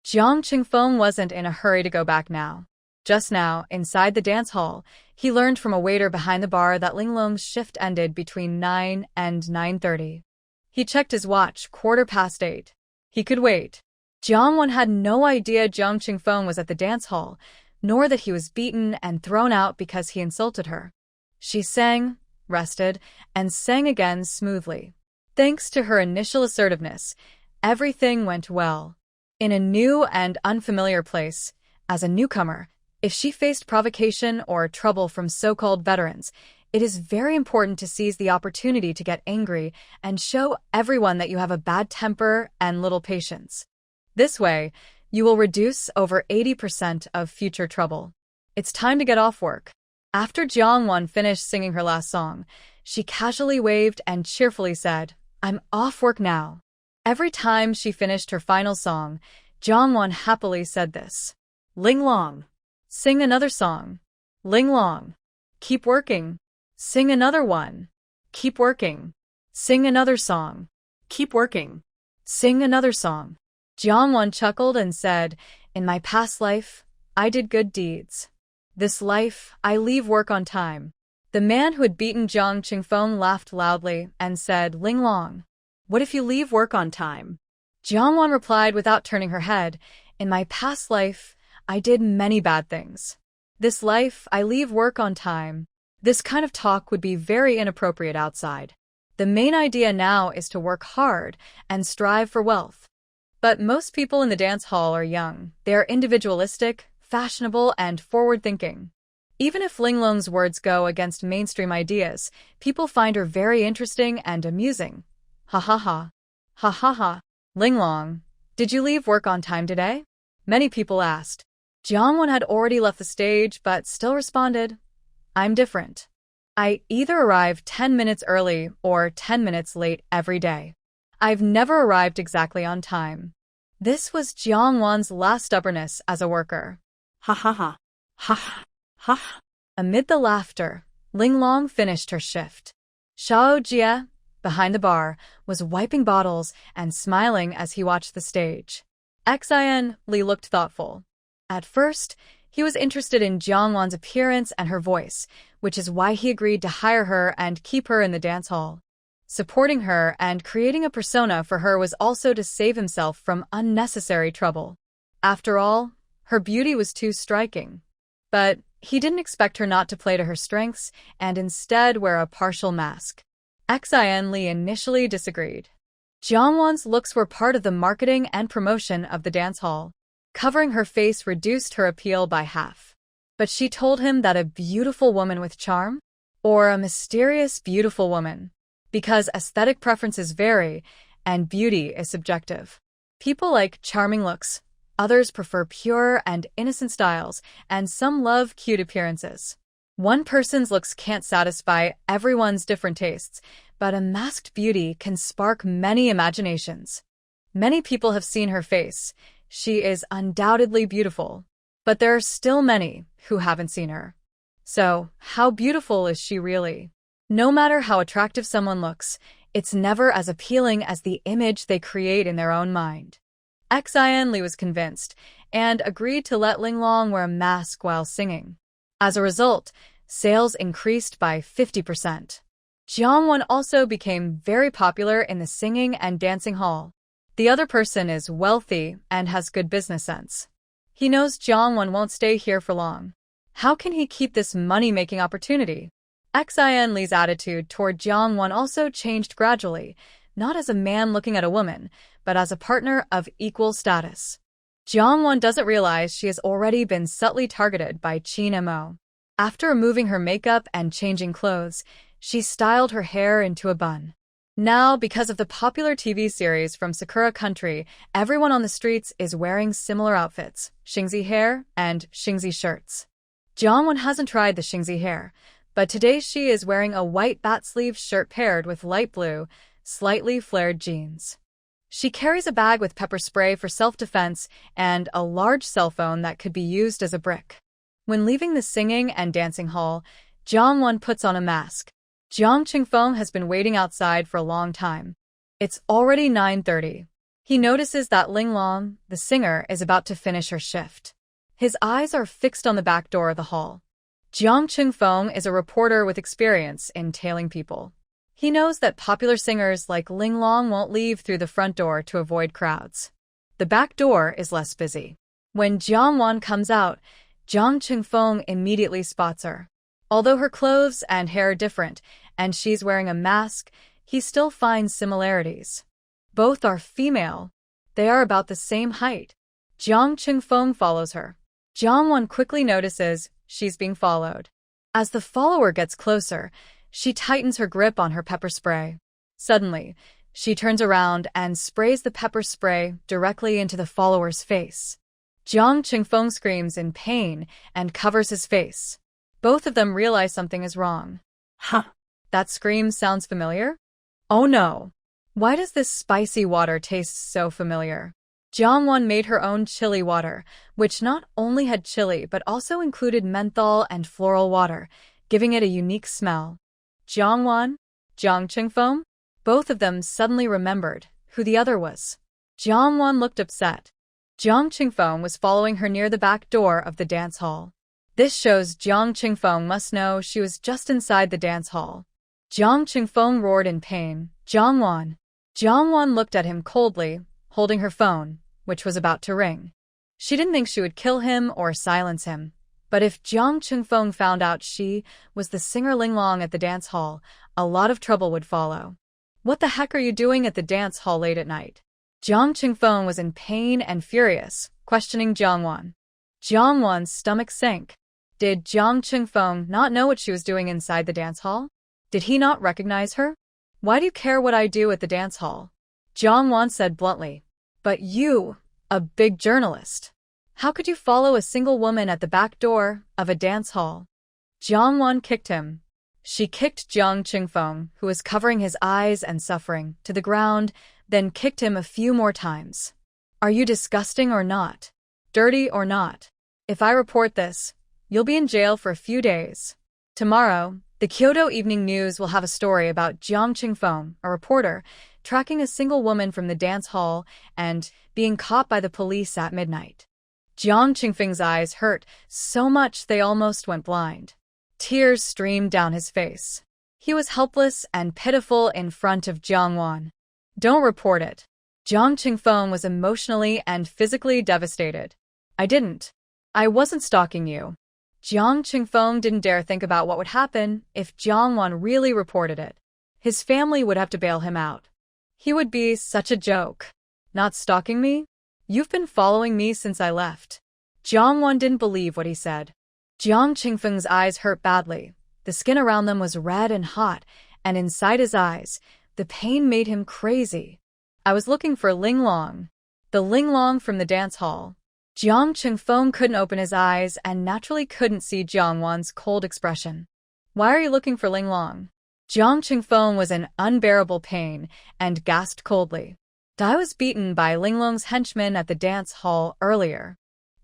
Jiang Qingfeng wasn't in a hurry to go back now. Just now, inside the dance hall, he learned from a waiter behind the bar that Linglong's shift ended between 9 and 9:30. He checked his watch, 8:15. He could wait. Jiang Wan had no idea Jiang Qingfeng was at the dance hall, nor that he was beaten and thrown out because he insulted her. She sang, rested, and sang again smoothly. Thanks to her initial assertiveness, everything went well. In a new and unfamiliar place, as a newcomer, if she faced provocation or trouble from so-called veterans, it is very important to seize the opportunity to get angry and show everyone that you have a bad temper and little patience. This way, you will reduce over 80% of future trouble. It's time to get off work. After Jiang Wan finished singing her last song, she casually waved and cheerfully said, "I'm off work now." Every time she finished her final song, Jiang Wan happily said this. "Linglong, sing another song. Linglong, keep working. Sing another one. Keep working. Sing another song. Keep working. Sing another song." Jiang Wan chuckled and said, "In my past life, I did good deeds. This life, I leave work on time." The man who had beaten Jiang Qingfeng laughed loudly and said, "Linglong, what if you leave work on time?" Jiang Wan replied without turning her head, "In my past life, I did many bad things. This life, I leave work on time." This kind of talk would be very inappropriate outside. The main idea now is to work hard and strive for wealth. But most people in the dance hall are young. They are individualistic, fashionable, and forward-thinking. Even if Linglong's words go against mainstream ideas, people find her very interesting and amusing. Ha ha ha. Ha ha ha. "Linglong, did you leave work on time today?" Many people asked. Jiang Wan had already left the stage but still responded, "I'm different. I either arrive 10 minutes early or 10 minutes late every day. I've never arrived exactly on time." This was Jiang Wan's last stubbornness as a worker. Ha ha ha. Ha ha ha. Amid the laughter, Linglong finished her shift. Xiao Jie, behind the bar, was wiping bottles and smiling as he watched the stage. Xin Li looked thoughtful. At first, he was interested in Jiang Wan's appearance and her voice, which is why he agreed to hire her and keep her in the dance hall. Supporting her and creating a persona for her was also to save himself from unnecessary trouble. After all, her beauty was too striking. But he didn't expect her not to play to her strengths and instead wear a partial mask. Xin Li initially disagreed. Jiang Wan's looks were part of the marketing and promotion of the dance hall. Covering her face reduced her appeal by half. But she told him that a beautiful woman with charm, or a mysterious beautiful woman, because aesthetic preferences vary and beauty is subjective. People like charming looks, others prefer pure and innocent styles, and some love cute appearances. One person's looks can't satisfy everyone's different tastes, but a masked beauty can spark many imaginations. Many people have seen her face. She is undoubtedly beautiful, but there are still many who haven't seen her. So, how beautiful is she really? No matter how attractive someone looks, it's never as appealing as the image they create in their own mind. Xin Li was convinced and agreed to let Linglong wear a mask while singing. As a result, sales increased by 50%. Jiang Wan also became very popular in the singing and dancing hall. The other person is wealthy and has good business sense. He knows Jiang Wan won't stay here for long. How can he keep this money-making opportunity? Xin Li's attitude toward Jiang Wan also changed gradually, not as a man looking at a woman, but as a partner of equal status. Jiang Wan doesn't realize she has already been subtly targeted by Qin Mo. After removing her makeup and changing clothes, she styled her hair into a bun. Now, because of the popular TV series from Sakura Country, everyone on the streets is wearing similar outfits, Xingzi hair and Xingzi shirts. Jiang Wan hasn't tried the Xingzi hair, but today she is wearing a white bat-sleeve shirt paired with light blue, slightly flared jeans. She carries a bag with pepper spray for self-defense and a large cell phone that could be used as a brick. When leaving the singing and dancing hall, Jiang Wan puts on a mask. Jiang Qingfeng has been waiting outside for a long time. It's already 9:30. He notices that Ling Long, the singer, is about to finish her shift. His eyes are fixed on the back door of the hall. Jiang Chingfeng is a reporter with experience in tailing people. He knows that popular singers like Ling Long won't leave through the front door to avoid crowds. The back door is less busy. When Jiang Wan comes out, Jiang Chingfeng immediately spots her. Although her clothes and hair are different, and she's wearing a mask, he still finds similarities. Both are female. They are about the same height. Jiang Chingfeng follows her. Jiang Wan quickly notices she's being followed. As the follower gets closer, she tightens her grip on her pepper spray. Suddenly, she turns around and sprays the pepper spray directly into the follower's face. Jiang Chingfeng screams in pain and covers his face. Both of them realize something is wrong. Huh. That scream sounds familiar? Oh no. Why does this spicy water taste so familiar? Jiang Wan made her own chili water, which not only had chili but also included menthol and floral water, giving it a unique smell. Jiang Wan? Jiang Chingfeng? Both of them suddenly remembered who the other was. Jiang Wan looked upset. Jiang Chingfeng was following her near the back door of the dance hall. This shows Jiang Chingfeng must know she was just inside the dance hall. Jiang Chingfeng roared in pain. Jiang Wan. Jiang Wan looked at him coldly, holding her phone, which was about to ring. She didn't think she would kill him or silence him. But if Jiang Chingfeng found out she was the singer Ling Long at the dance hall, a lot of trouble would follow. What the heck are you doing at the dance hall late at night? Jiang Chingfeng was in pain and furious, questioning Jiang Wan. Jiang Wan's stomach sank. Did Jiang Chingfeng not know what she was doing inside the dance hall? Did he not recognize her? Why do you care what I do at the dance hall? Jiang Wan said bluntly. But you, a big journalist. How could you follow a single woman at the back door of a dance hall? Jiang Wan kicked him. She kicked Jiang Chingfeng, who was covering his eyes and suffering, to the ground, then kicked him a few more times. Are you disgusting or not? Dirty or not? If I report this, you'll be in jail for a few days. Tomorrow, the Kyoto Evening News will have a story about Jiang Chingfeng, a reporter, tracking a single woman from the dance hall and being caught by the police at midnight. Jiang Chingfeng's eyes hurt so much they almost went blind. Tears streamed down his face. He was helpless and pitiful in front of Jiang Wan. Don't report it. Jiang Chingfeng was emotionally and physically devastated. I didn't. I wasn't stalking you. Jiang Chingfeng didn't dare think about what would happen if Jiang Wan really reported it. His family would have to bail him out. He would be such a joke. Not stalking me? You've been following me since I left. Jiang Wan didn't believe what he said. Jiang Chingfeng's eyes hurt badly. The skin around them was red and hot, and inside his eyes, the pain made him crazy. I was looking for Ling Long. The Ling Long from the dance hall. Jiang Chingfeng couldn't open his eyes and naturally couldn't see Jiang Wan's cold expression. Why are you looking for Ling Long? Jiang Chingfeng was in unbearable pain and gasped coldly. I was beaten by Ling Long's henchmen at the dance hall earlier.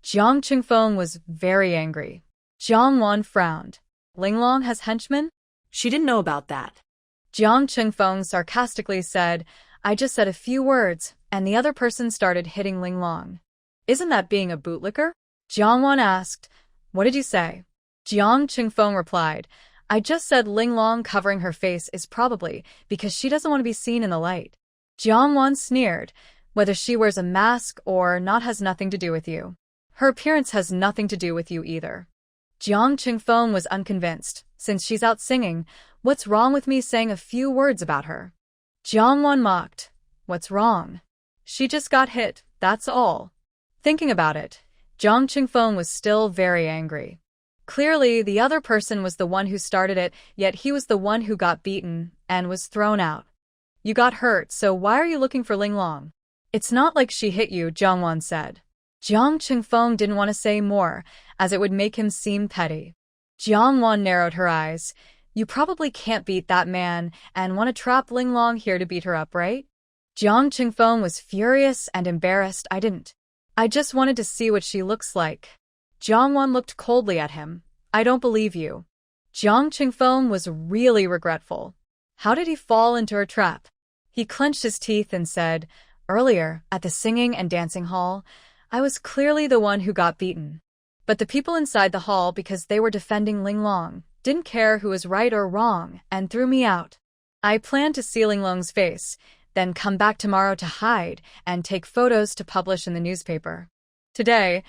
Jiang Chingfeng was very angry. Jiang Wan frowned. Ling Long has henchmen? She didn't know about that. Jiang Chingfeng sarcastically said, I just said a few words, and the other person started hitting Ling Long. Isn't that being a bootlicker? Jiang Wan asked, What did you say? Jiang Chingfeng replied, I just said Ling Long covering her face is probably because she doesn't want to be seen in the light. Jiang Wan sneered, Whether she wears a mask or not has nothing to do with you. Her appearance has nothing to do with you either. Jiang Chingfeng was unconvinced. Since she's out singing, what's wrong with me saying a few words about her? Jiang Wan mocked. What's wrong? She just got hit, that's all. Thinking about it, Jiang Chingfeng was still very angry. Clearly, the other person was the one who started it, yet he was the one who got beaten and was thrown out. You got hurt, so why are you looking for Ling Long? It's not like she hit you, Jiang Wan said. Jiang Chingfeng didn't want to say more, as it would make him seem petty. Jiang Wan narrowed her eyes. You probably can't beat that man and want to trap Ling Long here to beat her up, right? Jiang Chingfeng was furious and embarrassed. I didn't. I just wanted to see what she looks like. Jiang Wan looked coldly at him. I don't believe you. Jiang Chingfeng was really regretful. How did he fall into her trap? He clenched his teeth and said, Earlier, at the singing and dancing hall, I was clearly the one who got beaten. But the people inside the hall, because they were defending Linglong, didn't care who was right or wrong and threw me out. I planned to see Linglong's face, then come back tomorrow to hide and take photos to publish in the newspaper. Today,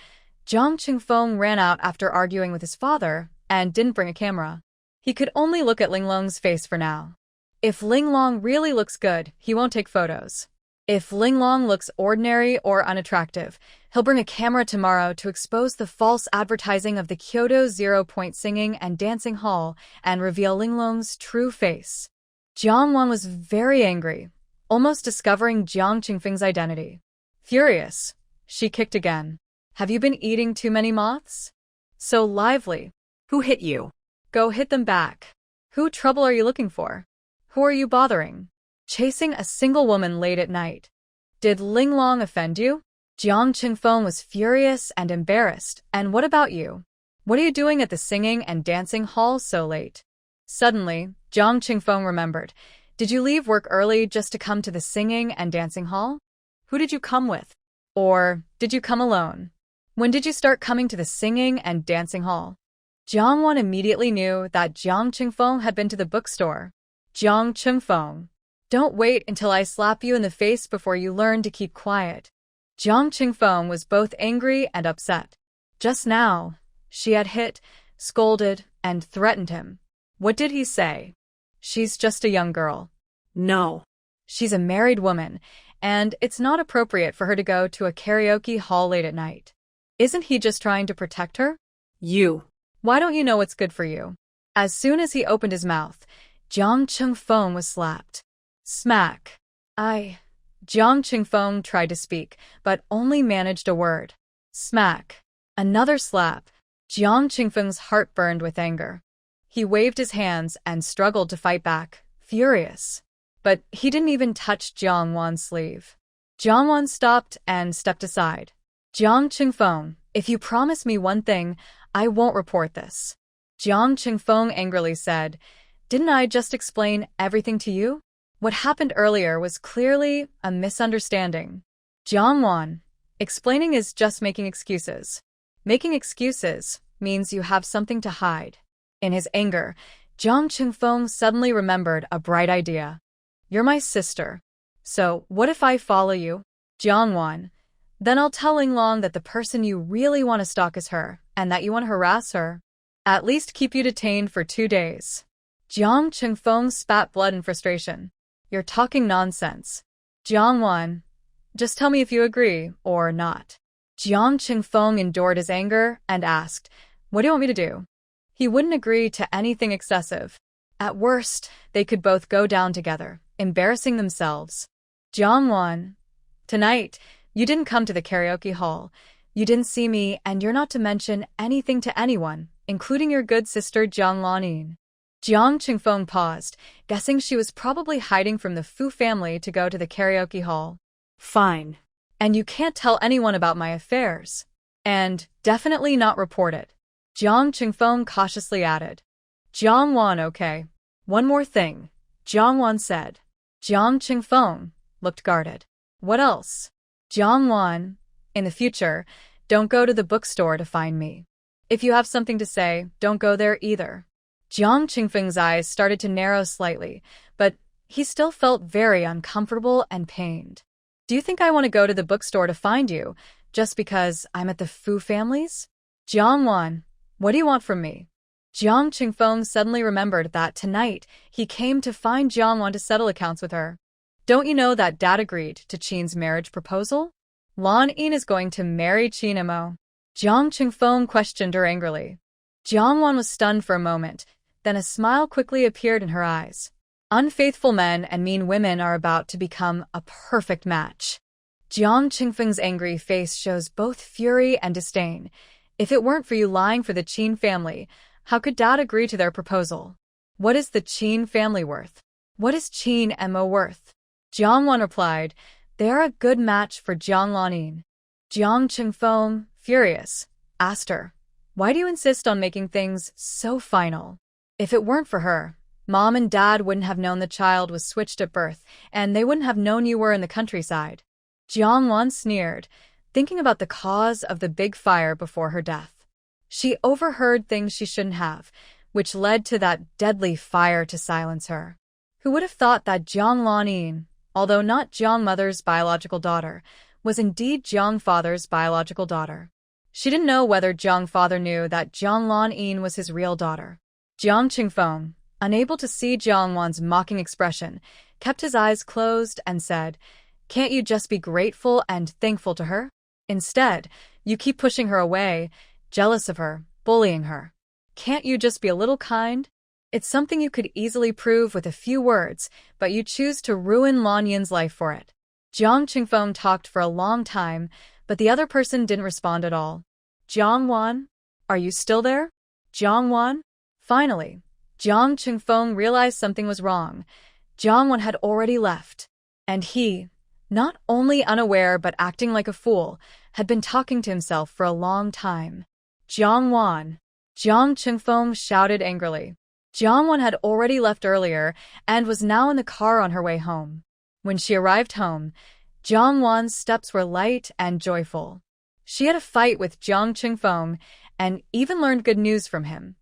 Zhang Qingfeng ran out after arguing with his father and didn't bring a camera. He could only look at Linglong's face for now. If Linglong really looks good, he won't take photos. If Linglong looks ordinary or unattractive, he'll bring a camera tomorrow to expose the false advertising of the Kyoto 0-point singing and dancing hall and reveal Linglong's true face. Jiang Wan was very angry, almost discovering Jiang Qingfeng's identity. Furious, she kicked again. Have you been eating too many moths? So lively. Who hit you? Go hit them back. Who trouble are you looking for? Who are you bothering? Chasing a single woman late at night. Did Linglong offend you? Jiang Qingfeng was furious and embarrassed. And what about you? What are you doing at the singing and dancing hall so late? Suddenly, Jiang Qingfeng remembered. Did you leave work early just to come to the singing and dancing hall? Who did you come with? Or did you come alone? When did you start coming to the singing and dancing hall? Jiang Wan immediately knew that Jiang Qingfeng had been to the bookstore. Jiang Qingfeng, don't wait until I slap you in the face before you learn to keep quiet. Jiang Qingfeng was both angry and upset. Just now, she had hit, scolded, and threatened him. What did he say? She's just a young girl. No. She's a married woman, and it's not appropriate for her to go to a karaoke hall late at night. Isn't he just trying to protect her? You. Why don't you know what's good for you? As soon as he opened his mouth, Jiang Qingfeng was slapped. Smack. Jiang Qingfeng tried to speak, but only managed a word. Smack. Another slap. Jiang Qingfeng's heart burned with anger. He waved his hands and struggled to fight back, furious. But he didn't even touch Jiang Wan's sleeve. Jiang Wan stopped and stepped aside. Jiang Qingfeng, if you promise me one thing, I won't report this. Jiang Qingfeng angrily said, Didn't I just explain everything to you? What happened earlier was clearly a misunderstanding. Jiang Wan, explaining is just making excuses. Making excuses means you have something to hide. In his anger, Jiang Qingfeng suddenly remembered a bright idea. You're my sister. So what if I follow you? Jiang Wan. Then I'll tell Linglong that the person you really want to stalk is her, and that you want to harass her. At least keep you detained for 2 days. Jiang Qingfeng spat blood in frustration. You're talking nonsense. Jiang Wan, just tell me if you agree or not. Jiang Qingfeng endured his anger and asked, What do you want me to do? He wouldn't agree to anything excessive. At worst, they could both go down together, embarrassing themselves. Jiang Wan, tonight, you didn't come to the karaoke hall. You didn't see me, and you're not to mention anything to anyone, including your good sister Jiang Lanin. Jiang Qingfeng paused, guessing she was probably hiding from the Fu family to go to the karaoke hall. Fine. And you can't tell anyone about my affairs. And definitely not report it. Jiang Qingfeng cautiously added. Jiang Wan, okay. One more thing, Jiang Wan said. Jiang Qingfeng looked guarded. What else? Jiang Wan, in the future, don't go to the bookstore to find me. If you have something to say, don't go there either. Jiang Qingfeng's eyes started to narrow slightly, but he still felt very uncomfortable and pained. Do you think I want to go to the bookstore to find you, just because I'm at the Fu family's? Jiang Wan, what do you want from me? Jiang Qingfeng suddenly remembered that tonight he came to find Jiang Wan to settle accounts with her. Don't you know that Dad agreed to Qin's marriage proposal? Lan Yin is going to marry Qin Mo. Jiang Qingfeng questioned her angrily. Jiang Wan was stunned for a moment, then a smile quickly appeared in her eyes. Unfaithful men and mean women are about to become a perfect match. Jiang Qingfeng's angry face shows both fury and disdain. If it weren't for you lying for the Qin family, how could Dad agree to their proposal? What is the Qin family worth? What is Qin Mo worth? Jiang Wan replied, They are a good match for Jiang Lanin. Jiang Qingfeng, furious, asked her, Why do you insist on making things so final? If it weren't for her, Mom and Dad wouldn't have known the child was switched at birth, and they wouldn't have known you were in the countryside. Jiang sneered, thinking about the cause of the big fire before her death. She overheard things she shouldn't have, which led to that deadly fire to silence her. Who would have thought that Jiang Lanyin, although not Jiang Mother's biological daughter, was indeed Jiang Father's biological daughter? She didn't know whether Jiang Father knew that Jiang Lanyin was his real daughter. Jiang Qingfeng, unable to see Jiang Wan's mocking expression, kept his eyes closed and said, "Can't you just be grateful and thankful to her? Instead, you keep pushing her away, jealous of her, bullying her. Can't you just be a little kind? It's something you could easily prove with a few words, but you choose to ruin Lanyin's life for it." Jiang Qingfeng talked for a long time, but the other person didn't respond at all. "Jiang Wan? Are you still there? Jiang Wan?" Finally, Jiang Qingfeng realized something was wrong. Jiang Wan had already left, and he, not only unaware but acting like a fool, had been talking to himself for a long time. "Jiang Wan!" Jiang Qingfeng shouted angrily. Jiang Wan had already left earlier and was now in the car on her way home. When she arrived home, Jiang Wan's steps were light and joyful. She had a fight with Jiang Qingfeng and even learned good news from him.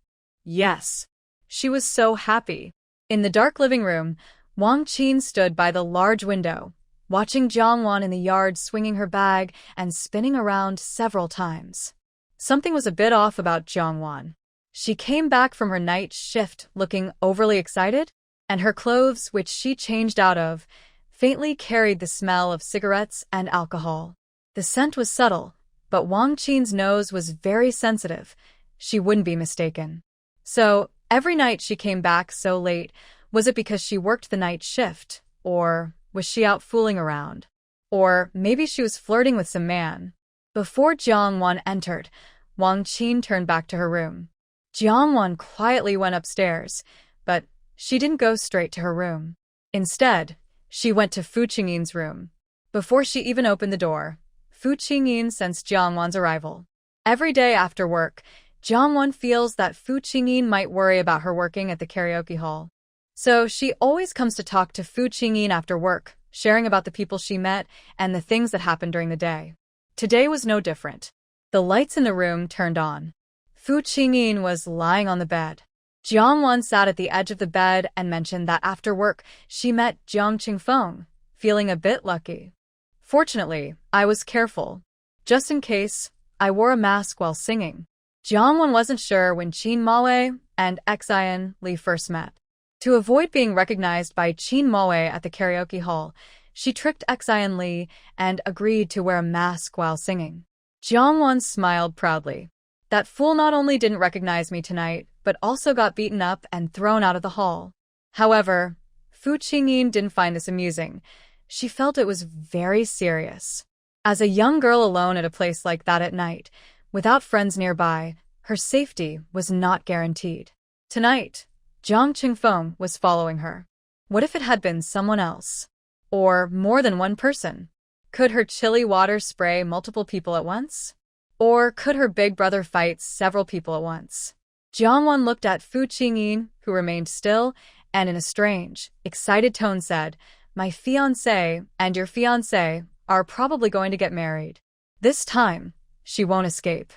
Yes, she was so happy. In the dark living room, Wang Qin stood by the large window, watching Jiang Wan in the yard swinging her bag and spinning around several times. Something was a bit off about Jiang Wan. She came back from her night shift looking overly excited, and her clothes, which she changed out of, faintly carried the smell of cigarettes and alcohol. The scent was subtle, but Wang Qin's nose was very sensitive. She wouldn't be mistaken. So, every night she came back so late, was it because she worked the night shift, or was she out fooling around? Or maybe she was flirting with some man. Before Jiang Wan entered, Wang Qin turned back to her room. Jiang Wan quietly went upstairs, but she didn't go straight to her room. Instead, she went to Fu Qingyin's room. Before she even opened the door, Fu Qingyin sensed Jiang Wan's arrival. Every day after work, Jiang Wan feels that Fu Qingyin might worry about her working at the karaoke hall. So she always comes to talk to Fu Qingyin after work, sharing about the people she met and the things that happened during the day. Today was no different. The lights in the room turned on. Fu Qingyin was lying on the bed. Jiang Wan sat at the edge of the bed and mentioned that after work she met Jiang Qingfeng, feeling a bit lucky. "Fortunately, I was careful. Just in case, I wore a mask while singing." Jiang Wan wasn't sure when Qin Maowei and Xian Li first met. To avoid being recognized by Qin Maowei at the karaoke hall, she tricked Xian Li and agreed to wear a mask while singing. Jiang Wan smiled proudly. That fool not only didn't recognize me tonight, but also got beaten up and thrown out of the hall. However, Fu Qingyin didn't find this amusing. She felt it was very serious. As a young girl alone at a place like that at night, without friends nearby, her safety was not guaranteed. Tonight, Jiang Qingfeng was following her. What if it had been someone else? Or more than one person? Could her chilly water spray multiple people at once? Or could her big brother fight several people at once? Jiang Wan looked at Fu Qingyin, who remained still, and in a strange, excited tone said, "My fiancé and your fiancé are probably going to get married. This time, she won't escape."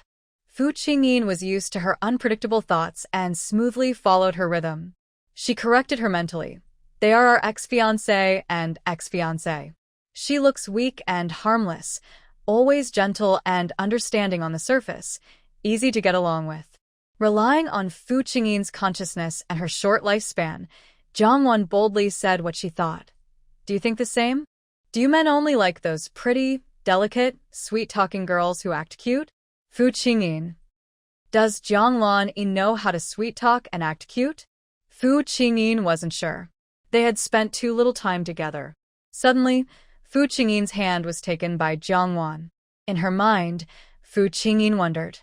Fu Qingyin was used to her unpredictable thoughts and smoothly followed her rhythm. She corrected her mentally. "They are our ex-fiancé and ex-fiancé. She looks weak and harmless, always gentle and understanding on the surface, easy to get along with." Relying on Fu Qingyin's consciousness and her short lifespan, Jiang Wan boldly said what she thought. "Do you think the same? Do you men only like those pretty, delicate, sweet-talking girls who act cute?" Fu Qingyin. Does Jiang Lanyin know how to sweet-talk and act cute? Fu Qingyin wasn't sure. They had spent too little time together. Suddenly, Fu Qingyin's hand was taken by Jiang Wan. In her mind, Fu Qingyin wondered.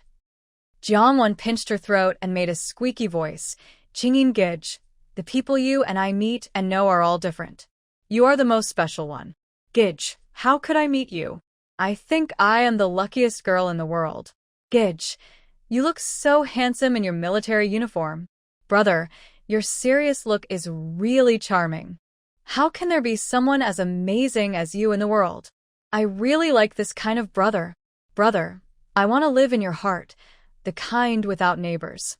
Jiang Wan pinched her throat and made a squeaky voice. "Qingyin Gij, the people you and I meet and know are all different. You are the most special one. Gij, how could I meet you? I think I am the luckiest girl in the world. Gij, you look so handsome in your military uniform. Brother, your serious look is really charming. How can there be someone as amazing as you in the world? I really like this kind of brother. Brother, I want to live in your heart, the kind without neighbors.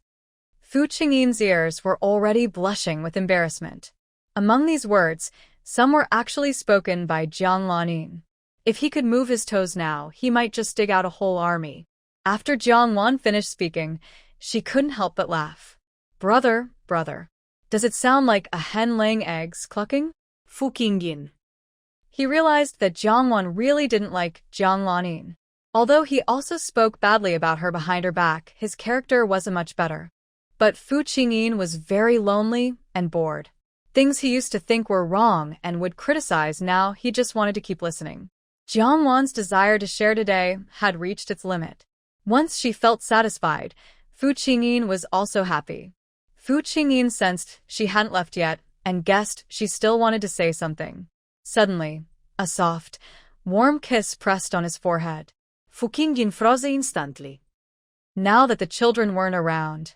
Fu Qingyin's ears were already blushing with embarrassment. Among these words, some were actually spoken by Jiang Lanin. If he could move his toes now, he might just dig out a whole army. After Jiang Wan finished speaking, she couldn't help but laugh. Brother, brother. Does it sound like a hen laying eggs clucking? Fu Qingyin. He realized that Jiang Wan really didn't like Jiang Lanin. Although he also spoke badly about her behind her back, his character wasn't much better. But Fu Qingyin was very lonely and bored. Things he used to think were wrong and would criticize, now he just wanted to keep listening. Jiang Wan's desire to share today had reached its limit. Once she felt satisfied, Fu Qingyin was also happy. Fu Qingyin sensed she hadn't left yet and guessed she still wanted to say something. Suddenly, a soft, warm kiss pressed on his forehead. Fu Qingyin froze instantly. Now that the children weren't around,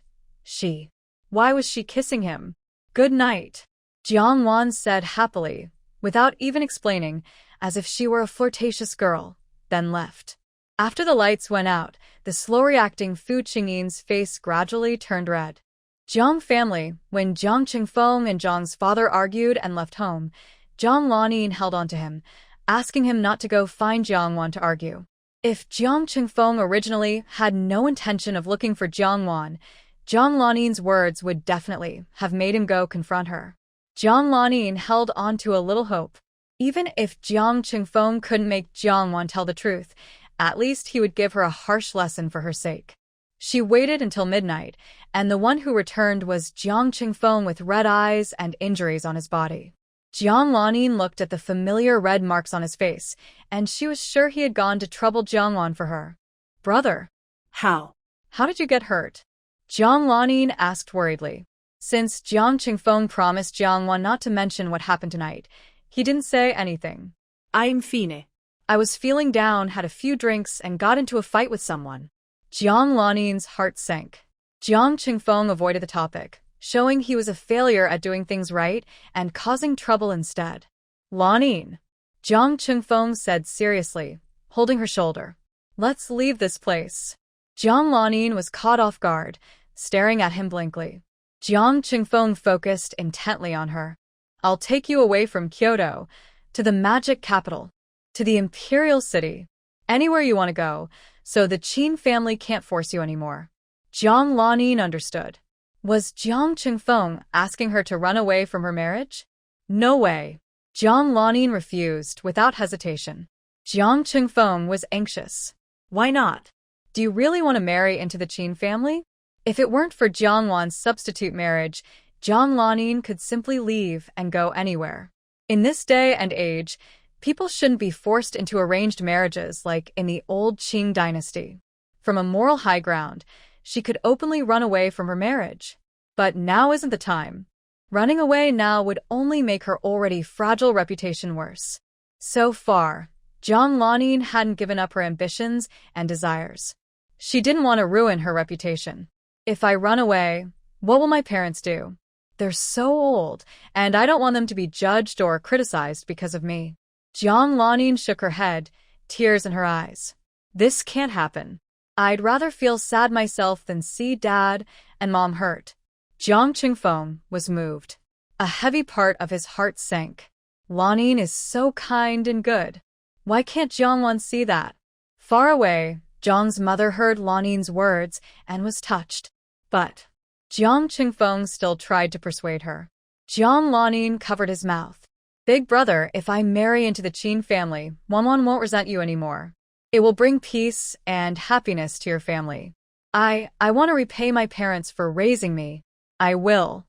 why was she kissing him? Good night, Jiang Wan said happily, without even explaining, as if she were a flirtatious girl, then left. After the lights went out, the slow-reacting Fu Qingyin's face gradually turned red. Jiang family, when Jiang Qingfeng and Jiang's father argued and left home, Jiang Lanin held on to him, asking him not to go find Jiang Wan to argue. If Jiang Qingfeng originally had no intention of looking for Jiang Wan, Jiang Lanin's words would definitely have made him go confront her. Jiang Lanin held on to a little hope. Even if Jiang Qingfeng couldn't make Jiang Wan tell the truth, at least he would give her a harsh lesson for her sake. She waited until midnight, and the one who returned was Jiang Qingfeng with red eyes and injuries on his body. Jiang Lanin looked at the familiar red marks on his face, and she was sure he had gone to trouble Jiang Wan for her. Brother. How? How did you get hurt? Jiang Lanin asked worriedly. Since Jiang Qingfeng promised Jiang Wan not to mention what happened tonight, he didn't say anything. I'm fine. I was feeling down, had a few drinks, and got into a fight with someone. Jiang Lanin's heart sank. Jiang Qingfeng avoided the topic, showing he was a failure at doing things right and causing trouble instead. Lanin, Jiang Qingfeng said seriously, holding her shoulder. Let's leave this place. Jiang Lanin was caught off guard, staring at him blankly. Jiang Qingfeng focused intently on her. I'll take you away from Kyoto, to the magic capital, to the imperial city, anywhere you want to go, so the Qin family can't force you anymore. Jiang Lanin understood. Was Jiang Qingfeng asking her to run away from her marriage? No way. Jiang Lanin refused without hesitation. Jiang Qingfeng was anxious. Why not? Do you really want to marry into the Qin family? If it weren't for Jiang Wan's substitute marriage, Jiang Lanin could simply leave and go anywhere. In this day and age, people shouldn't be forced into arranged marriages like in the old Qing dynasty. From a moral high ground, she could openly run away from her marriage. But now isn't the time. Running away now would only make her already fragile reputation worse. So far, Jiang Lanin hadn't given up her ambitions and desires. She didn't want to ruin her reputation. If I run away, what will my parents do? They're so old, and I don't want them to be judged or criticized because of me. Jiang Lanin shook her head, tears in her eyes. This can't happen. I'd rather feel sad myself than see Dad and Mom hurt. Jiang Qingfeng was moved. A heavy part of his heart sank. Lanin is so kind and good. Why can't Jiang Wan see that? Far away, Jiang's mother heard Lanin's words and was touched. But Jiang Qingfeng still tried to persuade her. Jiang Lanin covered his mouth. Big brother, if I marry into the Qin family, Wan won't resent you anymore. It will bring peace and happiness to your family. I want to repay my parents for raising me. I will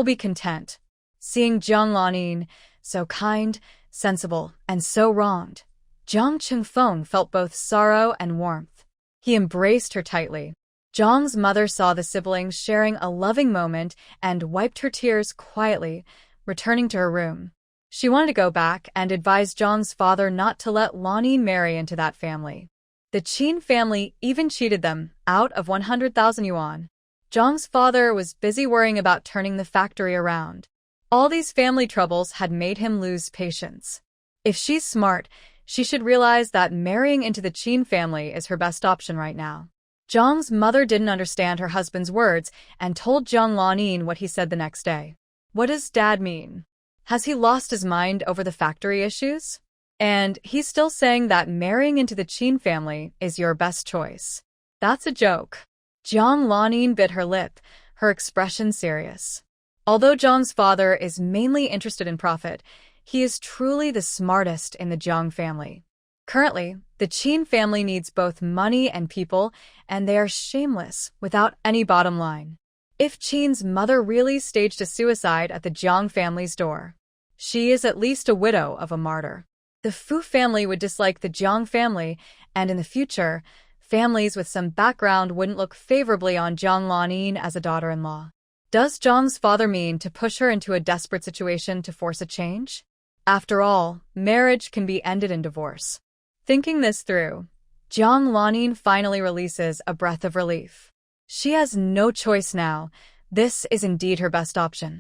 be content. Seeing Jiang Lanin, so kind, sensible, and so wronged, Jiang Qingfeng felt both sorrow and warmth. He embraced her tightly. Jiang's mother saw the siblings sharing a loving moment and wiped her tears quietly, returning to her room. She wanted to go back and advise Jiang's father not to let Lanin marry into that family. The Qin family even cheated them out of 100,000 yuan. Jiang's father was busy worrying about turning the factory around. All these family troubles had made him lose patience. If she's smart, She should realize that marrying into the Qin family is her best option right now. Zhang's mother didn't understand her husband's words and told Zhang Lanin what he said the next day. What does Dad mean? Has he lost his mind over the factory issues? And he's still saying that marrying into the Qin family is your best choice. That's a joke. Zhang Lanin bit her lip, her expression serious. Although Zhang's father is mainly interested in profit, he is truly the smartest in the Zhang family. Currently, the Qin family needs both money and people, and they are shameless without any bottom line. If Qin's mother really staged a suicide at the Zhang family's door, she is at least a widow of a martyr. The Fu family would dislike the Zhang family, and in the future, families with some background wouldn't look favorably on Zhang Lanin as a daughter-in-law. Does Zhang's father mean to push her into a desperate situation to force a change? After all, marriage can be ended in divorce. Thinking this through, Zhang Lanin finally releases a breath of relief. She has no choice now. This is indeed her best option.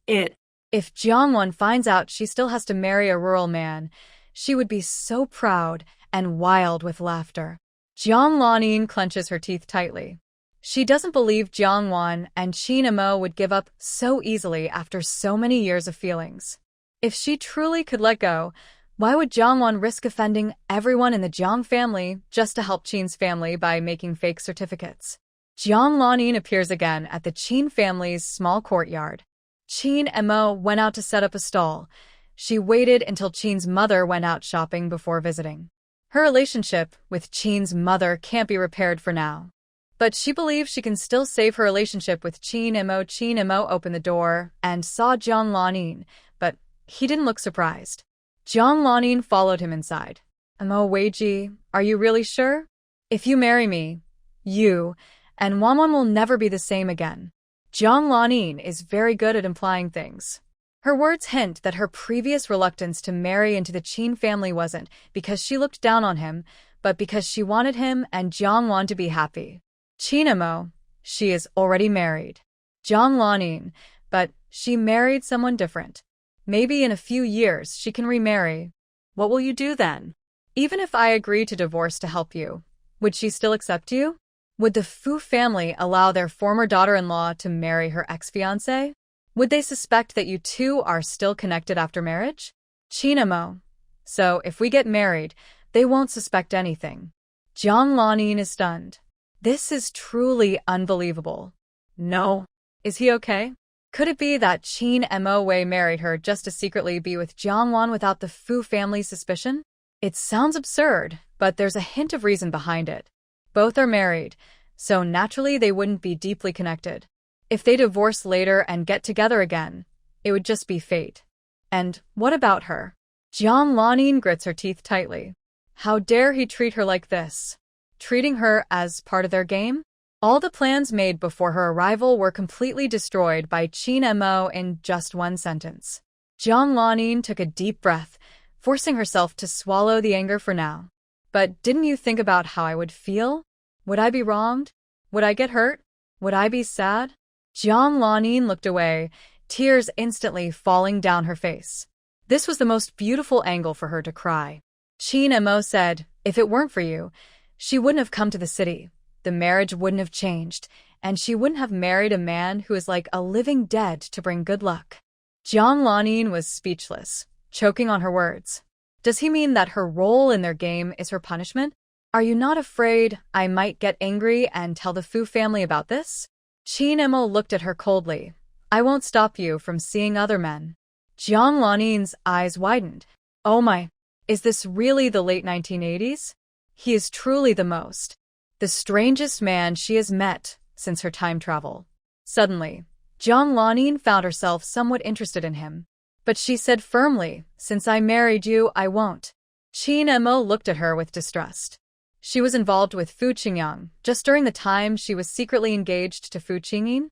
If Jiang Wan finds out she still has to marry a rural man, she would be so proud and wild with laughter. Jiang Lanin clenches her teeth tightly. She doesn't believe Jiang Wan and Qin Emo would give up so easily after so many years of feelings. If she truly could let go, why would Jiang Wan risk offending everyone in the Jiang family just to help Qin's family by making fake certificates? Jiang Lanin appears again at the Qin family's small courtyard. Qin Emo went out to set up a stall. She waited until Qin's mother went out shopping before visiting. Her relationship with Qin's mother can't be repaired for now. But she believes she can still save her relationship with Qin Emo. Qin Emo opened the door and saw Jiang Lanin, but he didn't look surprised. Jiang Lanin followed him inside. Emo Weiji, are you really sure? If you marry me, you and Wanwan will never be the same again. Jiang Lanin is very good at implying things. Her words hint that her previous reluctance to marry into the Qin family wasn't because she looked down on him, but because she wanted him and Jiang Wan to be happy. Qin Emo, she is already married. Jiang Lanin, but she married someone different. Maybe in a few years she can remarry. What will you do then? Even if I agree to divorce to help you, would she still accept you? Would the Fu family allow their former daughter-in-law to marry her ex-fiancé? Would they suspect that you two are still connected after marriage? Qin Emo. So if we get married, they won't suspect anything. Jiang Lanin is stunned. This is truly unbelievable. No. Is he okay? Could it be that Qin Emo Wei married her just to secretly be with Jiang Wan without the Fu family's suspicion? It sounds absurd, but there's a hint of reason behind it. Both are married, so naturally they wouldn't be deeply connected. If they divorce later and get together again, it would just be fate. And what about her? Jiang Lanin grits her teeth tightly. How dare he treat her like this? Treating her as part of their game? All the plans made before her arrival were completely destroyed by Qin Emo in just one sentence. Jiang Lanin took a deep breath, forcing herself to swallow the anger for now. But didn't you think about how I would feel? Would I be wronged? Would I get hurt? Would I be sad? Jiang Lanin looked away, tears instantly falling down her face. This was the most beautiful angle for her to cry. Qin Emo said, if it weren't for you, she wouldn't have come to the city. The marriage wouldn't have changed, and she wouldn't have married a man who is like a living dead to bring good luck. Jiang Lanin was speechless, choking on her words. Does he mean that her role in their game is her punishment? Are you not afraid I might get angry and tell the Fu family about this? Qin Emo looked at her coldly. I won't stop you from seeing other men. Jiang Lanin's eyes widened. Oh my, is this really the late 1980s? He is truly the strangest man she has met since her time travel. Suddenly, Jiang Lanin found herself somewhat interested in him. But she said firmly, since I married you, I won't. Qin Emo looked at her with distrust. She was involved with Fu Qingyang just during the time she was secretly engaged to Fu Qingyin.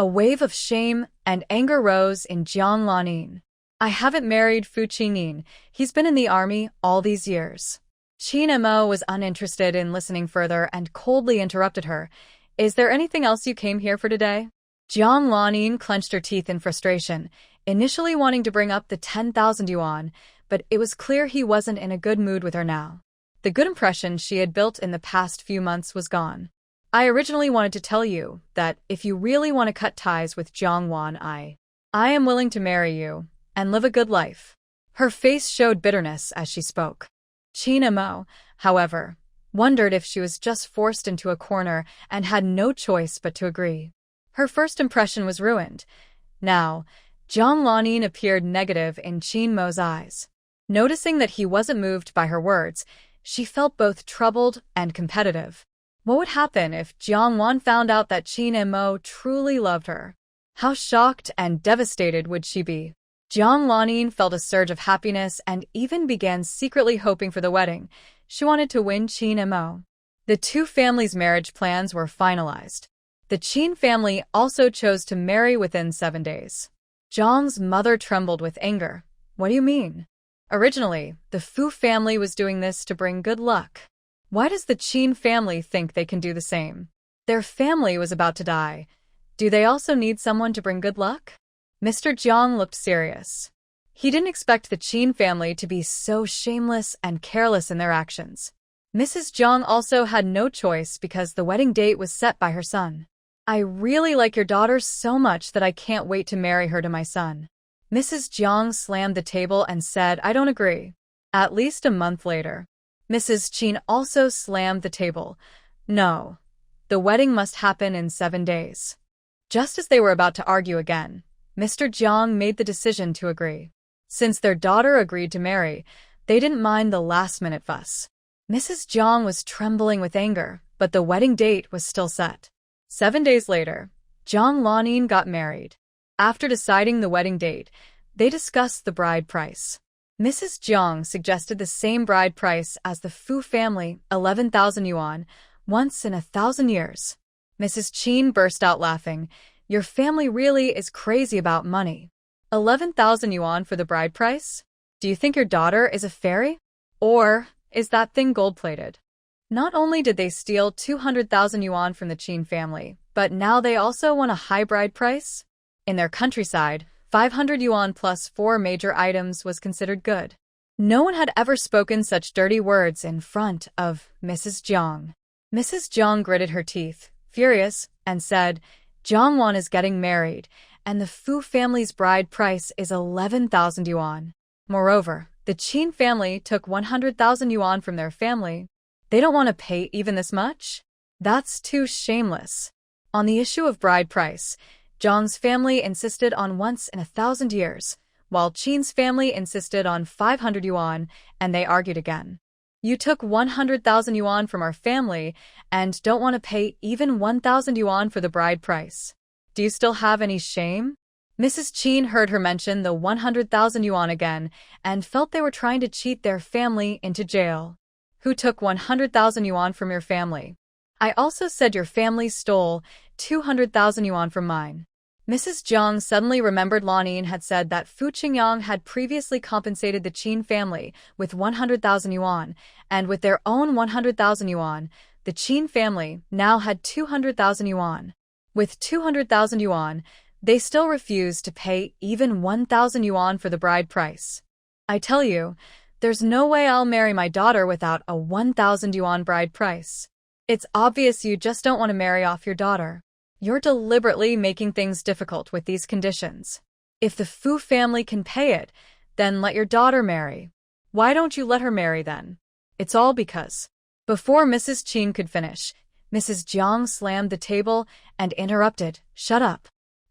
A wave of shame and anger rose in Jiang Lanin. I haven't married Fu Qingyin. He's been in the army all these years. Qin Emo was uninterested in listening further and coldly interrupted her. Is there anything else you came here for today? Jiang Lanin clenched her teeth in frustration, initially wanting to bring up the 10,000 yuan, but it was clear he wasn't in a good mood with her now. The good impression she had built in the past few months was gone. I originally wanted to tell you that if you really want to cut ties with Jiangwan, I am willing to marry you and live a good life. Her face showed bitterness as she spoke. Qin Mo, however, wondered if she was just forced into a corner and had no choice but to agree. Her first impression was ruined. Now, Zhang Lanin appeared negative in Qin Mo's eyes. Noticing that he wasn't moved by her words, she felt both troubled and competitive. What would happen if Jiang Wan found out that Qin Mo truly loved her? How shocked and devastated would she be? Jiang Lanin felt a surge of happiness and even began secretly hoping for the wedding. She wanted to win Qin Mo. The two families' marriage plans were finalized. The Qin family also chose to marry within 7 days. Zhang's mother trembled with anger. What do you mean? Originally, the Fu family was doing this to bring good luck. Why does the Qin family think they can do the same? Their family was about to die. Do they also need someone to bring good luck? Mr. Jiang looked serious. He didn't expect the Qin family to be so shameless and careless in their actions. Mrs. Jiang also had no choice because the wedding date was set by her son. I really like your daughter so much that I can't wait to marry her to my son. Mrs. Jiang slammed the table and said, I don't agree. At least a month later, Mrs. Qin also slammed the table. No. The wedding must happen in 7 days. Just as they were about to argue again, Mr. Jiang made the decision to agree. Since their daughter agreed to marry, they didn't mind the last-minute fuss. Mrs. Jiang was trembling with anger, but the wedding date was still set. 7 days later, Zhang Lanin got married. After deciding the wedding date, they discussed the bride price. Mrs. Jiang suggested the same bride price as the Fu family, 11,000 yuan, once in 1,000 years. Mrs. Qin burst out laughing. Your family really is crazy about money. 11,000 yuan for the bride price? Do you think your daughter is a fairy? Or is that thing gold-plated? Not only did they steal 200,000 yuan from the Qin family, but now they also want a high bride price? In their countryside, 500 yuan plus 4 major items was considered good. No one had ever spoken such dirty words in front of Mrs. Jiang. Mrs. Jiang gritted her teeth, furious, and said, Jiang Wan is getting married, and the Fu family's bride price is 11,000 yuan. Moreover, the Qin family took 100,000 yuan from their family. They don't want to pay even this much? That's too shameless. On the issue of bride price, Zhang's family insisted on once in 1,000 years, while Qin's family insisted on 500 yuan, and they argued again. You took 100,000 yuan from our family and don't want to pay even 1,000 yuan for the bride price. Do you still have any shame? Mrs. Qin heard her mention the 100,000 yuan again and felt they were trying to cheat their family into jail. Who took 100,000 yuan from your family? I also said your family stole 200,000 yuan from mine. Mrs. Jiang suddenly remembered Lanin had said that Fu Qingyang had previously compensated the Qin family with 100,000 yuan, and with their own 100,000 yuan, the Qin family now had 200,000 yuan. With 200,000 yuan, they still refused to pay even 1,000 yuan for the bride price. I tell you, there's no way I'll marry my daughter without a 1,000 yuan bride price. It's obvious you just don't want to marry off your daughter. You're deliberately making things difficult with these conditions. If the Fu family can pay it, then let your daughter marry. Why don't you let her marry then? It's all because. Before Mrs. Qin could finish, Mrs. Jiang slammed the table and interrupted, Shut up.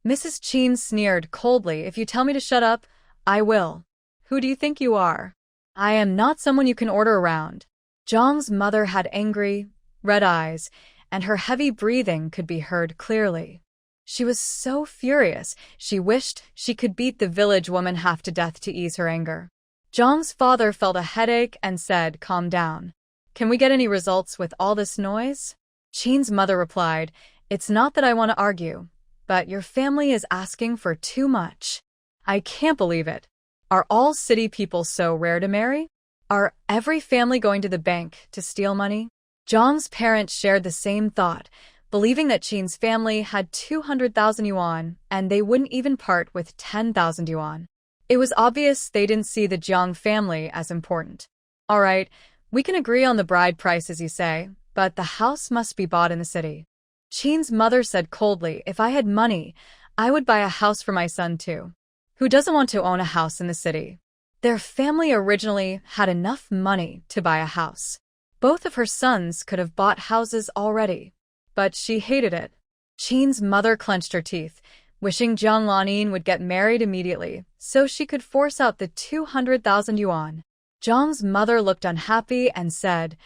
Mrs. Qin sneered coldly, If you tell me to shut up, I will. Who do you think you are? I am not someone you can order around. Zhang's mother had angry, red eyes, and her heavy breathing could be heard clearly. She was so furious, she wished she could beat the village woman half to death to ease her anger. Zhang's father felt a headache and said, Calm down. Can we get any results with all this noise? Qin's mother replied, It's not that I want to argue, but your family is asking for too much. I can't believe it. Are all city people so rare to marry? Are every family going to the bank to steal money? Zhang's parents shared the same thought, believing that Qin's family had 200,000 yuan and they wouldn't even part with 10,000 yuan. It was obvious they didn't see the Jiang family as important. All right, we can agree on the bride price as you say, but the house must be bought in the city. Qin's mother said coldly, if I had money, I would buy a house for my son too. Who doesn't want to own a house in the city? Their family originally had enough money to buy a house. Both of her sons could have bought houses already, but she hated it. Qin's mother clenched her teeth, wishing Jiang Lanin would get married immediately so she could force out the 200,000 yuan. Jiang's mother looked unhappy and said,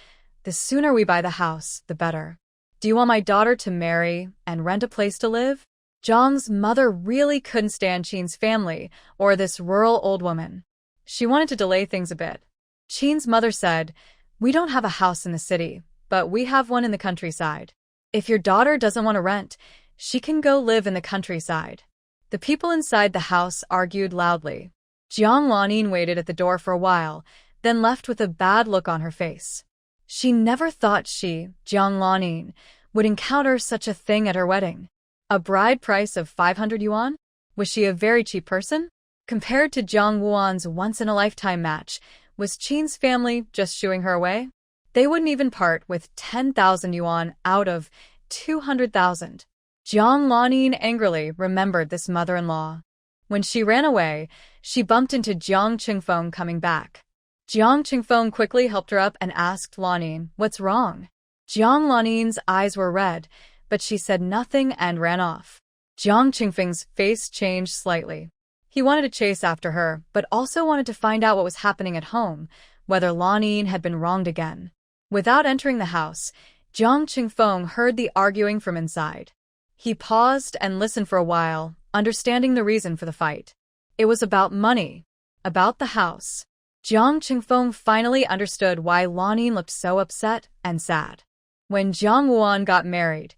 the sooner we buy the house, the better. Do you want my daughter to marry and rent a place to live? Jiang's mother really couldn't stand Qin's family or this rural old woman. She wanted to delay things a bit. Qin's mother said, we don't have a house in the city, but we have one in the countryside. If your daughter doesn't want to rent, she can go live in the countryside. The people inside the house argued loudly. Jiang Lanin waited at the door for a while, then left with a bad look on her face. She never thought she, Jiang Lanin, would encounter such a thing at her wedding. A bride price of 500 yuan? Was she a very cheap person? Compared to Jiang Wuan's once-in-a-lifetime match, was Qin's family just shooing her away? They wouldn't even part with 10,000 yuan out of 200,000. Jiang Lanin angrily remembered this mother-in-law. When she ran away, she bumped into Jiang Qingfeng coming back. Jiang Qingfeng quickly helped her up and asked Lanin, what's wrong? Jiang Lanin's eyes were red, but she said nothing and ran off. Jiang Qingfeng's face changed slightly. He wanted to chase after her, but also wanted to find out what was happening at home, whether Lanin had been wronged again. Without entering the house, Jiang Qingfeng heard the arguing from inside. He paused and listened for a while, understanding the reason for the fight. It was about money, about the house. Jiang Qingfeng finally understood why Lanin looked so upset and sad. When Jiang Wuan got married,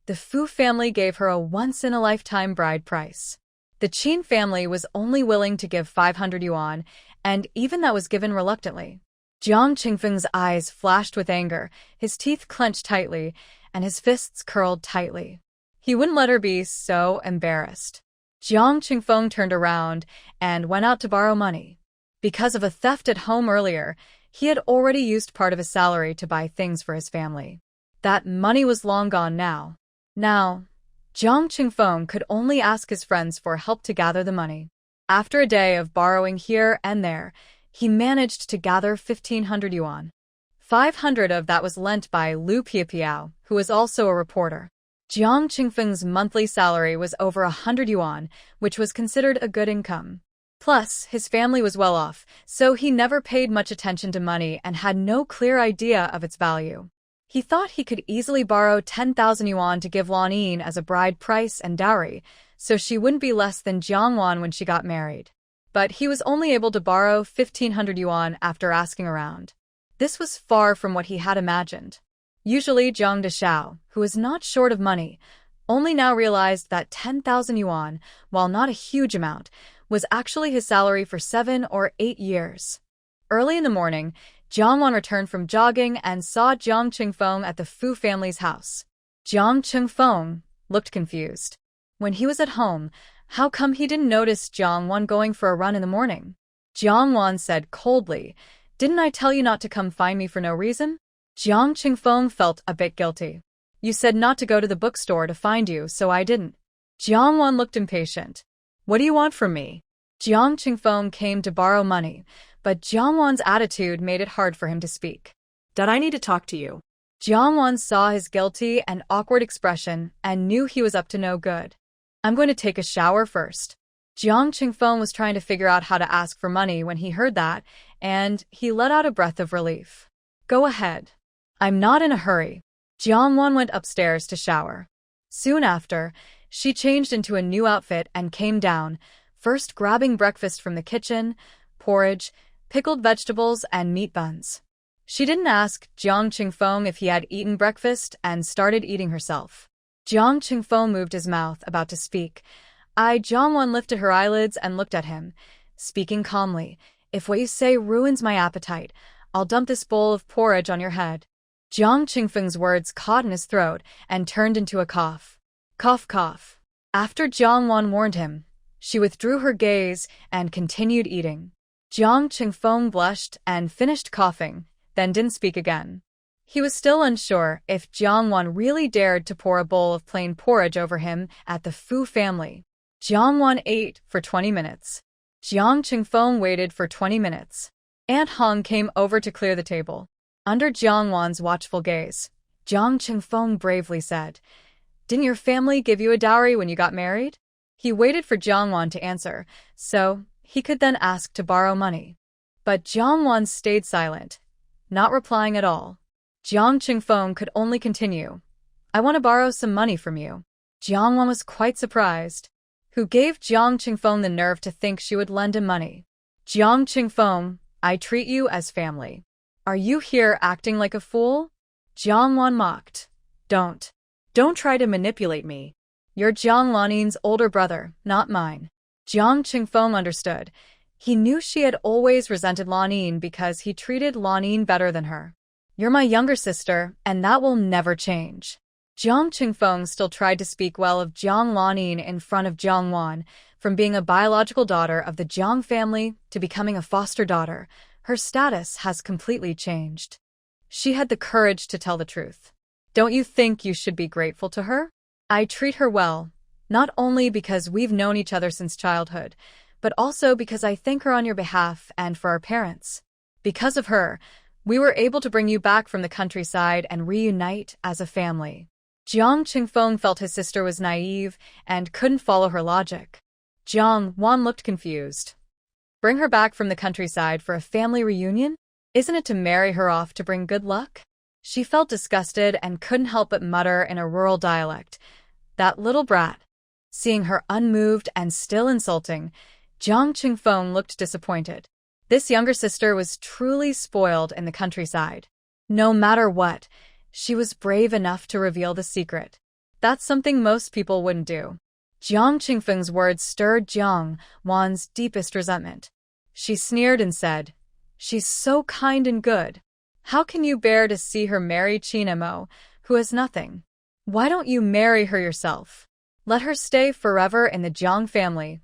the Fu family gave her a once-in-a-lifetime bride price. The Qin family was only willing to give 500 yuan, and even that was given reluctantly. Jiang Qingfeng's eyes flashed with anger, his teeth clenched tightly, and his fists curled tightly. He wouldn't let her be so embarrassed. Jiang Qingfeng turned around and went out to borrow money. Because of a theft at home earlier, he had already used part of his salary to buy things for his family. That money was long gone now. Now, Jiang Qingfeng could only ask his friends for help to gather the money. After a day of borrowing here and there, he managed to gather 1,500 yuan. 500 of that was lent by Lu Piapiao, who was also a reporter. Jiang Qingfeng's monthly salary was over 100 yuan, which was considered a good income. Plus, his family was well off, so he never paid much attention to money and had no clear idea of its value. He thought he could easily borrow 10,000 yuan to give Lanin as a bride price and dowry, so she wouldn't be less than Jiang Wan when she got married. But he was only able to borrow 1,500 yuan after asking around. This was far from what he had imagined. Usually Zhang Deshao, who was not short of money, only now realized that 10,000 yuan, while not a huge amount, was actually his salary for 7 or 8 years. Early in the morning, Jiang Wan returned from jogging and saw Jiang Qingfeng at the Fu family's house. Jiang Qingfeng looked confused. When he was at home, how come he didn't notice Jiang Wan going for a run in the morning? Jiang Wan said coldly, "Didn't I tell you not to come find me for no reason?" Jiang Qingfeng felt a bit guilty. "You said not to go to the bookstore to find you, so I didn't." Jiang Wan looked impatient. "What do you want from me?" Jiang Qingfeng came to borrow money, but Jiang Wan's attitude made it hard for him to speak. "Did I need to talk to you?" Jiang Wan saw his guilty and awkward expression and knew he was up to no good. "I'm going to take a shower first." Jiang Qingfeng was trying to figure out how to ask for money when he heard that, and he let out a breath of relief. "Go ahead. I'm not in a hurry." Jiang Wan went upstairs to shower. Soon after, she changed into a new outfit and came down, first grabbing breakfast from the kitchen, porridge, pickled vegetables, and meat buns. She didn't ask Jiang Qingfeng if he had eaten breakfast and started eating herself. Jiang Qingfeng moved his mouth, about to speak. Jiang Wan lifted her eyelids and looked at him, speaking calmly. "If what you say ruins my appetite, I'll dump this bowl of porridge on your head." Jiang Qingfeng's words caught in his throat and turned into a cough. Cough, cough. After Jiang Wan warned him, She withdrew her gaze and continued eating. Jiang Qingfeng blushed and finished coughing, then didn't speak again. He was still unsure if Jiang Wan really dared to pour a bowl of plain porridge over him at the Fu family. Jiang Wan ate for 20 minutes. Jiang Qingfeng waited for 20 minutes. Aunt Hong came over to clear the table. Under Jiang Wan's watchful gaze, Jiang Qingfeng bravely said, "Didn't your family give you a dowry when you got married?" He waited for Jiang Wan to answer, so he could then ask to borrow money. But Jiang Wan stayed silent, not replying at all. Jiang Qingfeng could only continue. "I want to borrow some money from you." Jiang Wan was quite surprised. Who gave Jiang Qingfeng the nerve to think she would lend him money? "Jiang Qingfeng, I treat you as family. Are you here acting like a fool?" Jiang Wan mocked. Don't try to manipulate me. You're Jiang Lanin's older brother, not mine." Jiang Qingfeng understood. He knew she had always resented Lanin because he treated Lanin better than her. "You're my younger sister, and that will never change." Jiang Qingfeng still tried to speak well of Jiang Lanin in front of Jiang Wan. From being a biological daughter of the Jiang family to becoming a foster daughter, her status has completely changed. She had the courage to tell the truth. "Don't you think you should be grateful to her? I treat her well, not only because we've known each other since childhood, but also because I thank her on your behalf and for our parents. Because of her, we were able to bring you back from the countryside and reunite as a family." Jiang Qingfeng felt his sister was naive and couldn't follow her logic. Jiang Wan looked confused. Bring her back from the countryside for a family reunion? Isn't it to marry her off to bring good luck? She felt disgusted and couldn't help but mutter in a rural dialect, "That little brat." Seeing her unmoved and still insulting, Jiang Qingfeng looked disappointed. This younger sister was truly spoiled in the countryside. No matter what, she was brave enough to reveal the secret. That's something most people wouldn't do. Jiang Qingfeng's words stirred Jiang Wan's deepest resentment. She sneered and said, "She's so kind and good. How can you bear to see her marry Qinemo, who has nothing? Why don't you marry her yourself? Let her stay forever in the Jiang family.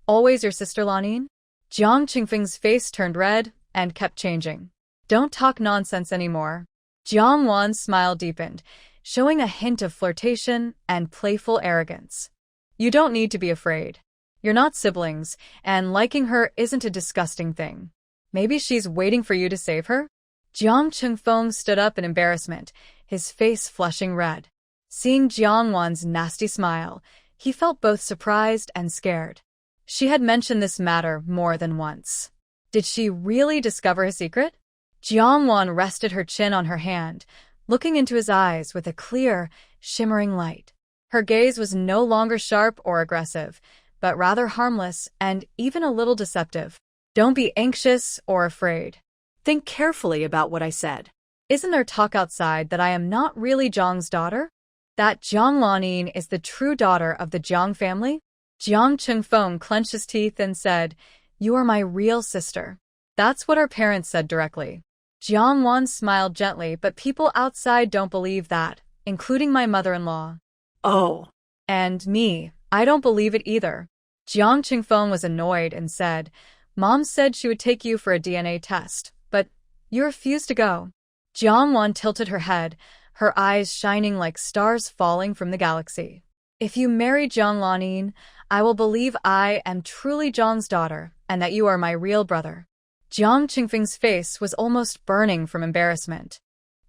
Always your sister Lanin?" Jiang Qingfeng's face turned red and kept changing. "Don't talk nonsense anymore." Jiang Wan's smile deepened, showing a hint of flirtation and playful arrogance. "You don't need to be afraid. You're not siblings, and liking her isn't a disgusting thing. Maybe she's waiting for you to save her?" Jiang Qingfeng stood up in embarrassment, his face flushing red. Seeing Jiang Wan's nasty smile, he felt both surprised and scared. She had mentioned this matter more than once. Did she really discover his secret? Jiang Wan rested her chin on her hand, looking into his eyes with a clear, shimmering light. Her gaze was no longer sharp or aggressive, but rather harmless and even a little deceptive. "Don't be anxious or afraid. Think carefully about what I said. Isn't there talk outside that I am not really Jiang's daughter? That Jiang Lanin is the true daughter of the Jiang family?" Jiang Qingfeng clenched his teeth and said, "You are my real sister." "That's what our parents said directly." Jiang Wan smiled gently, "But people outside don't believe that, including my mother-in-law." Oh. "And me, I don't believe it either." Jiang Qingfeng was annoyed and said, "Mom said she would take you for a DNA test, but you refused to go." Jiang Wan tilted her head, her eyes shining like stars falling from the galaxy. "If you marry Jiang Lanin, I will believe I am truly Jiang's daughter and that you are my real brother." Jiang Qingfeng's face was almost burning from embarrassment.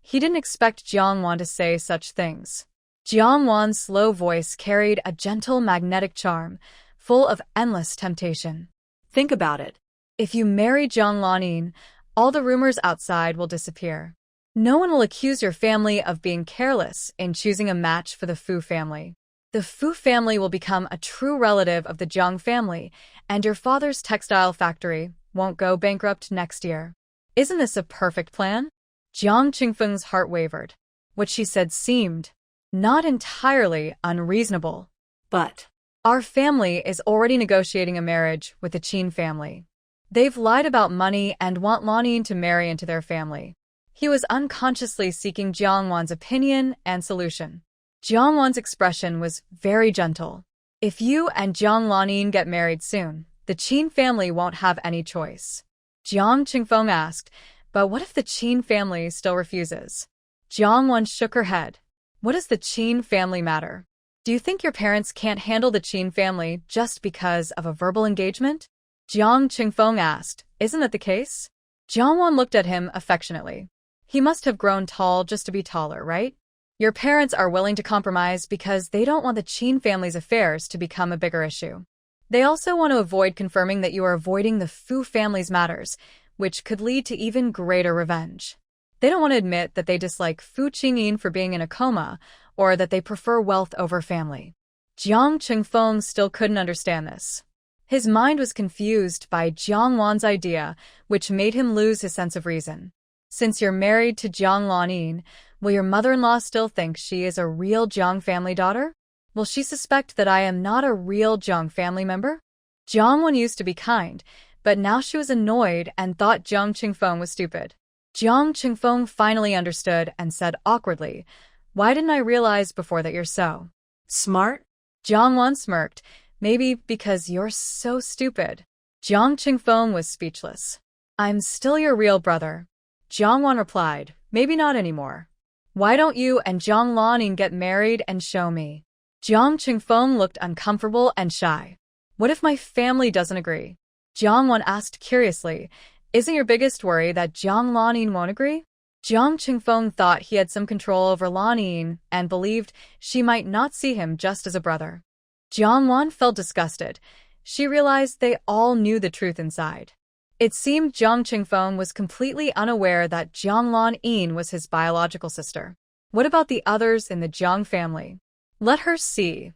He didn't expect Jiang Wan to say such things. Jiang Wan's slow voice carried a gentle magnetic charm, full of endless temptation. "Think about it. If you marry Jiang Lanin, all the rumors outside will disappear. No one will accuse your family of being careless in choosing a match for the Fu family. The Fu family will become a true relative of the Jiang family, and your father's textile factory won't go bankrupt next year. Isn't this a perfect plan?" Jiang Qingfeng's heart wavered. What she said seemed not entirely unreasonable. "But our family is already negotiating a marriage with the Qin family. They've lied about money and want Lanin to marry into their family." He was unconsciously seeking Jiang Wan's opinion and solution. Jiang Wan's expression was very gentle. If you and Jiang Lanin get married soon, the Qin family won't have any choice. Jiang Qingfeng asked, but what if the Qin family still refuses? Jiang Wan shook her head. What does the Qin family matter? Do you think your parents can't handle the Qin family just because of a verbal engagement? Jiang Qingfeng asked, isn't that the case? Jiang Wan looked at him affectionately. He must have grown tall just to be taller, right? Your parents are willing to compromise because they don't want the Qin family's affairs to become a bigger issue. They also want to avoid confirming that you are avoiding the Fu family's matters, which could lead to even greater revenge. They don't want to admit that they dislike Fu Qingyin for being in a coma, or that they prefer wealth over family. Jiang Qingfeng still couldn't understand this. His mind was confused by Jiang Wan's idea, which made him lose his sense of reason. Since you're married to Jiang Lanin, will your mother-in-law still think she is a real Jiang family daughter? Will she suspect that I am not a real Jiang family member? Jiang Wan used to be kind, but now she was annoyed and thought Jiang Qingfeng was stupid. Jiang Qingfeng finally understood and said awkwardly, why didn't I realize before that you're so smart? Jiang Wan smirked, maybe because you're so stupid. Jiang Qingfeng was speechless. I'm still your real brother. Jiang Wan replied, maybe not anymore. Why don't you and Jiang Lanin get married and show me? Jiang Qingfeng looked uncomfortable and shy. What if my family doesn't agree? Jiang Wan asked curiously, isn't your biggest worry that Jiang Lanin won't agree? Jiang Qingfeng thought he had some control over Lanin and believed she might not see him just as a brother. Jiang Wan felt disgusted. She realized they all knew the truth inside. It seemed Jiang Qingfeng was completely unaware that Jiang Lanin was his biological sister. What about the others in the Jiang family? Let her see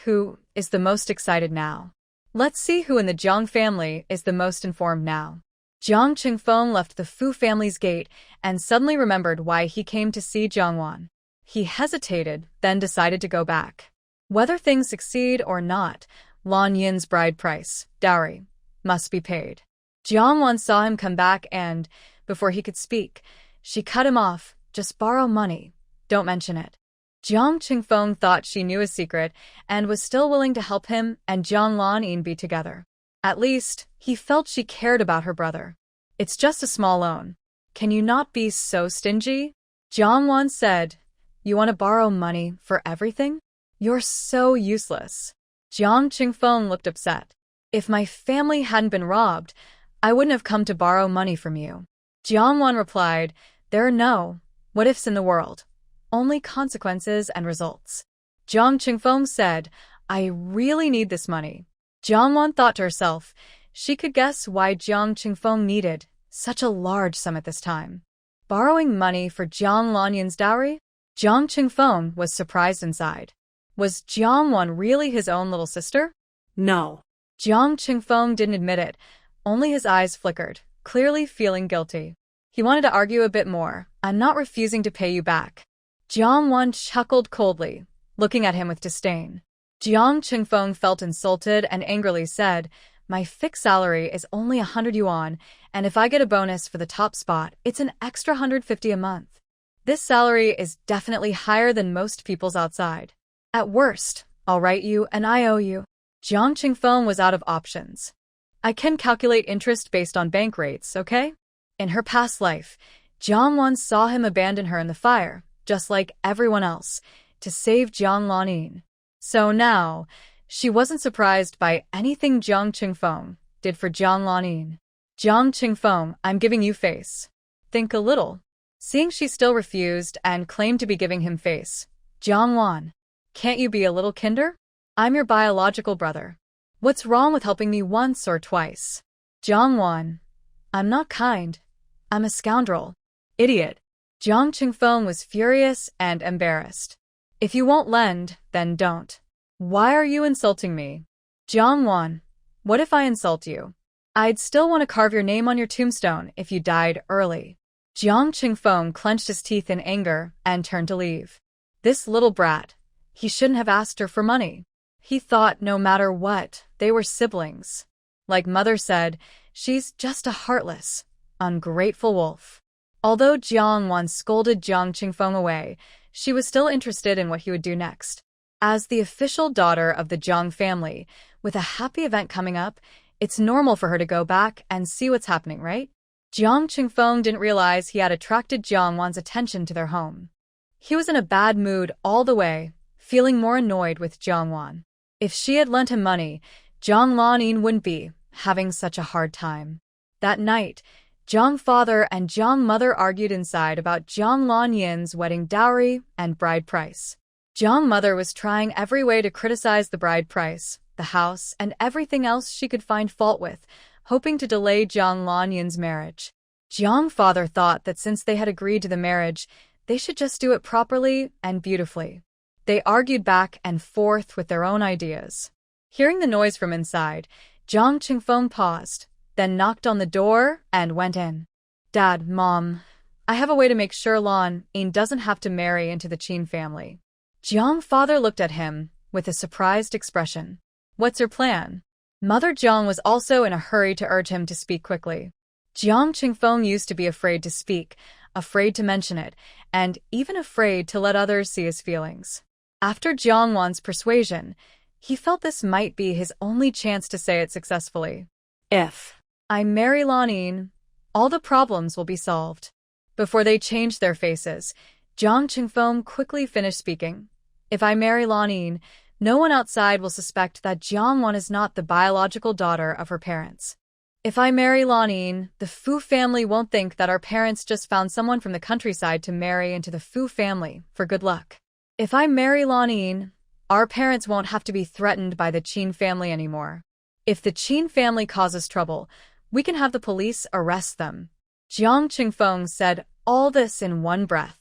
who is the most excited now. Let's see who in the Jiang family is the most informed now. Jiang Qingfeng left the Fu family's gate and suddenly remembered why he came to see Jiang Wan. He hesitated, then decided to go back. Whether things succeed or not, Lan Yin's bride price, dowry, must be paid. Jiang Wan saw him come back and, before he could speak, she cut him off. Just borrow money. Don't mention it. Jiang Qingfeng thought she knew his secret and was still willing to help him and Jiang Lanin be together. At least, he felt she cared about her brother. It's just a small loan. Can you not be so stingy? Jiang Wan said, you want to borrow money for everything? You're so useless. Jiang Qingfeng looked upset. If my family hadn't been robbed, I wouldn't have come to borrow money from you. Jiang Wan replied, there are no what-ifs in the world. Only consequences and results. Jiang Qingfeng said, I really need this money. Jiang Wan thought to herself, she could guess why Jiang Qingfeng needed such a large sum at this time. Borrowing money for Jiang Lanyin's dowry? Jiang Qingfeng was surprised inside. Was Jiang Wan really his own little sister? No. Jiang Qingfeng didn't admit it, only his eyes flickered, clearly feeling guilty. He wanted to argue a bit more. I'm not refusing to pay you back. Jiang Wan chuckled coldly, looking at him with disdain. Jiang Qingfeng felt insulted and angrily said, my fixed salary is only 100 yuan, and if I get a bonus for the top spot, it's an extra 150 a month. This salary is definitely higher than most people's outside. At worst, I'll write you an IOU. Jiang Qingfeng was out of options. I can calculate interest based on bank rates, okay? In her past life, Jiang Wan saw him abandon her in the fire, just like everyone else, to save Jiang Lanin. So now, she wasn't surprised by anything Jiang Qingfeng did for Jiang Lanin. Jiang Qingfeng, I'm giving you face. Think a little. Seeing she still refused and claimed to be giving him face, Jiang Wan, can't you be a little kinder? I'm your biological brother. What's wrong with helping me once or twice? Jiang Wan, I'm not kind. I'm a scoundrel. Idiot. Jiang Qingfeng was furious and embarrassed. If you won't lend, then don't. Why are you insulting me? Jiang Wan, what if I insult you? I'd still want to carve your name on your tombstone if you died early. Jiang Qingfeng clenched his teeth in anger and turned to leave. This little brat. He shouldn't have asked her for money. He thought no matter what, they were siblings. Like Mother said, she's just a heartless, ungrateful wolf. Although Jiang Wan scolded Jiang Qingfeng away, she was still interested in what he would do next. As the official daughter of the Jiang family, with a happy event coming up, it's normal for her to go back and see what's happening, right? Jiang Qingfeng didn't realize he had attracted Jiang Wan's attention to their home. He was in a bad mood all the way, feeling more annoyed with Jiang Wan. If she had lent him money, Jiang Lanin wouldn't be having such a hard time. That night, Jiang father and Jiang mother argued inside about Jiang Lanyin's wedding dowry and bride price. Jiang mother was trying every way to criticize the bride price, the house, and everything else she could find fault with, hoping to delay Jiang Lanyin's marriage. Jiang father thought that since they had agreed to the marriage, they should just do it properly and beautifully. They argued back and forth with their own ideas. Hearing the noise from inside, Jiang Qingfeng paused, then knocked on the door and went in. Dad, Mom, I have a way to make sure Lan Yin doesn't have to marry into the Qin family. Jiang father looked at him with a surprised expression. What's your plan? Mother Jiang was also in a hurry to urge him to speak quickly. Jiang Qingfeng used to be afraid to speak, afraid to mention it, and even afraid to let others see his feelings. After Jiang Wan's persuasion, he felt this might be his only chance to say it successfully. If I marry Lan Yin, all the problems will be solved. Before they changed their faces, Jiang Qingfeng quickly finished speaking. If I marry Lan Yin, no one outside will suspect that Jiang Wan is not the biological daughter of her parents. If I marry Lan Yin, the Fu family won't think that our parents just found someone from the countryside to marry into the Fu family for good luck. If I marry Lan Yin, our parents won't have to be threatened by the Qin family anymore. If the Qin family causes trouble, we can have the police arrest them. Jiang Qingfeng said all this in one breath.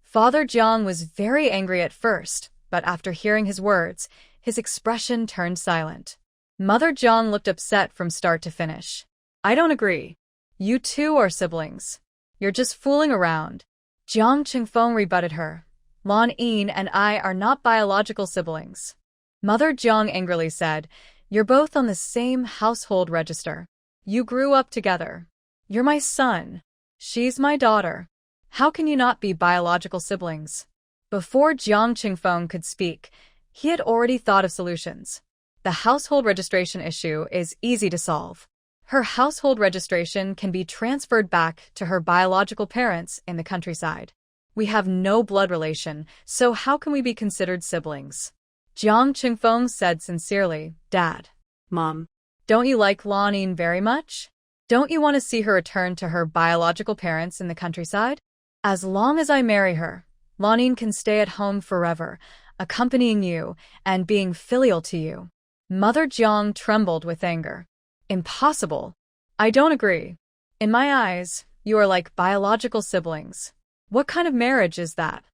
Father Jiang was very angry at first, but after hearing his words, his expression turned silent. Mother Jiang looked upset from start to finish. I don't agree. You two are siblings. You're just fooling around. Jiang Qingfeng rebutted her. Lan Yin and I are not biological siblings. Mother Jiang angrily said, You're both on the same household register. You grew up together. You're my son. She's my daughter. How can you not be biological siblings? Before Jiang Qingfeng could speak, he had already thought of solutions. The household registration issue is easy to solve. Her household registration can be transferred back to her biological parents in the countryside. We have no blood relation, so how can we be considered siblings? Jiang Qingfeng said sincerely, Dad. Mom. Don't you like Lan Yin very much? Don't you want to see her return to her biological parents in the countryside? As long as I marry her, Lan Yin can stay at home forever, accompanying you and being filial to you. Mother Jiang trembled with anger. Impossible. I don't agree. In my eyes, you are like biological siblings. What kind of marriage is that?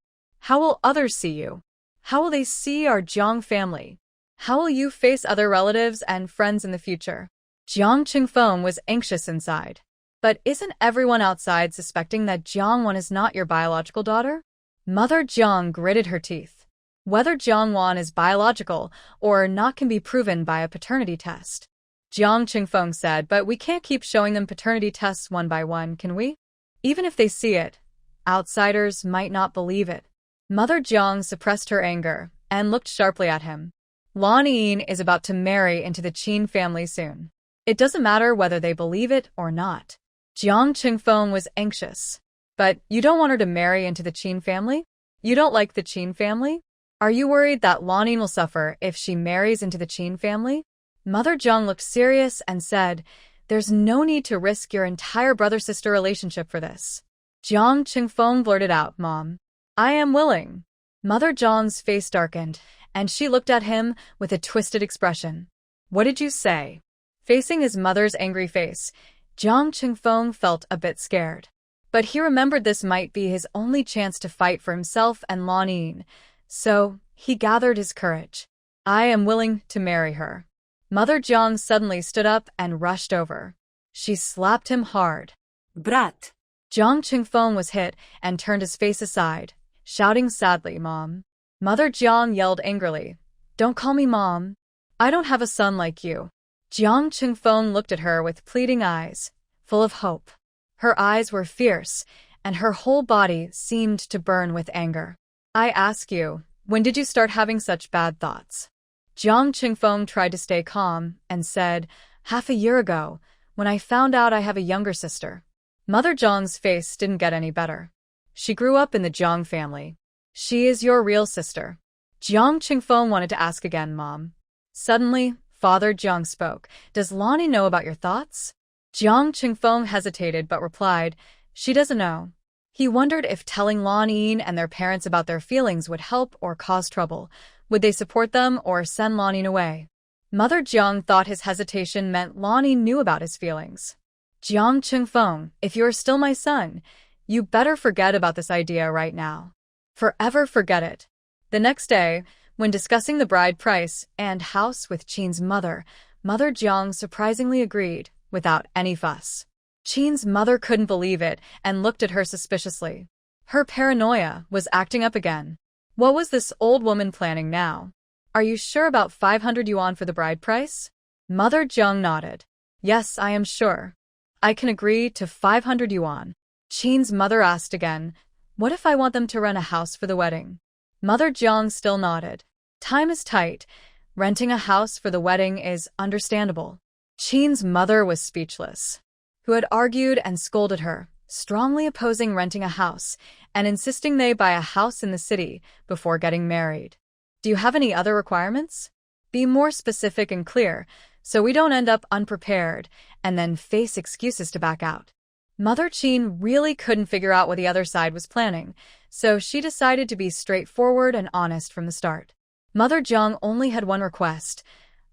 How will others see you? How will they see our Jiang family? How will you face other relatives and friends in the future? Jiang Qingfeng was anxious inside. But isn't everyone outside suspecting that Jiang Wan is not your biological daughter? Mother Jiang gritted her teeth. Whether Jiang Wan is biological or not can be proven by a paternity test. Jiang Qingfeng said, but we can't keep showing them paternity tests one by one, can we? Even if they see it, outsiders might not believe it. Mother Jiang suppressed her anger and looked sharply at him. Lan Yin is about to marry into the Qin family soon. It doesn't matter whether they believe it or not. Jiang Qingfeng was anxious. But you don't want her to marry into the Qin family? You don't like the Qin family? Are you worried that Lan Yin will suffer if she marries into the Qin family? Mother Jiang looked serious and said, There's no need to risk your entire brother-sister relationship for this. Jiang Qingfeng blurted out, Mom, I am willing. Mother Jiang's face darkened, and she looked at him with a twisted expression. What did you say? Facing his mother's angry face, Jiang Qingfeng felt a bit scared. But he remembered this might be his only chance to fight for himself and Lan Yin, so he gathered his courage. I am willing to marry her. Mother Jiang suddenly stood up and rushed over. She slapped him hard. Brat. Jiang Qingfeng was hit and turned his face aside, shouting sadly, Mom. Mother Jiang yelled angrily, Don't call me Mom. I don't have a son like you. Jiang Qingfeng looked at her with pleading eyes, full of hope. Her eyes were fierce, and her whole body seemed to burn with anger. I ask you, When did you start having such bad thoughts? Jiang Qingfeng tried to stay calm and said, "Half a year ago, when I found out I have a younger sister." Mother Jiang's face didn't get any better. She grew up in the Jiang family. She is your real sister. Jiang Qingfeng wanted to ask again, Mom. Suddenly, Father Jiang spoke. Does Lonnie know about your thoughts? Jiang Qingfeng hesitated but replied, she doesn't know. He wondered if telling Lonnie and their parents about their feelings would help or cause trouble. Would they support them or send Lonnie away? Mother Jiang thought his hesitation meant Lonnie knew about his feelings. Jiang Qingfeng, if you're still my son, you better forget about this idea right now. Forever forget it. The next day, when discussing the bride price and house with Qin's mother, Mother Jiang surprisingly agreed, without any fuss. Qin's mother couldn't believe it and looked at her suspiciously. Her paranoia was acting up again. What was this old woman planning now? Are you sure about 500 yuan for the bride price? Mother Jiang nodded. Yes, I am sure. I can agree to 500 yuan. Qin's mother asked again, what if I want them to rent a house for the wedding? Mother Jiang still nodded. Time is tight. Renting a house for the wedding is understandable. Qin's mother was speechless, who had argued and scolded her, strongly opposing renting a house and insisting they buy a house in the city before getting married. Do you have any other requirements? Be more specific and clear, so we don't end up unprepared and then face excuses to back out. Mother Qin really couldn't figure out what the other side was planning, so she decided to be straightforward and honest from the start. Mother Jiang only had one request.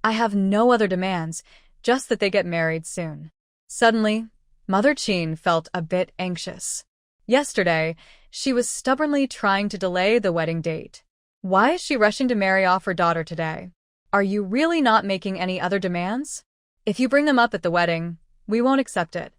I have no other demands, just that they get married soon. Suddenly, Mother Qin felt a bit anxious. Yesterday, she was stubbornly trying to delay the wedding date. Why is she rushing to marry off her daughter today? Are you really not making any other demands? If you bring them up at the wedding, we won't accept it.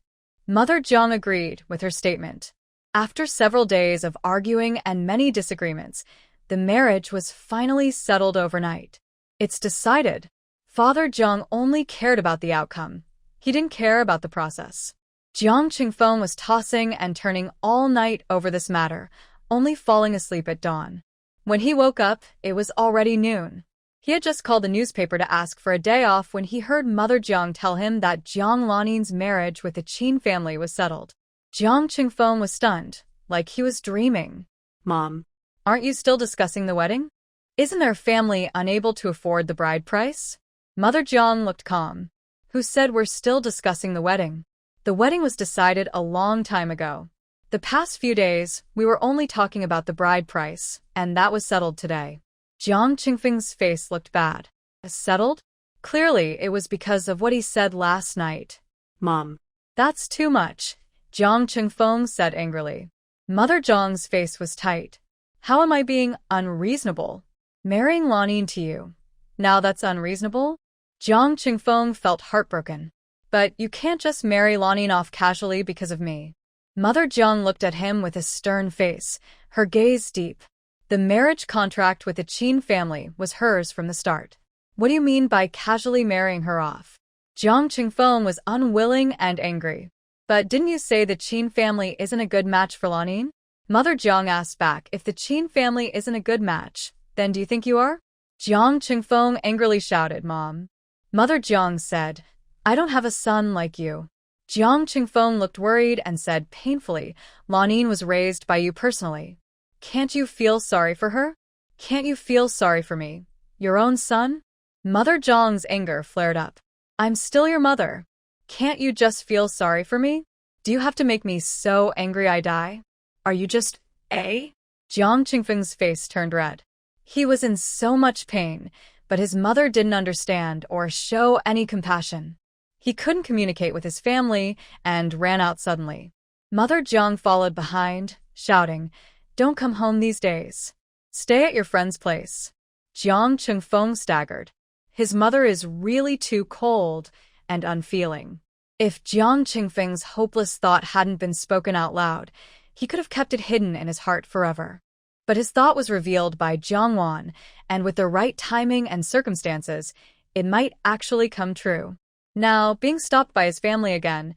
Mother Jiang agreed with her statement. After several days of arguing and many disagreements, the marriage was finally settled overnight. It's decided. Father Jiang only cared about the outcome. He didn't care about the process. Jiang Qingfeng was tossing and turning all night over this matter, only falling asleep at dawn. When he woke up, it was already noon. He had just called the newspaper to ask for a day off when he heard Mother Jiang tell him that Jiang Lanin's marriage with the Qin family was settled. Jiang Qingfeng was stunned, like he was dreaming. Mom. Aren't you still discussing the wedding? Isn't their family unable to afford the bride price? Mother Jiang looked calm. Who said we're still discussing the wedding? The wedding was decided a long time ago. The past few days, we were only talking about the bride price, and that was settled today. Jiang Qingfeng's face looked bad. Settled? Clearly, it was because of what he said last night. Mom. That's too much, Jiang Qingfeng said angrily. Mother Jiang's face was tight. How am I being unreasonable? Marrying Lanin to you. Now that's unreasonable? Jiang Qingfeng felt heartbroken. But you can't just marry Lanin off casually because of me. Mother Jiang looked at him with a stern face, her gaze deep. The marriage contract with the Qin family was hers from the start. What do you mean by casually marrying her off? Jiang Qingfeng was unwilling and angry. But didn't you say the Qin family isn't a good match for Lanin? Mother Jiang asked back, if the Qin family isn't a good match, then do you think you are? Jiang Qingfeng angrily shouted, Mom. Mother Jiang said, I don't have a son like you. Jiang Qingfeng looked worried and said painfully, Lanin was raised by you personally. Can't you feel sorry for her? Can't you feel sorry for me, your own son? Mother Jiang's anger flared up. I'm still your mother. Can't you just feel sorry for me? Do you have to make me so angry I die? Are you just, Jiang Qingfeng's face turned red. He was in so much pain, but his mother didn't understand or show any compassion. He couldn't communicate with his family and ran out suddenly. Mother Jiang followed behind, shouting, Don't come home these days. Stay at your friend's place. Jiang Qingfeng staggered. His mother is really too cold and unfeeling. If Jiang Qingfeng's hopeless thought hadn't been spoken out loud, he could have kept it hidden in his heart forever. But his thought was revealed by Jiang Wan, and with the right timing and circumstances, it might actually come true. Now, being stopped by his family again,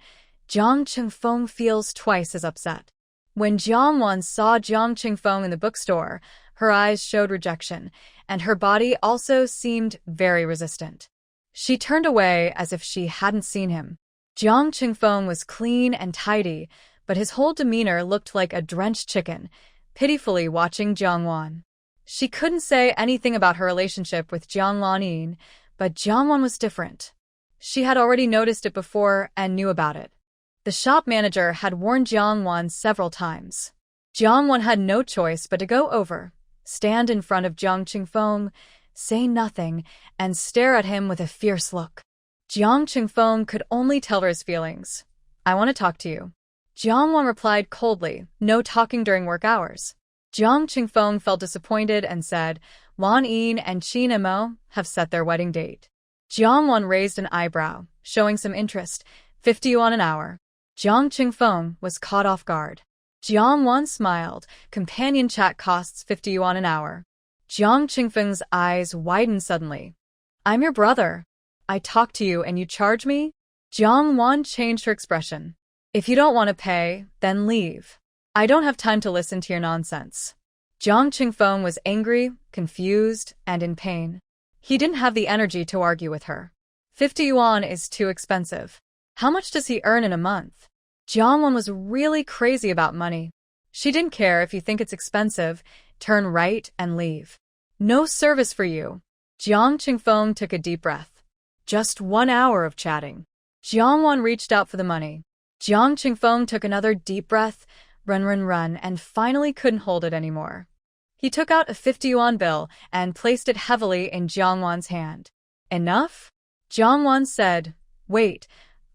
Jiang Qingfeng feels twice as upset. When Jiang Wan saw Jiang Qingfeng in the bookstore, Her eyes showed rejection, and her body also seemed very resistant. She turned away as if she hadn't seen him. Jiang Qingfeng was clean and tidy, but his whole demeanor looked like a drenched chicken, pitifully watching Jiang Wan. She couldn't say anything about her relationship with Jiang Lanyin, but Jiang Wan was different. She had already noticed it before and knew about it. The shop manager had warned Jiang Wan several times. Jiang Wan had no choice but to go over, stand in front of Jiang Qingfeng, say nothing, and stare at him with a fierce look. Jiang Qingfeng could only tell her his feelings. "I want to talk to you." Jiang Wan replied coldly, "No talking during work hours." Jiang Qingfeng felt disappointed and said, "Lan Yin and Qin Mo have set their wedding date." Jiang Wan raised an eyebrow, showing some interest. 50 yuan an hour. Jiang Qingfeng was caught off guard. Jiang Wan smiled. Companion chat costs 50 yuan an hour. Jiang Qingfeng's eyes widened suddenly. "I'm your brother. I talk to you and you charge me?" Jiang Wan changed her expression. "If you don't want to pay, then leave. I don't have time to listen to your nonsense." Jiang Qingfeng was angry, confused, and in pain. He didn't have the energy to argue with her. 50 yuan is too expensive. How much does he earn in a month? Jiang Wan was really crazy about money. She didn't care if you think it's expensive, turn right and leave. "No service for you." Jiang Qingfeng took a deep breath. Just 1 hour of chatting. Jiang Wan reached out for the money. Jiang Qingfeng took another deep breath, run, and finally couldn't hold it anymore. He took out a 50 yuan bill and placed it heavily in Jiang Wan's hand. "Enough?" Jiang Wan said, "Wait,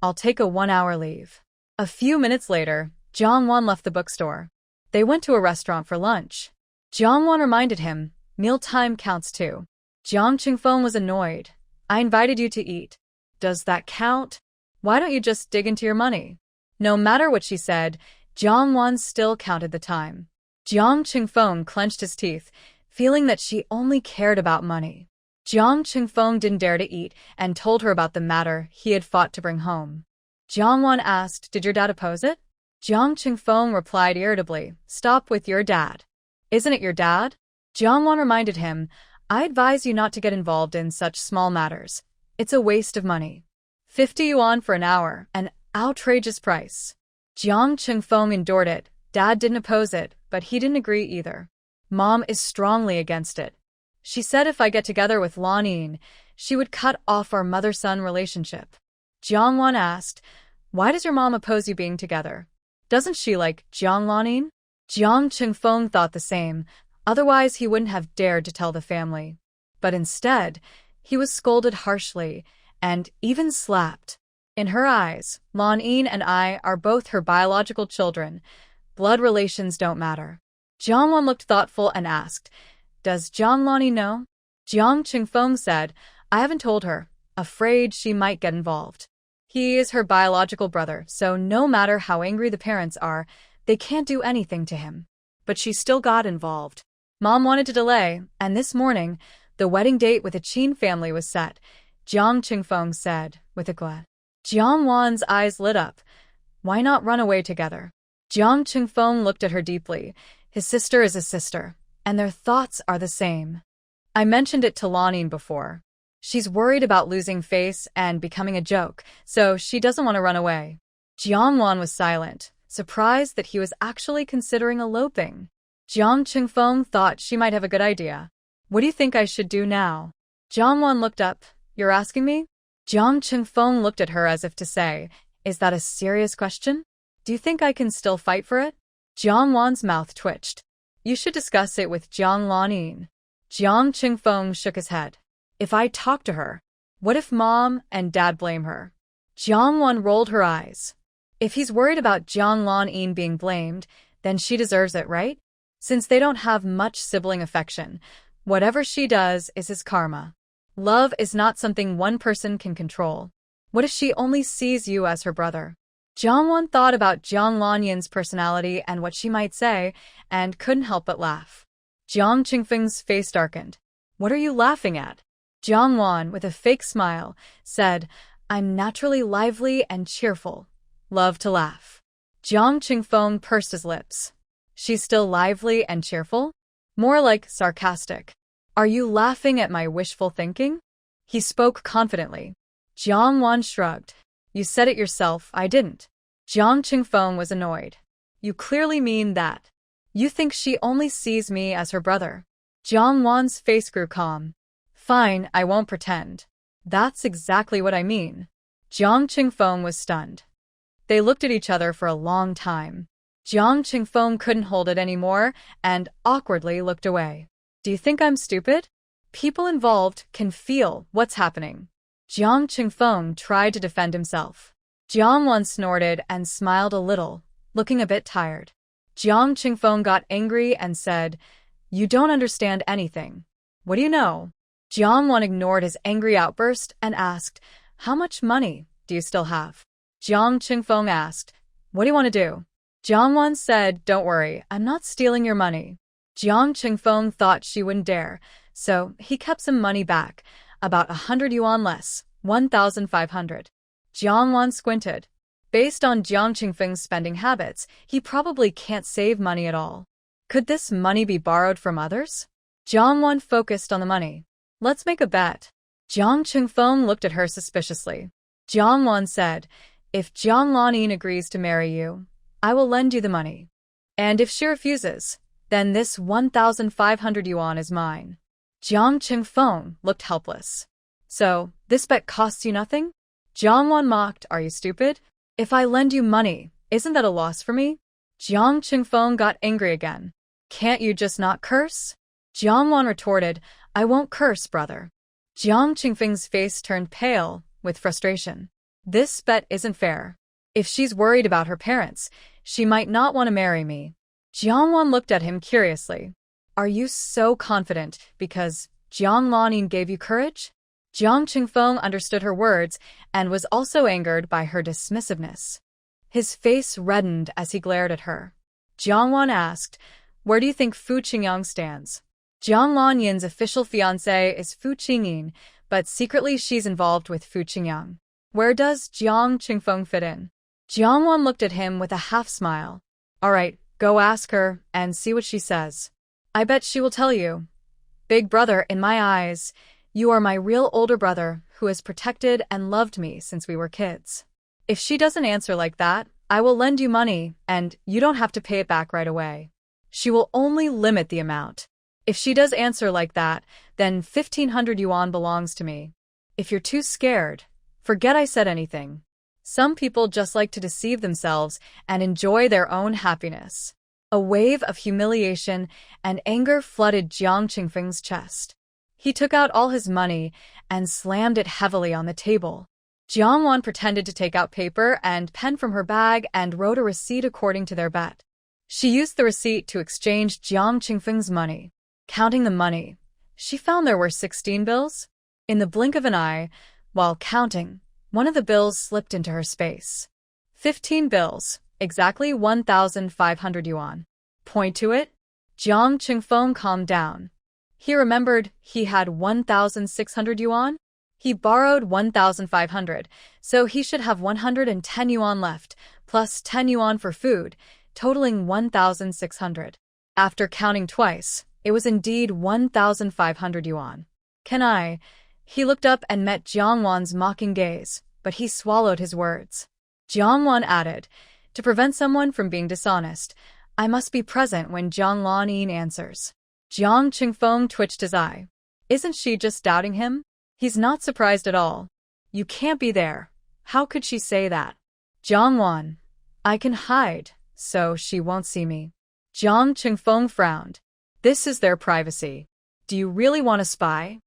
I'll take a 1-hour leave." A few minutes later, Jiang Wan left the bookstore. They went to a restaurant for lunch. Jiang Wan reminded him, "Mealtime counts too." Jiang Qingfeng was annoyed. "I invited you to eat. Does that count? Why don't you just dig into your money?" No matter what she said, Jiang Wan still counted the time. Jiang Qingfeng clenched his teeth, feeling that she only cared about money. Jiang Qingfeng didn't dare to eat and told her about the matter he had fought to bring home. Jiang Wan asked, "Did your dad oppose it?" Jiang Qingfeng replied irritably, "Stop with your dad. Isn't it your dad?" Jiang Wan reminded him, "I advise you not to get involved in such small matters. It's a waste of money." 50 yuan for an hour, an outrageous price. Jiang Qingfeng endured it. Dad didn't oppose it, but he didn't agree either. Mom is strongly against it. She said if I get together with Lan Yin, she would cut off our mother-son relationship. Jiang Wan asked, "Why does your mom oppose you being together? Doesn't she like Jiang Lanyin?" Jiang Qingfeng thought the same, otherwise he wouldn't have dared to tell the family. But instead, he was scolded harshly and even slapped. In her eyes, Lan Yin and I are both her biological children. Blood relations don't matter. Jiang Wan looked thoughtful and asked, "Does Jiang Lanyin know?" Jiang Qingfeng said, "I haven't told her, afraid she might get involved. He is her biological brother, so no matter how angry the parents are, they can't do anything to him." But she still got involved. Mom wanted to delay, and this morning, the wedding date with the Qin family was set, Jiang Qingfeng said, with a glance. Jiang Wan's eyes lit up. "Why not run away together?" Jiang Qingfeng looked at her deeply. His sister is his sister, and their thoughts are the same. "I mentioned it to Lanyin before. She's worried about losing face and becoming a joke, so she doesn't want to run away." Jiang Wan was silent, surprised that he was actually considering eloping. Jiang Qingfeng thought she might have a good idea. "What do you think I should do now?" Jiang Wan looked up. "You're asking me?" Jiang Qingfeng looked at her as if to say, "Is that a serious question? Do you think I can still fight for it?" Jiang Wan's mouth twitched. "You should discuss it with Jiang Lanyin." Jiang Qingfeng shook his head. "If I talk to her, what if Mom and Dad blame her?" Jiang Wan rolled her eyes. "If he's worried about Jiang Lanyin being blamed, then she deserves it, right? Since they don't have much sibling affection, whatever she does is his karma. Love is not something one person can control. What if she only sees you as her brother?" Jiang Wan thought about Jiang Lanyin's personality and what she might say, and couldn't help but laugh. Jiang Qingfeng's face darkened. "What are you laughing at?" Jiang Wan, with a fake smile, said, "I'm naturally lively and cheerful. Love to laugh." Jiang Qingfeng pursed his lips. "She's still lively and cheerful?" More like sarcastic. Are you laughing at my wishful thinking? He spoke confidently. Jiang Wan shrugged. You said it yourself, I didn't. Jiang Qingfeng was annoyed. You clearly mean that. You think she only sees me as her brother. Jiang Wan's face grew calm. Fine, I won't pretend. That's exactly what I mean. Jiang Qingfeng was stunned. They looked at each other for a long time. Jiang Qingfeng couldn't hold it anymore and awkwardly looked away. Do you think I'm stupid? People involved can feel what's happening. Jiang Qingfeng tried to defend himself. Jiang Wan snorted and smiled a little, looking a bit tired. Jiang Qingfeng got angry and said, You don't understand anything. What do you know? Jiang Wan ignored his angry outburst and asked, How much money do you still have? Jiang Qingfeng asked, What do you want to do? Jiang Wan said, Don't worry, I'm not stealing your money. Jiang Qingfeng thought she wouldn't dare, so he kept some money back, about 100 yuan less, 1,500. Jiang Wan squinted. Based on Jiang Qingfeng's spending habits, he probably can't save money at all. Could this money be borrowed from others? Jiang Wan focused on the money. Let's make a bet. Jiang Qingfeng looked at her suspiciously. Jiang Wan said, If Jiang Lanin agrees to marry you, I will lend you the money. And if she refuses, then this 1,500 yuan is mine. Jiang Qingfeng looked helpless. So, this bet costs you nothing? Jiang Wan mocked, Are you stupid? If I lend you money, isn't that a loss for me? Jiang Qingfeng got angry again. Can't you just not curse? Jiang Wan retorted, I won't curse, brother. Jiang Qingfeng's face turned pale with frustration. This bet isn't fair. If she's worried about her parents, she might not want to marry me. Jiang Wan looked at him curiously. Are you so confident because Jiang Lanin gave you courage? Jiang Qingfeng understood her words and was also angered by her dismissiveness. His face reddened as he glared at her. Jiang Wan asked, Where do you think Fu Qingyang stands? Jiang Lanyin's official fiancé is Fu Qingyin, but secretly she's involved with Fu Qingyang. Where does Jiang Qingfeng fit in? Jiang Wan looked at him with a half-smile. All right, go ask her and see what she says. I bet she will tell you. Big brother, in my eyes, you are my real older brother who has protected and loved me since we were kids. If she doesn't answer like that, I will lend you money and you don't have to pay it back right away. She will only limit the amount. If she does answer like that, then 1,500 yuan belongs to me. If you're too scared, forget I said anything. Some people just like to deceive themselves and enjoy their own happiness. A wave of humiliation and anger flooded Jiang Qingfeng's chest. He took out all his money and slammed it heavily on the table. Jiang Wan pretended to take out paper and pen from her bag and wrote a receipt according to their bet. She used the receipt to exchange Jiang Qingfeng's money. Counting the money, she found there were 16 bills. In the blink of an eye, while counting, one of the bills slipped into her space. 15 bills, exactly 1,500 yuan. Point to it? Jiang Qingfeng calmed down. He remembered he had 1,600 yuan. He borrowed 1,500, so he should have 110 yuan left, plus 10 yuan for food, totaling 1,600. After counting twice, it was indeed 1,500 yuan. Can I? He looked up and met Jiang Wan's mocking gaze, but he swallowed his words. Jiang Wan added, To prevent someone from being dishonest, I must be present when Jiang Lanin answers. Jiang Qingfeng twitched his eye. Isn't she just doubting him? He's not surprised at all. You can't be there. How could she say that? Jiang Wan. I can hide, so she won't see me. Jiang Qingfeng frowned. This is their privacy. Do you really want to spy?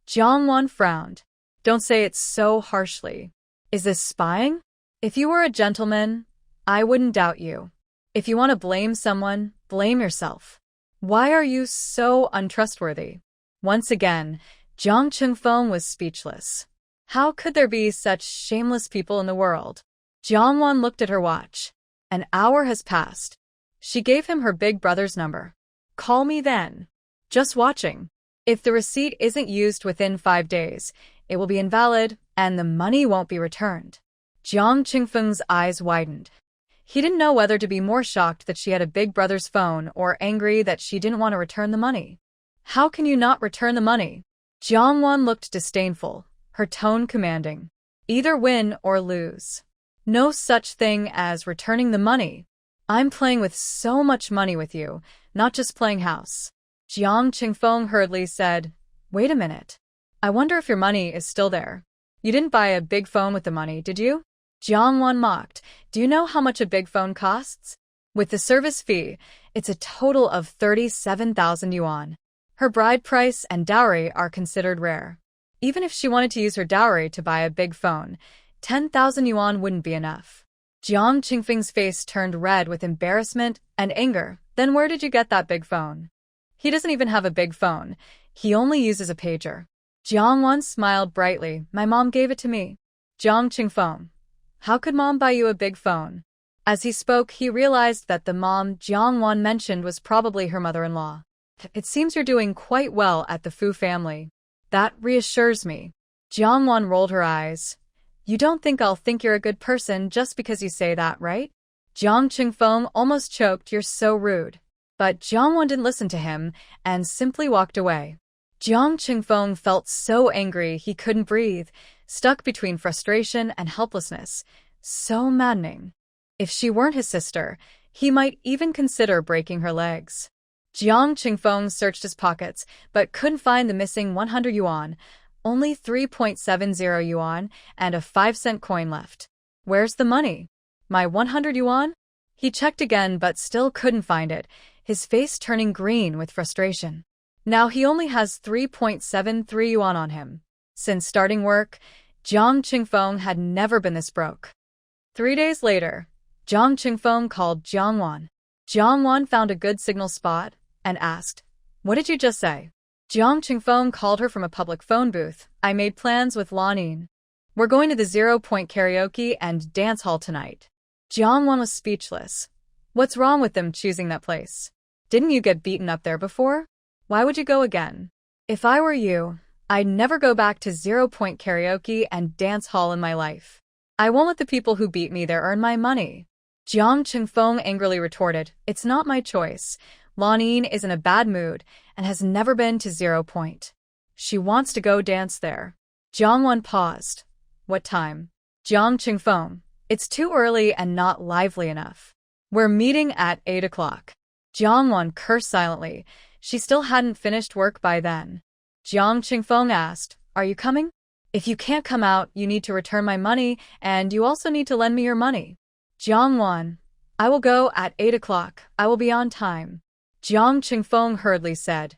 Jiang Wan frowned. Don't say it so harshly. Is this spying? If you were a gentleman, I wouldn't doubt you. If you want to blame someone, blame yourself. Why are you so untrustworthy? Once again, Jiang Qingfeng was speechless. How could there be such shameless people in the world? Jiang Wan looked at her watch. An hour has passed. She gave him her big brother's number. Call me then. Just watching. If the receipt isn't used within 5 days, it will be invalid and the money won't be returned. Jiang Qingfeng's eyes widened. He didn't know whether to be more shocked that she had a big brother's phone or angry that she didn't want to return the money. How can you not return the money? Jiangwan looked disdainful, her tone commanding. Either win or lose. No such thing as returning the money. I'm playing with so much money with you, not just playing house. Jiang Qingfeng hurriedly said, Wait a minute. I wonder if your money is still there. You didn't buy a big phone with the money, did you? Jiangwan mocked. Do you know how much a big phone costs? With the service fee, it's a total of 37,000 yuan. Her bride price and dowry are considered rare. Even if she wanted to use her dowry to buy a big phone, 10,000 yuan wouldn't be enough. Jiang Qingfeng's face turned red with embarrassment and anger. Then where did you get that big phone? He doesn't even have a big phone. He only uses a pager. Jiangwan smiled brightly. My mom gave it to me. Jiang Qingfeng. How could mom buy you a big phone? As he spoke, he realized that the mom Jiangwan mentioned was probably her mother-in-law. It seems you're doing quite well at the Fu family. That reassures me. Jiangwan rolled her eyes. You don't think I'll think you're a good person just because you say that, right? Jiang Qingfeng almost choked. You're so rude. But Jiangwan didn't listen to him and simply walked away. Jiang Qingfeng felt so angry he couldn't breathe, stuck between frustration and helplessness. So maddening. If she weren't his sister, he might even consider breaking her legs. Jiang Qingfeng searched his pockets, but couldn't find the missing 100 yuan, only 3.70 yuan and a 5-cent coin left. Where's the money? My 100 yuan? He checked again but still couldn't find it, his face turning green with frustration. Now he only has 3.73 yuan on him. Since starting work, Jiang Qingfeng had never been this broke. 3 days later, Jiang Qingfeng called Jiangwan. Jiangwan found a good signal spot and asked, What did you just say? Jiang Qingfeng called her from a public phone booth. I made plans with Lanin. We're going to the 0 Point karaoke and dance hall tonight. Jiangwan was speechless. What's wrong with them choosing that place? Didn't you get beaten up there before? Why would you go again? If I were you, I'd never go back to 0 Point karaoke and dance hall in my life. I won't let the people who beat me there earn my money. Jiang Qingfeng angrily retorted, It's not my choice. Lanin is in a bad mood and has never been to 0 Point. She wants to go dance there. Jiangwan paused. What time? Jiang Qingfeng. It's too early and not lively enough. We're meeting at 8 o'clock. Jiangwan cursed silently. She still hadn't finished work by then. Jiang Qingfeng asked, Are you coming? If you can't come out, you need to return my money, and you also need to lend me your money. Jiangwan. I will go at 8 o'clock. I will be on time. Jiang Qingfeng hurriedly said,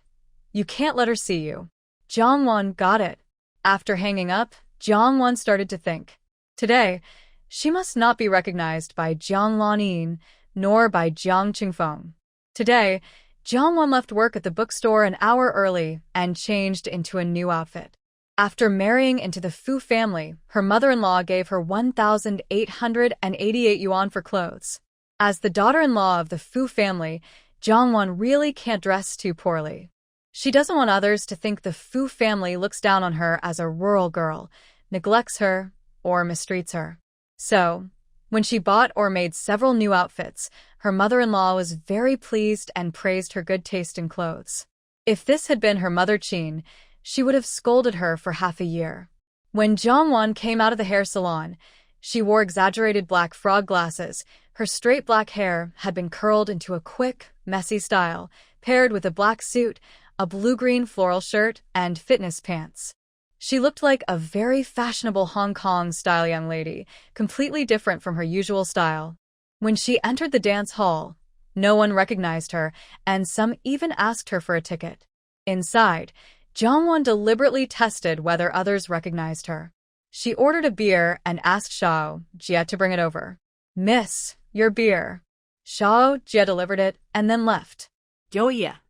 You can't let her see you. Jiangwan got it. After hanging up, Jiangwan started to think. Today, she must not be recognized by Jiang Lanin, nor by Jiang Qingfeng. Today, Jiangwan left work at the bookstore an hour early and changed into a new outfit. After marrying into the Fu family, her mother-in-law gave her 1,888 yuan for clothes. As the daughter-in-law of the Fu family, Jiangwan really can't dress too poorly. She doesn't want others to think the Fu family looks down on her as a rural girl, neglects her, or mistreats her. So, when she bought or made several new outfits, her mother-in-law was very pleased and praised her good taste in clothes. If this had been her mother Qin, she would have scolded her for half a year. When Jiangwan came out of the hair salon, she wore exaggerated black frog glasses. Her straight black hair had been curled into a quick, messy style, paired with a black suit, a blue-green floral shirt, and fitness pants. She looked like a very fashionable Hong Kong-style young lady, completely different from her usual style. When she entered the dance hall, no one recognized her, and some even asked her for a ticket. Inside, Jiangwan deliberately tested whether others recognized her. She ordered a beer and asked Xiao Jie to bring it over. Miss, your beer. Xiao Jie delivered it and then left. Joya.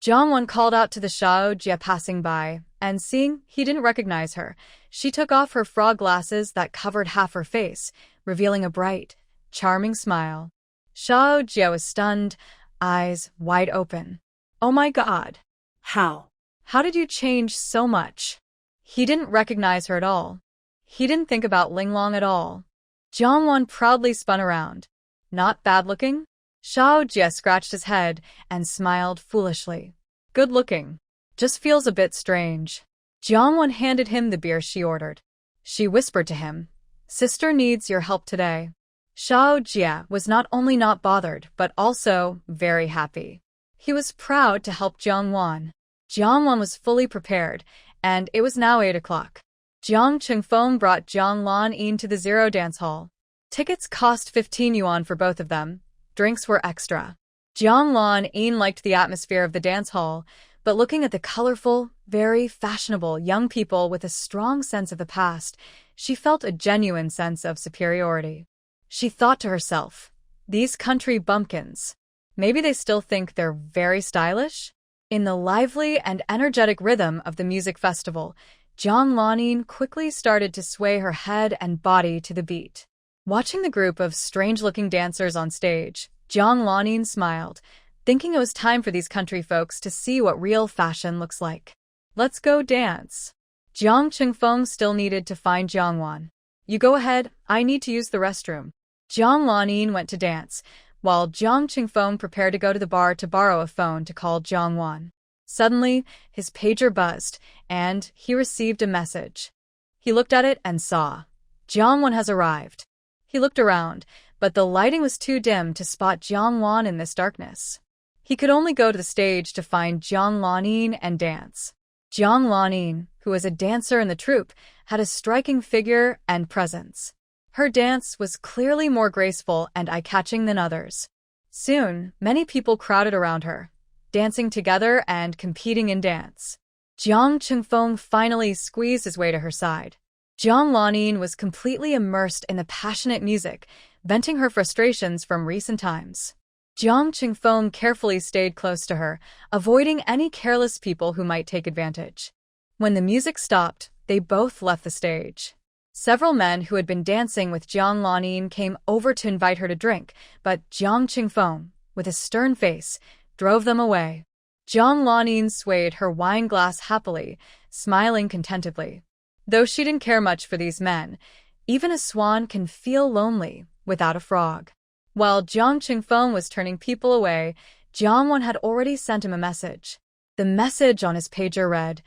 Jiangwan called out to the Xiao Jie passing by, and seeing he didn't recognize her, she took off her frog glasses that covered half her face, revealing a bright, charming smile. Xiao Jie was stunned, eyes wide open. Oh my God. How? How did you change so much? He didn't recognize her at all. He didn't think about Linglong at all. Jiangwan proudly spun around. Not bad-looking? Xiao Jie scratched his head and smiled foolishly. Good-looking. Just feels a bit strange. Jiangwan handed him the beer she ordered. She whispered to him, Sister needs your help today. Xiao Jie was not only not bothered, but also very happy. He was proud to help Jiangwan. Jiangwan was fully prepared, and it was now 8 o'clock. Jiang Qingfeng brought Jiang Lan to the Zero Dance Hall. Tickets cost 15 yuan for both of them. Drinks were extra. Jiang Lan liked the atmosphere of the dance hall, but looking at the colorful, very fashionable young people with a strong sense of the past, she felt a genuine sense of superiority. She thought to herself, these country bumpkins, maybe they still think they're very stylish? In the lively and energetic rhythm of the music festival, Jiang Lanin quickly started to sway her head and body to the beat. Watching the group of strange-looking dancers on stage, Jiang Lanin smiled, thinking it was time for these country folks to see what real fashion looks like. Let's go dance. Jiang Qingfeng still needed to find Jiangwan. You go ahead, I need to use the restroom. Jiang Lanin went to dance, while Jiang Qingfeng prepared to go to the bar to borrow a phone to call Jiangwan. Suddenly, his pager buzzed, and he received a message. He looked at it and saw, Jiangwan has arrived. He looked around, but the lighting was too dim to spot Jiangwan in this darkness. He could only go to the stage to find Jiang Lanin and dance. Jiang Lanin, who was a dancer in the troupe, had a striking figure and presence. Her dance was clearly more graceful and eye-catching than others. Soon, many people crowded around her, dancing together and competing in dance. Jiang Qingfeng finally squeezed his way to her side. Jiang Lanin was completely immersed in the passionate music, venting her frustrations from recent times. Jiang Qingfeng carefully stayed close to her, avoiding any careless people who might take advantage. When the music stopped, they both left the stage. Several men who had been dancing with Jiang Lanin came over to invite her to drink, but Jiang Qingfeng, with a stern face, drove them away. Jiang Lanin swayed her wine glass happily, smiling contentedly. Though she didn't care much for these men, even a swan can feel lonely without a frog. While Jiang Qingfeng was turning people away, Jiangwan had already sent him a message. The message on his pager read,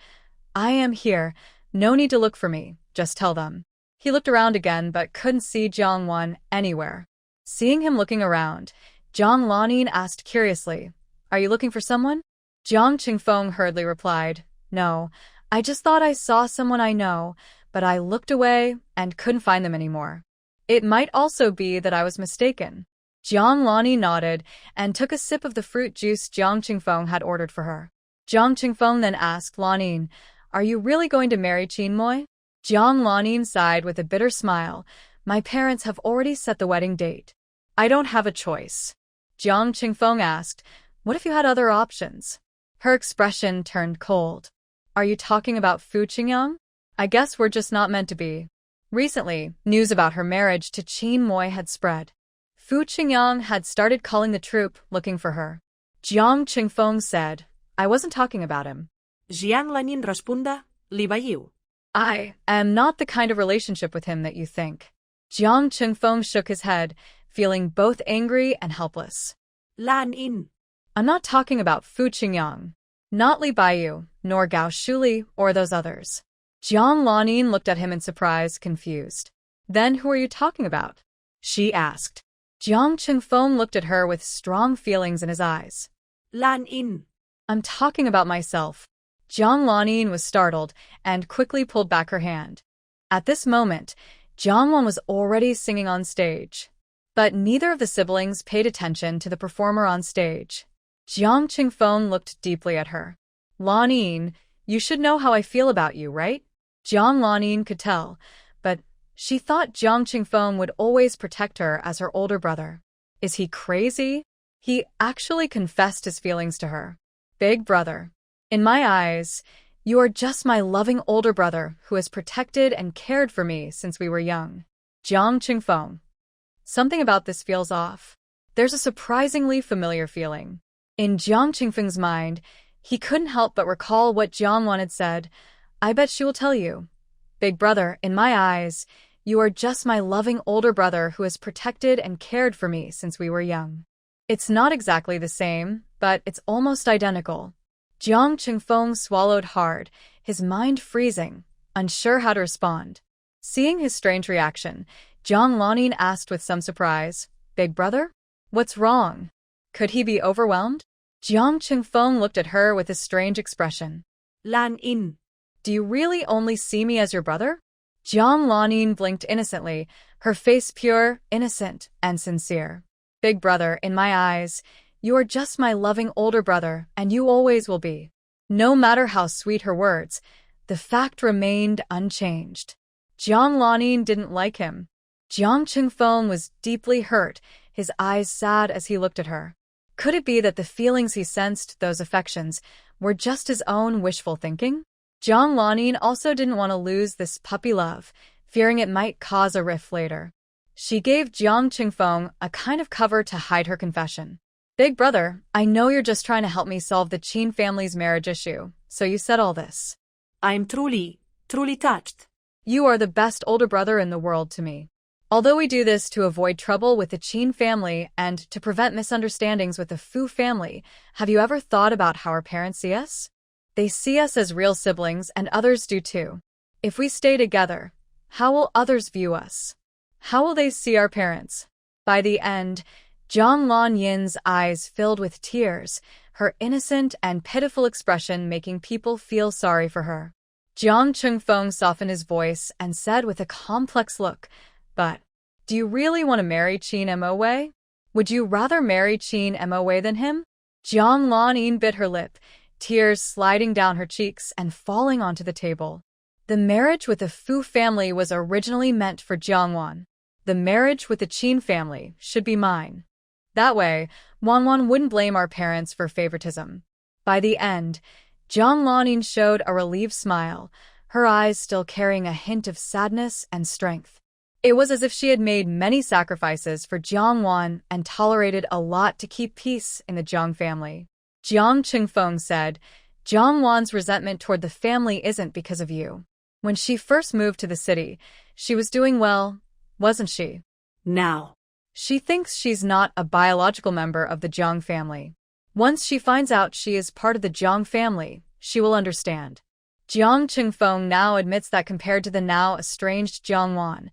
I am here, no need to look for me, just tell them. He looked around again but couldn't see Jiangwan anywhere. Seeing him looking around, Jiang Lanin asked curiously, Are you looking for someone? Jiang Qingfeng hurriedly replied, No, I just thought I saw someone I know, but I looked away and couldn't find them anymore. It might also be that I was mistaken. Jiang Lanin nodded and took a sip of the fruit juice Jiang Qingfeng had ordered for her. Jiang Qingfeng then asked Lanin, Are you really going to marry Qinmoy? Jiang Lanin sighed with a bitter smile. My parents have already set the wedding date. I don't have a choice. Jiang Qingfeng asked, What if you had other options? Her expression turned cold. Are you talking about Fu Qingyang? I guess we're just not meant to be. Recently, news about her marriage to Qinmoy had spread. Fu Qingyang had started calling the troupe looking for her. Jiang Qingfeng said, I wasn't talking about him. Jiang Lanin responda, li veieu. I am not the kind of relationship with him that you think. Jiang Qingfeng shook his head, feeling both angry and helpless. Lanin. I'm not talking about Fu Qingyang. Not Li Baiyu, nor Gao Shuli, or those others. Jiang Lanin looked at him in surprise, confused. Then who are you talking about? She asked. Jiang Qingfeng looked at her with strong feelings in his eyes. Lanin. I'm talking about myself. Jiang Lanin was startled and quickly pulled back her hand. At this moment, Jiangwan was already singing on stage. But neither of the siblings paid attention to the performer on stage. Jiang Qingfeng looked deeply at her. Lanin, you should know how I feel about you, right? Jiang Lanin could tell, but she thought Jiang Qingfeng would always protect her as her older brother. Is he crazy? He actually confessed his feelings to her. Big brother. In my eyes, you are just my loving older brother who has protected and cared for me since we were young. Jiang Qingfeng. Something about this feels off. There's a surprisingly familiar feeling. In Jiang Qingfeng's mind, he couldn't help but recall what Jiangwan had said. I bet she will tell you. Big brother, in my eyes, you are just my loving older brother who has protected and cared for me since we were young. It's not exactly the same, but it's almost identical. Jiang Qingfeng swallowed hard, his mind freezing, unsure how to respond. Seeing his strange reaction, Jiang Lanin asked with some surprise, "Big brother? What's wrong? Could he be overwhelmed?" Jiang Qingfeng looked at her with a strange expression. Lan In. Do you really only see me as your brother? Jiang Lanin blinked innocently, her face pure, innocent, and sincere. Big brother, in my eyes, you are just my loving older brother, and you always will be. No matter how sweet her words, the fact remained unchanged. Jiang Lanin didn't like him. Jiang Qingfeng was deeply hurt, his eyes sad as he looked at her. Could it be that the feelings he sensed, those affections, were just his own wishful thinking? Jiang Lanin also didn't want to lose this puppy love, fearing it might cause a rift later. She gave Jiang Qingfeng a kind of cover to hide her confession. Big brother, I know you're just trying to help me solve the Qin family's marriage issue, so you said all this. I'm truly touched. You are the best older brother in the world to me. Although we do this to avoid trouble with the Qin family and to prevent misunderstandings with the Fu family, have you ever thought about how our parents see us? They see us as real siblings, and others do too. If we stay together, how will others view us? How will they see our parents? By the end, Jiang Lanyin's eyes filled with tears, her innocent and pitiful expression making people feel sorry for her. Jiang Qingfeng softened his voice and said with a complex look, "But, do you really want to marry Qin Moe? Would you rather marry Qin Moe than him?" Jiang Lanin bit her lip, tears sliding down her cheeks and falling onto the table. The marriage with the Fu family was originally meant for Jiangwan. The marriage with the Qin family should be mine. That way, Wanwan wouldn't blame our parents for favoritism. By the end, Jiang Lanin showed a relieved smile, her eyes still carrying a hint of sadness and strength. It was as if she had made many sacrifices for Jiangwan and tolerated a lot to keep peace in the Jiang family. Jiang Qingfeng said, "Jiangwan's resentment toward the family isn't because of you. When she first moved to the city, she was doing well, wasn't she? Now, She thinks she's not a biological member of the Jiang family. Once she finds out she is part of the Jiang family, she will understand." Jiang Qingfeng now admits that compared to the now estranged Jiangwan,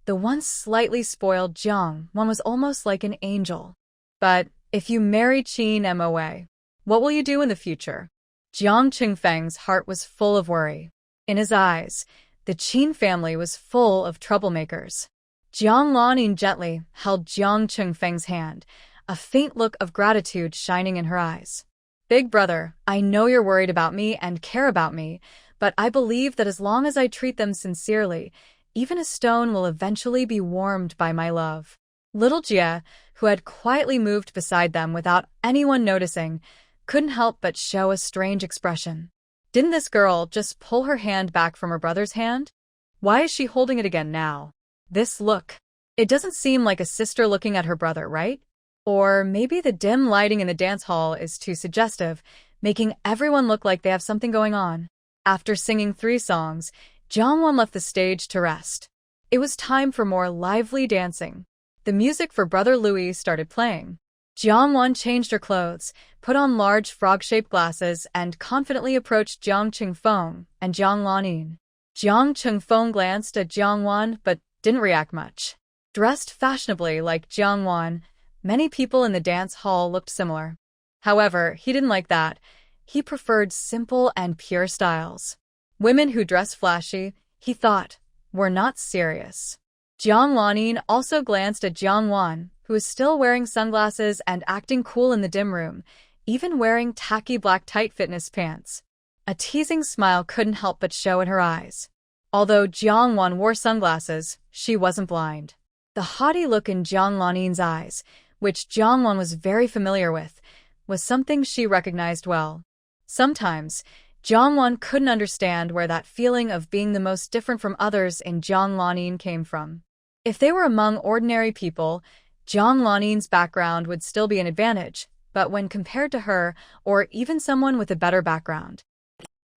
the once slightly spoiled Jiangwan was almost like an angel. But if you marry Qin Moe, what will you do in the future? Jiang Qingfeng's heart was full of worry. In his eyes, the Qin family was full of troublemakers. Jiang Lanin gently held Jiang Qingfeng's hand, a faint look of gratitude shining in her eyes. "Big brother, I know you're worried about me and care about me, but I believe that as long as I treat them sincerely, even a stone will eventually be warmed by my love." Little Jia, who had quietly moved beside them without anyone noticing, couldn't help but show a strange expression. Didn't this girl just pull her hand back from her brother's hand? Why is she holding it again now? This look. It doesn't seem like a sister looking at her brother, right? Or maybe the dim lighting in the dance hall is too suggestive, making everyone look like they have something going on. After singing 3 songs, Jiangwan left the stage to rest. It was time for more lively dancing. The music for Brother Louis started playing. Jiangwan changed her clothes, put on large frog-shaped glasses, and confidently approached Jiang Qingfeng and Jiang Lanin. Jiang Qingfeng glanced at Jiangwan but didn't react much. Dressed fashionably like Jiangwan, many people in the dance hall looked similar. However, he didn't like that. He preferred simple and pure styles. Women who dress flashy, he thought, were not serious. Jiang Lanin also glanced at Jiangwan, who was still wearing sunglasses and acting cool in the dim room, even wearing tacky black tight fitness pants. A teasing smile couldn't help but show in her eyes. Although Jiangwan wore sunglasses, she wasn't blind. The haughty look in Jiang Lanin's eyes, which Jiangwan was very familiar with, was something she recognized well. Sometimes, Jiangwan couldn't understand where that feeling of being the most different from others in Jiang Lanin came from. If they were among ordinary people, Jiang Lanin's background would still be an advantage, but when compared to her, or even someone with a better background.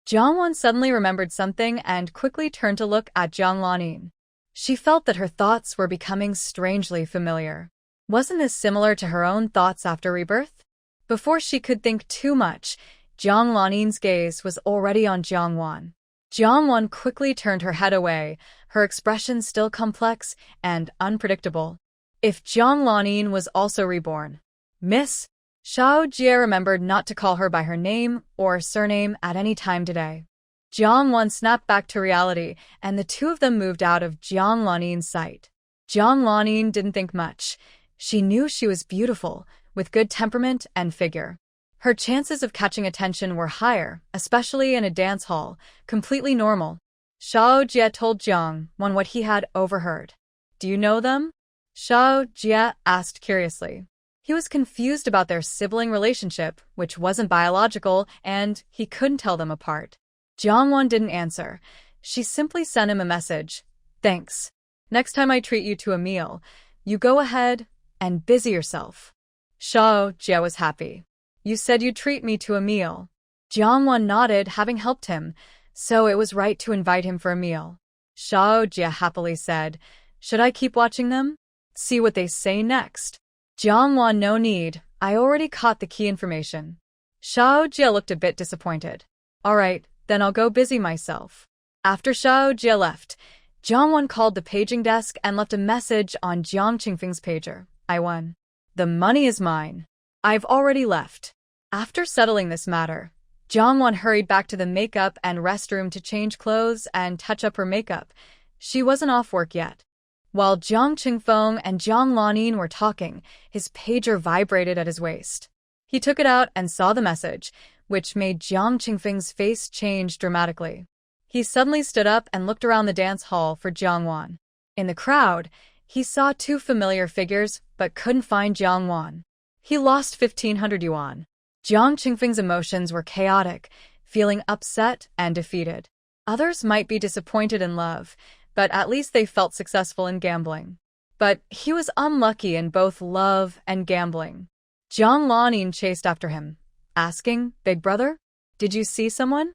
Jiangwan suddenly remembered something and quickly turned to look at Jiang Lanin. She felt that her thoughts were becoming strangely familiar. Wasn't this similar to her own thoughts after rebirth? Before she could think too much, Jiang Lanin's gaze was already on Jiang Wan. Jiang Wan quickly turned her head away, her expression still complex and unpredictable. If Jiang Lanin was also reborn. Miss Xiao Jie remembered not to call her by her name or surname at any time today. Jiang Wan snapped back to reality, and the two of them moved out of Jiang Lanin's sight. Jiang Lanin didn't think much. She knew she was beautiful, with good temperament and figure. Her chances of catching attention were higher, especially in a dance hall, completely normal. Xiao Jie told Jiang Wan what he had overheard. Do you know them? Xiao Jie asked curiously. He was confused about their sibling relationship, which wasn't biological, and he couldn't tell them apart. Jiang Wan didn't answer. She simply sent him a message. Thanks. Next time I treat you to a meal, you go ahead and busy yourself. Xiao Jie was happy. You said you'd treat me to a meal. Jiang Wan nodded, having helped him, so it was right to invite him for a meal. Xiao Jie happily said, Should I keep watching them? See what they say next. Jiang Wan, no need. I already caught the key information. Xiao Jie looked a bit disappointed. All right, then I'll go busy myself. After Xiao Jie left, Jiang Wan called the paging desk and left a message on Jiang Qingfeng's pager. I won. The money is mine. I've already left. After settling this matter, Jiang Wan hurried back to the makeup and restroom to change clothes and touch up her makeup. She wasn't off work yet. While Jiang Qingfeng and Jiang Lanin were talking, his pager vibrated at his waist. He took it out and saw the message, which made Jiang Qingfeng's face change dramatically. He suddenly stood up and looked around the dance hall for Jiang Wan. In the crowd, he saw two familiar figures but couldn't find Jiang Wan. He lost 1,500 yuan. Jiang Qingfeng's emotions were chaotic, feeling upset and defeated. Others might be disappointed in love, but at least they felt successful in gambling. But he was unlucky in both love and gambling. Jiang Lanin chased after him, asking, Big brother? Did you see someone?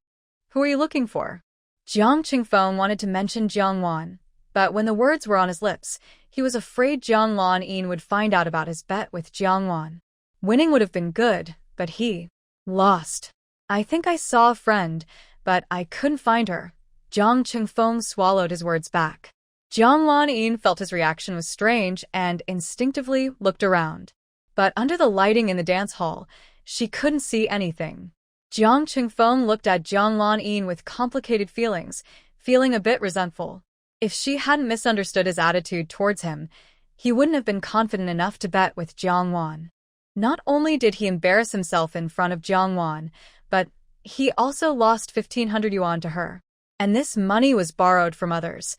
Who are you looking for? Jiang Qingfeng wanted to mention Jiang Wan, but when the words were on his lips, he was afraid Jiang Lanin would find out about his bet with Jiang Wan. Winning would have been good, but he lost. I think I saw a friend, but I couldn't find her. Jiang Qingfeng swallowed his words back. Jiang Lanin felt his reaction was strange and instinctively looked around. But under the lighting in the dance hall, she couldn't see anything. Jiang Qingfeng looked at Jiang Lanin with complicated feelings, feeling a bit resentful. If she hadn't misunderstood his attitude towards him, he wouldn't have been confident enough to bet with Jiang Wan. Not only did he embarrass himself in front of Jiang Wan, but he also lost 1,500 yuan to her. And this money was borrowed from others.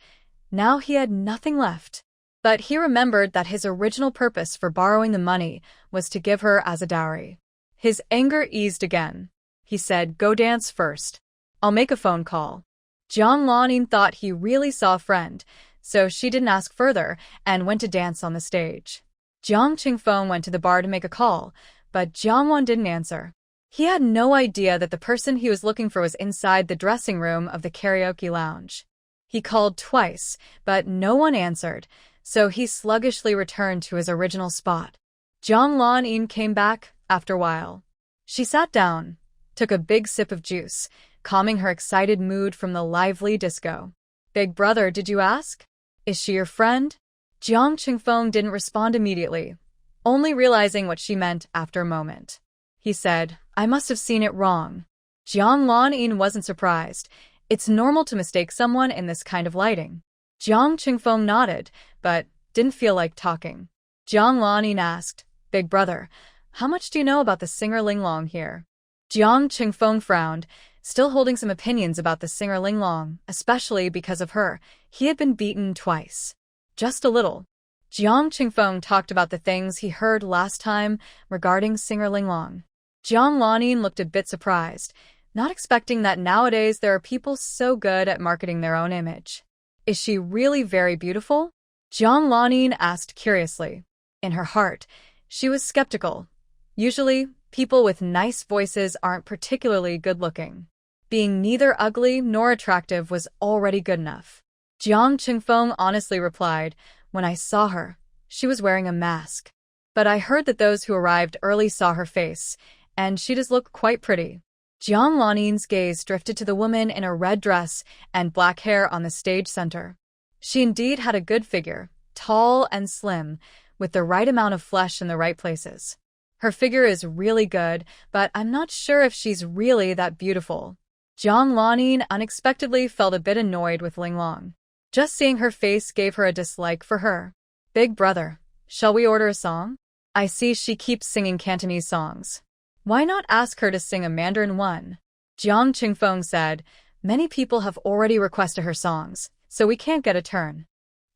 Now he had nothing left. But he remembered that his original purpose for borrowing the money was to give her as a dowry. His anger eased again. He said, Go dance first. I'll make a phone call. Jiang Lanin thought he really saw a friend, so she didn't ask further and went to dance on the stage. Jiang Qingfeng went to the bar to make a call, but Jiang Wan didn't answer. He had no idea that the person he was looking for was inside the dressing room of the karaoke lounge. He called twice, but no one answered, so he sluggishly returned to his original spot. Jiang Lanin came back after a while. She sat down, took a big sip of juice, calming her excited mood from the lively disco. Big brother, did you ask? Is she your friend? Jiang Qingfeng didn't respond immediately, only realizing what she meant after a moment. He said, I must have seen it wrong. Jiang Lanin wasn't surprised. It's normal to mistake someone in this kind of lighting. Jiang Qingfeng nodded, but didn't feel like talking. Jiang Lanin asked, Big brother, how much do you know about the singer Linglong here? Jiang Qingfeng frowned, still holding some opinions about the singer Linglong, especially because of her. He had been beaten twice. Just a little. Jiang Qingfeng talked about the things he heard last time regarding singer Linglong. Jiang Lanin looked a bit surprised, not expecting that nowadays there are people so good at marketing their own image. Is she really very beautiful? Jiang Lanin asked curiously. In her heart, she was skeptical. Usually, people with nice voices aren't particularly good-looking. Being neither ugly nor attractive was already good enough. Jiang Qingfeng honestly replied, when I saw her, she was wearing a mask. But I heard that those who arrived early saw her face, and she does look quite pretty. Jiang Lanin's gaze drifted to the woman in a red dress and black hair on the stage center. She indeed had a good figure, tall and slim, with the right amount of flesh in the right places. Her figure is really good, but I'm not sure if she's really that beautiful. Jiang Lanin unexpectedly felt a bit annoyed with Linglong. Just seeing her face gave her a dislike for her. Big brother, shall we order a song? I see she keeps singing Cantonese songs. Why not ask her to sing a Mandarin one? Jiang Qingfeng said, many people have already requested her songs, so we can't get a turn.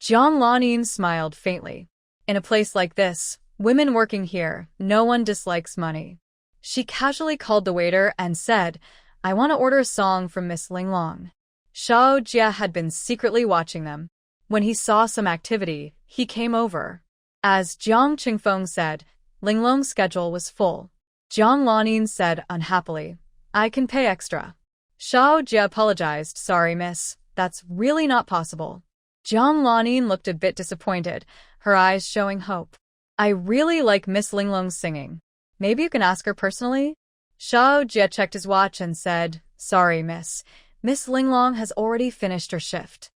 Jiang Lanin smiled faintly. In a place like this, women working here, no one dislikes money. She casually called the waiter and said, I want to order a song from Miss Linglong. Xiao Jia had been secretly watching them. When he saw some activity, he came over. As Jiang Qingfeng said, Linglong's schedule was full. Jiang Lanin said unhappily, I can pay extra. Xiao Jia apologized, sorry miss, that's really not possible. Jiang Lanin looked a bit disappointed, her eyes showing hope. I really like Miss Linglong's singing. Maybe you can ask her personally? Xiao Jia checked his watch and said, sorry miss, Miss Linglong has already finished her shift.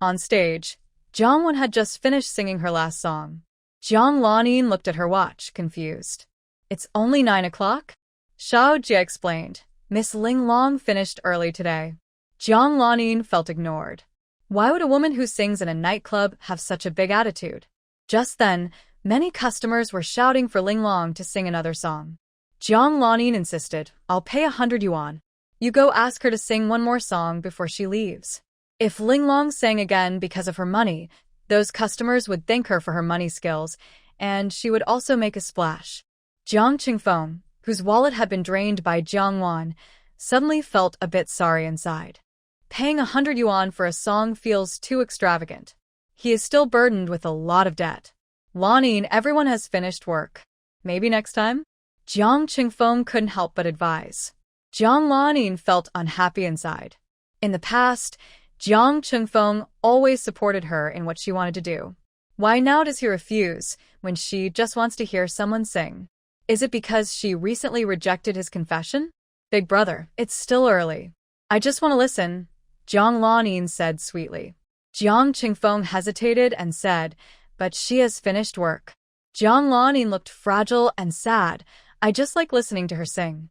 On stage, Jiang Wen had just finished singing her last song. Jiang Lanin looked at her watch, confused. It's only 9 o'clock? Xiao Jia explained, Miss Linglong finished early today. Jiang Lanin felt ignored. Why would a woman who sings in a nightclub have such a big attitude? Just then, many customers were shouting for Linglong to sing another song. Jiang Lanin insisted, I'll pay 100 yuan. You go ask her to sing one more song before she leaves. If Linglong sang again because of her money, those customers would thank her for her money skills, and she would also make a splash. Jiang Qingfeng, whose wallet had been drained by Jiang Wan, suddenly felt a bit sorry inside. Paying 100 yuan for a song feels too extravagant. He is still burdened with a lot of debt. Lanin, everyone has finished work. Maybe next time? Jiang Qingfeng couldn't help but advise. Jiang Lanin felt unhappy inside. In the past, Jiang Qingfeng always supported her in what she wanted to do. Why now does he refuse, when she just wants to hear someone sing? Is it because she recently rejected his confession? Big brother, it's still early. I just want to listen, Jiang Lanin said sweetly. Jiang Qingfeng hesitated and said, but she has finished work. Jiang Lanin looked fragile and sad. I just like listening to her sing.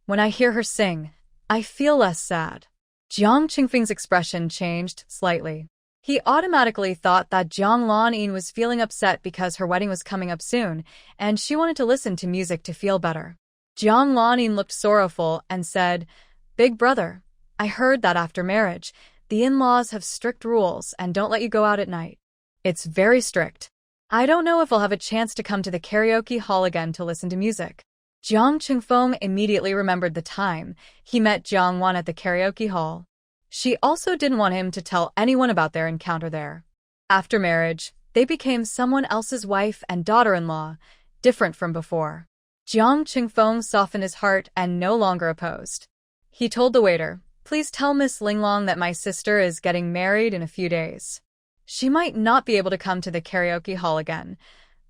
When I hear her sing, I feel less sad. Jiang Qingfeng's expression changed slightly. He automatically thought that Jiang Lanin was feeling upset because her wedding was coming up soon, and she wanted to listen to music to feel better. Jiang Lanin looked sorrowful and said, Big brother, I heard that after marriage, the in-laws have strict rules and don't let you go out at night. It's very strict. I don't know if I'll have a chance to come to the karaoke hall again to listen to music. Jiang Qingfeng immediately remembered the time he met Jiang Wan at the karaoke hall. She also didn't want him to tell anyone about their encounter there. After marriage, they became someone else's wife and daughter-in-law, different from before. Jiang Qingfeng softened his heart and no longer opposed. He told the waiter, please tell Miss Linglong that my sister is getting married in a few days. She might not be able to come to the karaoke hall again,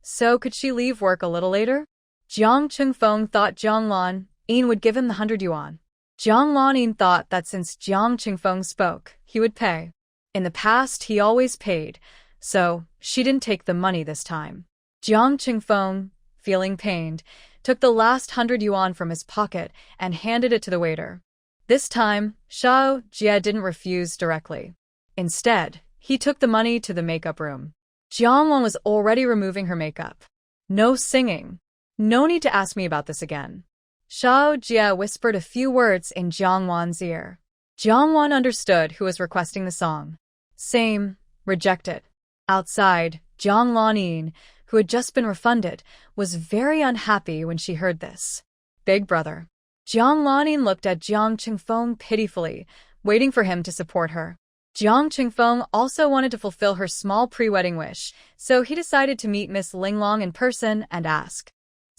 so could she leave work a little later? Jiang Qingfeng thought Jiang Lanin would give him the 100 yuan. Jiang Lanin thought that since Jiang Qingfeng spoke, he would pay. In the past, he always paid, so she didn't take the money this time. Jiang Qingfeng, feeling pained, took the last 100 yuan from his pocket and handed it to the waiter. This time, Xiao Jia didn't refuse directly. Instead, he took the money to the makeup room. Jiang Wan was already removing her makeup. No singing. No need to ask me about this again. Xiao Jia whispered a few words in Jiang Wan's ear. Jiang Wan understood who was requesting the song. Same, rejected. Outside, Jiang Lanin, who had just been refunded, was very unhappy when she heard this. Big brother. Jiang Lanin looked at Jiang Qingfeng pitifully, waiting for him to support her. Jiang Qingfeng also wanted to fulfill her small pre-wedding wish, so he decided to meet Miss Linglong in person and ask.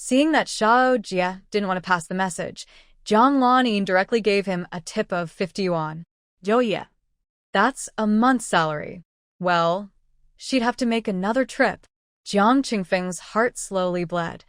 Seeing that Xiao Jia didn't want to pass the message, Jiang Lanin directly gave him a tip of 50 yuan. Joya. That's a month's salary. Well, she'd have to make another trip. Jiang Qingfeng's heart slowly bled.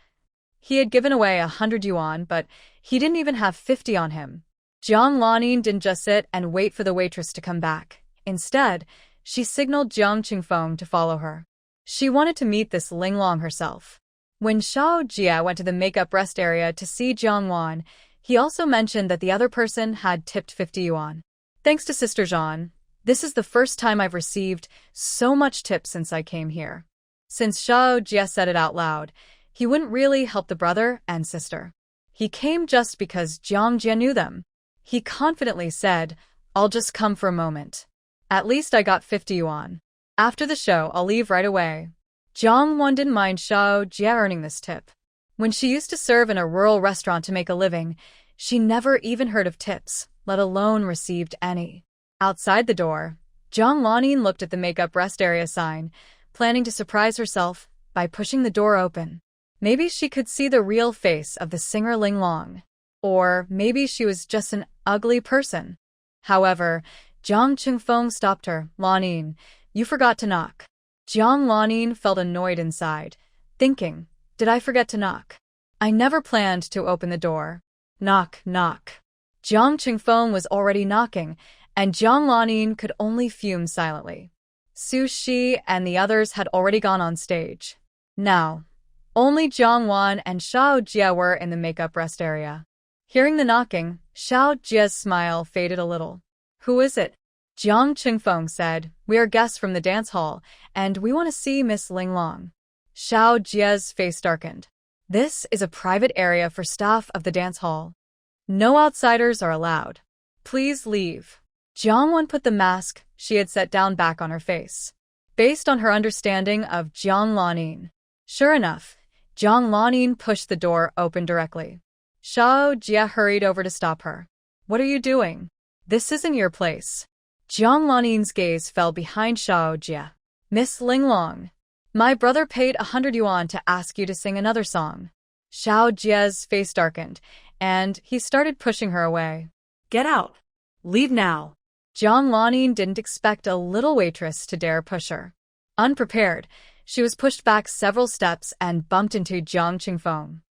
He had given away 100 yuan, but he didn't even have 50 on him. Jiang Lanin didn't just sit and wait for the waitress to come back. Instead, she signaled Jiang Qingfeng to follow her. She wanted to meet this Linglong herself. When Xiao Jia went to the makeup rest area to see Jiang Wan, he also mentioned that the other person had tipped 50 yuan. Thanks to Sister Zhan, this is the first time I've received so much tip since I came here. Since Xiao Jia said it out loud, he wouldn't really help the brother and sister. He came just because Jiang Jia knew them. He confidently said, I'll just come for a moment. At least I got 50 yuan. After the show, I'll leave right away. Jiang Wan didn't mind Xiao Jia earning this tip. When she used to serve in a rural restaurant to make a living, she never even heard of tips, let alone received any. Outside the door, Jiang Lanin looked at the makeup rest area sign, planning to surprise herself by pushing the door open. Maybe she could see the real face of the singer Linglong. Or maybe she was just an ugly person. However, Jiang Qingfeng stopped her. Lanin, you forgot to knock. Jiang Lanin felt annoyed inside, thinking, did I forget to knock? I never planned to open the door. Knock, knock. Jiang Qingfeng was already knocking, and Jiang Lanin could only fume silently. Su Shi and the others had already gone on stage. Now, only Jiang Wan and Xiao Jia were in the makeup rest area. Hearing the knocking, Xiao Jia's smile faded a little. Who is it? Jiang Qingfeng said, we are guests from the dance hall, and we want to see Miss Linglong. Xiao Jia's face darkened. This is a private area for staff of the dance hall. No outsiders are allowed. Please leave. Jiang Wan put the mask she had set down back on her face. Based on her understanding of Jiang Lanin. Sure enough, Jiang Lanin pushed the door open directly. Xiao Jia hurried over to stop her. What are you doing? This isn't your place. Jiang Lanin's gaze fell behind Xiao Jia. Miss Linglong, my brother paid 100 yuan to ask you to sing another song. Xiao Jia's face darkened, and he started pushing her away. Get out. Leave now. Jiang Lanin didn't expect a little waitress to dare push her. Unprepared, she was pushed back several steps and bumped into Jiang Qingfeng.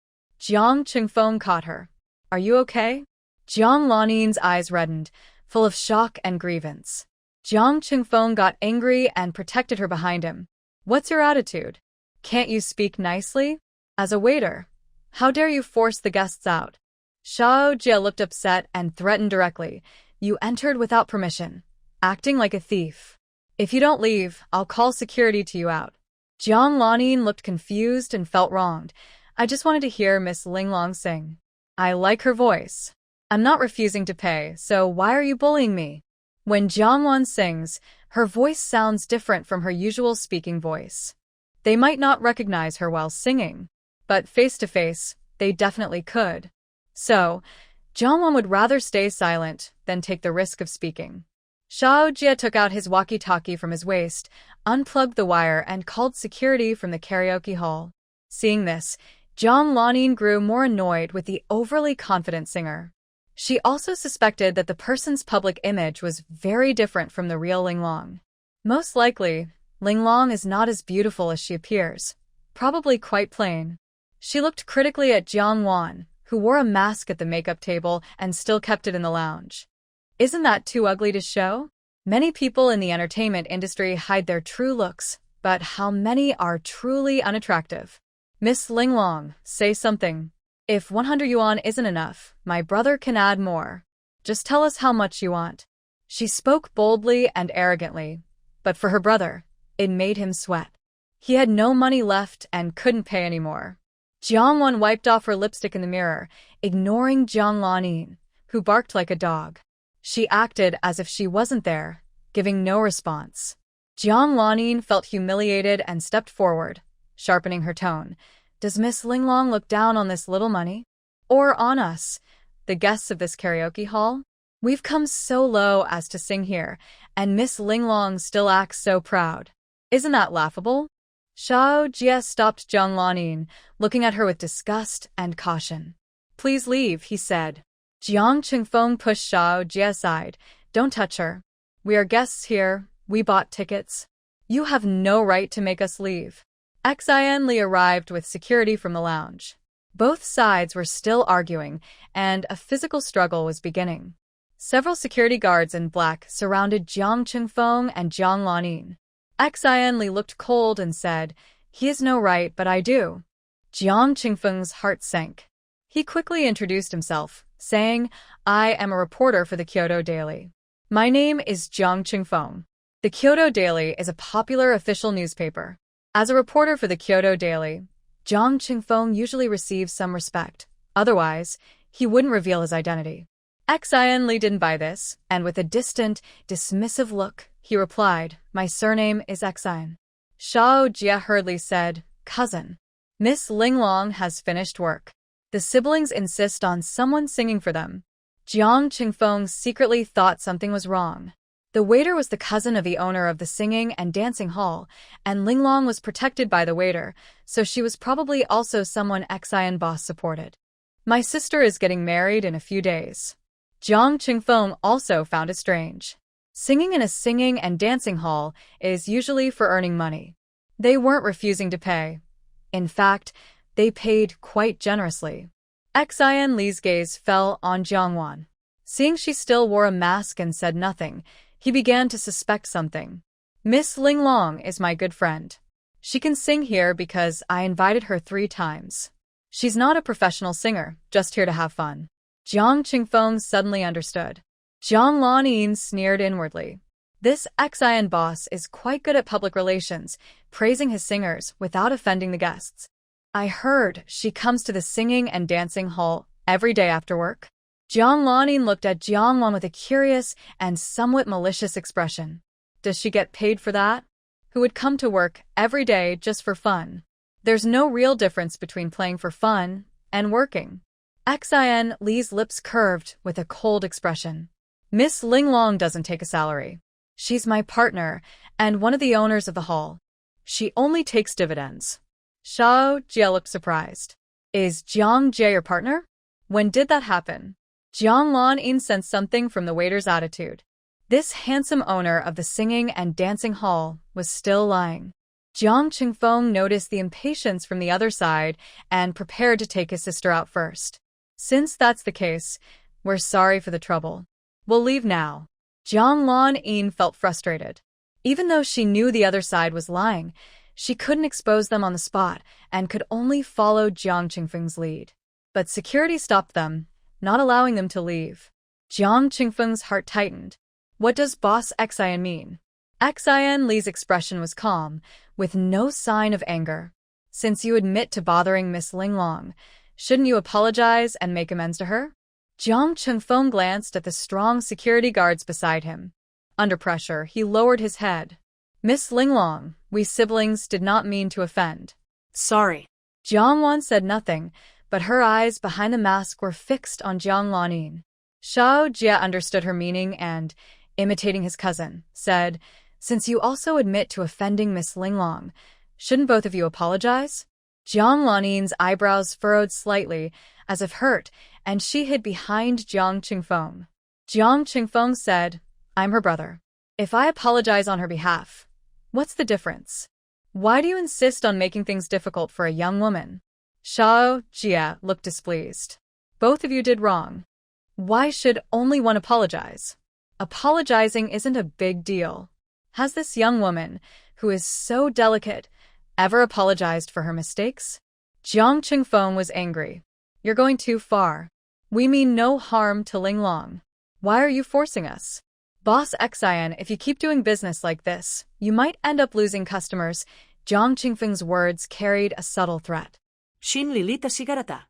Jiang Qingfeng caught her. Are you okay? Jiang Lanin's eyes reddened, full of shock and grievance. Jiang Qingfeng got angry and protected her behind him. What's your attitude? Can't you speak nicely? As a waiter, how dare you force the guests out? Xiao Jia looked upset and threatened directly. You entered without permission, acting like a thief. If you don't leave, I'll call security to you out. Jiang Lanin looked confused and felt wronged. I just wanted to hear Miss Linglong sing. I like her voice. I'm not refusing to pay, so why are you bullying me? When Jiang Wan sings, her voice sounds different from her usual speaking voice. They might not recognize her while singing, but face to face, they definitely could. So, Jiang Wan would rather stay silent than take the risk of speaking. Xiao Jia took out his walkie-talkie from his waist, unplugged the wire, and called security from the karaoke hall. Seeing this, Jiang Lanin grew more annoyed with the overly confident singer. She also suspected that the person's public image was very different from the real Linglong. Most likely, Linglong is not as beautiful as she appears, probably quite plain. She looked critically at Jiang Wan, who wore a mask at the makeup table and still kept it in the lounge. Isn't that too ugly to show? Many people in the entertainment industry hide their true looks, but how many are truly unattractive? Miss Linglong, say something. If 100 yuan isn't enough, my brother can add more. Just tell us how much you want. She spoke boldly and arrogantly, but for her brother, it made him sweat. He had no money left and couldn't pay anymore. Jiang Wan wiped off her lipstick in the mirror, ignoring Jiang Lanin, who barked like a dog. She acted as if she wasn't there, giving no response. Jiang Lanin felt humiliated and stepped forward, sharpening her tone. Does Miss Linglong look down on this little money? Or on us, the guests of this karaoke hall? We've come so low as to sing here, and Miss Linglong still acts so proud. Isn't that laughable? Xiao Jia stopped Jiang Lanin, looking at her with disgust and caution. Please leave, he said. Jiang Qingfeng pushed Xiao Jia aside. Don't touch her. We are guests here. We bought tickets. You have no right to make us leave. Xin Li arrived with security from the lounge. Both sides were still arguing, and a physical struggle was beginning. Several security guards in black surrounded Jiang Qingfeng and Jiang Lanin. Xin Li looked cold and said, "He has no right, but I do." Jiang Qingfeng's heart sank. He quickly introduced himself, saying, "I am a reporter for the Kyoto Daily. My name is Jiang Qingfeng." The Kyoto Daily is a popular official newspaper. As a reporter for the Kyoto Daily, Jiang Qingfeng usually receives some respect. Otherwise, he wouldn't reveal his identity. Xin Li didn't buy this, and with a distant, dismissive look, he replied, "My surname is Xin." Shao Jia hurriedly said, "Cousin. Miss Linglong has finished work. The siblings insist on someone singing for them." Jiang Qingfeng secretly thought something was wrong. The waiter was the cousin of the owner of the singing and dancing hall, and Linglong was protected by the waiter, so she was probably also someone Xin boss supported. "My sister is getting married in a few days." Jiang Qingfeng also found it strange. Singing in a singing and dancing hall is usually for earning money. They weren't refusing to pay. In fact, they paid quite generously. Xin Li's gaze fell on Jiang Wan. Seeing she still wore a mask and said nothing, he began to suspect something. "Miss Linglong is my good friend. She can sing here because I invited her 3 times. She's not a professional singer, just here to have fun." Jiang Qingfeng suddenly understood. Jiang Lanin sneered inwardly. This Xin boss is quite good at public relations, praising his singers without offending the guests. "I heard she comes to the singing and dancing hall every day after work." Jiang Lanin looked at Jiang Wan with a curious and somewhat malicious expression. "Does she get paid for that? Who would come to work every day just for fun? There's no real difference between playing for fun and working." Xin Li's lips curved with a cold expression. "Miss Linglong doesn't take a salary. She's my partner and one of the owners of the hall. She only takes dividends." Shao Jia looked surprised. "Is Jiang Jie your partner? When did that happen?" Jiang Lanin sensed something from the waiter's attitude. This handsome owner of the singing and dancing hall was still lying. Jiang Qingfeng noticed the impatience from the other side and prepared to take his sister out first. "Since that's the case, we're sorry for the trouble. We'll leave now." Jiang Lanin felt frustrated. Even though she knew the other side was lying, she couldn't expose them on the spot and could only follow Jiang Qingfeng's lead. But security stopped them, not allowing them to leave. Jiang Qingfeng's heart tightened. What does Boss Xin mean? Xin Li's expression was calm, with no sign of anger. "Since you admit to bothering Miss Linglong, shouldn't you apologize and make amends to her?" Jiang Qingfeng glanced at the strong security guards beside him. Under pressure, he lowered his head. "Miss Linglong, we siblings did not mean to offend." Sorry. Jiang Wan said nothing, but her eyes behind the mask were fixed on Jiang Lanin. Shao Jia understood her meaning and, imitating his cousin, said, "Since you also admit to offending Miss Linglong, shouldn't both of you apologize?" Jiang Lanin's eyebrows furrowed slightly, as if hurt, and she hid behind Jiang Qingfeng. Jiang Qingfeng said, "I'm her brother. If I apologize on her behalf, what's the difference? Why do you insist on making things difficult for a young woman?" Shao Jia looked displeased. "Both of you did wrong. Why should only one apologize? Apologizing isn't a big deal. Has this young woman, who is so delicate, ever apologized for her mistakes?" Jiang Qingfeng was angry. "You're going too far. We mean no harm to Linglong. Why are you forcing us? Boss Xin, if you keep doing business like this, you might end up losing customers." Jiang Qingfeng's words carried a subtle threat. Shin Lilita Shigarata.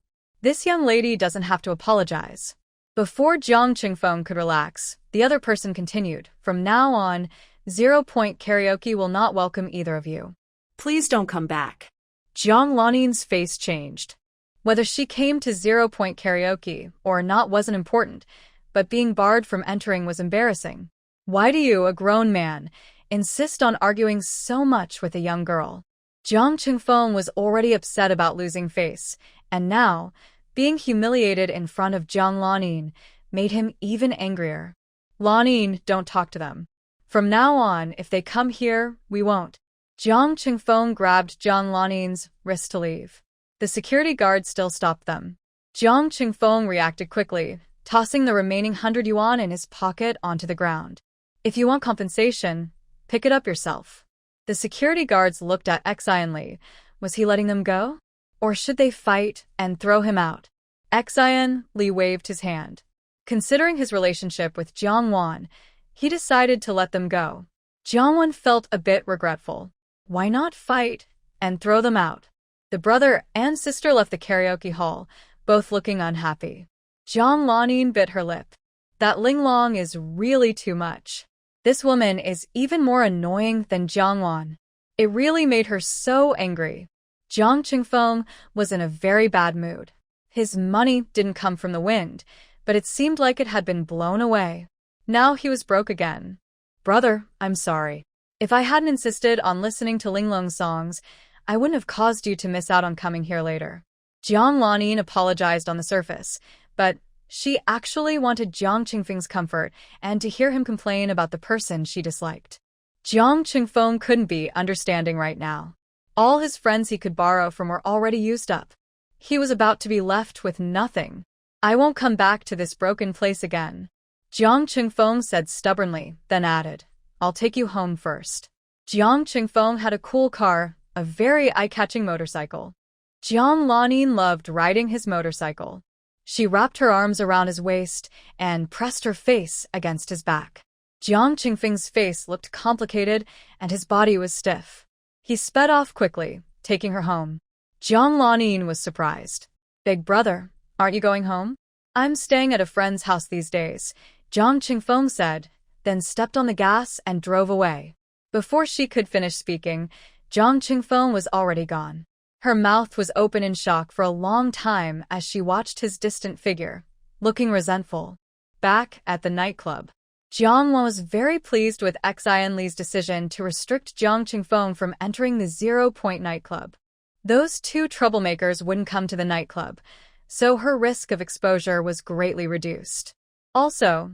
"This young lady doesn't have to apologize." Before Jiang Qingfeng could relax, the other person continued, "From now on, 0 Point Karaoke will not welcome either of you." Please don't come back. Jiang Lanin's face changed. Whether she came to 0 Point Karaoke or not wasn't important, but being barred from entering was embarrassing. Why do you, a grown man, insist on arguing so much with a young girl? Jiang Qingfeng was already upset about losing face, and now, being humiliated in front of Jiang Lanin made him even angrier. "Lanin, don't talk to them. From now on, if they come here, we won't. Jiang Qingfeng grabbed Jiang Laning's wrist to leave. The security guard still stopped them. Jiang Qingfeng reacted quickly, tossing the remaining 100 yuan in his pocket onto the ground. If you want compensation, pick it up yourself. The security guards looked at Xian Li. Was he letting them go? Or should they fight and throw him out? Xian Li waved his hand. Considering his relationship with Jiang Wan, he decided to let them go. Jiang Wan felt a bit regretful. Why not fight and throw them out? The brother and sister left the karaoke hall, both looking unhappy. Jiang Laning bit her lip. That Linglong is really too much. This woman is even more annoying than Jiang Wan. It really made her so angry. Jiang Qingfeng was in a very bad mood. His money didn't come from the wind, but it seemed like it had been blown away. Now he was broke again. Brother, I'm sorry. If I hadn't insisted on listening to Linglong's songs, I wouldn't have caused you to miss out on coming here later. Jiang Laning apologized on the surface, but she actually wanted Jiang Qingfeng's comfort and to hear him complain about the person she disliked. Jiang Qingfeng couldn't be understanding right now. All his friends he could borrow from were already used up. He was about to be left with nothing. I won't come back to this broken place again. Jiang Qingfeng said stubbornly, then added, I'll take you home first. Jiang Qingfeng had a cool car, a very eye-catching motorcycle. Jiang Laning loved riding his motorcycle. She wrapped her arms around his waist and pressed her face against his back. Jiang Qingfeng's face looked complicated and his body was stiff. He sped off quickly, taking her home. Jiang Laning was surprised. Big brother, aren't you going home? I'm staying at a friend's house these days, Jiang Qingfeng said, then stepped on the gas and drove away. Before she could finish speaking, Jiang Qingfeng was already gone. Her mouth was open in shock for a long time as she watched his distant figure, looking resentful. Back at the nightclub, Jiang Wan was very pleased with Xian Li's decision to restrict Jiang Qingfeng from entering the 0 Point nightclub. Those two troublemakers wouldn't come to the nightclub, so her risk of exposure was greatly reduced. Also,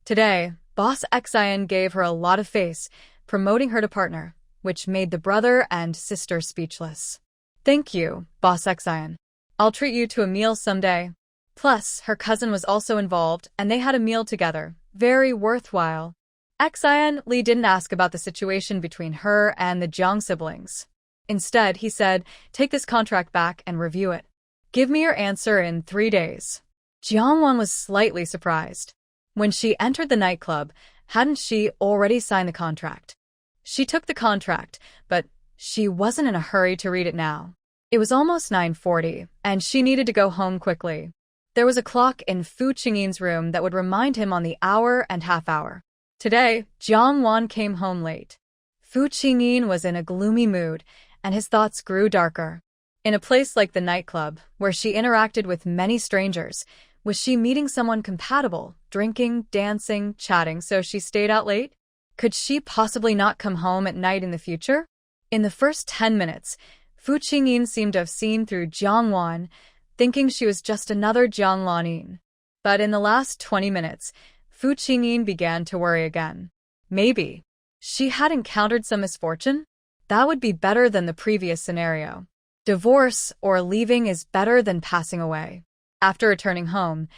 today, Boss Xian gave her a lot of face, promoting her to partner, which made the brother and sister speechless. Thank you, Boss Xian. I'll treat you to a meal someday. Plus, her cousin was also involved, and they had a meal together. Very worthwhile. Xian Li didn't ask about the situation between her and the Jiang siblings. Instead, he said, take this contract back and review it. Give me your answer in 3 days. Jiang Wan was slightly surprised. When she entered the nightclub, hadn't she already signed the contract? She took the contract, but she wasn't in a hurry to read it now. It was almost 9:40, and she needed to go home quickly. There was a clock in Fu Qingyin's room that would remind him on the hour and half-hour. Today, Jiang Wan came home late. Fu Qingyin was in a gloomy mood, and his thoughts grew darker. In a place like the nightclub, where she interacted with many strangers, was she meeting someone compatible, drinking, dancing, chatting, so she stayed out late? Could she possibly not come home at night in the future? In the first 10 minutes, Fu Qingyin seemed to have seen through Jiang Wan, thinking she was just another Jiang Laning. But in the last 20 minutes, Fu Qingyin began to worry again. Maybe she had encountered some misfortune? That would be better than the previous scenario. Divorce or leaving is better than passing away. After returning home,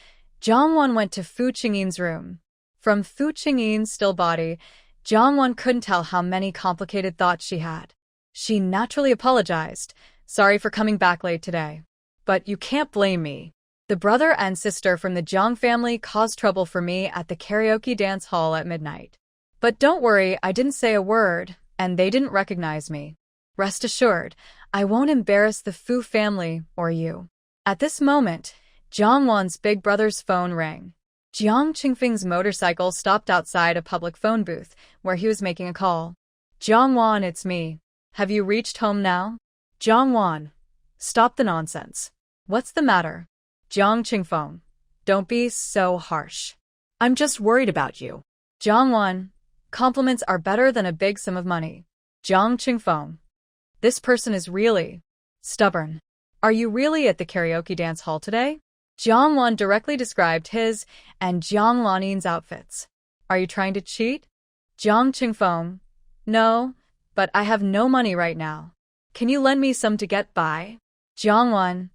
Jiang Wan went to Fu Qingyin's room. From Fu Qingyin's still body, Jiang Wan couldn't tell how many complicated thoughts she had. She naturally apologized. Sorry for coming back late today. But you can't blame me. The brother and sister from the Jiang family caused trouble for me at the karaoke dance hall at midnight. But don't worry, I didn't say a word, and they didn't recognize me. Rest assured, I won't embarrass the Fu family or you. At this moment, Jiang Wan's big brother's phone rang. Jiang Qingfeng's motorcycle stopped outside a public phone booth, where he was making a call. Jiang Wan, it's me. Have you reached home now? Jiang Wan, stop the nonsense. What's the matter? Jiang Qingfeng, don't be so harsh. I'm just worried about you. Jiang Wan, compliments are better than a big sum of money. Jiang Qingfeng, this person is really stubborn. Are you really at the karaoke dance hall today? Jiang Wan directly described his and Jiang Laning's outfits. Are you trying to cheat? Jiang Qingfeng. No, but I have no money right now. Can you lend me some to get by? Jiangwan.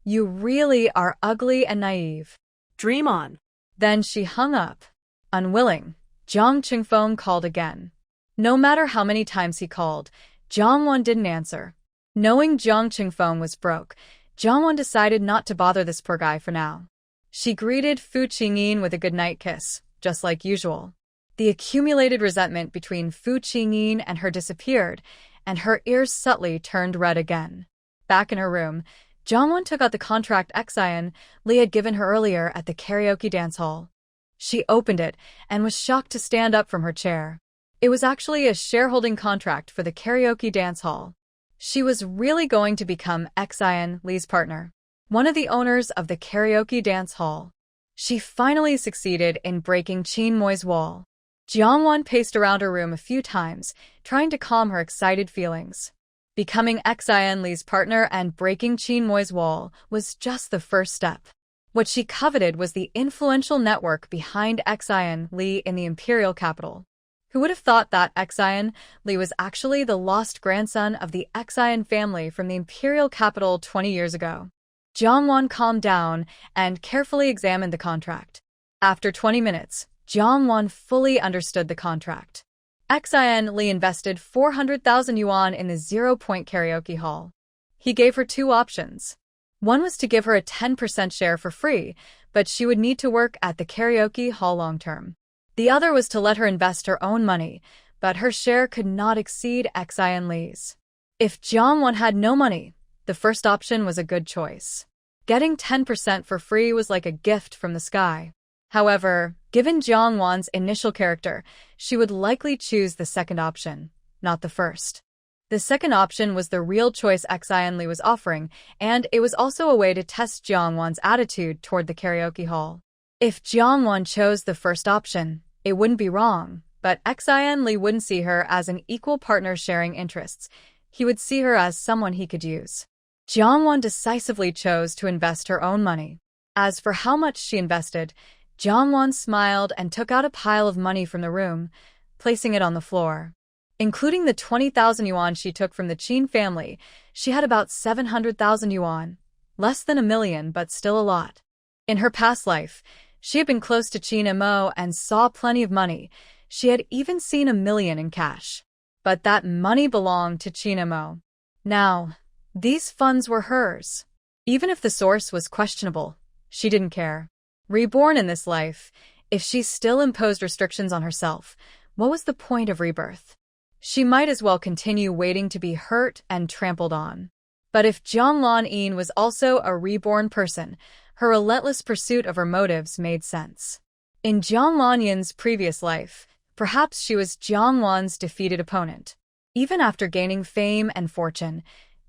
You really are ugly and naive. Dream on. Then she hung up. Unwilling, Jiang Qingfeng called again. No matter how many times he called, Jiangwan didn't answer. Knowing Jiang Qingfeng was broke, Jiangwan decided not to bother this poor guy for now. She greeted Fu Qingyin with a goodnight kiss, just like usual. The accumulated resentment between Fu Qingyin and her disappeared, and her ears subtly turned red again. Back in her room, Jiangwan took out the contract Xian Li had given her earlier at the karaoke dance hall. She opened it and was shocked to stand up from her chair. It was actually a shareholding contract for the karaoke dance hall. She was really going to become Xian Li's partner, one of the owners of the karaoke dance hall. She finally succeeded in breaking Qin Moi's wall. Jiangwan paced around her room a few times, trying to calm her excited feelings. Becoming Xian Li's partner and breaking Qin Moi's wall was just the first step. What she coveted was the influential network behind Xian Li in the imperial capital. Who would have thought that Xian Li was actually the lost grandson of the Xian family from the imperial capital 20 years ago? Jiangwan calmed down and carefully examined the contract. After 20 minutes, Jiangwan fully understood the contract. Xian Li invested 400,000 yuan in the 0-point karaoke hall. He gave her two options. One was to give her a 10% share for free, but she would need to work at the karaoke hall long-term. The other was to let her invest her own money, but her share could not exceed Xian Li's. If Jiangwan had no money, the first option was a good choice. Getting 10% for free was like a gift from the sky. However, given Jiangwan's initial character, she would likely choose the second option, not the first. The second option was the real choice Xian Li was offering, and it was also a way to test Jiangwan's attitude toward the karaoke hall. If Jiangwan chose the first option, it wouldn't be wrong, but Xian Li wouldn't see her as an equal partner sharing interests. He would see her as someone he could use. Jiangwan decisively chose to invest her own money. As for how much she invested, Jiangwan smiled and took out a pile of money from the room, placing it on the floor. Including the 20,000 yuan she took from the Qin family, she had about 700,000 yuan. Less than $1 million, but still a lot. In her past life, she had been close to Qin Mo and saw plenty of money. She had even seen $1 million in cash. But that money belonged to Qin Mo. Now, these funds were hers. Even if the source was questionable, she didn't care. Reborn in this life, if she still imposed restrictions on herself, what was the point of rebirth? She might as well continue waiting to be hurt and trampled on. But if Jiang Lanyin was also a reborn person, her relentless pursuit of her motives made sense. In Jiang Lanyin's previous life, perhaps she was Jiang Wan's defeated opponent. Even after gaining fame and fortune,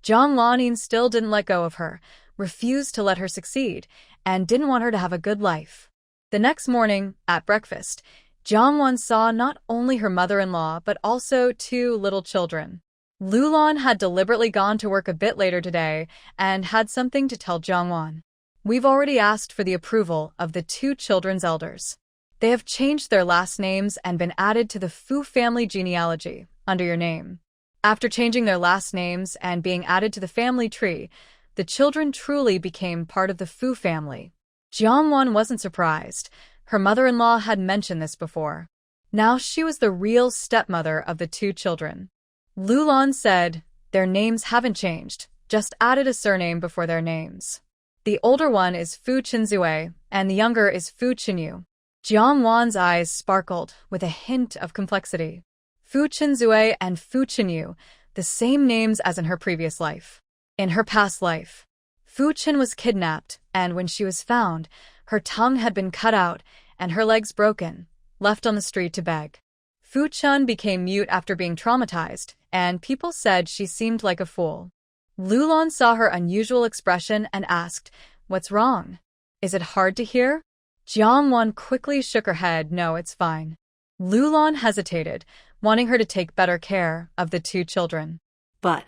Jiang Lanyin still didn't let go of her, refused to let her succeed, and didn't want her to have a good life. The next morning, at breakfast, Jiang Wan saw not only her mother-in-law but also two little children. Lulan had deliberately gone to work a bit later today and had something to tell Jiang Wan. We've already asked for the approval of the two children's elders. They have changed their last names and been added to the Fu family genealogy under your name. After changing their last names and being added to the family tree, the children truly became part of the Fu family. Jiang Wan wasn't surprised. Her mother-in-law had mentioned this before. Now she was the real stepmother of the two children. Lulan said, their names haven't changed, just added a surname before their names. The older one is Fu Qinzue, and the younger is Fu Qinyu. Jiang Wan's eyes sparkled with a hint of complexity. Fu Qinzue and Fu Qinyu, the same names as in her previous life. In her past life, Fu Qin was kidnapped, and when she was found, her tongue had been cut out and her legs broken, left on the street to beg. Fu Chun became mute after being traumatized, and people said she seemed like a fool. Lulan saw her unusual expression and asked, "What's wrong? Is it hard to hear?" Jiang Wan quickly shook her head. "No, it's fine." Lulan hesitated, wanting her to take better care of the two children. But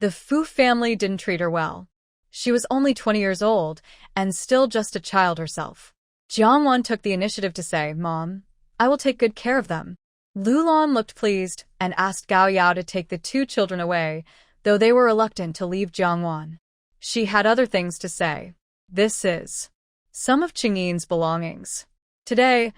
the Fu family didn't treat her well. She was only 20 years old and still just a child herself. Jiang Wan took the initiative to say, "Mom, I will take good care of them." Lulon looked pleased and asked Gao Yao to take the two children away, though they were reluctant to leave Jiangwan. She had other things to say. This is some of Qingyin's belongings. Today,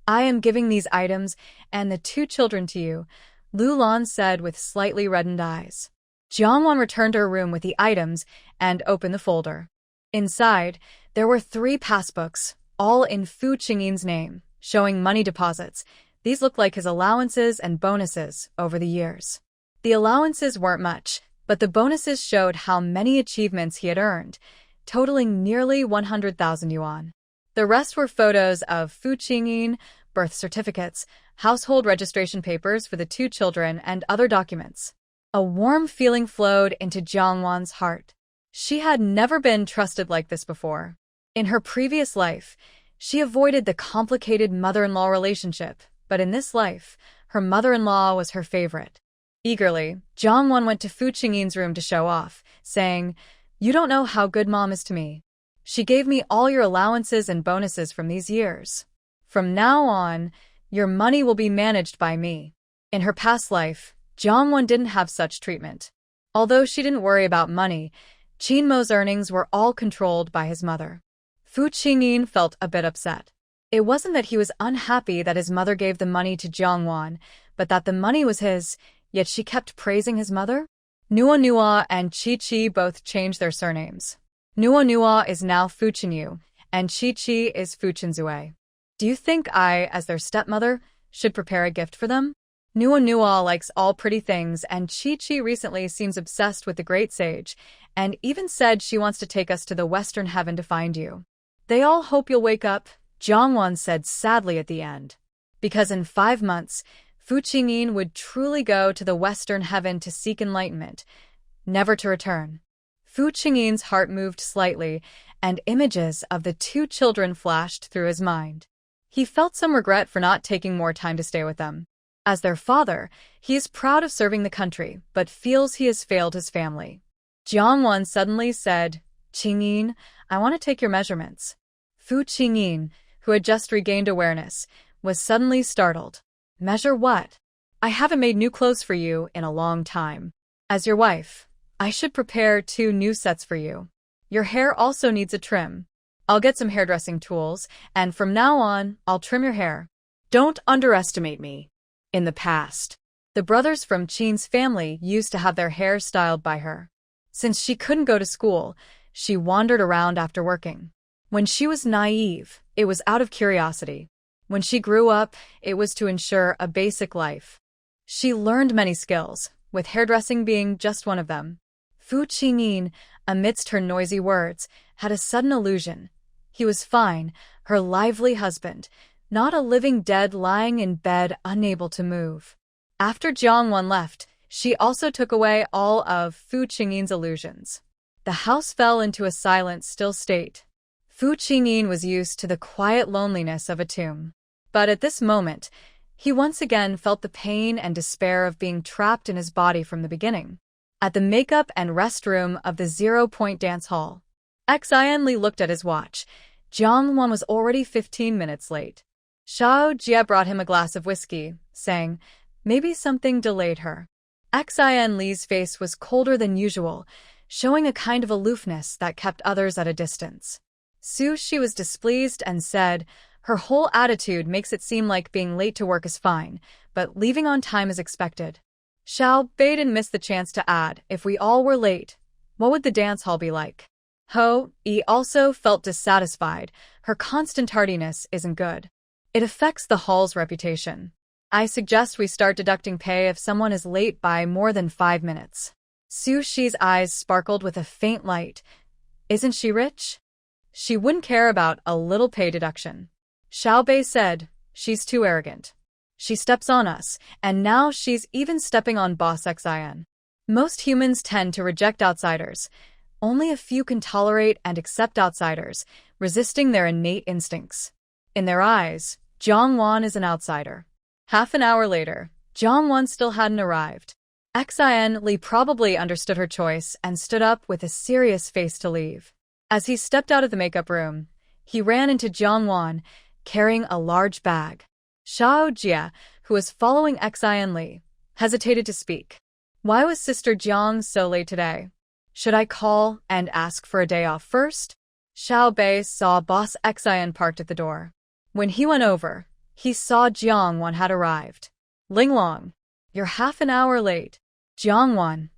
I am giving these items and the two children to you, Lulon said with slightly reddened eyes. Jiangwan returned to her room with the items and opened the folder. Inside, there were 3 passbooks, all in Fu Qingyin's name, showing money deposits. These looked like his allowances and bonuses over the years. The allowances weren't much, but the bonuses showed how many achievements he had earned, totaling nearly 100,000 yuan. The rest were photos of Fu Qingyin, birth certificates, household registration papers for the 2 children, and other documents. A warm feeling flowed into Jiangwan's heart. She had never been trusted like this before. In her previous life, she avoided the complicated mother-in-law relationship, but in this life, her mother-in-law was her favorite. Eagerly, Jiangwan went to Fu Qingyin's room to show off, saying, "You don't know how good Mom is to me. She gave me all your allowances and bonuses from these years. From now on, your money will be managed by me." In her past life, Jiangwan didn't have such treatment. Although she didn't worry about money, Qin Mo's earnings were all controlled by his mother. Fu Qingyin felt a bit upset. It wasn't that he was unhappy that his mother gave the money to Jiangwan, but that the money was his, yet she kept praising his mother. Nua and Chi both changed their surnames. Nua is now Fu Qinyu, and Chi is Fu Qinzue. Do you think I, as their stepmother, should prepare a gift for them? Nua likes all pretty things, and Chi recently seems obsessed with the great sage, and even said she wants to take us to the Western Heaven to find you. They all hope you'll wake up, Jiangwan said sadly at the end. Because in 5 months, Fu Qingyin would truly go to the Western Heaven to seek enlightenment, never to return. Fu Qingyin's heart moved slightly, and images of the 2 children flashed through his mind. He felt some regret for not taking more time to stay with them. As their father, he is proud of serving the country, but feels he has failed his family. Jiangwan suddenly said, "Qingyin, I want to take your measurements." Fu Qingyin, who had just regained awareness, was suddenly startled. "Measure what? I haven't made new clothes for you in a long time. As your wife, I should prepare 2 new sets for you. Your hair also needs a trim. I'll get some hairdressing tools, and from now on, I'll trim your hair." Don't underestimate me. In the past, the brothers from Qin's family used to have their hair styled by her. Since she couldn't go to school, she wandered around after working. When she was naive, it was out of curiosity. When she grew up, it was to ensure a basic life. She learned many skills, with hairdressing being just one of them. Fu Qingyin, amidst her noisy words, had a sudden illusion. He was fine, her lively husband, not a living dead lying in bed unable to move. After Jiangwan left, she also took away all of Fu Qingyin's illusions. The house fell into a silent, still state. Fu Qingyin was used to the quiet loneliness of a tomb. But at this moment, he once again felt the pain and despair of being trapped in his body from the beginning. At the makeup and rest room of the 0-point dance hall, Xian Li looked at his watch. Jiangwan was already 15 minutes late. Xiao Jie brought him a glass of whiskey, saying, maybe something delayed her. Xian Li's face was colder than usual, showing a kind of aloofness that kept others at a distance. Su Shi was displeased and said, her whole attitude makes it seem like being late to work is fine, but leaving on time is expected. Xiao Bei didn't miss the chance to add, if we all were late, what would the dance hall be like? Ho Yi also felt dissatisfied. Her constant tardiness isn't good. It affects the hall's reputation. I suggest we start deducting pay if someone is late by more than 5 minutes. Su Shi's eyes sparkled with a faint light. Isn't she rich? She wouldn't care about a little pay deduction. Xiao Bei said, she's too arrogant. She steps on us, and now she's even stepping on Boss Xian. Most humans tend to reject outsiders. Only a few can tolerate and accept outsiders, resisting their innate instincts. In their eyes, Jiangwan is an outsider. Half an hour later, Jiangwan still hadn't arrived. Xian Li probably understood her choice and stood up with a serious face to leave. As he stepped out of the makeup room, he ran into Jiangwan, carrying a large bag. Xiao Jie, who was following Xian Li, hesitated to speak. Why was Sister Jiang so late today? Should I call and ask for a day off first? Xiao Bei saw Boss Xian parked at the door. When he went over, he saw Jiang Wan had arrived. Linglong, you're half an hour late. Jiang Wan,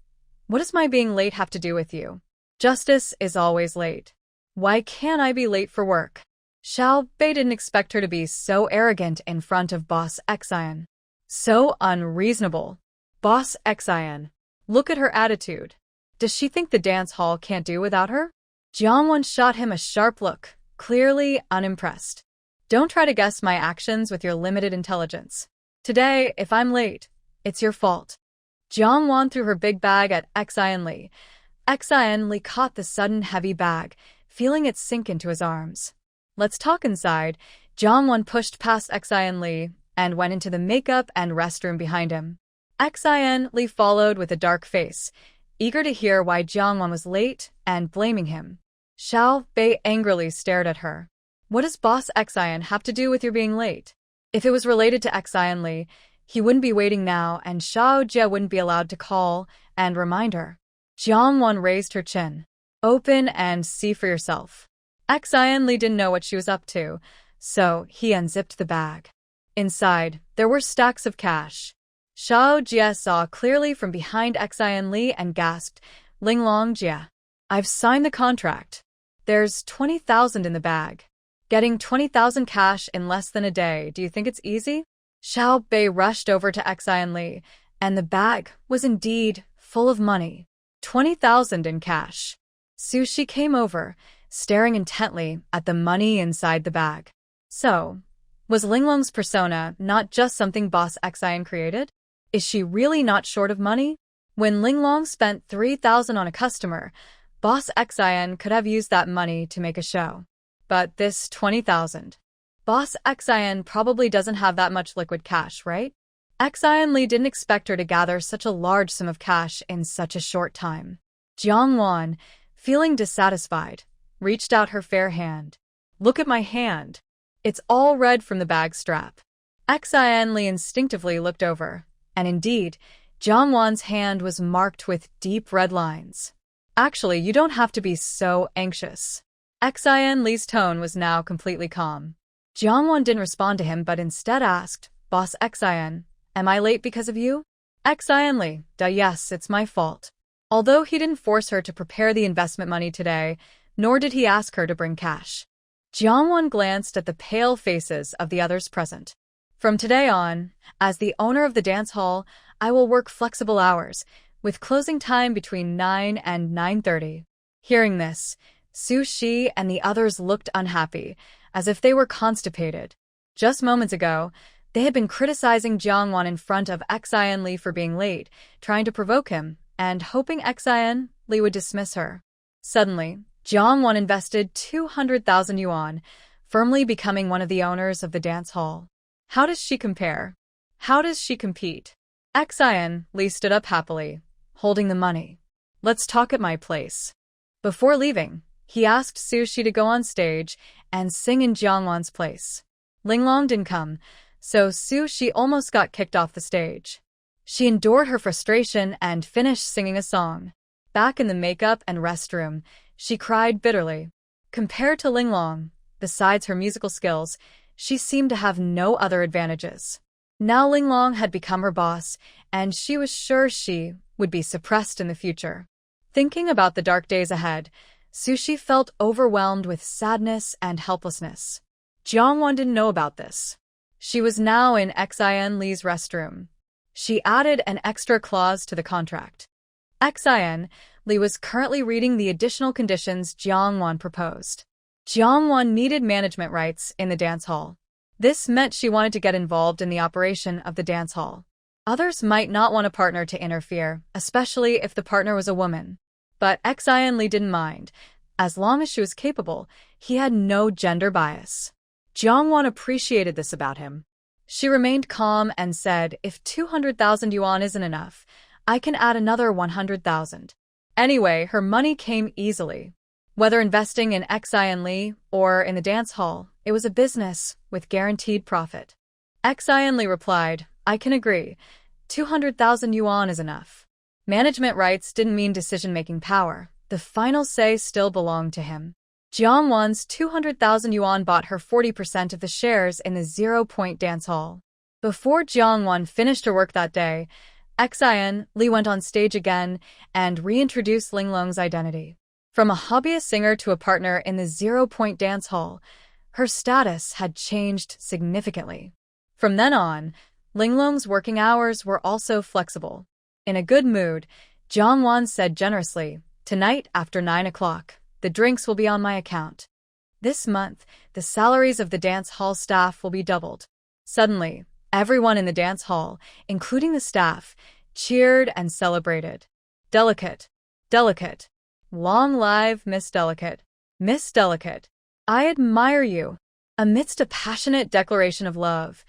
what does my being late have to do with you? Justice is always late. Why can't I be late for work? Xiao Bei didn't expect her to be so arrogant in front of Boss Xian. So unreasonable. Boss Xian, look at her attitude. Does she think the dance hall can't do without her? Jiang Wan shot him a sharp look, clearly unimpressed. Don't try to guess my actions with your limited intelligence. Today, if I'm late, it's your fault. Jiang Wan threw her big bag at Xian Li. Xian Li caught the sudden heavy bag, feeling it sink into his arms. Let's talk inside. Jiang Wan pushed past Xian Li and went into the makeup and restroom behind him. Xian Li followed with a dark face, eager to hear why Jiang Wan was late and blaming him. Xiao Bei angrily stared at her. What does Boss Xian have to do with your being late? If it was related to Xian Li, he wouldn't be waiting now and Xiao Jie wouldn't be allowed to call and remind her. Jiang Wan raised her chin. Open and see for yourself. Xian Li didn't know what she was up to, so he unzipped the bag. Inside, there were stacks of cash. Xiao Jie saw clearly from behind Xian Li and gasped, Linglong Jie, I've signed the contract. There's 20,000 in the bag. Getting 20,000 cash in less than a day, do you think it's easy? Xiao Bei rushed over to Xian Li, and the bag was indeed full of money. 20,000 in cash. Sushi came over, staring intently at the money inside the bag. So, was Linglong's persona not just something Boss Xian created? Is she really not short of money? When Linglong spent 3,000 on a customer, Boss Xian could have used that money to make a show. But this 20,000. Boss Xian probably doesn't have that much liquid cash, right? Xian Li didn't expect her to gather such a large sum of cash in such a short time. Jiang Wan, feeling dissatisfied, reached out her fair hand. Look at my hand. It's all red from the bag strap. Xian Li instinctively looked over, and indeed, Jiang Wan's hand was marked with deep red lines. Actually, you don't have to be so anxious. Xian Li's tone was now completely calm. Jiang Wan didn't respond to him but instead asked, Boss Xian, am I late because of you? Xian Li, yes, it's my fault. Although he didn't force her to prepare the investment money today, nor did he ask her to bring cash. Jiang Wan glanced at the pale faces of the others present. From today on, as the owner of the dance hall, I will work flexible hours, with closing time between 9 and 9:30. Hearing this, Su Shi and the others looked unhappy, as if they were constipated. Just moments ago, they had been criticizing Jiang Wan in front of Xian Li for being late, trying to provoke him, and hoping Xian Li would dismiss her. Suddenly, Jiang Wan invested 200,000 yuan, firmly becoming one of the owners of the dance hall. How does she compare? How does she compete? Xian Li stood up happily, holding the money. Let's talk at my place. Before leaving, he asked Su Shi to go on stage and sing in Jiang Wan's place. Linglong didn't come, so Su Shi almost got kicked off the stage. She endured her frustration and finished singing a song. Back in the makeup and restroom, she cried bitterly. Compared to Linglong, besides her musical skills, she seemed to have no other advantages. Now Linglong had become her boss, and she was sure she would be suppressed in the future. Thinking about the dark days ahead, Sushi felt overwhelmed with sadness and helplessness. Jiang Wan didn't know about this. She was now in Xian Li's restroom. She added an extra clause to the contract. Xian Li was currently reading the additional conditions Jiang Wan proposed. Jiang Wan needed management rights in the dance hall. This meant she wanted to get involved in the operation of the dance hall. Others might not want a partner to interfere, especially if the partner was a woman. But Xian Li didn't mind. As long as she was capable, he had no gender bias. Jiang Wan appreciated this about him. She remained calm and said, if 200,000 yuan isn't enough, I can add another 100,000. Anyway, her money came easily. Whether investing in Xian Li or in the dance hall, it was a business with guaranteed profit. Xian Li replied, I can agree. 200,000 yuan is enough. Management rights didn't mean decision-making power. The final say still belonged to him. Jiang Wan's 200,000 yuan bought her 40% of the shares in the Zero-Point Dance Hall. Before Jiang Wan finished her work that day, Xian Li went on stage again and reintroduced Linglong's identity. From a hobbyist singer to a partner in the Zero-Point Dance Hall, her status had changed significantly. From then on, Linglong's working hours were also flexible. In a good mood, Jiang Wan said generously, "Tonight after 9 o'clock, the drinks will be on my account. This month, the salaries of the dance hall staff will be doubled." Suddenly, everyone in the dance hall, including the staff, cheered and celebrated. "Delicate, delicate. Long live Miss Delicate. Miss Delicate, I admire you." Amidst a passionate declaration of love,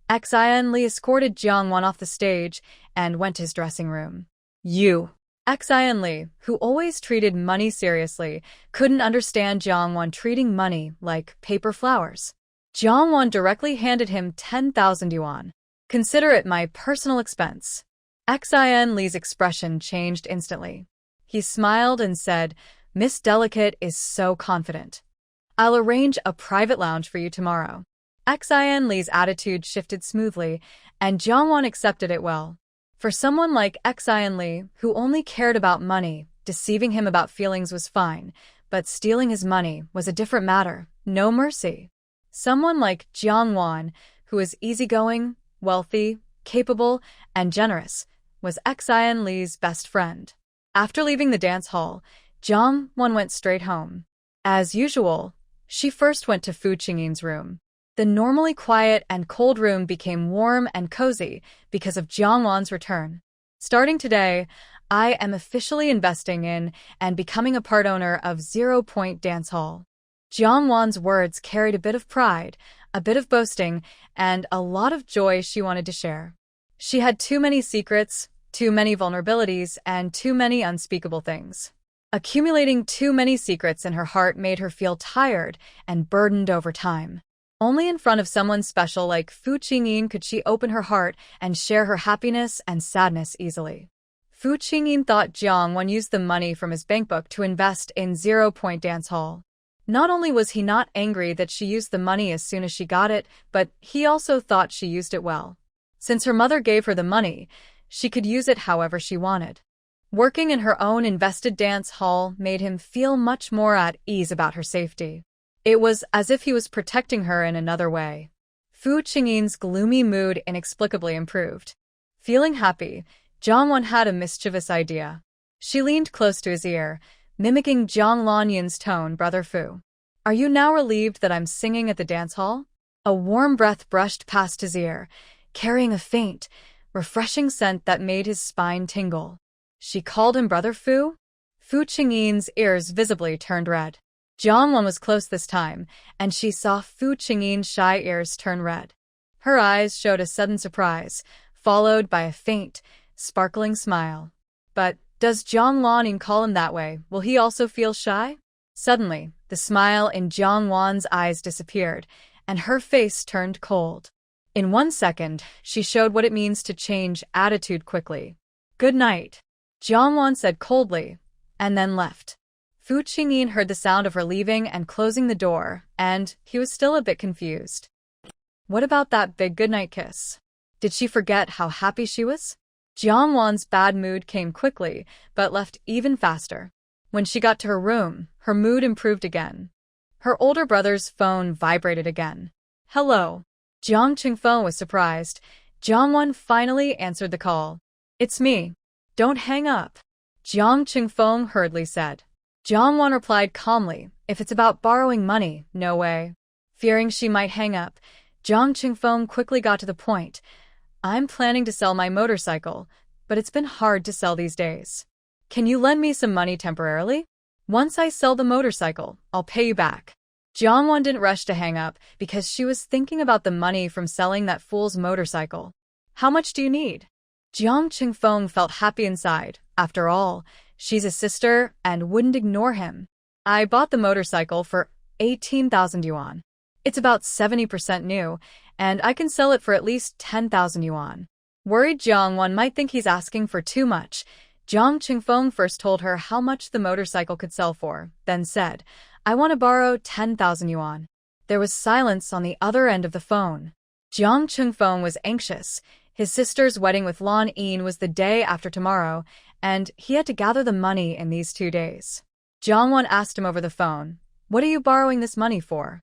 Xian Li escorted Jiang Wan off the stage and went to his dressing room. Xian Li, who always treated money seriously, couldn't understand Jiang Wan treating money like paper flowers. Jiang Wan directly handed him 10,000 yuan. "Consider it my personal expense." Xian Li's expression changed instantly. He smiled and said, "Miss Delicate is so confident. I'll arrange a private lounge for you tomorrow." Xian Li's attitude shifted smoothly, and Jiang Wan accepted it well. For someone like Xian Li, who only cared about money, deceiving him about feelings was fine, but stealing his money was a different matter, no mercy. Someone like Jiang Wan, who was easygoing, wealthy, capable, and generous, was Xian Li's best friend. After leaving the dance hall, Jiang Wan went straight home. As usual, she first went to Fu Qingyin's room. The normally quiet and cold room became warm and cozy because of Jiang Wan's return. "Starting today, I am officially investing in and becoming a part owner of Zero-Point Dance Hall." Jiang Wan's words carried a bit of pride, a bit of boasting, and a lot of joy she wanted to share. She had too many secrets, too many vulnerabilities, and too many unspeakable things. Accumulating too many secrets in her heart made her feel tired and burdened over time. Only in front of someone special like Fu Qingyin could she open her heart and share her happiness and sadness easily. Fu Qingyin thought Jiang Wan used the money from his bankbook to invest in Zero-Point Dance Hall. Not only was he not angry that she used the money as soon as she got it, but he also thought she used it well. Since her mother gave her the money, she could use it however she wanted. Working in her own invested dance hall made him feel much more at ease about her safety. It was as if he was protecting her in another way. Fu Qingyin's gloomy mood inexplicably improved. Feeling happy, Jiang Wan had a mischievous idea. She leaned close to his ear, mimicking Jiang Lanyin's tone. "Brother Fu, are you now relieved that I'm singing at the dance hall?" A warm breath brushed past his ear, carrying a faint, refreshing scent that made his spine tingle. She called him Brother Fu? Fu Qingyin's ears visibly turned red. Jiang Wan was close this time, and she saw Fu Qingyin's shy ears turn red. Her eyes showed a sudden surprise, followed by a faint, sparkling smile. "But does Jiang Lanyin call him that way? Will he also feel shy?" Suddenly, the smile in Jiang Wan's eyes disappeared, and her face turned cold. In 1 second, she showed what it means to change attitude quickly. "Good night," Jiang Wan said coldly, and then left. Fu Qingyin heard the sound of her leaving and closing the door, and he was still a bit confused. What about that big goodnight kiss? Did she forget how happy she was? Jiang Wan's bad mood came quickly, but left even faster. When she got to her room, her mood improved again. Her older brother's phone vibrated again. "Hello." Jiang Qingfeng was surprised. Jiang Wan finally answered the call. "It's me. Don't hang up," Jiang Qingfeng hurriedly said. Jiang Wan replied calmly, "If it's about borrowing money, no way." Fearing she might hang up, Jiang Qingfeng quickly got to the point. "I'm planning to sell my motorcycle, but it's been hard to sell these days. Can you lend me some money temporarily? Once I sell the motorcycle, I'll pay you back." Jiang Wan didn't rush to hang up because she was thinking about the money from selling that fool's motorcycle. "How much do you need?" Jiang Qingfeng felt happy inside. After all, she's a sister and wouldn't ignore him. "I bought the motorcycle for 18,000 yuan. It's about 70% new, and I can sell it for at least 10,000 yuan. Worried Jiang Wan might think he's asking for too much, Jiang Qingfeng first told her how much the motorcycle could sell for, then said, "I want to borrow 10,000 yuan." There was silence on the other end of the phone. Jiang Qingfeng was anxious. His sister's wedding with Lan Yin was the day after tomorrow, and he had to gather the money in these 2 days. Jiang Wan asked him over the phone, "What are you borrowing this money for?"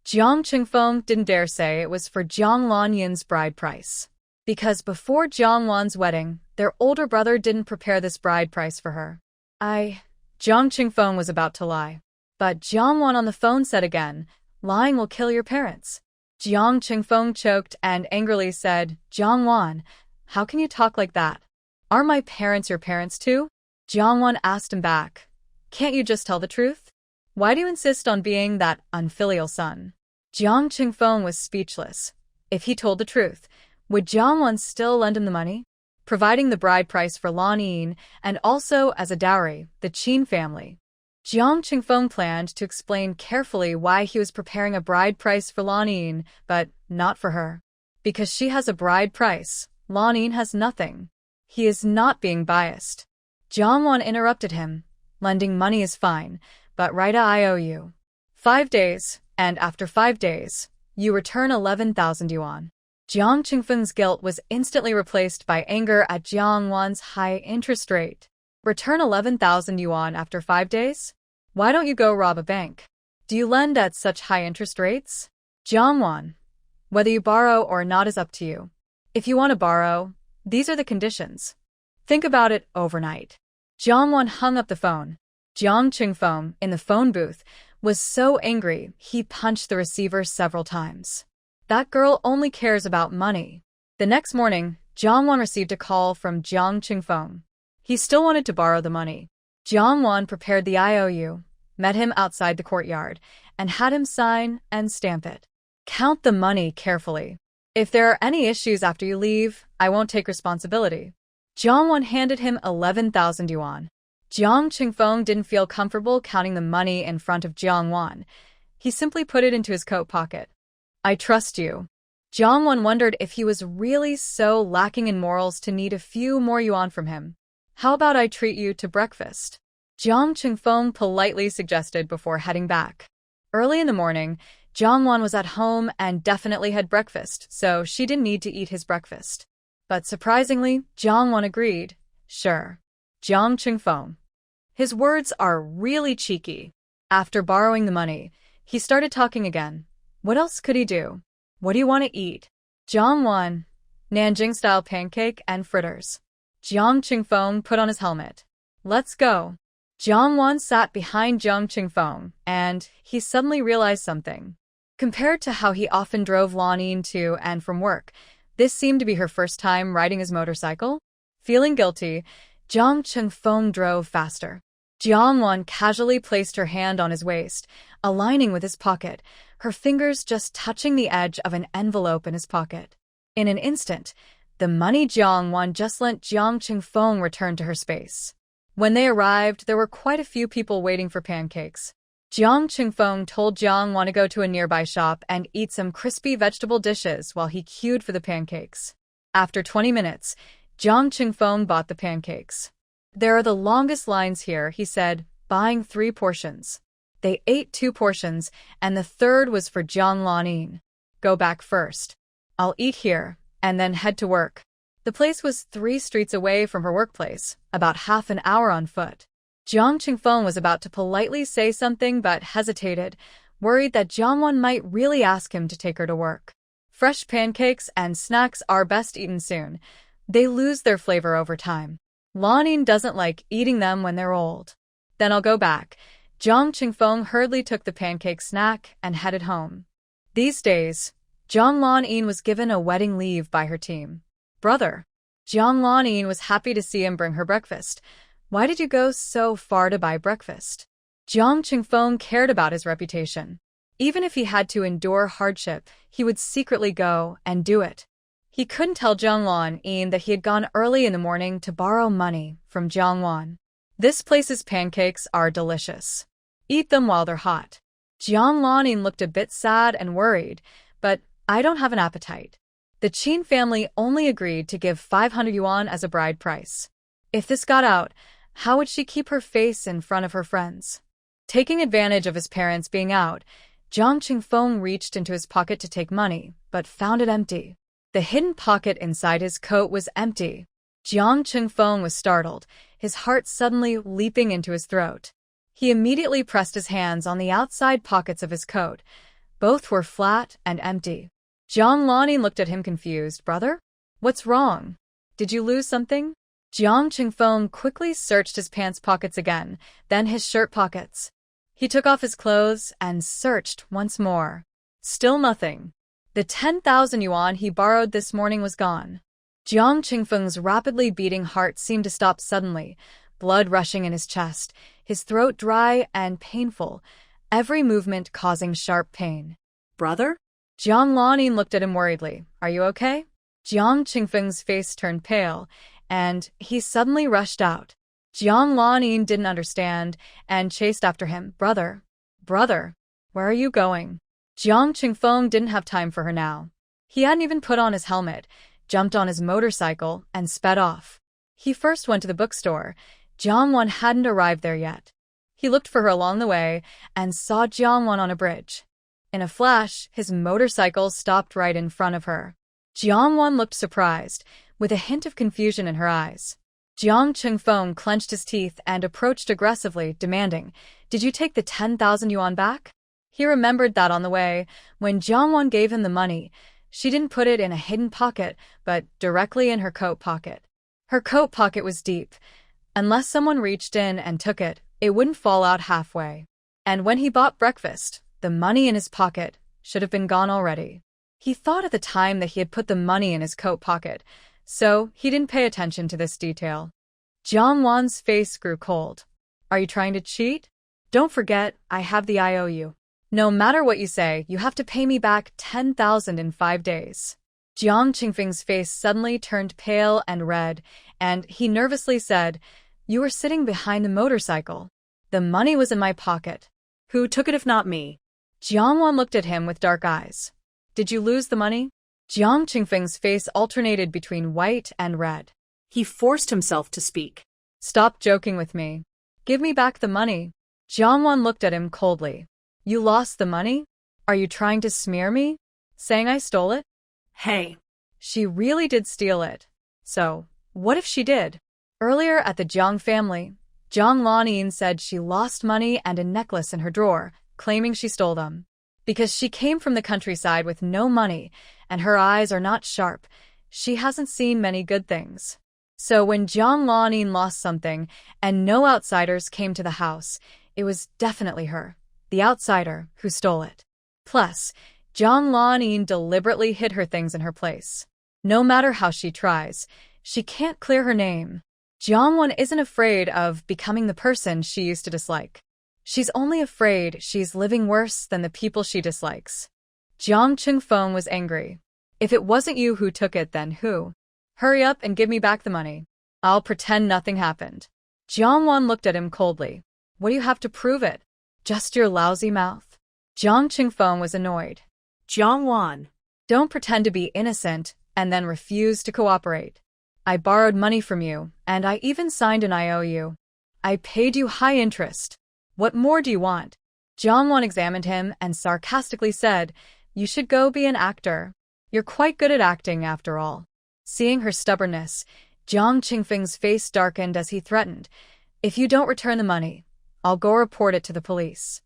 Jiang Qingfeng didn't dare say it was for Jiang Lan Yin's bride price. Because before Jiang Wan's wedding, their older brother didn't prepare this bride price for her. Jiang Qingfeng was about to lie. But Jiang Wan on the phone said again, "Lying will kill your parents." Jiang Qingfeng choked and angrily said, "Jiang Wan, how can you talk like that? Are my parents your parents too?" Jiang Wan asked him back, "Can't you just tell the truth? Why do you insist on being that unfilial son?" Jiang Qingfeng was speechless. If he told the truth, would Jiang Wan still lend him the money? Providing the bride price for Lan Yin, and also as a dowry, the Qin family. Jiang Qingfeng planned to explain carefully why he was preparing a bride price for Lan Yin, but not for her. Because she has a bride price, Lan Yin has nothing. He is not being biased. Jiang Wan interrupted him. "Lending money is fine, but write a IOU. 5 days, and after 5 days, you return 11,000 yuan. Jiang Qingfeng's guilt was instantly replaced by anger at Jiang Wan's high interest rate. Return 11,000 yuan after 5 days? Why don't you go rob a bank? Do you lend at such high interest rates? Jiang Wan, whether you borrow or not is up to you. If you want to borrow, these are the conditions. Think about it overnight." Jiang Wan hung up the phone. Jiang Qingfeng, in the phone booth, was so angry he punched the receiver several times. That girl only cares about money. The next morning, Jiang Wan received a call from Jiang Qingfeng. He still wanted to borrow the money. Jiang Wan prepared the IOU, met him outside the courtyard, and had him sign and stamp it. "Count the money carefully. If there are any issues after you leave, I won't take responsibility." Jiang Wan handed him 11,000 yuan. Jiang Qingfeng didn't feel comfortable counting the money in front of Jiang Wan. He simply put it into his coat pocket. "I trust you." Jiang Wan wondered if he was really so lacking in morals to need a few more yuan from him. "How about I treat you to breakfast?" Jiang Qingfeng politely suggested before heading back. Early in the morning, Jiang Wan was at home and definitely had breakfast, so she didn't need to eat his breakfast. But surprisingly, Jiang Wan agreed. "Sure." Jiang Qingfeng. His words are really cheeky. After borrowing the money, he started talking again. What else could he do? "What do you want to eat?" Jiang Wan. "Nanjing-style pancake and fritters." Jiang Qingfeng put on his helmet. "Let's go." Jiang Wan sat behind Jiang Qingfeng, and he suddenly realized something. Compared to how he often drove Lan Yin to and from work, this seemed to be her first time riding his motorcycle. Feeling guilty, Jiang Qingfeng drove faster. Jiang Wan casually placed her hand on his waist, aligning with his pocket, her fingers just touching the edge of an envelope in his pocket. In an instant, the money Jiang Wan just lent Jiang Qingfeng returned to her space. When they arrived, there were quite a few people waiting for pancakes. Jiang Qingfeng told Jiang Wan to go to a nearby shop and eat some crispy vegetable dishes while he queued for the pancakes. After 20 minutes, Jiang Qingfeng bought the pancakes. "There are the longest lines here," he said, buying 3 portions. They ate 2 portions, and the third was for Jiang Lan Yin. "Go back first. I'll eat here, and then head to work." The place was 3 streets away from her workplace, about half an hour on foot. Jiang Qingfeng was about to politely say something but hesitated, worried that Jiang Wan might really ask him to take her to work. Fresh pancakes and snacks are best eaten soon. They lose their flavor over time. Lan Yin doesn't like eating them when they're old. "Then I'll go back." Jiang Qingfeng hurriedly took the pancake snack and headed home. These days, Jiang Lan Yin was given a wedding leave by her team. "Brother." Jiang Lan Yin was happy to see him bring her breakfast. "Why did you go so far to buy breakfast?" Jiang Qingfeng cared about his reputation. Even if he had to endure hardship, he would secretly go and do it. He couldn't tell Jiang Lan Yin that he had gone early in the morning to borrow money from Jiang Wan. "This place's pancakes are delicious. Eat them while they're hot." Jiang Lan Yin looked a bit sad and worried, "But I don't have an appetite." The Qin family only agreed to give 500 yuan as a bride price. If this got out, how would she keep her face in front of her friends? Taking advantage of his parents being out, Jiang Qingfeng reached into his pocket to take money, but found it empty. The hidden pocket inside his coat was empty. Jiang Qingfeng was startled, his heart suddenly leaping into his throat. He immediately pressed his hands on the outside pockets of his coat. Both were flat and empty. Jiang Lanning looked at him confused. Brother? What's wrong? Did you lose something? Jiang Qingfeng quickly searched his pants pockets again, then his shirt pockets. He took off his clothes and searched once more. Still nothing. The 10,000 yuan he borrowed this morning was gone. Jiang Qingfeng's rapidly beating heart seemed to stop suddenly, blood rushing in his chest, his throat dry and painful, every movement causing sharp pain. Brother? Jiang Lanning looked at him worriedly. Are you okay? Jiang Qingfeng's face turned pale, and he suddenly rushed out. Jiang Lanning didn't understand and chased after him. Brother, where are you going? Jiang Qingfeng didn't have time for her now. He hadn't even put on his helmet, jumped on his motorcycle, and sped off. He first went to the bookstore. Jiang Wan hadn't arrived there yet. He looked for her along the way and saw Jiang Wan on a bridge. In a flash, his motorcycle stopped right in front of her. Jiang Wan looked surprised, with a hint of confusion in her eyes. Jiang Qingfeng clenched his teeth and approached aggressively, demanding, "Did you take the 10,000 yuan back?" He remembered that on the way, when Jiang Wan gave him the money, she didn't put it in a hidden pocket, but directly in her coat pocket. Her coat pocket was deep. Unless someone reached in and took it, it wouldn't fall out halfway. And when he bought breakfast, the money in his pocket should have been gone already. He thought at the time that he had put the money in his coat pocket, so he didn't pay attention to this detail. Jiang Wan's face grew cold. Are you trying to cheat? Don't forget, I have the IOU. No matter what you say, you have to pay me back 10,000 in 5 days. Jiang Qingfeng's face suddenly turned pale and red, and he nervously said, "You were sitting behind the motorcycle. The money was in my pocket. Who took it if not me?" Jiang Wan looked at him with dark eyes. Did you lose the money? Jiang Qingfeng's face alternated between white and red. He forced himself to speak. Stop joking with me. Give me back the money. Jiang Wan looked at him coldly. You lost the money? Are you trying to smear me? Saying I stole it? Hey. She really did steal it. So, what if she did? Earlier at the Jiang family, Jiang Lanyin said she lost money and a necklace in her drawer, claiming she stole them. Because she came from the countryside with no money, and her eyes are not sharp, she hasn't seen many good things. So when Jiang Lanyin lost something, and no outsiders came to the house, it was definitely her, the outsider, who stole it. Plus, Jiang Lanyin deliberately hid her things in her place. No matter how she tries, she can't clear her name. Jiang Wan isn't afraid of becoming the person she used to dislike. She's only afraid she's living worse than the people she dislikes. Jiang Qingfeng was angry. If it wasn't you who took it, then who? Hurry up and give me back the money. I'll pretend nothing happened. Jiang Wan looked at him coldly. What do you have to prove it? Just your lousy mouth. Jiang Qingfeng was annoyed. Jiang Wan. Don't pretend to be innocent and then refuse to cooperate. I borrowed money from you, and I even signed an IOU. I paid you high interest. What more do you want? Jiang Wan examined him and sarcastically said, You should go be an actor. You're quite good at acting, after all. Seeing her stubbornness, Jiang Qingfeng's face darkened as he threatened, If you don't return the money, I'll go report it to the police.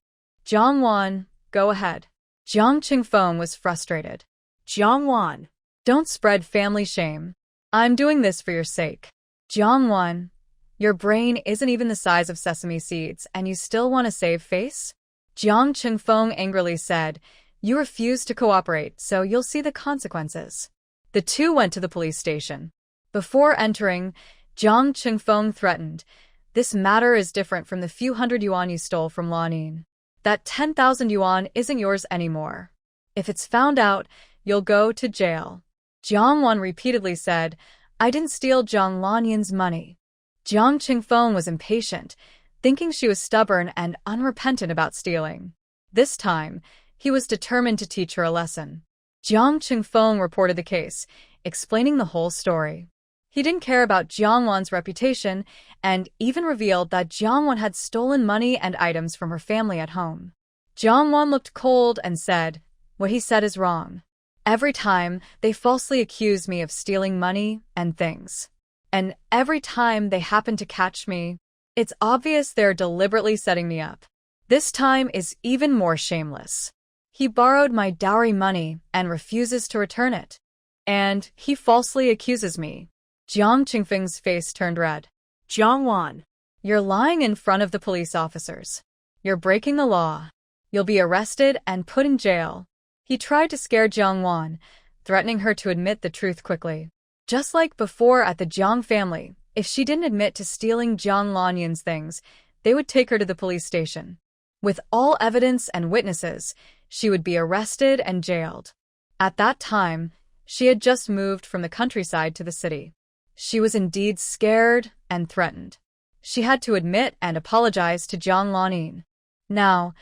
Jiang Wan, go ahead. Jiang Qingfeng was frustrated. Jiang Wan. Don't spread family shame. I'm doing this for your sake. Jiang Wan, your brain isn't even the size of sesame seeds and you still want to save face? Jiang Qingfeng angrily said, You refuse to cooperate, so you'll see the consequences. The two went to the police station. Before entering, Jiang Qingfeng threatened, This matter is different from the few hundred yuan you stole from Lanyin. That 10,000 yuan isn't yours anymore. If it's found out, you'll go to jail. Jiang Wan repeatedly said, I didn't steal Jiang Lanyin's money. Jiang Qingfeng was impatient, thinking she was stubborn and unrepentant about stealing. This time, he was determined to teach her a lesson. Jiang Qingfeng reported the case, explaining the whole story. He didn't care about Jiang Wan's reputation and even revealed that Jiang Wan had stolen money and items from her family at home. Jiang Wan looked cold and said, "What he said is wrong. Every time, they falsely accuse me of stealing money and things. And every time they happen to catch me, it's obvious they're deliberately setting me up. This time is even more shameless. He borrowed my dowry money and refuses to return it. And he falsely accuses me." Jiang Qingfeng's face turned red. Jiang Wan. "You're lying in front of the police officers. You're breaking the law. You'll be arrested and put in jail." He tried to scare Jiang Wan, threatening her to admit the truth quickly. Just like before at the Jiang family, if she didn't admit to stealing Jiang Lanyan's things, they would take her to the police station. With all evidence and witnesses, she would be arrested and jailed. At that time, she had just moved from the countryside to the city. She was indeed scared and threatened. She had to admit and apologize to Jiang Lanyan. Now,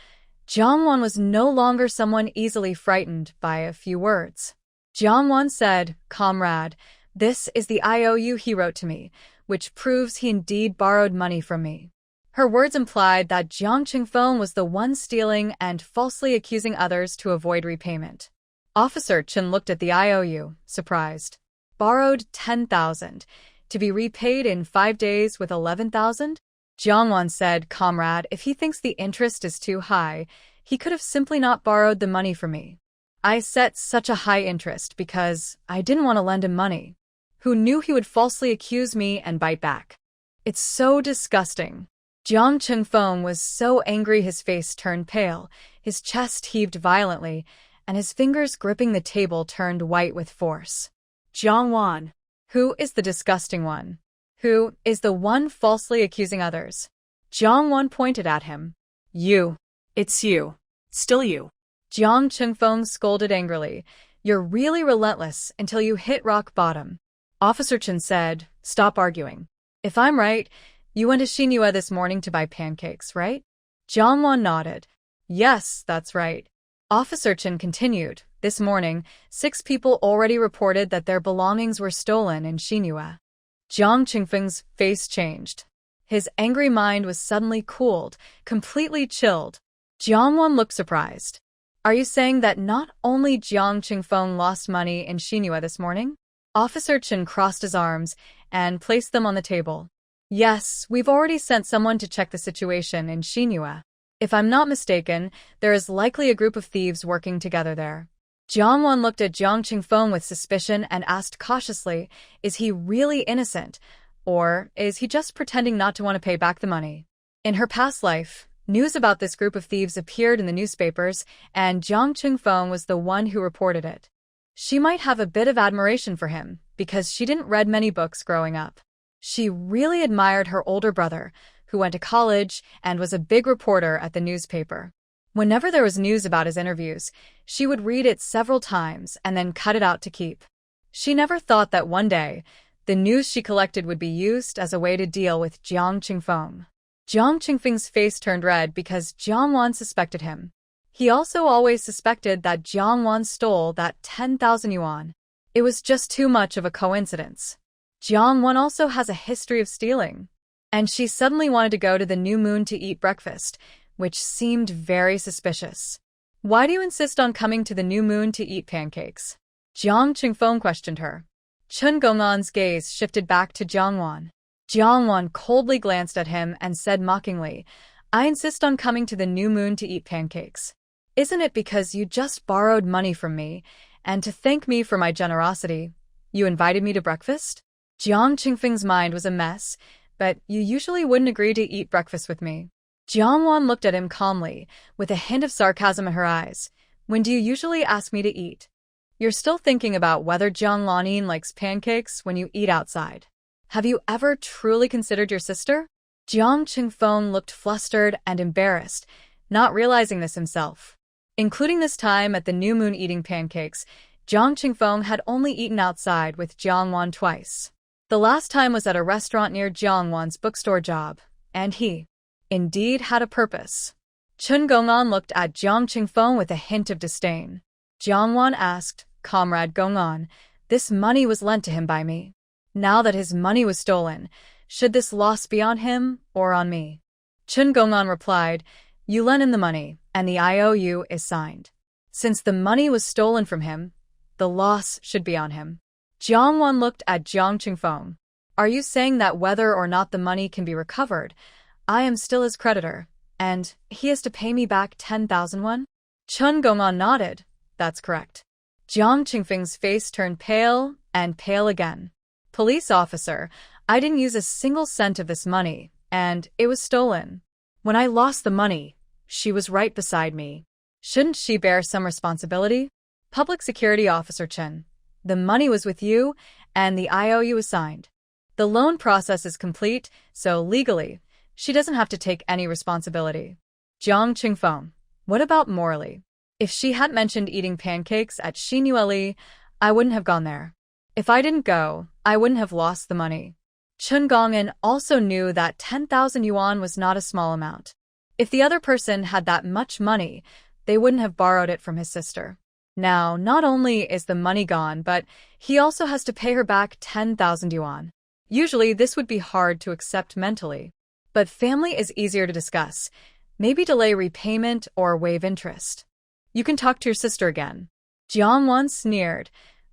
Jiang Wan was no longer someone easily frightened by a few words. Jiang Wan said, "Comrade, this is the IOU he wrote to me, which proves he indeed borrowed money from me." Her words implied that Jiang Qingfeng was the one stealing and falsely accusing others to avoid repayment. Officer Chen looked at the IOU, surprised. Borrowed 10,000, to be repaid in 5 days with 11,000? Jiang Wan said, "Comrade, if he thinks the interest is too high, he could have simply not borrowed the money from me. I set such a high interest because I didn't want to lend him money. Who knew he would falsely accuse me and bite back? It's so disgusting." Jiang Qingfeng was so angry his face turned pale, his chest heaved violently, and his fingers gripping the table turned white with force. Jiang Wan. Who is the disgusting one? Who is the one falsely accusing others? Jiang Wan pointed at him. "You." It's you. Still you. Jiang Qingfeng scolded angrily. "You're really relentless until you hit rock bottom." Officer Chen said, "Stop arguing. If I'm right, you went to Xinhua this morning to buy pancakes, right?" Jiang Wan nodded. "Yes, that's right." Officer Chen continued, "This morning, 6 people already reported that their belongings were stolen in Xinhua." Jiang Qingfeng's face changed. His angry mind was suddenly cooled, completely chilled. Jiang Wan looked surprised. "Are you saying that not only Jiang Qingfeng lost money in Xinhua this morning?" Officer Chen crossed his arms and placed them on the table. "Yes, we've already sent someone to check the situation in Xinhua. If I'm not mistaken, there is likely a group of thieves working together there." Jiang Wan looked at Jiang Qingfeng with suspicion and asked cautiously, "Is he really innocent, or is he just pretending not to want to pay back the money?" In her past life, news about this group of thieves appeared in the newspapers, and Jiang Qingfeng was the one who reported it. She might have a bit of admiration for him, because she didn't read many books growing up. She really admired her older brother, who went to college and was a big reporter at the newspaper. Whenever there was news about his interviews, she would read it several times and then cut it out to keep. She never thought that one day, the news she collected would be used as a way to deal with Jiang Qingfeng. Jiang Qingfeng's face turned red because Jiang Wan suspected him. He also always suspected that Jiang Wan stole that 10,000 yuan. It was just too much of a coincidence. Jiang Wan also has a history of stealing. And she suddenly wanted to go to the new moon to eat breakfast, which seemed very suspicious. "Why do you insist on coming to the new moon to eat pancakes?" Jiang Qingfeng questioned her. Chen Gong'an's gaze shifted back to Jiang Wan. Jiang Wan coldly glanced at him and said mockingly, "I insist on coming to the new moon to eat pancakes. Isn't it because you just borrowed money from me, and to thank me for my generosity, you invited me to breakfast?" Jiang Qingfeng's mind was a mess, but you usually wouldn't agree to eat breakfast with me. Jiang Wan looked at him calmly, with a hint of sarcasm in her eyes. "When do you usually ask me to eat? You're still thinking about whether Jiang Lanyan likes pancakes when you eat outside. Have you ever truly considered your sister?" Jiang Qingfeng looked flustered and embarrassed, not realizing this himself. Including this time at the new moon eating pancakes, Jiang Qingfeng had only eaten outside with Jiang Wan twice. The last time was at a restaurant near Jiang Wan's bookstore job, and he, indeed, had a purpose. Chen Gong'an looked at Jiang Qingfeng with a hint of disdain. Jiang Wan asked, Comrade Gong'an, this money was lent to him by me. Now that his money was stolen, should this loss be on him or on me? Chun Gong'an replied, you lent him the money, and the IOU is signed. Since the money was stolen from him, the loss should be on him. Jiang Wan looked at Jiang Qingfeng. Are you saying that whether or not the money can be recovered, I am still his creditor, and he has to pay me back 10,000 won? Chun Gong'an nodded. That's correct. Jiang Qingfeng's face turned pale and pale again. Police officer, I didn't use a single cent of this money, and it was stolen. When I lost the money, she was right beside me. Shouldn't she bear some responsibility? Public Security Officer Chen, the money was with you, and the IOU was signed. The loan process is complete, so legally, she doesn't have to take any responsibility. Jiang Qingfeng, what about morally? If she hadn't mentioned eating pancakes at Xinyueli, I wouldn't have gone there. If I didn't go, I wouldn't have lost the money. Chun Gong'an also knew that 10,000 yuan was not a small amount. If the other person had that much money, they wouldn't have borrowed it from his sister. Now, not only is the money gone, but he also has to pay her back 10,000 yuan. Usually, this would be hard to accept mentally. But family is easier to discuss. Maybe delay repayment or waive interest. You can talk to your sister again. Jiang Wan sneered.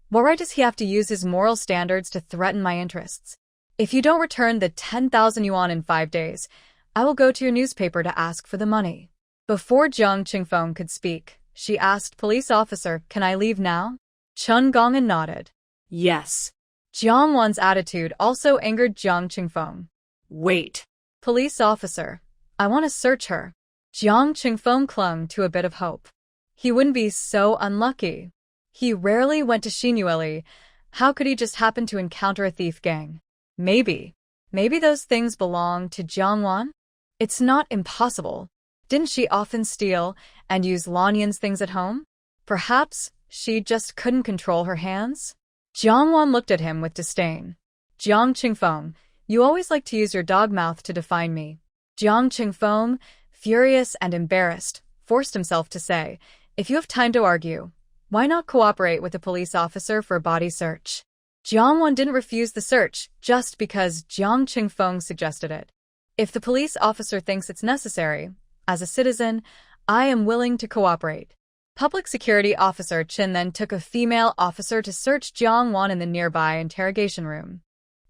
What right does he have to use his moral standards to threaten my interests? If you don't return the 10,000 yuan in 5 days, I will go to your newspaper to ask for the money. Before Jiang Qingfeng could speak, she asked police officer, can I leave now? Chun Gong'an nodded. Yes. Jiang Wan's attitude also angered Jiang Qingfeng. Wait. Police officer, I want to search her. Jiang Qingfeng clung to a bit of hope. He wouldn't be so unlucky. He rarely went to Xinyueli. How could he just happen to encounter a thief gang? Maybe those things belong to Jiang Wan? It's not impossible. Didn't she often steal and use Lanyan's things at home? Perhaps she just couldn't control her hands? Jiang Wan looked at him with disdain. Jiang Qingfeng, you always like to use your dog mouth to define me. Jiang Qingfeng, furious and embarrassed, forced himself to say, if you have time to argue, why not cooperate with the police officer for a body search? Jiang Wan didn't refuse the search just because Jiang Qingfeng suggested it. If the police officer thinks it's necessary, as a citizen, I am willing to cooperate. Public Security Officer Chin then took a female officer to search Jiang Wan in the nearby interrogation room.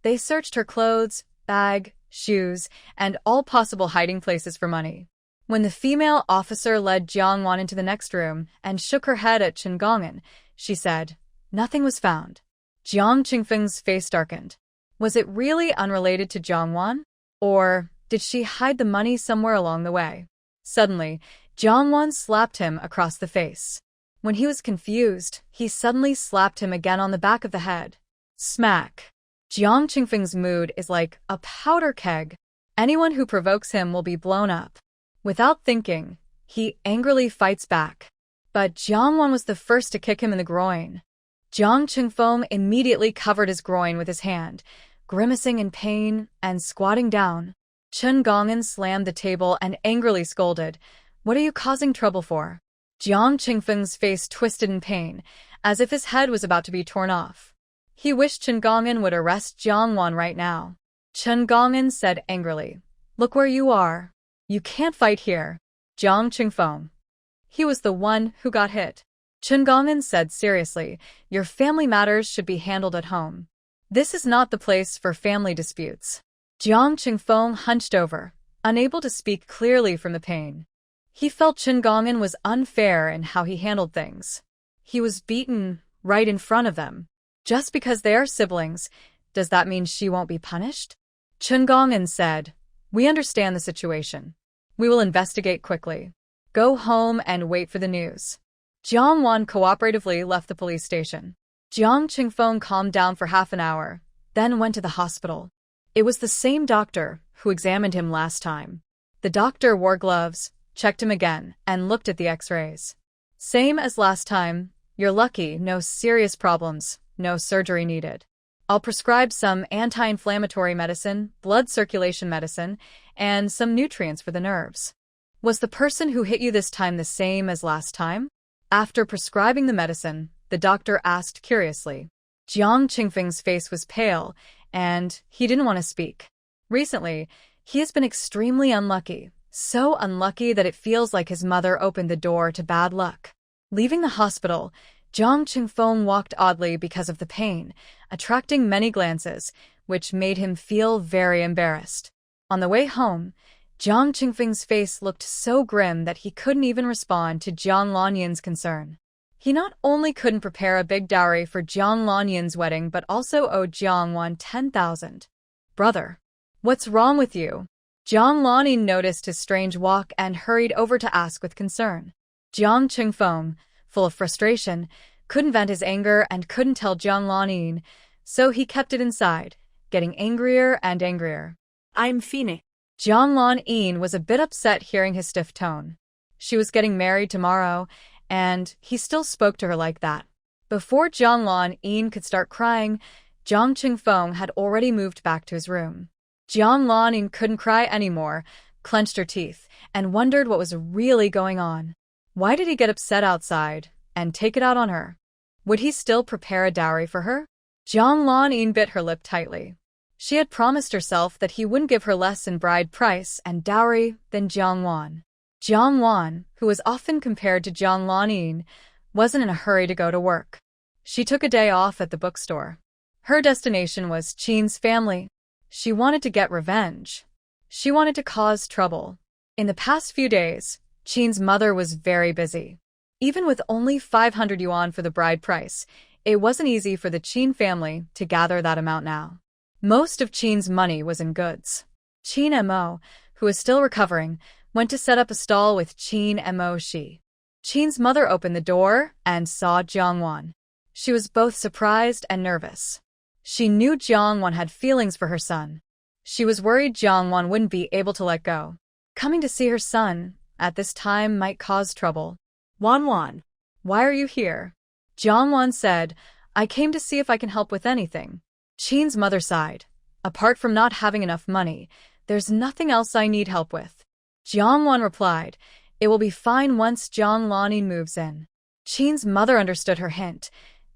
They searched her clothes, bag, shoes, and all possible hiding places for money. When the female officer led Jiang Wan into the next room and shook her head at Chun Gong'an, she said, nothing was found. Jiang Qingfeng's face darkened. Was it really unrelated to Jiang Wan? Or did she hide the money somewhere along the way? Suddenly, Jiang Wan slapped him across the face. When he was confused, he suddenly slapped him again on the back of the head. Smack. Jiang Qingfeng's mood is like a powder keg. Anyone who provokes him will be blown up. Without thinking, he angrily fights back. But Jiang Wan was the first to kick him in the groin. Jiang Qingfeng immediately covered his groin with his hand, grimacing in pain and squatting down. Chun Gong'an slammed the table and angrily scolded, what are you causing trouble for? Jiang Qingfeng's face twisted in pain, as if his head was about to be torn off. He wished Chun Gong'an would arrest Jiang Wan right now. Chun Gong'an said angrily, look where you are. You can't fight here. Jiang Qingfeng. He was the one who got hit. Chun Gong'an said seriously, your family matters should be handled at home. This is not the place for family disputes. Jiang Qingfeng hunched over, unable to speak clearly from the pain. He felt Chun Gong'an was unfair in how he handled things. He was beaten right in front of them. Just because they are siblings, does that mean she won't be punished? Chun Gong'an said, we understand the situation. We will investigate quickly. Go home and wait for the news. Jiang Wan cooperatively left the police station. Jiang Qingfeng calmed down for half an hour, then went to the hospital. It was the same doctor who examined him last time. The doctor wore gloves, checked him again, and looked at the x-rays. Same as last time. You're lucky, no serious problems, no surgery needed. I'll prescribe some anti-inflammatory medicine, blood circulation medicine, and some nutrients for the nerves. Was the person who hit you this time the same as last time? After prescribing the medicine, the doctor asked curiously. Jiang Qingfeng's face was pale, and he didn't want to speak. Recently, he has been extremely unlucky, so unlucky that it feels like his mother opened the door to bad luck. Leaving the hospital, Jiang Qingfeng walked oddly because of the pain, attracting many glances, which made him feel very embarrassed. On the way home, Jiang Qingfeng's face looked so grim that he couldn't even respond to Jiang Lanyan's concern. He not only couldn't prepare a big dowry for Jiang Lanyan's wedding but also owed Jiang Wan 10,000. Brother, what's wrong with you? Jiang Lanyan noticed his strange walk and hurried over to ask with concern. Jiang Qingfeng, full of frustration, couldn't vent his anger and couldn't tell Jiang Lanyan, so he kept it inside, getting angrier and angrier. I'm Fine. Jiang Lanyan was a bit upset hearing his stiff tone. She was getting married tomorrow, and he still spoke to her like that. Before Jiang Lanyan could start crying, Jiang Qingfeng had already moved back to his room. Jiang Lanyan couldn't cry anymore, clenched her teeth, and wondered what was really going on. Why did he get upset outside and take it out on her? Would he still prepare a dowry for her? Jiang Lanyan bit her lip tightly. She had promised herself that he wouldn't give her less in bride price and dowry than Jiang Wan. Jiang Wan, who was often compared to Jiang Lanyan, wasn't in a hurry to go to work. She took a day off at the bookstore. Her destination was Qin's family. She wanted to get revenge. She wanted to cause trouble. In the past few days, Qin's mother was very busy. Even with only 500 yuan for the bride price, it wasn't easy for the Qin family to gather that amount now. Most of Qin's money was in goods. Qin Mo, who was still recovering, went to set up a stall with Qin Mo Shi. Qin's mother opened the door and saw Jiang Wan. She was both surprised and nervous. She knew Jiang Wan had feelings for her son. She was worried Jiang Wan wouldn't be able to let go. Coming to see her son at this time might cause trouble. Wan, why are you here? Jiang Wan said, I came to see if I can help with anything. Qin's mother sighed. Apart from not having enough money, there's nothing else I need help with. Jiang Wan replied, it will be fine once Jiang Lanyan moves in. Qin's mother understood her hint.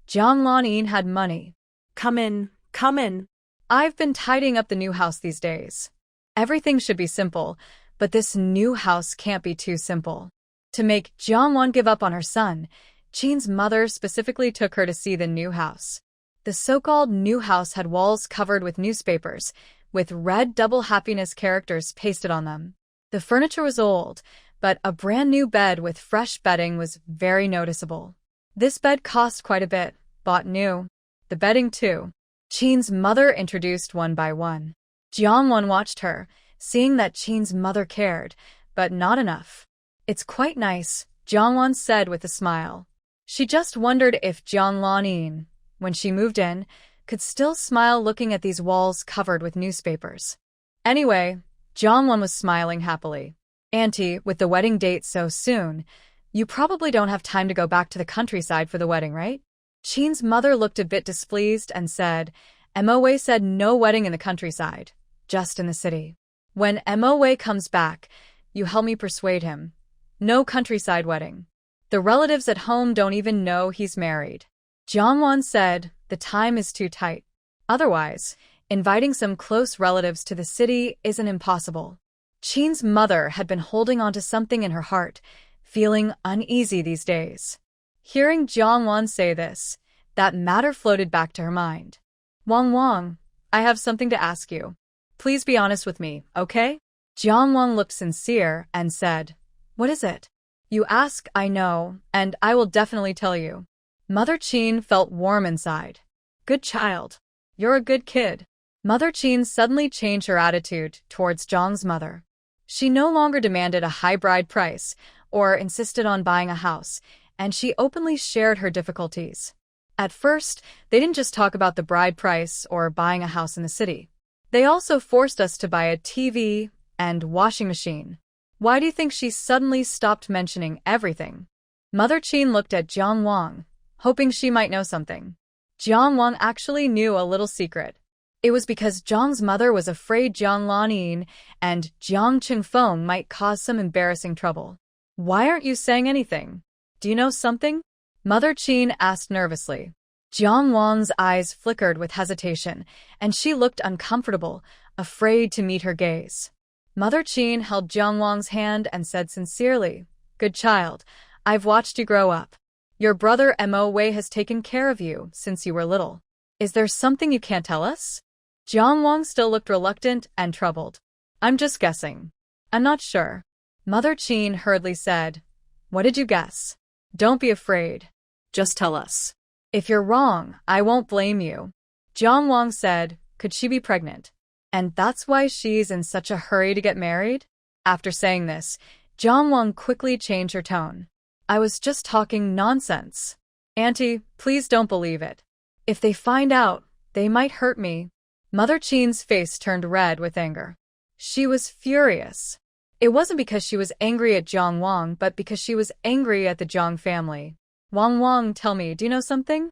Jiang Lanyan had money. Come in, come in. I've been tidying up the new house these days. Everything should be simple, but this new house can't be too simple. To make Jiang Wan give up on her son, Qin's mother specifically took her to see the new house. The so-called new house had walls covered with newspapers, with red double happiness characters pasted on them. The furniture was old, but a brand new bed with fresh bedding was very noticeable. This bed cost quite a bit, bought new. The bedding too. Qin's mother introduced one by one. Jiang Wan watched her, seeing that Qin's mother cared, but not enough. It's quite nice, Jiang Wan said with a smile. She just wondered if Jiang Lanyan, when she moved in, could still smile looking at these walls covered with newspapers. Anyway, Jiang Wan was smiling happily. Auntie, with the wedding date so soon, you probably don't have time to go back to the countryside for the wedding, right? Qin's mother looked a bit displeased and said, Mo said no wedding in the countryside, just in the city. When Mo comes back, you help me persuade him. No countryside wedding. The relatives at home don't even know he's married. Jiang Wan said, the time is too tight. Otherwise, inviting some close relatives to the city isn't impossible. Qin's mother had been holding on to something in her heart, feeling uneasy these days. Hearing Jiang Wan say this, that matter floated back to her mind. Wang, I have something to ask you. Please be honest with me, okay? Jiang Wan looked sincere and said, what is it? You ask, I know, and I will definitely tell you. Mother Qin felt warm inside. Good child. You're a good kid. Mother Qin suddenly changed her attitude towards Jiang's mother. She no longer demanded a high bride price or insisted on buying a house, and she openly shared her difficulties. At first, they didn't just talk about the bride price or buying a house in the city. They also forced us to buy a TV and washing machine. Why do you think she suddenly stopped mentioning everything? Mother Qin looked at Jiang Wang, hoping she might know something. Jiang Wang actually knew a little secret. It was because Jiang's mother was afraid Jiang Lanyan and Jiang Qingfeng might cause some embarrassing trouble. Why aren't you saying anything? Do you know something? Mother Qin asked nervously. Jiang Wang's eyes flickered with hesitation, and she looked uncomfortable, afraid to meet her gaze. Mother Qin held Jiang Wang's hand and said sincerely, "Good child, I've watched you grow up. Your brother Mo Wei has taken care of you since you were little. Is there something you can't tell us?" Jiang Wang still looked reluctant and troubled. "I'm just guessing. I'm not sure." Mother Qin hurriedly said, "What did you guess? Don't be afraid. Just tell us." If you're wrong, I won't blame you." Jiang Wang said, "Could she be pregnant? And that's why she's in such a hurry to get married?" After saying this, Jiang Wang quickly changed her tone. "I was just talking nonsense. Auntie, please don't believe it. If they find out, they might hurt me." Mother Qin's face turned red with anger. She was furious. It wasn't because she was angry at Jiang Wang, but because she was angry at the Jiang family. "Wang, tell me, do you know something?"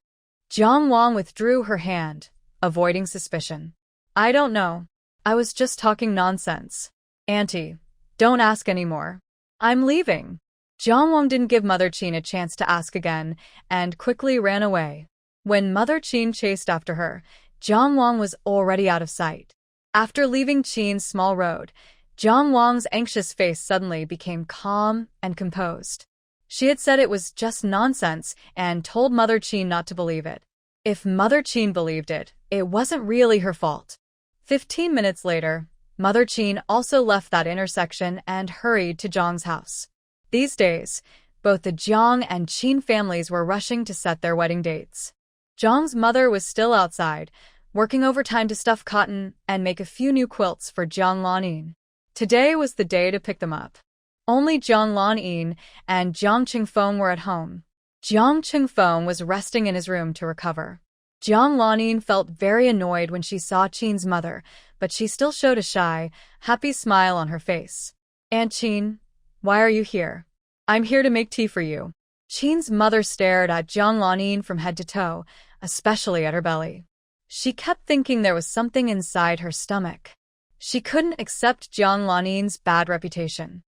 Jiang Wang withdrew her hand, avoiding suspicion. "I don't know. I was just talking nonsense. Auntie, don't ask anymore. I'm leaving." Jiang Wang didn't give Mother Qin a chance to ask again, and quickly ran away. When Mother Qin chased after her, Jiang Wang was already out of sight. After leaving Qin's small road, Jiang Wang's anxious face suddenly became calm and composed. She had said it was just nonsense and told Mother Qin not to believe it. If Mother Qin believed it, it wasn't really her fault. 15 minutes later, Mother Qin also left that intersection and hurried to Jiang's house. These days, both the Jiang and Qin families were rushing to set their wedding dates. Jiang's mother was still outside, working overtime to stuff cotton and make a few new quilts for Jiang Lanin. Today was the day to pick them up. Only Jiang Lanin and Jiang Qingfeng were at home. Jiang Qingfeng was resting in his room to recover. Jiang Lanin felt very annoyed when she saw Qin's mother, but she still showed a shy, happy smile on her face. "Aunt Qin, why are you here?" "I'm here to make tea for you." Qin's mother stared at Jiang Lanin from head to toe, especially at her belly. She kept thinking there was something inside her stomach. She couldn't accept Jiang Lanin's bad reputation.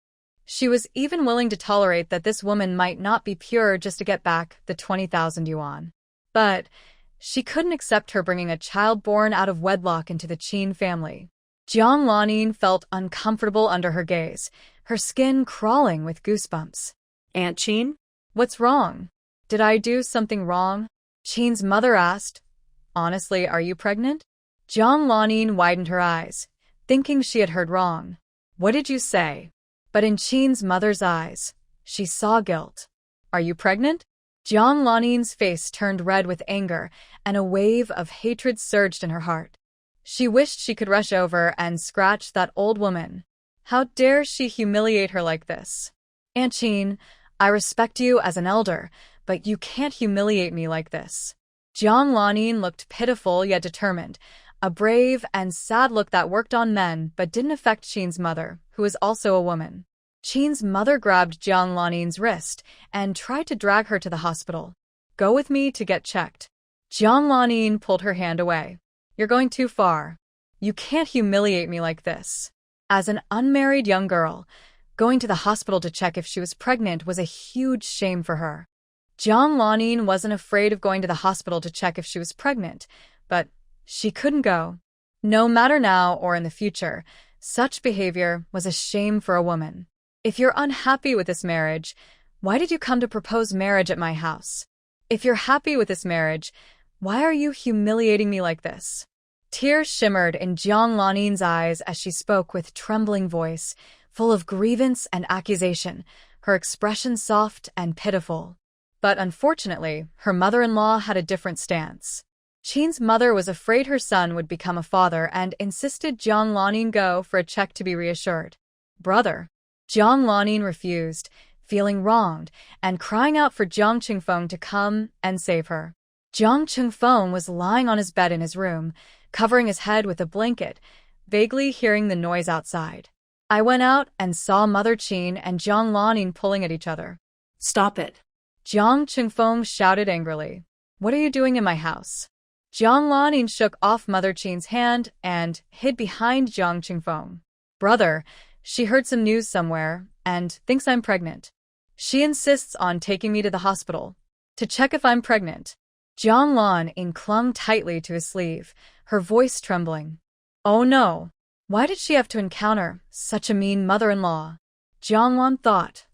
She was even willing to tolerate that this woman might not be pure just to get back the 20,000 yuan. But she couldn't accept her bringing a child born out of wedlock into the Qin family. Jiang Lanin felt uncomfortable under her gaze, her skin crawling with goosebumps. "Aunt Qin?" "What's wrong? Did I do something wrong?" Qin's mother asked. "Honestly, are you pregnant?" Jiang Lanin widened her eyes, thinking she had heard wrong. "What did you say?" But in Qin's mother's eyes, she saw guilt. "Are you pregnant?" Jiang Lanin's face turned red with anger, and a wave of hatred surged in her heart. She wished she could rush over and scratch that old woman. How dare she humiliate her like this? "Aunt Qin, I respect you as an elder, but you can't humiliate me like this." Jiang Lanin looked pitiful yet determined, a brave and sad look that worked on men but didn't affect Qin's mother, who was also a woman. Qin's mother grabbed Jiang Lanin's wrist and tried to drag her to the hospital. "Go with me to get checked." Jiang Lanin pulled her hand away. "You're going too far. You can't humiliate me like this." As an unmarried young girl, going to the hospital to check if she was pregnant was a huge shame for her. Jiang Lanin wasn't afraid of going to the hospital to check if she was pregnant, but she couldn't go. No matter now or in the future, such behavior was a shame for a woman. "If you're unhappy with this marriage, why did you come to propose marriage at my house? If you're happy with this marriage, why are you humiliating me like this?" Tears shimmered in Jiang Lanin's eyes as she spoke with trembling voice, full of grievance and accusation, her expression soft and pitiful. But unfortunately, her mother-in-law had a different stance. Qin's mother was afraid her son would become a father and insisted Jiang Lanin go for a check to be reassured. "Brother." Jiang Lanin refused, feeling wronged, and crying out for Jiang Qingfeng to come and save her. Jiang Qingfeng was lying on his bed in his room, covering his head with a blanket, vaguely hearing the noise outside. I went out and saw Mother Qin and Jiang Lanin pulling at each other. "Stop it." Jiang Qingfeng shouted angrily. "What are you doing in my house?" Jiang Lanin shook off Mother Qin's hand and hid behind Jiang Qingfeng. "Brother, she heard some news somewhere and thinks I'm pregnant. She insists on taking me to the hospital. To check if I'm pregnant. Jiang Lan clung tightly to his sleeve, her voice trembling. Oh no. Why did she have to encounter such a mean mother-in-law? Jiang Lan thought.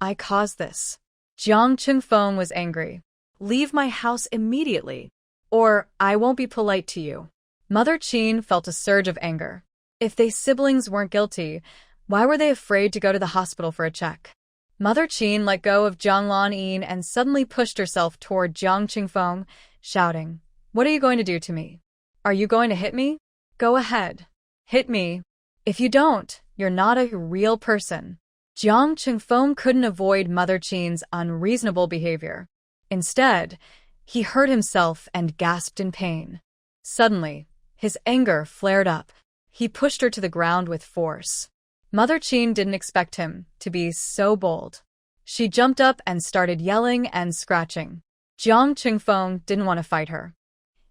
I caused this. Jiang Chengfeng was angry. Leave my house immediately, or I won't be polite to you. Mother Qin felt a surge of anger. If they siblings weren't guilty, why were they afraid to go to the hospital for a check? Mother Qin let go of Jiang Lan and suddenly pushed herself toward Jiang Chengfeng, shouting, What are you going to do to me? Are you going to hit me? Go ahead. Hit me. If you don't, you're not a real person. Jiang Chengfeng couldn't avoid Mother Qin's unreasonable behavior. Instead, he hurt himself and gasped in pain. Suddenly, his anger flared up. He pushed her to the ground with force. Mother Qin didn't expect him to be so bold. She jumped up and started yelling and scratching. Jiang Chengfeng didn't want to fight her.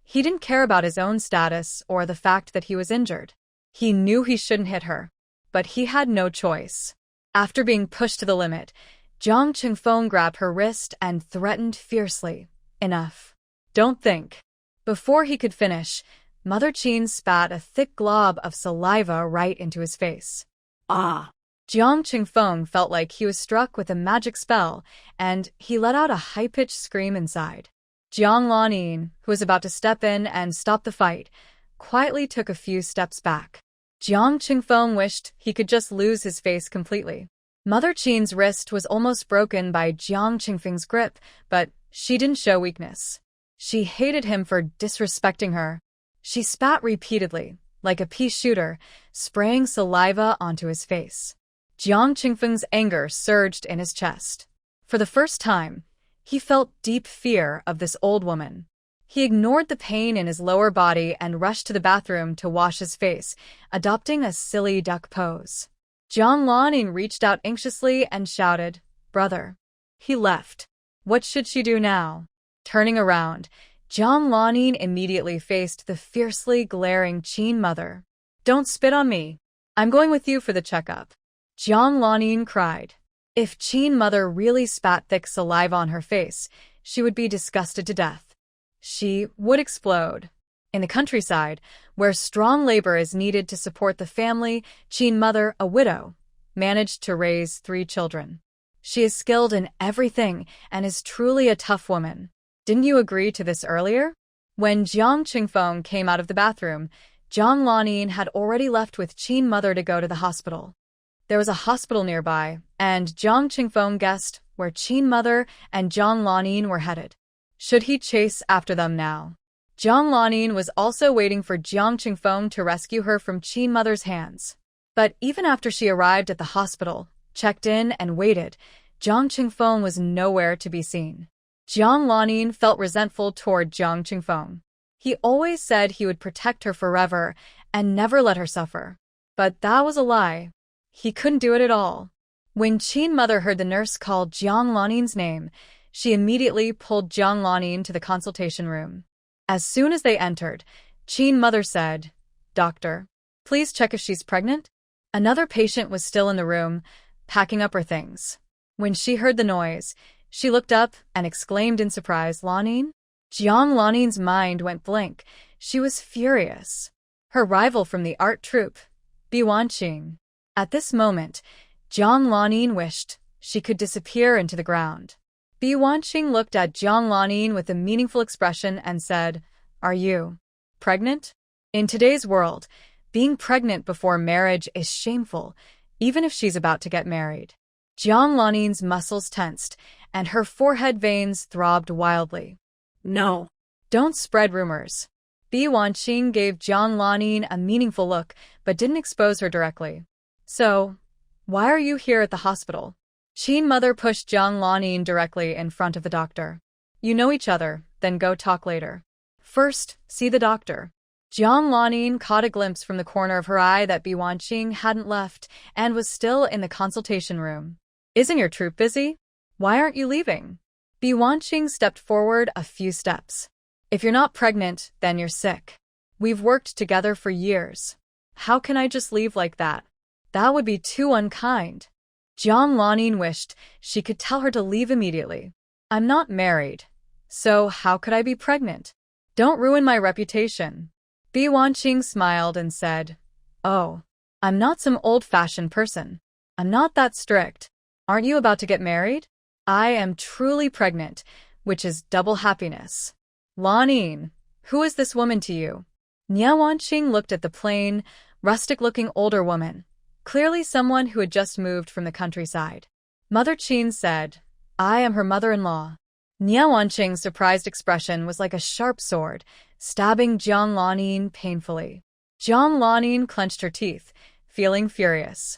He didn't care about his own status or the fact that he was injured. He knew he shouldn't hit her, but he had no choice. After being pushed to the limit, Jiang Chengfeng grabbed her wrist and threatened fiercely. Enough. Don't think. Before he could finish, Mother Qin spat a thick glob of saliva right into his face. Ah! Jiang Chengfeng felt like he was struck with a magic spell, and he let out a high-pitched scream inside. Jiang Lan, who was about to step in and stop the fight, quietly took a few steps back. Jiang Chengfeng wished he could just lose his face completely. Mother Qin's wrist was almost broken by Jiang Chengfeng's grip, but she didn't show weakness. She hated him for disrespecting her. She spat repeatedly, like a pea shooter, spraying saliva onto his face. Jiang Chengfeng's anger surged in his chest. For the first time, he felt deep fear of this old woman. He ignored the pain in his lower body and rushed to the bathroom to wash his face, adopting a silly duck pose. Jiang Lan reached out anxiously and shouted, Brother. He left. What should she do now? Turning around, Jiang Lan immediately faced the fiercely glaring Qin mother. Don't spit on me. I'm going with you for the checkup. Jiang Lan cried. If Qin mother really spat thick saliva on her face, she would be disgusted to death. She would explode. In the countryside, where strong labor is needed to support the family, Qin mother, a widow, managed to raise 3 children. She is skilled in everything and is truly a tough woman. Didn't you agree to this earlier? When Jiang Chengfeng came out of the bathroom, Jiang Lan had already left with Qin mother to go to the hospital. There was a hospital nearby, and Jiang Chengfeng guessed where Qin mother and Jiang Lan were headed. Should he chase after them now? Jiang Lan was also waiting for Jiang Chengfeng to rescue her from Qin mother's hands. But even after she arrived at the hospital, checked in and waited, Jiang Chengfeng was nowhere to be seen. Jiang Lan felt resentful toward Jiang Chengfeng. He always said he would protect her forever and never let her suffer. But that was a lie. He couldn't do it at all. When Qin mother heard the nurse call Jiang Lan's name, she immediately pulled Jiang Lan to the consultation room. As soon as they entered, Qin mother said, Doctor, please check if she's pregnant. Another patient was still in the room, packing up her things. When she heard the noise, she looked up and exclaimed in surprise, Lan? Jiang Lan's mind went blank. She was furious. Her rival from the art troupe, Biwanqing. At this moment, Jiang Lan wished she could disappear into the ground. Biwanqing looked at Jiang Lan with a meaningful expression and said, Are you pregnant? In today's world, being pregnant before marriage is shameful, even if she's about to get married. Jiang Lan's muscles tensed, and her forehead veins throbbed wildly. No. Don't spread rumors. Biwanqing gave Jiang Lan a meaningful look, but didn't expose her directly. So, why are you here at the hospital? Qin mother pushed Jiang Lan directly in front of the doctor. You know each other, then go talk later. First, see the doctor. Jiang Lan caught a glimpse from the corner of her eye that Biwanqing hadn't left and was still in the consultation room. Isn't your troupe busy? Why aren't you leaving? Biwanqing stepped forward a few steps. If you're not pregnant, then you're sick. We've worked together for years. How can I just leave like that? That would be too unkind. Jiang Lan wished she could tell her to leave immediately. I'm not married. So how could I be pregnant? Don't ruin my reputation. Bi Wanqing smiled and said, Oh, I'm not some old-fashioned person. I'm not that strict. Aren't you about to get married? I am truly pregnant, which is double happiness. Lanin, who is this woman to you? Nia Wanqing looked at the plain, rustic-looking older woman, clearly someone who had just moved from the countryside. Mother Qin said, I am her mother-in-law. Nia Wanqing's surprised expression was like a sharp sword, stabbing Jiang Lanin painfully. Jiang Lanin clenched her teeth, feeling furious.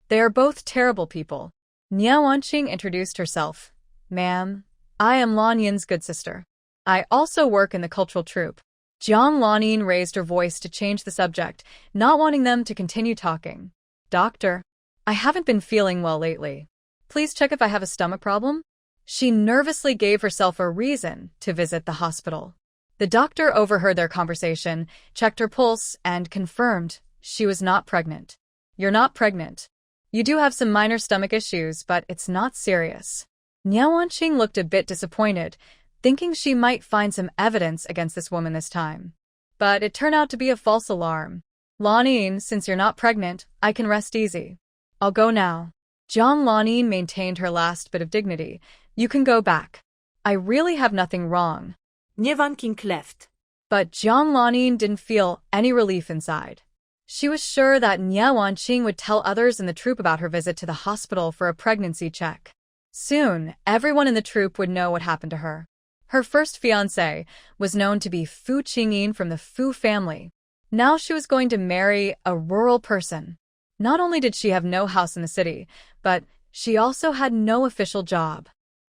They are both terrible people. Nia Wanqing introduced herself. Ma'am, I am Lanyan's good sister. I also work in the cultural troupe. Jiang Lanin raised her voice to change the subject, not wanting them to continue talking. Doctor, I haven't been feeling well lately. Please check if I have a stomach problem. She nervously gave herself a reason to visit the hospital. The doctor overheard their conversation, checked her pulse, and confirmed she was not pregnant. You're not pregnant. You do have some minor stomach issues, but it's not serious. Nia Wanqing looked a bit disappointed, thinking she might find some evidence against this woman this time. But it turned out to be a false alarm. Lanin, since you're not pregnant, I can rest easy. I'll go now. Jiang Lanin maintained her last bit of dignity. You can go back. I really have nothing wrong. Nia Wanqing left. But Jiang Lanin didn't feel any relief inside. She was sure that Nia Wanqing would tell others in the troupe about her visit to the hospital for a pregnancy check. Soon, everyone in the troupe would know what happened to her. Her first fiancé was known to be Fu Qingyin from the Fu family. Now she was going to marry a rural person. Not only did she have no house in the city, but she also had no official job.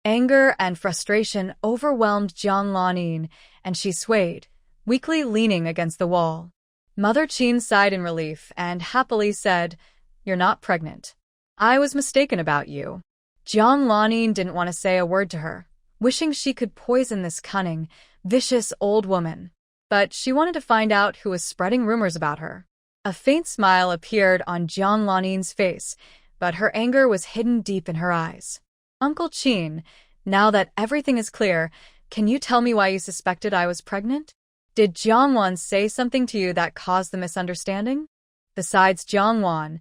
Anger and frustration overwhelmed Jiang Lanin, and she swayed, weakly leaning against the wall. Mother Qin sighed in relief and happily said, You're not pregnant. I was mistaken about you. Jiang Lanin didn't want to say a word to her, wishing she could poison this cunning, vicious old woman. But she wanted to find out who was spreading rumors about her. A faint smile appeared on Jiang Lanin's face, but her anger was hidden deep in her eyes. Uncle Qin, now that everything is clear, can you tell me why you suspected I was pregnant? Did Jiang Wan say something to you that caused the misunderstanding? Besides Jiang Wan,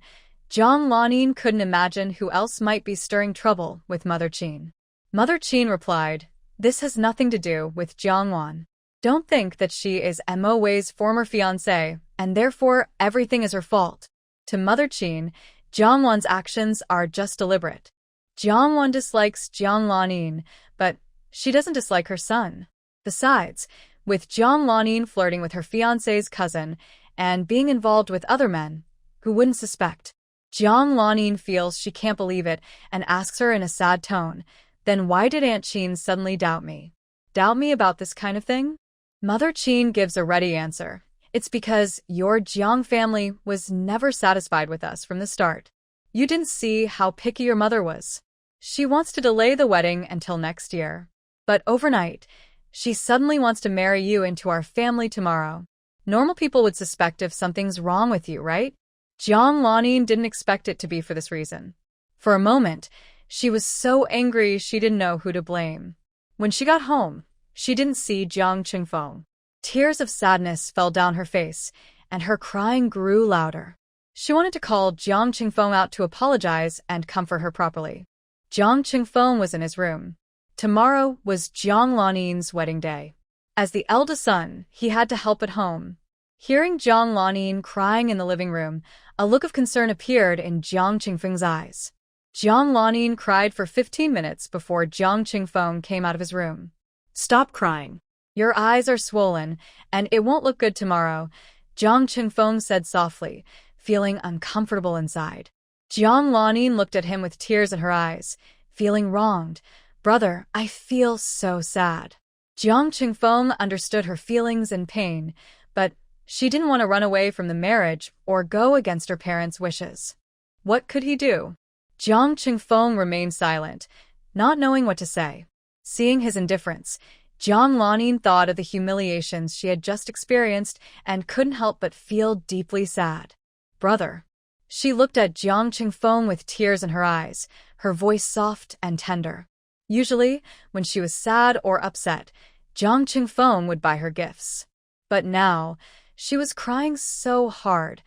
Jiang Lanin couldn't imagine who else might be stirring trouble with Mother Qin. Mother Qin replied, This has nothing to do with Jiang Wan. Don't think that she is Mo Wei's former fiancé, and therefore everything is her fault. To Mother Qin, Jiang Wan's actions are just deliberate. Jiang Wan dislikes Jiang Lanin, but she doesn't dislike her son. Besides, with Jiang Lanin flirting with her fiancé's cousin and being involved with other men, who wouldn't suspect? Jiang Lanin feels she can't believe it and asks her in a sad tone, Then why did Aunt Qin suddenly doubt me? Doubt me about this kind of thing? Mother Qin gives a ready answer. It's because your Jiang family was never satisfied with us from the start. You didn't see how picky your mother was. She wants to delay the wedding until next year. But overnight, she suddenly wants to marry you into our family tomorrow. Normal people would suspect if something's wrong with you, right? Jiang Lanin didn't expect it to be for this reason. For a moment, she was so angry she didn't know who to blame. When she got home, she didn't see Jiang Qingfeng. Tears of sadness fell down her face, and her crying grew louder. She wanted to call Jiang Qingfeng out to apologize and comfort her properly. Jiang Qingfeng was in his room. Tomorrow was Jiang Lanin's wedding day. As the eldest son, he had to help at home. Hearing Jiang Lanin crying in the living room, a look of concern appeared in Jiang Qingfeng's eyes. Jiang Lanin cried for 15 minutes before Jiang Qingfeng came out of his room. Stop crying. Your eyes are swollen, and it won't look good tomorrow, Jiang Qingfeng said softly, feeling uncomfortable inside. Jiang Lanin looked at him with tears in her eyes, feeling wronged. Brother, I feel so sad. Jiang Qingfeng understood her feelings and pain, but she didn't want to run away from the marriage or go against her parents' wishes. What could he do? Jiang Qingfeng remained silent, not knowing what to say. Seeing his indifference, Jiang Lanin thought of the humiliations she had just experienced and couldn't help but feel deeply sad. Brother. She looked at Jiang Qingfeng with tears in her eyes, her voice soft and tender. Usually, when she was sad or upset, Jiang Qingfeng would buy her gifts. But now, she was crying so hard.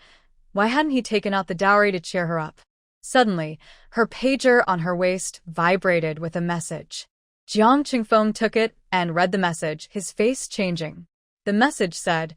Why hadn't he taken out the dowry to cheer her up? Suddenly, her pager on her waist vibrated with a message. Jiang Qingfeng took it and read the message, his face changing. The message said,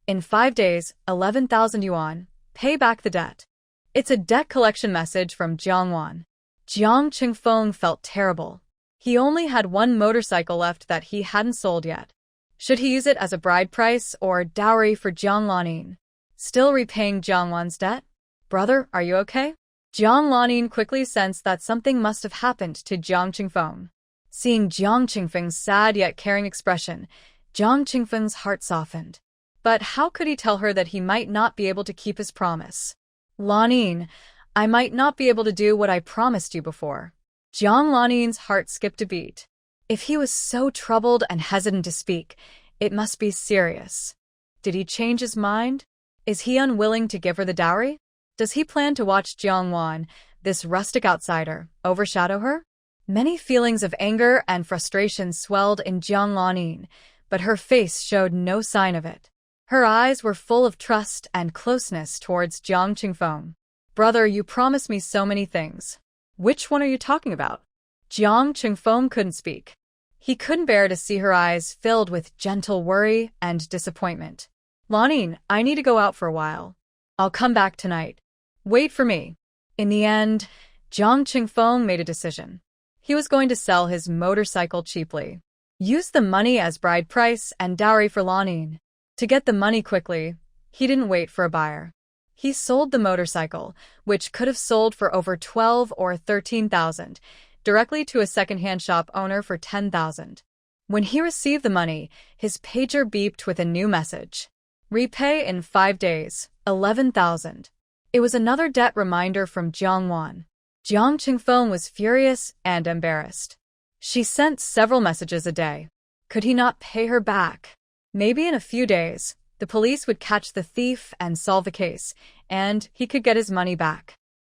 "In 5 days, 11,000 yuan, pay back the debt." It's a debt collection message from Jiang Wan. Jiang Qingfeng felt terrible. He only had one motorcycle left that he hadn't sold yet. Should he use it as a bride price or dowry for Jiang Lanin? Still repaying Jiang Wan's debt? "Brother, are you okay?" Jiang Lanin quickly sensed that something must have happened to Jiang Qingfeng. Seeing Jiang Qingfeng's sad yet caring expression, Jiang Qingfeng's heart softened. But how could he tell her that he might not be able to keep his promise? "Lanin, I might not be able to do what I promised you before." Jiang Lanin's heart skipped a beat. If he was so troubled and hesitant to speak, it must be serious. Did he change his mind? Is he unwilling to give her the dowry? Does he plan to watch Jiang Wan, this rustic outsider, overshadow her? Many feelings of anger and frustration swelled in Jiang Lanin, but her face showed no sign of it. Her eyes were full of trust and closeness towards Jiang Qingfeng. "Brother, you promised me so many things. Which one are you talking about?" Jiang Qingfeng couldn't speak. He couldn't bear to see her eyes filled with gentle worry and disappointment. "Lanin, I need to go out for a while. I'll come back tonight. Wait for me." In the end, Jiang Qingfeng made a decision. He was going to sell his motorcycle cheaply. Use the money as bride price and dowry for Lanin. To get the money quickly, he didn't wait for a buyer. He sold the motorcycle, which could have sold for over 12 or 13,000, directly to a second-hand shop owner for 10,000. When he received the money, his pager beeped with a new message. "Repay in 5 days, 11,000. It was another debt reminder from Jiang Wan. Jiang Qingfeng was furious and embarrassed. She sent several messages a day. Could he not pay her back? Maybe in a few days, the police would catch the thief and solve the case, and he could get his money back.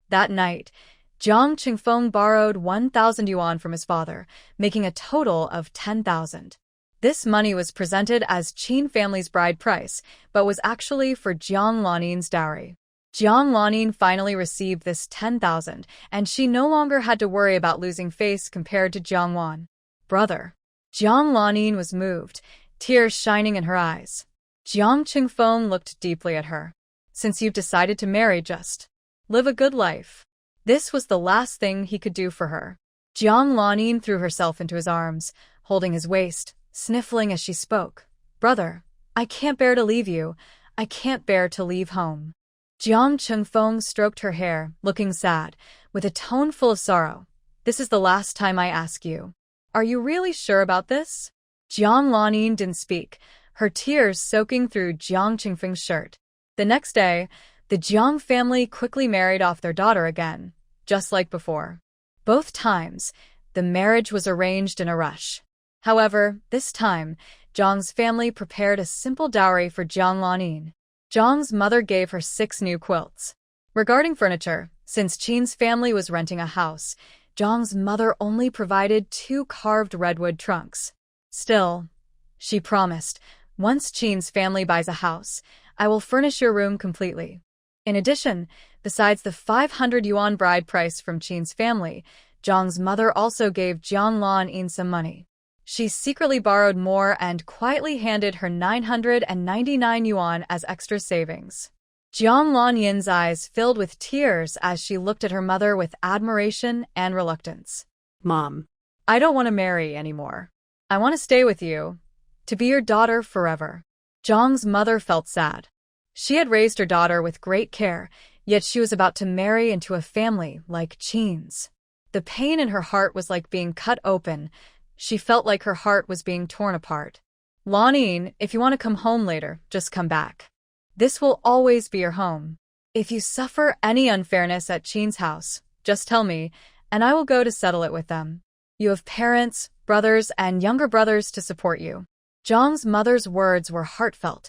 That night, Jiang Qingfeng borrowed 1,000 yuan from his father, making a total of 10,000. This money was presented as Qin family's bride price, but was actually for Jiang Lanin's dowry. Jiang Lanin finally received this 10,000, and she no longer had to worry about losing face compared to Jiang Wan. "Brother." Jiang Lanin was moved, tears shining in her eyes. Jiang Qingfeng looked deeply at her. "Since you've decided to marry, just live a good life." This was the last thing he could do for her. Jiang Lanin threw herself into his arms, holding his waist, sniffling as she spoke. "Brother, I can't bear to leave you. I can't bear to leave home." Jiang Qingfeng stroked her hair, looking sad, with a tone full of sorrow. "This is the last time I ask you. Are you really sure about this?" Jiang Lanin didn't speak, her tears soaking through Jiang Qingfeng's shirt. The next day, the Jiang family quickly married off their daughter again, just like before. Both times, the marriage was arranged in a rush. However, this time, Jiang's family prepared a simple dowry for Jiang Lanin. Jiang's mother gave her 6 new quilts. Regarding furniture, since Qin's family was renting a house, Jiang's mother only provided 2 carved redwood trunks. Still, she promised, "Once Qin's family buys a house, I will furnish your room completely." In addition, besides the 500 yuan bride price from Qin's family, Jiang's mother also gave Jiang Lanin some money. She secretly borrowed more and quietly handed her 999 yuan as extra savings. Jiang Lanin's eyes filled with tears as she looked at her mother with admiration and reluctance. Mom. "I don't want to marry anymore. I want to stay with you, to be your daughter forever." Jiang's mother felt sad. She had raised her daughter with great care, yet she was about to marry into a family like Qin's. The pain in her heart was like being cut open. She felt like her heart was being torn apart. "Lanin, if you want to come home later, just come back. This will always be your home. If you suffer any unfairness at Qin's house, just tell me, and I will go to settle it with them. You have parents, brothers, and younger brothers to support you." Jiang's mother's words were heartfelt,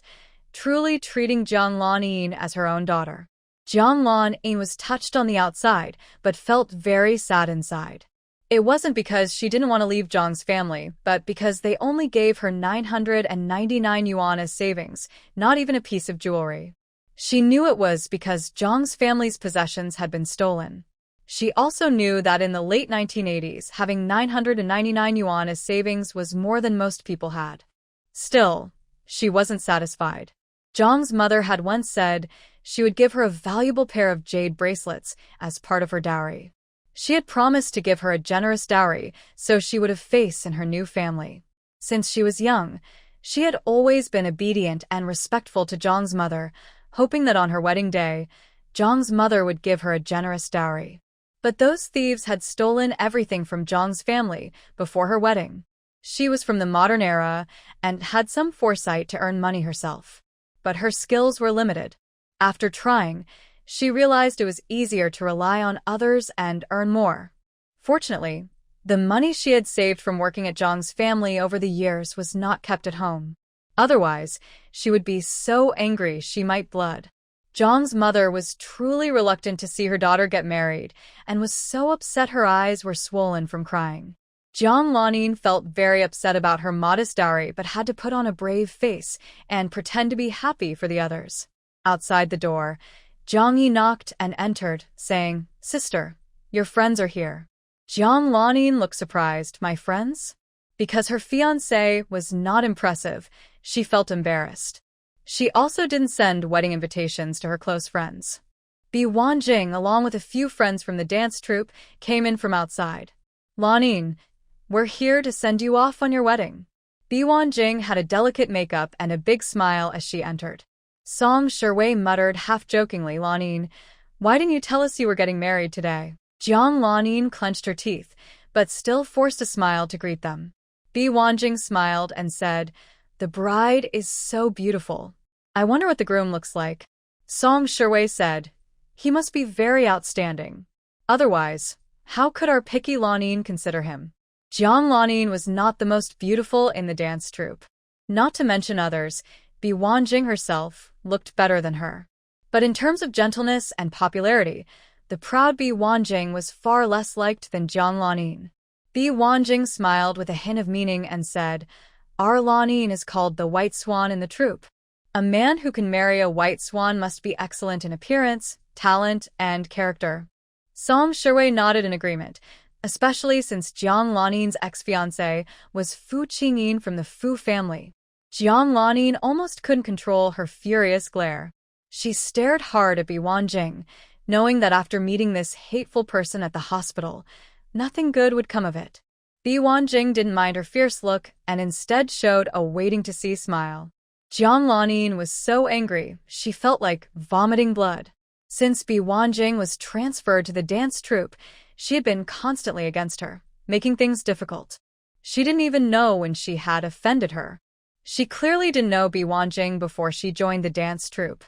truly treating Jiang Lanin as her own daughter. Jiang Lanin was touched on the outside, but felt very sad inside. It wasn't because she didn't want to leave Zhang's family, but because they only gave her 999 yuan as savings, not even a piece of jewelry. She knew it was because Zhang's family's possessions had been stolen. She also knew that in the late 1980s, having 999 yuan as savings was more than most people had. Still, she wasn't satisfied. Zhang's mother had once said she would give her a valuable pair of jade bracelets as part of her dowry. She had promised to give her a generous dowry so she would have faith in her new family. Since she was young, she had always been obedient and respectful to Zhang's mother, hoping that on her wedding day, Zhang's mother would give her a generous dowry. But those thieves had stolen everything from Zhang's family before her wedding. She was from the modern era and had some foresight to earn money herself. But her skills were limited. After trying, she realized it was easier to rely on others and earn more. Fortunately, the money she had saved from working at Zhang's family over the years was not kept at home. Otherwise, she would be so angry she might blood. Zhang's mother was truly reluctant to see her daughter get married and was so upset her eyes were swollen from crying. Zhang Lanin felt very upset about her modest dowry but had to put on a brave face and pretend to be happy for the others. Outside the door, Zhang Yi knocked and entered, saying, "Sister, your friends are here." Zhang Lanin looked surprised. "My friends?" Because her fiancé was not impressive, she felt embarrassed. She also didn't send wedding invitations to her close friends. Bi Wanjing, along with a few friends from the dance troupe, came in from outside. "Lanin, we're here to send you off on your wedding." Bi Wanjing had a delicate makeup and a big smile as she entered. Song Shiwei muttered half-jokingly, "Lanin, why didn't you tell us you were getting married today?" Zhang Lanin clenched her teeth, but still forced a smile to greet them. Bi Wanjing smiled and said, "The bride is so beautiful. I wonder what the groom looks like." Song Shiwei said, "He must be very outstanding. Otherwise, how could our picky Lanin consider him?" Zhang Lanin was not the most beautiful in the dance troupe. Not to mention others, Bi Wanjing herself looked better than her. But in terms of gentleness and popularity, the proud Bi Wanjing was far less liked than Zhang Lanin. Bi Wanjing smiled with a hint of meaning and said, "Our Lanin is called the White Swan in the troupe. A man who can marry a white swan must be excellent in appearance, talent, and character." Song Shiwei nodded in agreement, especially since Zhang Lanin's ex-fiancé was Fu Qingyin from the Fu family. Zhang Lanin almost couldn't control her furious glare. She stared hard at Bi Wanjing, knowing that after meeting this hateful person at the hospital, nothing good would come of it. Bi Wanjing didn't mind her fierce look and instead showed a waiting-to-see smile. Zhang Lanin was so angry, she felt like vomiting blood. Since Bi Wanjing was transferred to the dance troupe, she had been constantly against her, making things difficult. She didn't even know when she had offended her. She clearly didn't know Bi Wanjing before she joined the dance troupe.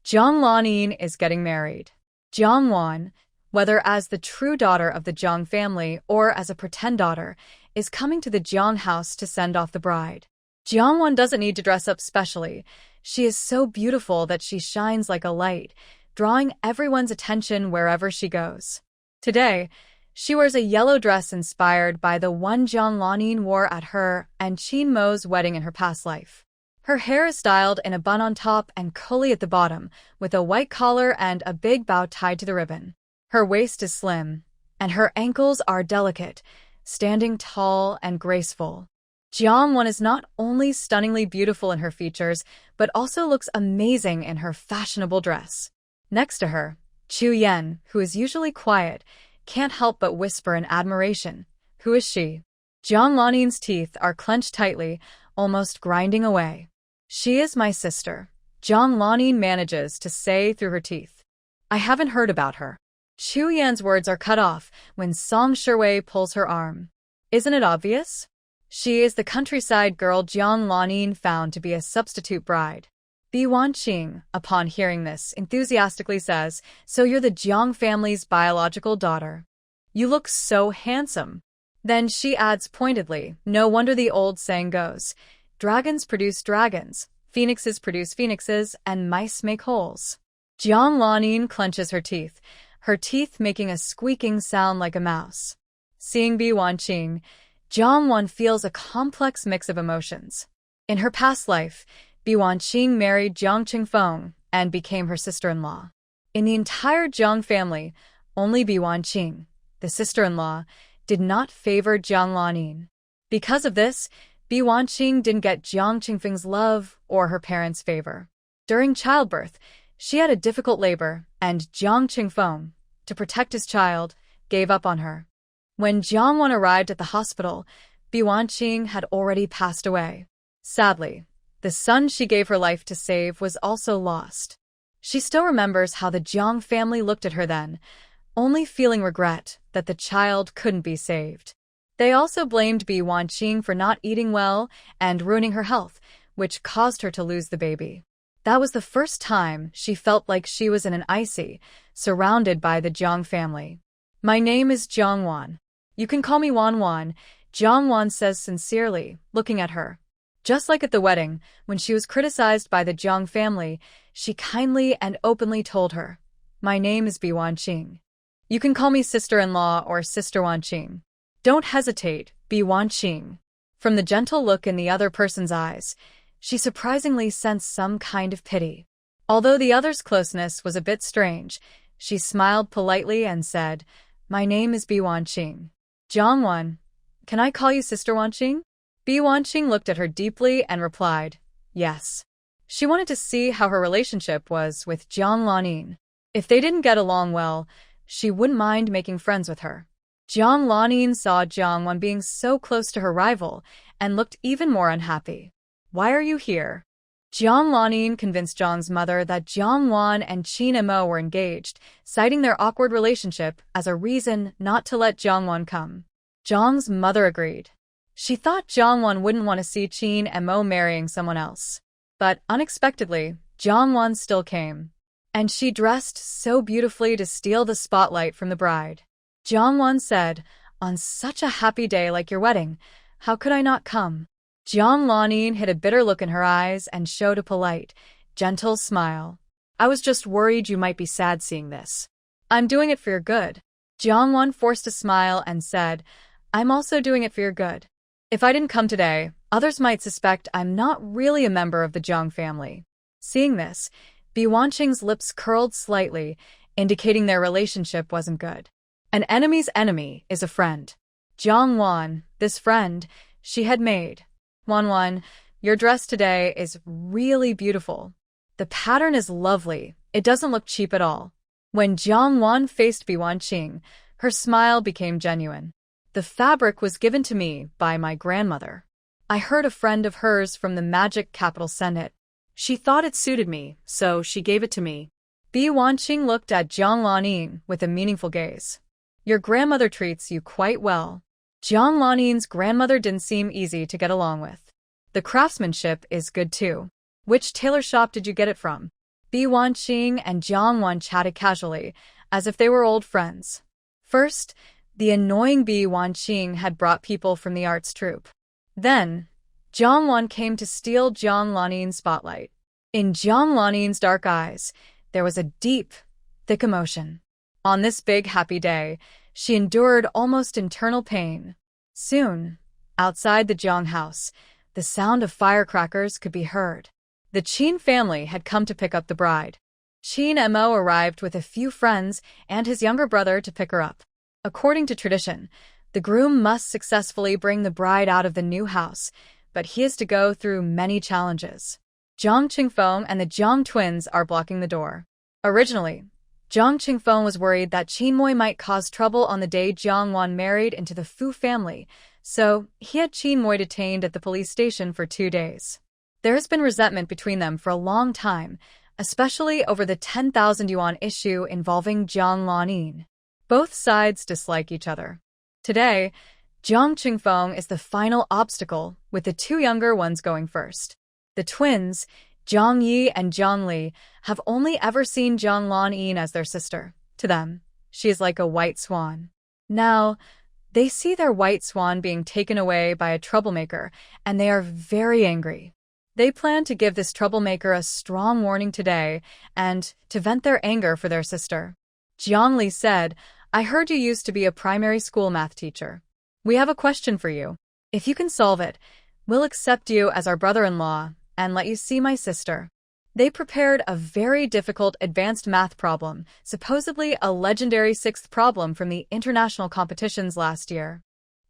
Zhang Lanin is getting married. Jiang Wan, whether as the true daughter of the Jiang family or as a pretend daughter, is coming to the Jiang house to send off the bride. Jiang Wan doesn't need to dress up specially. She is so beautiful that she shines like a light, drawing everyone's attention wherever she goes. Today, she wears a yellow dress inspired by the one Zhang Lanin wore at her and Qin Mo's wedding in her past life. Her hair is styled in a bun on top and curly at the bottom, with a white collar and a big bow tied to the ribbon. Her waist is slim, and her ankles are delicate, standing tall and graceful. Jiang Wan is not only stunningly beautiful in her features, but also looks amazing in her fashionable dress. Next to her, Chu Yan, who is usually quiet, can't help but whisper in admiration. Who is she? Jiang Lanin's teeth are clenched tightly, almost grinding away. She is my sister, Jiang Lanin manages to say through her teeth. I haven't heard about her. Chu Yan's words are cut off when Song Shiwei pulls her arm. Isn't it obvious? She is the countryside girl Jiang Lanin found to be a substitute bride. Bi Wanqing, upon hearing this, enthusiastically says, "So you're the Jiang family's biological daughter. You look so handsome." Then she adds pointedly, "No wonder the old saying goes, dragons produce dragons, phoenixes produce phoenixes, and mice make holes." Jiang Lanin clenches her teeth making a squeaking sound like a mouse. Seeing Bi Wanqing, Jiang feels a complex mix of emotions. In her past life, Bi Wanqing married Jiang Qingfeng and became her sister-in-law. In the entire Jiang family, only Bi Wanqing, the sister-in-law, did not favor Jiang Lanin. Because of this, Bi Wanqing didn't get Jiang Qingfeng's love or her parents' favor. During childbirth, she had a difficult labor, and Jiang Qingfeng, to protect his child, gave up on her. When Jiang Wan arrived at the hospital, Bi Wanqing had already passed away. Sadly, the son she gave her life to save was also lost. She still remembers how the Jiang family looked at her then, only feeling regret that the child couldn't be saved. They also blamed Bi Wanqing for not eating well and ruining her health, which caused her to lose the baby. That was the first time she felt like she was in an icy, surrounded by the Jiang family. "My name is Jiang Wan. You can call me Wan," Jiang Wan says sincerely, looking at her. Just like at the wedding, when she was criticized by the Jiang family, she kindly and openly told her, "My name is Bi Wanqing. You can call me sister-in-law or Sister Wanqing. Don't hesitate, Bi Wanqing." From the gentle look in the other person's eyes, she surprisingly sensed some kind of pity. Although the other's closeness was a bit strange, she smiled politely and said, "My name is Bi Wanqing. Jiang Wan, can I call you Sister Wanqing?" Bi Wanqing looked at her deeply and replied, "Yes." She wanted to see how her relationship was with Jiang Lanin. If they didn't get along well, she wouldn't mind making friends with her. Jiang Lanin saw Jiang Wan being so close to her rival and looked even more unhappy. "Why are you here?" Jiang Lanin convinced Jiang's mother that Jiang Wan and Qin Mo were engaged, citing their awkward relationship as a reason not to let Jiang Wan come. Jiang's mother agreed. She thought Jiang Wan wouldn't want to see Qin Mo marrying someone else. But unexpectedly, Jiang Wan still came. And she dressed so beautifully to steal the spotlight from the bride. Jiang Wan said, "On such a happy day like your wedding, how could I not come?" Jiang Lanin hid a bitter look in her eyes and showed a polite, gentle smile. "I was just worried you might be sad seeing this. I'm doing it for your good." Jiang Wan forced a smile and said, "I'm also doing it for your good. If I didn't come today, others might suspect I'm not really a member of the Jiang family." Seeing this, Bi Wanqing's lips curled slightly, indicating their relationship wasn't good. An enemy's enemy is a friend. Jiang Wan, this friend, she had made. Wan, your dress today is really beautiful. The pattern is lovely. It doesn't look cheap at all." When Jiang Wan faced Bi Wanqing, her smile became genuine. "The fabric was given to me by my grandmother. I heard a friend of hers from the magic capital send it. She thought it suited me, so she gave it to me." Bi Wanqing looked at Jiang Lanin with a meaningful gaze. "Your grandmother treats you quite well." Jiang Lanin's grandmother didn't seem easy to get along with. "The craftsmanship is good too. Which tailor shop did you get it from?" Bi Wanqing and Jiang Wan chatted casually, as if they were old friends. First, the annoying Bi Wanqing had brought people from the arts troupe. Then, Jiang Wan came to steal Jiang Lanin's spotlight. In Jiang Lanin's dark eyes, there was a deep, thick emotion. On this big, happy day, she endured almost internal pain. Soon, outside the Jiang house, the sound of firecrackers could be heard. The Qin family had come to pick up the bride. Qin Mo arrived with a few friends and his younger brother to pick her up. According to tradition, the groom must successfully bring the bride out of the new house, but he has to go through many challenges. Jiang Qingfeng and the Jiang twins are blocking the door. Originally, Jiang Qingfeng was worried that Qin Moi might cause trouble on the day Jiang Wan married into the Fu family, so he had Qin Moi detained at the police station for 2 days. There has been resentment between them for a long time, especially over the 10,000 yuan issue involving Jiang Lanin. Both sides dislike each other. Today, Jiang Qingfeng is the final obstacle, with the 2 younger ones going first. The twins, Jiang Yi and Jiang Li, have only ever seen Jiang Lanin as their sister. To them, she is like a white swan. Now, they see their white swan being taken away by a troublemaker, and they are very angry. They plan to give this troublemaker a strong warning today and to vent their anger for their sister. Jiang Li said, I heard you used to be a primary school math teacher. We have a question for you. If you can solve it, we'll accept you as our brother-in-law and let you see my sister. They prepared a very difficult advanced math problem, supposedly a legendary sixth problem from the international competitions last year.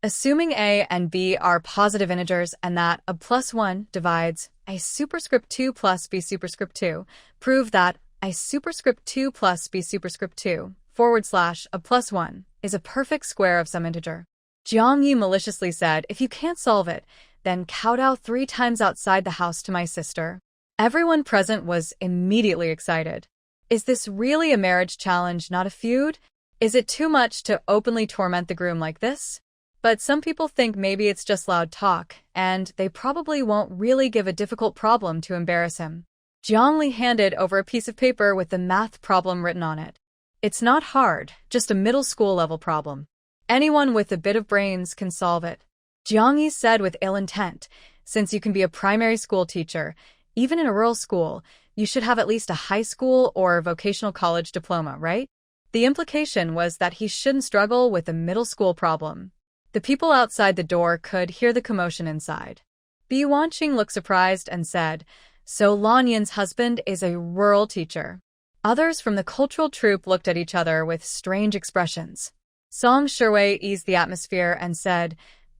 Assuming a and b are positive integers and that a plus 1 divides a superscript 2 plus b superscript 2, prove that a superscript 2 plus b superscript 2 / a plus 1 is a perfect square of some integer. Jiang Yi maliciously said, if you can't solve it, then kowtow 3 times outside the house to my sister. Everyone present was immediately excited. Is this really a marriage challenge, not a feud? Is it too much to openly torment the groom like this? But some people think maybe it's just loud talk, and they probably won't really give a difficult problem to embarrass him. Jiang Li handed over a piece of paper with the math problem written on it. It's not hard, just a middle school level problem. Anyone with a bit of brains can solve it. Jiang Yi said with ill intent, since you can be a primary school teacher, even in a rural school, you should have at least a high school or vocational college diploma, right? The implication was that he shouldn't struggle with a middle school problem. The people outside the door could hear the commotion inside. Bi Wanqing looked surprised and said, so Lan Yin's husband is a rural teacher. Others from the cultural troupe looked at each other with strange expressions. Song Shiwei eased the atmosphere and said,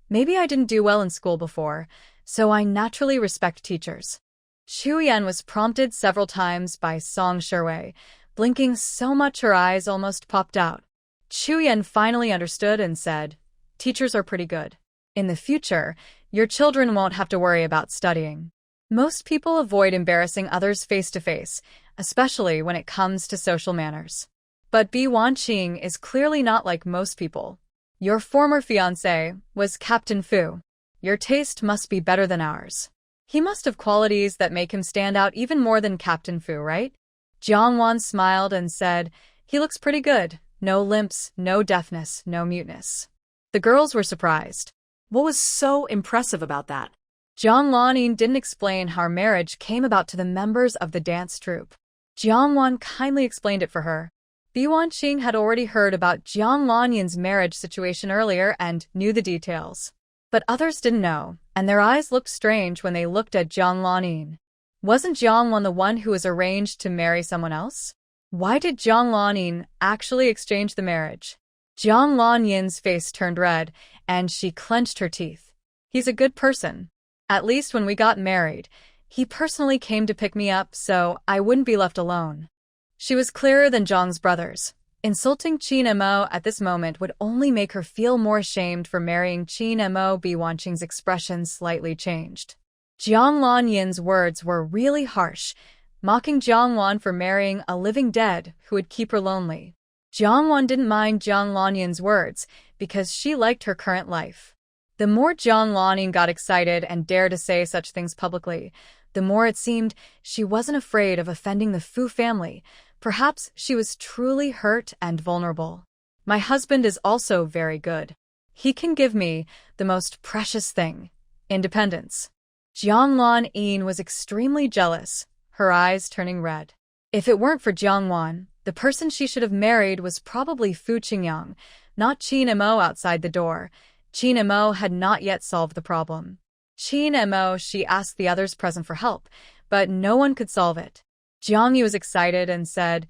maybe I didn't do well in school before, so I naturally respect teachers. Xu Yan was prompted several times by Song Shiwei, blinking so much her eyes almost popped out. Xu Yan finally understood and said, teachers are pretty good. In the future, your children won't have to worry about studying. Most people avoid embarrassing others face-to-face, especially when it comes to social manners. But Bi Wanqing is clearly not like most people. Your former fiancé was Captain Fu. Your taste must be better than ours. He must have qualities that make him stand out even more than Captain Fu, right? Jiang Wan smiled and said, he looks pretty good. No limps, no deafness, no muteness. The girls were surprised. What was so impressive about that? Jiang Lanyin didn't explain how her marriage came about to the members of the dance troupe. Jiang Wan kindly explained it for her. Bi Wanqing had already heard about Jiang Lanyin's marriage situation earlier and knew the details. But others didn't know, and their eyes looked strange when they looked at Jiang Lanyin. Wasn't Jiang Wan the one who was arranged to marry someone else? Why did Jiang Lanyin actually exchange the marriage? Jiang Lanyin's face turned red, and she clenched her teeth. He's a good person. At least when we got married, he personally came to pick me up so I wouldn't be left alone. She was clearer than Zhang's brothers. Insulting Qin Mo at this moment would only make her feel more ashamed for marrying Qin Mo. Bi Wanqing's expression slightly changed. Jiang Lanyin's words were really harsh, mocking Jiang Wan for marrying a living dead who would keep her lonely. Jiang Wan didn't mind Jiang Lanyin's words because she liked her current life. The more Jiang Lanyin got excited and dared to say such things publicly, the more it seemed she wasn't afraid of offending the Fu family. Perhaps she was truly hurt and vulnerable. My husband is also very good. He can give me the most precious thing, independence. Jiang Lanyin was extremely jealous, her eyes turning red. If it weren't for Jiang Wan, the person she should have married was probably Fu Qingyang, not Qin Mo. Outside the door, Qin Mo had not yet solved the problem. Qin Mo, she asked the others present for help, but no one could solve it. Jiang Yi was excited and said,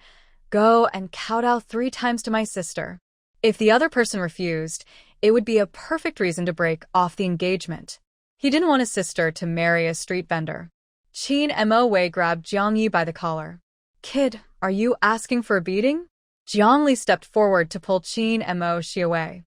go and kowtow 3 times to my sister. If the other person refused, it would be a perfect reason to break off the engagement. He didn't want his sister to marry a street vendor. Qin Mo Wei grabbed Jiang Yi by the collar. Kid, are you asking for a beating? Jiang Li stepped forward to pull Qin Mo Shi away.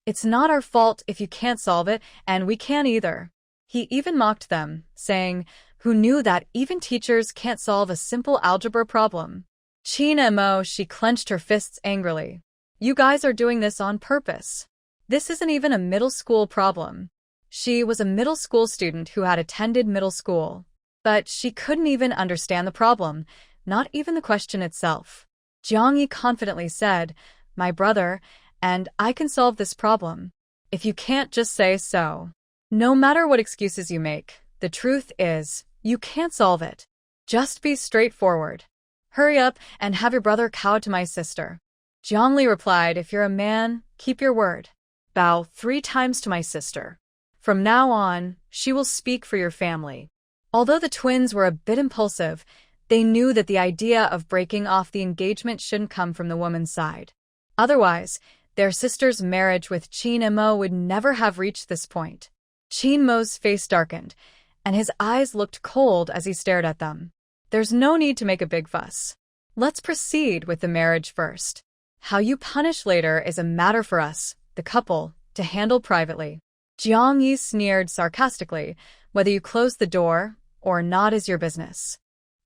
It's not our fault if you can't solve it, and we can't either. He even mocked them, saying, who knew that even teachers can't solve a simple algebra problem? Qin Mo, she clenched her fists angrily. You guys are doing this on purpose. This isn't even a middle school problem. She was a middle school student who had attended middle school. But she couldn't even understand the problem, not even the question itself. Jiang Yi confidently said, my brother, and I can solve this problem. If you can't, just say so. No matter what excuses you make, the truth is, you can't solve it. Just be straightforward. Hurry up and have your brother cow to my sister. Zhongli replied, if you're a man, keep your word. Bow 3 times to my sister. From now on, she will speak for your family. Although the twins were a bit impulsive, they knew that the idea of breaking off the engagement shouldn't come from the woman's side. Otherwise, their sister's marriage with Qin Mo would never have reached this point. Qin Mo's face darkened, and his eyes looked cold as he stared at them. There's no need to make a big fuss. Let's proceed with the marriage first. How you punish later is a matter for us, the couple, to handle privately. Jiang Yi sneered sarcastically, whether you close the door or not is your business.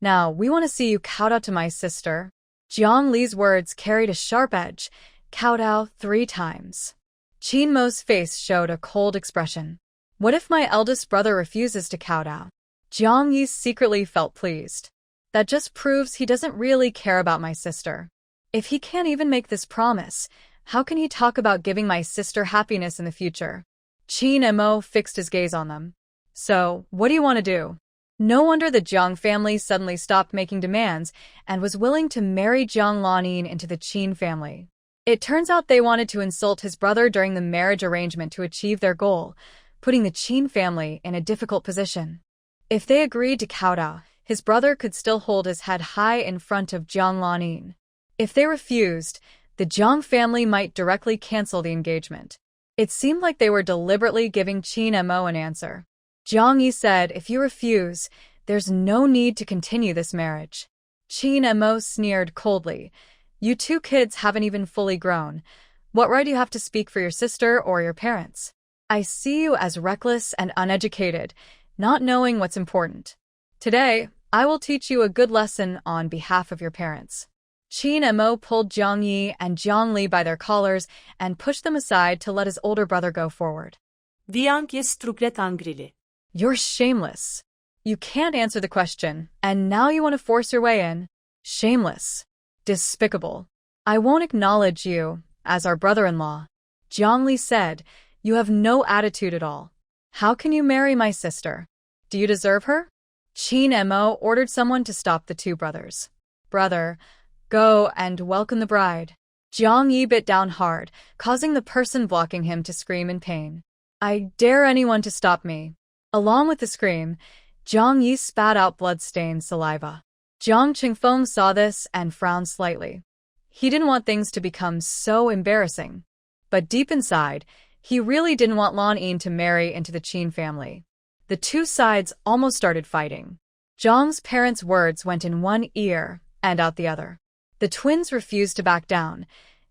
Now, we want to see you kowtow to my sister. Jiang Li's words carried a sharp edge, kowtow 3 times. Qin Mo's face showed a cold expression. What if my eldest brother refuses to kowtow? Jiang Yi secretly felt pleased. That just proves he doesn't really care about my sister. If he can't even make this promise, how can he talk about giving my sister happiness in the future? Qin Mo fixed his gaze on them. So, what do you want to do? No wonder the Jiang family suddenly stopped making demands and was willing to marry Jiang Lanin into the Qin family. It turns out they wanted to insult his brother during the marriage arrangement to achieve their goal, putting the Qin family in a difficult position. If they agreed to kowtow, his brother could still hold his head high in front of Jiang Lanin. If they refused, the Jiang family might directly cancel the engagement. It seemed like they were deliberately giving Qin Mo an answer. Jiang Yi said, if you refuse, there's no need to continue this marriage. Qin Mo sneered coldly. You 2 kids haven't even fully grown. What right do you have to speak for your sister or your parents? I see you as reckless and uneducated, not knowing what's important. Today, I will teach you a good lesson on behalf of your parents. Qin Mo pulled Jiang Yi and Jiang Li by their collars and pushed them aside to let his older brother go forward. Viang je struklet angrili. You're shameless. You can't answer the question, and now you want to force your way in. Shameless. Despicable. I won't acknowledge you as our brother-in-law. Jiang Li said, you have no attitude at all. How can you marry my sister? Do you deserve her? Qin Mo ordered someone to stop the 2 brothers. Brother, go and welcome the bride. Jiang Yi bit down hard, causing the person blocking him to scream in pain. I dare anyone to stop me. Along with the scream, Jiang Yi spat out blood-stained saliva. Jiang Qingfeng saw this and frowned slightly. He didn't want things to become so embarrassing. But deep inside, he really didn't want Lan Yin to marry into the Qin family. The 2 sides almost started fighting. Jiang's parents' words went in one ear and out the other. The twins refused to back down.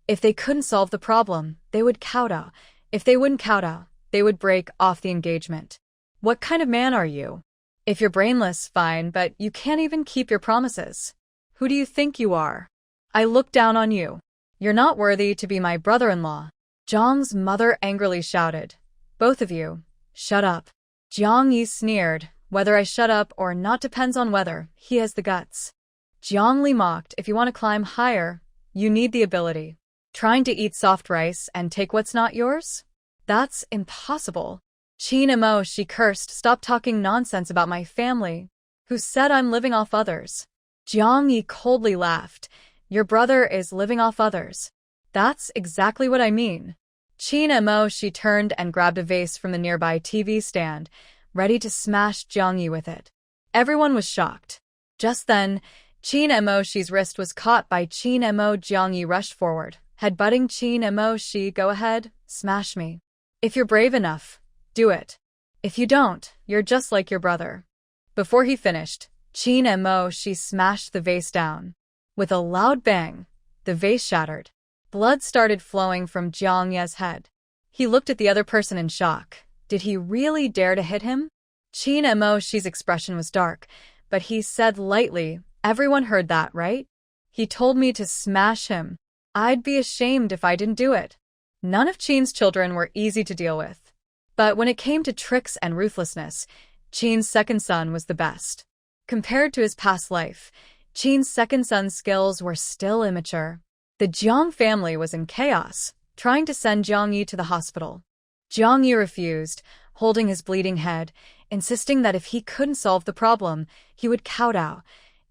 If they couldn't solve the problem, they would kowtow. If they wouldn't kowtow, they would break off the engagement. What kind of man are you? If you're brainless, fine, but you can't even keep your promises. Who do you think you are? I look down on you. You're not worthy to be my brother-in-law. Jiang's mother angrily shouted. Both of you, shut up. Jiang Yi sneered. Whether I shut up or not depends on whether he has the guts. Jiang Li mocked. If you want to climb higher, you need the ability. Trying to eat soft rice and take what's not yours? That's impossible. Qin Mo, she cursed, stop talking nonsense about my family. Who said I'm living off others? Jiang Yi coldly laughed. Your brother is living off others. That's exactly what I mean. Qin Mo, she turned and grabbed a vase from the nearby TV stand, ready to smash Jiang Yi with it. Everyone was shocked. Just then, Qin Mo, she's wrist was caught by Qin Mo. Jiang Yi rushed forward, headbutting Qin Mo. She, go ahead, smash me. If you're brave enough, do it. If you don't, you're just like your brother. Before he finished, Qin Mo, she smashed the vase down. With a loud bang, the vase shattered. Blood started flowing from Jiang Yi's head. He looked at the other person in shock. Did he really dare to hit him? Qin Mo, she's expression was dark, but he said lightly, everyone heard that, right? He told me to smash him. I'd be ashamed if I didn't do it. None of Qin's children were easy to deal with. But when it came to tricks and ruthlessness, Qin's second son was the best. Compared to his past life, Qin's second son's skills were still immature. The Jiang family was in chaos, trying to send Jiang Yi to the hospital. Jiang Yi refused, holding his bleeding head, insisting that if he couldn't solve the problem, he would kowtow.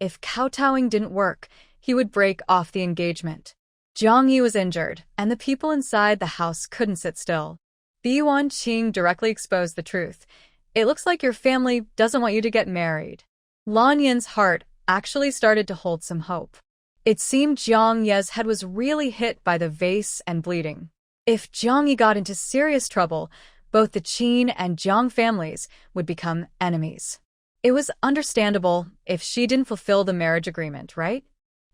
If kowtowing didn't work, he would break off the engagement. Jiang Yi was injured, and the people inside the house couldn't sit still. Yuan Qing directly exposed the truth. It looks like your family doesn't want you to get married. Lan Yin's heart actually started to hold some hope. It seemed Jiang Ye's head was really hit by the vase and bleeding. If Jiang Yi got into serious trouble, both the Qin and Jiang families would become enemies. It was understandable if she didn't fulfill the marriage agreement, right?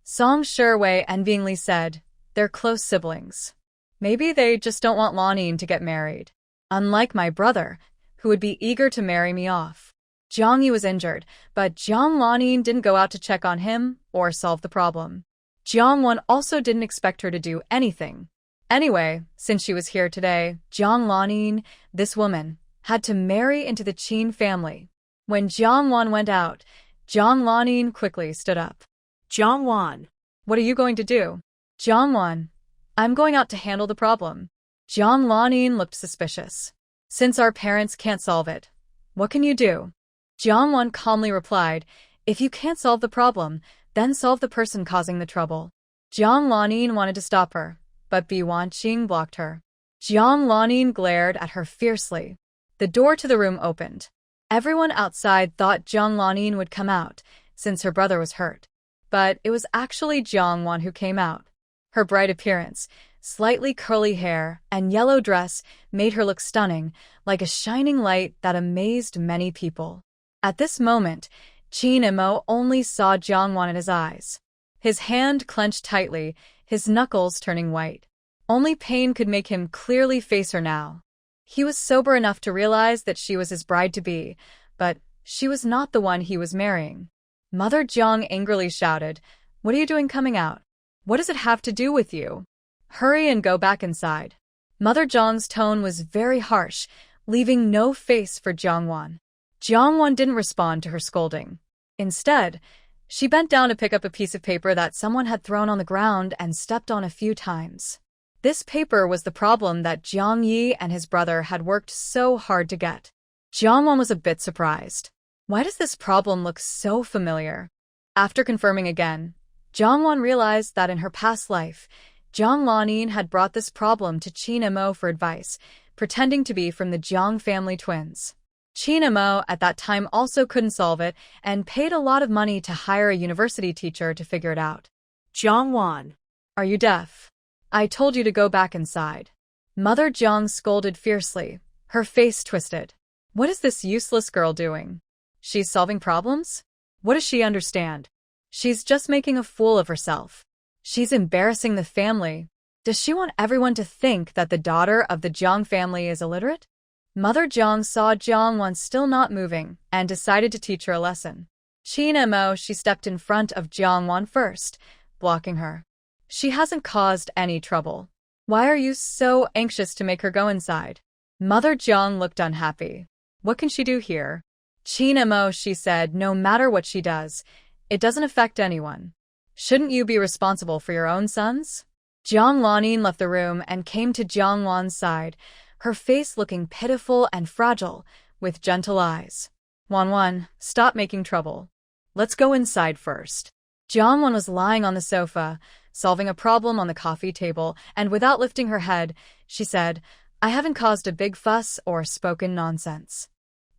Song Shiwei envyingly said, "They're close siblings. Maybe they just don't want Lan Yin to get married. Unlike my brother, who would be eager to marry me off." Jiang Yi was injured, but Jiang Lanyin didn't go out to check on him or solve the problem. Jiang Wan also didn't expect her to do anything. Anyway, since she was here today, Jiang Lanyin, this woman, had to marry into the Qin family. When Jiang Wan went out, Jiang Lanyin quickly stood up. Jiang Wan. "What are you going to do?" "Jiang Wan, I'm going out to handle the problem." Jiang Lanyin looked suspicious. "Since our parents can't solve it, what can you do?" Jiang Wan calmly replied, "If you can't solve the problem, then solve the person causing the trouble." Jiang Lanyin wanted to stop her, but Yuan Qing blocked her. Jiang Lanyin glared at her fiercely. The door to the room opened. Everyone outside thought Jiang Lanyin would come out, since her brother was hurt. But it was actually Jiang Wan who came out. Her bright appearance, slightly curly hair, and yellow dress made her look stunning, like a shining light that amazed many people. At this moment, Qin Imo only saw Jiang Wan in his eyes. His hand clenched tightly, his knuckles turning white. Only pain could make him clearly face her now. He was sober enough to realize that she was his bride-to-be, but she was not the one he was marrying. Mother Jiang angrily shouted, "What are you doing coming out? What does it have to do with you? Hurry and go back inside." Mother Jiang's tone was very harsh, leaving no face for Jiang Wan. Jiang Wan didn't respond to her scolding. Instead, she bent down to pick up a piece of paper that someone had thrown on the ground and stepped on a few times. This paper was the problem that Jiang Yi and his brother had worked so hard to get. Jiang Wan was a bit surprised. Why does this problem look so familiar? After confirming again, Jiang Wan realized that in her past life, Jiang Lanyin had brought this problem to Qin Imo for advice, pretending to be from the Jiang family twins. Qin Imo at that time also couldn't solve it and paid a lot of money to hire a university teacher to figure it out. Jiang Wan. "Are you deaf? I told you to go back inside." Mother Jiang scolded fiercely, her face twisted. What is this useless girl doing? She's solving problems? What does she understand? She's just making a fool of herself. She's embarrassing the family. Does she want everyone to think that the daughter of the Jiang family is illiterate? Mother Jiang saw Jiang Wan still not moving and decided to teach her a lesson. Qin Imo, she stepped in front of Jiang Wan first, blocking her. "She hasn't caused any trouble. Why are you so anxious to make her go inside?" Mother Jiang looked unhappy. "What can she do here?" "Qin Imo," she said, "no matter what she does, it doesn't affect anyone. Shouldn't you be responsible for your own sons?" Jiang Lanyin left the room and came to Jiang Wan's side, her face looking pitiful and fragile, with gentle eyes. "Wan, stop making trouble. Let's go inside first." Jiang Wan was lying on the sofa, solving a problem on the coffee table, and without lifting her head, she said, "I haven't caused a big fuss or spoken nonsense.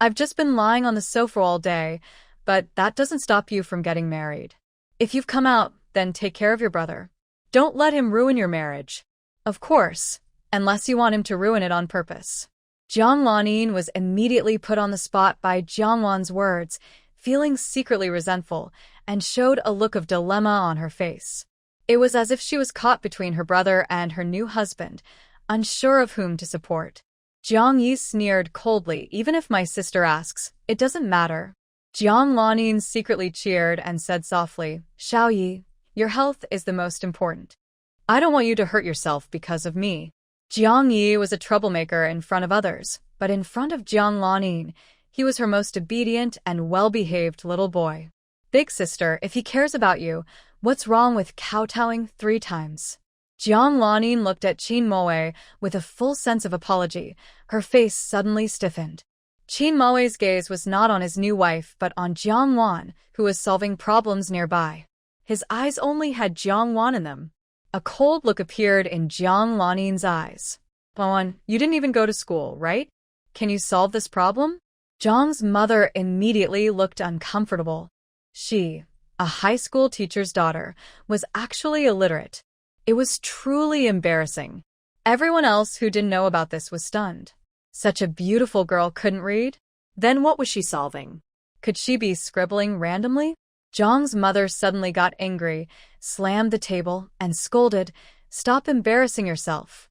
I've just been lying on the sofa all day, but that doesn't stop you from getting married. If you've come out, then take care of your brother. Don't let him ruin your marriage. Of course, unless you want him to ruin it on purpose." Jiang Lanyin was immediately put on the spot by Jiang Wan's words, feeling secretly resentful, and showed a look of dilemma on her face. It was as if she was caught between her brother and her new husband, unsure of whom to support. Jiang Yi sneered coldly, "Even if my sister asks, it doesn't matter." Jiang Lanyin secretly cheered and said softly, "Xiao Yi, your health is the most important. I don't want you to hurt yourself because of me." Jiang Yi was a troublemaker in front of others, but in front of Jiang Lanyin, he was her most obedient and well-behaved little boy. "Big sister, if he cares about you, what's wrong with kowtowing 3 times? Jiang Lanyin looked at Qin Moe with a full sense of apology. Her face suddenly stiffened. Qin Moe's gaze was not on his new wife but on Jiang Wan, who was solving problems nearby. His eyes only had Jiang Wan in them. A cold look appeared in Jiang Lanin's eyes. "Bowen, you didn't even go to school, right? Can you solve this problem?" Jiang's mother immediately looked uncomfortable. She, a high school teacher's daughter, was actually illiterate. It was truly embarrassing. Everyone else who didn't know about this was stunned. Such a beautiful girl couldn't read? Then what was she solving? Could she be scribbling randomly? Jiang's mother suddenly got angry, slammed the table, and scolded, "Stop embarrassing yourself.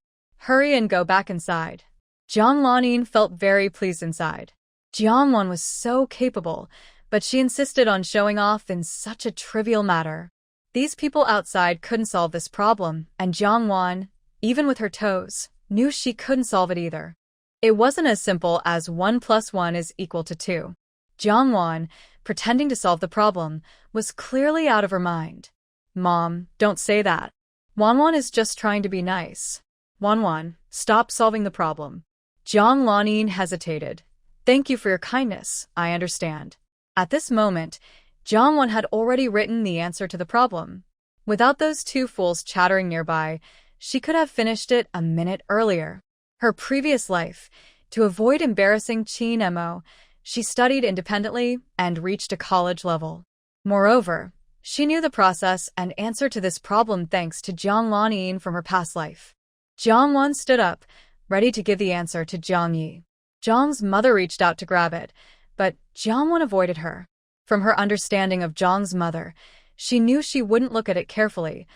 Hurry and go back inside." Jiang Lanin felt very pleased inside. Jiangwan was so capable, but she insisted on showing off in such a trivial matter. These people outside couldn't solve this problem, and Jiangwan, even with her toes, knew she couldn't solve it either. It wasn't as simple as 1 + 1 is equal to 2. Jiangwan, pretending to solve the problem, was clearly out of her mind. "Mom, don't say that. Wanwan is just trying to be nice. Wanwan, stop solving the problem." Jiang Lanin hesitated. "Thank you for your kindness, I understand." At this moment, Jiangwan had already written the answer to the problem. Without those two fools chattering nearby, she could have finished it a minute earlier. Her previous life, to avoid embarrassing Qin Mo, she studied independently and reached a college level. Moreover, she knew the process and answer to this problem thanks to Jiang Lanin from her past life. Jiang Wan stood up, ready to give the answer to Jiang Yi. Jiang's mother reached out to grab it, but Jiang Wan avoided her. From her understanding of Jiang's mother, she knew she wouldn't look at it carefully,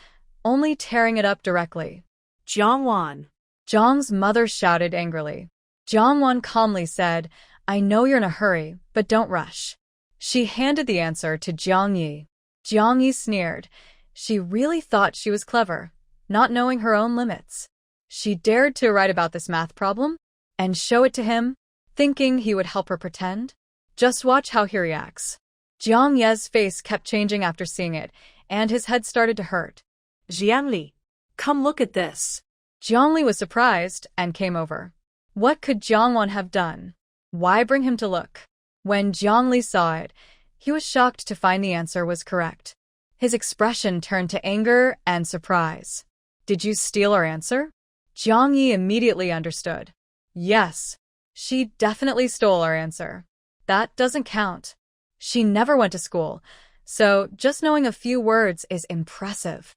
only tearing it up directly. "Jiang Wan." Jiang's mother shouted angrily. Jiang Wan calmly said, "I know you're in a hurry, but don't rush." She handed the answer to Jiang Yi. Jiang Yi sneered. She really thought she was clever, not knowing her own limits. She dared to write about this math problem and show it to him, thinking he would help her pretend. Just watch how he reacts. Jiang Ye's face kept changing after seeing it, and his head started to hurt. "Jiangli, come look at this." Jiang Li was surprised and came over. What could Jiang Wan have done? Why bring him to look? When Jiang Li saw it, he was shocked to find the answer was correct. His expression turned to anger and surprise. "Did you steal our answer?" Jiang Yi immediately understood. "Yes, she definitely stole our answer. That doesn't count. She never went to school, so just knowing a few words is impressive.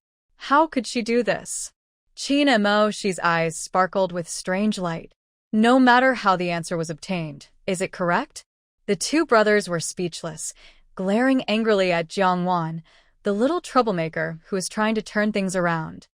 How could she do this?" Qin Mo's eyes sparkled with strange light. No matter how the answer was obtained, is it correct? The two brothers were speechless, glaring angrily at Jiang Wan, the little troublemaker who was trying to turn things around.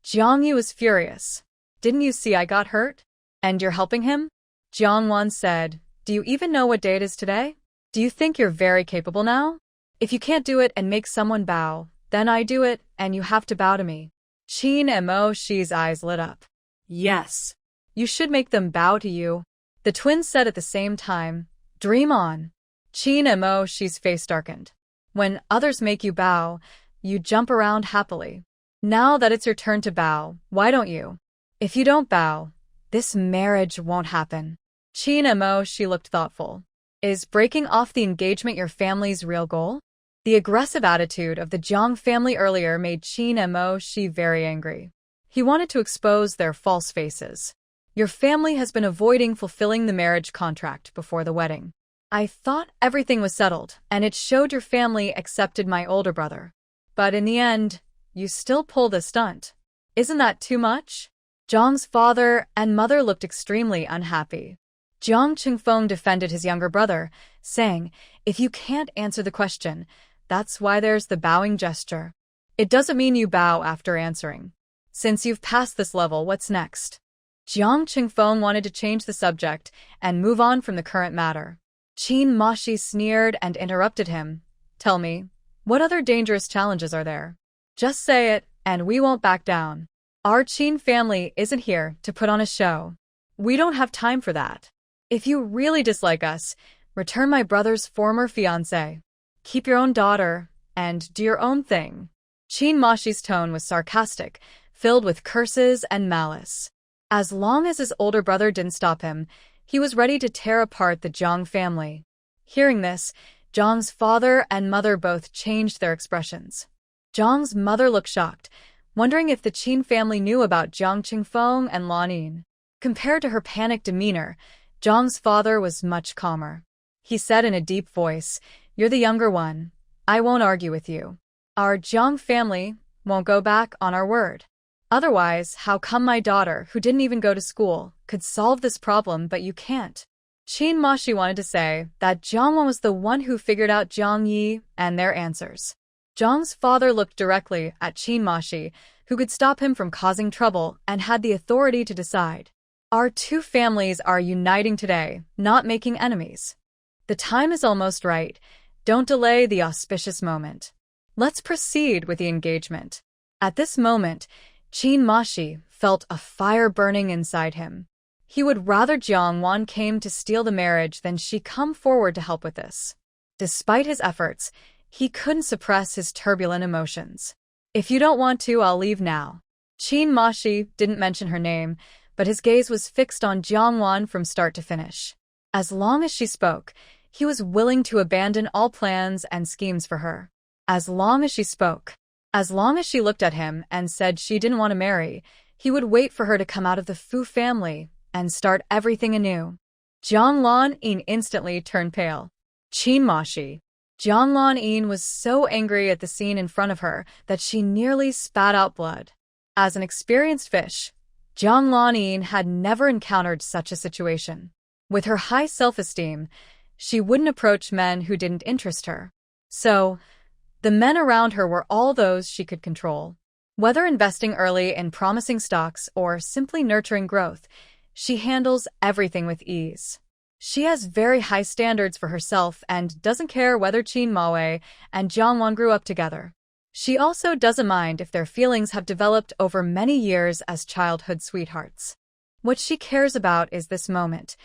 Jiang Yi was furious. "Didn't you see I got hurt? And you're helping him?" Jiang Wan said, "Do you even know what day it is today? Do you think you're very capable now? If you can't do it and make someone bow, then I do it and you have to bow to me." Qin Mo's eyes lit up. "Yes. You should make them bow to you." The twins said at the same time, "Dream on." Qin Mo's face darkened. "When others make you bow, you jump around happily. Now that it's your turn to bow, why don't you? If you don't bow, this marriage won't happen." Qin Mo, she looked thoughtful. "Is breaking off the engagement your family's real goal?" The aggressive attitude of the Jiang family earlier made Qin Mo very angry. He wanted to expose their false faces. "Your family has been avoiding fulfilling the marriage contract before the wedding. I thought everything was settled, and it showed your family accepted my older brother. But in the end, you still pull the stunt. Isn't that too much?" Jiang's father and mother looked extremely unhappy. Jiang Qingfeng defended his younger brother, saying, "If you can't answer the question, that's why there's the bowing gesture. It doesn't mean you bow after answering. Since you've passed this level, what's next?" Jiang Qingfeng wanted to change the subject and move on from the current matter. Qin Moshi sneered and interrupted him. "Tell me, what other dangerous challenges are there? Just say it, and we won't back down. Our Qin family isn't here to put on a show. We don't have time for that. If you really dislike us, return my brother's former fiancé. Keep your own daughter, and do your own thing." Qin Moshi's tone was sarcastic, filled with curses and malice. As long as his older brother didn't stop him, he was ready to tear apart the Jiang family. Hearing this, Jiang's father and mother both changed their expressions. Jiang's mother looked shocked, wondering if the Qin family knew about Jiang Qingfeng and Lanin. Compared to her panicked demeanor, Jiang's father was much calmer. He said in a deep voice, "You're the younger one. I won't argue with you. Our Jiang family won't go back on our word. Otherwise, how come my daughter, who didn't even go to school, could solve this problem but you can't?" Qin Mashi wanted to say that Jiang was the one who figured out Jiang Yi and their answers. Jiang's father looked directly at Qin Mashi, who could stop him from causing trouble and had the authority to decide. Our two families are uniting today, not making enemies. The time is almost right. Don't delay the auspicious moment. Let's proceed with the engagement. At this moment, Qin Mashi felt a fire burning inside him. He would rather Jiang Wan came to steal the marriage than she come forward to help with this. Despite his efforts, he couldn't suppress his turbulent emotions. "If you don't want to, I'll leave now." Qin Mashi didn't mention her name, but his gaze was fixed on Jiang Wan from start to finish. As long as she spoke, he was willing to abandon all plans and schemes for her. As long as she spoke. As long as she looked at him and said she didn't want to marry, he would wait for her to come out of the Fu family and start everything anew. Jiang Lan-yin instantly turned pale. "Qin Mashi." Jiang Lan-yin was so angry at the scene in front of her that she nearly spat out blood. As an experienced fish, Jiang Lan-yin had never encountered such a situation. With her high self-esteem, she wouldn't approach men who didn't interest her. So, the men around her were all those she could control. Whether investing early in promising stocks or simply nurturing growth, she handles everything with ease. She has very high standards for herself and doesn't care whether Qin Maoe and Jiang Wan grew up together. She also doesn't mind if their feelings have developed over many years as childhood sweethearts. What she cares about is this moment.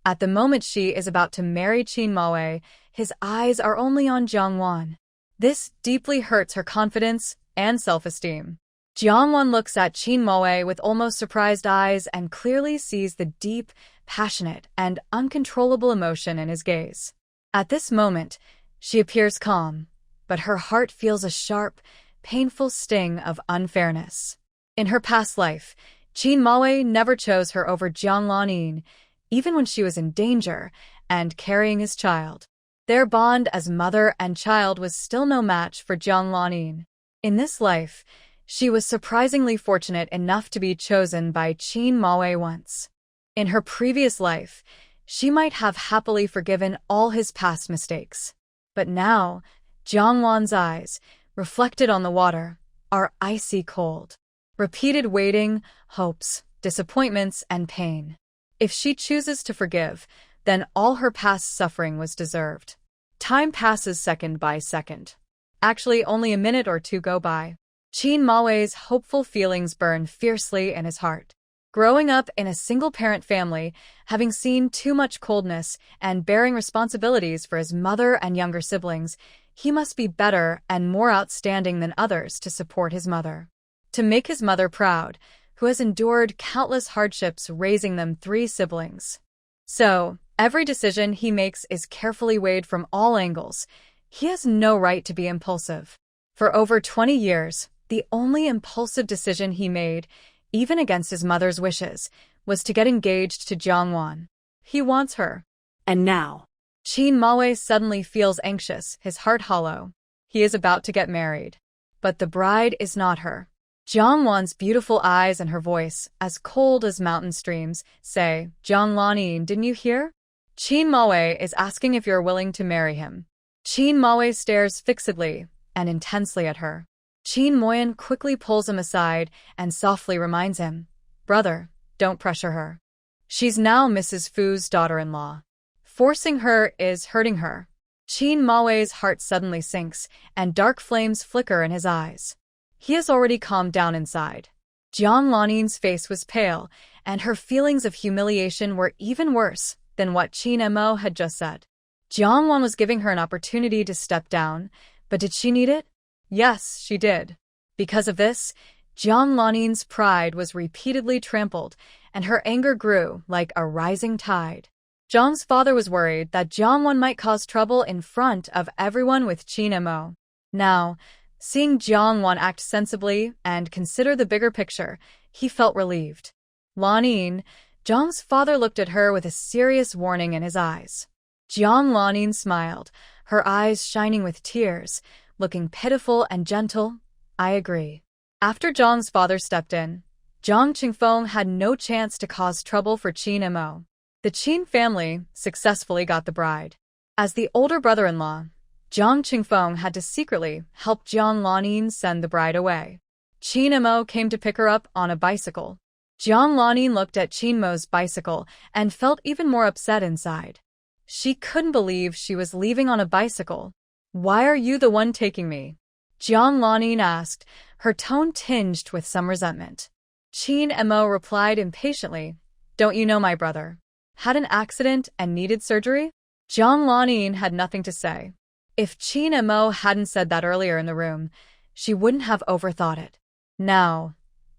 At the moment she is about to marry Qin Maoe, his eyes are only on Jiang Wan. This deeply hurts her confidence and self-esteem. Jiang Wan looks at Qin Maoe with almost surprised eyes and clearly sees the deep, passionate, and uncontrollable emotion in his gaze. At this moment, she appears calm, but her heart feels a sharp, painful sting of unfairness. In her past life, Qin Maoe never chose her over Jiang Lan-yin, even when she was in danger and carrying his child. Their bond as mother and child was still no match for Jiang Lan-yin. In this life, she was surprisingly fortunate enough to be chosen by Qin Maoe once. In her previous life, she might have happily forgiven all his past mistakes. But now, Jiang Wan's eyes, reflected on the water, are icy cold. Repeated waiting, hopes, disappointments, and pain. If she chooses to forgive, then all her past suffering was deserved. Time passes second by second. Actually, only a minute or two go by. Qin Maoe's hopeful feelings burn fiercely in his heart. Growing up in a single-parent family, having seen too much coldness, and bearing responsibilities for his mother and younger siblings, he must be better and more outstanding than others to support his mother. To make his mother proud, who has endured countless hardships raising them 3 siblings. So, every decision he makes is carefully weighed from all angles. He has no right to be impulsive. For over 20 years, the only impulsive decision he made, even against his mother's wishes, was to get engaged to Jiang Wan. He wants her. And now, Qin Maoe suddenly feels anxious, his heart hollow. He is about to get married. But the bride is not her. Jiang Wan's beautiful eyes and her voice, as cold as mountain streams, say, "Jiang Lan-yin, didn't you hear? Qin Maoe is asking if you're willing to marry him." Qin Maoe stares fixedly and intensely at her. Qin Moyan quickly pulls him aside and softly reminds him, "Brother, don't pressure her. She's now Mrs. Fu's daughter-in-law. Forcing her is hurting her." Qin Maoe's heart suddenly sinks, and dark flames flicker in his eyes. He has already calmed down inside. Jiang Lan-yin's face was pale, and her feelings of humiliation were even worse than what Qin Mo had just said. Jiang Wan was giving her an opportunity to step down, but did she need it? Yes, she did. Because of this, Jiang Lan-yin's pride was repeatedly trampled, and her anger grew like a rising tide. Jiang's father was worried that Jiang Wan might cause trouble in front of everyone with Qin Mo. Now, Seeing Jiang Wan act sensibly and consider the bigger picture, he felt relieved. Lanin, Jiang's father looked at her with a serious warning in his eyes. Jiang Lanin smiled, her eyes shining with tears, looking pitiful and gentle. I agree. After Jiang's father stepped in, Jiang Qingfeng had no chance to cause trouble for Qin Mo. The Qin family successfully got the bride. As the older brother-in-law, Jiang Qingfeng had to secretly help Jiang Lanin send the bride away. Qin Mo came to pick her up on a bicycle. Jiang Lanin looked at Qin Mo's bicycle and felt even more upset inside. She couldn't believe she was leaving on a bicycle. Why are you the one taking me? Jiang Lanin asked, her tone tinged with some resentment. Qin Mo replied impatiently, don't you know my brother had an accident and needed surgery? Jiang Lanin had nothing to say. If Qin Mo hadn't said that earlier in the room, she wouldn't have overthought it. Now,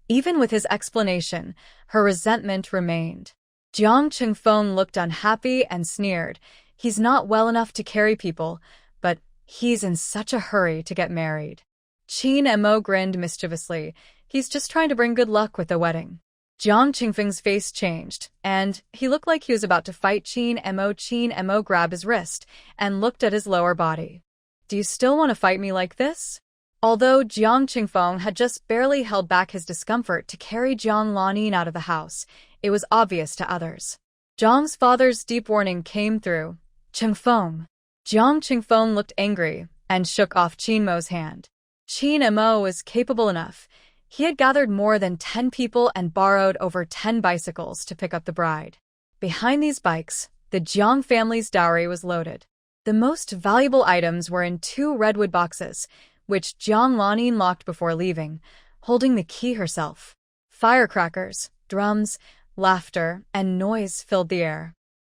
even with his explanation, her resentment remained. Jiang Qingfeng looked unhappy and sneered. He's not well enough to carry people, but he's in such a hurry to get married. Qin Mo grinned mischievously. He's just trying to bring good luck with the wedding. Jiang Qingfeng's face changed, and he looked like he was about to fight Qin Mo. Qin Mo grabbed his wrist and looked at his lower body. Do you still want to fight me like this? Although Jiang Qingfeng had just barely held back his discomfort to carry Jiang Lanin out of the house, it was obvious to others. Jiang's father's deep warning came through. Qingfeng. Jiang Qingfeng looked angry and shook off Qin Mo's hand. Qin Mo was capable enough. He had gathered more than 10 people and borrowed over 10 bicycles to pick up the bride. Behind these bikes, the Jiang family's dowry was loaded. The most valuable items were in 2 redwood boxes, which Jiang Lanin locked before leaving, holding the key herself. Firecrackers, drums, laughter, and noise filled the air.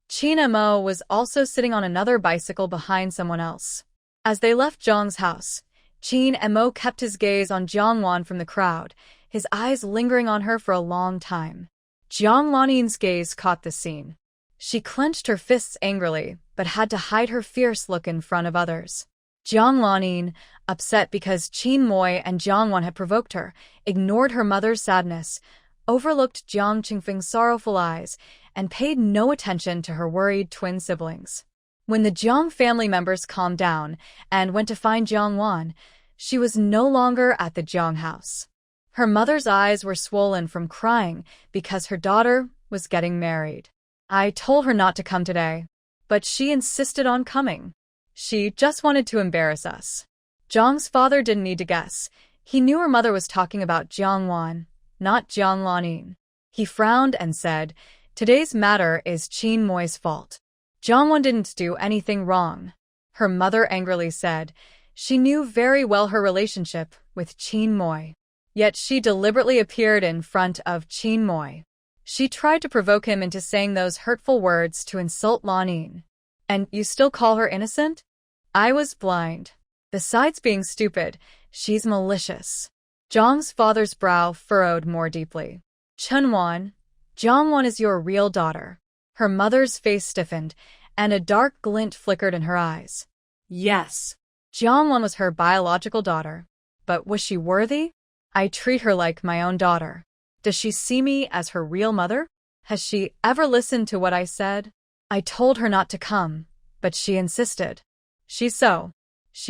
Qin Mo was also sitting on another bicycle behind someone else. As they left Jiang's house, Qin Mo kept his gaze on Jiang Wan from the crowd, his eyes lingering on her for a long time. Jiang Lanin's gaze caught the scene. She clenched her fists angrily, but had to hide her fierce look in front of others. Jiang Lanin, upset because Qin Moy and Jiang Wan had provoked her, ignored her mother's sadness, overlooked Jiang Qingfeng's sorrowful eyes, and paid no attention to her worried twin siblings. When the Jiang family members calmed down and went to find Jiang Wan, she was no longer at the Jiang house. Her mother's eyes were swollen from crying because her daughter was getting married. I told her not to come today, but she insisted on coming. She just wanted to embarrass us. Jiang's father didn't need to guess. He knew her mother was talking about Jiang Wan, not Jiang Lanin. He frowned and said, today's matter is Qin Moy's fault. Jiang Wan didn't do anything wrong. Her mother angrily said. She knew very well her relationship with Qin Moy. Yet she deliberately appeared in front of Qin Moy. She tried to provoke him into saying those hurtful words to insult Lanin. And you still call her innocent? I was blind. Besides being stupid, she's malicious. Jiang's father's brow furrowed more deeply. Chunwan, Jiang Wan is your real daughter. Her mother's face stiffened, and a dark glint flickered in her eyes. Yes. Jiang Wan was her biological daughter. But was she worthy? I treat her like my own daughter. Does she see me as her real mother? Has she ever listened to what I said? I told her not to come, but she insisted. She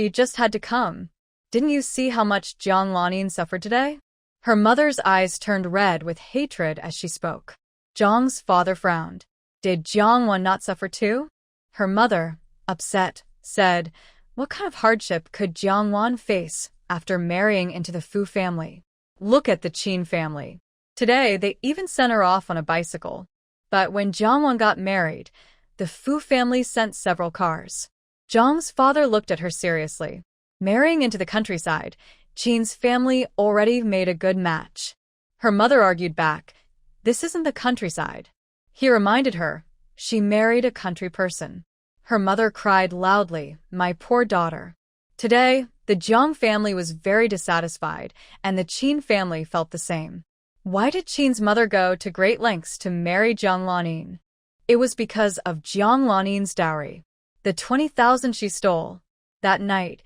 just had to come. Didn't you see how much Jiang Lanin suffered today? Her mother's eyes turned red with hatred as she spoke. Jiang's father frowned. Did Jiang Wan not suffer too? Her mother, upset, said, what kind of hardship could Jiang Wan face after marrying into the Fu family? Look at the Qin family. Today, they even sent her off on a bicycle. But when Jiang Wan got married, the Fu family sent several cars. Jiang's father looked at her seriously. Marrying into the countryside, Qin's family already made a good match. Her mother argued back, this isn't the countryside. He reminded her, she married a country person. Her mother cried loudly, my poor daughter. Today, the Jiang family was very dissatisfied, and the Qin family felt the same. Why did Qin's mother go to great lengths to marry Jiang Lanin? It was because of Jiang Lanin's dowry. The 20,000 she stole. That night,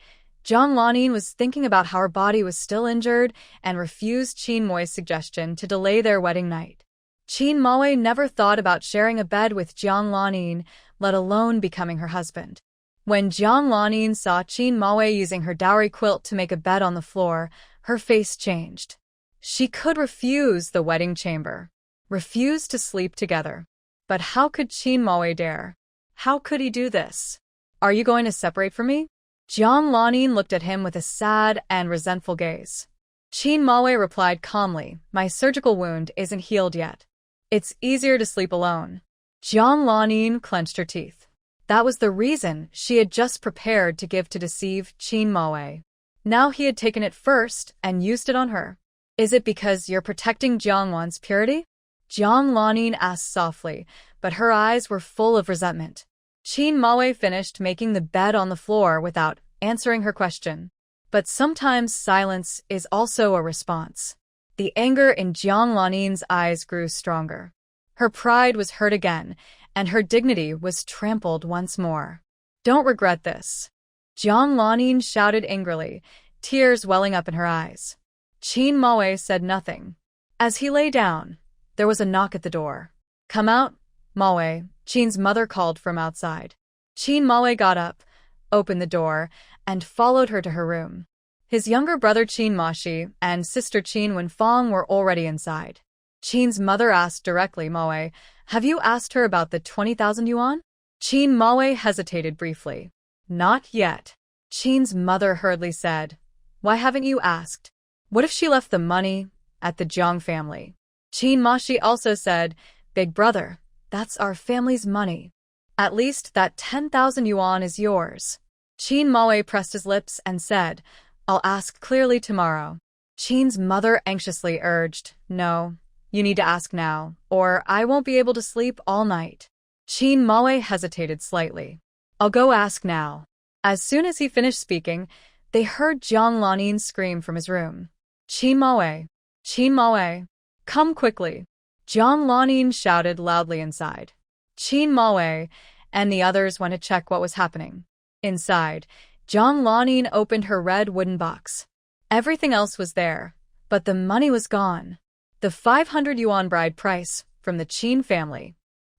Jiang Lanin was thinking about how her body was still injured and refused Qin Moi's suggestion to delay their wedding night. Qin Mo never thought about sharing a bed with Jiang Lanin, let alone becoming her husband. When Jiang Lanin saw Qin Mo using her dowry quilt to make a bed on the floor, her face changed. She could refuse the wedding chamber, refuse to sleep together. But how could Qin Mo dare? How could he do this? Are you going to separate from me? Jiang Lanin looked at him with a sad and resentful gaze. Qin Mo replied calmly, my surgical wound isn't healed yet. It's easier to sleep alone. Jiang Lanin clenched her teeth. That was the reason she had just prepared to give to deceive Qin Mo. Now he had taken it first and used it on her. Is it because you're protecting Jiangwan's purity? Jiang Lanin asked softly, but her eyes were full of resentment. Qin Mo finished making the bed on the floor without answering her question. But sometimes silence is also a response. The anger in Jiang Lanin's eyes grew stronger. Her pride was hurt again, and her dignity was trampled once more. Don't regret this. Jiang Lanin shouted angrily, tears welling up in her eyes. Qin Mo said nothing. As he lay down, there was a knock at the door. Come out, Mo, Qin's mother called from outside. Qin Mo got up, opened the door, and followed her to her room. His younger brother Qin Mashi and sister Qin Wenfang were already inside. Qin's mother asked directly, Mo, have you asked her about the 20,000 yuan? Qin Mo hesitated briefly. Not yet. Qin's mother hurriedly said, why haven't you asked? What if she left the money at the Jiang family? Qin Mashi also said, big brother, that's our family's money. At least that 10,000 yuan is yours. Qin Mo pressed his lips and said, I'll ask clearly tomorrow. Qin's mother anxiously urged, no, you need to ask now, or I won't be able to sleep all night. Qin Mo hesitated slightly. I'll go ask now. As soon as he finished speaking, they heard Jiang Lanin scream from his room. Qin Mo, come quickly. Jiang Lanin shouted loudly inside. Qin Mo and the others went to check what was happening. Inside, Jiang Lanin opened her red wooden box. Everything else was there, but the money was gone. The 500 yuan bride price from the Qin family,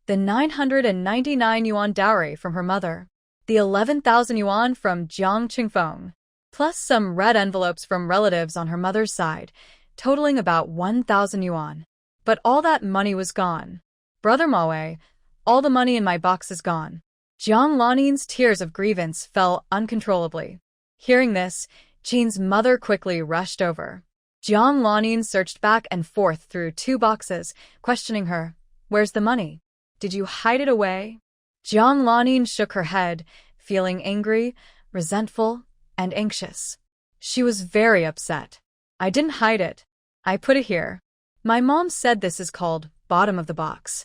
the 999 yuan dowry from her mother, the 11,000 yuan from Jiang Qingfeng, plus some red envelopes from relatives on her mother's side, totaling about 1,000 yuan. But all that money was gone. Brother Mo, all the money in my box is gone. Jiang Lanin's tears of grievance fell uncontrollably. Hearing this, Qin's mother quickly rushed over. Jiang Lanin searched back and forth through 2 boxes, questioning her. Where's the money? Did you hide it away? Jiang Lanin shook her head, feeling angry, resentful, and anxious. She was very upset. I didn't hide it. I put it here. My mom said this is called bottom of the box.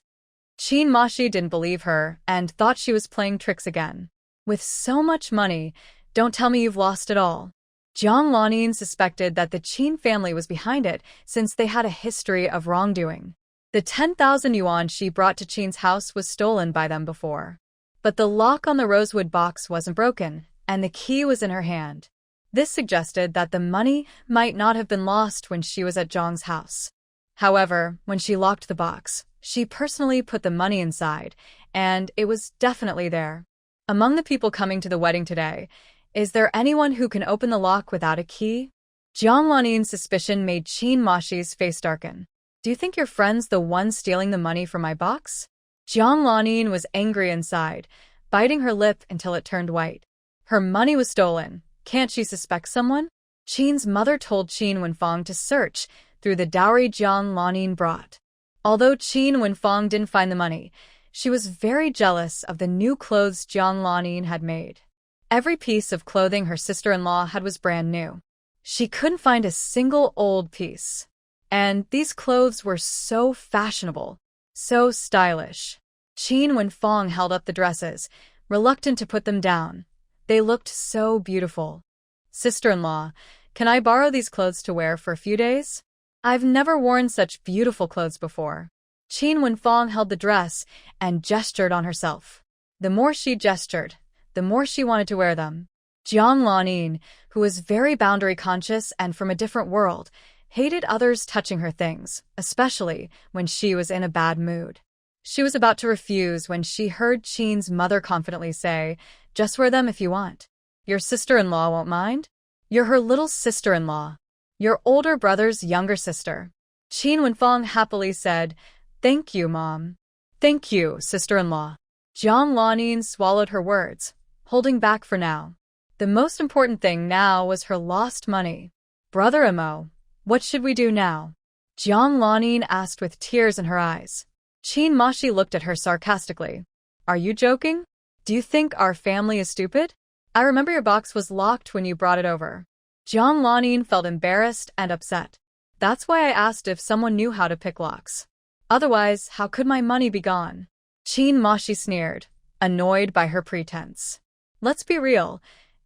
Qin Mashi didn't believe her and thought she was playing tricks again. With so much money, don't tell me you've lost it all. Jiang Lanin suspected that the Qin family was behind it since they had a history of wrongdoing. The 10,000 yuan she brought to Qin's house was stolen by them before. But the lock on the rosewood box wasn't broken, and the key was in her hand. This suggested that the money might not have been lost when she was at Zhang's house. However, when she locked the box, she personally put the money inside, and it was definitely there. Among the people coming to the wedding today, is there anyone who can open the lock without a key? Jiang Lanin's suspicion made Qin Mashi's face darken. Do you think your friend's the one stealing the money from my box? Jiang Lanin was angry inside, biting her lip until it turned white. Her money was stolen. Can't she suspect someone? Qin's mother told Qin Wenfang to search through the dowry Jiang Lanin brought. Although Qin Wenfang didn't find the money, she was very jealous of the new clothes Jiang Lanin had made. Every piece of clothing her sister-in-law had was brand new. She couldn't find a single old piece. And these clothes were so fashionable, so stylish. Qin Wenfang held up the dresses, reluctant to put them down. They looked so beautiful. Sister-in-law, can I borrow these clothes to wear for a few days? I've never worn such beautiful clothes before. Qin Wenfang held the dress and gestured on herself. The more she gestured, the more she wanted to wear them. Jiang Lanin, who was very boundary conscious and from a different world, hated others touching her things, especially when she was in a bad mood. She was about to refuse when she heard Qin's mother confidently say, "Just wear them if you want. Your sister-in-law won't mind? You're her little sister-in-law. Your older brother's younger sister." Qin Wenfeng happily said, "Thank you, Mom." "Thank you, sister-in-law." Jiang Lanin swallowed her words, holding back for now. The most important thing now was her lost money. "Brother Imo, what should we do now?" Jiang Lanin asked with tears in her eyes. Qin Mashi looked at her sarcastically. "Are you joking? Do you think our family is stupid? I remember your box was locked when you brought it over." Jiang Lanin felt embarrassed and upset. "That's why I asked if someone knew how to pick locks. Otherwise, how could my money be gone?" Qin Mashi sneered, annoyed by her pretense. "Let's be real.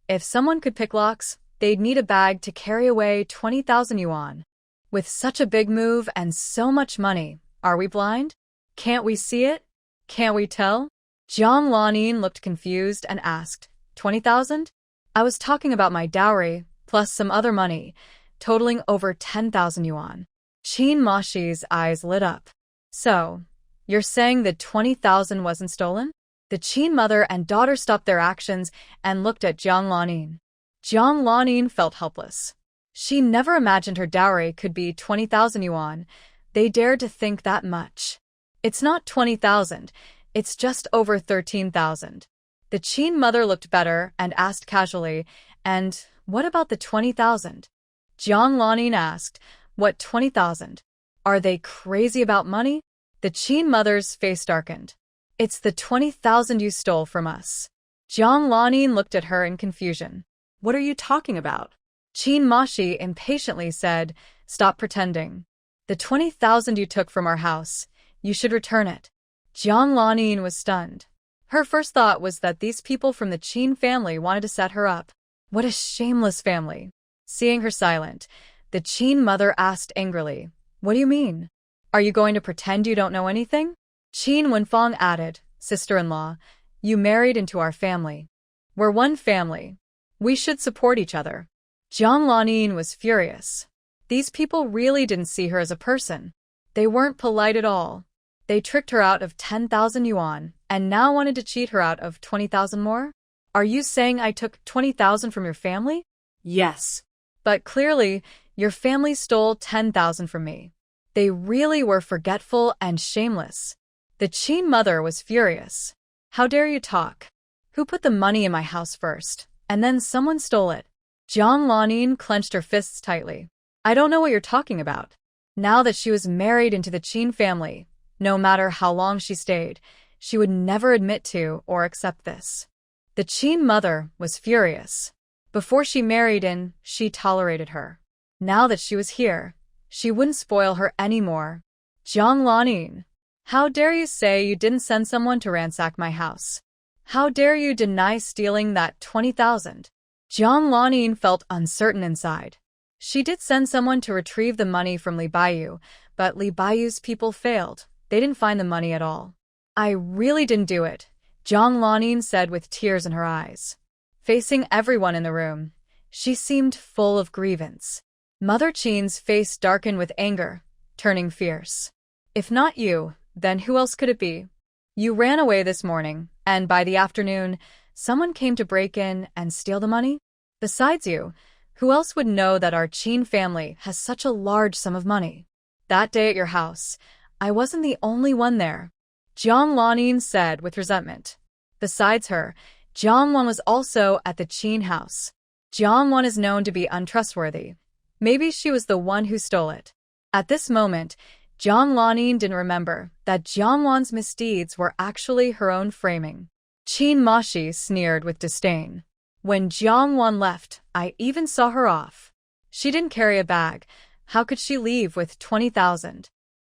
If someone could pick locks, they'd need a bag to carry away 20,000 yuan. With such a big move and so much money, are we blind? Can't we see it? Can't we tell?" Jiang Lanin looked confused and asked, 20,000? I was talking about my dowry, plus some other money, totaling over 10,000 yuan. Qin Mashi's eyes lit up. "So, you're saying that 20,000 wasn't stolen?" The Qin mother and daughter stopped their actions and looked at Jiang Lanin. Jiang Lanin felt helpless. She never imagined her dowry could be 20,000 yuan. They dared to think that much. "It's not 20,000, it's just over 13,000. The Qin mother looked better and asked casually, "And what about the 20,000? Jiang Lanin asked, "What 20,000? Are they crazy about money?" The Qin mother's face darkened. "It's the 20,000 you stole from us." Jiang Lanin looked at her in confusion. What are you talking about? Qin Mashi impatiently said, "Stop pretending. The 20,000 you took from our house, you should return it." Jiang Lanin was stunned. Her first thought was that these people from the Qin family wanted to set her up. What a shameless family. Seeing her silent, the Qin mother asked angrily, "What do you mean? Are you going to pretend you don't know anything?" Qin Wenfeng added, "Sister-in-law, you married into our family. We're one family. We should support each other." Jiang Lanin was furious. These people really didn't see her as a person. They weren't polite at all. They tricked her out of 10,000 yuan and now wanted to cheat her out of 20,000 more? "Are you saying I took 20,000 from your family?" Yes. "But clearly, your family stole 10,000 from me." They really were forgetful and shameless. The Qin mother was furious. "How dare you talk? Who put the money in my house first, and then someone stole it?" Jiang Lanin clenched her fists tightly. "I don't know what you're talking about." Now that she was married into the Qin family, no matter how long she stayed, she would never admit to or accept this. The Qin mother was furious. Before she married in, she tolerated her. Now that she was here, she wouldn't spoil her anymore. "Jiang Lanin, how dare you say you didn't send someone to ransack my house? How dare you deny stealing that 20,000? Jiang Lanin felt uncertain inside. She did send someone to retrieve the money from Li Baiyu, but Li Baiyu's people failed. They didn't find the money at all. "I really didn't do it," Jiang Lanin said with tears in her eyes. Facing everyone in the room, she seemed full of grievance. Mother Qin's face darkened with anger, turning fierce. "If not you, then who else could it be? You ran away this morning, and by the afternoon, someone came to break in and steal the money? Besides you, who else would know that our Qin family has such a large sum of money? That day at your house, I wasn't the only one there," Jiang Lanin said with resentment. Besides her, Jiang Wan was also at the Qin house. Jiang Wan is known to be untrustworthy. Maybe she was the one who stole it. At this moment, Jiang Lanin didn't remember that Jiang Wan's misdeeds were actually her own framing. Qin Mashi sneered with disdain. "When Jiang Wan left, I even saw her off. She didn't carry a bag. How could she leave with 20,000?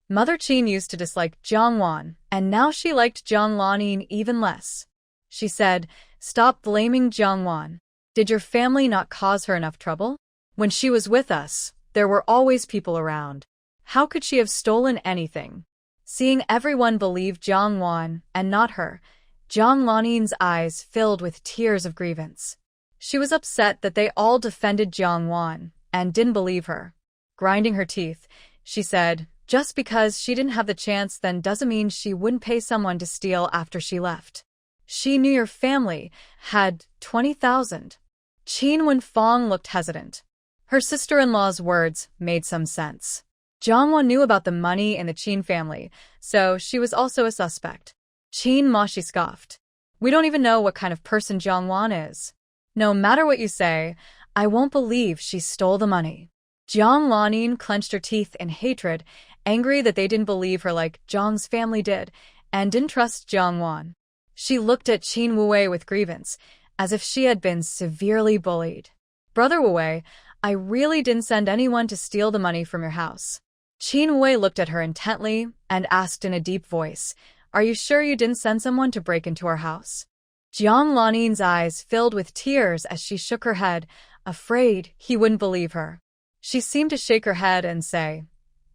Mother Qin used to dislike Jiang Wan, and now she liked Jiang Lanin even less. She said, 'Stop blaming Jiang Wan. Did your family not cause her enough trouble? When she was with us, there were always people around. How could she have stolen anything?' Seeing everyone believe Jiang Wan and not her, Jiang Lanin's eyes filled with tears of grievance. She was upset that they all defended Jiang Wan and didn't believe her. Grinding her teeth, she said, just because she didn't have the chance then doesn't mean she wouldn't pay someone to steal after she left. She knew your family had 20,000. Qin Wenfang looked hesitant. Her sister-in-law's words made some sense. Jiang Wan knew about the money in the Qin family, so she was also a suspect. Qin Mashi scoffed. We don't even know what kind of person Jiang Wan is. No matter what you say, I won't believe she stole the money. Jiang Lanin clenched her teeth in hatred, angry that they didn't believe her like Jiang's family did, and didn't trust Jiang Wan. She looked at Qin Wuwei with grievance, as if she had been severely bullied. Brother Wuwei, I really didn't send anyone to steal the money from your house. Qin Wuwei looked at her intently and asked in a deep voice, Are you sure you didn't send someone to break into our house? Jiang Lanin's eyes filled with tears as she shook her head, afraid he wouldn't believe her. She seemed to shake her head and say,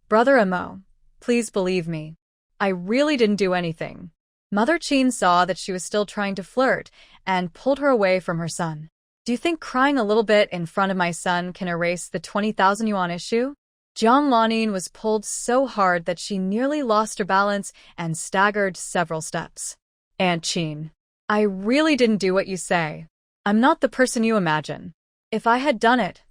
Brother Amo, please believe me. I really didn't do anything. Mother Qin saw that she was still trying to flirt and pulled her away from her son. Do you think crying a little bit in front of my son can erase the 20,000 yuan issue? Jiang Lanin was pulled so hard that she nearly lost her balance and staggered several steps. Aunt Qin, I really didn't do what you say. I'm not the person you imagine. If I had done it,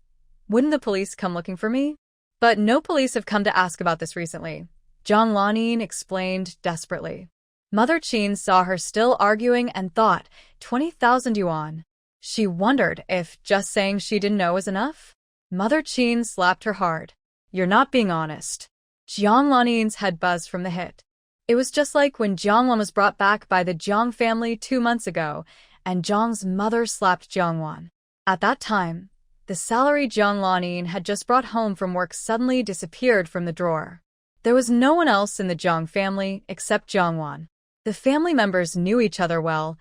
wouldn't the police come looking for me? But no police have come to ask about this recently, Jiang Lanin explained desperately. Mother Qin saw her still arguing and thought, 20,000 yuan. She wondered if just saying she didn't know was enough. Mother Qin slapped her hard. You're not being honest. Jiang Lanin's head buzzed from the hit. It was just like when Jiang Wan was brought back by the Jiang family 2 months ago, and Jiang's mother slapped Jiang Wan. At that time, the salary Jiang Lanin had just brought home from work suddenly disappeared from the drawer. There was no one else in the Jiang family except Jiang Wan. The family members knew each other well.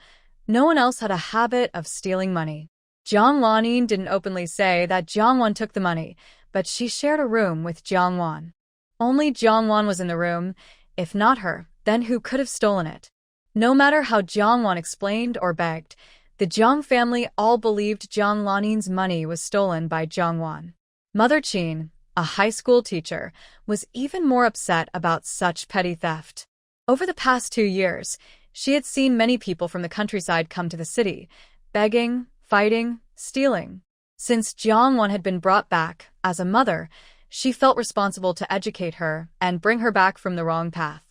No one else had a habit of stealing money. Jiang Lanin didn't openly say that Jiang Wan took the money, but she shared a room with Jiang Wan. Only Jiang Wan was in the room. If not her, then who could have stolen it? No matter how Jiang Wan explained or begged, the Jiang family all believed Jiang Lanin's money was stolen by Jiang Wan. Mother Qin, a high school teacher, was even more upset about such petty theft. Over the past 2 years, she had seen many people from the countryside come to the city, begging, fighting, stealing. Since Jiang Wan had been brought back as a mother, she felt responsible to educate her and bring her back from the wrong path.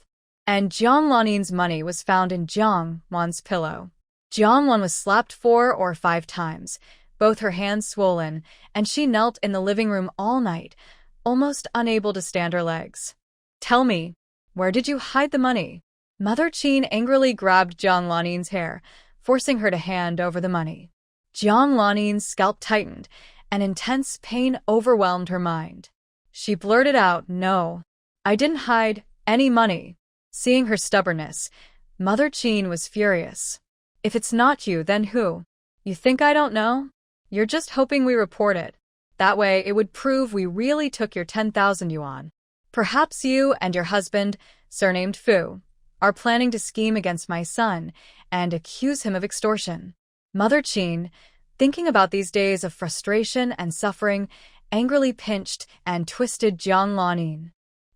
And Jiang Lanin's money was found in Jiang Wan's pillow. Jiang Wan was slapped 4 or 5 times, both her hands swollen, and she knelt in the living room all night, almost unable to stand her legs. Tell me, where did you hide the money? Mother Qin angrily grabbed Jiang Lanin's hair, forcing her to hand over the money. Jiang Lanin's scalp tightened, and intense pain overwhelmed her mind. She blurted out, No, I didn't hide any money. Seeing her stubbornness, Mother Qin was furious. If it's not you, then who? You think I don't know? You're just hoping we report it. That way it would prove we really took your 10,000 yuan. Perhaps you and your husband, surnamed Fu, are planning to scheme against my son and accuse him of extortion. Mother Qin, thinking about these days of frustration and suffering, angrily pinched and twisted Jiang Lanin.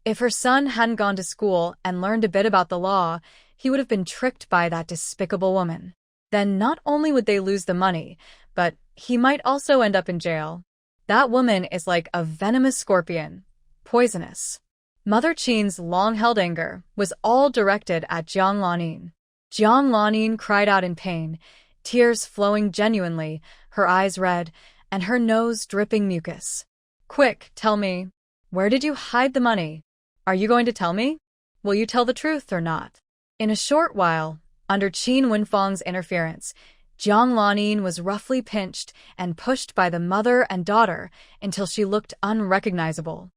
If her son hadn't gone to school and learned a bit about the law, he would have been tricked by that despicable woman. Then not only would they lose the money, but he might also end up in jail. That woman is like a venomous scorpion, poisonous. Mother Qin's long-held anger was all directed at Jiang Lanin. Jiang Lanin cried out in pain, tears flowing genuinely, her eyes red, and her nose dripping mucus. Quick, tell me, where did you hide the money? Are you going to tell me? Will you tell the truth or not? In a short while, under Qin Wenfang's interference, Jiang Lanin was roughly pinched and pushed by the mother and daughter until she looked unrecognizable.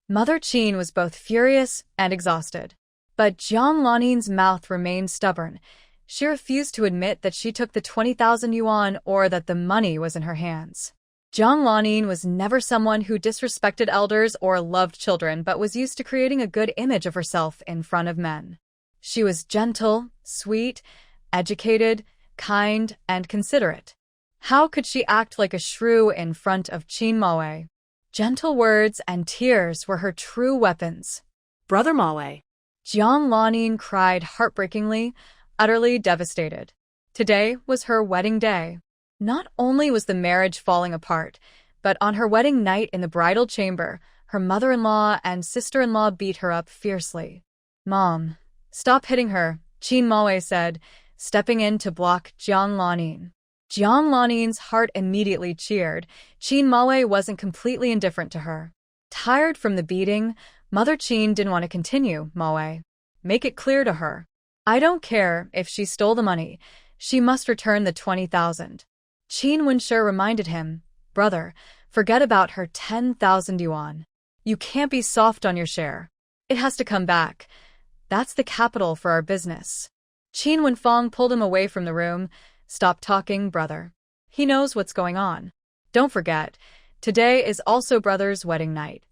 Mother Qin was both furious and exhausted. But Jiang Lanin's mouth remained stubborn. She refused to admit that she took the 20,000 yuan or that the money was in her hands. Jiang Lanin was never someone who disrespected elders or loved children but was used to creating a good image of herself in front of men. She was gentle, sweet, educated, kind, and considerate. How could she act like a shrew in front of Chin Mawe? Gentle words and tears were her true weapons. Brother Mawe. Jiang Lanin cried heartbreakingly, utterly devastated. Today was her wedding day. Not only was the marriage falling apart, but on her wedding night in the bridal chamber, her mother-in-law and sister-in-law beat her up fiercely. "Mom, stop hitting her," Chin Mawe said, stepping in to block Jiang Lanin. Jiang Lanin's heart immediately cheered. Chin Mawe wasn't completely indifferent to her. Tired from the beating, Mother Chin didn't want to continue. "Mawe, make it clear to her. I don't care if she stole the money. She must return the 20,000. Qin Wenshi reminded him, "Brother, forget about her 10,000 yuan. You can't be soft on your share. It has to come back. That's the capital for our business." Qin Wenfang pulled him away from the room. "Stop talking, brother. He knows what's going on. Don't forget, today is also brother's wedding night."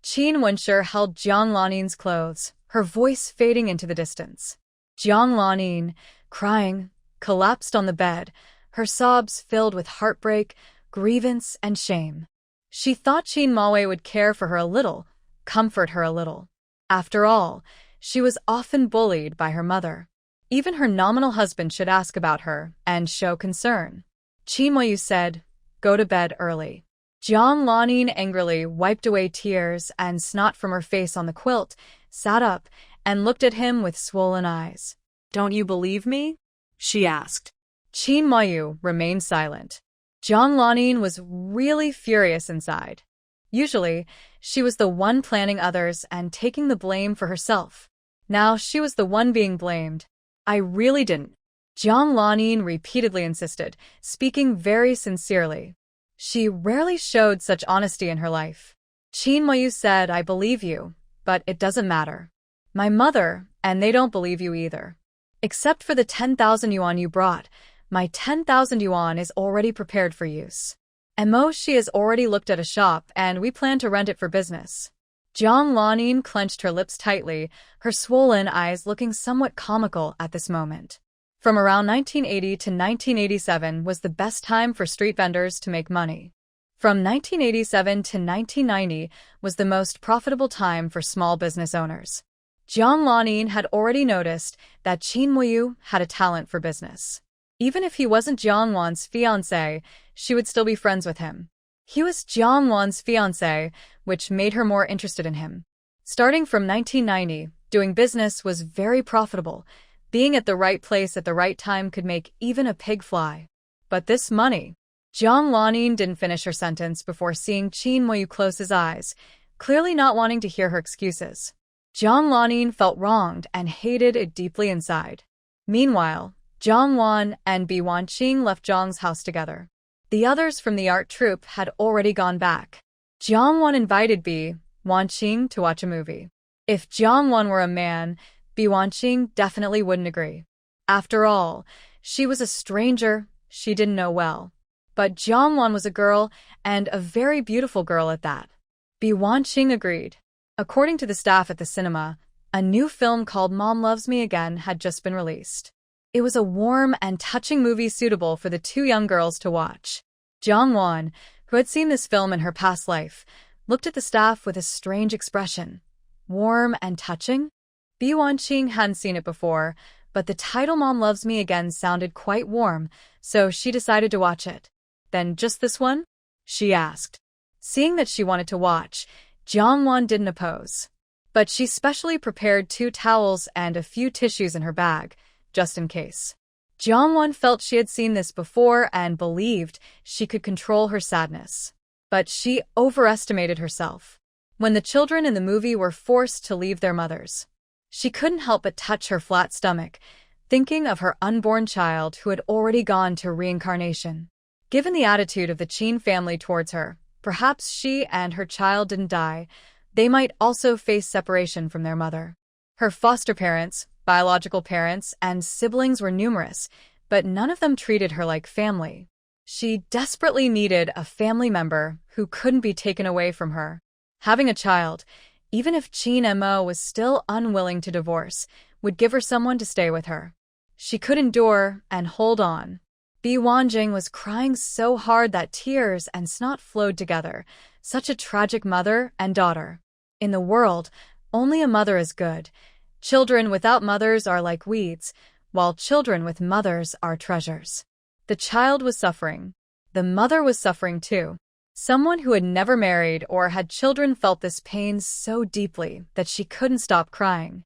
Qin Wenshi held Jiang Lanin's clothes, her voice fading into the distance. Jiang Lanin, crying, collapsed on the bed, her sobs filled with heartbreak, grievance, and shame. She thought Qin Mawe would care for her a little, comfort her a little. After all, she was often bullied by her mother. Even her nominal husband should ask about her and show concern. Qin Mawe said, "Go to bed early." Jiang Lanin angrily wiped away tears and snot from her face on the quilt, sat up, and looked at him with swollen eyes. "Don't you believe me?" she asked. Qin Mayu remained silent. Jiang Lanin was really furious inside. Usually, she was the one planning others and taking the blame for herself. Now she was the one being blamed. "I really didn't," Jiang Lanin repeatedly insisted, speaking very sincerely. She rarely showed such honesty in her life. Qin Mayu said, "I believe you, but it doesn't matter. My mother, and they don't believe you either. Except for the 10,000 yuan you brought, my 10,000 yuan is already prepared for use. She has already looked at a shop and we plan to rent it for business." Jiang Lanin clenched her lips tightly, her swollen eyes looking somewhat comical at this moment. From around 1980 to 1987 was the best time for street vendors to make money. From 1987 to 1990 was the most profitable time for small business owners. Jiang Lanin had already noticed that Qin Muyu had a talent for business. Even if he wasn't Jiang Wan's fiancé, she would still be friends with him. He was Jiang Wan's fiancé, which made her more interested in him. Starting from 1990, doing business was very profitable. Being at the right place at the right time could make even a pig fly. But this money... Jiang Lanin didn't finish her sentence before seeing Qin Muyu close his eyes, clearly not wanting to hear her excuses. Jiang Lanin felt wronged and hated it deeply inside. Meanwhile, Jiang Wan and Bi Wanqing left Zhang's house together. The others from the art troupe had already gone back. Jiang Wan invited Bi Wanqing to watch a movie. If Jiang Wan were a man, Bi Wanqing definitely wouldn't agree. After all, she was a stranger she didn't know well. But Jiang Wan was a girl, and a very beautiful girl at that. Bi Wanqing agreed. According to the staff at the cinema, a new film called Mom Loves Me Again had just been released. It was a warm and touching movie suitable for the two young girls to watch. Jiang Wan, who had seen this film in her past life, looked at the staff with a strange expression. Warm and touching? Bi Wanqing hadn't seen it before, but the title Mom Loves Me Again sounded quite warm, so she decided to watch it. "Then just this one?" she asked. Seeing that she wanted to watch, Jiang Wan didn't oppose. But she specially prepared 2 towels and a few tissues in her bag, just in case. Jiang Wan felt she had seen this before and believed she could control her sadness. But she overestimated herself. When the children in the movie were forced to leave their mothers, she couldn't help but touch her flat stomach, thinking of her unborn child who had already gone to reincarnation. Given the attitude of the Qin family towards her, perhaps she and her child didn't die. They might also face separation from their mother. Her foster parents, biological parents, and siblings were numerous, but none of them treated her like family. She desperately needed a family member who couldn't be taken away from her. Having a child, even if Qin Mo was still unwilling to divorce, would give her someone to stay with her. She could endure and hold on. Bi Wanjing was crying so hard that tears and snot flowed together. Such a tragic mother and daughter. In the world, only a mother is good. Children without mothers are like weeds, while children with mothers are treasures. The child was suffering. The mother was suffering too. Someone who had never married or had children felt this pain so deeply that she couldn't stop crying.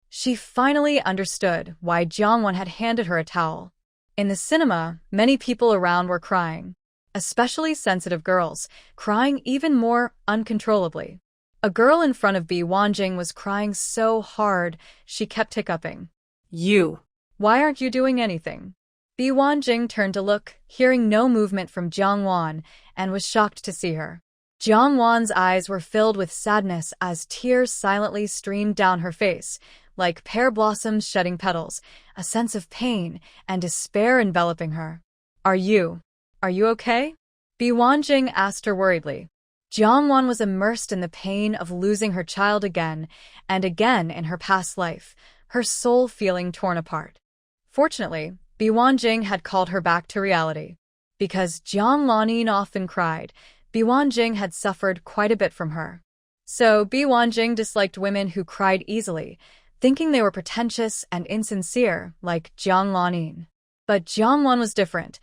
She finally understood why Jiangwon had handed her a towel. In the cinema, many people around were crying, especially sensitive girls, crying even more uncontrollably. A girl in front of Bi Wanjing was crying so hard, she kept hiccuping. You. Why aren't you doing anything? Bi Wanjing turned to look, hearing no movement from Jiangwon, and was shocked to see her. Jiangwon's eyes were filled with sadness as tears silently streamed down her face, like pear blossoms shedding petals, a sense of pain and despair enveloping her. Are you okay? Bi Wanjing asked her worriedly. Jiangwon was immersed in the pain of losing her child again and again in her past life, her soul feeling torn apart. Fortunately, Bi Wanjing had called her back to reality. Because Jiang Lanin often cried, Bi Wanjing had suffered quite a bit from her. So Bi Wanjing disliked women who cried easily, thinking they were pretentious and insincere, like Jiang Lanin. But Jiangwon was different.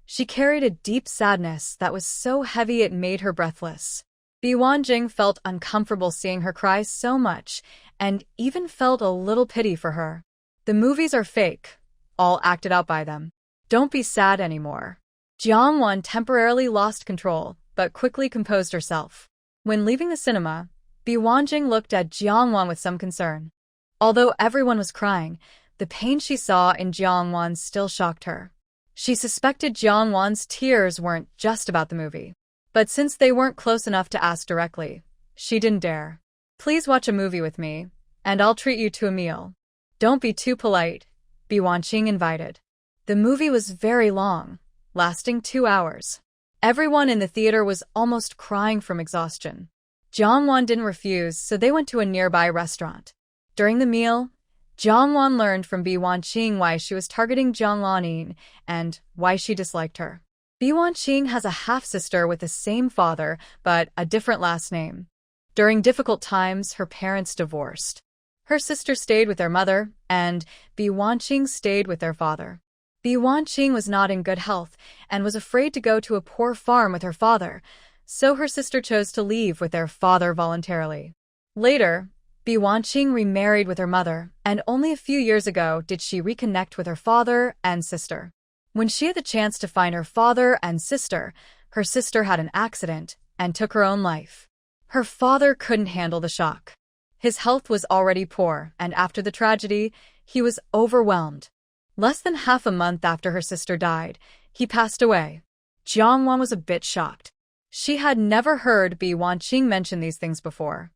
She carried a deep sadness that was so heavy it made her breathless. Bi Wanjing felt uncomfortable seeing her cry so much, and even felt a little pity for her. The movies are fake, all acted out by them. Don't be sad anymore. Jiangwon temporarily lost control, but quickly composed herself. When leaving the cinema, Bi Wanjing looked at Jiangwon with some concern. Although everyone was crying, the pain she saw in Jiangwon still shocked her. She suspected Jiangwon's tears weren't just about the movie. But since they weren't close enough to ask directly, she didn't dare. Please watch a movie with me, and I'll treat you to a meal. Don't be too polite, Bi Wanjing invited. The movie was very long, lasting 2 hours. Everyone in the theater was almost crying from exhaustion. Jiangwon didn't refuse, so they went to a nearby restaurant. During the meal, Jiangwon learned from Bi Wanjing why she was targeting Jiang Lanin and why she disliked her. Bi Wanjing has a half-sister with the same father, but a different last name. During difficult times, her parents divorced. Her sister stayed with their mother, and Bi Wanjing stayed with their father. Bi Wanjing was not in good health and was afraid to go to a poor farm with her father, so her sister chose to leave with their father voluntarily. Later, Bi Wanjing remarried with her mother, and only a few years ago did she reconnect with her father and sister. When she had the chance to find her father and sister, her sister had an accident and took her own life. Her father couldn't handle the shock. His health was already poor, and after the tragedy, he was overwhelmed. Less than half a month after her sister died, he passed away. Jiangwon was a bit shocked. She had never heard Bi Wanjing mention these things before.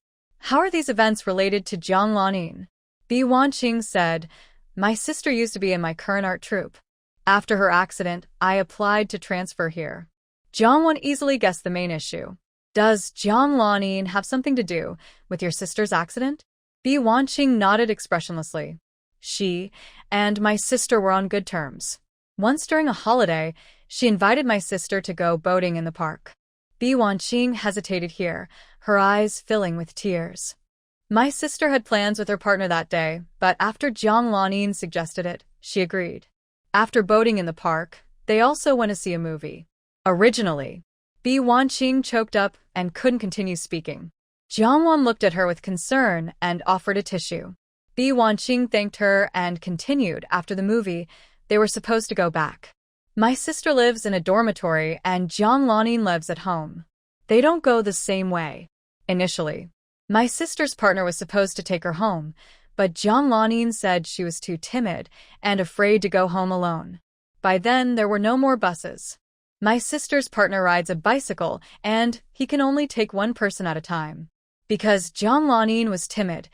How are these events related to Jiang Lanin? Bi Wanjing said, My sister used to be in my current art troupe. After her accident, I applied to transfer here. Jiangwon easily guessed the main issue. Does Jiang Lanin have something to do with your sister's accident? Bi Wanjing nodded expressionlessly. She and my sister were on good terms. Once during a holiday, she invited my sister to go boating in the park. Bi Wanjing hesitated here, her eyes filling with tears. My sister had plans with her partner that day, but after Jiang Lanin suggested it, she agreed. After boating in the park, they also went to see a movie. Originally, Bi Wanjing choked up and couldn't continue speaking. Jiangwon looked at her with concern and offered a tissue. Bi Wanjing thanked her and continued. After the movie, they were supposed to go back. My sister lives in a dormitory and Jiang Lanin lives at home. They don't go the same way. Initially, my sister's partner was supposed to take her home, but Jiang Lanin said she was too timid and afraid to go home alone. By then, there were no more buses. My sister's partner rides a bicycle, and he can only take one person at a time. Because Jiang Lanin was timid,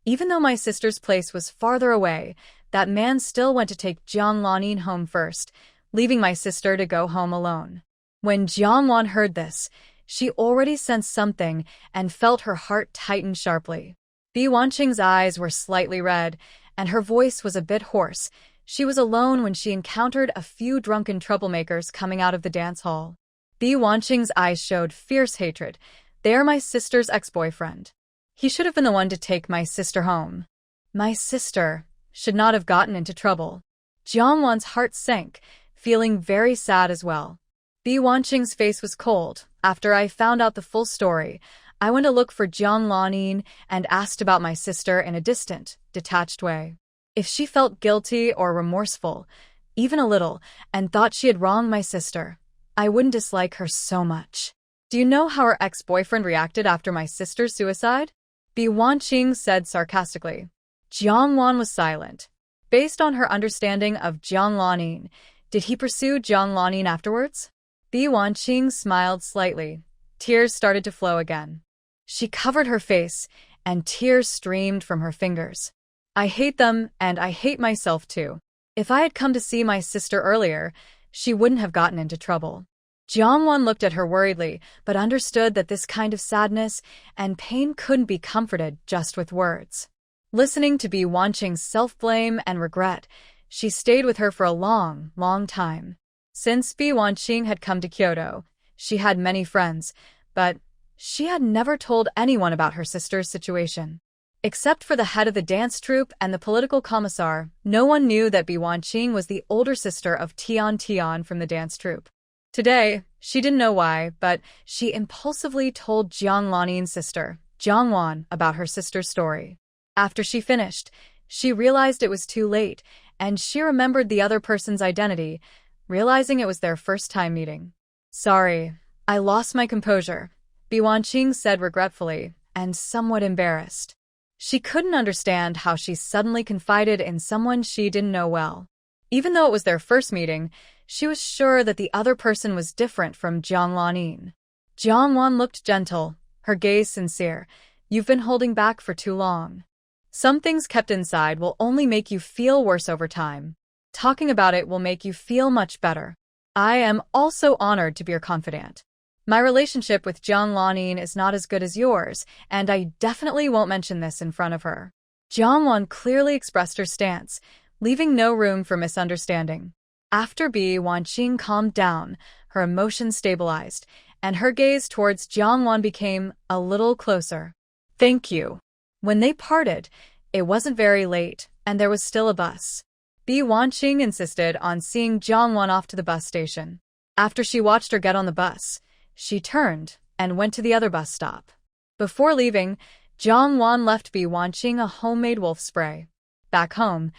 even though my sister's place was farther away, that man still went to take Jiang Lanin home first, leaving my sister to go home alone. When Jiangwon heard this, she already sensed something and felt her heart tighten sharply. Bi Wanqing's eyes were slightly red, and her voice was a bit hoarse. She was alone when she encountered a few drunken troublemakers coming out of the dance hall. Bi Wanqing's eyes showed fierce hatred. They are my sister's ex-boyfriend. He should have been the one to take my sister home. My sister should not have gotten into trouble. Jiangwan's heart sank, feeling very sad as well. Bi Wanqing's face was cold. After I found out the full story, I went to look for Jiang Lanin and asked about my sister in a distant, detached way. If she felt guilty or remorseful, even a little, and thought she had wronged my sister, I wouldn't dislike her so much. Do you know how her ex-boyfriend reacted after my sister's suicide? Bi Wanqing said sarcastically. Jiang Wan was silent. Based on her understanding of Jiang Lanin, did he pursue Jiang Lanin afterwards? Bi Wanqing smiled slightly. Tears started to flow again. She covered her face, and tears streamed from her fingers. I hate them, and I hate myself too. If I had come to see my sister earlier, she wouldn't have gotten into trouble. Jiangwan looked at her worriedly, but understood that this kind of sadness and pain couldn't be comforted just with words. Listening to Bi Wanqing's self-blame and regret, she stayed with her for a long, long time. Since Bi Wanqing had come to Kyoto, she had many friends, but she had never told anyone about her sister's situation. Except for the head of the dance troupe and the political commissar, no one knew that Bi Wanqing was the older sister of Tian Tian from the dance troupe. Today, she didn't know why, but she impulsively told Jiang Lanin's sister, Jiang Wan, about her sister's story. After she finished, she realized it was too late, and she remembered the other person's identity, realizing it was their first time meeting. Sorry, I lost my composure, Bi Wanqing said regretfully, and somewhat embarrassed. She couldn't understand how she suddenly confided in someone she didn't know well. Even though it was their first meeting, she was sure that the other person was different from Jiang Lanin. Jiang Wan looked gentle, her gaze sincere. You've been holding back for too long. Some things kept inside will only make you feel worse over time. Talking about it will make you feel much better. I am also honored to be your confidant. My relationship with Jiang Lanin is not as good as yours, and I definitely won't mention this in front of her. Jiang Wan clearly expressed her stance, leaving no room for misunderstanding. After Bi Wanqing calmed down, her emotions stabilized, and her gaze towards Jiang Wan became a little closer. Thank you. When they parted, it wasn't very late, and there was still a bus. Bi Wanqing insisted on seeing Jiang Wan off to the bus station. After she watched her get on the bus, she turned and went to the other bus stop. Before leaving, Jiang Wan left Bi Wanqing a homemade wolf spray. Back home,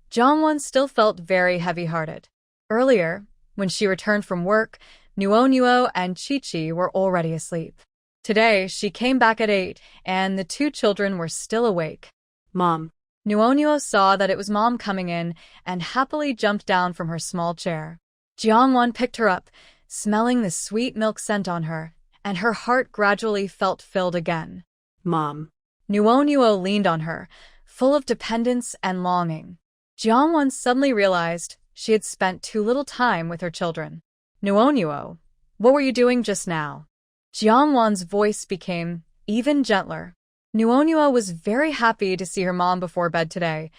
Jiang Wan still felt very heavy-hearted. Earlier, when she returned from work, Nuo and Chi were already asleep. Today, she came back at 8, and the two children were still awake. Mom. Nuo saw that it was Mom coming in and happily jumped down from her small chair. Jiang Wan picked her up, smelling the sweet milk scent on her, and her heart gradually felt filled again. Mom. Nuo leaned on her, full of dependence and longing. Jiang Wan suddenly realized she had spent too little time with her children. Nuo, what were you doing just now? Jiang Wan's voice became even gentler. Nuo was very happy to see her mom before bed today,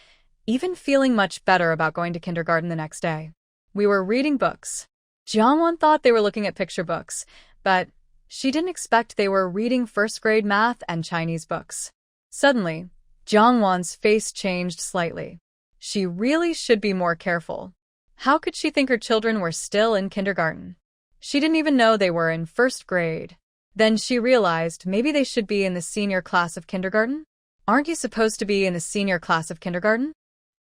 even feeling much better about going to kindergarten the next day. We were reading books. Jiang Wan thought they were looking at picture books, but she didn't expect they were reading first-grade math and Chinese books. Suddenly, Jiang Wan's face changed slightly. She really should be more careful. How could she think her children were still in kindergarten? She didn't even know they were in first grade. Then she realized maybe they should be in the senior class of kindergarten? Aren't you supposed to be in the senior class of kindergarten?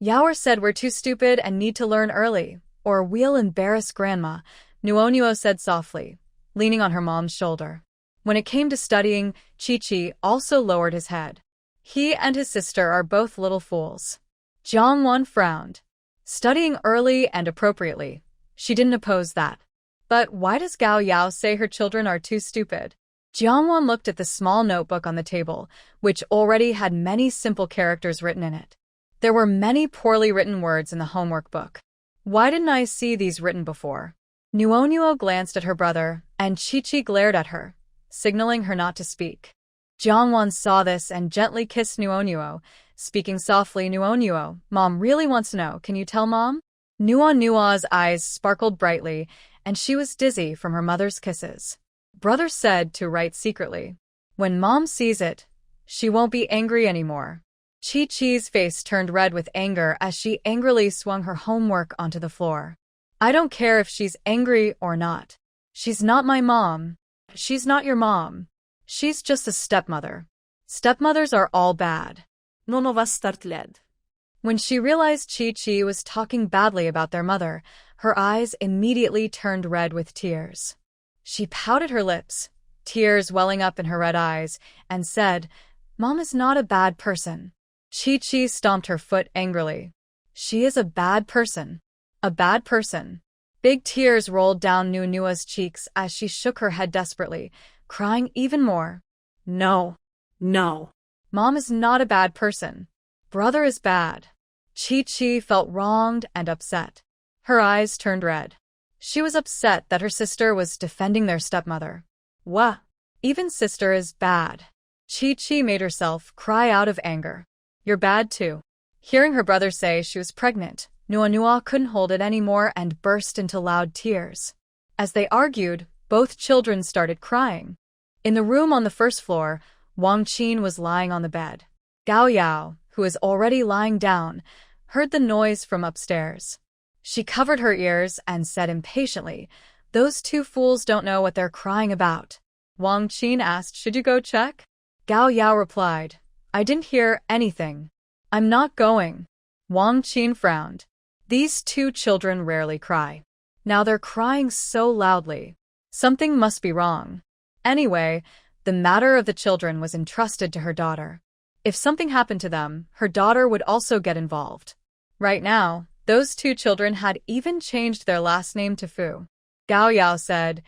Yaoer said we're too stupid and need to learn early, or we'll embarrass Grandma, Nuo said softly, leaning on her mom's shoulder. When it came to studying, Chi also lowered his head. He and his sister are both little fools. Jiang Wan frowned. Studying early and appropriately, she didn't oppose that. But why does Gao Yao say her children are too stupid? Jiang Wan looked at the small notebook on the table, which already had many simple characters written in it. There were many poorly written words in the homework book. Why didn't I see these written before? Nuo glanced at her brother, and Chi glared at her, signaling her not to speak. Jiang Wan saw this and gently kissed Nuo, speaking softly. Nuo, Mom really wants to know. Can you tell Mom? Nuo's eyes sparkled brightly, and she was dizzy from her mother's kisses. Brother said to write secretly. When Mom sees it, she won't be angry anymore. Chi-Chi's face turned red with anger as she angrily swung her homework onto the floor. I don't care if she's angry or not. She's not my mom. She's not your mom. She's just a stepmother. Stepmothers are all bad. Nono was startled. When she realized Chi-Chi was talking badly about their mother, her eyes immediately turned red with tears. She pouted her lips, tears welling up in her red eyes, and said, Mom is not a bad person. Chi-Chi stomped her foot angrily. She is a bad person. A bad person. Big tears rolled down Nuo's cheeks as she shook her head desperately, crying even more. No. Mom is not a bad person. Brother is bad. Chi-Chi felt wronged and upset. Her eyes turned red. She was upset that her sister was defending their stepmother. What? Even sister is bad. Chi-Chi made herself cry out of anger. You're bad too. Hearing her brother say she was pregnant, Nuo couldn't hold it anymore and burst into loud tears. As they argued, both children started crying. In the room on the first floor, Wang Qin was lying on the bed. Gao Yao, who was already lying down, heard the noise from upstairs. She covered her ears and said impatiently, Those two fools don't know what they're crying about. Wang Qin asked, Should you go check? Gao Yao replied, I didn't hear anything. I'm not going. Wang Qin frowned. These two children rarely cry. Now they're crying so loudly. Something must be wrong. Anyway, the matter of the children was entrusted to her daughter. If something happened to them, her daughter would also get involved. Right now, those two children had even changed their last name to Fu. Gao Yao said,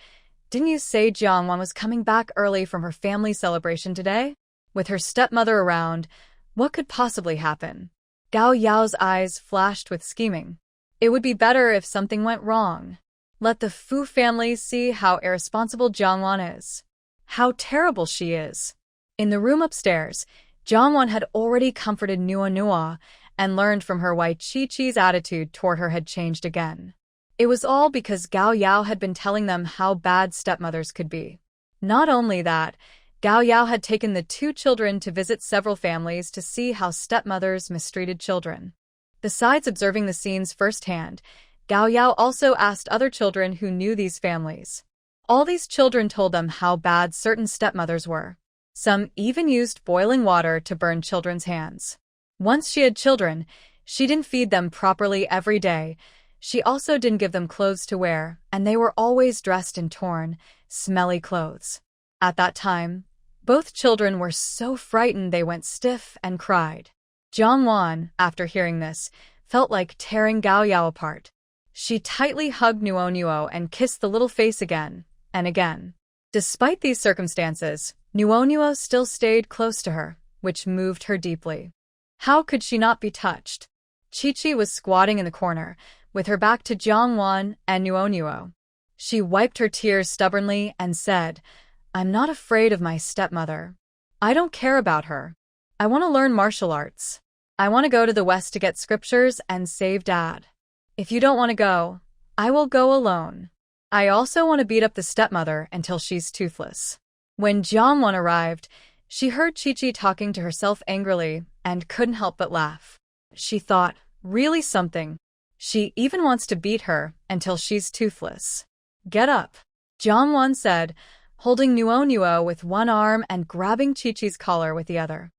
Didn't you say Jiangwan was coming back early from her family celebration today? With her stepmother around, what could possibly happen? Gao Yao's eyes flashed with scheming. It would be better if something went wrong. Let the Fu family see how irresponsible Jiangwan is. How terrible she is. In the room upstairs, Jiangwan had already comforted Nuo and learned from her why Chi-Chi's attitude toward her had changed again. It was all because Gao Yao had been telling them how bad stepmothers could be. Not only that, Gao Yao had taken the two children to visit several families to see how stepmothers mistreated children. Besides observing the scenes firsthand, Gao Yao also asked other children who knew these families. All these children told them how bad certain stepmothers were. Some even used boiling water to burn children's hands. Once she had children, she didn't feed them properly every day. She also didn't give them clothes to wear, and they were always dressed in torn, smelly clothes. At that time, both children were so frightened they went stiff and cried. Jiangwan, after hearing this, felt like tearing Gao Yao apart. She tightly hugged Nuo and kissed the little face again and again. Despite these circumstances, Nuo still stayed close to her, which moved her deeply. How could she not be touched? Chi-Chi was squatting in the corner, with her back to Jiangwan and Nuo. She wiped her tears stubbornly and said, I'm not afraid of my stepmother. I don't care about her. I want to learn martial arts. I want to go to the West to get scriptures and save Dad. If you don't want to go, I will go alone. I also want to beat up the stepmother until she's toothless. When Jiangwan arrived, she heard Chi-Chi talking to herself angrily and couldn't help but laugh. She thought, really something. She even wants to beat her until she's toothless. Get up, Jiangwan said, holding Nuo with one arm and grabbing Chi-Chi's collar with the other.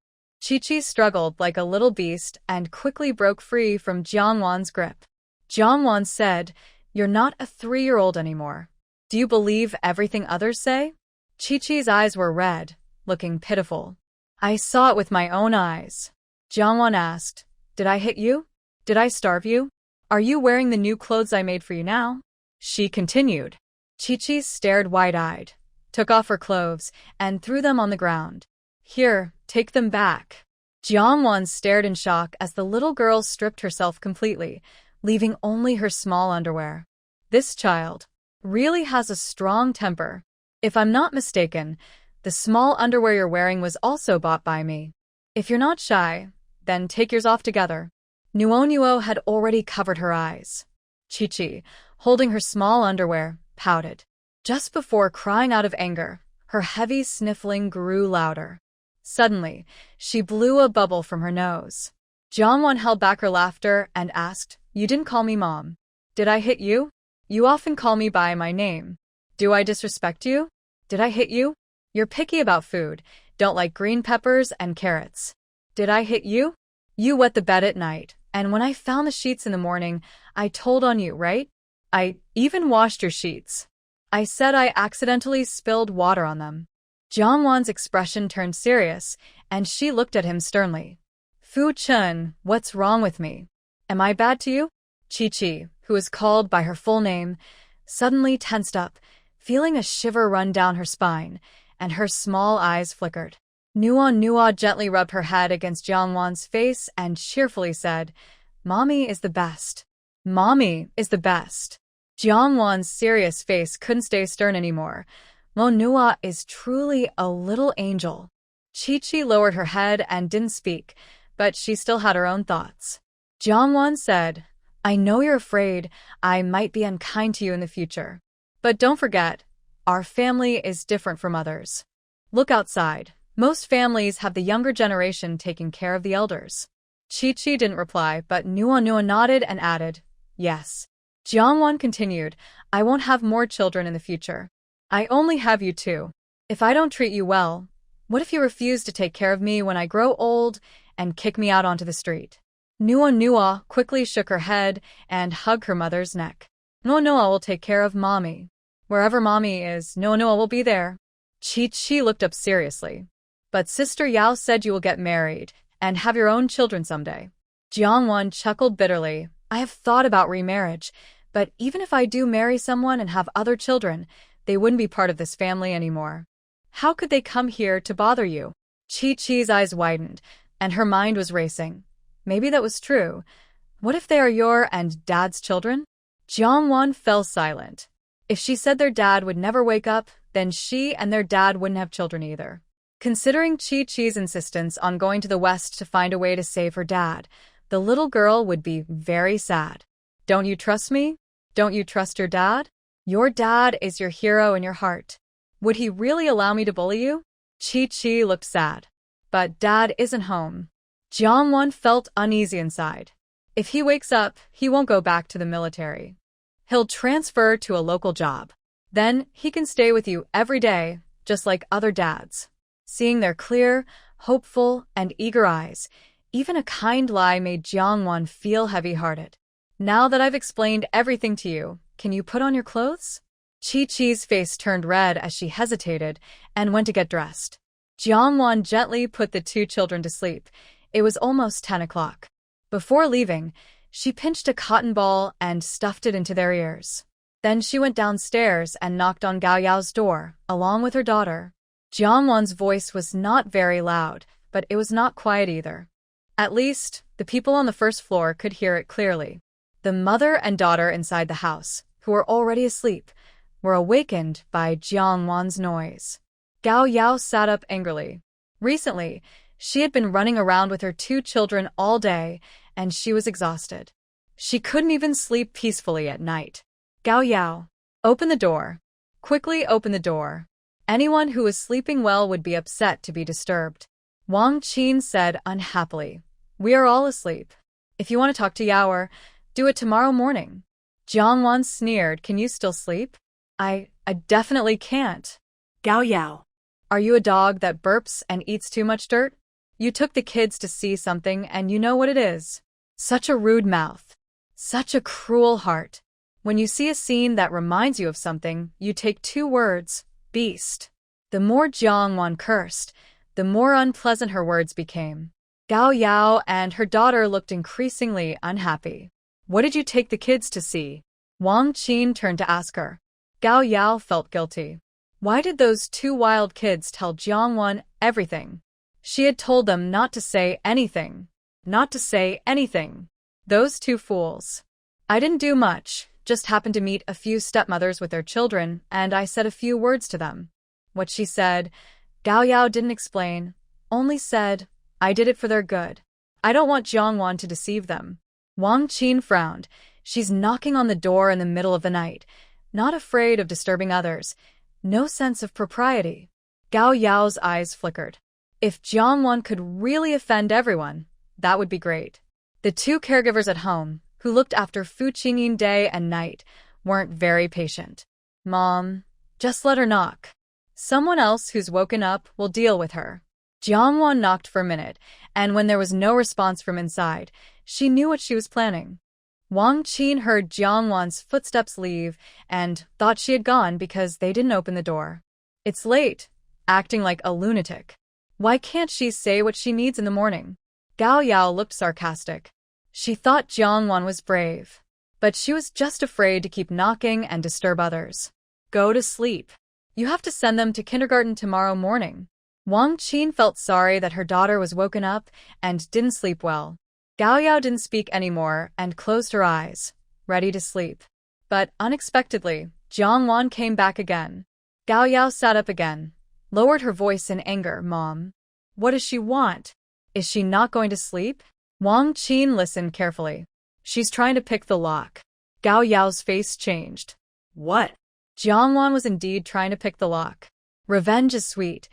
Chi-Chi struggled like a little beast and quickly broke free from Jiangwan's grip. Jiangwan said, You're not a 3-year-old anymore. Do you believe everything others say? Chi-Chi's eyes were red, looking pitiful. I saw it with my own eyes. Jiangwan asked, Did I hit you? Did I starve you? Are you wearing the new clothes I made for you now? She continued. Chi-Chi stared wide-eyed, took off her clothes, and threw them on the ground. Here, take them back. Jiangwan stared in shock as the little girl stripped herself completely, leaving only her small underwear. This child really has a strong temper. If I'm not mistaken, the small underwear you're wearing was also bought by me. If you're not shy, then take yours off together. Nuo had already covered her eyes. Chi, holding her small underwear, pouted. Just before crying out of anger, her heavy sniffling grew louder. Suddenly, she blew a bubble from her nose. Jiangwan held back her laughter and asked, "You didn't call me Mom. Did I hit you? You often call me by my name. Do I disrespect you? Did I hit you? You're picky about food, don't like green peppers and carrots. Did I hit you? You wet the bed at night, and when I found the sheets in the morning, I told on you, right? I even washed your sheets. I said I accidentally spilled water on them." Jiangwan's expression turned serious, and she looked at him sternly. "Fu Chun, what's wrong with me? Am I bad to you?" Chi, who was called by her full name, suddenly tensed up, feeling a shiver run down her spine, and her small eyes flickered. Nuo gently rubbed her head against Jiangwan's face and cheerfully said, "Mommy is the best. Mommy is the best." Jiangwan's serious face couldn't stay stern anymore. Nuo is truly a little angel. Chi lowered her head and didn't speak, but she still had her own thoughts. Jiangwan said, "I know you're afraid I might be unkind to you in the future. But don't forget, our family is different from others. Look outside. Most families have the younger generation taking care of the elders." Chi didn't reply, but Nuo nodded and added, "Yes." Jiangwan continued, "I won't have more children in the future. I only have you two. If I don't treat you well, what if you refuse to take care of me when I grow old and kick me out onto the street?" Nuo quickly shook her head and hugged her mother's neck. Nuo will take care of Mommy. Wherever Mommy is, Nuo will be there." Chi looked up seriously. "But Sister Yao said you will get married and have your own children someday." Jiangwan chuckled bitterly. "I have thought about remarriage, but even if I do marry someone and have other children, they wouldn't be part of this family anymore. How could they come here to bother you?" Chi's eyes widened, and her mind was racing. Maybe that was true. What if they are your and Dad's children? Jiangwan fell silent. If she said their dad would never wake up, then she and their dad wouldn't have children either. Considering Chi's insistence on going to the West to find a way to save her dad, the little girl would be very sad. "Don't you trust me? Don't you trust your dad? Your dad is your hero in your heart. Would he really allow me to bully you?" Chi looked sad. "But Dad isn't home." Jiangwan felt uneasy inside. If he wakes up, he won't go back to the military. He'll transfer to a local job. Then he can stay with you every day, just like other dads. Seeing their clear, hopeful, and eager eyes, even a kind lie made Jiangwan feel heavy-hearted. "Now that I've explained everything to you, can you put on your clothes?" Chi's face turned red as she hesitated and went to get dressed. Jiangwan gently put the two children to sleep. It was almost 10 o'clock. Before leaving, she pinched a cotton ball and stuffed it into their ears. Then she went downstairs and knocked on Gao Yao's door, along with her daughter. Jiangwan's voice was not very loud, but it was not quiet either. At least, the people on the first floor could hear it clearly. The mother and daughter inside the house, who were already asleep, were awakened by Jiangwan's noise. Gao Yao sat up angrily. Recently, she had been running around with her two children all day, and she was exhausted. She couldn't even sleep peacefully at night. "Gao Yao, open the door. Quickly open the door. Anyone who was sleeping well would be upset to be disturbed." Wang Qin said unhappily, "We are all asleep. If you want to talk to Yaoer, do it tomorrow morning." Jiangwan sneered, "Can you still sleep?" I definitely can't." Gao Yao. "Are you a dog that burps and eats too much dirt? You took the kids to see something and you know what it is. Such a rude mouth. Such a cruel heart. When you see a scene that reminds you of something, you take 2 words, beast." The more Jiangwan cursed, the more unpleasant her words became. Gao Yao and her daughter looked increasingly unhappy. "What did you take the kids to see?" Wang Qin turned to ask her. Gao Yao felt guilty. Why did those 2 wild kids tell Jiangwan everything? She had told them not to say anything. Not to say anything. Those 2 fools. "I didn't do much, just happened to meet a few stepmothers with their children, and I said a few words to them." What she said, Gao Yao didn't explain, only said, "I did it for their good." I don't want Jiangwan to deceive them. Wang Qin frowned. She's knocking on the door in the middle of the night, not afraid of disturbing others. No sense of propriety. Gao Yao's eyes flickered. If Jiangwan could really offend everyone, that would be great. The two caregivers at home, who looked after Fu Qingyin day and night, weren't very patient. Mom, just let her knock. Someone else who's woken up will deal with her. Jiangwan knocked for a minute, and when there was no response from inside, she knew what she was planning. Wang Qin heard Jiangwan's footsteps leave and thought she had gone because they didn't open the door. It's late, acting like a lunatic. Why can't she say what she needs in the morning? Gao Yao looked sarcastic. She thought Jiangwan was brave, but she was just afraid to keep knocking and disturb others. Go to sleep. You have to send them to kindergarten tomorrow morning. Wang Qin felt sorry that her daughter was woken up and didn't sleep well. Gao Yao didn't speak anymore and closed her eyes, ready to sleep. But unexpectedly, Jiangwan came back again. Gao Yao sat up again, lowered her voice in anger. Mom, what does she want? Is she not going to sleep? Wang Qin listened carefully. She's trying to pick the lock. Gao Yao's face changed. What? Jiangwan was indeed trying to pick the lock. Revenge is sweet,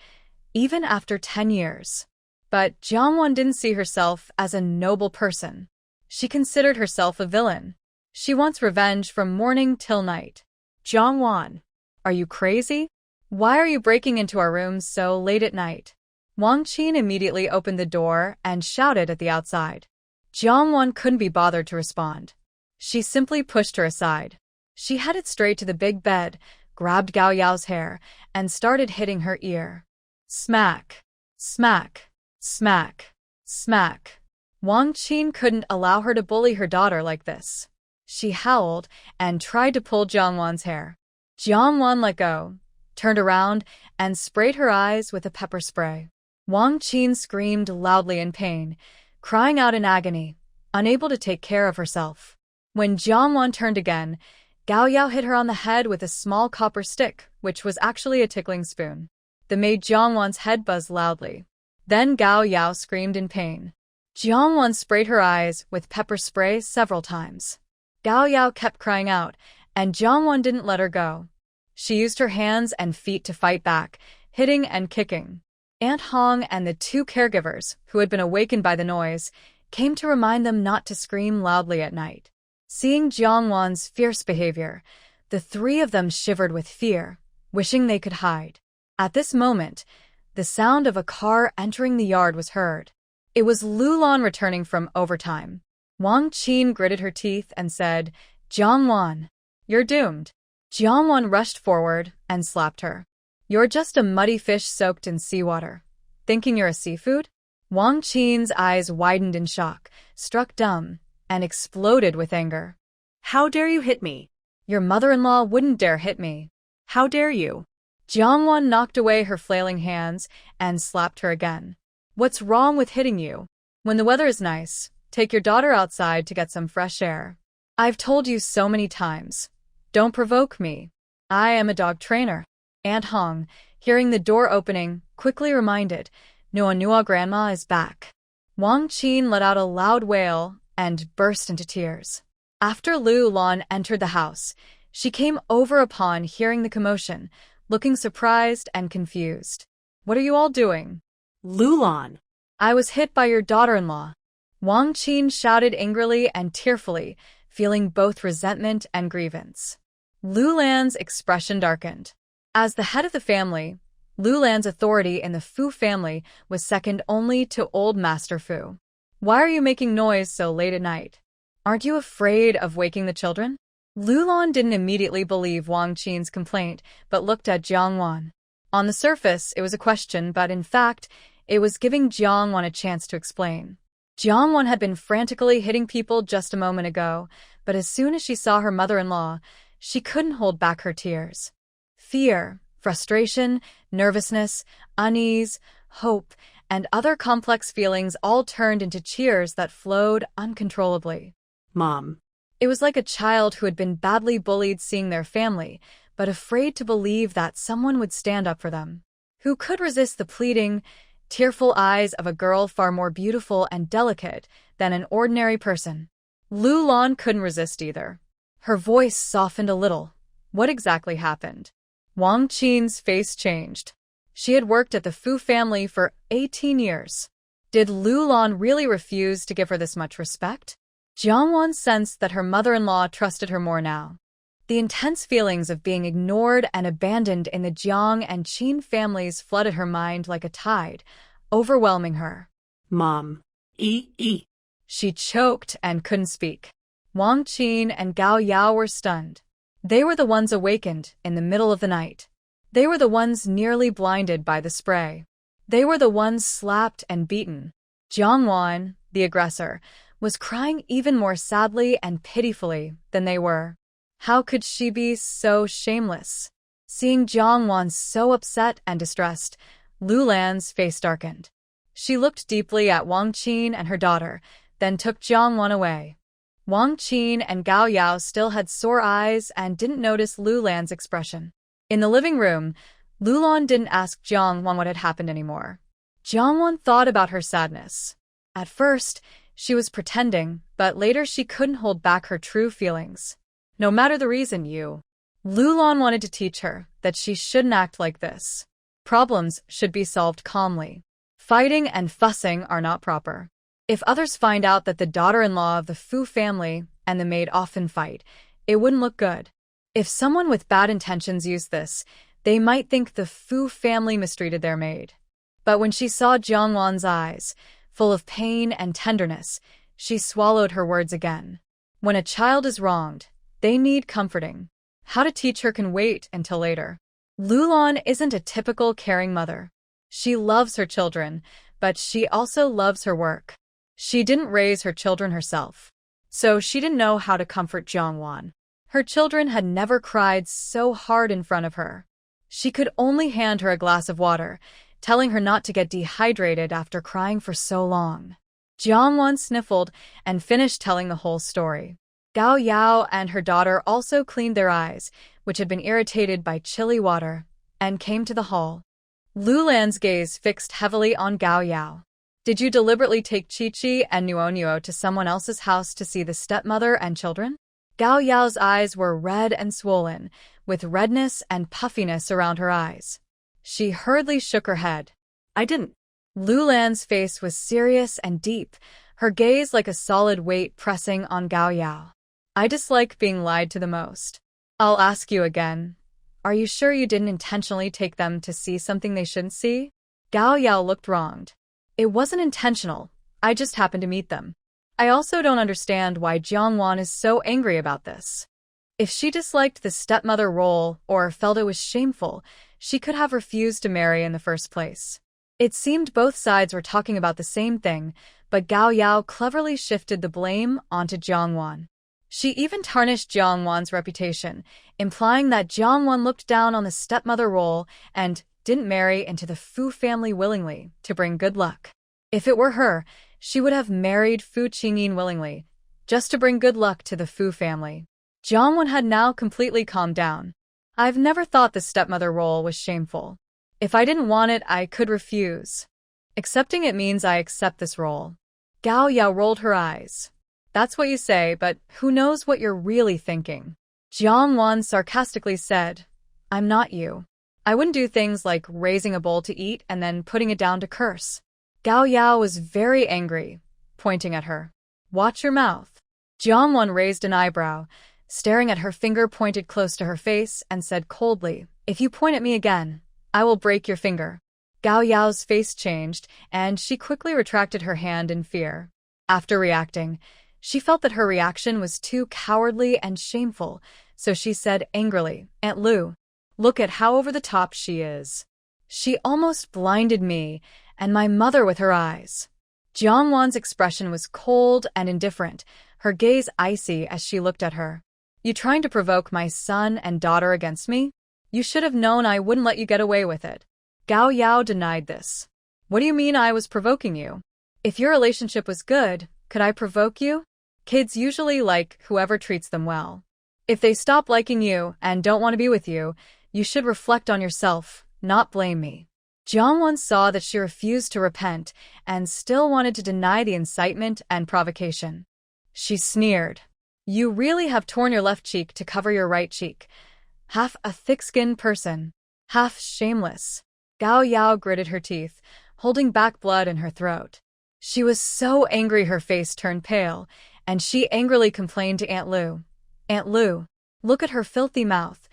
even after 10 years. But Jiangwan didn't see herself as a noble person. She considered herself a villain. She wants revenge from morning till night. Jiangwan, are you crazy? Why are you breaking into our rooms so late at night? Wang Qin immediately opened the door and shouted at the outside. Jiangwan couldn't be bothered to respond. She simply pushed her aside. She headed straight to the big bed, grabbed Gao Yao's hair, and started hitting her ear. Smack, smack, smack, smack. Wang Qin couldn't allow her to bully her daughter like this. She howled and tried to pull Jiangwan's hair. Jiangwan let go, turned around, and sprayed her eyes with a pepper spray. Wang Qin screamed loudly in pain, crying out in agony, unable to take care of herself. When Jiangwan turned again, Gao Yao hit her on the head with a small copper stick, which was actually a tickling spoon. That made Jiangwan's head buzz loudly. Then Gao Yao screamed in pain. Jiangwan sprayed her eyes with pepper spray several times. Gao Yao kept crying out, and Jiangwan didn't let her go. She used her hands and feet to fight back, hitting and kicking. Aunt Hong and the two caregivers, who had been awakened by the noise, came to remind them not to scream loudly at night. Seeing Jiangwan's fierce behavior, the three of them shivered with fear, wishing they could hide. At this moment, the sound of a car entering the yard was heard. It was Lulan returning from overtime. Wang Qin gritted her teeth and said, Jiangwan, you're doomed. Jiangwan rushed forward and slapped her. You're just a muddy fish soaked in seawater. Thinking you're a seafood? Wang Qin's eyes widened in shock, struck dumb, and exploded with anger. How dare you hit me? Your mother-in-law wouldn't dare hit me. How dare you? Jiangwan knocked away her flailing hands and slapped her again. What's wrong with hitting you? When the weather is nice, take your daughter outside to get some fresh air. I've told you so many times. Don't provoke me. I am a dog trainer. Aunt Hong, hearing the door opening, quickly reminded, Nua grandma is back. Wang Qin let out a loud wail and burst into tears. After Lu Lan entered the house, she came over upon hearing the commotion, looking surprised and confused. What are you all doing? Lulan. I was hit by your daughter-in-law. Wang Qin shouted angrily and tearfully, feeling both resentment and grievance. Lulan's expression darkened. As the head of the family, Lulan's authority in the Fu family was second only to old Master Fu. Why are you making noise so late at night? Aren't you afraid of waking the children? Lulan didn't immediately believe Wang Qin's complaint, but looked at Jiangwan. On the surface, it was a question, but in fact, it was giving Jiangwan a chance to explain. Jiangwan had been frantically hitting people just a moment ago, but as soon as she saw her mother-in-law, she couldn't hold back her tears. Fear, frustration, nervousness, unease, hope, and other complex feelings all turned into cheers that flowed uncontrollably. Mom. It was like a child who had been badly bullied seeing their family, but afraid to believe that someone would stand up for them. Who could resist the pleading, tearful eyes of a girl far more beautiful and delicate than an ordinary person. Lu Lan couldn't resist either. Her voice softened a little. What exactly happened? Wang Qin's face changed. She had worked at the Fu family for 18 years. Did Lu Lan really refuse to give her this much respect? Jiang Wan sensed that her mother-in-law trusted her more now. The intense feelings of being ignored and abandoned in the Jiang and Qin families flooded her mind like a tide, overwhelming her. Mom. She choked and couldn't speak. Wang Qin and Gao Yao were stunned. They were the ones awakened in the middle of the night. They were the ones nearly blinded by the spray. They were the ones slapped and beaten. Jiang Wan, the aggressor, was crying even more sadly and pitifully than they were. How could she be so shameless? Seeing Jiang Wan so upset and distressed, Lu Lan's face darkened. She looked deeply at Wang Qin and her daughter, then took Jiang Wan away. Wang Qin and Gao Yao still had sore eyes and didn't notice Lu Lan's expression. In the living room, Lu Lan didn't ask Jiang Wan what had happened anymore. Jiang Wan thought about her sadness. At first, she was pretending, but later she couldn't hold back her true feelings. No matter the reason, Lu Lan wanted to teach her that she shouldn't act like this. Problems should be solved calmly. Fighting and fussing are not proper. If others find out that the daughter-in-law of the Fu family and the maid often fight, it wouldn't look good. If someone with bad intentions used this, they might think the Fu family mistreated their maid. But when she saw Jiang Wan's eyes, full of pain and tenderness, she swallowed her words again. When a child is wronged, they need comforting. How to teach her can wait until later. Lu Lan isn't a typical caring mother. She loves her children, but she also loves her work. She didn't raise her children herself, so she didn't know how to comfort Jiang Wan. Her children had never cried so hard in front of her. She could only hand her a glass of water, telling her not to get dehydrated after crying for so long. Jiang Wan sniffled and finished telling the whole story. Gao Yao and her daughter also cleaned their eyes, which had been irritated by chilly water, and came to the hall. Lu Lan's gaze fixed heavily on Gao Yao. Did you deliberately take Chi-Chi and Nuo to someone else's house to see the stepmother and children? Gao Yao's eyes were red and swollen, with redness and puffiness around her eyes. She hurriedly shook her head. I didn't. Lu Lan's face was serious and deep, her gaze like a solid weight pressing on Gao Yao. I dislike being lied to the most. I'll ask you again. Are you sure you didn't intentionally take them to see something they shouldn't see? Gao Yao looked wronged. It wasn't intentional. I just happened to meet them. I also don't understand why Jiang Wan is so angry about this. If she disliked the stepmother role or felt it was shameful, she could have refused to marry in the first place. It seemed both sides were talking about the same thing, but Gao Yao cleverly shifted the blame onto Jiang Wan. She even tarnished Jiang Wan's reputation, implying that Jiang Wan looked down on the stepmother role and didn't marry into the Fu family willingly to bring good luck. If it were her, she would have married Fu Qingyin willingly, just to bring good luck to the Fu family. Jiang Wan had now completely calmed down. I've never thought the stepmother role was shameful. If I didn't want it, I could refuse. Accepting it means I accept this role. Gao Yao rolled her eyes. That's what you say, but who knows what you're really thinking? Jiang Wan sarcastically said, I'm not you. I wouldn't do things like raising a bowl to eat and then putting it down to curse. Gao Yao was very angry, pointing at her. Watch your mouth. Jiang Wan raised an eyebrow, staring at her finger pointed close to her face, and said coldly, If you point at me again, I will break your finger. Gao Yao's face changed, and she quickly retracted her hand in fear. After reacting, she felt that her reaction was too cowardly and shameful, so she said angrily, Aunt Lu, look at how over the top she is. She almost blinded me and my mother with her eyes. Jiang Wan's expression was cold and indifferent, her gaze icy as she looked at her. You trying to provoke my son and daughter against me? You should have known I wouldn't let you get away with it. Gao Yao denied this. What do you mean I was provoking you? If your relationship was good, could I provoke you? Kids usually like whoever treats them well. If they stop liking you and don't want to be with you, you should reflect on yourself, not blame me. Jiangwon saw that she refused to repent and still wanted to deny the incitement and provocation. She sneered. You really have torn your left cheek to cover your right cheek. Half a thick-skinned person. Half shameless. Gao Yao gritted her teeth, holding back blood in her throat. She was so angry her face turned pale, and she angrily complained to Aunt Lu. Aunt Lu, look at her filthy mouth,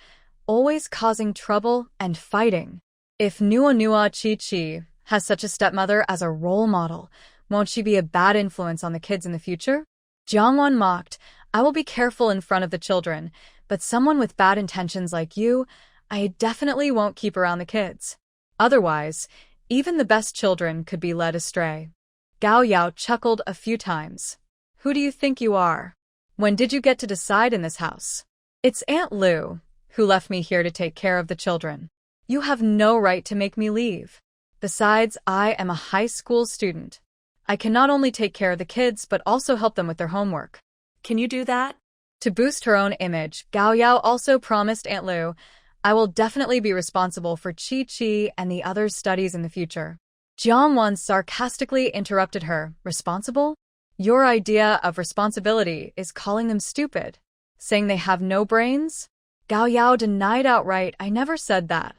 always causing trouble and fighting. If Nua Nua Chi Chi has such a stepmother as a role model, won't she be a bad influence on the kids in the future? Jiangwon mocked, I will be careful in front of the children, but someone with bad intentions like you, I definitely won't keep around the kids. Otherwise, even the best children could be led astray. Gao Yao chuckled a few times. Who do you think you are? When did you get to decide in this house? It's Aunt Lu, who left me here to take care of the children. You have no right to make me leave. Besides, I am a high school student. I can not only take care of the kids but also help them with their homework. Can you do that? To boost her own image, Gao Yao also promised Aunt Lu, I will definitely be responsible for Chi Chi and the others' studies in the future. Jiangwon sarcastically interrupted her. Responsible? Your idea of responsibility is calling them stupid, saying they have no brains? Gao Yao denied outright, I never said that.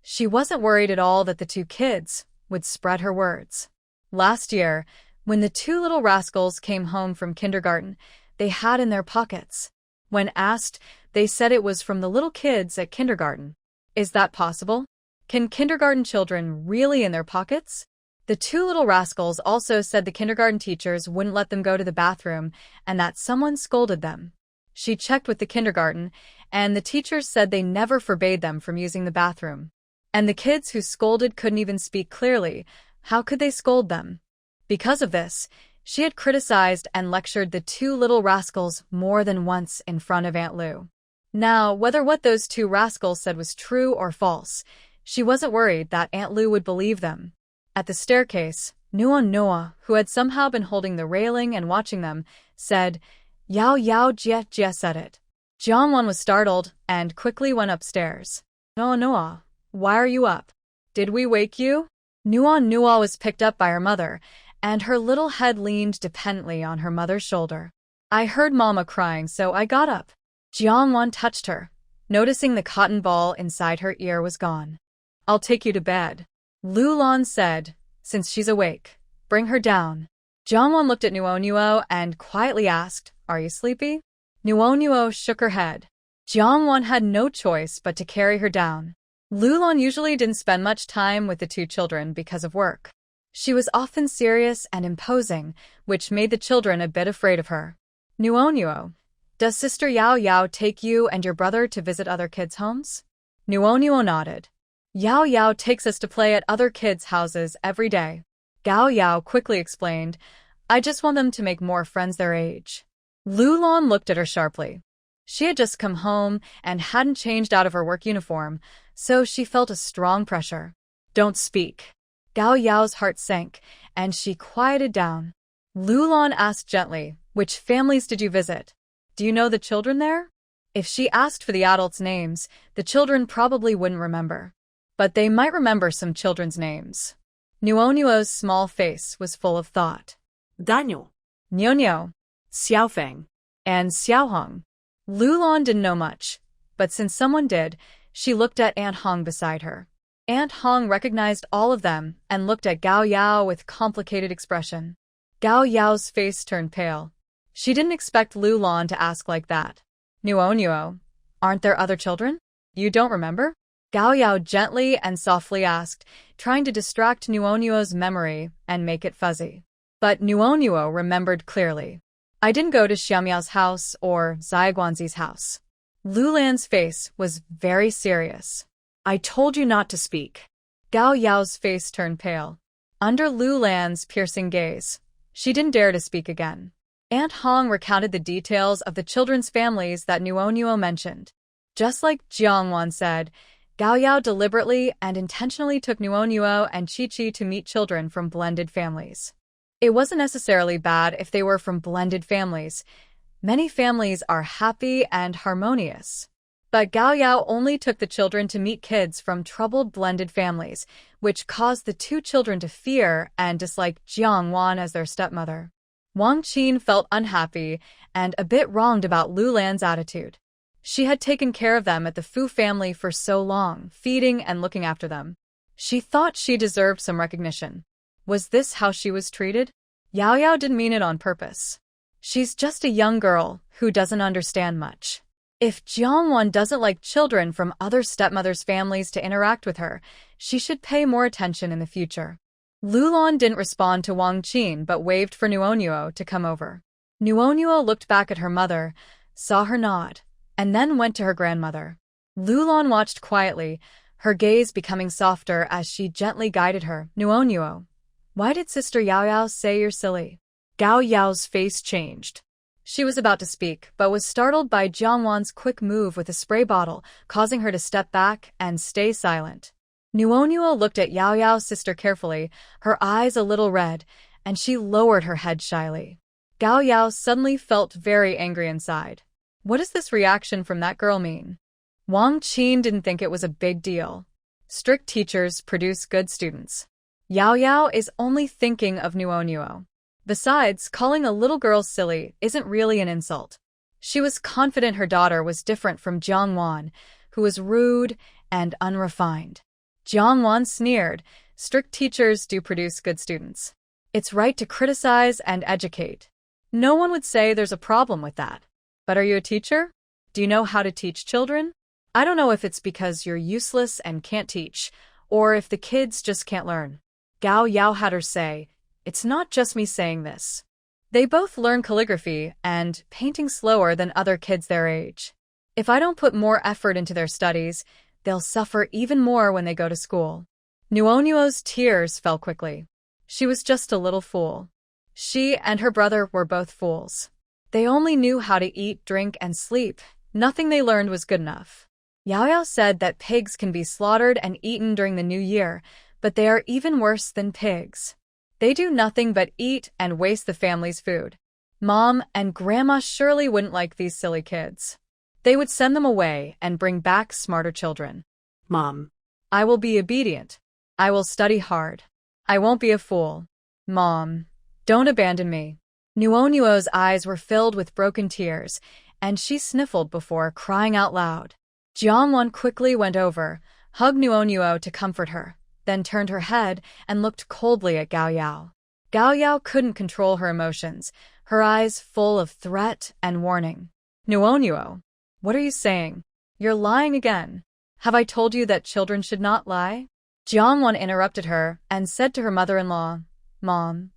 She wasn't worried at all that the two kids would spread her words. Last year, when the two little rascals came home from kindergarten, they had in their pockets. When asked, they said it was from the little kids at kindergarten. Is that possible? Can kindergarten children really in their pockets? The two little rascals also said the kindergarten teachers wouldn't let them go to the bathroom and that someone scolded them. She checked with the kindergarten, and the teachers said they never forbade them from using the bathroom. And the kids who scolded couldn't even speak clearly. How could they scold them? Because of this, she had criticized and lectured the two little rascals more than once in front of Aunt Lu. Now, whether what those two rascals said was true or false, she wasn't worried that Aunt Lu would believe them. At the staircase, Nua Nua, who had somehow been holding the railing and watching them, said, Yao Yao Jie Jie said it. Jiangwon was startled and quickly went upstairs. Nua Nua, why are you up? Did we wake you? Nua Nua was picked up by her mother, and her little head leaned dependently on her mother's shoulder. I heard Mama crying, so I got up. Jiangwon touched her, noticing the cotton ball inside her ear was gone. I'll take you to bed. Lu Lan said, since she's awake, bring her down. Jiangwon looked at Nuo and quietly asked, are you sleepy? Nuo shook her head. Jiangwon had no choice but to carry her down. Lu Lan usually didn't spend much time with the two children because of work. She was often serious and imposing, which made the children a bit afraid of her. Nuo, does Sister Yao Yao take you and your brother to visit other kids' homes? Nuo nodded. Yao Yao takes us to play at other kids' houses every day. Gao Yao quickly explained, I just want them to make more friends their age. Lu Lan looked at her sharply. She had just come home and hadn't changed out of her work uniform, so she felt a strong pressure. Don't speak. Gao Yao's heart sank, and she quieted down. Lu Lan asked gently, which families did you visit? Do you know the children there? If she asked for the adults' names, the children probably wouldn't remember. But they might remember some children's names. Nuo's small face was full of thought. Daniel, Nyo, Xiaofeng, and Xiaohong. Lu Lan didn't know much, but since someone did, she looked at Aunt Hong beside her. Aunt Hong recognized all of them and looked at Gao Yao with complicated expression. Gao Yao's face turned pale. She didn't expect Lu Lan to ask like that. Nuo, aren't there other children? You don't remember? Gao Yao gently and softly asked, trying to distract Nuo's memory and make it fuzzy. But Nuo remembered clearly. I didn't go to Xiaomiao's house or Xiaguanzi's house. Lu Lan's face was very serious. I told you not to speak. Gao Yao's face turned pale. Under Lu Lan's piercing gaze, she didn't dare to speak again. Aunt Hong recounted the details of the children's families that Nuo mentioned. Just like Jiangwon said, Gao Yao deliberately and intentionally took Nuo and Chi Chi to meet children from blended families. It wasn't necessarily bad if they were from blended families. Many families are happy and harmonious. But Gao Yao only took the children to meet kids from troubled blended families, which caused the two children to fear and dislike Jiang Wan as their stepmother. Wang Qin felt unhappy and a bit wronged about Lu Lan's attitude. She had taken care of them at the Fu family for so long, feeding and looking after them. She thought she deserved some recognition. Was this how she was treated? Yao Yao didn't mean it on purpose. She's just a young girl who doesn't understand much. If Jiangwan doesn't like children from other stepmothers' families to interact with her, she should pay more attention in the future. Lulan didn't respond to Wang Qin but waved for Nuonuo to come over. Nuonuo looked back at her mother, saw her nod, and then went to her grandmother. Lulan watched quietly, her gaze becoming softer as she gently guided her. Nuonuo, why did Sister Yao Yao say you're silly? Gao Yao's face changed. She was about to speak, but was startled by Jiangwan's quick move with a spray bottle, causing her to step back and stay silent. Nuonuo looked at Yao Yao's sister carefully, her eyes a little red, and she lowered her head shyly. Gao Yao suddenly felt very angry inside. What does this reaction from that girl mean? Wang Qin didn't think it was a big deal. Strict teachers produce good students. Yao Yao is only thinking of Nuonuo. Besides, calling a little girl silly isn't really an insult. She was confident her daughter was different from Jiangwan, who was rude and unrefined. Jiangwan sneered, strict teachers do produce good students. It's right to criticize and educate. No one would say there's a problem with that. But are you a teacher? Do you know how to teach children? I don't know if it's because you're useless and can't teach, or if the kids just can't learn. Gao Yao had her say, it's not just me saying this. They both learn calligraphy and painting slower than other kids their age. If I don't put more effort into their studies, they'll suffer even more when they go to school. Nuonuo's tears fell quickly. She was just a little fool. She and her brother were both fools. They only knew how to eat, drink, and sleep. Nothing they learned was good enough. Yao Yao said that pigs can be slaughtered and eaten during the new year, but they are even worse than pigs. They do nothing but eat and waste the family's food. Mom and Grandma surely wouldn't like these silly kids. They would send them away and bring back smarter children. Mom. I will be obedient. I will study hard. I won't be a fool. Mom, don't abandon me. Nuonuo's eyes were filled with broken tears, and she sniffled before crying out loud. Jiangwan quickly went over, hugged Nuonuo to comfort her, then turned her head and looked coldly at Gao Yao. Gao Yao couldn't control her emotions, her eyes full of threat and warning. Nuonuo, what are you saying? You're lying again. Have I told you that children should not lie? Jiangwan interrupted her and said to her mother-in-law, Mom,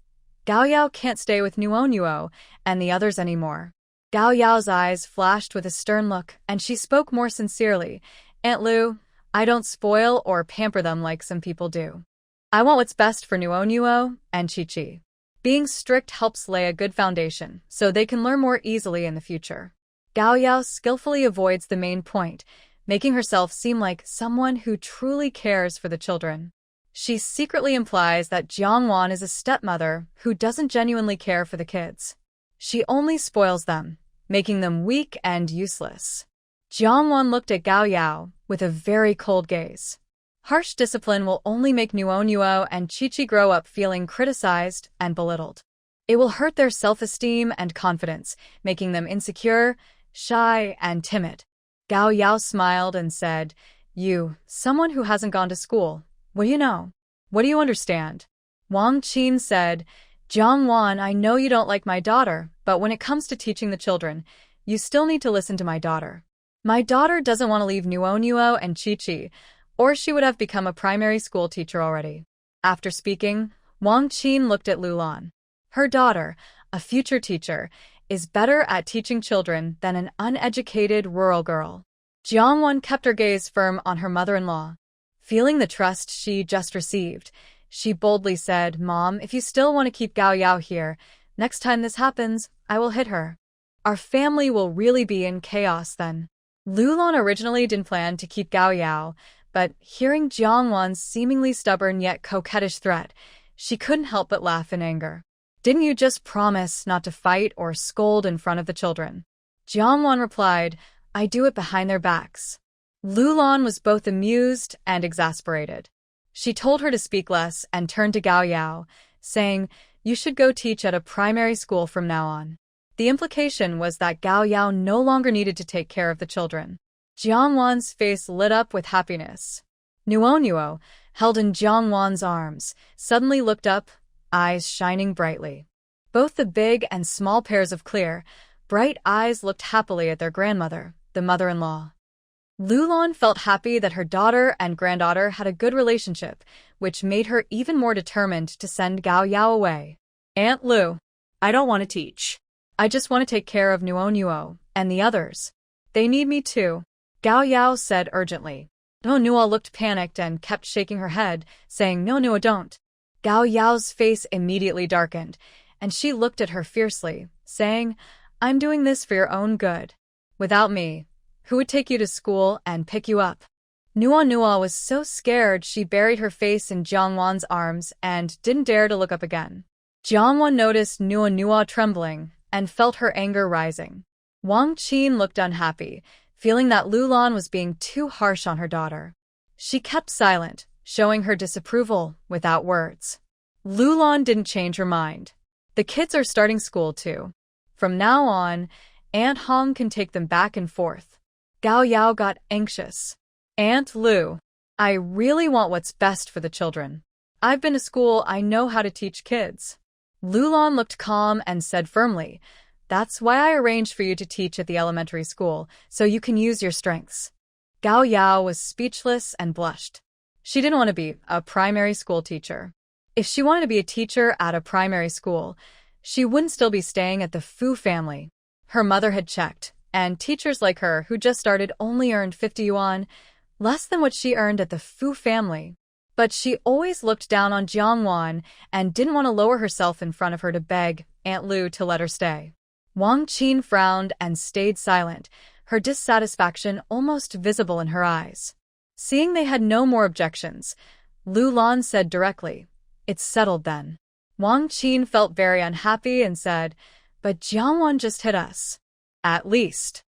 Gao Yao can't stay with Nuonuo and the others anymore. Gao Yao's eyes flashed with a stern look, and she spoke more sincerely. Aunt Lu, I don't spoil or pamper them like some people do. I want what's best for Nuonuo and Chi-Chi. Being strict helps lay a good foundation, so they can learn more easily in the future. Gao Yao skillfully avoids the main point, making herself seem like someone who truly cares for the children. She secretly implies that Jiangwan is a stepmother who doesn't genuinely care for the kids. She only spoils them, making them weak and useless. Jiangwan looked at Gao Yao with a very cold gaze. Harsh discipline will only make Nuonuo and Chi-Chi grow up feeling criticized and belittled. It will hurt their self-esteem and confidence, making them insecure, shy, and timid. Gao Yao smiled and said, You, someone who hasn't gone to school, what do you know? What do you understand? Wang Qin said, Jiangwan, I know you don't like my daughter, but when it comes to teaching the children, you still need to listen to my daughter. My daughter doesn't want to leave Nuonuo and Chi-Chi, or she would have become a primary school teacher already. After speaking, Wang Qin looked at Lulan. Her daughter, a future teacher, is better at teaching children than an uneducated rural girl. Jiangwan kept her gaze firm on her mother-in-law. Feeling the trust she just received, she boldly said, Mom, if you still want to keep Gao Yao here, next time this happens, I will hit her. Our family will really be in chaos then. Lulan originally didn't plan to keep Gao Yao, but hearing Jiangwan's seemingly stubborn yet coquettish threat, she couldn't help but laugh in anger. Didn't you just promise not to fight or scold in front of the children? Jiangwan replied, I do it behind their backs. Lulan was both amused and exasperated. She told her to speak less and turned to Gao Yao, saying, "You should go teach at a primary school from now on." The implication was that Gao Yao no longer needed to take care of the children. Jiangwan's face lit up with happiness. Nuo, held in Jiangwan's arms, suddenly looked up, eyes shining brightly. Both the big and small pairs of clear, bright eyes looked happily at their grandmother, the mother-in-law. Lulan felt happy that her daughter and granddaughter had a good relationship, which made her even more determined to send Gao Yao away. Aunt Lu, I don't want to teach. I just want to take care of Nuo and the others. They need me too, Gao Yao said urgently. Nuo looked panicked and kept shaking her head, saying, "No, don't." Gao Yao's face immediately darkened, and she looked at her fiercely, saying, "I'm doing this for your own good. Without me, who would take you to school and pick you up?" Nuo was so scared she buried her face in Jiangwan's arms and didn't dare to look up again. Jiangwan noticed Nuo trembling and felt her anger rising. Wang Qin looked unhappy, feeling that Lulan was being too harsh on her daughter. She kept silent, showing her disapproval without words. Lulan didn't change her mind. The kids are starting school too. From now on, Aunt Hong can take them back and forth. Gao Yao got anxious. "Aunt Lu, I really want what's best for the children. I've been to school, I know how to teach kids." Lulan looked calm and said firmly, "That's why I arranged for you to teach at the elementary school, so you can use your strengths." Gao Yao was speechless and blushed. She didn't want to be a primary school teacher. If she wanted to be a teacher at a primary school, she wouldn't still be staying at the Fu family. Her mother had checked, and teachers like her who just started only earned 50 yuan, less than what she earned at the Fu family. But she always looked down on Jiangwan and didn't want to lower herself in front of her to beg Aunt Lu to let her stay. Wang Qin frowned and stayed silent, her dissatisfaction almost visible in her eyes. Seeing they had no more objections, Lulan said directly, "It's settled then." Wang Qin felt very unhappy and said, "But Jiangwan just hit us." At least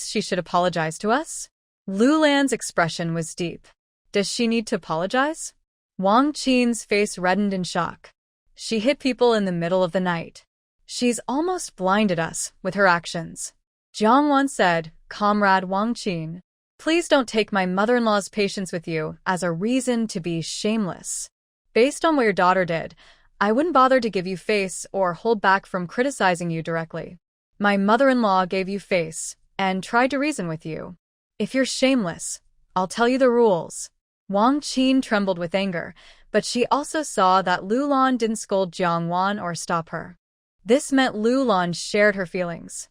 she should apologize to us?" Lulan's expression was deep. "Does she need to apologize?" Wang Qin's face reddened in shock. "She hit people in the middle of the night. She's almost blinded us with her actions." Jiangwan said, "Comrade Wang Qin, please don't take my mother-in-law's patience with you as a reason to be shameless. Based on what your daughter did, I wouldn't bother to give you face or hold back from criticizing you directly. My mother-in-law gave you face and tried to reason with you. If you're shameless, I'll tell you the rules." Wang Qin trembled with anger, but she also saw that Lulan didn't scold Jiangwan or stop her. This meant Lulan shared her feelings.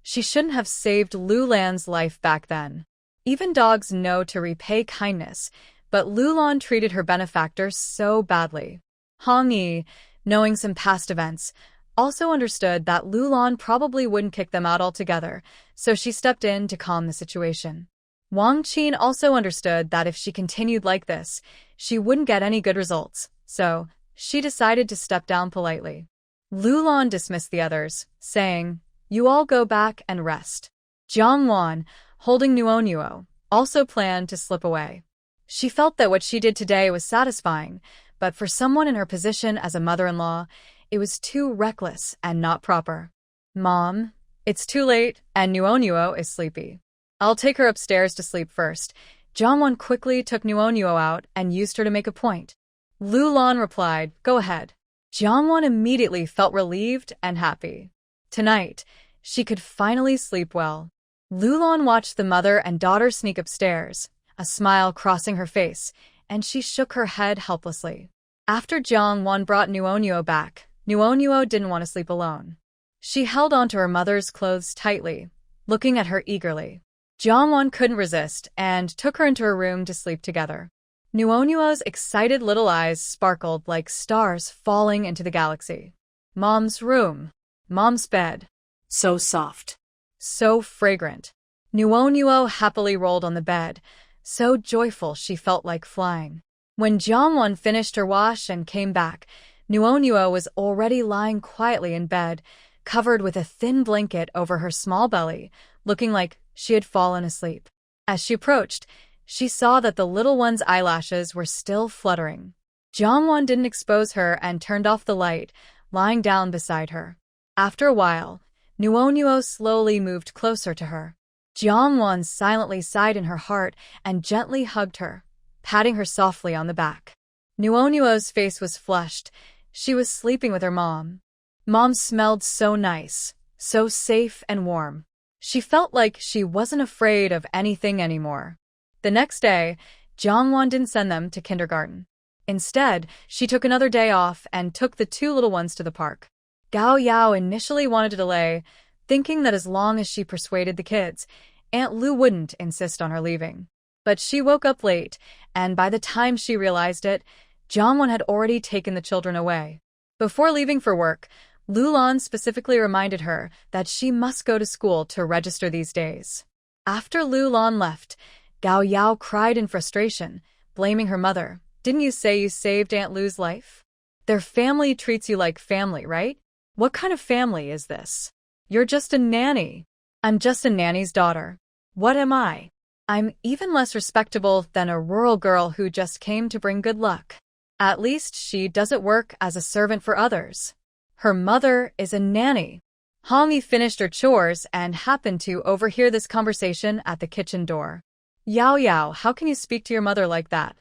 She shouldn't have saved Lulan's life back then. Even dogs know to repay kindness, but Lulan treated her benefactor so badly. Hong Yi, knowing some past events, also understood that Lulan probably wouldn't kick them out altogether, so she stepped in to calm the situation. Wang Qin also understood that if she continued like this, she wouldn't get any good results, so she decided to step down politely. Lulan dismissed the others, saying, "You all go back and rest." Jiangwan, holding Nuo, also planned to slip away. She felt that what she did today was satisfying, but for someone in her position as a mother-in-law, it was too reckless and not proper. "Mom, it's too late, and Nuo is sleepy. I'll take her upstairs to sleep first." Jiangwan quickly took Nuo out and used her to make a point. Lulan replied, "Go ahead." Jiangwan immediately felt relieved and happy. Tonight, she could finally sleep well. Lulan watched the mother and daughter sneak upstairs, a smile crossing her face, and she shook her head helplessly. After Jiangwan brought Nuo back, Nuo didn't want to sleep alone. She held onto her mother's clothes tightly, looking at her eagerly. Jiangwan couldn't resist and took her into her room to sleep together. Nuo's excited little eyes sparkled like stars falling into the galaxy. Mom's room. Mom's bed. So soft. So fragrant. Nuo happily rolled on the bed, so joyful she felt like flying. When Jiangwan finished her wash and came back, Nuo was already lying quietly in bed, covered with a thin blanket over her small belly, looking like she had fallen asleep. As she approached, she saw that the little one's eyelashes were still fluttering. Jongwon didn't expose her and turned off the light, lying down beside her. After a while, Nuonuo slowly moved closer to her. Jongwon silently sighed in her heart and gently hugged her, patting her softly on the back. Nuonuo's face was flushed. She was sleeping with her mom. Mom smelled so nice, so safe and warm. She felt like she wasn't afraid of anything anymore. The next day, Jongwon didn't send them to kindergarten. Instead, she took another day off and took the two little ones to the park. Gao Yao initially wanted to delay, thinking that as long as she persuaded the kids, Aunt Lu wouldn't insist on her leaving. But she woke up late, and by the time she realized it, Jongwon had already taken the children away. Before leaving for work, Lulan specifically reminded her that she must go to school to register these days. After Lulan left, Gao Yao cried in frustration, blaming her mother. Didn't you say you saved Aunt Lu's life? Their family treats you like family, right? What kind of family is this? You're just a nanny. I'm just a nanny's daughter. What am I? I'm even less respectable than a rural girl who just came to bring good luck. At least she doesn't work as a servant for others. Her mother is a nanny. Hongyi finished her chores and happened to overhear this conversation at the kitchen door. Yao Yao, how can you speak to your mother like that?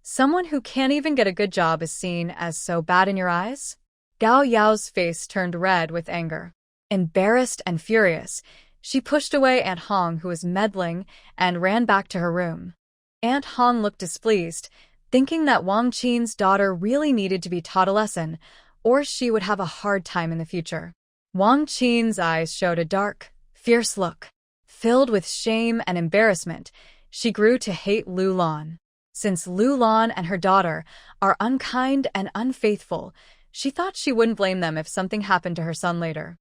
Someone who can't even get a good job is seen as so bad in your eyes? Gao Yao's face turned red with anger. Embarrassed and furious, she pushed away Aunt Hong, who was meddling, and ran back to her room. Aunt Hong looked displeased, thinking that Wang Qin's daughter really needed to be taught a lesson, or she would have a hard time in the future. Wang Qin's eyes showed a dark, fierce look. Filled with shame and embarrassment, she grew to hate Lu Lan. Since Lu Lan and her daughter are unkind and unfaithful, she thought she wouldn't blame them if something happened to her son later.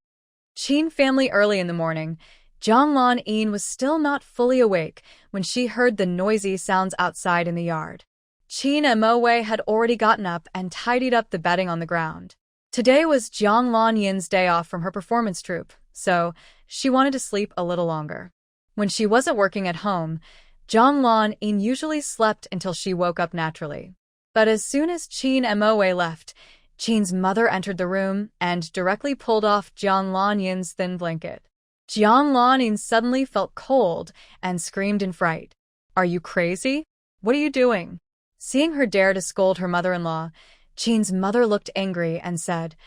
Qin family early in the morning, Zhonglan Yin was still not fully awake when she heard the noisy sounds outside in the yard. Qin and Mo Wei had already gotten up and tidied up the bedding on the ground. Today was Zhonglan Yin's day off from her performance troupe, so she wanted to sleep a little longer. When she wasn't working at home, Zhonglan Yin usually slept until she woke up naturally. But as soon as Qin and Mo Wei left, Qin's mother entered the room and directly pulled off Zhonglan Yin's thin blanket. Zhonglan Yin suddenly felt cold and screamed in fright. "Are you crazy? What are you doing?" Seeing her dare to scold her mother-in-law, Qin's mother looked angry and said,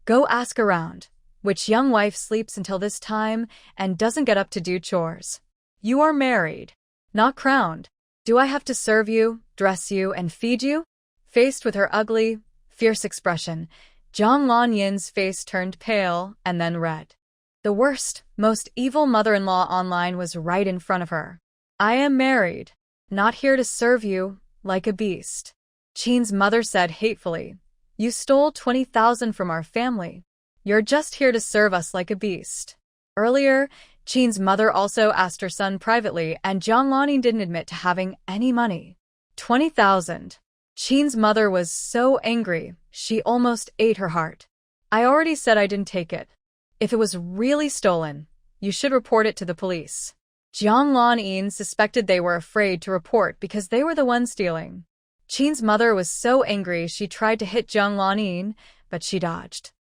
"Go ask around, which young wife sleeps until this time and doesn't get up to do chores. You are married, not crowned. Do I have to serve you, dress you, and feed you?" Faced with her ugly, fierce expression, Zhonglan Yin's face turned pale and then red. The worst, most evil mother-in-law online was right in front of her. "I am married, not here to serve you like a beast." Qin's mother said hatefully, "You stole 20,000 from our family. You're just here to serve us like a beast." Earlier, Qin's mother also asked her son privately, and Zhonglan didn't admit to having any money. 20,000. Qin's mother was so angry, she almost ate her heart. "I already said I didn't take it. If it was really stolen, you should report it to the police." Zhonglan Yin suspected they were afraid to report because they were the ones stealing. Qin's mother was so angry she tried to hit Zhonglan Yin, but she dodged.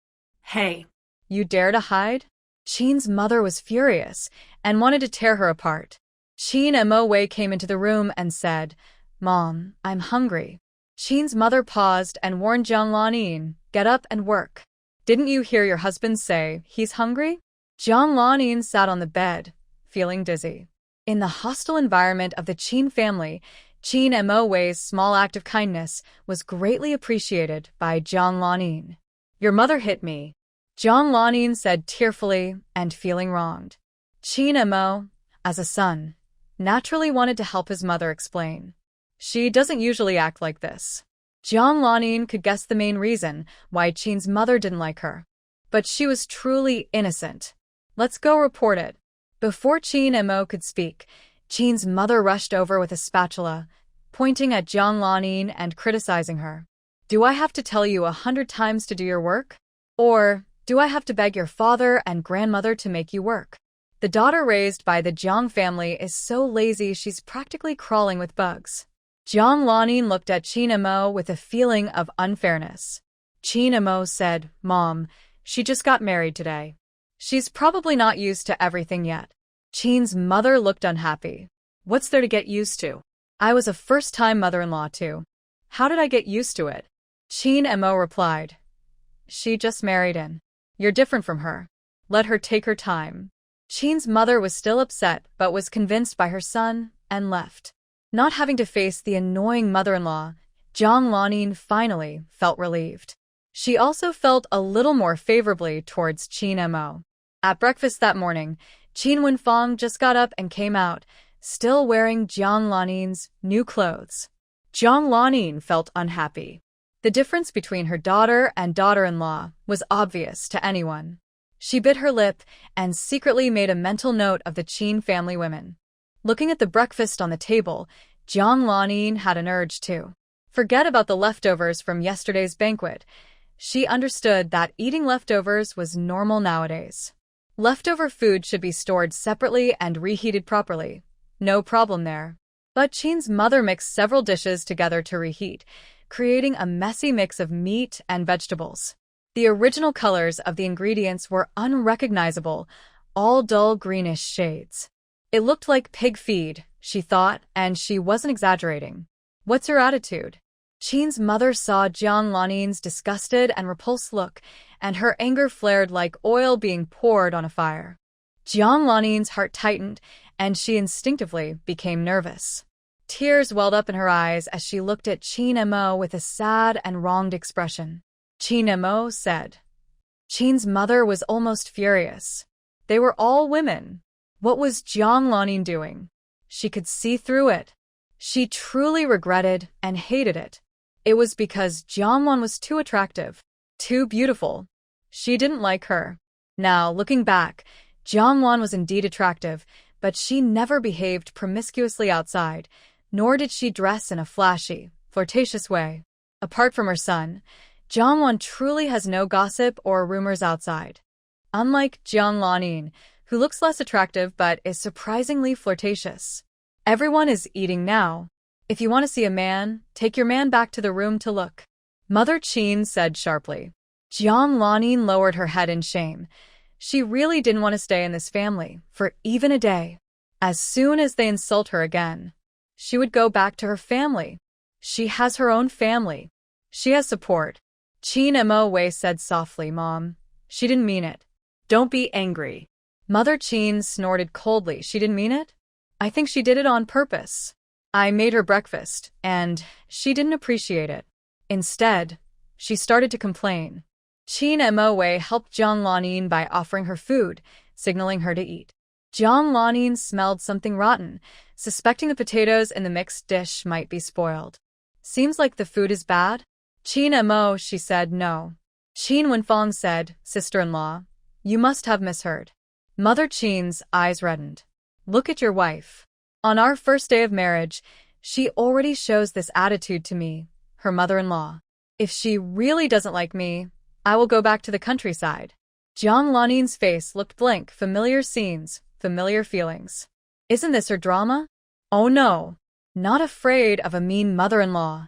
"Hey, "You dare to hide?" Qin's mother was furious and wanted to tear her apart. Qin and Mo Wei came into the room and said, "Mom, I'm hungry." Qin's mother paused and warned Zhonglan Yin, "Get up and work. Didn't you hear your husband say he's hungry?" Zhonglan Yin sat on the bed, feeling dizzy. In the hostile environment of the Qin family, Qin and Mo Wei's small act of kindness was greatly appreciated by Zhonglan Yin. "Your mother hit me," Zhonglan Yin said tearfully and feeling wronged. Qin and Mo, as a son, naturally wanted to help his mother explain. "She doesn't usually act like this." Zhonglan Yin could guess the main reason why Qin's mother didn't like her. But she was truly innocent. "Let's go report it." Before Qin and Mo could speak, Qin's mother rushed over with a spatula, pointing at Zhonglan Yin and criticizing her. "Do I have to tell you 100 times to do your work? Or Do I have to beg your father and grandmother to make you work? The daughter raised by the Jiang family is so lazy she's practically crawling with bugs. Jiang Lanin looked at Qin Emo with a feeling of unfairness. Qin Emo said, Mom, she just got married today. She's probably not used to everything yet. Qin's mother looked unhappy. What's there to get used to? I was a first-time mother-in-law too. How did I get used to it? Qin Emo replied. She just married in. You're different from her. Let her take her time. Qin's mother was still upset but was convinced by her son and left. Not having to face the annoying mother-in-law, Jiang Lanin finally felt relieved. She also felt a little more favorably towards Qin Emo. At breakfast that morning, Qin Wenfang just got up and came out, still wearing Jiang Lanin's new clothes. Jiang Lanin felt unhappy. The difference between her daughter and daughter-in-law was obvious to anyone. She bit her lip and secretly made a mental note of the Qin family women. Looking at the breakfast on the table, Jiang Lanin had an urge to forget about the leftovers from yesterday's banquet. She understood that eating leftovers was normal nowadays. Leftover food should be stored separately and reheated properly. No problem there. But Qin's mother mixed several dishes together to reheat, creating a messy mix of meat and vegetables. The original colors of the ingredients were unrecognizable, all dull greenish shades. It looked like pig feed, she thought, and she wasn't exaggerating. What's her attitude? Qin's mother saw Jiang Lanin's disgusted and repulsed look, and her anger flared like oil being poured on a fire. Jiang Lanin's heart tightened, and she instinctively became nervous. Tears welled up in her eyes as she looked at Qin Emo with a sad and wronged expression. Qin Emo said. Qin's mother was almost furious. They were all women. What was Jiang Lanin doing? She could see through it. She truly regretted and hated it. It was because Jiang Wan was too attractive, too beautiful. She didn't like her. Now, looking back, Jiang Wan was indeed attractive, but she never behaved promiscuously outside, nor did she dress in a flashy, flirtatious way. Apart from her son, Jiang Wan truly has no gossip or rumors outside. Unlike Jiang Lanin, who looks less attractive but is surprisingly flirtatious. Everyone is eating now. If you want to see a man, take your man back to the room to look. Mother Qin said sharply. Jiang Lanin lowered her head in shame. She really didn't want to stay in this family for even a day. As soon as they insult her again, she would go back to her family. She has her own family. She has support. Qin Emo said softly, Mom. She didn't mean it. Don't be angry. Mother Qin snorted coldly. She didn't mean it? I think she did it on purpose. I made her breakfast, and she didn't appreciate it. Instead, she started to complain. Qin Emo helped Jiang Lanin by offering her food, signaling her to eat. Jiang Lanin smelled something rotten, suspecting the potatoes in the mixed dish might be spoiled. Seems like the food is bad? Qin Emo, she said, no. Qin Wenfang said, Sister-in-law, you must have misheard. Mother Qin's eyes reddened. Look at your wife. On our first day of marriage, she already shows this attitude to me, her mother-in-law. If she really doesn't like me, I will go back to the countryside. Jiang Lanin's face looked blank, familiar scenes, familiar feelings. Isn't this her drama? Oh no, not afraid of a mean mother-in-law.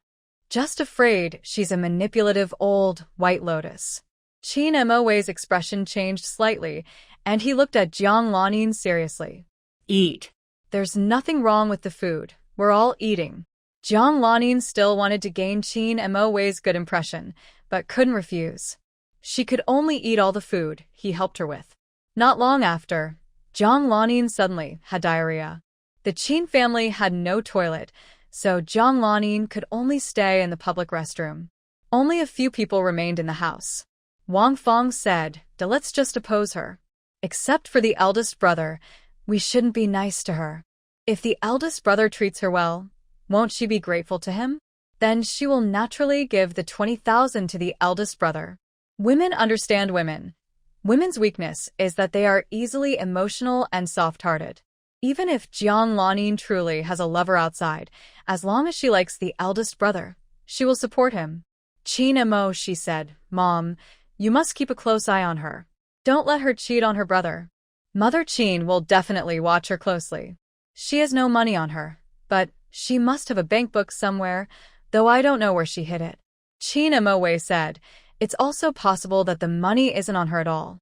Just afraid she's a manipulative old White Lotus. Qin Emo's expression changed slightly, and he looked at Jiang Lanin seriously. Eat. There's nothing wrong with the food. We're all eating. Jiang Lanin still wanted to gain Qin Emo's good impression, but couldn't refuse. She could only eat all the food he helped her with. Not long after, Jiang Lanin suddenly had diarrhea. The Qin family had no toilet, so Jiang Lanin could only stay in the public restroom. Only a few people remained in the house. Wang Feng said, let's just oppose her. Except for the eldest brother, we shouldn't be nice to her. If the eldest brother treats her well, won't she be grateful to him? Then she will naturally give the 20,000 to the eldest brother. Women understand women. Women's weakness is that they are easily emotional and soft-hearted. Even if Jiang Lanin truly has a lover outside, as long as she likes the eldest brother, she will support him. Qin Emo, she said, Mom, You must keep a close eye on her. Don't let her cheat on her brother. Mother Qin will definitely watch her closely. She has no money on her, but she must have a bank book somewhere, though I don't know where she hid it. Qin Moe said, it's also possible that the money isn't on her at all.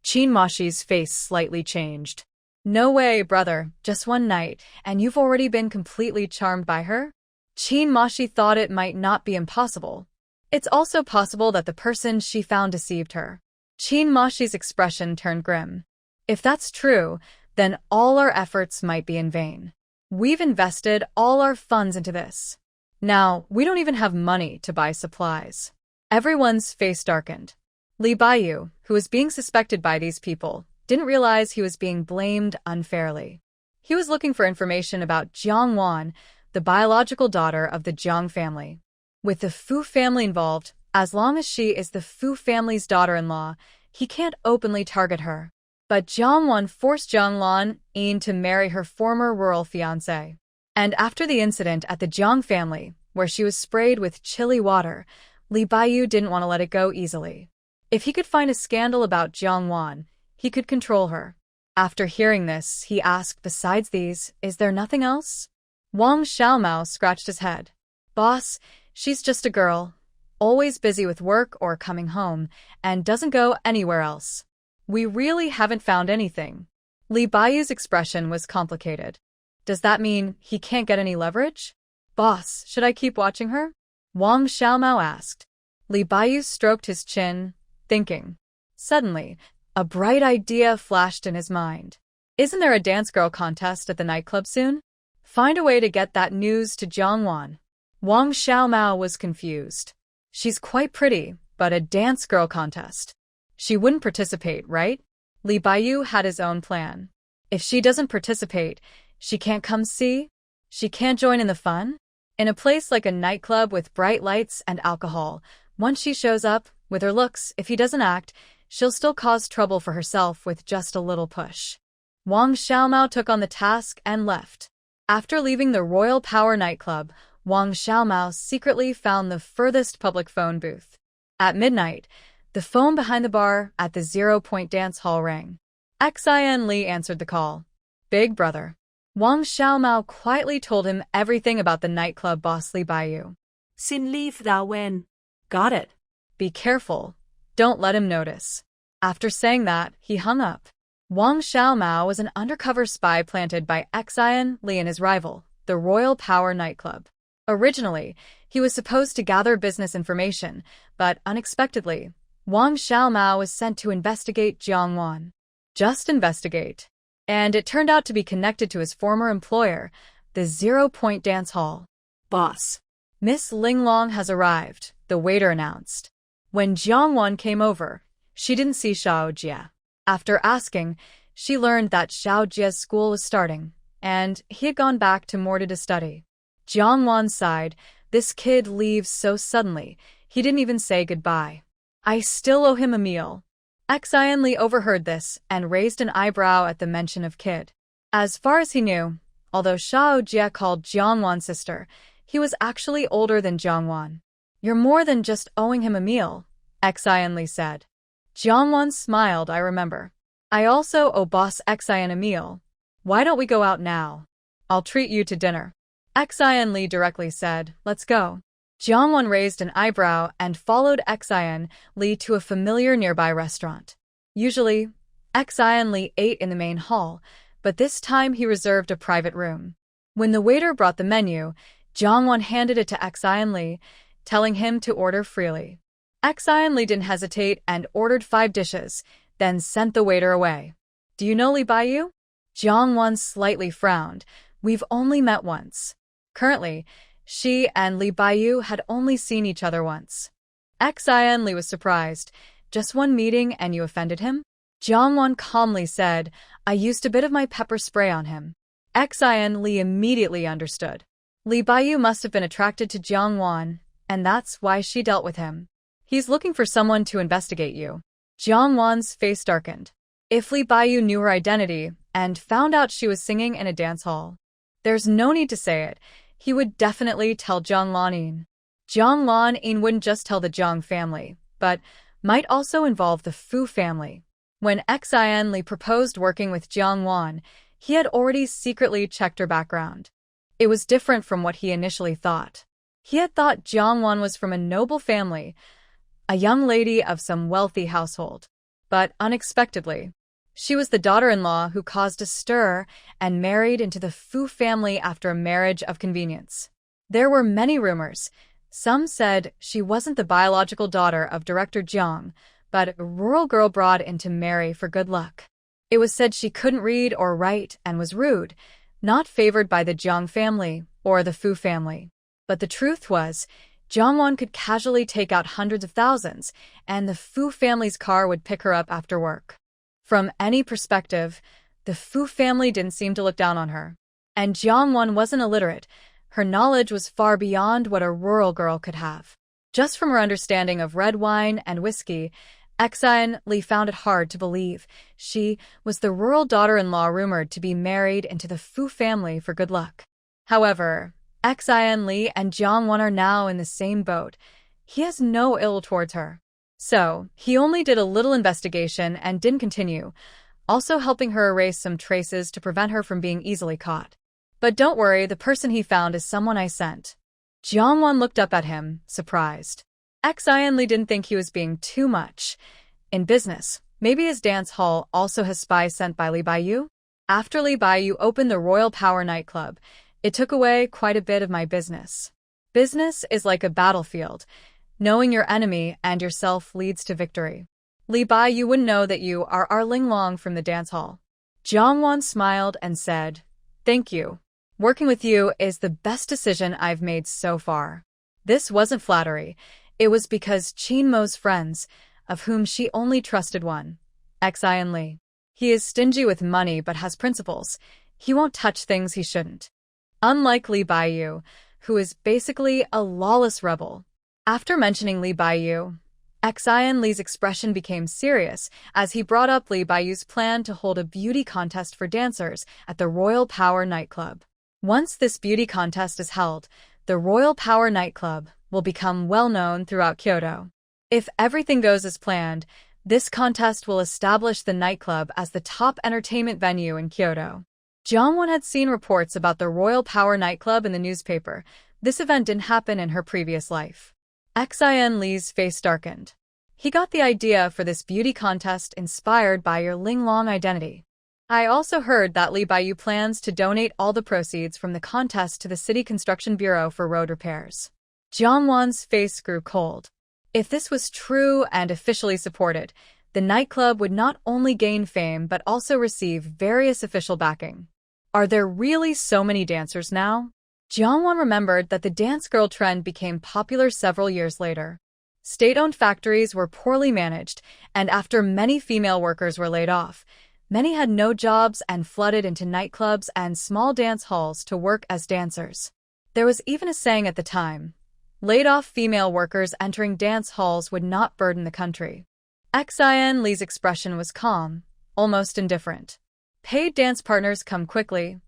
Qin Mashi's face slightly changed. No way, brother, just one night, and you've already been completely charmed by her? Qin Mashi thought it might not be impossible. It's also possible that the person she found deceived her. Qin Mashi's expression turned grim. If that's true, then all our efforts might be in vain. We've invested all our funds into this. Now, we don't even have money to buy supplies. Everyone's face darkened. Li Baiyu, who was being suspected by these people, didn't realize he was being blamed unfairly. He was looking for information about Jiang Wan, the biological daughter of the Jiang family. With the Fu family involved, as long as she is the Fu family's daughter-in-law, he can't openly target her. But Jiang Wan forced Jiang Lan to marry her former rural fiancé. And after the incident at the Jiang family, where she was sprayed with chili water, Li Baiyu didn't want to let it go easily. If he could find a scandal about Jiang Wan, he could control her. After hearing this, he asked, besides these, is there nothing else? Wang Xiaomao scratched his head. Boss, she's just a girl, always busy with work or coming home, and doesn't go anywhere else. We really haven't found anything. Li Baiyu's expression was complicated. Does that mean he can't get any leverage? Boss, should I keep watching her? Wang Xiaomao asked. Li Baiyu stroked his chin, thinking. Suddenly, a bright idea flashed in his mind. Isn't there a dance girl contest at the nightclub soon? Find a way to get that news to Jiang Wan. Wang Xiaomao was confused. She's quite pretty, but a dance girl contest. She wouldn't participate, right? Li Baiyu had his own plan. If she doesn't participate, she can't come see? She can't join in the fun? In a place like a nightclub with bright lights and alcohol, once she shows up, with her looks, if he doesn't act, she'll still cause trouble for herself with just a little push. Wang Xiaomao took on the task and left. After leaving the Royal Power nightclub, Wang Xiaomao secretly found the furthest public phone booth. At midnight, the phone behind the bar at the 0 Point dance hall rang. Xin Li answered the call. Big brother. Wang Xiaomao quietly told him everything about the nightclub boss Li Baiyu. Xin leave thou when. Got it. Be careful. Don't let him notice. After saying that, he hung up. Wang Xiaomao was an undercover spy planted by Xin Li and his rival, the Royal Power nightclub. Originally, he was supposed to gather business information, but unexpectedly, Wang Xiaomao was sent to investigate Jiang Wan. Just investigate. And it turned out to be connected to his former employer, the 0 Point dance hall. Boss. Miss Linglong has arrived, the waiter announced. When Jiang Wan came over, she didn't see Xiao Jie. After asking, she learned that Xiao Jie's school was starting, and he had gone back to Morta to study. Jiang Wan sighed. This kid leaves so suddenly, he didn't even say goodbye. I still owe him a meal. Xin Li overheard this and raised an eyebrow at the mention of kid. As far as he knew, although Xiao Jie called Jiang Wan sister, he was actually older than Jiang Wan. You're more than just owing him a meal, Xin Li said. Jiang Wan smiled, I remember. I also owe boss Xin a meal. Why don't we go out now? I'll treat you to dinner. Xin Li directly said, let's go. Jiang Wan raised an eyebrow and followed Xin Li to a familiar nearby restaurant. Usually, Xin Li ate in the main hall, but this time he reserved a private room. When the waiter brought the menu, Jiang Wan handed it to Xin Li, telling him to order freely. Xin Li didn't hesitate and ordered 5 dishes, then sent the waiter away. Do you know Li Baiyu? Jiang Wan slightly frowned. We've only met once. Currently, she and Li Baiyu had only seen each other once. Xin Li was surprised. Just one meeting and you offended him? Jiang Wan calmly said, I used a bit of my pepper spray on him. Xin Li immediately understood. Li Baiyu must have been attracted to Jiang Wan, and that's why she dealt with him. He's looking for someone to investigate you. Jiang Wan's face darkened. If Li Baiyu knew her identity and found out she was singing in a dance hall, there's no need to say it. He would definitely tell Jiang Lanin. Jiang Lanin wouldn't just tell the Jiang family, but might also involve the Fu family. When Xin Li proposed working with Jiang Wan, he had already secretly checked her background. It was different from what he initially thought. He had thought Jiang Wan was from a noble family, a young lady of some wealthy household. But unexpectedly, she was the daughter-in-law who caused a stir and married into the Fu family after a marriage of convenience. There were many rumors. Some said she wasn't the biological daughter of Director Jiang, but a rural girl brought in to marry for good luck. It was said she couldn't read or write and was rude, not favored by the Jiang family or the Fu family. But the truth was, Jiang Wan could casually take out hundreds of thousands, and the Fu family's car would pick her up after work. From any perspective, the Fu family didn't seem to look down on her. And Jiang Wan wasn't illiterate. Her knowledge was far beyond what a rural girl could have. Just from her understanding of red wine and whiskey, Xin Li found it hard to believe she was the rural daughter-in-law rumored to be married into the Fu family for good luck. However, Xin Li and Jiang Wan are now in the same boat. He has no ill towards her. So, he only did a little investigation and didn't continue, also helping her erase some traces to prevent her from being easily caught. But don't worry, the person he found is someone I sent. Jiang Wan looked up at him, surprised. Xin Li didn't think he was being too much. In business, maybe his dance hall also has spies sent by Li Baiyu? After Li Baiyu opened the Royal Power nightclub, it took away quite a bit of my business. Business is like a battlefield. Knowing your enemy and yourself leads to victory. Li Baiyu wouldn't know that you are our Linglong from the dance hall. Jiang Wan smiled and said, "Thank you. Working with you is the best decision I've made so far." This wasn't flattery. It was because Qin Mo's friends, of whom she only trusted one, Xin Li. He is stingy with money but has principles. He won't touch things he shouldn't. Unlike Li Baiyu, who is basically a lawless rebel. After mentioning Li Baiyu, Xin Li's expression became serious as he brought up Li Baiyu's plan to hold a beauty contest for dancers at the Royal Power nightclub. Once this beauty contest is held, the Royal Power nightclub will become well known throughout Kyoto. If everything goes as planned, this contest will establish the nightclub as the top entertainment venue in Kyoto. Jiang Wan had seen reports about the Royal Power nightclub in the newspaper. This event didn't happen in her previous life. Xin Li's face darkened. He got the idea for this beauty contest inspired by your Linglong identity. I also heard that Li Baiyu plans to donate all the proceeds from the contest to the City Construction Bureau for road repairs. Jiang Wan's face grew cold. If this was true and officially supported, the nightclub would not only gain fame but also receive various official backing. Are there really so many dancers now? Jiang Wan remembered that the dance girl trend became popular several years later. State-owned factories were poorly managed, and after many female workers were laid off, many had no jobs and flooded into nightclubs and small dance halls to work as dancers. There was even a saying at the time, laid-off female workers entering dance halls would not burden the country. Xin Li's expression was calm, almost indifferent. Paid dance partners come quickly.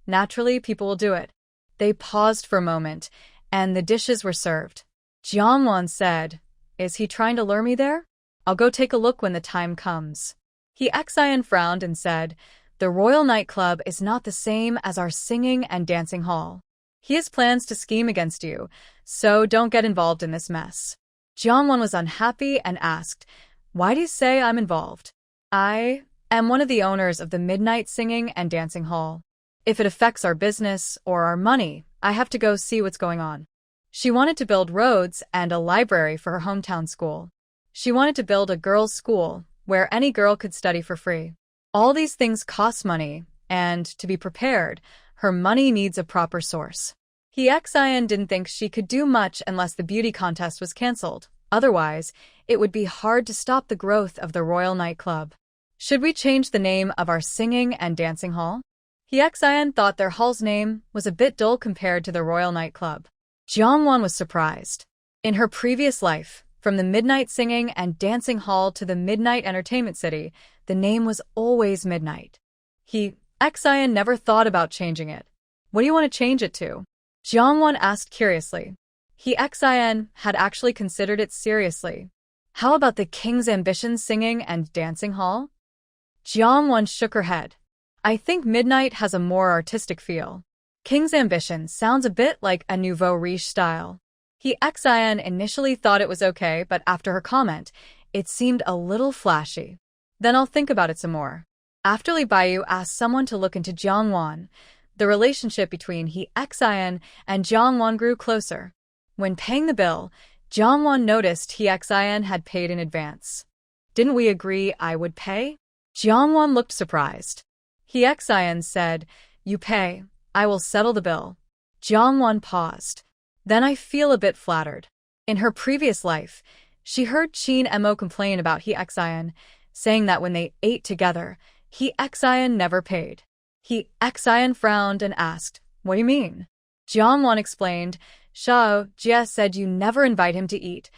Naturally, people will do it. They paused for a moment, and the dishes were served. Jiang Wan said, "Is he trying to lure me there? I'll go take a look when the time comes." Xin frowned and said, "The Royal Nightclub is not the same as our singing and dancing hall. He has plans to scheme against you, so don't get involved in this mess." Jiang Wan was unhappy and asked, "Why do you say I'm involved? I am one of the owners of the Midnight Singing and Dancing Hall. If it affects our business or our money, I have to go see what's going on." She wanted to build roads and a library for her hometown school. She wanted to build a girls' school where any girl could study for free. All these things cost money, and to be prepared, her money needs a proper source. Xin didn't think she could do much unless the beauty contest was cancelled. Otherwise, it would be hard to stop the growth of the Royal Nightclub. "Should we change the name of our singing and dancing hall?" Xin thought their hall's name was a bit dull compared to the Royal Nightclub. Jiang Wan was surprised. In her previous life, from the Midnight Singing and Dancing Hall to the Midnight Entertainment City, the name was always Midnight. Xin never thought about changing it. "What do you want to change it to?" Jiang Wan asked curiously. Xin had actually considered it seriously. How about the King's Ambition singing and dancing hall? Jiang shook her head. I think Midnight has a more artistic feel. King's Ambition sounds a bit like a nouveau riche style. Xian initially thought it was okay, but after her comment, it seemed a little flashy. Then I'll think about it some more. After Li Baiyu asked someone to look into Jiang, the relationship between Xian and Jiang grew closer. When paying the bill, Jiang noticed Xian had paid in advance. Didn't we agree I would pay? Jiang looked surprised. Xian said, You pay, I will settle the bill. Jiang paused. Then I feel a bit flattered. In her previous life, she heard Qin Mo complain about Xian, saying that when they ate together, Xian never paid. Xian frowned and asked, What do you mean? Jiang explained, Shao Jie said you never invite him to eat,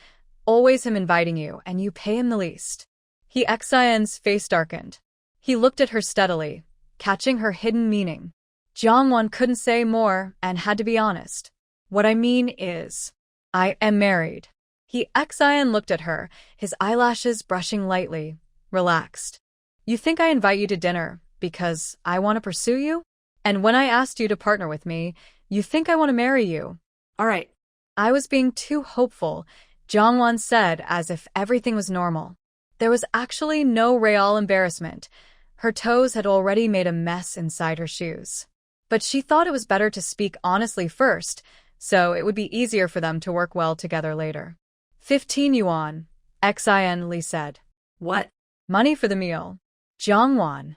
always him inviting you, and you pay him the least. Xian's face darkened. He looked at her steadily, catching her hidden meaning. Jiang couldn't say more and had to be honest. What I mean is, I am married. Xian looked at her, his eyelashes brushing lightly, relaxed. You think I invite you to dinner because I want to pursue you? And when I asked you to partner with me, you think I want to marry you? All right. I was being too hopeful, Jiang said as if everything was normal. There was actually no real embarrassment. Her toes had already made a mess inside her shoes. But she thought it was better to speak honestly first, so it would be easier for them to work well together later. 15 yuan, Xian Li said. What? Money for the meal. Jiang.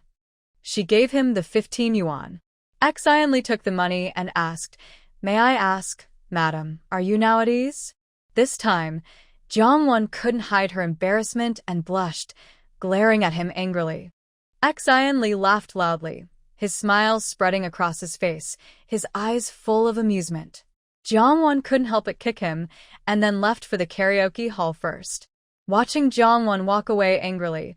She gave him the 15 yuan. Xian Li took the money and asked, May I ask, Madam, are you now at ease? This time, Jiang couldn't hide her embarrassment and blushed, glaring at him angrily. Xian Li laughed loudly, his smile spreading across his face, his eyes full of amusement. Jiang couldn't help but kick him, and then left for the karaoke hall first. Watching Jiang walk away angrily,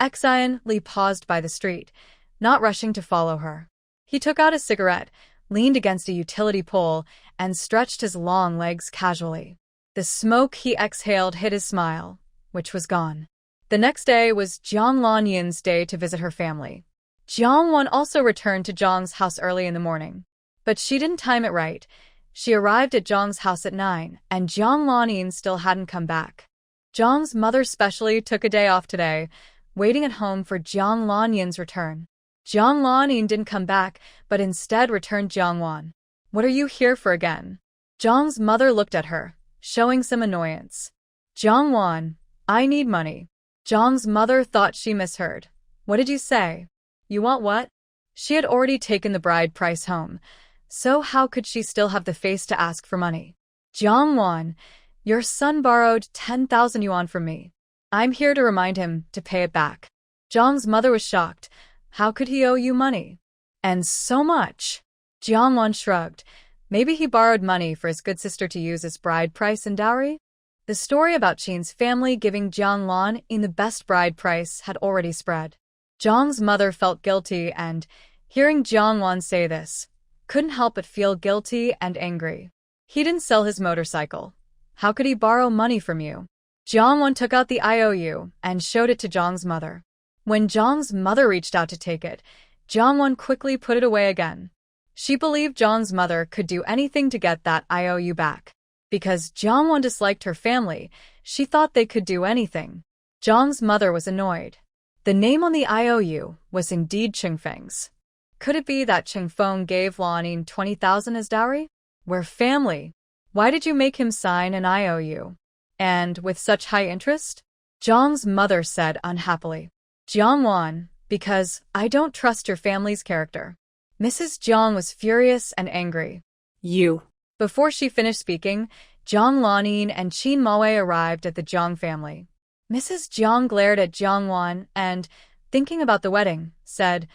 Xian Li paused by the street, not rushing to follow her. He took out a cigarette, leaned against a utility pole, and stretched his long legs casually. The smoke he exhaled hid his smile, which was gone. The next day was Jiang Lanyin's day to visit her family. Jiang also returned to Zhang's house early in the morning. But she didn't time it right. She arrived at Zhang's house at 9, and Jiang Lanyin still hadn't come back. Zhang's mother specially took a day off today, waiting at home for Jiang Lanyin's return. Jiang Lanyin didn't come back, but instead returned Jiang. What are you here for again? Zhang's mother looked at her, showing some annoyance. Jiang, I need money. Zhang's mother thought she misheard. What did you say? You want what? She had already taken the bride price home, so how could she still have the face to ask for money? Jiang, your son borrowed 10,000 yuan from me. I'm here to remind him to pay it back. Zhang's mother was shocked. How could he owe you money? And so much. Jiang shrugged. Maybe he borrowed money for his good sister to use as bride price and dowry? The story about Qin's family giving Jiang in the best bride price had already spread. Zhang's mother felt guilty and, hearing Jiang say this, couldn't help but feel guilty and angry. He didn't sell his motorcycle. How could he borrow money from you? Jiang took out the IOU and showed it to Zhang's mother. When Zhang's mother reached out to take it, Jiang quickly put it away again. She believed Zhang's mother could do anything to get that IOU back. Because Jiang disliked her family, she thought they could do anything. Zhang's mother was annoyed. The name on the IOU was indeed Chengfeng's. Could it be that Chengfeng gave Lanyin 20,000 as dowry? We're family. Why did you make him sign an IOU? And with such high interest? Zhang's mother said unhappily. Jiang, because I don't trust your family's character. Mrs. Jiang was furious and angry. You. Before she finished speaking, Jiang Lanyin and Qin Maowei arrived at the Jiang family. Mrs. Jiang glared at Jiang and, thinking about the wedding, said,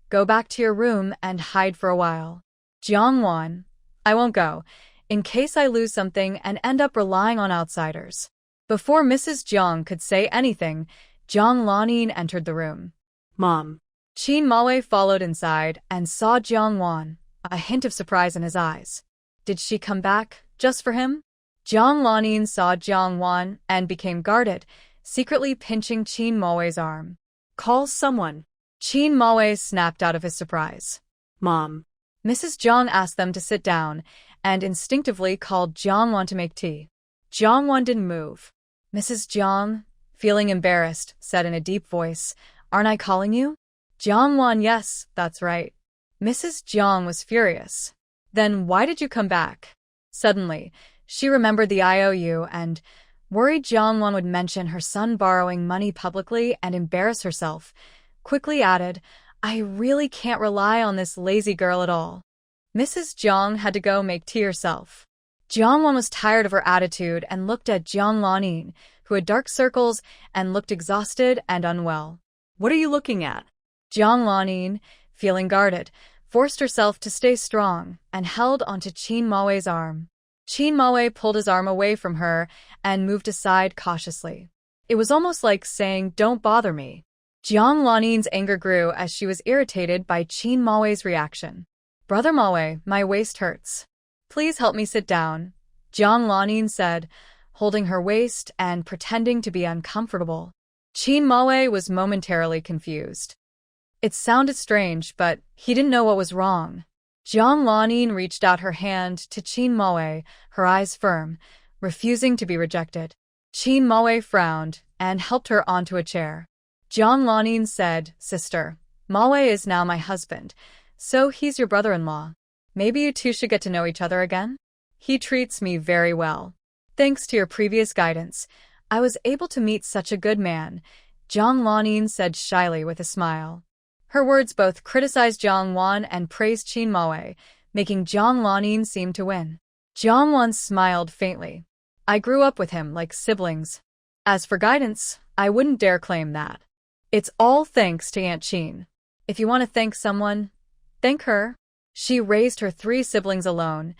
Go back to your room and hide for a while. Jiang, I won't go, in case I lose something and end up relying on outsiders. Before Mrs. Jiang could say anything, Jiang Lanyin entered the room. Mom. Qin Maowei followed inside and saw Jiang, a hint of surprise in his eyes. Did she come back, just for him? Jiang Lanyin saw Jiang and became guarded, secretly pinching Qin Moe's arm. Call someone. Qin Moe snapped out of his surprise. Mom. Mrs. Jiang asked them to sit down and instinctively called Jiang Wan to make tea. Jiang Wan didn't move. Mrs. Jiang, feeling embarrassed, said in a deep voice, "Aren't I calling you?" Jiang Wan, "Yes, that's right." Mrs. Jiang was furious. "Then why did you come back?" Suddenly, she remembered the IOU and, worried Jiang Wan would mention her son borrowing money publicly and embarrass herself, quickly added, "I really can't rely on this lazy girl at all." Mrs. Jiang had to go make tea herself. Jiang Wan was tired of her attitude and looked at Jiang Lanin, who had dark circles and looked exhausted and unwell. What are you looking at? Jiang Lanin, feeling guarded, forced herself to stay strong and held onto Qin Moe's arm. Qin Moe pulled his arm away from her and moved aside cautiously. It was almost like saying, "Don't bother me." Jiang Lanin's anger grew as she was irritated by Qin Moe's reaction. "Brother Moe, my waist hurts. Please help me sit down," Jiang Lanin said, holding her waist and pretending to be uncomfortable. Qin Moe was momentarily confused. It sounded strange, but he didn't know what was wrong. Jiang Lanin reached out her hand to Qin Moe, her eyes firm, refusing to be rejected. Qin Moe frowned and helped her onto a chair. Jiang Lanin said, "Sister, Moe is now my husband, so he's your brother-in-law. Maybe you two should get to know each other again? He treats me very well. Thanks to your previous guidance, I was able to meet such a good man," Jiang Lanin said shyly with a smile. Her words both criticized Jiang Wan and praised Qin Moe, making Jiang Lanin seem to win. Jiang Wan smiled faintly. "I grew up with him like siblings. As for guidance, I wouldn't dare claim that. It's all thanks to Aunt Qin. If you want to thank someone, thank her. She raised her 3 siblings alone,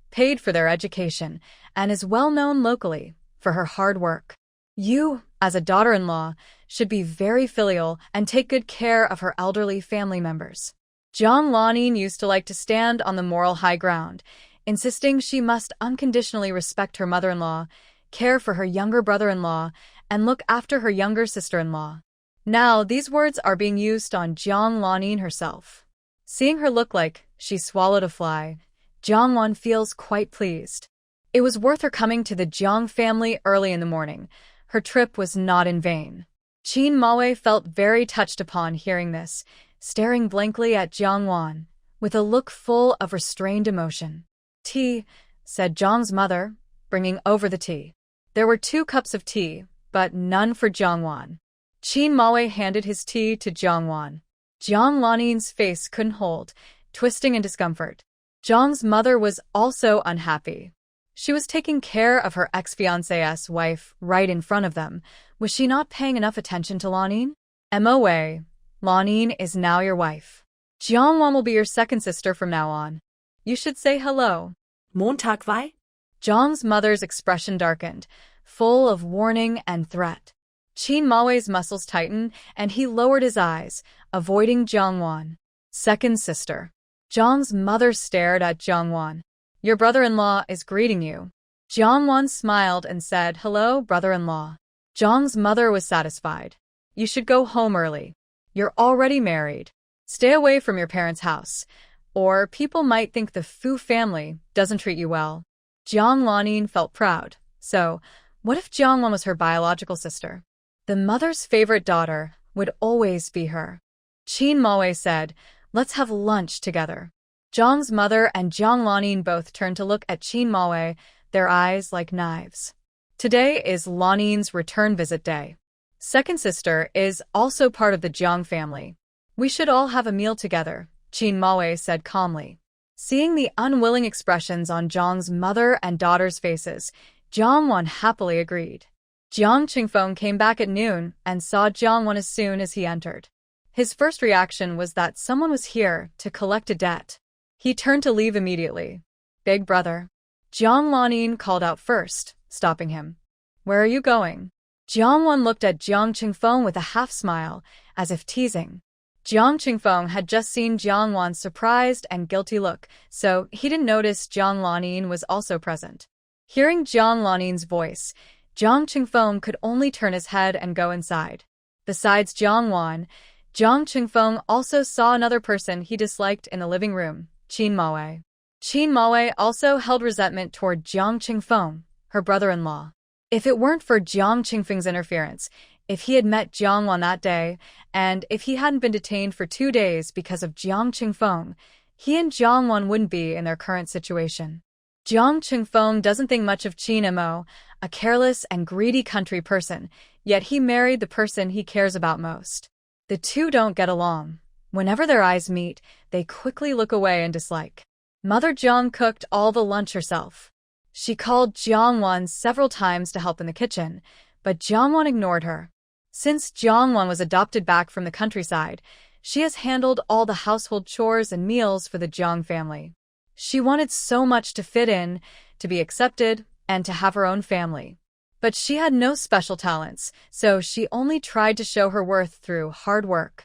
paid for their education, and is well known locally for her hard work. You, as a daughter-in-law, should be very filial and take good care of her elderly family members." Jiang Lanin used to like to stand on the moral high ground, insisting she must unconditionally respect her mother-in-law, care for her younger brother-in-law, and look after her younger sister-in-law. Now, these words are being used on Jiang Lanin herself. Seeing her look like she swallowed a fly, Jiang Wan feels quite pleased. It was worth her coming to the Jiang family early in the morning. Her trip was not in vain. Qin Moe felt very touched upon hearing this, staring blankly at Jiang Wan, with a look full of restrained emotion. "Tea," said Jiang's mother, bringing over the tea. There were 2 cups of tea, but none for Jiang Wan. Qin Moe handed his tea to Jiang Wan. Jiang Lanin's face couldn't hold, twisting in discomfort. Jiang's mother was also unhappy. She was taking care of her ex-fiancé's wife right in front of them. Was she not paying enough attention to Lanin? "Moe, Lanin is now your wife. Jiang Wan will be your second sister from now on. You should say hello." Montag vai? Jiang's mother's expression darkened, full of warning and threat. Qin Moe's muscles tightened, and he lowered his eyes, avoiding Jiang Wan. "Second sister." Jiang's mother stared at Jiang Wan. "Your brother-in-law is greeting you." Jiang Wan smiled and said, "Hello, brother-in-law." Jiang's mother was satisfied. "You should go home early. You're already married. Stay away from your parents' house, or people might think the Fu family doesn't treat you well." Jiang Lanin felt proud. So, what if Jiang Wan was her biological sister? The mother's favorite daughter would always be her. Qin Moe said, "Let's have lunch together." Jiang's mother and Jiang Lanin both turned to look at Qin Moe, their eyes like knives. Today is Lanin's return visit day. Second sister is also part of the Jiang family. "We should all have a meal together," Qin Moe said calmly. Seeing the unwilling expressions on Jiang's mother and daughter's faces, Jiang Wan happily agreed. Jiang Qingfeng came back at noon and saw Jiang Wan as soon as he entered. His first reaction was that someone was here to collect a debt. He turned to leave immediately. "Big brother." Jiang Lanin called out first, stopping him. "Where are you going?" Jiang Wan looked at Jiang Qingfeng with a half-smile, as if teasing. Jiang Qingfeng had just seen Jiang Wan's surprised and guilty look, so he didn't notice Jiang Lanin was also present. Hearing Jiang Lanin's voice, Jiang Qingfeng could only turn his head and go inside. Besides Jiang Wan, Jiang Qingfeng also saw another person he disliked in the living room, Qin Maowei. Qin Maowei also held resentment toward Jiang Qingfeng, her brother-in-law. If it weren't for Jiang Qingfeng's interference, if he had met Jiang Wan that day, and if he hadn't been detained for 2 days because of Jiang Qingfeng, he and Jiang Wan wouldn't be in their current situation. Jiang Qingfeng doesn't think much of Qin Mo, a careless and greedy country person, yet he married the person he cares about most. The two don't get along. Whenever their eyes meet, they quickly look away in dislike. Mother Jiang cooked all the lunch herself. She called Jiang Wan several times to help in the kitchen, but Jiang Wan ignored her. Since Jiang Wan was adopted back from the countryside, she has handled all the household chores and meals for the Jiang family. She wanted so much to fit in, to be accepted, and to have her own family. But she had no special talents, so she only tried to show her worth through hard work.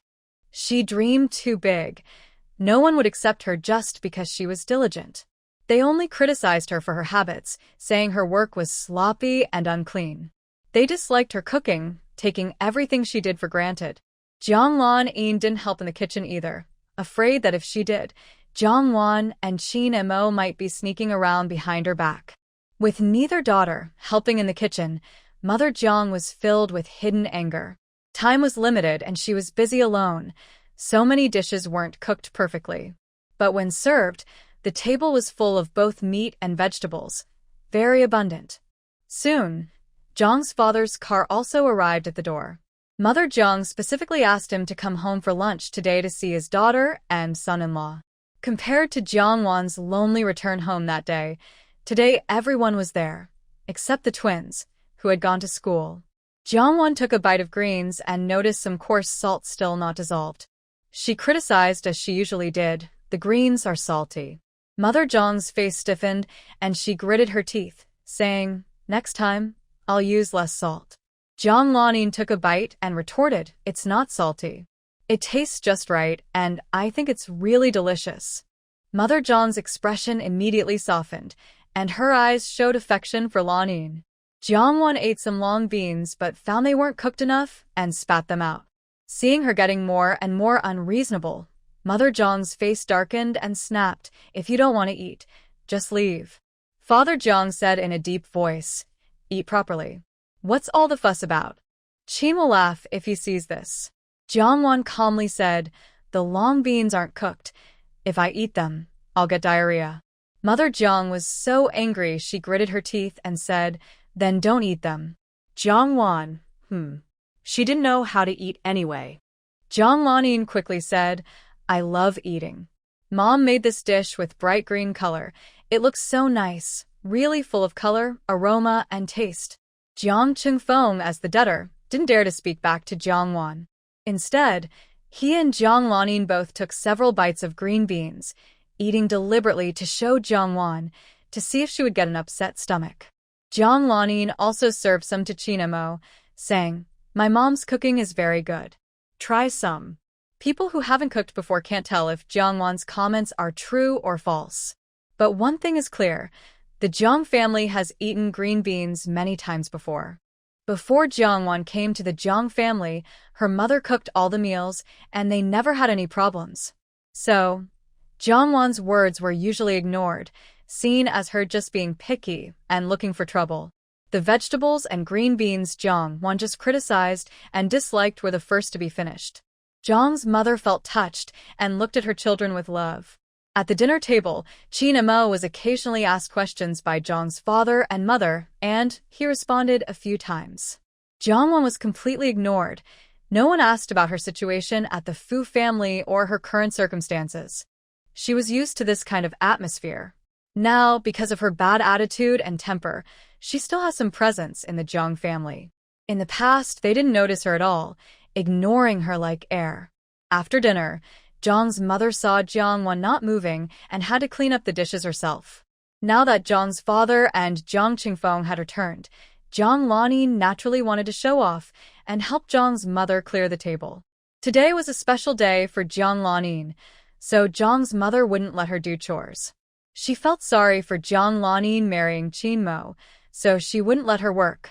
She dreamed too big. No one would accept her just because she was diligent. They only criticized her for her habits, saying her work was sloppy and unclean. They disliked her cooking, taking everything she did for granted. Jiang Wan didn't help in the kitchen either, afraid that if she did, Jiang Wan and Qin Mo might be sneaking around behind her back. With neither daughter helping in the kitchen, Mother Jiang was filled with hidden anger. Time was limited and she was busy alone. So many dishes weren't cooked perfectly. But when served, the table was full of both meat and vegetables, very abundant. Soon, Jiang's father's car also arrived at the door. Mother Jiang specifically asked him to come home for lunch today to see his daughter and son-in-law. Compared to Jiang Wan's lonely return home that day, today everyone was there, except the twins, who had gone to school. Jiang Wan took a bite of greens and noticed some coarse salt still not dissolved. She criticized as she usually did, "The greens are salty." Mother Jiang's face stiffened and she gritted her teeth, saying, "Next time, I'll use less salt." Jiang Lanin took a bite and retorted, "It's not salty. It tastes just right, and I think it's really delicious." Mother Jiang's expression immediately softened, and her eyes showed affection for Lanin. Jiang Wan ate some long beans but found they weren't cooked enough and spat them out. Seeing her getting more and more unreasonable, Mother Jiang's face darkened and snapped, "If you don't want to eat, just leave." Father Jiang said in a deep voice, "Eat properly. What's all the fuss about? Qin will laugh if he sees this." Jiang Wan calmly said, "The long beans aren't cooked. If I eat them, I'll get diarrhea." Mother Jiang was so angry she gritted her teeth and said, "Then don't eat them." Jiang Wan, She didn't know how to eat anyway. Jiang Lanin quickly said, "I love eating. Mom made this dish with bright green color. It looks so nice, really full of color, aroma, and taste." Jiang Qingfeng, as the debtor, didn't dare to speak back to Jiang Wan. Instead, he and Jiang Lanin both took several bites of green beans, eating deliberately to show Jiang Wan, to see if she would get an upset stomach. Jiang Lanin also served some to Qin Mo, saying, "My mom's cooking is very good. Try some." People who haven't cooked before can't tell if Jiang Wan's comments are true or false. But one thing is clear, the Jiang family has eaten green beans many times before. Before Jiang Wan came to the Jiang family, her mother cooked all the meals, and they never had any problems. So, Jiang Wan's words were usually ignored, seen as her just being picky and looking for trouble. The vegetables and green beans Jiang Wan just criticized and disliked were the first to be finished. Jiang's mother felt touched and looked at her children with love. At the dinner table, Qin Mo was occasionally asked questions by Jiang's father and mother, and he responded a few times. Jiang Wan was completely ignored. No one asked about her situation at the Fu family or her current circumstances. She was used to this kind of atmosphere. Now, because of her bad attitude and temper, she still has some presence in the Jiang family. In the past, they didn't notice her at all, ignoring her like air. After dinner, Jiang's mother saw Jiang Wan not moving and had to clean up the dishes herself. Now that Jiang's father and Jiang Qingfeng had returned, Jiang Lanin naturally wanted to show off and help Jiang's mother clear the table. Today was a special day for Jiang Lanin, so Jiang's mother wouldn't let her do chores. She felt sorry for Jiang Lanin marrying Qin Mo, so she wouldn't let her work.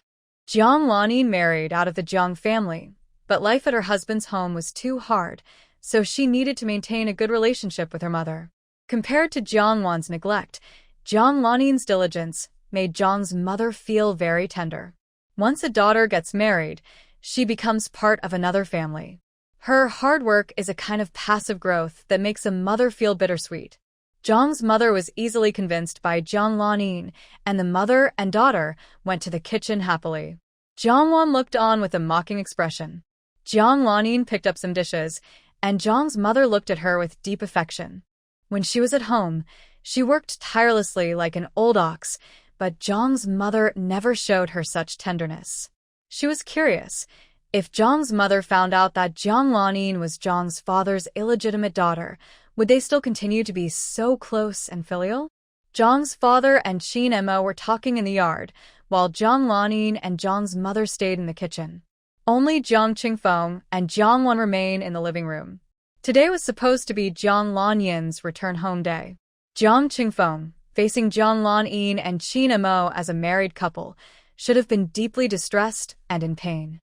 Jiang Lanin married out of the Jiang family, but life at her husband's home was too hard, so she needed to maintain a good relationship with her mother. Compared to Jiang Wan's neglect, Jiang Lanin's diligence made Jiang's mother feel very tender. Once a daughter gets married, she becomes part of another family. Her hard work is a kind of passive growth that makes a mother feel bittersweet. Jiang's mother was easily convinced by Jiang Lanin, and the mother and daughter went to the kitchen happily. Jiang Wan looked on with a mocking expression. Jiang Lanin picked up some dishes, and Jiang's mother looked at her with deep affection. When she was at home, she worked tirelessly like an old ox, but Jiang's mother never showed her such tenderness. She was curious. If Jiang's mother found out that Jiang Lanin was Jiang's father's illegitimate daughter, would they still continue to be so close and filial? Jiang's father and Qin Mo were talking in the yard, while Jiang Lanin and Jiang's mother stayed in the kitchen. Only Jiang Qingfeng and Jiang Wan remained in the living room. Today was supposed to be Jiang Lanyin's return home day. Jiang Qingfeng, facing Jiang Lanyin and Qin Mo as a married couple, should have been deeply distressed and in pain.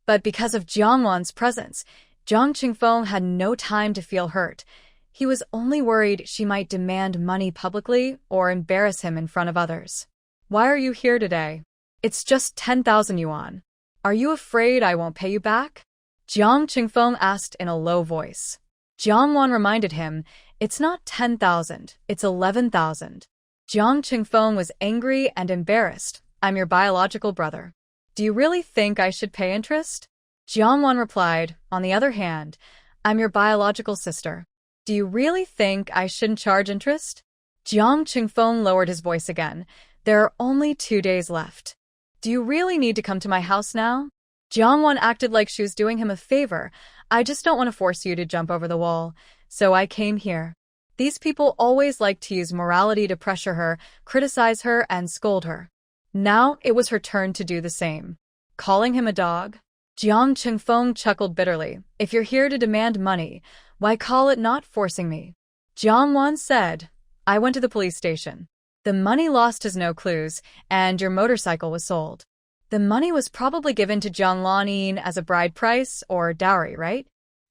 But because of Jiang Wan's presence, Jiang Qingfeng had no time to feel hurt. He was only worried she might demand money publicly or embarrass him in front of others. Why are you here today? It's just 10,000 yuan. Are you afraid I won't pay you back? Jiang Qingfeng asked in a low voice. Jiang Wan reminded him, it's not 10,000, it's 11,000. Jiang Qingfeng was angry and embarrassed. I'm your biological brother. Do you really think I should pay interest? Jiang Wan replied, on the other hand, I'm your biological sister. Do you really think I shouldn't charge interest? Jiang Qingfeng lowered his voice again. There are only 2 days left. Do you really need to come to my house now? Jiang Wan acted like she was doing him a favor. I just don't want to force you to jump over the wall, so I came here. These people always like to use morality to pressure her, criticize her, and scold her. Now it was her turn to do the same. Calling him a dog? Jiang Qingfeng chuckled bitterly. If you're here to demand money, why call it not forcing me? Jiang Wan said, I went to the police station. The money lost has no clues, and your motorcycle was sold. The money was probably given to Jiang Lanin as a bride price or dowry, right?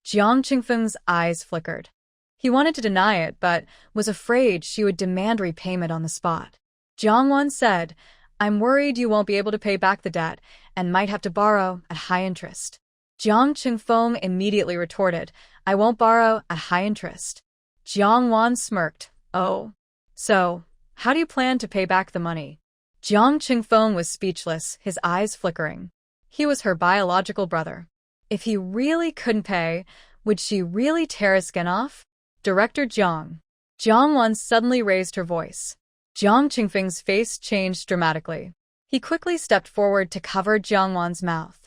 Jiang Qingfeng's eyes flickered. He wanted to deny it, but was afraid she would demand repayment on the spot. Jiang Wan said, I'm worried you won't be able to pay back the debt and might have to borrow at high interest. Jiang Qingfeng immediately retorted, I won't borrow at high interest. Jiang Wan smirked. Oh. So, how do you plan to pay back the money? Jiang Qingfeng was speechless, his eyes flickering. He was her biological brother. If he really couldn't pay, would she really tear his skin off? Director Jiang. Jiang Wan suddenly raised her voice. Jiang Qingfeng's face changed dramatically. He quickly stepped forward to cover Jiang Wan's mouth.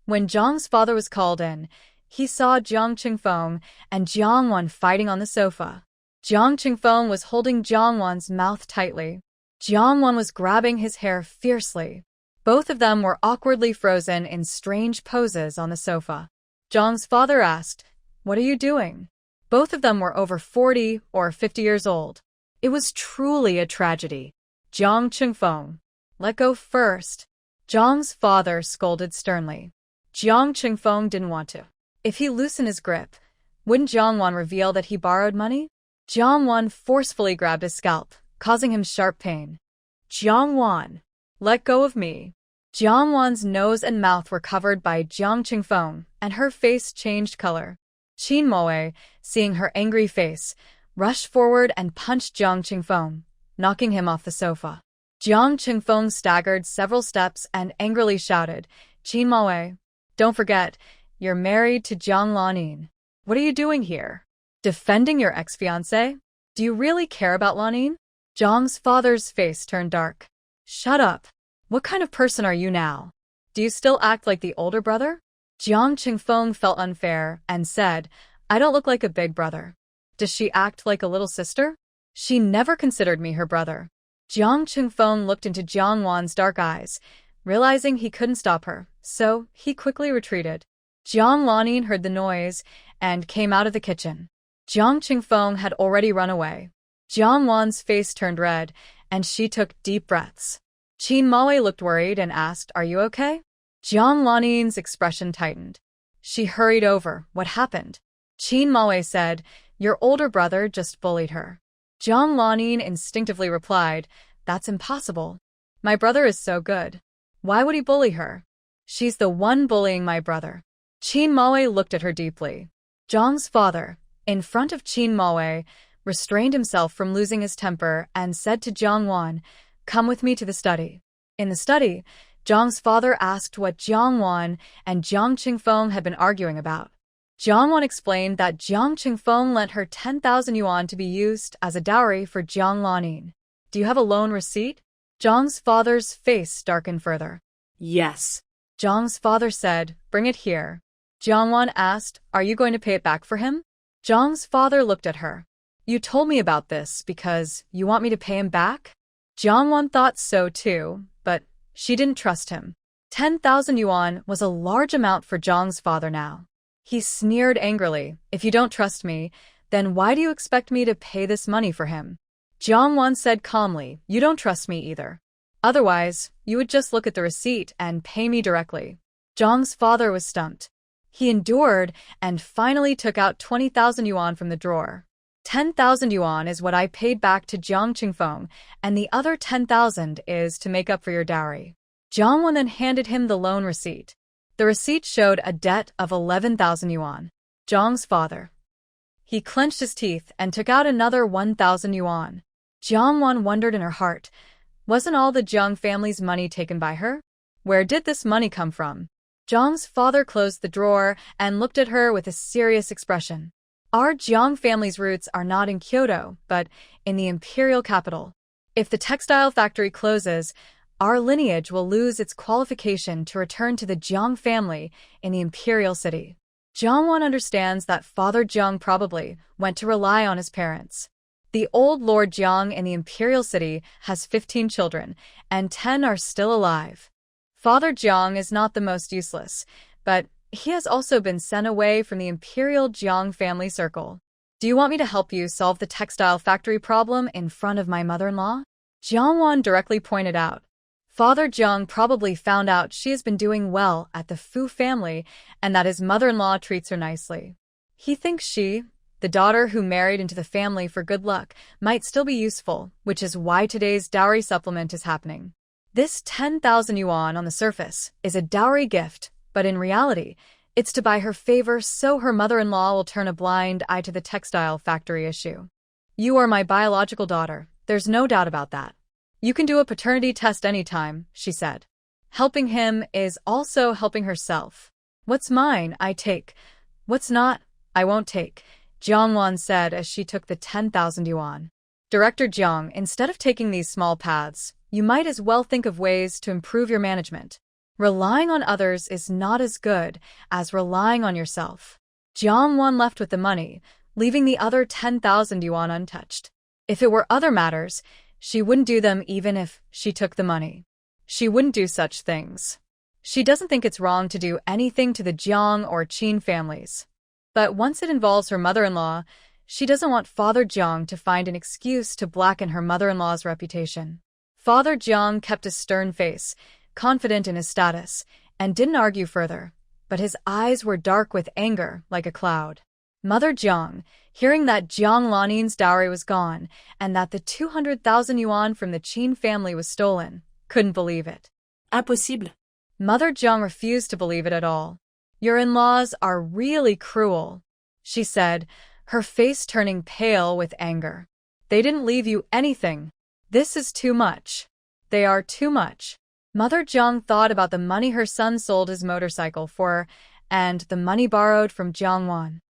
When Jiang's father was called in, he saw Jiang Qingfeng and Jiang Wan fighting on the sofa. Jiang Qingfeng was holding Jiang Wan's mouth tightly. Jiang Wan was grabbing his hair fiercely. Both of them were awkwardly frozen in strange poses on the sofa. Jiang's father asked, What are you doing? Both of them were over 40 or 50 years old. It was truly a tragedy. Jiang Qingfeng, let go first. Jiang's father scolded sternly. Jiang Qingfeng didn't want to. If he loosened his grip, wouldn't Jiang Wan reveal that he borrowed money? Jiang Wan forcefully grabbed his scalp, causing him sharp pain. Jiang Wan, let go of me. Jiang Wan's nose and mouth were covered by Jiang Qingfeng, and her face changed color. Qin Moe, seeing her angry face, rushed forward and punched Jiang Qingfeng, knocking him off the sofa. Jiang Qingfeng staggered several steps and angrily shouted, Qin Moe, don't forget, you're married to Jiang Lanin. What are you doing here? Defending your ex-fiancé? Do you really care about Lanin? Jiang's father's face turned dark. Shut up. What kind of person are you now? Do you still act like the older brother? Jiang Qingfeng felt unfair and said, I don't look like a big brother. Does she act like a little sister? She never considered me her brother. Jiang Qingfeng looked into Jiang Wan's dark eyes, realizing he couldn't stop her, so he quickly retreated. Jiang Lanin heard the noise and came out of the kitchen. Jiang Qingfeng had already run away. Jiang Wan's face turned red, and she took deep breaths. Qin Moe looked worried and asked, Are you okay? Jiang Lanin's expression tightened. She hurried over. What happened? Qin Maowei said, your older brother just bullied her. Jiang Lanin instinctively replied, that's impossible. My brother is so good. Why would he bully her? She's the one bullying my brother. Qin Maowei looked at her deeply. Jiang's father, in front of Qin Maowei, restrained himself from losing his temper and said to Jiang Wan, come with me to the study. In the study, Jiang's father asked what Jiang Wan and Jiang Qingfeng had been arguing about. Jiang Wan explained that Jiang Qingfeng lent her 10,000 yuan to be used as a dowry for Jiang Lanin. Do you have a loan receipt? Jiang's father's face darkened further. Yes. Jiang's father said, bring it here. Jiang Wan asked, are you going to pay it back for him? Jiang's father looked at her. You told me about this because you want me to pay him back? Jiang Wan thought so too, but she didn't trust him. 10,000 yuan was a large amount for Jiang's father now. He sneered angrily, if you don't trust me, then why do you expect me to pay this money for him? Jiang Wan said calmly, you don't trust me either. Otherwise, you would just look at the receipt and pay me directly. Jiang's father was stumped. He endured and finally took out 20,000 yuan from the drawer. 10,000 yuan is what I paid back to Jiang Qingfeng, and the other 10,000 is to make up for your dowry. Jiang Wan then handed him the loan receipt. The receipt showed a debt of 11,000 yuan. Jiang's father. He clenched his teeth and took out another 1,000 yuan. Jiang Wan wondered in her heart, wasn't all the Jiang family's money taken by her? Where did this money come from? Jiang's father closed the drawer and looked at her with a serious expression. Our Jiang family's roots are not in Kyoto, but in the imperial capital. If the textile factory closes, our lineage will lose its qualification to return to the Jiang family in the imperial city. Jiang Wan understands that Father Jiang probably went to rely on his parents. The old Lord Jiang in the imperial city has 15 children, and 10 are still alive. Father Jiang is not the most useless, but he has also been sent away from the imperial Jiang family circle. Do you want me to help you solve the textile factory problem in front of my mother-in-law? Jiang Wan directly pointed out. Father Jiang probably found out she has been doing well at the Fu family and that his mother-in-law treats her nicely. He thinks she, the daughter who married into the family for good luck, might still be useful, which is why today's dowry supplement is happening. This 10,000 yuan on the surface is a dowry gift, but in reality, it's to buy her favor so her mother-in-law will turn a blind eye to the textile factory issue. You are my biological daughter, there's no doubt about that. You can do a paternity test anytime, she said. Helping him is also helping herself. What's mine, I take. What's not, I won't take, Jiang Wan said as she took the 10,000 yuan. Director Jiang, instead of taking these small paths, you might as well think of ways to improve your management. Relying on others is not as good as relying on yourself. Jiang Wan left with the money, leaving the other 10,000 yuan untouched. If it were other matters, she wouldn't do them even if she took the money. She wouldn't do such things. She doesn't think it's wrong to do anything to the Jiang or Qin families. But once it involves her mother-in-law, she doesn't want Father Jiang to find an excuse to blacken her mother-in-law's reputation. Father Jiang kept a stern face, confident in his status, and didn't argue further, but his eyes were dark with anger like a cloud. Mother Jiang, hearing that Jiang Lanin's dowry was gone and that the 200,000 yuan from the Qin family was stolen, couldn't believe it. Impossible. Mother Jiang refused to believe it at all. Your in-laws are really cruel, she said, her face turning pale with anger. They didn't leave you anything. This is too much. They are too much. Mother Jiang thought about the money her son sold his motorcycle for and the money borrowed from Jiang Wan.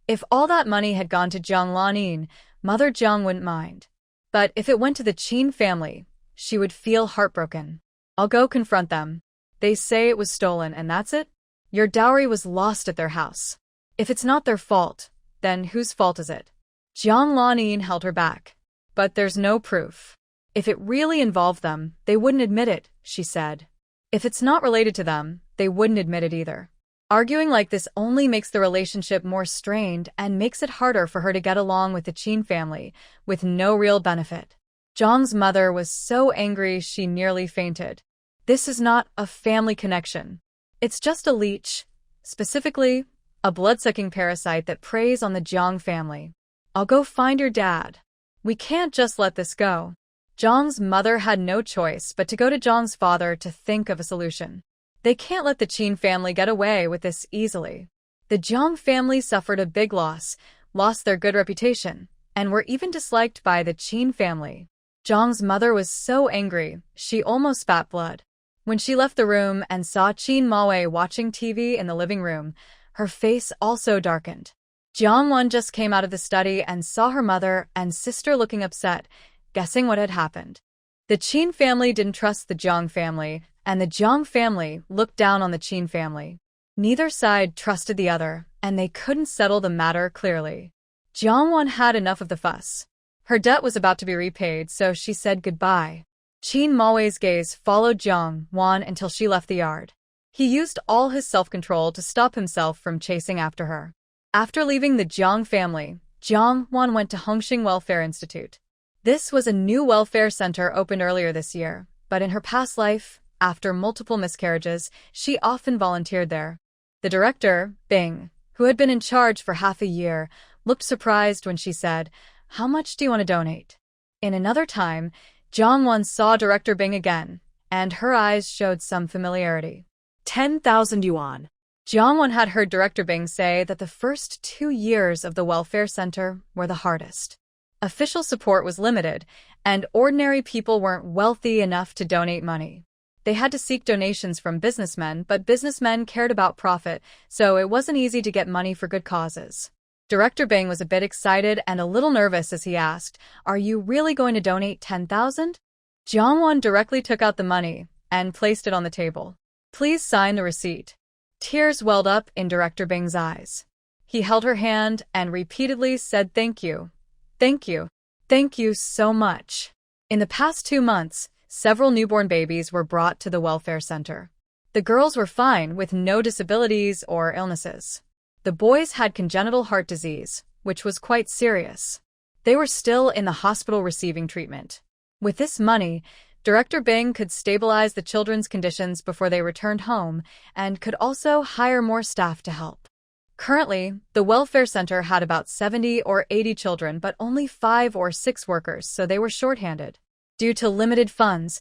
If all that money had gone to Jiang Lanin, Mother Jiang wouldn't mind. But if it went to the Qin family, she would feel heartbroken. I'll go confront them. They say it was stolen and that's it? Your dowry was lost at their house. If it's not their fault, then whose fault is it? Jiang Lanin held her back. But there's no proof. If it really involved them, they wouldn't admit it, she said. If it's not related to them, they wouldn't admit it either. Arguing like this only makes the relationship more strained and makes it harder for her to get along with the Qin family, with no real benefit. Jiang's mother was so angry she nearly fainted. This is not a family connection. It's just a leech. Specifically, a blood-sucking parasite that preys on the Jiang family. I'll go find your dad. We can't just let this go. Jiang's mother had no choice but to go to Jiang's father to think of a solution. They can't let the Qin family get away with this easily. The Jiang family suffered a big loss, lost their good reputation, and were even disliked by the Qin family. Jiang's mother was so angry, she almost spat blood. When she left the room and saw Qin Maowei watching TV in the living room, her face also darkened. Jiang Wan just came out of the study and saw her mother and sister looking upset, guessing what had happened. The Qin family didn't trust the Jiang family, and the Jiang family looked down on the Qin family. Neither side trusted the other, and they couldn't settle the matter clearly. Jiang Wan had enough of the fuss. Her debt was about to be repaid, so she said goodbye. Qin Maowei's gaze followed Jiang Wan until she left the yard. He used all his self-control to stop himself from chasing after her. After leaving the Jiang family, Jiang Wan went to Hongxing Welfare Institute. This was a new welfare center opened earlier this year, but in her past life, after multiple miscarriages, she often volunteered there. The director, Bing, who had been in charge for half a year, looked surprised when she said, "How much do you want to donate?" In another time, Jiang Wan saw Director Bing again, and her eyes showed some familiarity. 10,000 yuan. Jiang Wan had heard Director Bing say that the first 2 years of the welfare center were the hardest. Official support was limited, and ordinary people weren't wealthy enough to donate money. They had to seek donations from businessmen, but businessmen cared about profit, so it wasn't easy to get money for good causes. Director Bing was a bit excited and a little nervous as he asked, "Are you really going to donate 10,000? Jiang Wan directly took out the money and placed it on the table. "Please sign the receipt." Tears welled up in Director Bing's eyes. He held her hand and repeatedly said, "Thank you. Thank you. Thank you so much." In the past 2 months, several newborn babies were brought to the welfare center. The girls were fine with no disabilities or illnesses. The boys had congenital heart disease, which was quite serious. They were still in the hospital receiving treatment. With this money, Director Bing could stabilize the children's conditions before they returned home and could also hire more staff to help. Currently, the welfare center had about 70 or 80 children but only 5 or 6 workers, so they were shorthanded. Due to limited funds,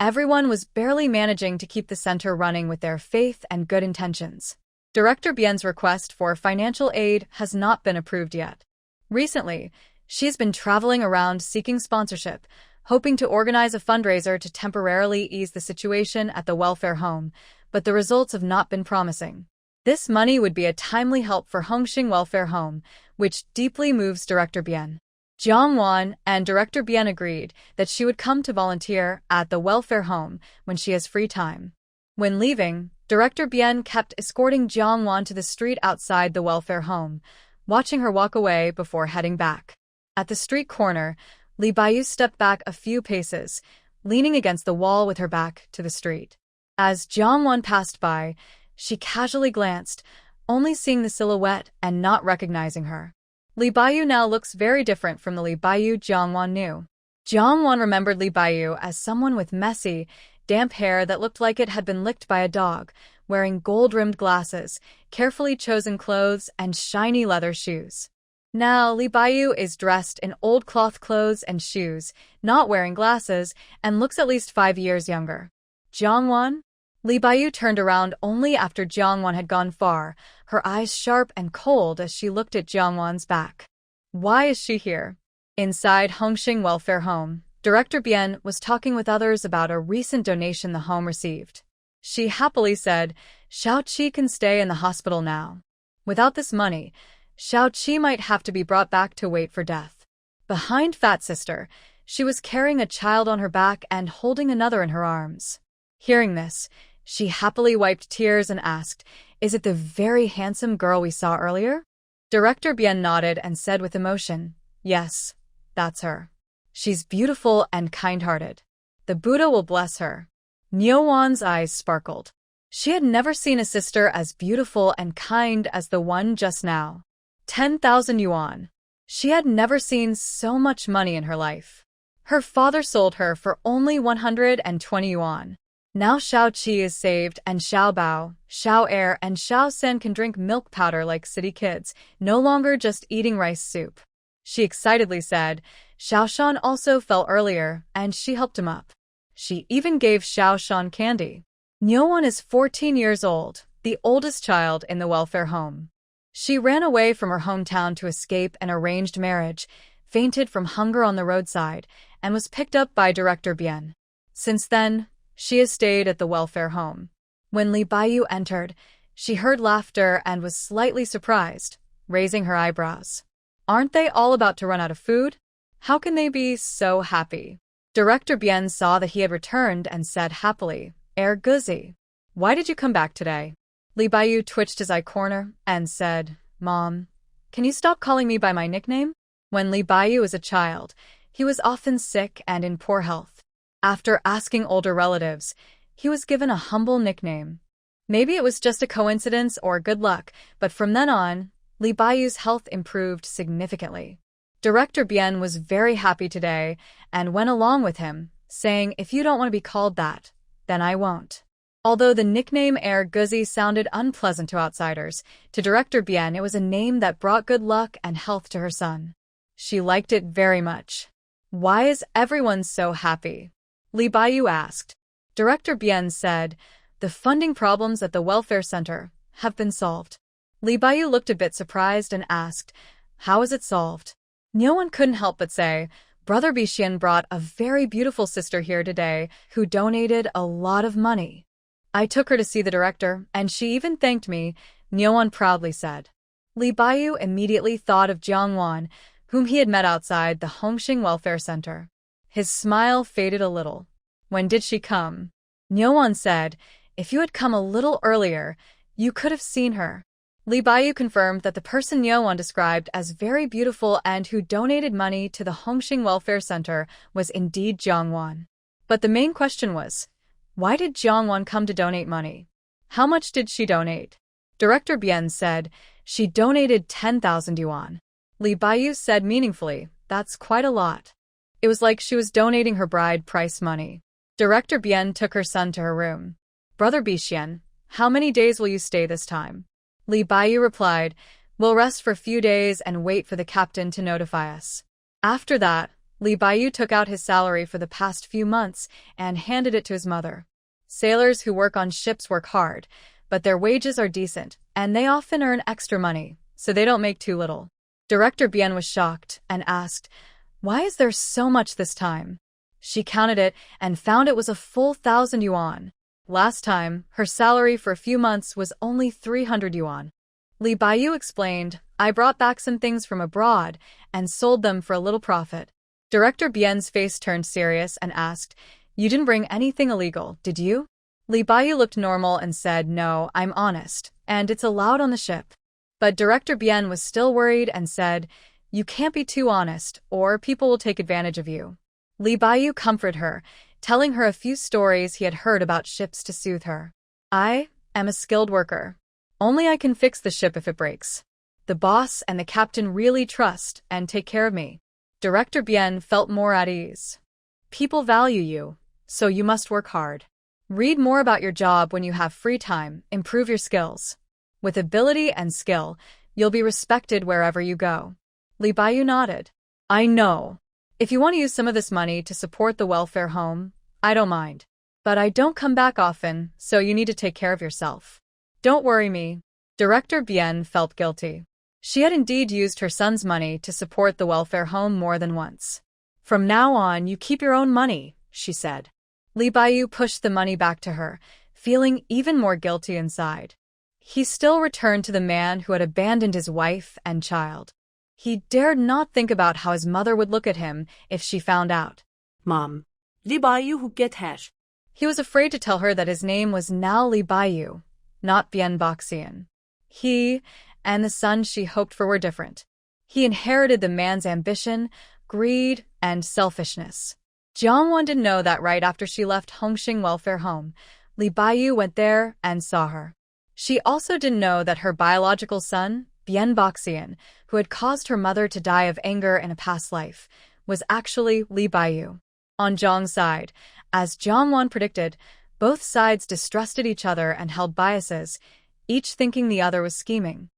everyone was barely managing to keep the center running with their faith and good intentions. Director Bien's request for financial aid has not been approved yet. Recently, she's been traveling around seeking sponsorship, hoping to organize a fundraiser to temporarily ease the situation at the welfare home, but the results have not been promising. This money would be a timely help for Hongxing Welfare Home, which deeply moves Director Bien. Jiang Wan and Director Bien agreed that she would come to volunteer at the welfare home when she has free time. When leaving, Director Bien kept escorting Jiang Wan to the street outside the welfare home, watching her walk away before heading back. At the street corner, Li Baiyu stepped back a few paces, leaning against the wall with her back to the street. As Jiang Wan passed by, she casually glanced, only seeing the silhouette and not recognizing her. Li Baiyu now looks very different from the Li Baiyu Jiang Wan knew. Jiang Wan remembered Li Baiyu as someone with messy, damp hair that looked like it had been licked by a dog, wearing gold-rimmed glasses, carefully chosen clothes, and shiny leather shoes. Now, Li Baiyu is dressed in old cloth clothes and shoes, not wearing glasses, and looks at least 5 years younger. Jiang Wan? Li Baiyu turned around only after Jiang Wan had gone far, her eyes sharp and cold as she looked at Jiang Wan's back. Why is she here? Inside Hongxing Welfare Home, Director Bien was talking with others about a recent donation the home received. She happily said, "Xiao Qi can stay in the hospital now. Without this money, Xiao Qi might have to be brought back to wait for death." Behind Fat Sister, she was carrying a child on her back and holding another in her arms. Hearing this, she happily wiped tears and asked, "Is it the very handsome girl we saw earlier?" Director Bien nodded and said with emotion, "Yes, that's her. She's beautiful and kind-hearted. The Buddha will bless her." Niu Wan's eyes sparkled. She had never seen a sister as beautiful and kind as the one just now. 10,000 yuan. She had never seen so much money in her life. Her father sold her for only 120 yuan. Now Xiao Qi is saved and Xiao Bao, Xiao Er and Xiao San can drink milk powder like city kids, no longer just eating rice soup. She excitedly said. Xiao Shan also fell earlier, and she helped him up. She even gave Xiao Shan candy. Nyowan is 14 years old, the oldest child in the welfare home. She ran away from her hometown to escape an arranged marriage, fainted from hunger on the roadside, and was picked up by Director Bien. Since then, she has stayed at the welfare home. When Li Baiyu entered, she heard laughter and was slightly surprised, raising her eyebrows. Aren't they all about to run out of food? How can they be so happy? Director Bien saw that he had returned and said happily, Guzi, why did you come back today? Li Baiyu twitched his eye corner and said, Mom, can you stop calling me by my nickname? When Li Baiyu was a child, he was often sick and in poor health. After asking older relatives, he was given a humble nickname. Maybe it was just a coincidence or good luck, but from then on, Li Baiyu's health improved significantly. Director Bien was very happy today and went along with him, saying, if you don't want to be called that, then I won't. Although the nickname Guzi sounded unpleasant to outsiders, to Director Bien it was a name that brought good luck and health to her son. She liked it very much. Why is everyone so happy? Li Baiyu asked. Director Bien said, the funding problems at the welfare center have been solved. Li Baiyu looked a bit surprised and asked, how is it solved? No one couldn't help but say, Brother Bixian brought a very beautiful sister here today who donated a lot of money. I took her to see the director, and she even thanked me, Nyowan proudly said. Li Baiyu immediately thought of Jiang Wan, whom he had met outside the Hongxing Welfare Center. His smile faded a little. When did she come? Nyowan said, if you had come a little earlier, you could have seen her. Li Baiyu confirmed that the person Nyowan described as very beautiful and who donated money to the Hongxing Welfare Center was indeed Jiang Wan. But the main question was, why did Jiang Wan come to donate money? How much did she donate? Director Bien said, she donated 10,000 yuan. Li Baiyu said meaningfully, that's quite a lot. It was like she was donating her bride price money. Director Bien took her son to her room. Brother Bixian, how many days will you stay this time? Li Baiyu replied, we'll rest for a few days and wait for the captain to notify us. After that, Li Baiyu took out his salary for the past few months and handed it to his mother. Sailors who work on ships work hard, but their wages are decent, and they often earn extra money, so they don't make too little. Director Bien was shocked and asked, why is there so much this time? She counted it and found it was a full 1,000 yuan. Last time, her salary for a few months was only 300 yuan. Li Baiyu explained, I brought back some things from abroad and sold them for a little profit. Director Bien's face turned serious and asked, you didn't bring anything illegal, did you? Li Baiyu looked normal and said, no, I'm honest, and it's allowed on the ship. But Director Bien was still worried and said, you can't be too honest, or people will take advantage of you. Li Baiyu comforted her, telling her a few stories he had heard about ships to soothe her. I am a skilled worker. Only I can fix the ship if it breaks. The boss and the captain really trust and take care of me. Director Bien felt more at ease. People value you, so you must work hard. Read more about your job when you have free time, improve your skills. With ability and skill, you'll be respected wherever you go. Li Baiyu nodded. I know. If you want to use some of this money to support the welfare home, I don't mind. But I don't come back often, so you need to take care of yourself. Don't worry me. Director Bien felt guilty. She had indeed used her son's money to support the welfare home more than once. From now on, you keep your own money, she said. Li Baiyu pushed the money back to her, feeling even more guilty inside. He still returned to the man who had abandoned his wife and child. He dared not think about how his mother would look at him if she found out. Mom, Li Baiyu who get hash. He was afraid to tell her that his name was now Li Baiyu, not Bien Boxian. He and the son she hoped for were different. He inherited the man's ambition, greed, and selfishness. Jiang Wan didn't know that right after she left Hongxing Welfare Home, Li Baiyu went there and saw her. She also didn't know that her biological son, Bien Boxian, who had caused her mother to die of anger in a past life, was actually Li Baiyu. On Zhang's side, as Jiang Wan predicted, Both sides distrusted each other and held biases, each thinking the other was scheming.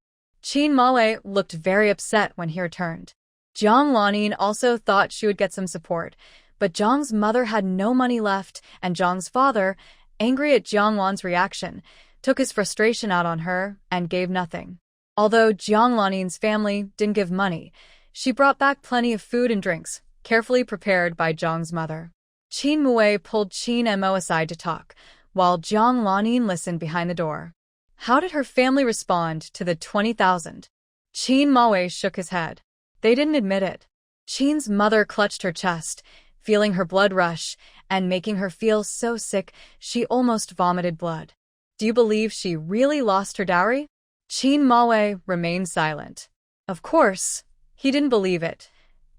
Qin Maowei looked very upset when he returned. Jiang Lanin also thought she would get some support, but Jiang's mother had no money left, and Jiang's father, angry at Jiang Wan's reaction, took his frustration out on her and gave nothing. Although Jiang Lanin's family didn't give money, she brought back plenty of food and drinks, carefully prepared by Jiang's mother. Qin Maowei pulled Qin Mo aside to talk, while Jiang Lanin listened behind the door. How did her family respond to the 20,000? Qin Maowei shook his head. They didn't admit it. Qin's mother clutched her chest, feeling her blood rush, and making her feel so sick she almost vomited blood. Do you believe she really lost her dowry? Qin Maowei remained silent. Of course, he didn't believe it.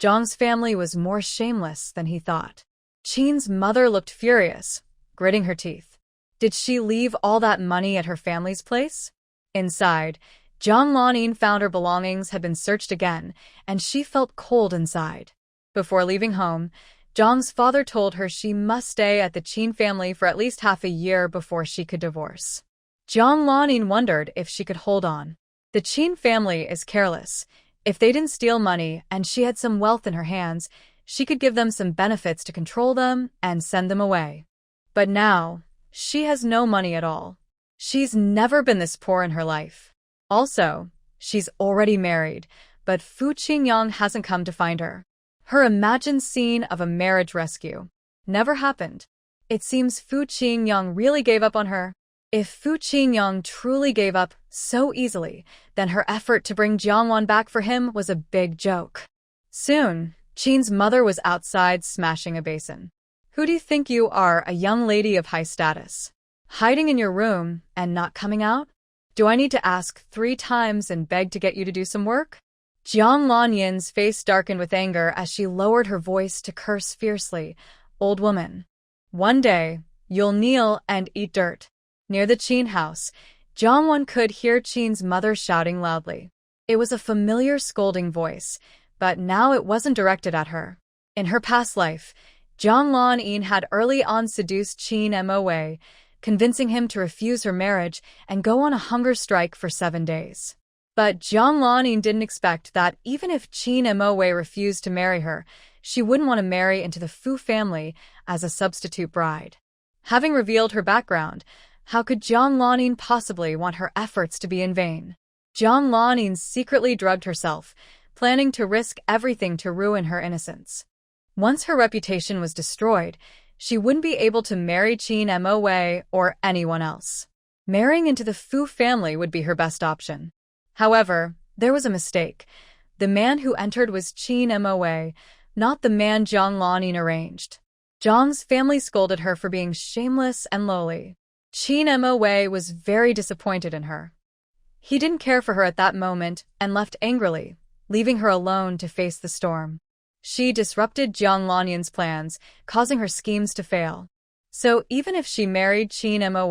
Jiang's family was more shameless than he thought. Qin's mother looked furious, gritting her teeth. Did she leave all that money at her family's place? Inside, Jiang Lanin found her belongings had been searched again, and she felt cold inside. Before leaving home, Jiang's father told her she must stay at the Qin family for at least half a year before she could divorce. Jiang Lanin wondered if she could hold on. The Qin family is careless. If they didn't steal money and she had some wealth in her hands, she could give them some benefits to control them and send them away. But now, she has no money at all. She's never been this poor in her life. Also, she's already married, but Fu Qingyang hasn't come to find her. Her imagined scene of a marriage rescue never happened. It seems Fu Qingyang really gave up on her. If Fu Qingyang truly gave up so easily, then her effort to bring Jiangwan back for him was a big joke. Soon, Qin's mother was outside smashing a basin. Who do you think you are, a young lady of high status? Hiding in your room and not coming out? Do I need to ask 3 times and beg to get you to do some work? Jiang Lanyin's face darkened with anger as she lowered her voice to curse fiercely. Old woman. One day, you'll kneel and eat dirt. Near the Qin house, Jiangwan could hear Qin's mother shouting loudly. It was a familiar scolding voice, but now it wasn't directed at her. In her past life, Jiang Lanin had early on seduced Qin Mo, convincing him to refuse her marriage and go on a hunger strike for 7 days. But Jiang Lanin didn't expect that even if Qin Mo refused to marry her, she wouldn't want to marry into the Fu family as a substitute bride. Having revealed her background, how could Jiang Lanin possibly want her efforts to be in vain? Jiang Lanin secretly drugged herself, planning to risk everything to ruin her innocence. Once her reputation was destroyed, she wouldn't be able to marry Qin Mo or anyone else. Marrying into the Fu family would be her best option. However, there was a mistake. The man who entered was Qin Mo, not the man Jiang Lanin arranged. Jiang's family scolded her for being shameless and lowly. Qin Mo was very disappointed in her. He didn't care for her at that moment and left angrily, leaving her alone to face the storm. She disrupted Jiang Lanin's plans, causing her schemes to fail. So even if she married Qin Mo,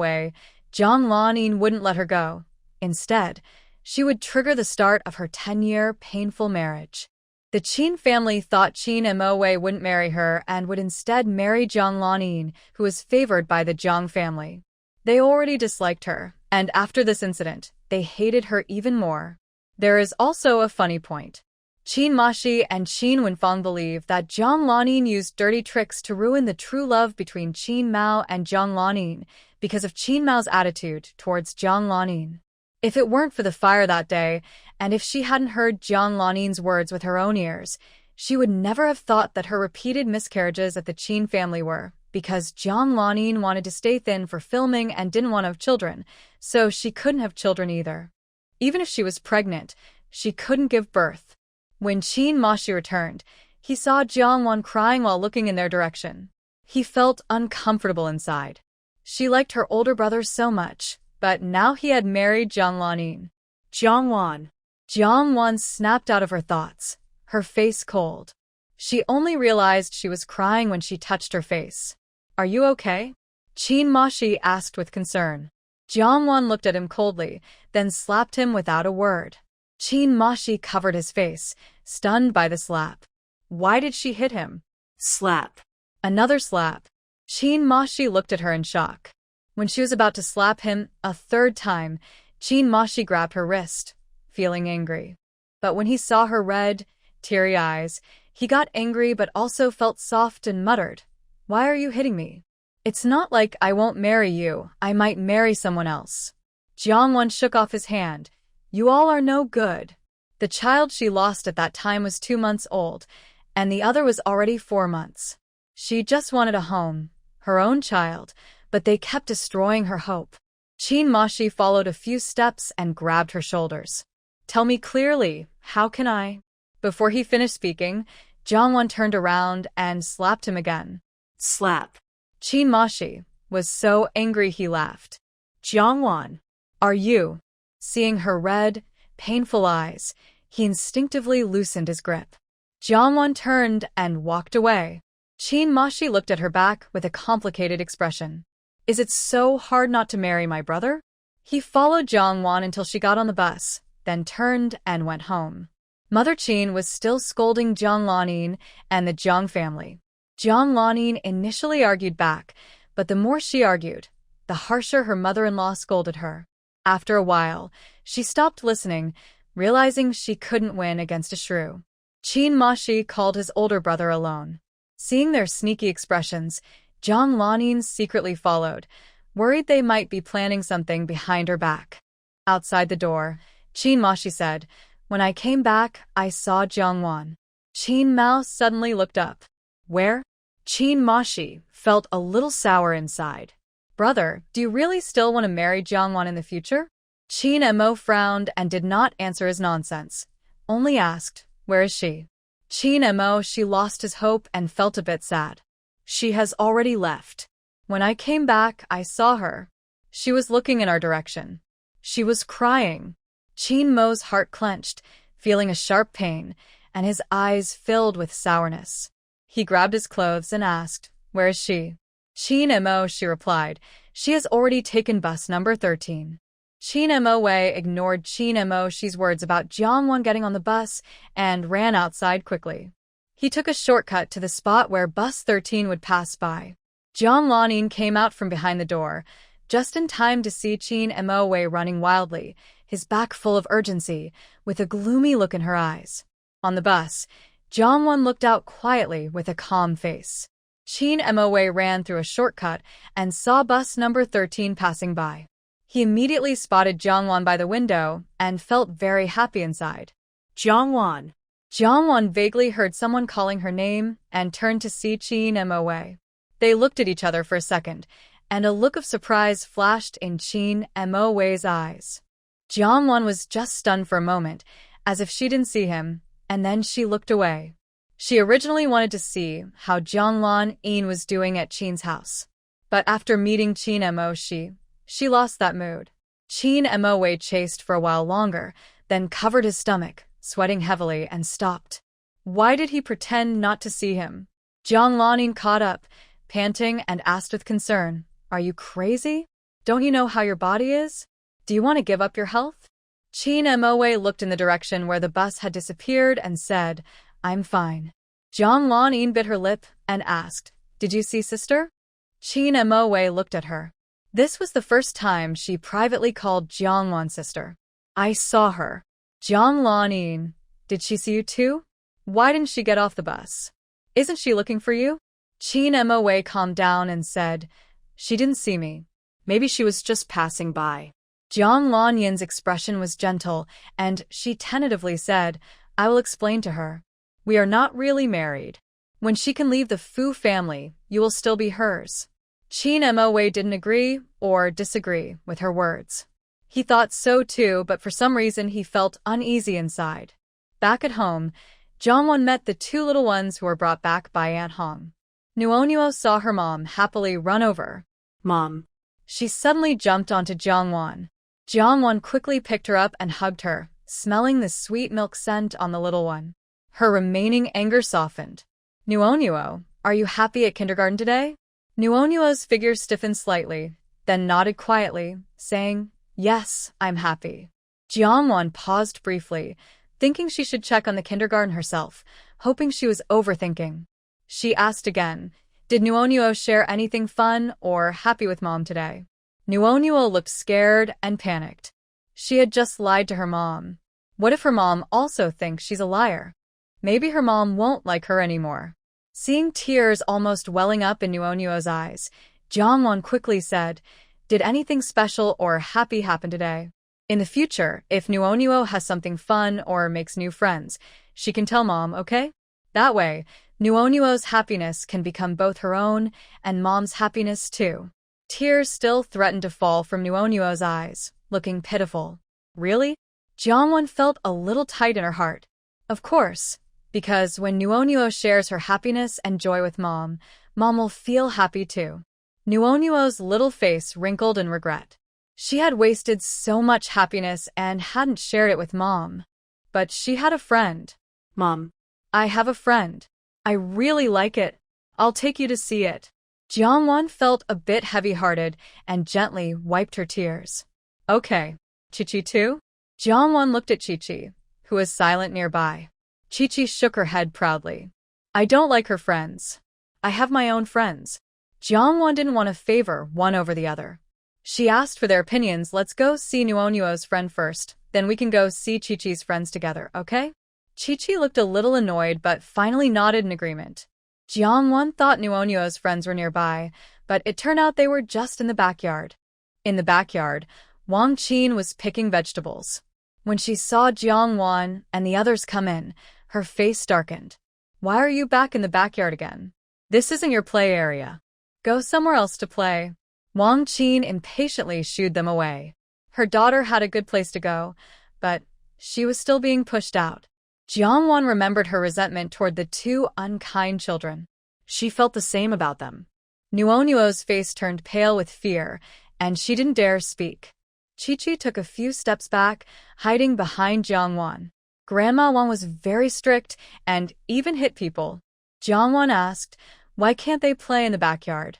Jiang Lanin wouldn't let her go. Instead, she would trigger the start of her 10-year painful marriage. The Qin family thought Qin Mo wouldn't marry her and would instead marry Jiang Lanin, who was favored by the Jiang family. They already disliked her, and after this incident, they hated her even more. There is also a funny point. Qin Mashi and Qin Wenfang believe that Jiang Lanin used dirty tricks to ruin the true love between Qin Mao and Jiang Lanin because of Qin Mao's attitude towards Jiang Lanin. If it weren't for the fire that day, and if she hadn't heard Jiang Lanin's words with her own ears, she would never have thought that her repeated miscarriages at the Qin family were because Jiang Lanin wanted to stay thin for filming and didn't want to have children, so she couldn't have children either. Even if she was pregnant, she couldn't give birth. When Qin Mashi returned, he saw Jiangwan crying while looking in their direction. He felt uncomfortable inside. She liked her older brother so much, but now he had married Jiang Lanin. Jiangwan. Jiangwan snapped out of her thoughts, her face cold. She only realized she was crying when she touched her face. Are you okay? Qin Mashi asked with concern. Jiangwan looked at him coldly, then slapped him without a word. Qin Mashi covered his face, stunned by the slap. Why did she hit him? Slap. Another slap. Qin Mashi looked at her in shock. When she was about to slap him a third time, Chin Mashi grabbed her wrist, feeling angry. But when he saw her red, teary eyes, he got angry but also felt soft and muttered, "Why are you hitting me? It's not like I won't marry you, I might marry someone else." Jiangwon shook off his hand. "You all are no good." The child she lost at that time was 2 months old, and the other was already 4 months. She just wanted a home, her own child, but they kept destroying her hope. Chin Mashi followed a few steps and grabbed her shoulders. "Tell me clearly, how can I?" Before he finished speaking, Jiangwon turned around and slapped him again. Slap. Chin Mashi was so angry he laughed. Jiangwon. "Are you?" Seeing her red, painful eyes, he instinctively loosened his grip. Jiangwon turned and walked away. Chin Mashi looked at her back with a complicated expression. "Is it so hard not to marry my brother?" He followed Jiangwon until she got on the bus, then turned and went home. Mother Chin was still scolding Jiang Lanin and the Jiang family. Jiang Lanin initially argued back, but the more she argued, the harsher her mother-in-law scolded her. After a while, she stopped listening, realizing she couldn't win against a shrew. Chin Mashi called his older brother alone. Seeing their sneaky expressions, Jiang Lanin secretly followed, worried they might be planning something behind her back. Outside the door, Chin Mashi said, "When I came back, I saw Jiangwon." Chin Mao suddenly looked up. "Where?" Chin Mashi felt a little sour inside. "Brother, do you really still want to marry Jiangwon in the future?" Chin Mo frowned and did not answer his nonsense, only asked, "Where is she?" Chin Mo, she lost his hope and felt a bit sad. "She has already left. When I came back, I saw her. She was looking in our direction. She was crying." Chin Mo's heart clenched, feeling a sharp pain, and his eyes filled with sourness. He grabbed his clothes and asked, "Where is she?" "Chin Mo," she replied. "She has already taken bus number 13. Chin Mo Wei ignored Chin Mo Shi's words about Jiangwon getting on the bus and ran outside quickly. He took a shortcut to the spot where bus 13 would pass by. Jiang Lanin came out from behind the door, just in time to see Chin Mo Wei running wildly, his back full of urgency, with a gloomy look in her eyes. On the bus, Jiangwon looked out quietly with a calm face. Chin Mo Wei ran through a shortcut and saw bus number 13 passing by. He immediately spotted Jiangwon by the window and felt very happy inside. Jiangwon. Jiangwon vaguely heard someone calling her name and turned to see Chin Mo Wei. They looked at each other for a second, and a look of surprise flashed in Chin Mo Wei's eyes. Jiangwon was just stunned for a moment, as if she didn't see him, and then she looked away. She originally wanted to see how Jiang Lanin was doing at Chin's house. But after meeting Chin Mo Shi, she lost that mood. Chin Mo Wei chased for a while longer, then covered his stomach, sweating heavily, and stopped. Why did he pretend not to see him? Jiang Lanin caught up, panting, and asked with concern, "Are you crazy? Don't you know how your body is? Do you want to give up your health?" Chin Mo Wei looked in the direction where the bus had disappeared and said, "I'm fine." Jiang Lanin bit her lip and asked, "Did you see sister?" Chin Mo Wei looked at her. This was the first time she privately called Jiangwon sister. "I saw her." "Jiang Lanin, did she see you too? Why didn't she get off the bus? Isn't she looking for you?" Chin Mo Wei calmed down and said, "She didn't see me. Maybe she was just passing by." Jiang Lanin's expression was gentle, and she tentatively said, "I will explain to her. We are not really married. When she can leave the Fu family, you will still be hers." Chin Mo Wei didn't agree or disagree with her words. He thought so too, but for some reason he felt uneasy inside. Back at home, Jiangwon met the 2 little ones who were brought back by Aunt Hong. Nuonuo saw her mom happily run over. Mom. She suddenly jumped onto Jiangwon. Jiangwon quickly picked her up and hugged her, smelling the sweet milk scent on the little one. Her remaining anger softened. "Nuonuo, are you happy at kindergarten today?" Nuonuo's figure stiffened slightly, then nodded quietly, saying, "Yes, I'm happy." Jiangwon paused briefly, thinking she should check on the kindergarten herself, hoping she was overthinking. She asked again, "Did Nuonuo share anything fun or happy with mom today?" Nuonuo looked scared and panicked. She had just lied to her mom. What if her mom also thinks she's a liar? Maybe her mom won't like her anymore. Seeing tears almost welling up in Nuonuo's eyes, Jeongwon quickly said, "Did anything special or happy happen today? In the future, if Nuonuo has something fun or makes new friends, she can tell mom, okay? That way, Nuonuo's happiness can become both her own and mom's happiness too." Tears still threatened to fall from Nuonuo's eyes, looking pitiful. Really? Jeongwon felt a little tight in her heart. Of course, because when Nuonuo shares her happiness and joy with mom, mom will feel happy too. Nuonuo's little face wrinkled in regret. She had wasted so much happiness and hadn't shared it with mom. But she had a friend. Mom. I have a friend. I really like it. I'll take you to see it. Jeongwon felt a bit heavy-hearted and gently wiped her tears. Okay. Chichi too? Jeongwon looked at Chichi, who was silent nearby. Chichi shook her head proudly. I don't like her friends. I have my own friends. Jeongwon didn't want to favor one over the other. She asked for their opinions. Let's go see Nuonuo's friend first, then we can go see Chichi's friends together, okay? Chichi looked a little annoyed but finally nodded in agreement. Jeongwon thought Nuonuo's friends were nearby, but it turned out they were just in the backyard. In the backyard, Wang Qin was picking vegetables. When she saw Jeongwon and the others come in, her face darkened. Why are you back in the backyard again? This isn't your play area. Go somewhere else to play. Wang Qin impatiently shooed them away. Her daughter had a good place to go, but she was still being pushed out. Jeongwon remembered her resentment toward the two unkind children. She felt the same about them. Nuonuo's face turned pale with fear, and she didn't dare speak. Chichi took a few steps back, hiding behind Jeongwon. Grandma Wang was very strict and even hit people. Jeongwon asked, why can't they play in the backyard?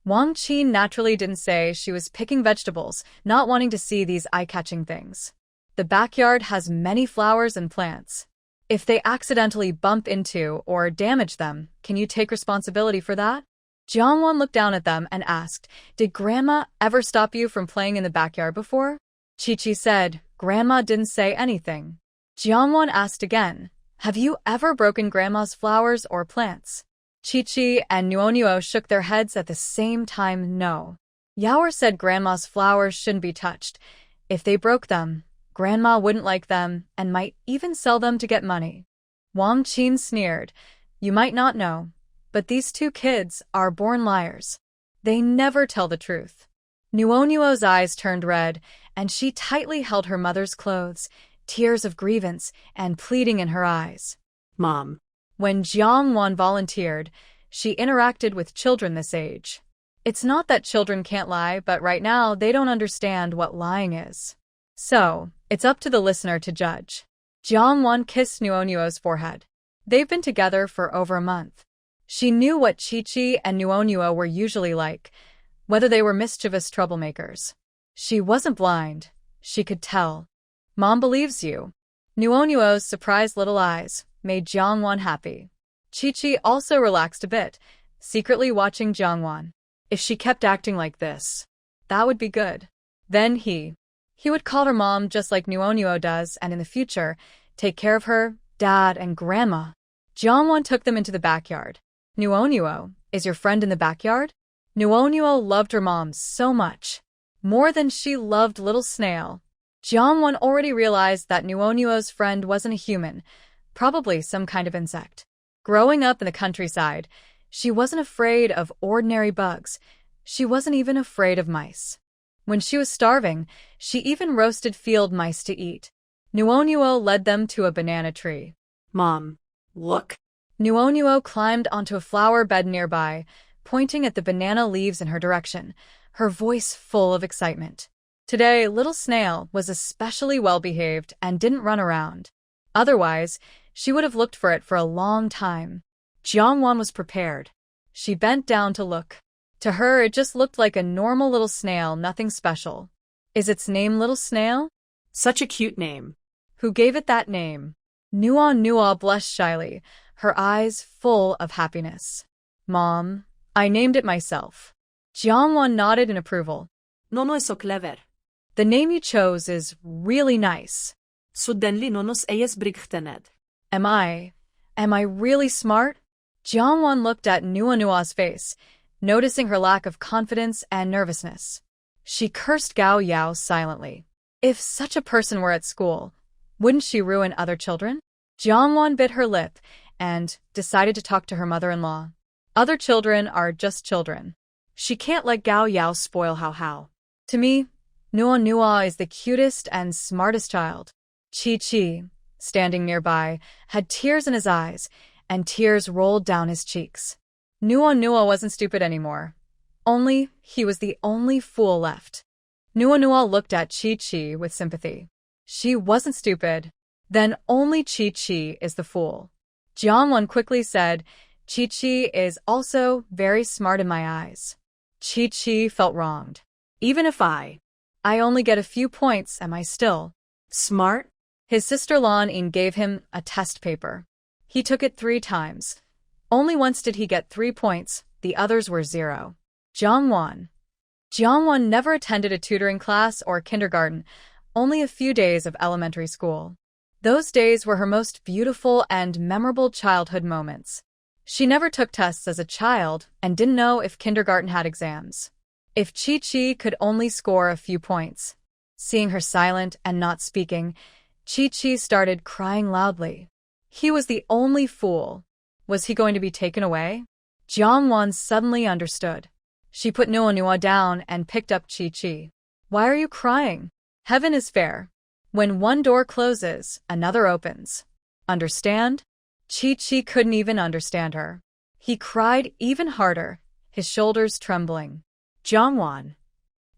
Wang Qin naturally didn't say she was picking vegetables, not wanting to see these eye-catching things. The backyard has many flowers and plants. If they accidentally bump into or damage them, can you take responsibility for that? Jeongwon looked down at them and asked, did Grandma ever stop you from playing in the backyard before? Chichi said, Grandma didn't say anything. Jeongwon asked again, have you ever broken Grandma's flowers or plants? Chichi and Nuonuo shook their heads at the same time, no. Yaoer said Grandma's flowers shouldn't be touched. If they broke them, Grandma wouldn't like them and might even sell them to get money. Wang Qin sneered, you might not know, but these two kids are born liars. They never tell the truth. Nuonuo's eyes turned red, and she tightly held her mother's clothes, tears of grievance and pleading in her eyes. Mom. When Jeongwon volunteered, she interacted with children this age. It's not that children can't lie, but right now they don't understand what lying is. So, it's up to the listener to judge. Jeongwon kissed Nuonuo's forehead. They've been together for over a month. She knew what Chichi and Nuonuo were usually like, whether they were mischievous troublemakers. She wasn't blind. She could tell. Mom believes you. Nuonuo's surprised little eyes made Jeongwon happy. Chichi also relaxed a bit, secretly watching Jeongwon. If she kept acting like this, that would be good. Then he would call her mom just like Nuonuo does, and in the future, take care of her, dad, and grandma. Jeongwon took them into the backyard. Nuonuo, is your friend in the backyard? Nuonuo loved her mom so much, more than she loved Little Snail. Jeongwon already realized that Nuonuo's friend wasn't a human, probably some kind of insect. Growing up in the countryside, she wasn't afraid of ordinary bugs. She wasn't even afraid of mice. When she was starving, she even roasted field mice to eat. Nuonuo led them to a banana tree. Mom, look. Nuonuo climbed onto a flower bed nearby, pointing at the banana leaves in her direction, her voice full of excitement. Today, Little Snail was especially well-behaved and didn't run around. Otherwise, she would have looked for it for a long time. Jeongwon was prepared. She bent down to look. To her, it just looked like a normal little snail, nothing special. Is its name Little Snail? Such a cute name. Who gave it that name? Nuo blushed shyly, her eyes full of happiness. Mom, I named it myself. Jeongwon nodded in approval. Nono es so clever. The name you chose is really nice. Sudenli nonos eyes brigtened. Am I really smart? Jiangwan looked at Nuanua's face, noticing her lack of confidence and nervousness. She cursed Gao Yao silently. If such a person were at school, wouldn't she ruin other children? Jiangwan bit her lip and decided to talk to her mother-in-law. Other children are just children. She can't let Gao Yao spoil Hao. To me, Nua is the cutest and smartest child. Chi, standing nearby, had tears in his eyes, and tears rolled down his cheeks. Nua wasn't stupid anymore. Only he was the only fool left. Nua looked at Chi with sympathy. She wasn't stupid. Then only Chi is the fool. Jiangwan quickly said, Chi is also very smart in my eyes. Chi felt wronged. Even if I only get a few points, am I still smart? His sister Lan Ying gave him a test paper. He took it 3 times. Only once did he get 3 points, the others were 0. Jiangwan never attended a tutoring class or kindergarten, only a few days of elementary school. Those days were her most beautiful and memorable childhood moments. She never took tests as a child and didn't know if kindergarten had exams. If Chi could only score a few points. Seeing her silent and not speaking, Chi started crying loudly. He was the only fool. Was he going to be taken away? Jiangwan suddenly understood. She put Nua down and picked up Chi. Why are you crying? Heaven is fair. When one door closes, another opens. Understand? Chi couldn't even understand her. He cried even harder, his shoulders trembling. Jiangwan,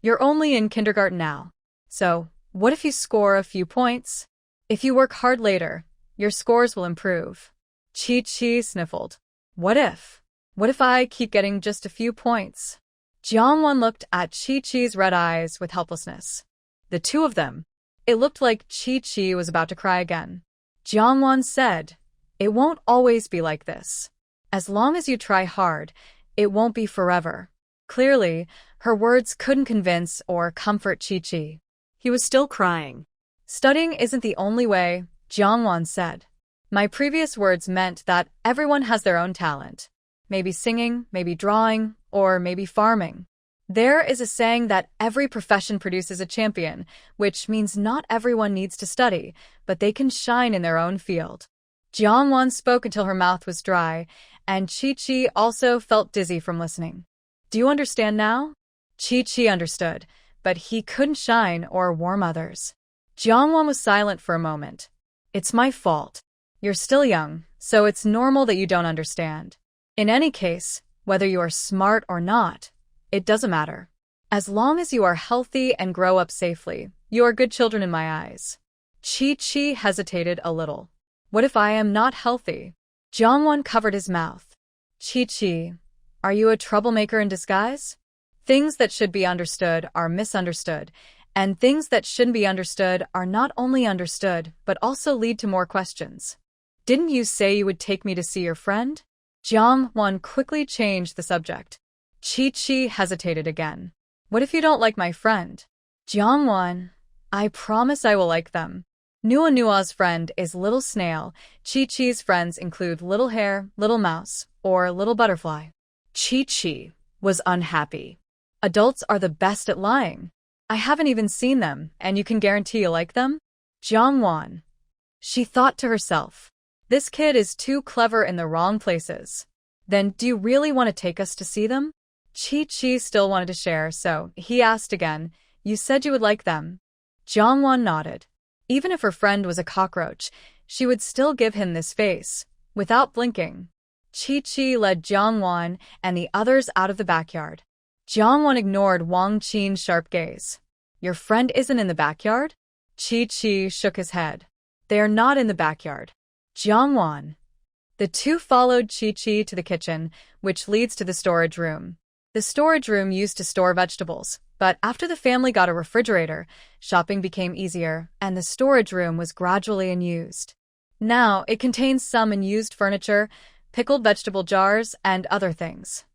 you're only in kindergarten now. So, what if you score a few points? If you work hard later, your scores will improve. Chi sniffled. What if? What if I keep getting just a few points? Jiangwan looked at Chi-Chi's red eyes with helplessness. The two of them. It looked like Chi-Chi was about to cry again. Jiangwan said, "It won't always be like this. As long as you try hard, it won't be forever." Clearly, her words couldn't convince or comfort Chi-Chi. He was still crying. "Studying isn't the only way," Jiangwan said. "My previous words meant that everyone has their own talent. Maybe singing, maybe drawing, or maybe farming. There is a saying that every profession produces a champion, which means not everyone needs to study, but they can shine in their own field." Jiangwan spoke until her mouth was dry, and Chi also felt dizzy from listening. "Do you understand now?" Chi understood, but he couldn't shine or warm others. Jiangwan was silent for a moment. "It's my fault. You're still young, so it's normal that you don't understand. In any case, whether you are smart or not, it doesn't matter. As long as you are healthy and grow up safely, you are good children in my eyes." Chi hesitated a little. "What if I am not healthy?" Jiangwan covered his mouth. Chi, are you a troublemaker in disguise? Things that should be understood are misunderstood, and things that shouldn't be understood are not only understood, but also lead to more questions. Didn't you say you would take me to see your friend? Jiangwan quickly changed the subject. Chi hesitated again. What if you don't like my friend? Jiangwan, I promise I will like them. Nua's friend is Little Snail. Chi-Chi's friends include Little Hare, Little Mouse, or Little Butterfly. Chi was unhappy. Adults are the best at lying. I haven't even seen them, and you can guarantee you like them? Jiangwan. She thought to herself, this kid is too clever in the wrong places. Then do you really want to take us to see them? Chi still wanted to share, so he asked again, you said you would like them. Jiangwan nodded. Even if her friend was a cockroach, she would still give him this face, without blinking. Chi led Jiangwan and the others out of the backyard. Jiangwan ignored Wang Qin's sharp gaze. Your friend isn't in the backyard? Chi shook his head. They are not in the backyard. Jiangwan. The two followed Chi to the kitchen, which leads to the storage room. The storage room used to store vegetables, but after the family got a refrigerator, shopping became easier, and the storage room was gradually unused. Now it contains some unused furniture, pickled vegetable jars, and other things.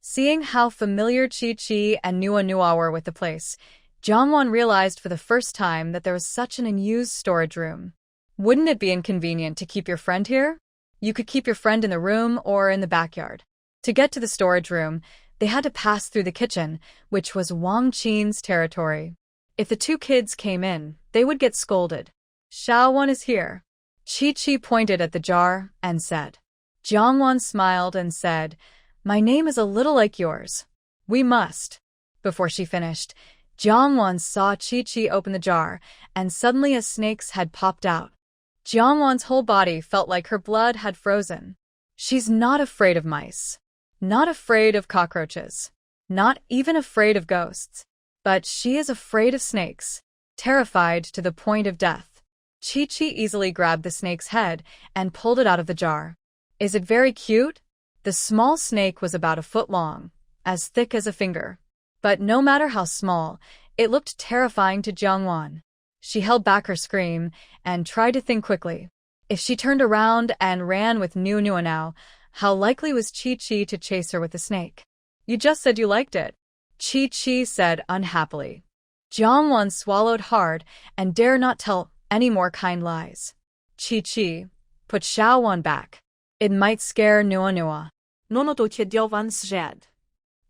Seeing how familiar Chi-Chi and Nua were with the place, Jiangwan realized for the first time that there was such an unused storage room. Wouldn't it be inconvenient to keep your friend here? You could keep your friend in the room or in the backyard. To get to the storage room, they had to pass through the kitchen, which was Wang Qin's territory. If the two kids came in, they would get scolded. Xiaowan is here. Chi-Chi pointed at the jar and said. Jiangwan smiled and said, My name is a little like yours. We must. Before she finished, Jiangwan saw Chi-Chi open the jar, and suddenly a snake's head popped out. Jiangwan's whole body felt like her blood had frozen. She's not afraid of mice. Not afraid of cockroaches. Not even afraid of ghosts. But she is afraid of snakes. Terrified to the point of death. Chi-Chi easily grabbed the snake's head and pulled it out of the jar. Is it very cute? The small snake was about a foot long, as thick as a finger. But no matter how small, it looked terrifying to Jiangwan. She held back her scream and tried to think quickly. If she turned around and ran with Nua now, how likely was Chi-Chi to chase her with the snake? You just said you liked it, Chi-Chi said unhappily. Jiangwan swallowed hard and dare not tell any more kind lies. Chi-Chi, put Xiaowan back. It might scare Nua.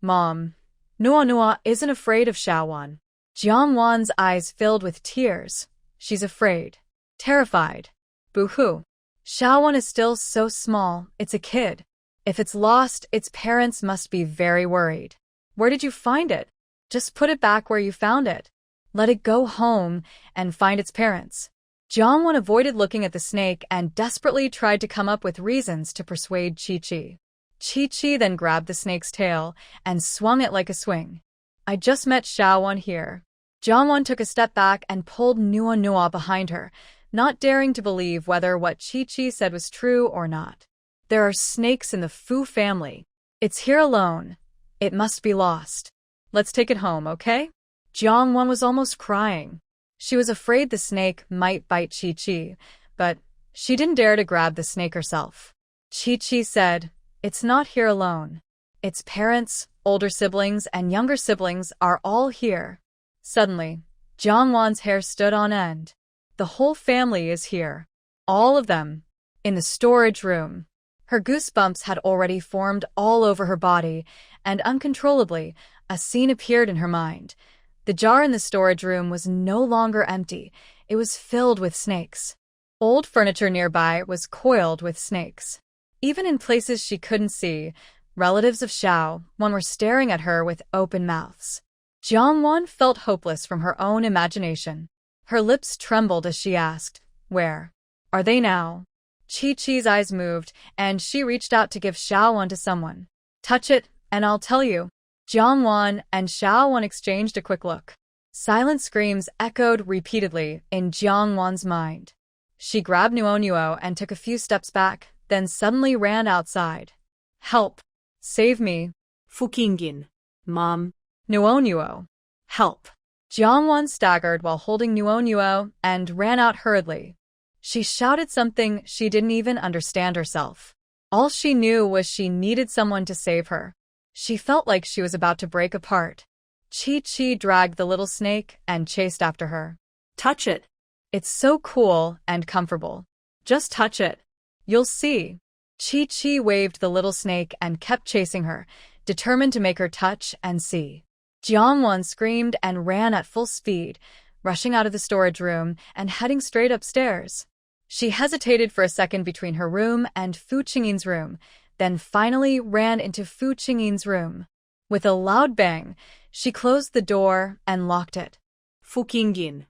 Mom, Nua isn't afraid of Xiaowan. Jiangwan's eyes filled with tears. She's afraid. Terrified. Boo-hoo. Xiaowan is still so small, it's a kid. If it's lost, its parents must be very worried. Where did you find it? Just put it back where you found it. Let it go home and find its parents. Jiangwan avoided looking at the snake and desperately tried to come up with reasons to persuade Chi-Chi. Chi-Chi then grabbed the snake's tail and swung it like a swing. I just met Xiaowan here. Jiangwan took a step back and pulled Nua behind her, not daring to believe whether what Chi-Chi said was true or not. There are snakes in the Fu family. It's here alone. It must be lost. Let's take it home, okay? Jiangwan was almost crying. She was afraid the snake might bite Chi-Chi, but she didn't dare to grab the snake herself. Chi-Chi said, It's not here alone. Its parents, older siblings, and younger siblings are all here. Suddenly, Jiangwan's hair stood on end. The whole family is here. All of them. In the storage room. Her goosebumps had already formed all over her body, and uncontrollably, a scene appeared in her mind. The jar in the storage room was no longer empty. It was filled with snakes. Old furniture nearby was coiled with snakes. Even in places she couldn't see, relatives of Xiaowan were staring at her with open mouths. Jiangwan felt hopeless from her own imagination. Her lips trembled as she asked, Where are they now? Chi-Chi's eyes moved, and she reached out to give Xiaowan to someone. Touch it, and I'll tell you. Jiangwan and Xiaowan exchanged a quick look. Silent screams echoed repeatedly in Jiangwan's mind. She grabbed Nua and took a few steps back, then suddenly ran outside. Help! Save me! Fukingin. Mom. Nua! Help! Jiangwan staggered while holding Nua and ran out hurriedly. She shouted something she didn't even understand herself. All she knew was she needed someone to save her. She felt like she was about to break apart. Chi-Chi dragged the little snake and chased after her. Touch it. It's so cool and comfortable. Just touch it. You'll see. Chi-Chi waved the little snake and kept chasing her, determined to make her touch and see. Jiangwan screamed and ran at full speed, rushing out of the storage room and heading straight upstairs. She hesitated for a second between her room and Fu Qingyin's room, then finally ran into Fu Qingyin's room. With a loud bang, she closed the door and locked it. Fu Qingyin.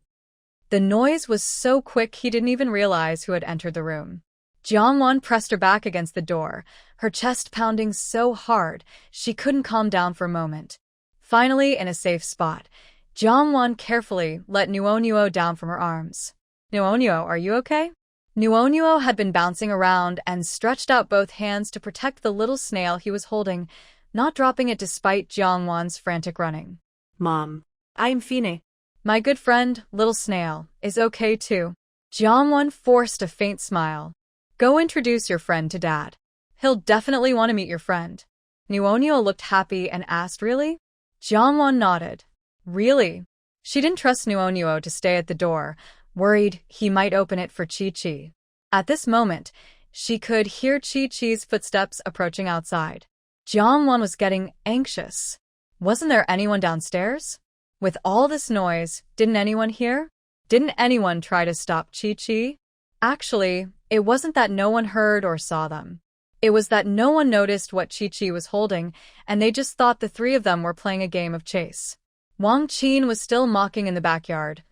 The noise was so quick he didn't even realize who had entered the room. Jiangwan pressed her back against the door, her chest pounding so hard she couldn't calm down for a moment. Finally, in a safe spot, Jiangwan carefully let Nua down from her arms. Nua, are you okay? Nua had been bouncing around and stretched out both hands to protect the little snail he was holding, not dropping it despite Jiangwan's frantic running. Mom. I'm fine. My good friend, little snail, is okay too. Jiangwan forced a faint smile. Go introduce your friend to Dad. He'll definitely want to meet your friend. Nuonyo looked happy and asked, really? Jiangwon nodded. Really? She didn't trust Nuonyo to stay at the door, worried he might open it for Chi-Chi. At this moment, she could hear Chi-Chi's footsteps approaching outside. Jiangwon was getting anxious. Wasn't there anyone downstairs? With all this noise, didn't anyone hear? Didn't anyone try to stop Chi-Chi? Actually, it wasn't that no one heard or saw them. It was that no one noticed what Chi-Chi was holding, and they just thought the three of them were playing a game of chase. Wang Qin was still mocking in the backyard,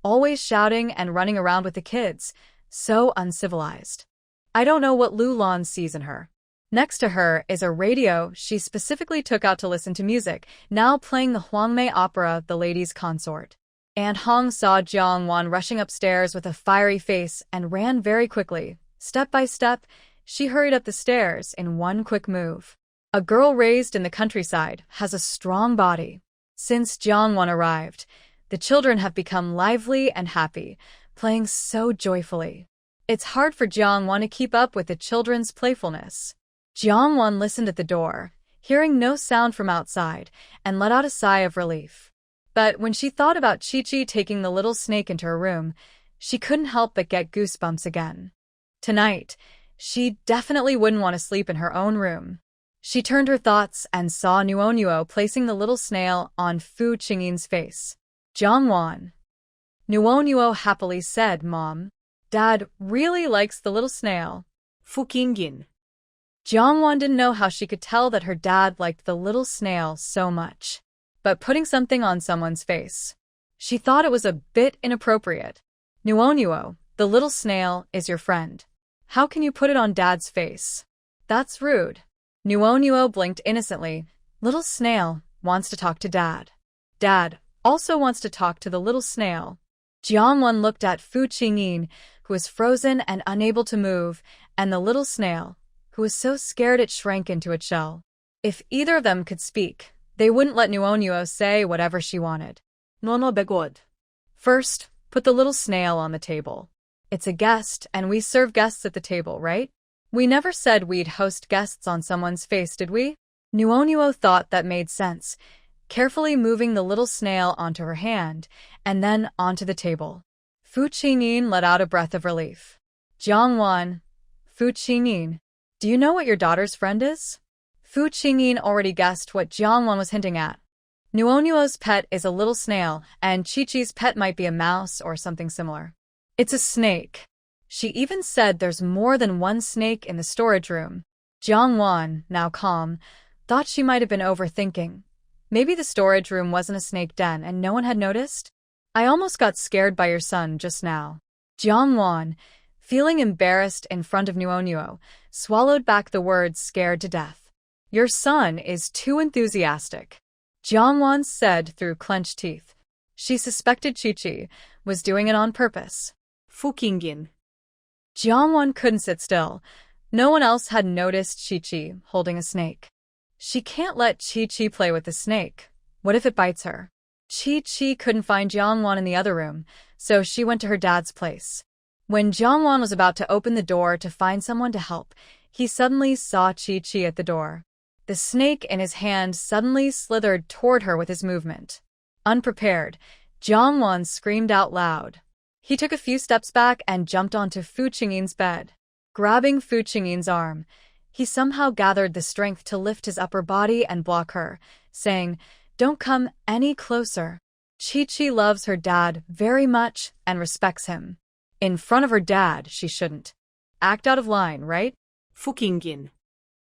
always shouting and running around with the kids, so uncivilized. I don't know what Lu Lan sees in her. Next to her is a radio she specifically took out to listen to music, now playing the Huangmei opera The Lady's Consort. Aunt Hong saw Jiangwon rushing upstairs with a fiery face and ran very quickly. Step by step, she hurried up the stairs in one quick move. A girl raised in the countryside has a strong body. Since Jiangwon arrived, the children have become lively and happy, playing so joyfully. It's hard for Jiangwon to keep up with the children's playfulness. Jiangwon listened at the door, hearing no sound from outside, and let out a sigh of relief. But when she thought about Chi-Chi taking the little snake into her room, she couldn't help but get goosebumps again. Tonight, she definitely wouldn't want to sleep in her own room. She turned her thoughts and saw Nuonyo placing the little snail on Fu Qingyin's face. Jiangwon. Nuonyo happily said, Mom, Dad really likes the little snail. Fu Qingyin. Jiangwon didn't know how she could tell that her dad liked the little snail so much. But putting something on someone's face, she thought it was a bit inappropriate. Nuonyo, the little snail is your friend. How can you put it on Dad's face? That's rude. Nuonyo blinked innocently. Little snail wants to talk to Dad. Dad also wants to talk to the little snail. Jiangwon looked at Fu Qingyin, who was frozen and unable to move, and the little snail, who was so scared it shrank into a shell. If either of them could speak, they wouldn't let Nuonyo say whatever she wanted. Nono begod. First, put the little snail on the table. It's a guest, and we serve guests at the table, right? We never said we'd host guests on someone's face, did we? Nuonyo thought that made sense, carefully moving the little snail onto her hand, and then onto the table. Fu Qingyin let out a breath of relief. Jiangwon. Fu Qingyin. Do you know what your daughter's friend is? Fu Qingyin already guessed what Jiangwon was hinting at. Nuonyo's pet is a little snail, and Chi-Chi's pet might be a mouse or something similar. It's a snake. She even said there's more than one snake in the storage room. Jiangwon, now calm, thought she might have been overthinking. Maybe the storage room wasn't a snake den and no one had noticed? I almost got scared by your son just now. Jiangwon, feeling embarrassed in front of Nuonyo, swallowed back the words scared to death. Your son is too enthusiastic. Jiangwon said through clenched teeth. She suspected Chi-Chi was doing it on purpose. Fu Qingyin. Jiangwon couldn't sit still. No one else had noticed Chi-Chi holding a snake. She can't let Chi-Chi play with the snake. What if it bites her? Chi-Chi couldn't find Jiangwon in the other room, so she went to her dad's place. When Jiangwon was about to open the door to find someone to help, he suddenly saw Chi-Chi at the door. The snake in his hand suddenly slithered toward her with his movement. Unprepared, Jiangwon screamed out loud. He took a few steps back and jumped onto Fu Qingyin's bed. Grabbing Fu Qingyin's arm, he somehow gathered the strength to lift his upper body and block her, saying, Don't come any closer. Chi-Chi loves her dad very much and respects him. In front of her dad, she shouldn't act out of line, right? Fu Qingyin.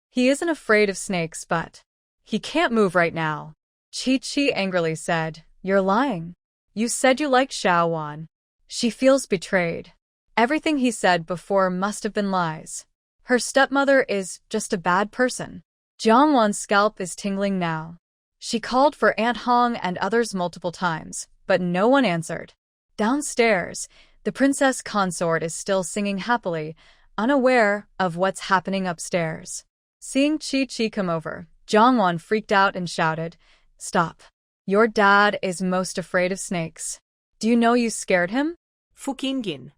He isn't afraid of snakes, but he can't move right now. Chi-Chi angrily said, You're lying. You said you liked Xiaowan. She feels betrayed. Everything he said before must have been lies. Her stepmother is just a bad person. Jiangwon's scalp is tingling now. She called for Aunt Hong and others multiple times, but no one answered. Downstairs, the princess consort is still singing happily, unaware of what's happening upstairs. Seeing Chi-Chi come over, Jiangwon freaked out and shouted, Stop. Your dad is most afraid of snakes. Do you know you scared him? Fu Qingyin.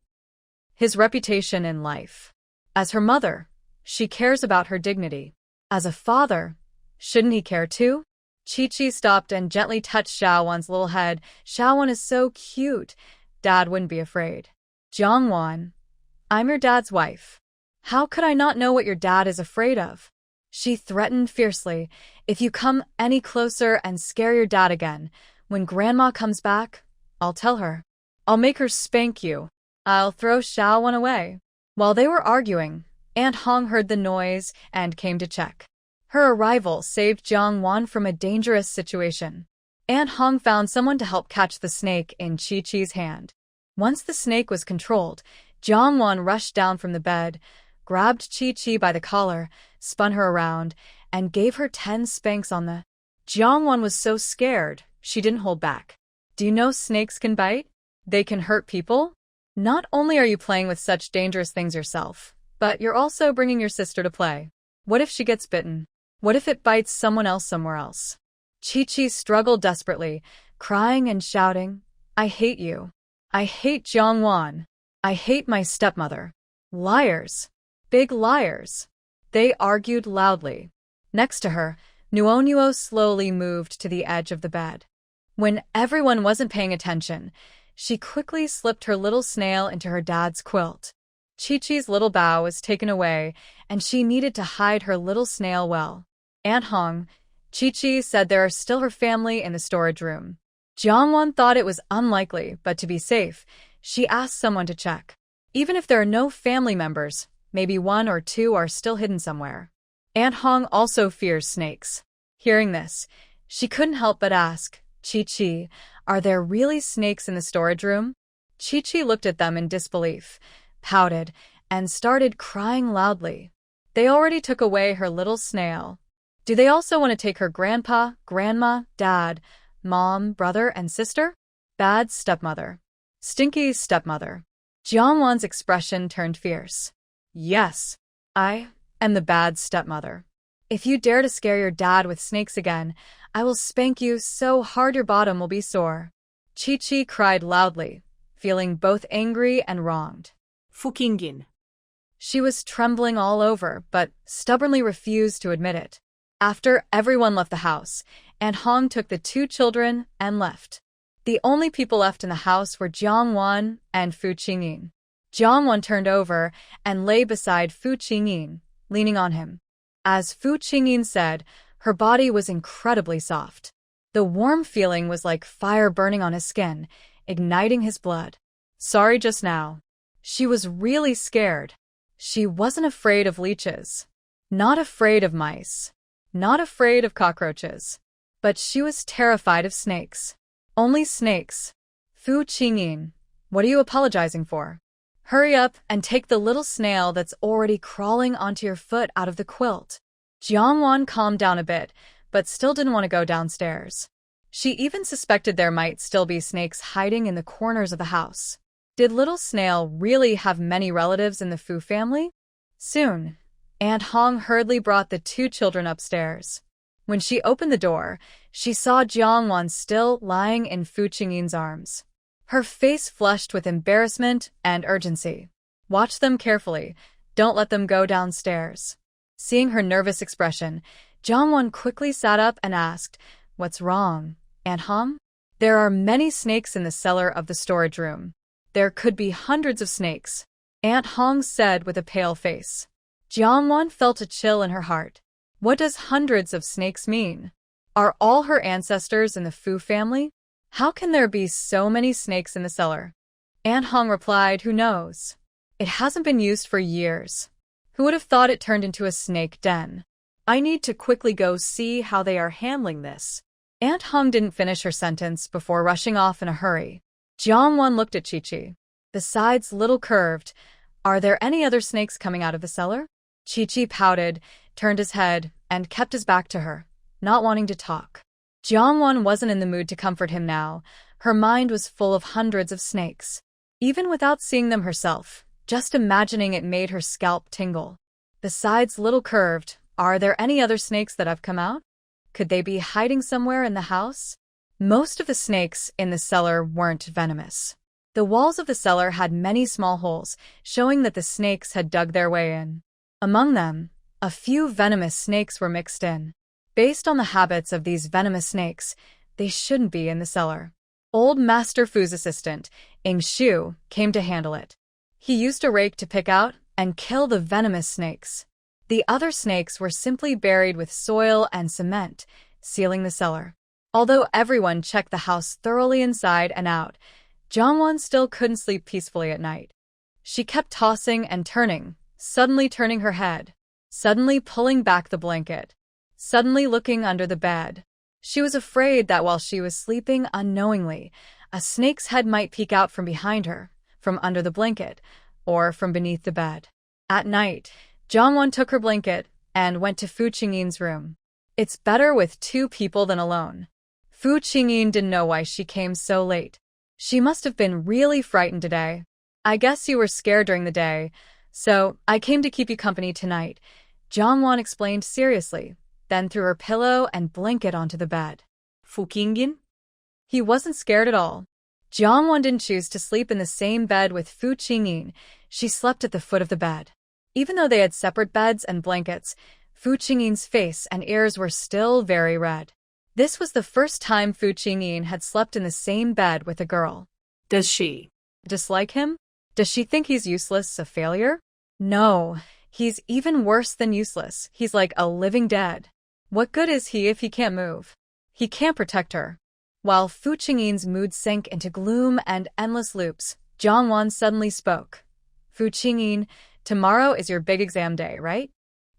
His reputation in life. As her mother, she cares about her dignity. As a father, Shouldn't he care too? Chi-Chi stopped and gently touched Xiaowan's little head. Xiaowan is so cute. Dad wouldn't be afraid. Jiangwan, I'm your dad's wife. How could I not know what your dad is afraid of? She threatened fiercely. If you come any closer and scare your dad again, when Grandma comes back, I'll tell her. I'll make her spank you. I'll throw Xiaowan away. While they were arguing, Aunt Hong heard the noise and came to check. Her arrival saved Jiangwan from a dangerous situation. Aunt Hong found someone to help catch the snake in Chi-Chi's hand. Once the snake was controlled, Jiangwan rushed down from the bed, grabbed Chi-Chi by the collar, spun her around, and gave her 10 spanks on the... Jiangwan was so scared, she didn't hold back. Do you know snakes can bite? They can hurt people? Not only are you playing with such dangerous things yourself, but you're also bringing your sister to play. What if she gets bitten? What if it bites someone else somewhere else? Chi-Chi struggled desperately, crying and shouting, I hate you. I hate Jiangwan. I hate my stepmother. Liars. Big liars. They argued loudly. Next to her, Nuonuo slowly moved to the edge of the bed. When everyone wasn't paying attention, she quickly slipped her little snail into her dad's quilt. Chi-Chi's little bow was taken away, and she needed to hide her little snail well. Aunt Hong, Chi-Chi said there are still her family in the storage room. Jiangwan thought it was unlikely, but to be safe, she asked someone to check. Even if there are no family members, maybe 1 or 2 are still hidden somewhere. Aunt Hong also fears snakes. Hearing this, she couldn't help but ask, Chi-Chi, are there really snakes in the storage room? Chi-Chi looked at them in disbelief, pouted, and started crying loudly. They already took away her little snail. Do they also want to take her grandpa, grandma, dad, mom, brother, and sister? Bad stepmother. Stinky stepmother. Jiangwan's expression turned fierce. Yes, I am the bad stepmother. If you dare to scare your dad with snakes again, I will spank you so hard your bottom will be sore. Chi-Chi cried loudly, feeling both angry and wronged. Fukingin. She was trembling all over, but stubbornly refused to admit it. After everyone left the house, Aunt Hong took the 2 children and left. The only people left in the house were Jiangwan and Fu Qingyin. Jiangwan turned over and lay beside Fu Qingyin, leaning on him. As Fu Qingyin said, her body was incredibly soft. The warm feeling was like fire burning on his skin, igniting his blood. Sorry just now. She was really scared. She wasn't afraid of leeches. Not afraid of mice. Not afraid of cockroaches. But she was terrified of snakes. Only snakes. Fu Qingyin, what are you apologizing for? Hurry up and take the little snail that's already crawling onto your foot out of the quilt. Jiangwan calmed down a bit, but still didn't want to go downstairs. She even suspected there might still be snakes hiding in the corners of the house. Did little snail really have many relatives in the Fu family? Soon, Aunt Hong hurriedly brought the 2 children upstairs. When she opened the door, she saw Jiangwan still lying in Fu Qingyin's arms. Her face flushed with embarrassment and urgency. Watch them carefully. Don't let them go downstairs. Seeing her nervous expression, Jiangwan quickly sat up and asked, What's wrong, Aunt Hong? There are many snakes in the cellar of the storage room. There could be hundreds of snakes, Aunt Hong said with a pale face. Jiangwan felt a chill in her heart. What does hundreds of snakes mean? Are all her ancestors in the Fu family? How can there be so many snakes in the cellar? Aunt Hong replied, Who knows? It hasn't been used for years. Who would have thought it turned into a snake den? I need to quickly go see how they are handling this. Aunt Hong didn't finish her sentence before rushing off in a hurry. Jiangwan looked at Chi-Chi. The sides little curved. Are there any other snakes coming out of the cellar? Chi-Chi pouted, turned his head, and kept his back to her, not wanting to talk. Jiangwan wasn't in the mood to comfort him now. Her mind was full of hundreds of snakes. Even without seeing them herself, just imagining it made her scalp tingle. The sides little curved. Are there any other snakes that have come out? Could they be hiding somewhere in the house? Most of the snakes in the cellar weren't venomous. The walls of the cellar had many small holes, showing that the snakes had dug their way in. Among them, a few venomous snakes were mixed in. Based on the habits of these venomous snakes, they shouldn't be in the cellar. Old Master Fu's assistant, Ing Shu, came to handle it. He used a rake to pick out and kill the venomous snakes. The other snakes were simply buried with soil and cement, sealing the cellar. Although everyone checked the house thoroughly inside and out, Jongwon still couldn't sleep peacefully at night. She kept tossing and turning, suddenly turning her head, suddenly pulling back the blanket, suddenly looking under the bed. She was afraid that while she was sleeping unknowingly, a snake's head might peek out from behind her, from under the blanket, or from beneath the bed. At night, Jongwon took her blanket and went to Fu Qingyin's room. It's better with two people than alone. Fu Qingyin didn't know why she came so late. She must have been really frightened today. I guess you were scared during the day, so I came to keep you company tonight, Jongwon explained seriously, then threw her pillow and blanket onto the bed. Fu Qingyin? He wasn't scared at all. Jongwon didn't choose to sleep in the same bed with Fu Qingyin. She slept at the foot of the bed. Even though they had separate beds and blankets, Fu Qingyin's face and ears were still very red. This was the first time Fu Qingyin had slept in the same bed with a girl. Does she dislike him? Does she think he's useless, a failure? No, he's even worse than useless. He's like a living dead. What good is he if he can't move? He can't protect her. While Fu Qingyin's mood sank into gloom and endless loops, Jongwon suddenly spoke. Fu Qingyin, tomorrow is your big exam day, right?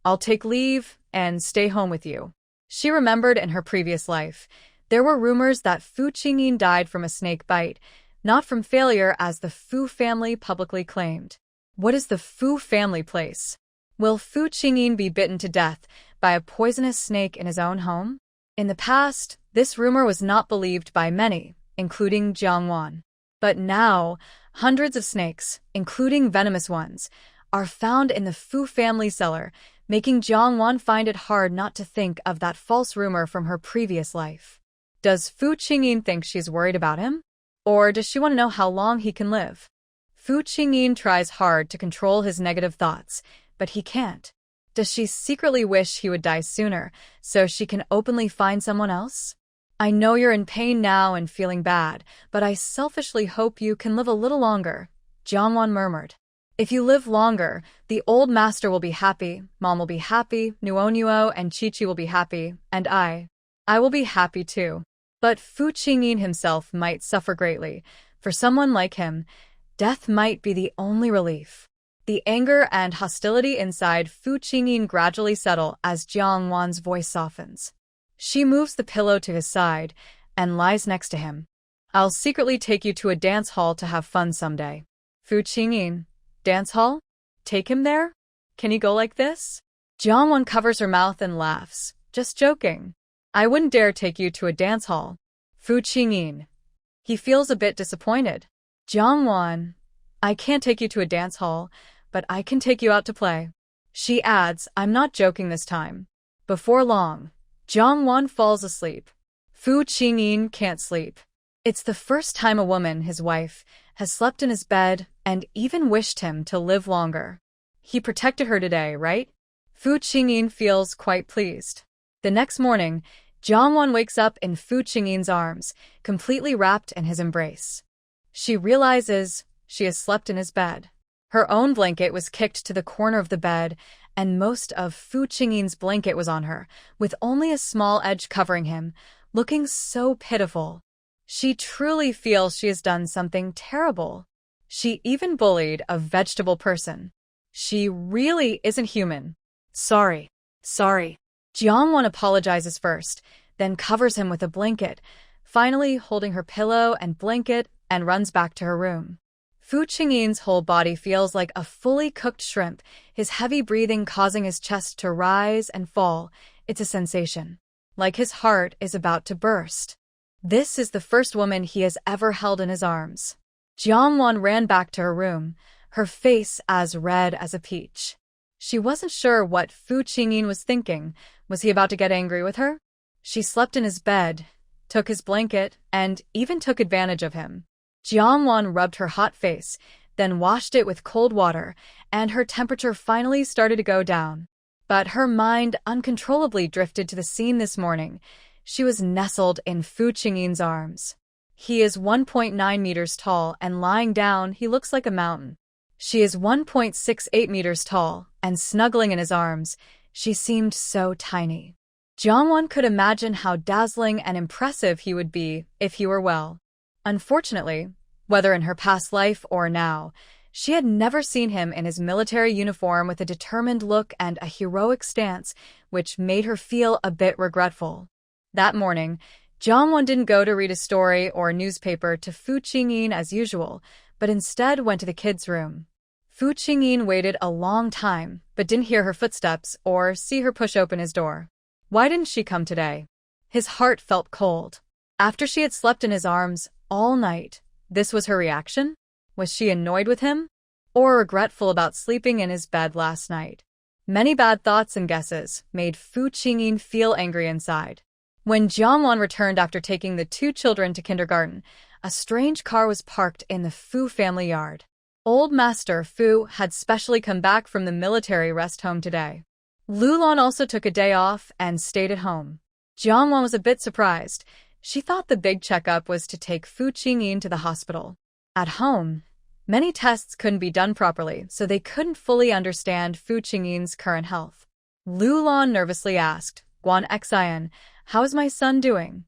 I'll take leave and stay home with you. She remembered in her previous life, there were rumors that Fu Qingyin died from a snake bite, not from failure as the Fu family publicly claimed. What is the Fu family place? Will Fu Qingyin be bitten to death by a poisonous snake in his own home? In the past, this rumor was not believed by many, including Jongwon. But now, hundreds of snakes, including venomous ones, are found in the Fu family cellar, making Jongwon find it hard not to think of that false rumor from her previous life. Does Fu Qingyin think she's worried about him? Or does she want to know how long he can live? Fu Qingyin tries hard to control his negative thoughts, but he can't. Does she secretly wish he would die sooner, so she can openly find someone else? I know you're in pain now and feeling bad, but I selfishly hope you can live a little longer, Jongwon murmured. If you live longer, the old master will be happy, Mom will be happy, Nuonuo and Chi-Chi will be happy, and I will be happy too. But Fu Qingyin himself might suffer greatly. For someone like him, death might be the only relief. The anger and hostility inside Fu Qingyin gradually settle as Jongwon's voice softens. She moves the pillow to his side and lies next to him. I'll secretly take you to a dance hall to have fun someday. Fu Qingyin. Dance hall? Take him there? Can he go like this? Jongwon covers her mouth and laughs. Just joking. I wouldn't dare take you to a dance hall. Fu Qingyin. He feels a bit disappointed. Jongwon. I can't take you to a dance hall, but I can take you out to play. She adds, I'm not joking this time. Before long, Jongwon falls asleep. Fu Qingyin can't sleep. It's the first time a woman, his wife, has slept in his bed and even wished him to live longer. He protected her today, right? Fu Qingyin feels quite pleased. The next morning, Jongwon wakes up in Fu Qingyin's arms, completely wrapped in his embrace. She realizes she has slept in his bed. Her own blanket was kicked to the corner of the bed, and most of Fu Qingyin's blanket was on her, with only a small edge covering him, looking so pitiful. She truly feels she has done something terrible. She even bullied a vegetable person. She really isn't human. Sorry. Jongwon apologizes first, then covers him with a blanket, finally holding her pillow and blanket and runs back to her room. Fu Qingyin's whole body feels like a fully cooked shrimp, his heavy breathing causing his chest to rise and fall. It's a sensation. Like his heart is about to burst. This is the first woman he has ever held in his arms. Jongwon ran back to her room, her face as red as a peach. She wasn't sure what Fu Qingyin was thinking. Was he about to get angry with her? She slept in his bed, took his blanket, and even took advantage of him. Jongwon rubbed her hot face, then washed it with cold water, and her temperature finally started to go down. But her mind uncontrollably drifted to the scene this morning. She was nestled in Fu Qingyin's arms. He is 1.9 meters tall, and lying down, he looks like a mountain. She is 1.68 meters tall, and snuggling in his arms, she seemed so tiny. Jiangwan could imagine how dazzling and impressive he would be if he were well. Unfortunately, whether in her past life or now, she had never seen him in his military uniform with a determined look and a heroic stance, which made her feel a bit regretful. That morning, Jiangwan didn't go to read a story or a newspaper to Fu Qingyin as usual, but instead went to the kids' room. Fu Qingyin waited a long time, but didn't hear her footsteps or see her push open his door. Why didn't she come today? His heart felt cold. After she had slept in his arms all night, this was her reaction? Was she annoyed with him? Or regretful about sleeping in his bed last night? Many bad thoughts and guesses made Fu Qingyin feel angry inside. When Jiangwan returned after taking the two children to kindergarten, a strange car was parked in the Fu family yard. Old Master Fu had specially come back from the military rest home today. Lulan also took a day off and stayed at home. Jiangwan was a bit surprised. She thought the big checkup was to take Fu Qingyin to the hospital. At home, many tests couldn't be done properly, so they couldn't fully understand Fu Qingyin's current health. Lulan nervously asked, Guan Xian, how is my son doing?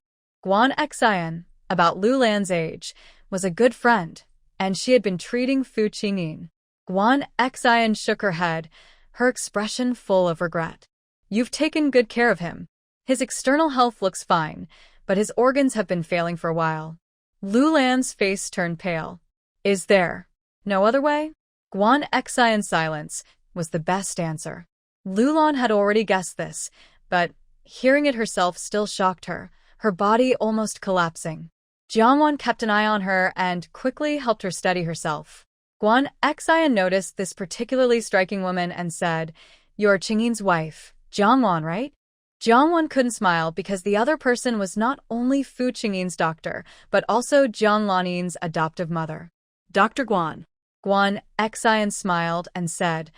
Guan Xian, about Lulan's age, was a good friend, and she had been treating Fu Qingyin. Guan Xian shook her head, her expression full of regret. You've taken good care of him. His external health looks fine, but his organs have been failing for a while. Lulan's face turned pale. Is there no other way? Guan Xian's silence was the best answer. Lulan had already guessed this, but hearing it herself still shocked her, her body almost collapsing. Jiangwan kept an eye on her and quickly helped her steady herself. Guan Xian noticed this particularly striking woman and said, You're Qingyin's wife, Jiangwan, right? Jiangwan couldn't smile because the other person was not only Fu Qingyin's doctor, but also Jiang Lanin's adoptive mother. Dr. Guan. Guan Xian smiled and said,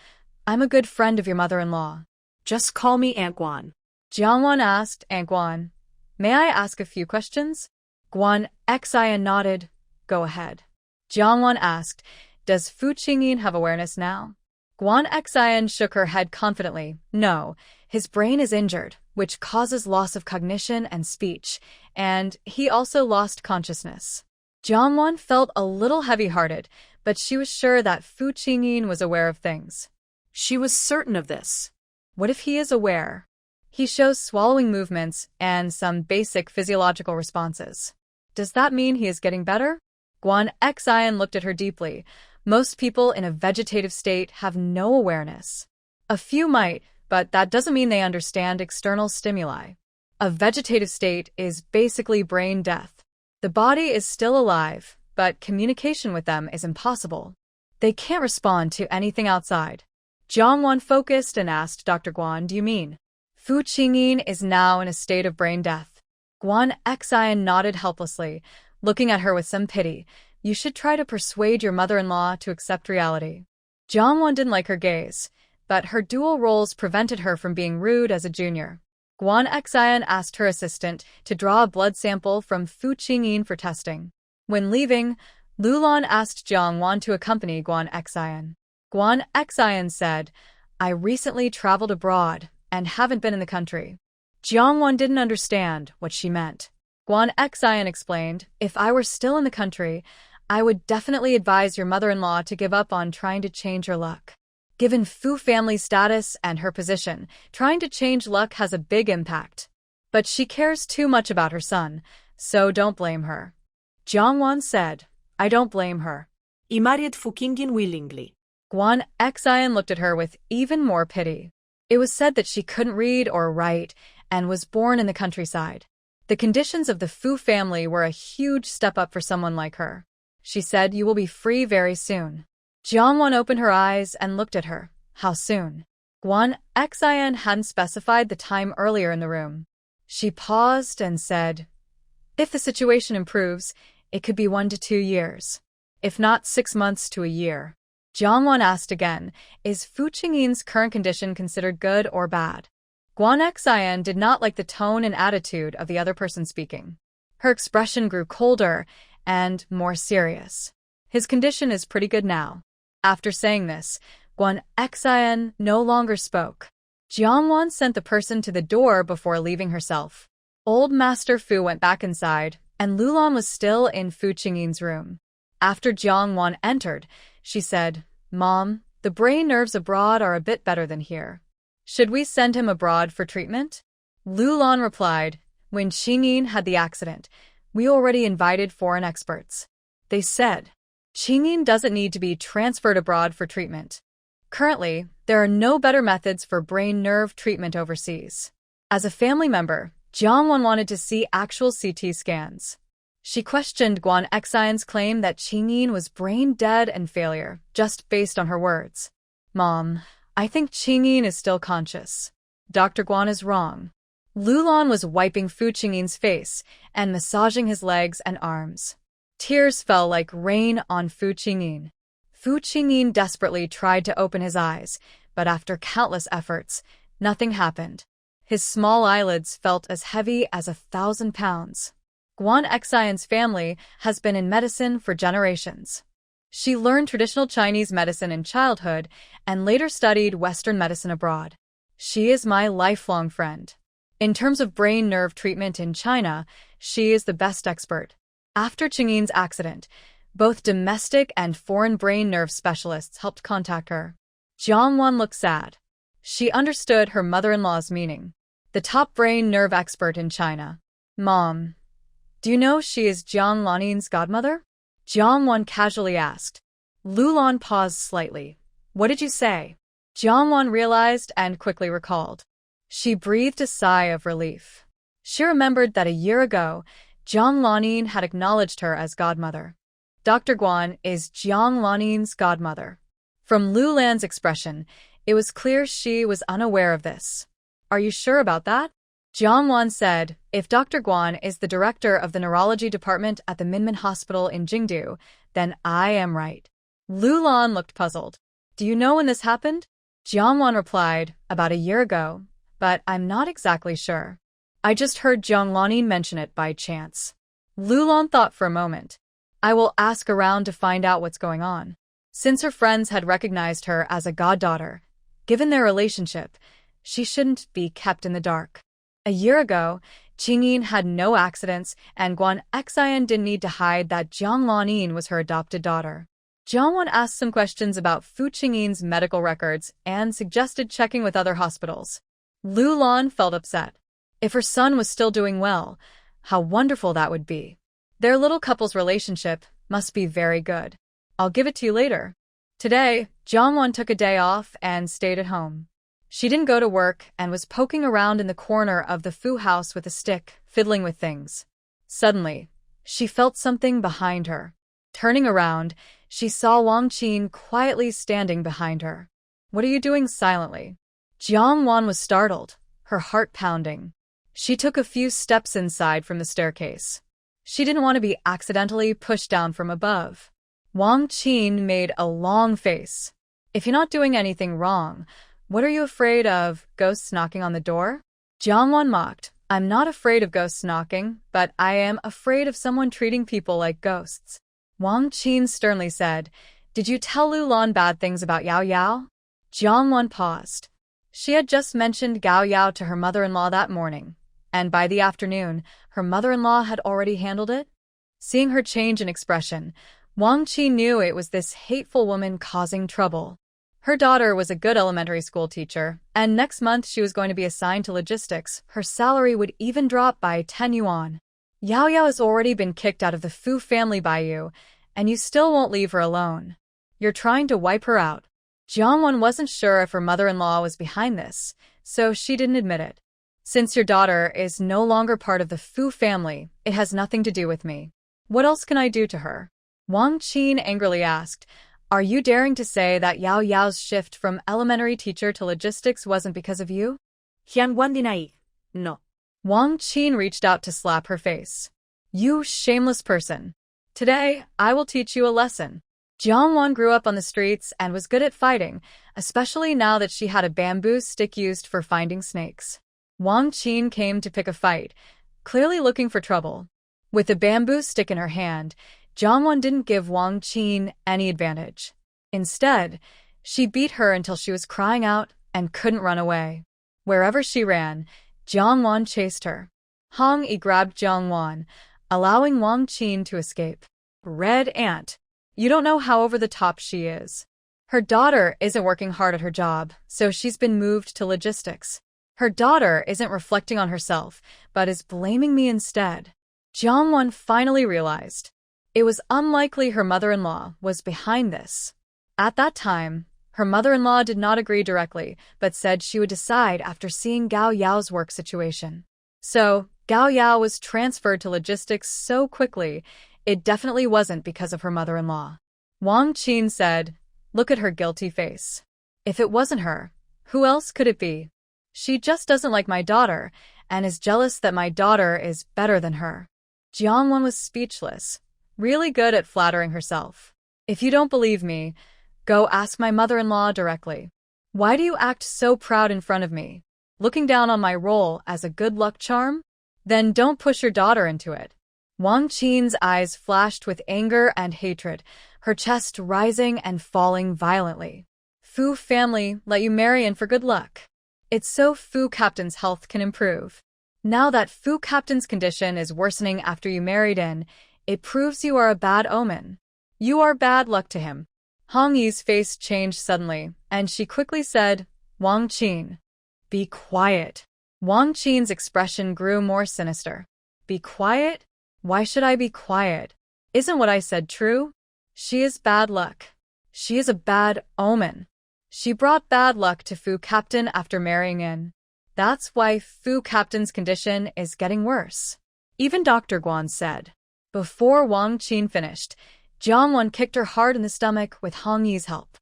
I'm a good friend of your mother-in-law. Just call me Aunt Guan. Jiangwan asked Aunt Guan, May I ask a few questions? Guan Xian nodded. Go ahead. Jiangwan asked, Does Fu Qingyin have awareness now? Guan Xian shook her head confidently. No, his brain is injured, which causes loss of cognition and speech, and he also lost consciousness. Jiangwan felt a little heavy-hearted, but she was sure that Fu Qingyin was aware of things. She was certain of this. What if he is aware? He shows swallowing movements and some basic physiological responses. Does that mean he is getting better? Guan Xian looked at her deeply. Most people in a vegetative state have no awareness. A few might, but that doesn't mean they understand external stimuli. A vegetative state is basically brain death. The body is still alive, but communication with them is impossible. They can't respond to anything outside. Jiangwan focused and asked Dr. Guan, Do you mean Fu Qingyin is now in a state of brain death? Guan Xian nodded helplessly, looking at her with some pity. You should try to persuade your mother-in-law to accept reality. Jiangwan didn't like her gaze, but her dual roles prevented her from being rude as a junior. Guan Xian asked her assistant to draw a blood sample from Fu Qingyin for testing. When leaving, Lulan asked Jiangwan to accompany Guan Xian. Guan Xian said, I recently traveled abroad and haven't been in the country. Jiangwan didn't understand what she meant. Guan Xian explained, If I were still in the country, I would definitely advise your mother-in-law to give up on trying to change her luck. Given Fu family's status and her position, trying to change luck has a big impact. But she cares too much about her son, so don't blame her. Jiangwan said, I don't blame her. I married Fu Qingyin willingly. Guan Xian looked at her with even more pity. It was said that she couldn't read or write and was born in the countryside. The conditions of the Fu family were a huge step up for someone like her. She said, You will be free very soon. Jiangwan opened her eyes and looked at her. How soon? Guan Xian hadn't specified the time earlier in the room. She paused and said, If the situation improves, it could be 1 to 2 years. If not, 6 months to a year. Jiangwan asked again, is Fu Qingyin's current condition considered good or bad? Guan Xian did not like the tone and attitude of the other person speaking. Her expression grew colder and more serious. His condition is pretty good now. After saying this, Guan Xian no longer spoke. Jiangwan sent the person to the door before leaving herself. Old Master Fu went back inside, and Lulan was still in Fu Qingyin's room. After Jiangwan entered, she said, Mom, the brain nerves abroad are a bit better than here. Should we send him abroad for treatment? Lulan replied, when Qingyin had the accident, we already invited foreign experts. They said, Qingyin doesn't need to be transferred abroad for treatment. Currently, there are no better methods for brain nerve treatment overseas. As a family member, Jiangwan wanted to see actual CT scans. She questioned Guan Xian's claim that Qingyin was brain dead and failure, just based on her words. Mom, I think Qingyin is still conscious. Dr. Guan is wrong. Lulan was wiping Fu Qingyin's face and massaging his legs and arms. Tears fell like rain on Fu Qingyin. Fu Qingyin desperately tried to open his eyes, but after countless efforts, nothing happened. His small eyelids felt as heavy as 1,000 pounds. Guan Xian's family has been in medicine for generations. She learned traditional Chinese medicine in childhood and later studied Western medicine abroad. She is my lifelong friend. In terms of brain nerve treatment in China, she is the best expert. After Qingyin's accident, both domestic and foreign brain nerve specialists helped contact her. Jiangwan looked sad. She understood her mother-in-law's meaning. The top brain nerve expert in China. Mom, do you know she is Jiang Lanin's godmother? Jiangwan casually asked. Lulan paused slightly. What did you say? Jiangwan realized and quickly recalled. She breathed a sigh of relief. She remembered that a year ago, Jiang Lanin had acknowledged her as godmother. Dr. Guan is Jiang Lanin's godmother. From Lulan's expression, it was clear she was unaware of this. Are you sure about that? Jiangwan said, if Dr. Guan is the director of the neurology department at the Minmin Hospital in Jingdu, then I am right. Lulan looked puzzled. Do you know when this happened? Jiangwan replied, about a year ago, but I'm not exactly sure. I just heard Jiang Lanin mention it by chance. Lulan thought for a moment. I will ask around to find out what's going on. Since her friends had recognized her as a goddaughter, given their relationship, she shouldn't be kept in the dark. A year ago, Qingyin had no accidents, and Guan Xian didn't need to hide that Jiang Lanin was her adopted daughter. Jiangwan asked some questions about Fu Qingyin's medical records and suggested checking with other hospitals. Lulan felt upset. If her son was still doing well, how wonderful that would be. Their little couple's relationship must be very good. I'll give it to you later. Today, Jiangwan took a day off and stayed at home. She didn't go to work and was poking around in the corner of the Fu house with a stick, fiddling with things. Suddenly, she felt something behind her. Turning around, she saw Wang Qin quietly standing behind her. What are you doing silently? Jiangwan was startled, her heart pounding. She took a few steps inside from the staircase. She didn't want to be accidentally pushed down from above. Wang Qin made a long face. If you're not doing anything wrong, what are you afraid of, ghosts knocking on the door? Jiangwan mocked. I'm not afraid of ghosts knocking, but I am afraid of someone treating people like ghosts. Wang Qin sternly said, did you tell Lulan bad things about Yao Yao? Jiangwan paused. She had just mentioned Gao Yao to her mother-in-law that morning, and by the afternoon, her mother-in-law had already handled it. Seeing her change in expression, Wang Qin knew it was this hateful woman causing trouble. Her daughter was a good elementary school teacher, and next month she was going to be assigned to logistics. Her salary would even drop by 10 yuan. Yao Yao has already been kicked out of the Fu family by you, and you still won't leave her alone. You're trying to wipe her out. Jiangwan wasn't sure if her mother-in-law was behind this, so she didn't admit it. Since your daughter is no longer part of the Fu family, it has nothing to do with me. What else can I do to her? Wang Qin angrily asked, are you daring to say that Yao Yao's shift from elementary teacher to logistics wasn't because of you? Jiangwan denied. No. Wang Qin reached out to slap her face. You shameless person. Today, I will teach you a lesson. Jiangwan grew up on the streets and was good at fighting, especially now that she had a bamboo stick used for finding snakes. Wang Qin came to pick a fight, clearly looking for trouble. With the bamboo stick in her hand, Jiangwan didn't give Wang Qin any advantage. Instead, she beat her until she was crying out and couldn't run away. Wherever she ran, Jiangwan chased her. Hong Yi grabbed Jiangwan, allowing Wang Qin to escape. Red Ant. You don't know how over the top she is. Her daughter isn't working hard at her job, so she's been moved to logistics. Her daughter isn't reflecting on herself, but is blaming me instead. Jiangwan finally realized. It was unlikely her mother-in-law was behind this. At that time, her mother-in-law did not agree directly, but said she would decide after seeing Gao Yao's work situation. So, Gao Yao was transferred to logistics so quickly, it definitely wasn't because of her mother-in-law. Wang Qin said, "Look at her guilty face. If it wasn't her, who else could it be? She just doesn't like my daughter, and is jealous that my daughter is better than her." Jiangwan was speechless, really good at flattering herself. "If you don't believe me, go ask my mother-in-law directly. Why do you act so proud in front of me, looking down on my role as a good luck charm? Then don't push your daughter into it." Wang Qin's eyes flashed with anger and hatred, her chest rising and falling violently. "Fu family let you marry in for good luck. It's so Fu Captain's health can improve. Now that Fu Captain's condition is worsening after you married in, it proves you are a bad omen. You are bad luck to him." Hong Yi's face changed suddenly, and she quickly said, "Wang Qin, be quiet." Wang Qin's expression grew more sinister. "Be quiet? Why should I be quiet? Isn't what I said true? She is bad luck. She is a bad omen. She brought bad luck to Fu Captain after marrying in. That's why Fu Captain's condition is getting worse." Even Dr. Guan said. Before Wang Qin finished, Jiangwan kicked her hard in the stomach with Hong Yi's help.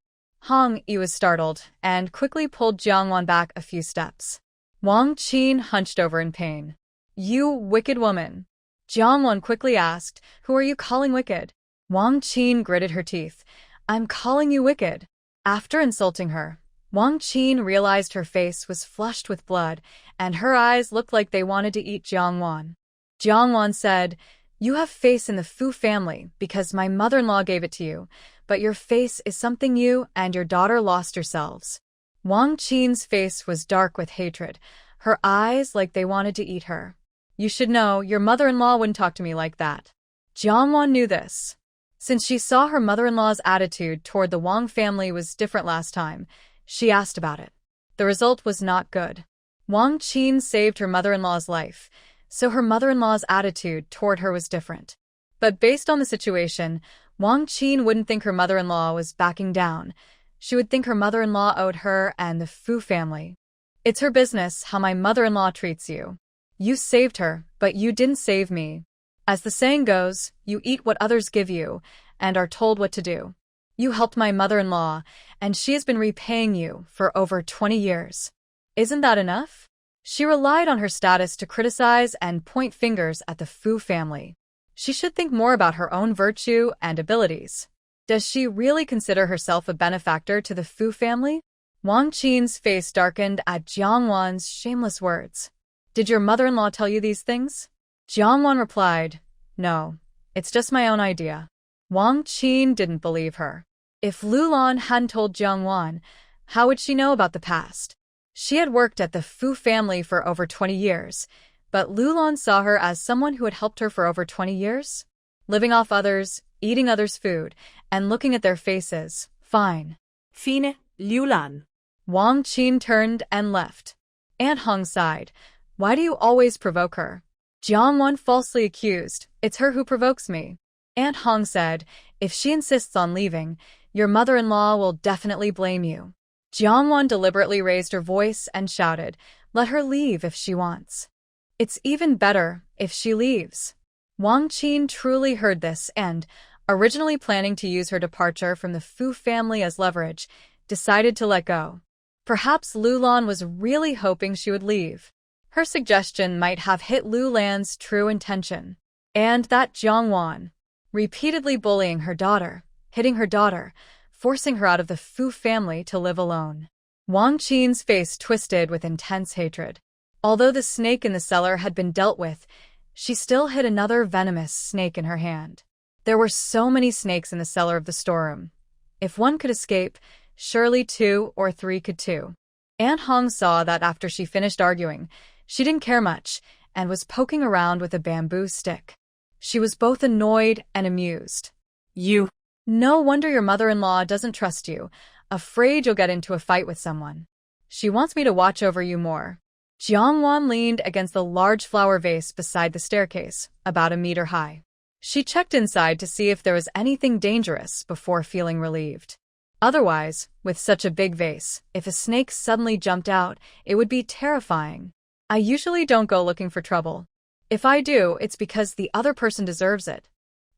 Hong Yi was startled and quickly pulled Jiangwan back a few steps. Wang Qin hunched over in pain. "You wicked woman." Jiangwan quickly asked, "Who are you calling wicked?" Wang Qin gritted her teeth. "I'm calling you wicked." After insulting her, Wang Qin realized her face was flushed with blood, and her eyes looked like they wanted to eat Jiangwan. Jiangwan said, "You have face in the Fu family because my mother-in-law gave it to you, but your face is something you and your daughter lost yourselves." Wang Qin's face was dark with hatred, her eyes like they wanted to eat her. "You should know, your mother-in-law wouldn't talk to me like that." Jiangwan knew this. Since she saw her mother-in-law's attitude toward the Wang family was different last time, she asked about it. The result was not good. Wang Qin saved her mother-in-law's life, so her mother-in-law's attitude toward her was different. But based on the situation, Wang Qin wouldn't think her mother-in-law was backing down. She would think her mother-in-law owed her and the Fu family. "It's her business how my mother-in-law treats you. You saved her, but you didn't save me. As the saying goes, you eat what others give you, and are told what to do. You helped my mother-in-law, and she has been repaying you for over 20 years. Isn't that enough?" She relied on her status to criticize and point fingers at the Fu family. She should think more about her own virtue and abilities. Does she really consider herself a benefactor to the Fu family? Wang Qin's face darkened at Jiangwan's shameless words. "Did your mother-in-law tell you these things?" Jiangwan replied, "No, it's just my own idea." Wang Qin didn't believe her. If Lulan hadn't told Jiangwan, how would she know about the past? She had worked at the Fu family for over 20 years, but Lulan saw her as someone who had helped her for over 20 years? Living off others, eating others' food, and looking at their faces, fine. Fine, Lulan. Wang Qin turned and left. Aunt Hong sighed. "Why do you always provoke her?" Jiangwan falsely accused, "It's her who provokes me." Aunt Hong said, "If she insists on leaving, your mother-in-law will definitely blame you." Jiangwan deliberately raised her voice and shouted, "Let her leave if she wants. It's even better if she leaves." Wang Qin truly heard this and, originally planning to use her departure from the Fu family as leverage, decided to let go. Perhaps Lulan was really hoping she would leave. Her suggestion might have hit Lulan's true intention. And that Jiangwan, repeatedly bullying her daughter, hitting her daughter, forcing her out of the Fu family to live alone. Wang Qin's face twisted with intense hatred. Although the snake in the cellar had been dealt with, she still hid another venomous snake in her hand. There were so many snakes in the cellar of the storeroom. If one could escape, surely 2 or 3 could too. Aunt Hong saw that after she finished arguing, she didn't care much and was poking around with a bamboo stick. She was both annoyed and amused. You. No wonder your mother-in-law doesn't trust you, afraid you'll get into a fight with someone. She wants me to watch over you more. Jiangwan leaned against the large flower vase beside the staircase, about a meter high. She checked inside to see if there was anything dangerous before feeling relieved. Otherwise, with such a big vase, if a snake suddenly jumped out, it would be terrifying. I usually don't go looking for trouble. If I do, it's because the other person deserves it.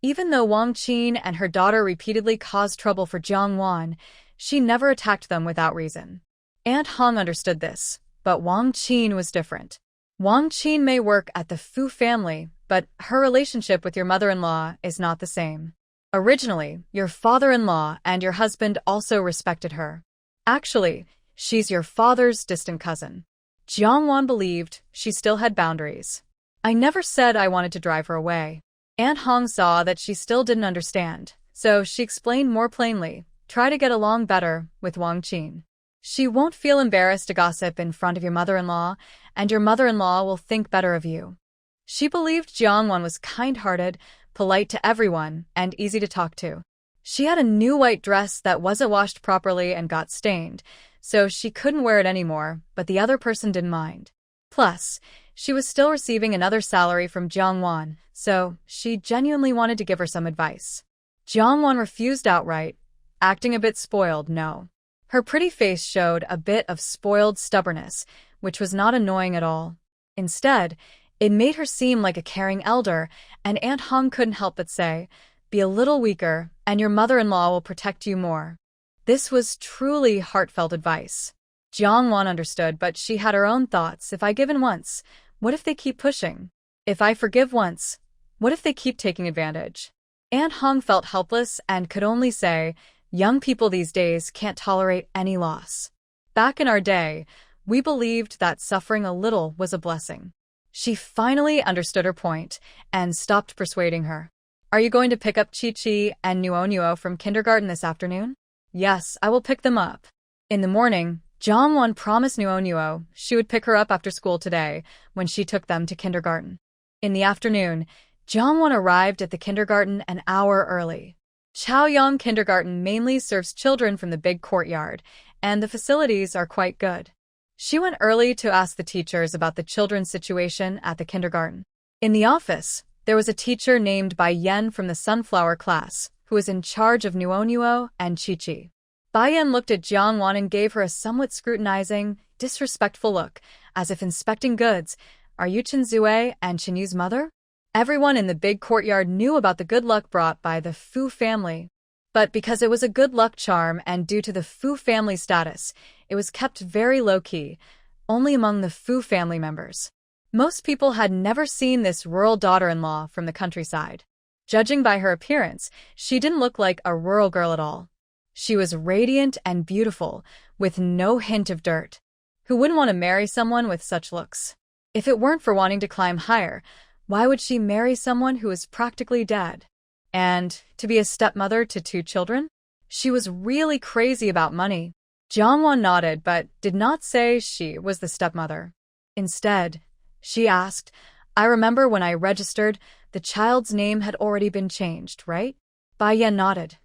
Even though Wang Qin and her daughter repeatedly caused trouble for Jiangwan, she never attacked them without reason. Aunt Hong understood this, but Wang Qin was different. Wang Qin may work at the Fu family, but her relationship with your mother-in-law is not the same. Originally, your father-in-law and your husband also respected her. Actually, she's your father's distant cousin. Jiangwan believed she still had boundaries. I never said I wanted to drive her away. Aunt Hong saw that she still didn't understand, so she explained more plainly, try to get along better with Wang Qin. She won't feel embarrassed to gossip in front of your mother-in-law, and your mother-in-law will think better of you. She believed Jiangwan was kind-hearted, polite to everyone, and easy to talk to. She had a new white dress that wasn't washed properly and got stained, so she couldn't wear it anymore, but the other person didn't mind. Plus, she was still receiving another salary from Jiangwan, so she genuinely wanted to give her some advice. Jiangwan refused outright, acting a bit spoiled, no. Her pretty face showed a bit of spoiled stubbornness, which was not annoying at all. Instead, it made her seem like a caring elder, and Aunt Hong couldn't help but say, be a little weaker, and your mother-in-law will protect you more. This was truly heartfelt advice. Jiangwan understood, but she had her own thoughts. If I give in once, what if they keep pushing? If I forgive once, what if they keep taking advantage? Aunt Hong felt helpless and could only say, young people these days can't tolerate any loss. Back in our day, we believed that suffering a little was a blessing. She finally understood her point and stopped persuading her. Are you going to pick up Chi-Chi and Nuo from kindergarten this afternoon? Yes, I will pick them up. In the morning, Jiangwan promised Nuo she would pick her up after school today when she took them to kindergarten. In the afternoon, Jiangwan arrived at the kindergarten an hour early. Chaoyang Kindergarten mainly serves children from the big courtyard, and the facilities are quite good. She went early to ask the teachers about the children's situation at the kindergarten. In the office, there was a teacher named Bai Yan from the sunflower class, who was in charge of Nuo and Chi-Chi. Bai Yan looked at Jiangwan and gave her a somewhat scrutinizing, disrespectful look, as if inspecting goods. Are you Chen Zue and Chen Yu's mother? Everyone in the big courtyard knew about the good luck brought by the Fu family. But because it was a good luck charm and due to the Fu family status, it was kept very low-key, only among the Fu family members. Most people had never seen this rural daughter-in-law from the countryside. Judging by her appearance, she didn't look like a rural girl at all. She was radiant and beautiful, with no hint of dirt. Who wouldn't want to marry someone with such looks? If it weren't for wanting to climb higher, why would she marry someone who is practically dead? And to be a stepmother to 2 children? She was really crazy about money. Jiangwan nodded but did not say she was the stepmother. Instead, she asked, I remember when I registered, the child's name had already been changed, right? Bai Yan nodded.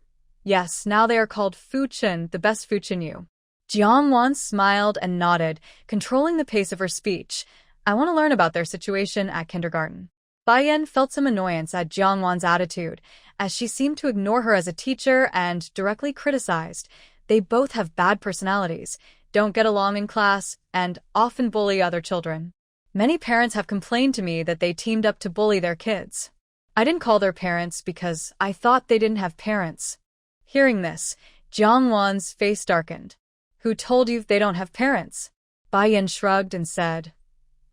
Yes, now they are called Fu Chen, the best Fu Chen Yu. Jiangwan smiled and nodded, controlling the pace of her speech. I want to learn about their situation at kindergarten. Bai Yan felt some annoyance at Jiangwan's attitude, as she seemed to ignore her as a teacher and directly criticized. They both have bad personalities, don't get along in class, and often bully other children. Many parents have complained to me that they teamed up to bully their kids. I didn't call their parents because I thought they didn't have parents. Hearing this, Jiangwan's face darkened. Who told you they don't have parents? Bai Yan shrugged and said,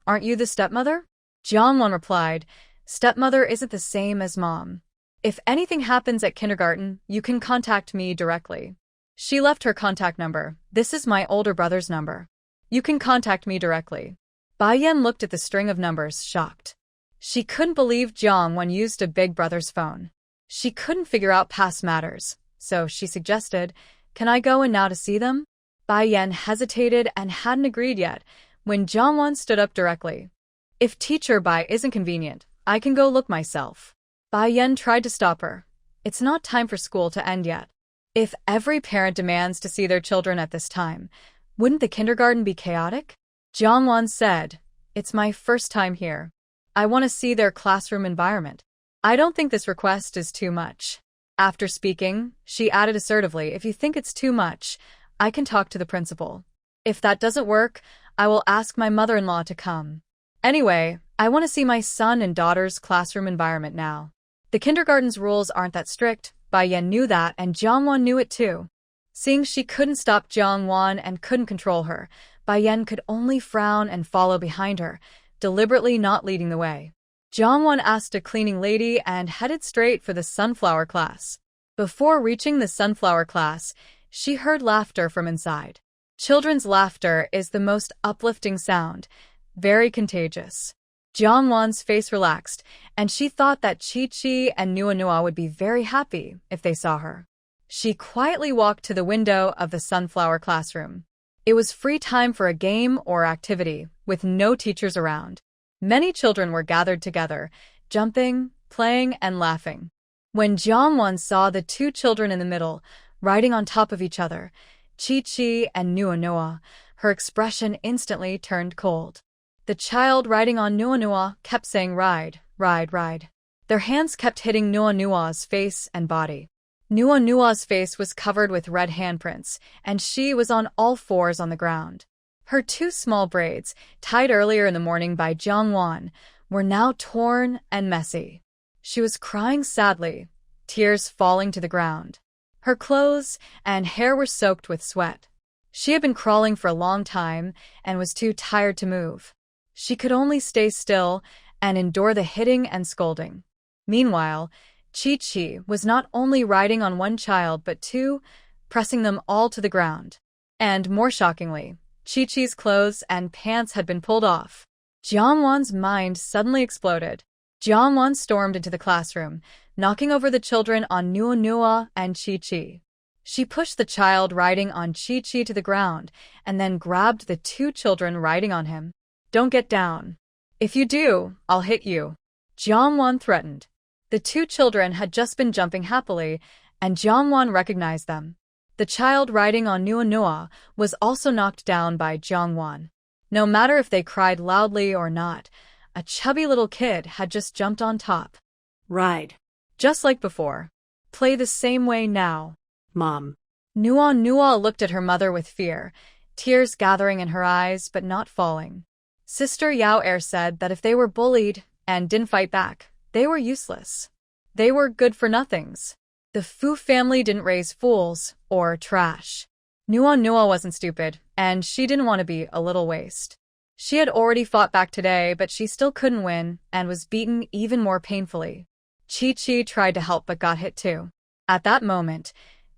Aren't you the stepmother? Jiangwan replied, Stepmother isn't the same as mom. If anything happens at kindergarten, you can contact me directly. She left her contact number. This is my older brother's number. You can contact me directly. Bai Yan looked at the string of numbers, shocked. She couldn't believe Jiang Wan used a big brother's phone. She couldn't figure out past matters, so she suggested, "Can I go in now to see them?" Bai Yan hesitated and hadn't agreed yet, when Jiang Wan stood up directly. "If teacher Bai isn't convenient, I can go look myself." Bai Yan tried to stop her. "It's not time for school to end yet. If every parent demands to see their children at this time, wouldn't the kindergarten be chaotic?" Jiang Wan said, "It's my first time here. I want to see their classroom environment. I don't think this request is too much." After speaking, she added assertively, "If you think it's too much, I can talk to the principal. If that doesn't work, I will ask my mother-in-law to come. Anyway, I want to see my son and daughter's classroom environment now." The kindergarten's rules aren't that strict. Bai Yan knew that, and Jiang Wan knew it too. Seeing she couldn't stop Jiang Wan and couldn't control her, Bai Yan could only frown and follow behind her, deliberately not leading the way. Jiang Wan asked a cleaning lady and headed straight for the sunflower class. Before reaching the sunflower class, she heard laughter from inside. Children's laughter is the most uplifting sound, very contagious. Jiang Wan's face relaxed, and she thought that Chi-Chi and Nua would be very happy if they saw her. She quietly walked to the window of the sunflower classroom. It was free time for a game or activity, with no teachers around. Many children were gathered together, jumping, playing, and laughing. When Jiang Wan saw the two children in the middle, riding on top of each other, Chi-Chi and Nua, her expression instantly turned cold. The child riding on Nua kept saying ride, ride, ride. Their hands kept hitting Nua's face and body. Nua's face was covered with red handprints, and she was on all fours on the ground. Her two small braids, tied earlier in the morning by Jiang Wan, were now torn and messy. She was crying sadly, tears falling to the ground. Her clothes and hair were soaked with sweat. She had been crawling for a long time and was too tired to move. She could only stay still and endure the hitting and scolding. Meanwhile, Chi-Chi was not only riding on one child but two, pressing them all to the ground. And more shockingly, Chi-Chi's clothes and pants had been pulled off. Jiang Wan's mind suddenly exploded. Jiang Wan stormed into the classroom, knocking over the children on Nua and Chi-Chi. She pushed the child riding on Chi-Chi to the ground and then grabbed the two children riding on him. "Don't get down. If you do, I'll hit you," Jiang Wan threatened. The two children had just been jumping happily, and Jiang Wan recognized them. The child riding on Nua was also knocked down by Jiang Wan. No matter if they cried loudly or not, a chubby little kid had just jumped on top. Ride. Just like before. Play the same way now. Mom. Nua looked at her mother with fear, tears gathering in her eyes but not falling. Sister Yao Er said that if they were bullied and didn't fight back, they were useless. They were good-for-nothings. The Fu family didn't raise fools or trash. Nua wasn't stupid, and she didn't want to be a little waste. She had already fought back today, but she still couldn't win and was beaten even more painfully. Chi-Chi tried to help but got hit too. At that moment,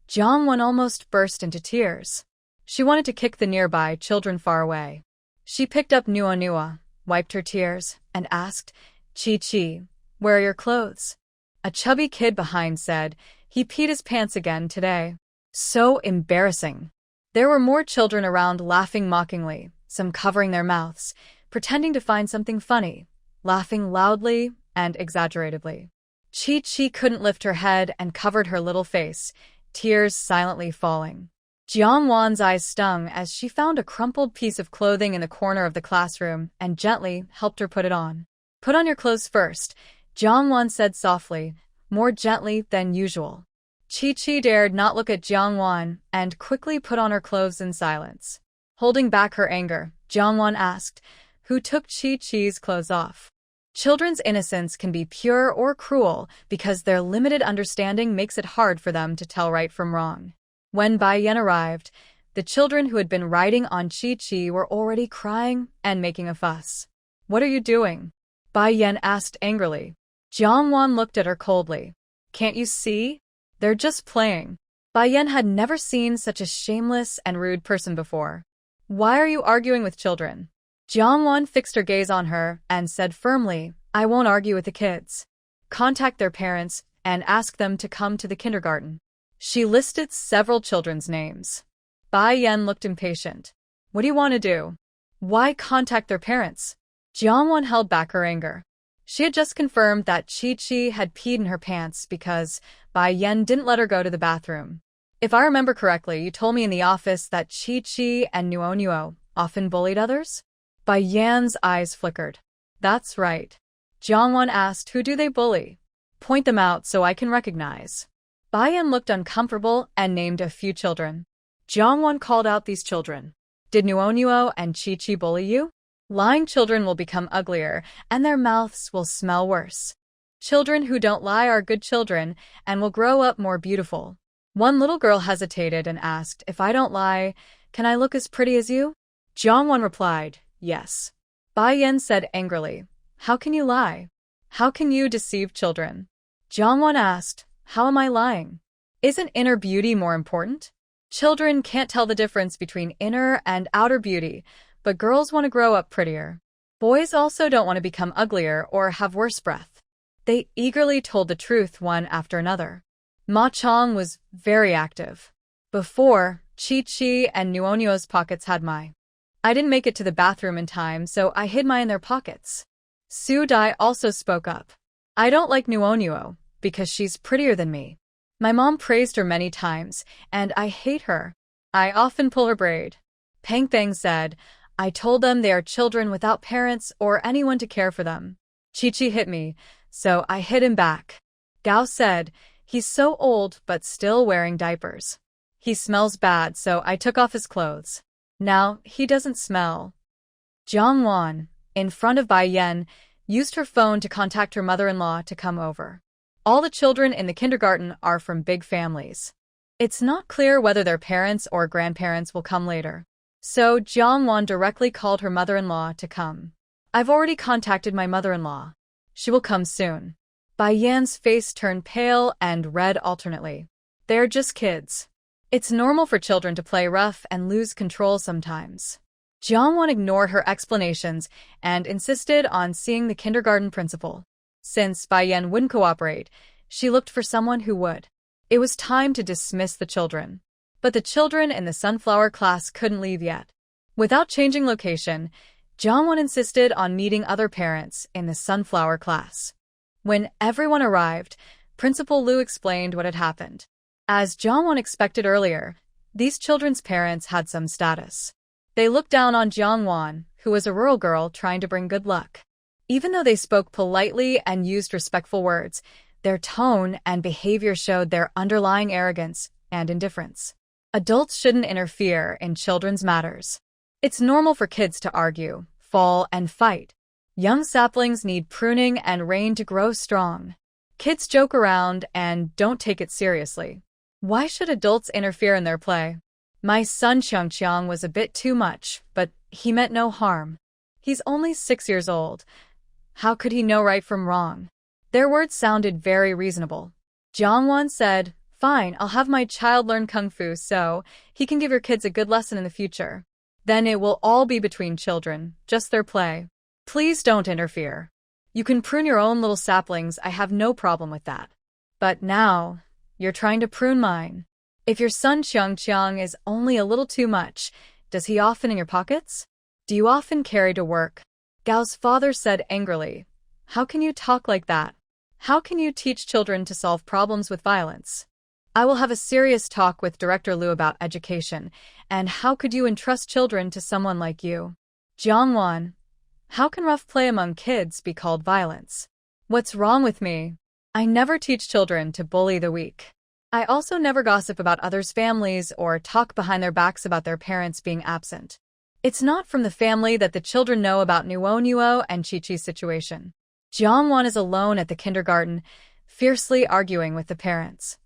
Jiang Wan almost burst into tears. She wanted to kick the nearby children far away. She picked up Nua, wiped her tears, and asked, "Chi-Chi, where are your clothes?" A chubby kid behind said, "He peed his pants again today." So embarrassing. There were more children around laughing mockingly, some covering their mouths, pretending to find something funny, laughing loudly and exaggeratedly. Chi-Chi couldn't lift her head and covered her little face, tears silently falling. Jiang Wan's eyes stung as she found a crumpled piece of clothing in the corner of the classroom and gently helped her put it on. "Put on your clothes first," Jiang Wan said softly, more gently than usual. Chi-Chi dared not look at Jiang Wan and quickly put on her clothes in silence. Holding back her anger, Jiang Wan asked, "Who took Chi-Chi's clothes off?" Children's innocence can be pure or cruel because their limited understanding makes it hard for them to tell right from wrong. When Bai Yan arrived, the children who had been riding on Chi-Chi were already crying and making a fuss. "What are you doing?" Bai Yan asked angrily. Jiang Wan looked at her coldly. Can't you see? They're just playing. Bai Yan had never seen such a shameless and rude person before. Why are you arguing with children? Jiangwan fixed her gaze on her and said firmly, I won't argue with the kids. Contact their parents and ask them to come to the kindergarten. She listed several children's names. Bai Yan looked impatient. What do you want to do? Why contact their parents? Jiangwan held back her anger. She had just confirmed that Chi-Chi had peed in her pants because Bai Yan didn't let her go to the bathroom. If I remember correctly, you told me in the office that Chi-Chi and Nuo often bullied others? Bai Yan's eyes flickered. That's right. Jiangwan asked, who do they bully? Point them out so I can recognize. Bai Yan looked uncomfortable and named a few children. Jiangwan called out these children. Did Nuo and Chi-Chi bully you? Lying children will become uglier, and their mouths will smell worse. Children who don't lie are good children and will grow up more beautiful. One little girl hesitated and asked, if I don't lie, can I look as pretty as you? Jiangwan replied, yes. Bai Yan said angrily, how can you lie? How can you deceive children? Jiangwan asked, how am I lying? Isn't inner beauty more important? Children can't tell the difference between inner and outer beauty, but girls want to grow up prettier. Boys also don't want to become uglier or have worse breath. They eagerly told the truth one after another. Ma Chong was very active. Before, Chi-Chi and Nuo's pockets had my. I didn't make it to the bathroom in time, so I hid mine in their pockets. Su Dai also spoke up. I don't like Nuo because she's prettier than me. My mom praised her many times, and I hate her. I often pull her braid. Peng Theng said, I told them they are children without parents or anyone to care for them. Chi-Chi hit me, so I hit him back. Gao said, he's so old but still wearing diapers. He smells bad, so I took off his clothes. Now, he doesn't smell. Jiang Wan, in front of Bai Yan, used her phone to contact her mother-in-law to come over. All the children in the kindergarten are from big families. It's not clear whether their parents or grandparents will come later. So Jiang Wan directly called her mother-in-law to come. I've already contacted my mother-in-law. She will come soon. Bai Yan's face turned pale and red alternately. They're just kids. It's normal for children to play rough and lose control sometimes. Jiang Wan ignored her explanations and insisted on seeing the kindergarten principal. Since Bai Yan wouldn't cooperate, she looked for someone who would. It was time to dismiss the children. But the children in the sunflower class couldn't leave yet. Without changing location, Jiang Wan insisted on meeting other parents in the sunflower class. When everyone arrived, Principal Liu explained what had happened. As Jiang Wan expected earlier, these children's parents had some status. They looked down on Jiang Wan, who was a rural girl trying to bring good luck. Even though they spoke politely and used respectful words, their tone and behavior showed their underlying arrogance and indifference. Adults shouldn't interfere in children's matters. It's normal for kids to argue, fall, and fight. Young saplings need pruning and rain to grow strong. Kids joke around and don't take it seriously. Why should adults interfere in their play? My son Qiang was a bit too much, but he meant no harm. He's only 6 years old. How could he know right from wrong? Their words sounded very reasonable. Jiang Wan said, fine, I'll have my child learn kung fu so he can give your kids a good lesson in the future. Then it will all be between children, just their play. Please don't interfere. You can prune your own little saplings, I have no problem with that. But now, you're trying to prune mine. If your son Qiang is only a little too much, does he often in your pockets? Do you often carry to work? Gao's father said angrily, how can you talk like that? How can you teach children to solve problems with violence? I will have a serious talk with Director Liu about education, and how could you entrust children to someone like you? Jiang Wan, how can rough play among kids be called violence? What's wrong with me? I never teach children to bully the weak. I also never gossip about others' families or talk behind their backs about their parents being absent. It's not from the family that the children know about Nuo and Chi-Chi's situation. Jiang Wan is alone at the kindergarten, fiercely arguing with the parents.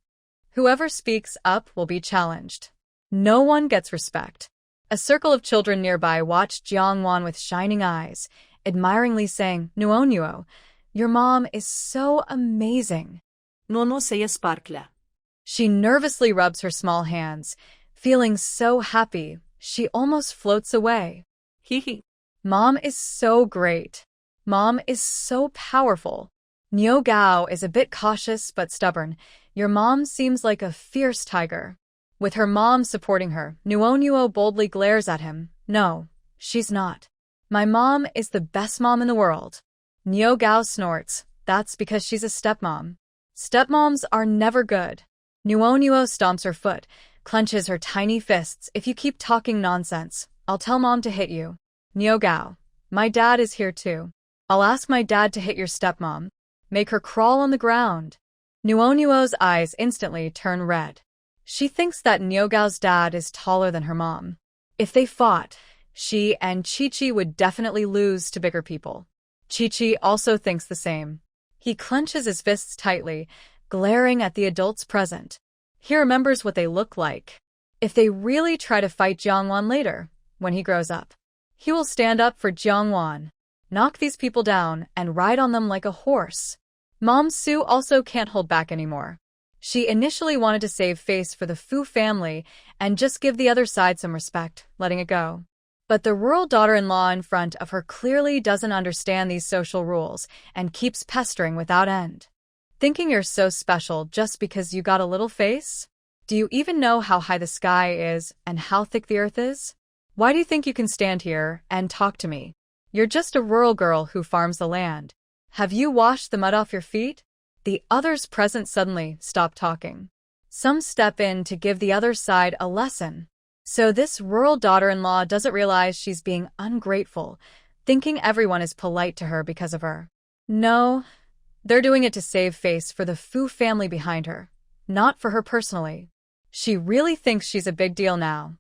Whoever speaks up will be challenged. No one gets respect. A circle of children nearby watched Jiang Wan with shining eyes, admiringly saying, Nuo, your mom is so amazing. Nono saya sparkla. She nervously rubs her small hands, feeling so happy, she almost floats away. Hihi. Mom is so great. Mom is so powerful. Niu Gao is a bit cautious but stubborn. Your mom seems like a fierce tiger. With her mom supporting her, Nuo boldly glares at him. No, she's not. My mom is the best mom in the world. Niu Gao snorts. That's because she's a stepmom. Stepmoms are never good. Nuo stomps her foot, clenches her tiny fists. If you keep talking nonsense, I'll tell mom to hit you. Niu Gao, my dad is here too. I'll ask my dad to hit your stepmom. Make her crawl on the ground. Nuo's eyes instantly turn red. She thinks that Niu Gao's dad is taller than her mom. If they fought, she and Chi-Chi would definitely lose to bigger people. Chi-Chi also thinks the same. He clenches his fists tightly, glaring at the adults present. He remembers what they look like. If they really try to fight Jiangwan later, when he grows up, he will stand up for Jiangwan, knock these people down, and ride on them like a horse. Mom Su also can't hold back anymore. She initially wanted to save face for the Fu family and just give the other side some respect, letting it go. But the rural daughter-in-law in front of her clearly doesn't understand these social rules and keeps pestering without end. Thinking you're so special just because you got a little face? Do you even know how high the sky is and how thick the earth is? Why do you think you can stand here and talk to me? You're just a rural girl who farms the land. Have you washed the mud off your feet? The others present suddenly stop talking. Some step in to give the other side a lesson. So this rural daughter-in-law doesn't realize she's being ungrateful, thinking everyone is polite to her because of her. No, they're doing it to save face for the Fu family behind her, not for her personally. She really thinks she's a big deal now.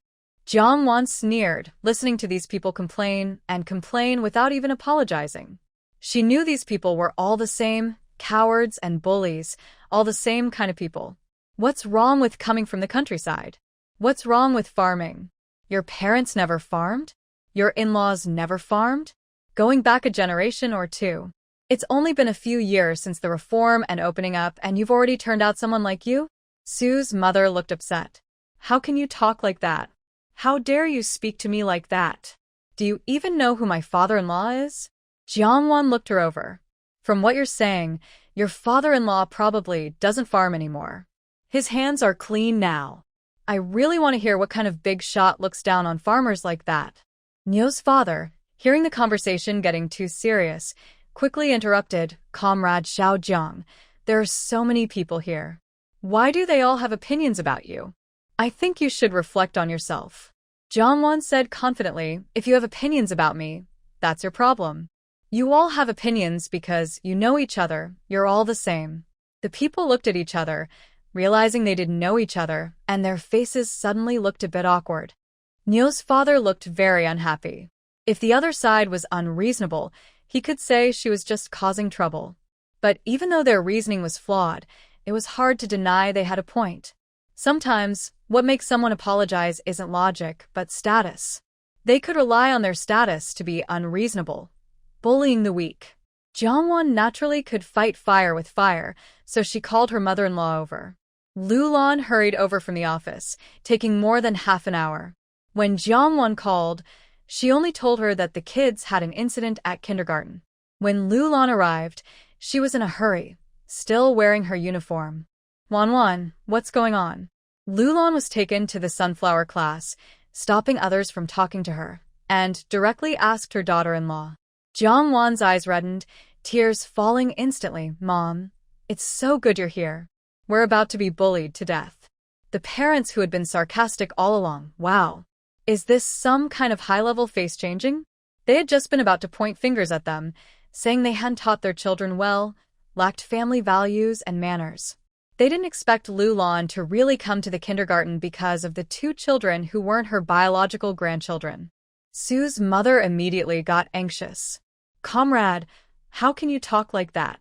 Jiang Wan sneered, listening to these people complain and complain without even apologizing. She knew these people were all the same, cowards and bullies, all the same kind of people. What's wrong with coming from the countryside? What's wrong with farming? Your parents never farmed? Your in-laws never farmed? Going back a generation or two. It's only been a few years since the reform and opening up and you've already turned out someone like you? Sue's mother looked upset. How can you talk like that? How dare you speak to me like that? Do you even know who my father-in-law is? Jiangwan looked her over. From what you're saying, your father-in-law probably doesn't farm anymore. His hands are clean now. I really want to hear what kind of big shot looks down on farmers like that. Niu's father, hearing the conversation getting too serious, quickly interrupted, Comrade Xiaojiang, there are so many people here. Why do they all have opinions about you? I think you should reflect on yourself. Jiangwan said confidently, if you have opinions about me, that's your problem. You all have opinions because you know each other, you're all the same. The people looked at each other, realizing they didn't know each other, and their faces suddenly looked a bit awkward. Niu's father looked very unhappy. If the other side was unreasonable, he could say she was just causing trouble. But even though their reasoning was flawed, it was hard to deny they had a point. Sometimes, what makes someone apologize isn't logic, but status. They could rely on their status to be unreasonable, bullying the weak. Jiangwan naturally could fight fire with fire, so she called her mother-in-law over. Lu Lan hurried over from the office, taking more than half an hour. When Jiangwan called, she only told her that the kids had an incident at kindergarten. When Lu Lan arrived, she was in a hurry, still wearing her uniform. Wan, what's going on? Lu Lan was taken to the sunflower class, stopping others from talking to her, and directly asked her daughter-in-law. Jiang Wan's eyes reddened, tears falling instantly. Mom, it's so good you're here. We're about to be bullied to death. The parents who had been sarcastic all along, wow. Is this some kind of high-level face-changing? They had just been about to point fingers at them, saying they hadn't taught their children well, lacked family values and manners. They didn't expect Lu Lan to really come to the kindergarten because of the two children who weren't her biological grandchildren. Sue's mother immediately got anxious. Comrade, how can you talk like that?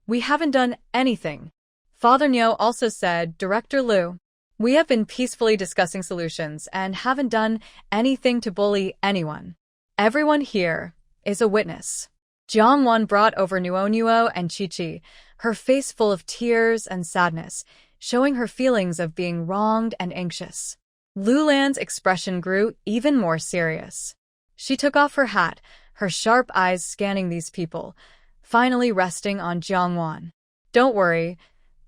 We haven't done anything. Father Niu also said, Director Lu, we have been peacefully discussing solutions and haven't done anything to bully anyone. Everyone here is a witness. Jiang Wan brought over Nuo and Chi-Chi, her face full of tears and sadness, showing her feelings of being wronged and anxious. Lulan's expression grew even more serious. She took off her hat, her sharp eyes scanning these people, finally resting on Jiangwan. "Don't worry.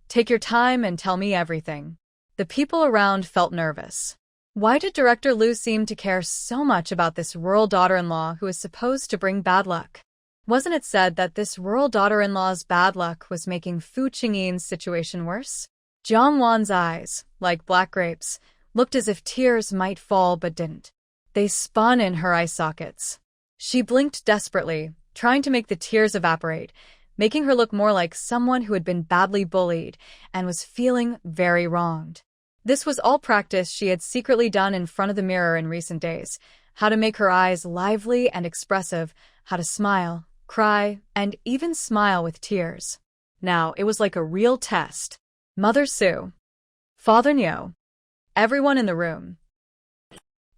Take your time and tell me everything." The people around felt nervous. Why did Director Lu seem to care so much about this rural daughter-in-law who is supposed to bring bad luck? Wasn't it said that this rural daughter-in-law's bad luck was making Fu Qingyin's situation worse? Jiangwan's eyes, like black grapes, looked as if tears might fall but didn't. They spun in her eye sockets. She blinked desperately, trying to make the tears evaporate, making her look more like someone who had been badly bullied and was feeling very wronged. This was all practice she had secretly done in front of the mirror in recent days: how to make her eyes lively and expressive, how to smile, cry, and even smile with tears. Now it was like a real test. Mother Su, Father Nyo, everyone in the room.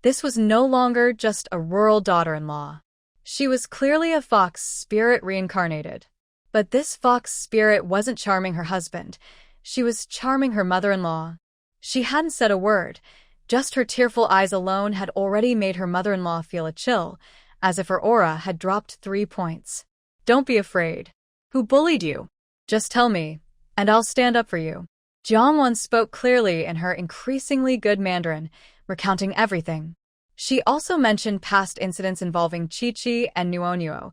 This was no longer just a rural daughter-in-law. She was clearly a fox spirit reincarnated. But this fox spirit wasn't charming her husband. She was charming her mother-in-law. She hadn't said a word. Just her tearful eyes alone had already made her mother-in-law feel a chill, as if her aura had dropped 3 points. "Don't be afraid. Who bullied you? Just tell me, and I'll stand up for you." Jiangwan spoke clearly in her increasingly good Mandarin, recounting everything. She also mentioned past incidents involving Chi-Chi and Nuonuo,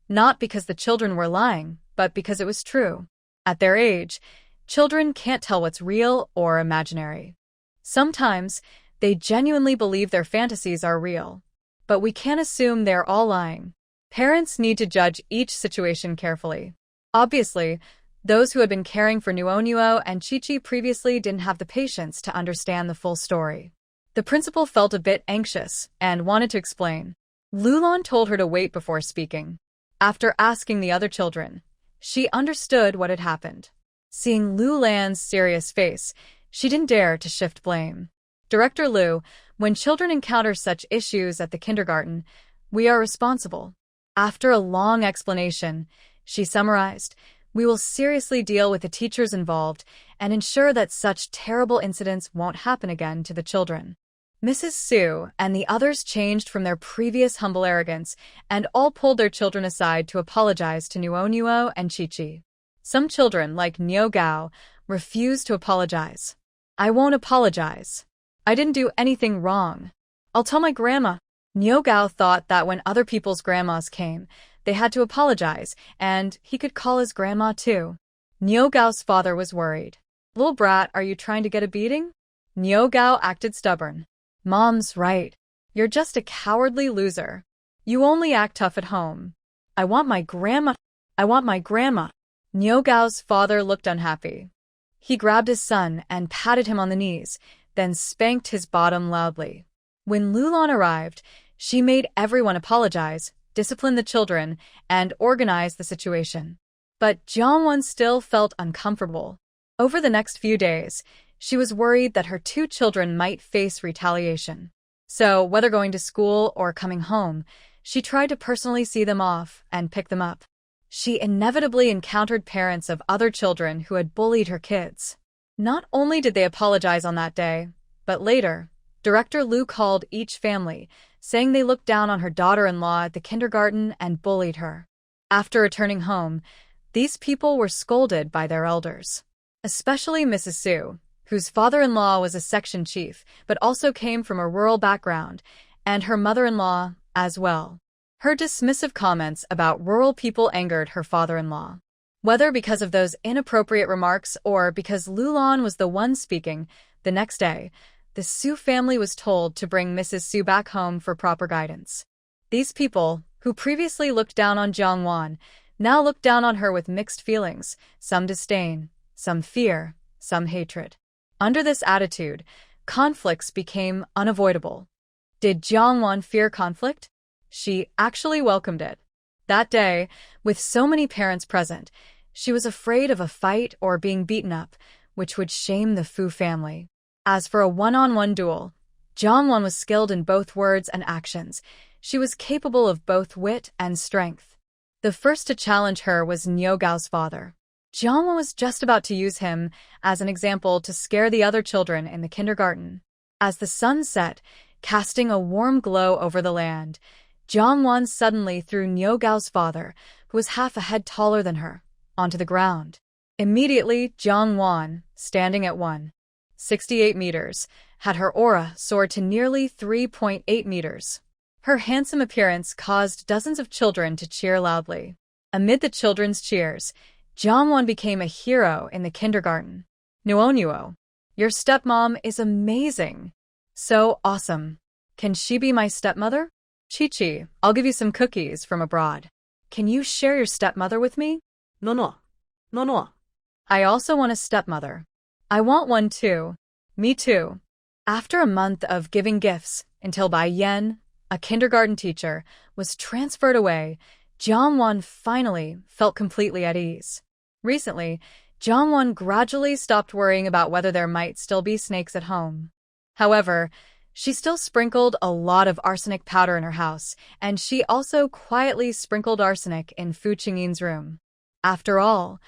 not because the children were lying, but because it was true. At their age, children can't tell what's real or imaginary. Sometimes, they genuinely believe their fantasies are real. But we can't assume they're all lying. Parents need to judge each situation carefully. Obviously, those who had been caring for Nuonuo and Chi-Chi previously didn't have the patience to understand the full story. The principal felt a bit anxious and wanted to explain. Lulan told her to wait before speaking. After asking the other children, she understood what had happened. Seeing Lulan's serious face, she didn't dare to shift blame. "Director Lu, when children encounter such issues at the kindergarten, we are responsible." After a long explanation, she summarized, "We will seriously deal with the teachers involved and ensure that such terrible incidents won't happen again to the children." Mrs. Su and the others changed from their previous humble arrogance and all pulled their children aside to apologize to Nuonuo and Chi-Chi. Some children, like Nyo Gao, refused to apologize. "I won't apologize. I didn't do anything wrong. I'll tell my grandma." Nyo Gao thought that when other people's grandmas came, they had to apologize, and he could call his grandma too. Nyo Gao's father was worried. "Little brat, are you trying to get a beating?" Nyo Gao acted stubborn. "Mom's right. You're just a cowardly loser. You only act tough at home. I want my grandma. I want my grandma." Nyo Gao's father looked unhappy. He grabbed his son and patted him on the knees, then spanked his bottom loudly. When Lulan arrived, she made everyone apologize, discipline the children, and organize the situation. But Jiangwan still felt uncomfortable. Over the next few days, she was worried that her 2 children might face retaliation. So, whether going to school or coming home, she tried to personally see them off and pick them up. She inevitably encountered parents of other children who had bullied her kids. Not only did they apologize on that day, but later, Director Lu called each family, saying they looked down on her daughter-in-law at the kindergarten and bullied her. After returning home, these people were scolded by their elders, especially Mrs. Su, whose father-in-law was a section chief but also came from a rural background, and her mother-in-law as well. Her dismissive comments about rural people angered her father-in-law. Whether because of those inappropriate remarks or because Lulan was the one speaking, the next day, the Su family was told to bring Mrs. Su back home for proper guidance. These people, who previously looked down on Jiangwan, now looked down on her with mixed feelings, some disdain, some fear, some hatred. Under this attitude, conflicts became unavoidable. Did Jiangwan fear conflict? She actually welcomed it. That day, with so many parents present, she was afraid of a fight or being beaten up, which would shame the Fu family. As for a one-on-one duel, Jiangwan was skilled in both words and actions. She was capable of both wit and strength. The first to challenge her was Nyo Gao's father. Jiangwan was just about to use him as an example to scare the other children in the kindergarten. As the sun set, casting a warm glow over the land, Jiangwan suddenly threw Niu Gao's father, who was half a head taller than her, onto the ground. Immediately, Jiangwan, standing at 168 meters, had her aura soar to nearly 3.8 meters. Her handsome appearance caused dozens of children to cheer loudly. Amid the children's cheers, Jiangwan became a hero in the kindergarten. Nuo, your stepmom is amazing. So awesome. Can she be my stepmother? Chi, I'll give you some cookies from abroad. Can you share your stepmother with me? No. I also want a stepmother. I want one too. Me too. After a month of giving gifts, until Bai Yan, a kindergarten teacher, was transferred away, Jiangwan finally felt completely at ease. Recently, Jiangwan gradually stopped worrying about whether there might still be snakes at home. However, she still sprinkled a lot of arsenic powder in her house, and she also quietly sprinkled arsenic in Fu Qingyin's room. After all,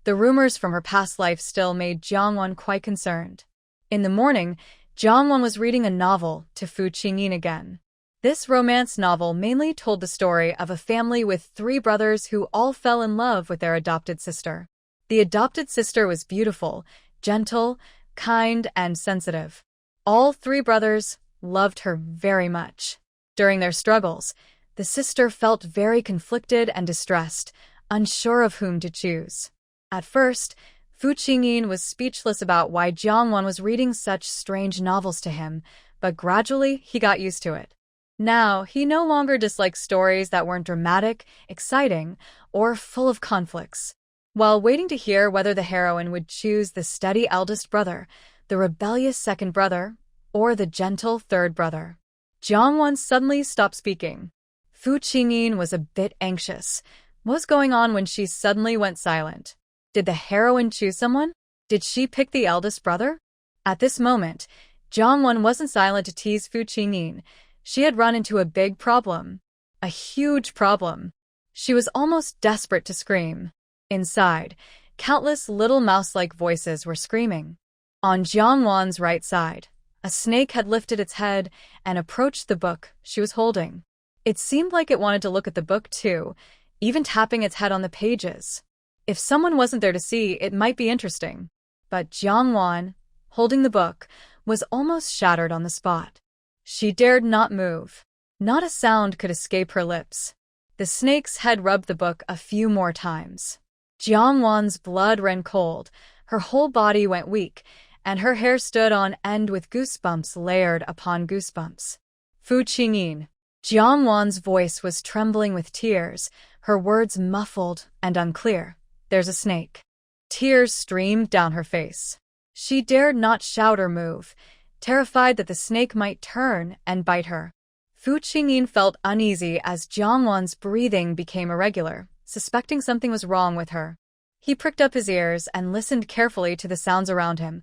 the rumors from her past life still made Jiangwan quite concerned. In the morning, Jiangwan was reading a novel to Fu Qingyin again. This romance novel mainly told the story of a family with 3 brothers who all fell in love with their adopted sister. The adopted sister was beautiful, gentle, kind, and sensitive. All 3 brothers loved her very much. During their struggles, the sister felt very conflicted and distressed, unsure of whom to choose. At first, Fu Qingyin was speechless about why Jiangwan was reading such strange novels to him, but gradually he got used to it. Now, he no longer disliked stories that weren't dramatic, exciting, or full of conflicts. While waiting to hear whether the heroine would choose the steady eldest brother, the rebellious second brother, or the gentle third brother, Jiangwan suddenly stopped speaking. Fu Qingyin was a bit anxious. What was going on when she suddenly went silent? Did the heroine choose someone? Did she pick the eldest brother? At this moment, Jiangwan wasn't silent to tease Fu Qingyin. She had run into a big problem. A huge problem. She was almost desperate to scream. Inside, countless little mouse-like voices were screaming. On Jiangwan's right side, a snake had lifted its head and approached the book she was holding. It seemed like it wanted to look at the book too, even tapping its head on the pages. If someone wasn't there to see, it might be interesting. But Jiangwan, holding the book, was almost shattered on the spot. She dared not move. Not a sound could escape her lips. The snake's head rubbed the book a few more times. Jiangwan's blood ran cold, her whole body went weak, and her hair stood on end with goosebumps layered upon goosebumps. Fu Qingyin. Jiangwan's voice was trembling with tears, her words muffled and unclear. There's a snake. Tears streamed down her face. She dared not shout or move, terrified that the snake might turn and bite her. Fu Qingyin felt uneasy as Jiangwan's breathing became irregular, suspecting something was wrong with her. He pricked up his ears and listened carefully to the sounds around him,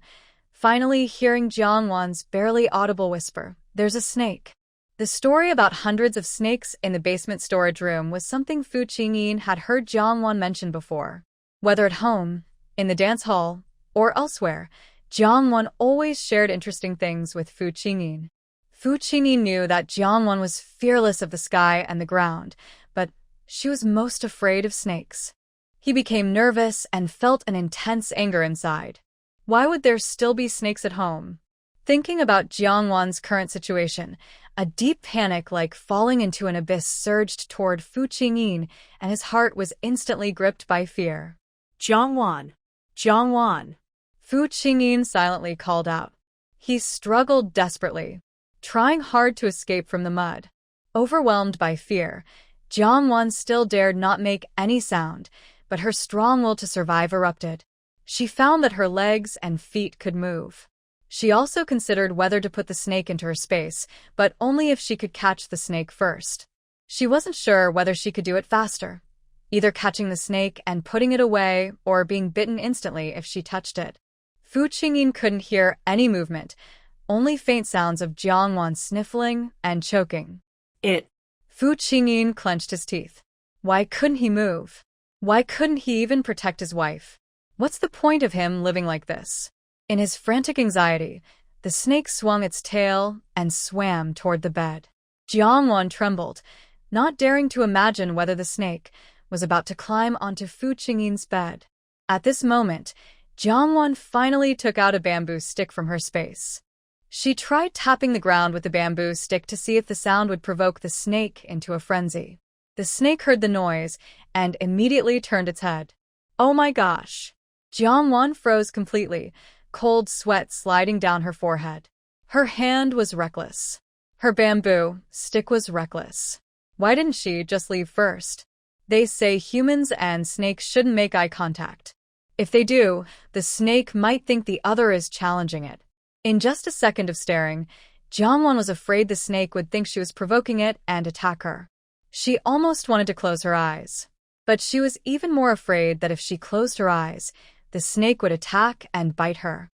finally hearing Jiangwan's barely audible whisper, "There's a snake." The story about hundreds of snakes in the basement storage room was something Fu Qingyin had heard Jiangwan mention before. Whether at home, in the dance hall, or elsewhere, Jiangwan always shared interesting things with Fu Qingyin. Fu Qingyin knew that Jiangwan was fearless of the sky and the ground, but she was most afraid of snakes. He became nervous and felt an intense anger inside. Why would there still be snakes at home? Thinking about Jiangwan's current situation, a deep panic like falling into an abyss surged toward Fu Qingyin, and his heart was instantly gripped by fear. Jiangwan! Fu Qingyin silently called out. He struggled desperately, trying hard to escape from the mud. Overwhelmed by fear, Jiangwan still dared not make any sound, but her strong will to survive erupted. She found that her legs and feet could move. She also considered whether to put the snake into her space, but only if she could catch the snake first. She wasn't sure whether she could do it faster, either catching the snake and putting it away or being bitten instantly if she touched it. Fu Qingyin couldn't hear any movement, only faint sounds of Jiangwan sniffling and choking. Fu Qingyin clenched his teeth. Why couldn't he move? Why couldn't he even protect his wife? What's the point of him living like this? In his frantic anxiety, the snake swung its tail and swam toward the bed. Jiangwan trembled, not daring to imagine whether the snake was about to climb onto Fu Qingyin's bed. At this moment, Jiangwan finally took out a bamboo stick from her space. She tried tapping the ground with the bamboo stick to see if the sound would provoke the snake into a frenzy. The snake heard the noise and immediately turned its head. Oh my gosh! Jiangwan froze completely, cold sweat sliding down her forehead. Her hand was reckless. Her bamboo stick was reckless. Why didn't she just leave first? They say humans and snakes shouldn't make eye contact. If they do, the snake might think the other is challenging it. In just a second of staring, Jiangwan was afraid the snake would think she was provoking it and attack her. She almost wanted to close her eyes. But she was even more afraid that if she closed her eyes, the snake would attack and bite her.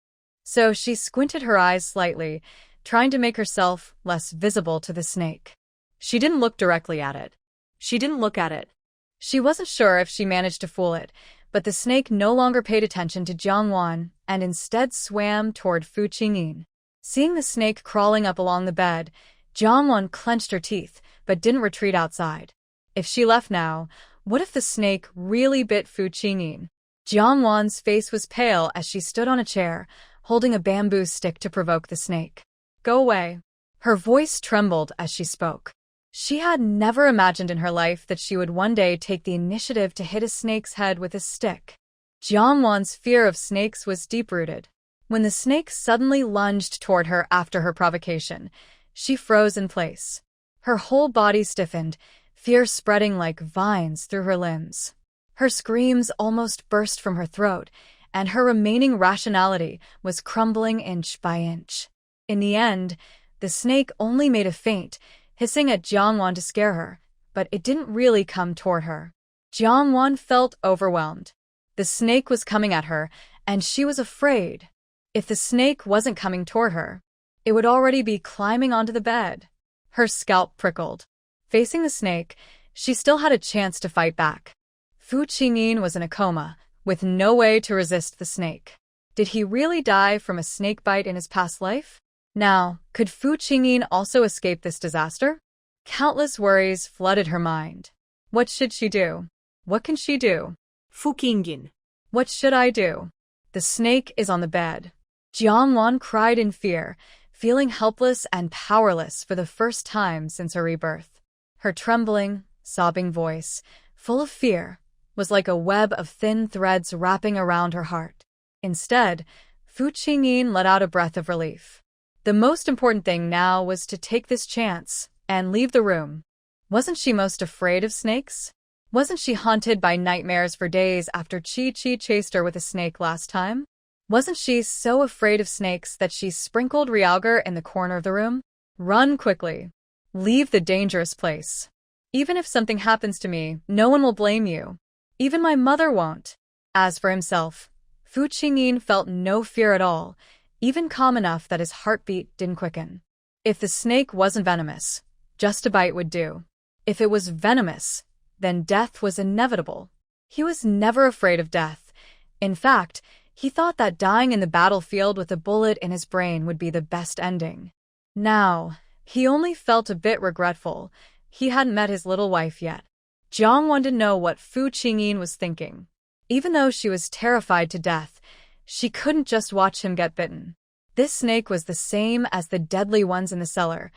So she squinted her eyes slightly, trying to make herself less visible to the snake. She didn't look directly at it. She didn't look at it. She wasn't sure if she managed to fool it, but the snake no longer paid attention to Jiangwan and instead swam toward Fu Qingyin. Seeing the snake crawling up along the bed, Jiangwan clenched her teeth but didn't retreat outside. If she left now, what if the snake really bit Fu Qingyin? Jiangwan's face was pale as she stood on a chair, holding a bamboo stick to provoke the snake. Go away. Her voice trembled as she spoke. She had never imagined in her life that she would one day take the initiative to hit a snake's head with a stick. Jiangwan's fear of snakes was deep-rooted. When the snake suddenly lunged toward her after her provocation, she froze in place. Her whole body stiffened, fear spreading like vines through her limbs. Her screams almost burst from her throat, and her remaining rationality was crumbling inch by inch. In the end, the snake only made a feint, hissing at Jiangwan to scare her, but it didn't really come toward her. Jiangwan felt overwhelmed. The snake was coming at her, and she was afraid. If the snake wasn't coming toward her, it would already be climbing onto the bed. Her scalp prickled. Facing the snake, she still had a chance to fight back. Fu Qingyin was in a coma, with no way to resist the snake. Did he really die from a snake bite in his past life? Now, could Fu Qingyin also escape this disaster? Countless worries flooded her mind. What should she do? What can she do? Fu Qingyin. What should I do? The snake is on the bed. Jiangwan cried in fear, feeling helpless and powerless for the first time since her rebirth. Her trembling, sobbing voice, full of fear, was like a web of thin threads wrapping around her heart. Instead, Fu Qingyin let out a breath of relief. The most important thing now was to take this chance and leave the room. Wasn't she most afraid of snakes? Wasn't she haunted by nightmares for days after Chi-Chi chased her with a snake last time? Wasn't she so afraid of snakes that she sprinkled realgar in the corner of the room? Run quickly. Leave the dangerous place. Even if something happens to me, no one will blame you. Even my mother won't. As for himself, Fu Qingyin felt no fear at all, even calm enough that his heartbeat didn't quicken. If the snake wasn't venomous, just a bite would do. If it was venomous, then death was inevitable. He was never afraid of death. In fact, he thought that dying in the battlefield with a bullet in his brain would be the best ending. Now, he only felt a bit regretful. He hadn't met his little wife yet. Jiang wanted to know what Fu Qingyin was thinking. Even though she was terrified to death, she couldn't just watch him get bitten. This snake was the same as the deadly ones in the cellar.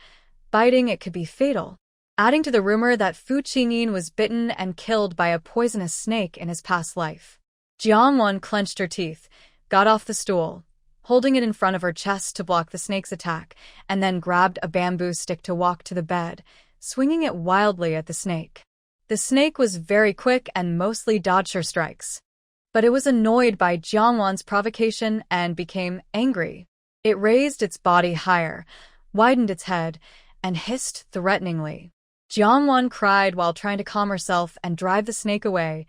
Biting it could be fatal, adding to the rumor that Fu Qingyin was bitten and killed by a poisonous snake in his past life. Jiangwan clenched her teeth, got off the stool, holding it in front of her chest to block the snake's attack, and then grabbed a bamboo stick to walk to the bed, swinging it wildly at the snake. The snake was very quick and mostly dodged her strikes. But it was annoyed by Jiangwan's provocation and became angry. It raised its body higher, widened its head, and hissed threateningly. Jiangwan cried while trying to calm herself and drive the snake away,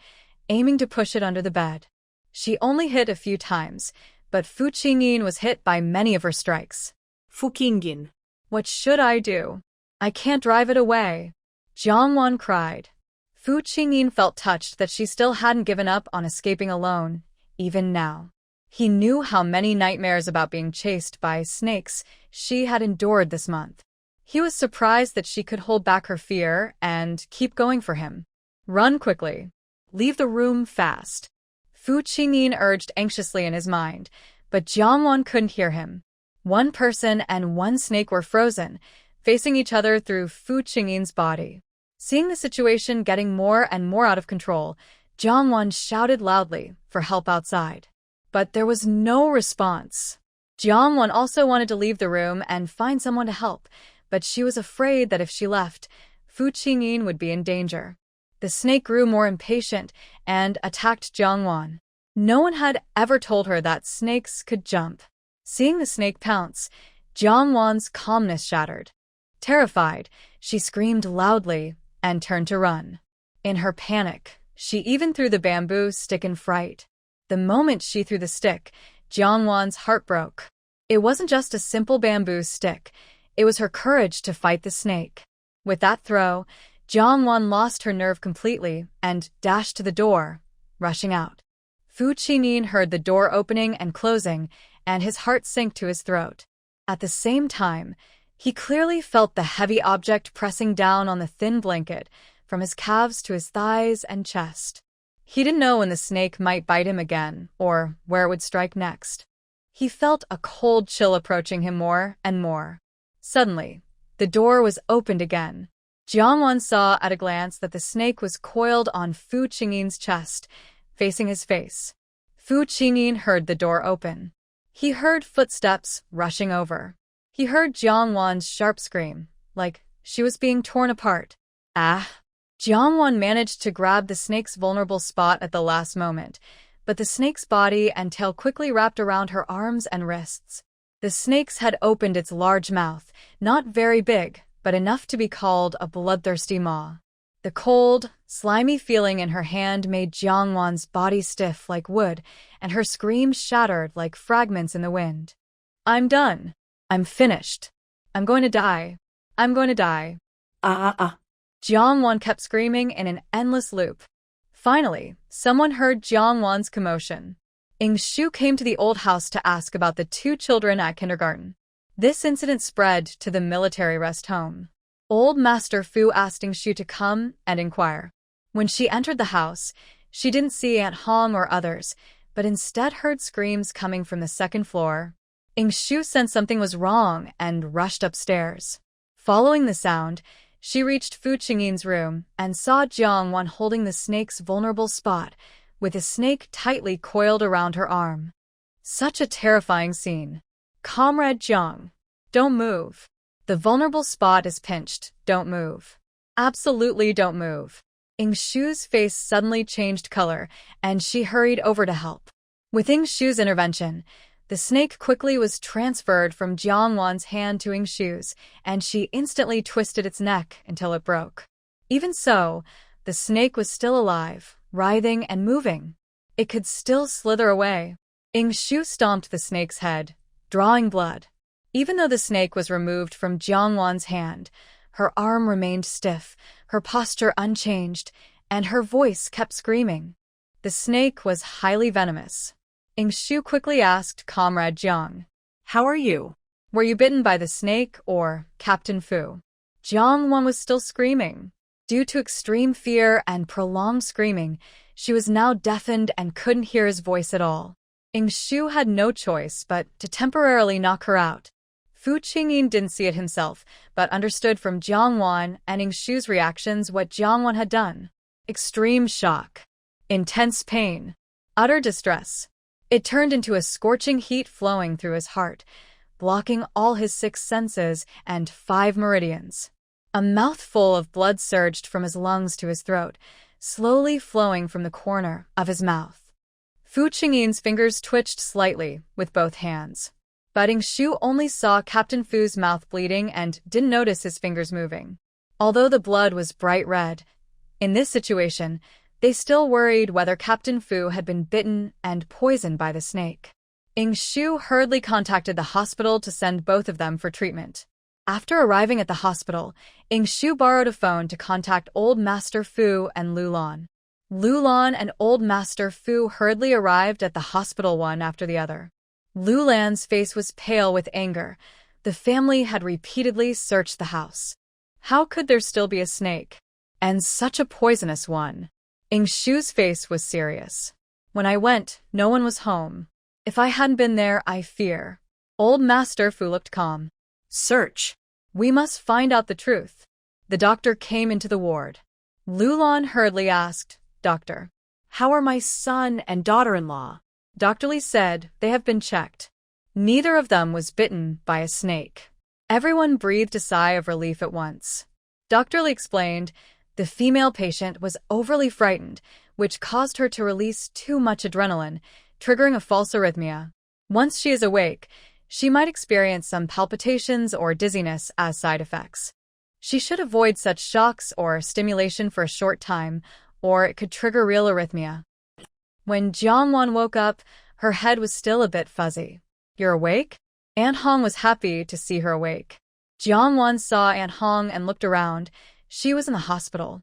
aiming to push it under the bed. She only hit a few times, but Fu Qingyin was hit by many of her strikes. Fu Qingyin. What should I do? I can't drive it away. Jiangwan cried. Fu Qingyin felt touched that she still hadn't given up on escaping alone, even now. He knew how many nightmares about being chased by snakes she had endured this month. He was surprised that she could hold back her fear and keep going for him. Run quickly. Leave the room fast. Fu Qingyin urged anxiously in his mind, but Jiangwan couldn't hear him. One person and one snake were frozen, facing each other through Fu Qingyin's body. Seeing the situation getting more and more out of control, Jiangwan shouted loudly for help outside. But there was no response. Jiangwan also wanted to leave the room and find someone to help, but she was afraid that if she left, Fu Qingyin would be in danger. The snake grew more impatient and attacked Jiangwan. No one had ever told her that snakes could jump. Seeing the snake pounce, Jiangwan's calmness shattered. Terrified, she screamed loudly and turned to run. In her panic, she even threw the bamboo stick in fright. The moment she threw the stick, Jiangwan's heart broke. It wasn't just a simple bamboo stick, it was her courage to fight the snake. With that throw, Jiangwan lost her nerve completely and dashed to the door, rushing out. Fu Qingyin heard the door opening and closing, and his heart sank to his throat. At the same time, he clearly felt the heavy object pressing down on the thin blanket, from his calves to his thighs and chest. He didn't know when the snake might bite him again, or where it would strike next. He felt a cold chill approaching him more and more. Suddenly, the door was opened again. Jiangwan saw at a glance that the snake was coiled on Fu Qingyin's chest, facing his face. Fu Qingyin heard the door open. He heard footsteps rushing over. He heard Jiangwan's sharp scream, like she was being torn apart. Ah! Jiangwan managed to grab the snake's vulnerable spot at the last moment, but the snake's body and tail quickly wrapped around her arms and wrists. The snake's had opened its large mouth, not very big, but enough to be called a bloodthirsty maw. The cold, slimy feeling in her hand made Jiangwan's body stiff like wood, and her screams shattered like fragments in the wind. I'm done. I'm finished. I'm going to die. I'm going to die. Jiangwan kept screaming in an endless loop. Finally, someone heard Jiangwan's commotion. Shu came to the old house to ask about the two children at kindergarten. This incident spread to the military rest home. Old Master Fu asked Shu to come and inquire. When she entered the house, she didn't see Aunt Hong or others, but instead heard screams coming from the second floor. Shu sensed something was wrong and rushed upstairs. Following the sound, she reached Fu Qingyin's room and saw Jiangwan holding the snake's vulnerable spot, with the snake tightly coiled around her arm. Such a terrifying scene. Comrade Jiang, don't move. The vulnerable spot is pinched, don't move. Absolutely don't move. Shu's face suddenly changed color, and she hurried over to help. With Shu's intervention, the snake quickly was transferred from Jiangwan's hand to Shu's, and she instantly twisted its neck until it broke. Even so, the snake was still alive, writhing and moving. It could still slither away. Shu stomped the snake's head, drawing blood. Even though the snake was removed from Jiangwan's hand, her arm remained stiff, her posture unchanged, and her voice kept screaming. The snake was highly venomous. Shu quickly asked Comrade Jiang, How are you? Were you bitten by the snake or Captain Fu? Jiangwan was still screaming. Due to extreme fear and prolonged screaming, she was now deafened and couldn't hear his voice at all. Shu had no choice but to temporarily knock her out. Fu Qingyin didn't see it himself, but understood from Jiangwan and Shu's reactions what Jiangwan had done. Extreme shock. Intense pain. Utter distress. It turned into a scorching heat flowing through his heart, blocking all his 6 senses and 5 meridians. A mouthful of blood surged from his lungs to his throat, slowly flowing from the corner of his mouth. Fu Qingyin's fingers twitched slightly with both hands. But Shu only saw Captain Fu's mouth bleeding and didn't notice his fingers moving. Although the blood was bright red, in this situation, they still worried whether Captain Fu had been bitten and poisoned by the snake. Shu hurriedly contacted the hospital to send both of them for treatment. After arriving at the hospital, Shu borrowed a phone to contact old Master Fu and Lulan. Lulan and old Master Fu hurriedly arrived at the hospital one after the other. Lulan's face was pale with anger. The family had repeatedly searched the house. How could there still be a snake? And such a poisonous one. Ingshu's face was serious. When I went, no one was home. If I hadn't been there, I fear. Old Master Fu looked calm. Search. We must find out the truth. The doctor came into the ward. Lulan hurriedly asked, Doctor, How are my son and daughter-in-law? Dr. Lee said they have been checked. Neither of them was bitten by a snake. Everyone breathed a sigh of relief at once. Dr. Lee explained the female patient was overly frightened, which caused her to release too much adrenaline, triggering a false arrhythmia. Once she is awake, she might experience some palpitations or dizziness as side effects. She should avoid such shocks or stimulation for a short time, or it could trigger real arrhythmia. When Jiangwan woke up, her head was still a bit fuzzy. You're awake? Aunt Hong was happy to see her awake. Jiangwan saw Aunt Hong and looked around. She was in the hospital.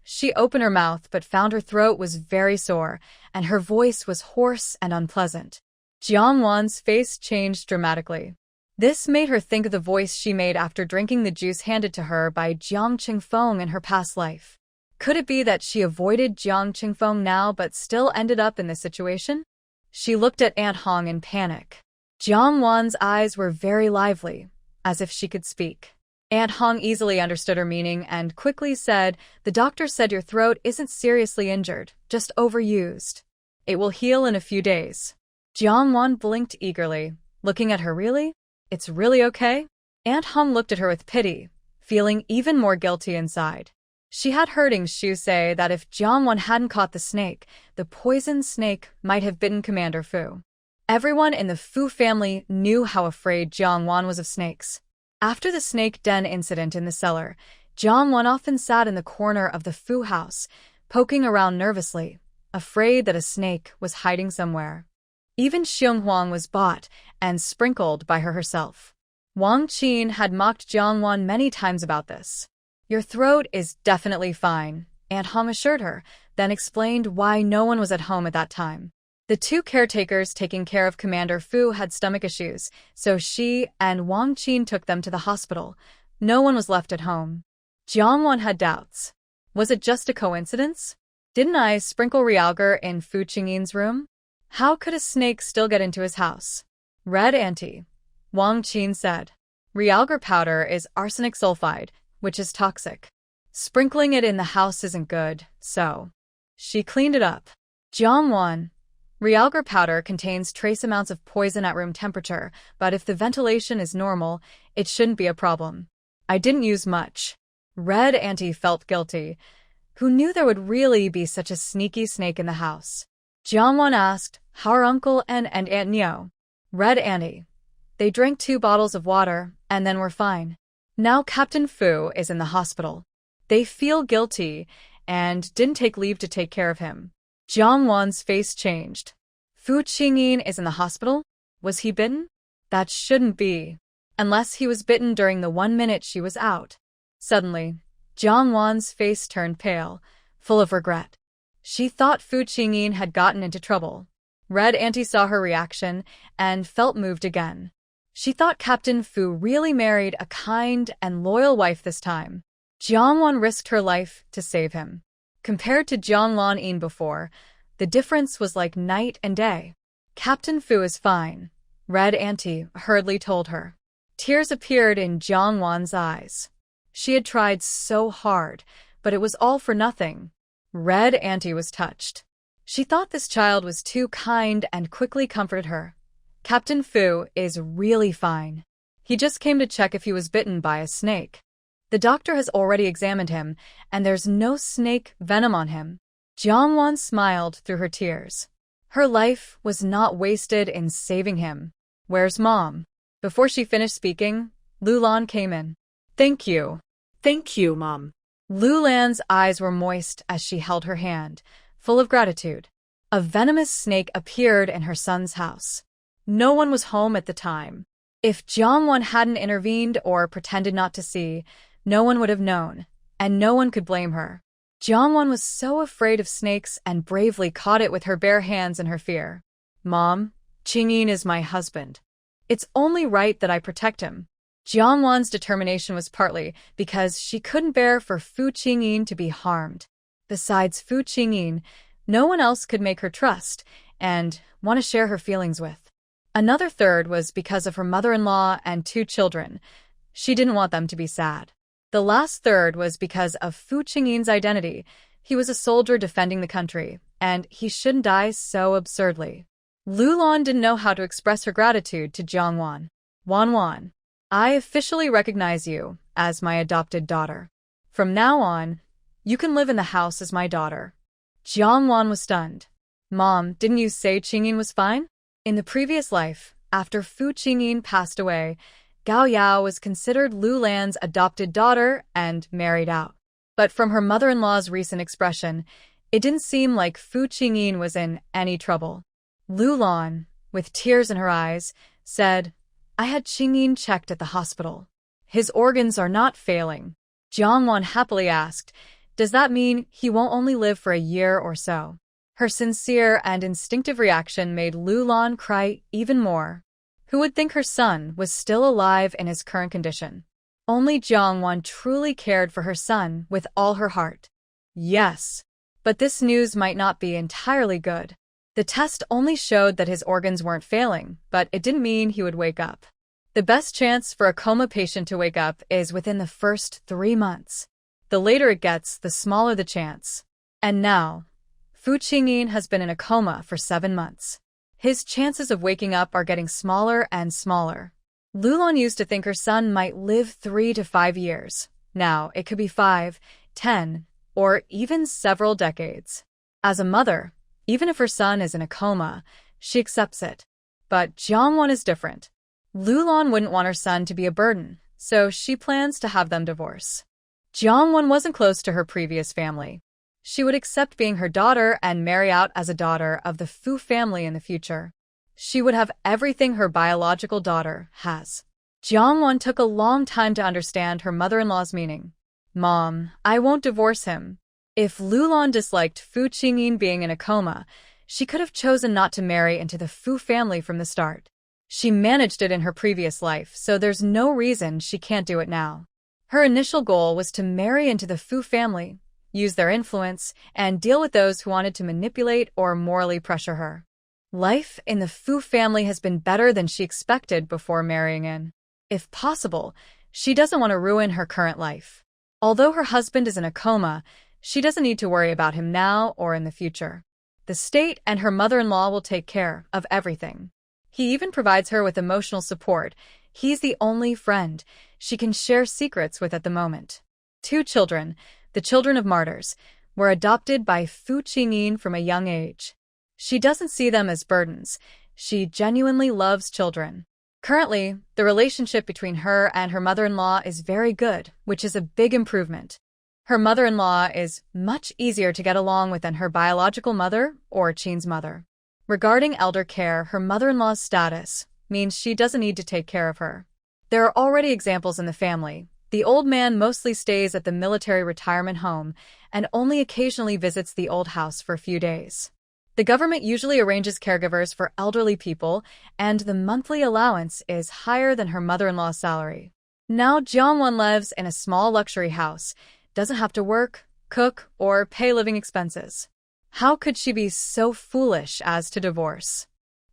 She opened her mouth but found her throat was very sore, and her voice was hoarse and unpleasant. Jiangwan's face changed dramatically. This made her think of the voice she made after drinking the juice handed to her by Jiang Qingfeng in her past life. Could it be that she avoided Jiang Qingfeng now but still ended up in this situation? She looked at Aunt Hong in panic. Jiangwan's eyes were very lively, as if she could speak. Aunt Hong easily understood her meaning and quickly said, The doctor said your throat isn't seriously injured, just overused. It will heal in a few days. Jiangwan blinked eagerly, looking at her. Really? It's really okay? Aunt Hong looked at her with pity, feeling even more guilty inside. She had heard Shu say that if Jiangwan hadn't caught the snake, the poisoned snake might have bitten Commander Fu. Everyone in the Fu family knew how afraid Jiangwan was of snakes. After the snake den incident in the cellar, Jiangwan often sat in the corner of the Fu house, poking around nervously, afraid that a snake was hiding somewhere. Even Xionghuang was bought and sprinkled by her herself. Wang Qin had mocked Jiangwan many times about this. Your throat is definitely fine, Aunt Hong assured her, then explained why no one was at home at that time. The two caretakers taking care of Commander Fu had stomach issues, so she and Wang Qin took them to the hospital. No one was left at home. Jiangwan had doubts. Was it just a coincidence? Didn't I sprinkle realgar in Fu Qingyin's room? How could a snake still get into his house? Red Auntie, Wang Qin said. Realgar powder is arsenic sulfide, which is toxic. Sprinkling it in the house isn't good, so she cleaned it up. Jiangwan, realgar powder contains trace amounts of poison at room temperature, but if the ventilation is normal, it shouldn't be a problem. I didn't use much. Red Auntie felt guilty. Who knew there would really be such a sneaky snake in the house? Jiangwan asked, How are Uncle and Aunt Neo? Red Auntie. They drank 2 bottles of water, and then were fine. Now Captain Fu is in the hospital. They feel guilty, and didn't take leave to take care of him. Jiangwan's face changed. Fu Qingyin is in the hospital? Was he bitten? That shouldn't be. Unless he was bitten during the 1 minute she was out. Suddenly, Jiangwan's face turned pale, full of regret. She thought Fu Qingyin had gotten into trouble. Red Auntie saw her reaction and felt moved again. She thought Captain Fu really married a kind and loyal wife this time. Jiangwan risked her life to save him. Compared to Jiangwan Yin before, the difference was like night and day. Captain Fu is fine, Red Auntie hurriedly told her. Tears appeared in Jiangwan's eyes. She had tried so hard, but it was all for nothing. Red Auntie was touched. She thought this child was too kind and quickly comforted her. Captain Fu is really fine. He just came to check if he was bitten by a snake. The doctor has already examined him, and there's no snake venom on him. Jiangwan smiled through her tears. Her life was not wasted in saving him. Where's Mom? Before she finished speaking, Lulan came in. Thank you. Thank you, Mom. Lulan's eyes were moist as she held her hand, full of gratitude. A venomous snake appeared in her son's house. No one was home at the time. If Jiangwan hadn't intervened or pretended not to see, no one would have known, and no one could blame her. Jiangwan was so afraid of snakes and bravely caught it with her bare hands in her fear. Mom, Qingyin is my husband. It's only right that I protect him. Jiangwan's determination was partly because she couldn't bear for Fu Qingyin to be harmed. Besides Fu Qingyin, no one else could make her trust and want to share her feelings with. Another third was because of her mother-in-law and 2 children. She didn't want them to be sad. The last third was because of Fu Qingyin's identity. He was a soldier defending the country, and he shouldn't die so absurdly. Lulan didn't know how to express her gratitude to Jiangwan. Wanwan, I officially recognize you as my adopted daughter. From now on, you can live in the house as my daughter. Jiangwan was stunned. Mom, didn't you say Qingyin was fine? In the previous life, after Fu Qingyin passed away, Gao Yao was considered Lu Lan's adopted daughter and married out. But from her mother-in-law's recent expression, it didn't seem like Fu Qingyin was in any trouble. Lu Lan, with tears in her eyes, said, I had Qingyin checked at the hospital. His organs are not failing. Jiangwan happily asked, does that mean he won't only live for a year or so? Her sincere and instinctive reaction made Lu Lan cry even more. Who would think her son was still alive in his current condition? Only Jiangwan truly cared for her son with all her heart. Yes, but this news might not be entirely good. The test only showed that his organs weren't failing, but it didn't mean he would wake up. The best chance for a coma patient to wake up is within the first 3 months. The later it gets, the smaller the chance. And now, Fu Qingyin has been in a coma for 7 months. His chances of waking up are getting smaller and smaller. Lulan used to think her son might live 3 to 5 years. Now, it could be 5, 10, or even several decades. As a mother, even if her son is in a coma, she accepts it. But Jiangwan is different. Lulan wouldn't want her son to be a burden, so she plans to have them divorce. Jiangwan wasn't close to her previous family. She would accept being her daughter and marry out as a daughter of the Fu family in the future. She would have everything her biological daughter has. Jiangwan took a long time to understand her mother-in-law's meaning. Mom, I won't divorce him. If Lulan disliked Fu Qingyin being in a coma, she could have chosen not to marry into the Fu family from the start. She managed it in her previous life, so there's no reason she can't do it now. Her initial goal was to marry into the Fu family, use their influence, and deal with those who wanted to manipulate or morally pressure her. Life in the Fu family has been better than she expected before marrying in. If possible, she doesn't want to ruin her current life. Although her husband is in a coma, she doesn't need to worry about him now or in the future. The state and her mother-in-law will take care of everything. He even provides her with emotional support. He's the only friend she can share secrets with at the moment. 2 children, the children of martyrs, were adopted by Fu Qingyin from a young age. She doesn't see them as burdens. She genuinely loves children. Currently, the relationship between her and her mother-in-law is very good, which is a big improvement. Her mother-in-law is much easier to get along with than her biological mother or Qin's mother. Regarding elder care, her mother-in-law's status means she doesn't need to take care of her. There are already examples in the family. The old man mostly stays at the military retirement home and only occasionally visits the old house for a few days. The government usually arranges caregivers for elderly people, and the monthly allowance is higher than her mother-in-law's salary. Now Jiangwan lives in a small luxury house, doesn't have to work, cook, or pay living expenses. How could she be so foolish as to divorce?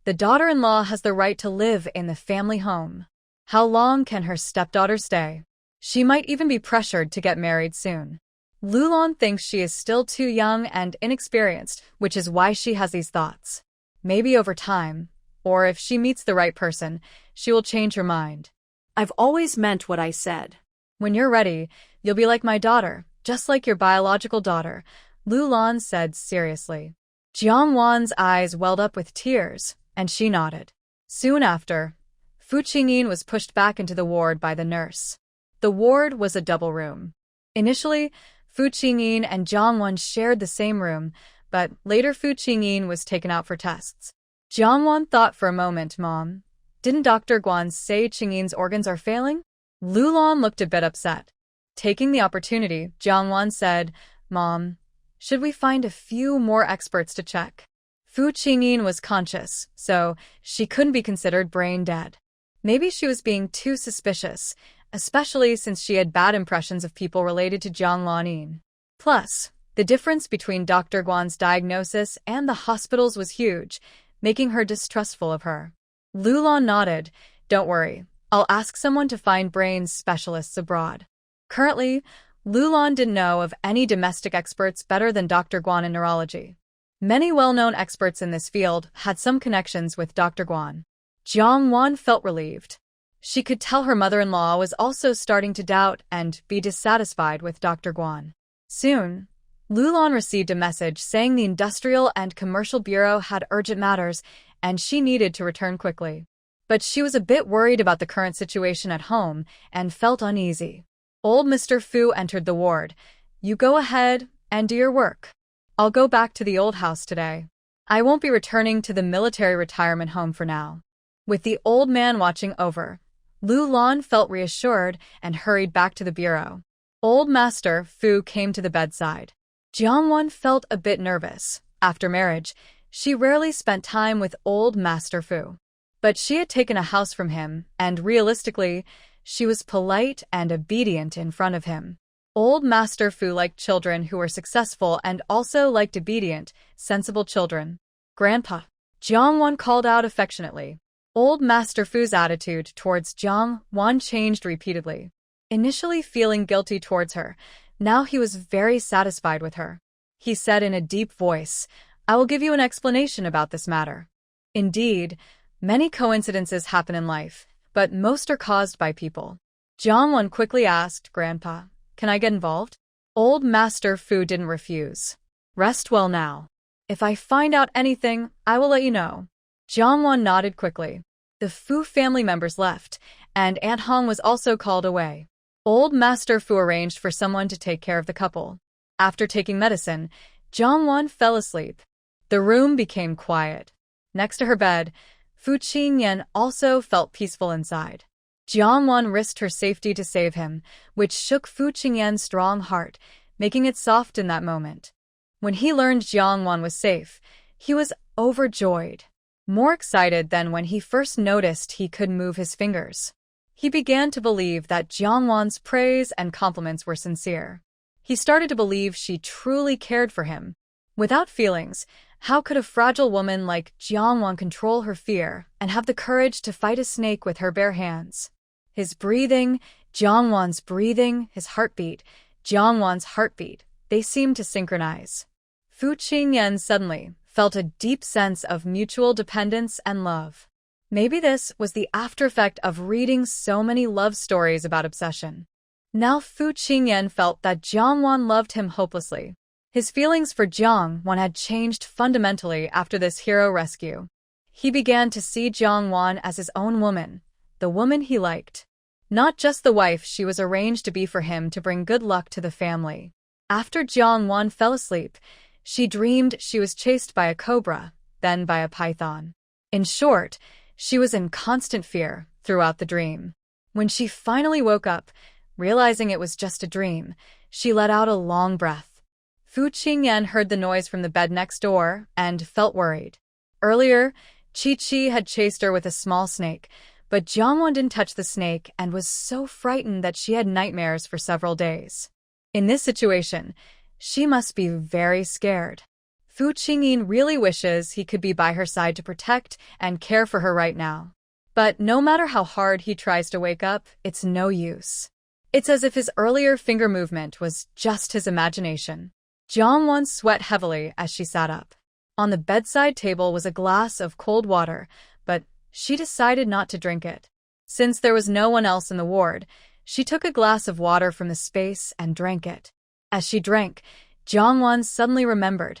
The daughter-in-law has the right to live in the family home. How long can her stepdaughter stay? She might even be pressured to get married soon. Lulan thinks she is still too young and inexperienced, which is why she has these thoughts. Maybe over time, or if she meets the right person, she will change her mind. I've always meant what I said. When you're ready, you'll be like my daughter, just like your biological daughter, Lulan said seriously. Jiangwan's eyes welled up with tears, and she nodded. Soon after, Fu Qingyin was pushed back into the ward by the nurse. The ward was a double room. Initially, Fu Qingyin and Jiangwan shared the same room, but later Fu Qingyin was taken out for tests. Jiangwan thought for a moment, Mom, didn't Dr. Guan say Qingyin's organs are failing? Lulan looked a bit upset. Taking the opportunity, Jiangwan said, Mom, should we find a few more experts to check? Fu Qingyin was conscious, so she couldn't be considered brain dead. Maybe she was being too suspicious, especially since she had bad impressions of people related to Jiang Lanin. Plus, the difference between Dr. Guan's diagnosis and the hospital's was huge, making her distrustful of her. Lulan nodded. Don't worry, I'll ask someone to find brain specialists abroad. Currently, Lulan didn't know of any domestic experts better than Dr. Guan in neurology. Many well-known experts in this field had some connections with Dr. Guan. Jiang Wan felt relieved. She could tell her mother-in-law was also starting to doubt and be dissatisfied with Dr. Guan. Soon, Lulan received a message saying the Industrial and Commercial Bureau had urgent matters and she needed to return quickly. But she was a bit worried about the current situation at home and felt uneasy. Old Mr. Fu entered the ward. You go ahead and do your work. I'll go back to the old house today. I won't be returning to the military retirement home for now. With the old man watching over, Lulan felt reassured and hurried back to the bureau. Old Master Fu came to the bedside. Jiang Wan felt a bit nervous. After marriage, she rarely spent time with Old Master Fu. But she had taken a house from him, and realistically, she was polite and obedient in front of him. Old Master Fu liked children who were successful and also liked obedient, sensible children. Grandpa, Jiang Wan called out affectionately. Old Master Fu's attitude towards Jiang Wan changed repeatedly. Initially feeling guilty towards her, now he was very satisfied with her. He said in a deep voice, I will give you an explanation about this matter. Indeed, many coincidences happen in life, but most are caused by people. Jiang Wan quickly asked, Grandpa, can I get involved? Old Master Fu didn't refuse. Rest well now. If I find out anything, I will let you know. Jiang Wan nodded quickly. The Fu family members left, and Aunt Hong was also called away. Old Master Fu arranged for someone to take care of the couple. After taking medicine, Jiang Wan fell asleep. The room became quiet. Next to her bed, Fu Qingyan also felt peaceful inside. Jiang Wan risked her safety to save him, which shook Fu Qingyan's strong heart, making it soft in that moment. When he learned Jiang Wan was safe, he was overjoyed, more excited than when he first noticed he could move his fingers. He began to believe that Jiang Wan's praise and compliments were sincere. He started to believe she truly cared for him. Without feelings, how could a fragile woman like Jiang Wan control her fear and have the courage to fight a snake with her bare hands? His breathing, Jiang Wan's breathing, his heartbeat, Jiang Wan's heartbeat, they seemed to synchronize. Fu Qingyan suddenly felt a deep sense of mutual dependence and love. Maybe this was the aftereffect of reading so many love stories about obsession. Now Fu Qingyan felt that Jiang Wan loved him hopelessly. His feelings for Jiang Wan had changed fundamentally after this hero rescue. He began to see Jiang Wan as his own woman, the woman he liked. Not just the wife she was arranged to be for him to bring good luck to the family. After Jiang Wan fell asleep, she dreamed she was chased by a cobra, then by a python. In short, she was in constant fear throughout the dream. When she finally woke up, realizing it was just a dream, she let out a long breath. Fu Qingyan heard the noise from the bed next door and felt worried. Earlier, Chi-Chi had chased her with a small snake, but Jiang Wan didn't touch the snake and was so frightened that she had nightmares for several days. In this situation, she must be very scared. Fu Qingyin really wishes he could be by her side to protect and care for her right now. But no matter how hard he tries to wake up, it's no use. It's as if his earlier finger movement was just his imagination. Jiang Wan sweat heavily as she sat up. On the bedside table was a glass of cold water, but she decided not to drink it. Since there was no one else in the ward, she took a glass of water from the space and drank it. As she drank, Jiang Wan suddenly remembered.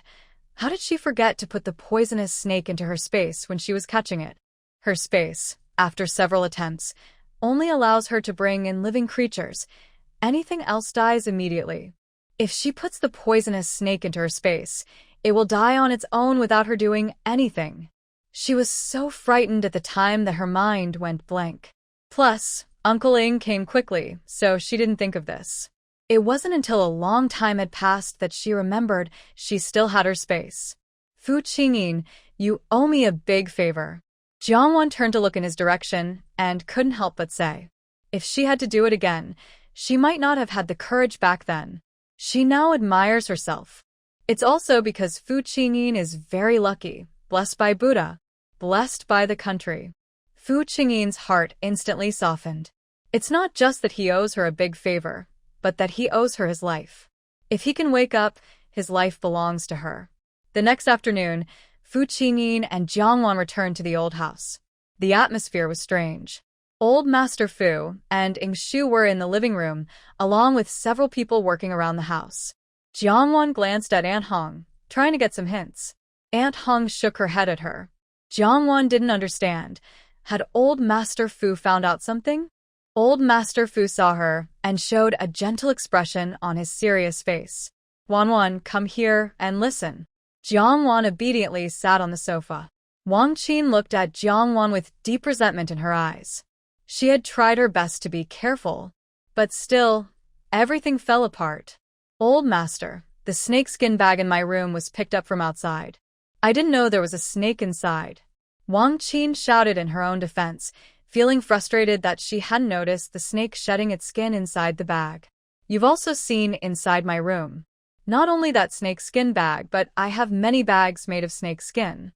How did she forget to put the poisonous snake into her space when she was catching it? Her space, after several attempts, only allows her to bring in living creatures. Anything else dies immediately. If she puts the poisonous snake into her space, it will die on its own without her doing anything. She was so frightened at the time that her mind went blank. Plus, Uncle Ing came quickly, so she didn't think of this. It wasn't until a long time had passed that she remembered she still had her space. Fu Qingyin, you owe me a big favor. Jiangwan turned to look in his direction and couldn't help but say. If she had to do it again, she might not have had the courage back then. She now admires herself. It's also because Fu Qingyin is very lucky, blessed by Buddha, blessed by the country. Fu Qingyin's heart instantly softened. It's not just that he owes her a big favor, but that he owes her his life. If he can wake up, his life belongs to her. The next afternoon, Fu Qingyin and Jiangwan returned to the old house. The atmosphere was strange. Old Master Fu and Ing Shu were in the living room, along with several people working around the house. Jiangwan glanced at Aunt Hong, trying to get some hints. Aunt Hong shook her head at her. Jiangwan didn't understand. Had Old Master Fu found out something? Old Master Fu saw her and showed a gentle expression on his serious face. Wanwan, come here and listen. Jiangwan obediently sat on the sofa. Wang Qin looked at Jiangwan with deep resentment in her eyes. She had tried her best to be careful, but still, everything fell apart. Old Master, the snakeskin bag in my room was picked up from outside. I didn't know there was a snake inside. Wang Qin shouted in her own defense, feeling frustrated that she hadn't noticed the snake shedding its skin inside the bag. You've also seen inside my room. Not only that snakeskin bag, but I have many bags made of snakeskin.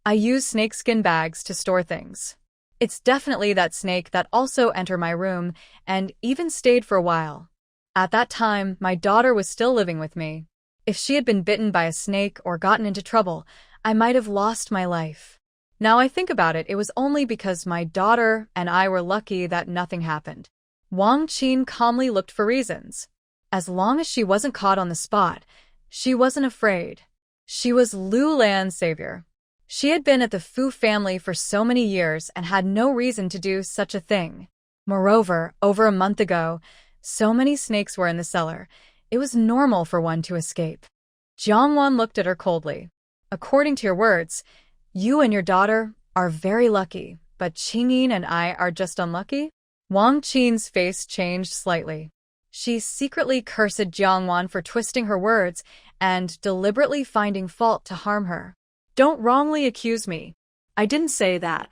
I use snakeskin bags to store things. It's definitely that snake that also entered my room and even stayed for a while. At that time, my daughter was still living with me. If she had been bitten by a snake or gotten into trouble, I might have lost my life. Now I think about it, it was only because my daughter and I were lucky that nothing happened. Wang Qin calmly looked for reasons. As long as she wasn't caught on the spot, she wasn't afraid. She was Lu Lan's savior. She had been at the Fu family for so many years and had no reason to do such a thing. Moreover, over a month ago, so many snakes were in the cellar. It was normal for one to escape. Jiangwan looked at her coldly. According to your words, you and your daughter are very lucky, but Qingyin and I are just unlucky? Wang Qin's face changed slightly. She secretly cursed Jiangwan for twisting her words and deliberately finding fault to harm her. Don't wrongly accuse me. I didn't say that.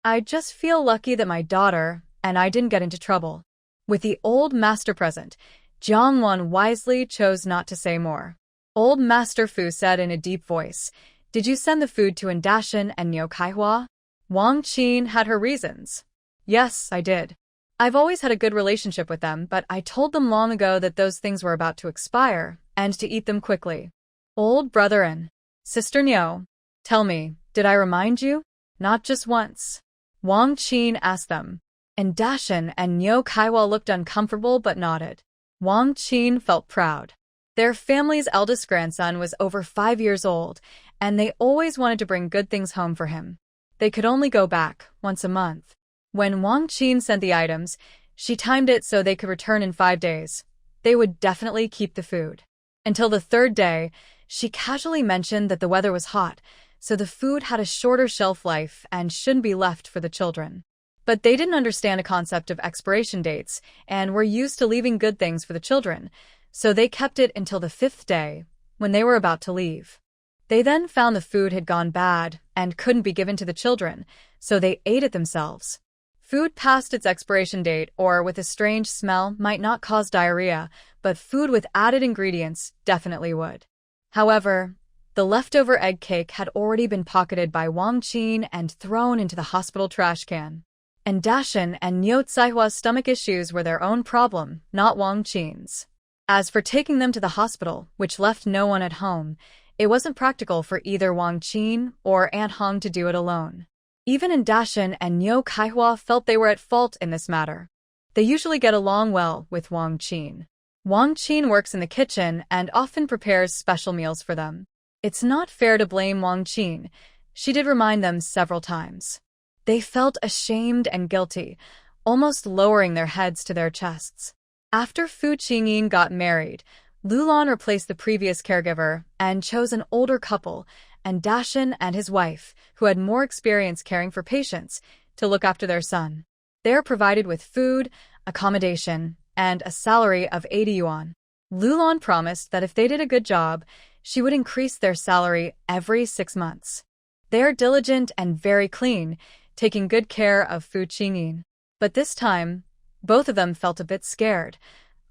I just feel lucky that my daughter and I didn't get into trouble. With the old master present, Jiangwan wisely chose not to say more. Old Master Fu said in a deep voice, Did you send the food to Indashan and Niu Kaihua? Wang Qin had her reasons. Yes, I did. I've always had a good relationship with them, but I told them long ago that those things were about to expire and to eat them quickly. Old brother and sister Niu, tell me, did I remind you? Not just once. Wang Qin asked them. And Dashan and Niu Kaihua looked uncomfortable but nodded. Wang Qin felt proud. Their family's eldest grandson was over 5 years old, and they always wanted to bring good things home for him. They could only go back once a month. When Wang Qin sent the items, she timed it so they could return in 5 days. They would definitely keep the food. Until the 3rd day, she casually mentioned that the weather was hot, so the food had a shorter shelf life and shouldn't be left for the children. But they didn't understand a concept of expiration dates and were used to leaving good things for the children, so they kept it until the 5th day, when they were about to leave. They then found the food had gone bad and couldn't be given to the children, so they ate it themselves. Food past its expiration date or with a strange smell might not cause diarrhea, but food with added ingredients definitely would. However, the leftover egg cake had already been pocketed by Wang Qin and thrown into the hospital trash can. And Dashan and Niu Caihua's stomach issues were their own problem, not Wang Qin's. As for taking them to the hospital, which left no one at home, it wasn't practical for either Wang Qin or Aunt Hong to do it alone. Even Dashan and Niu Kaihua felt they were at fault in this matter. They usually get along well with Wang Qin. Wang Qin works in the kitchen and often prepares special meals for them. It's not fair to blame Wang Qin. She did remind them several times. They felt ashamed and guilty, almost lowering their heads to their chests. After Fu Qingyin got married, Lulan replaced the previous caregiver and chose an older couple, and Dashan and his wife, who had more experience caring for patients, to look after their son. They are provided with food, accommodation, and a salary of 80 yuan. Lulon promised that if they did a good job, she would increase their salary every 6 months. They are diligent and very clean, taking good care of Fu Qingyin. But this time, both of them felt a bit scared.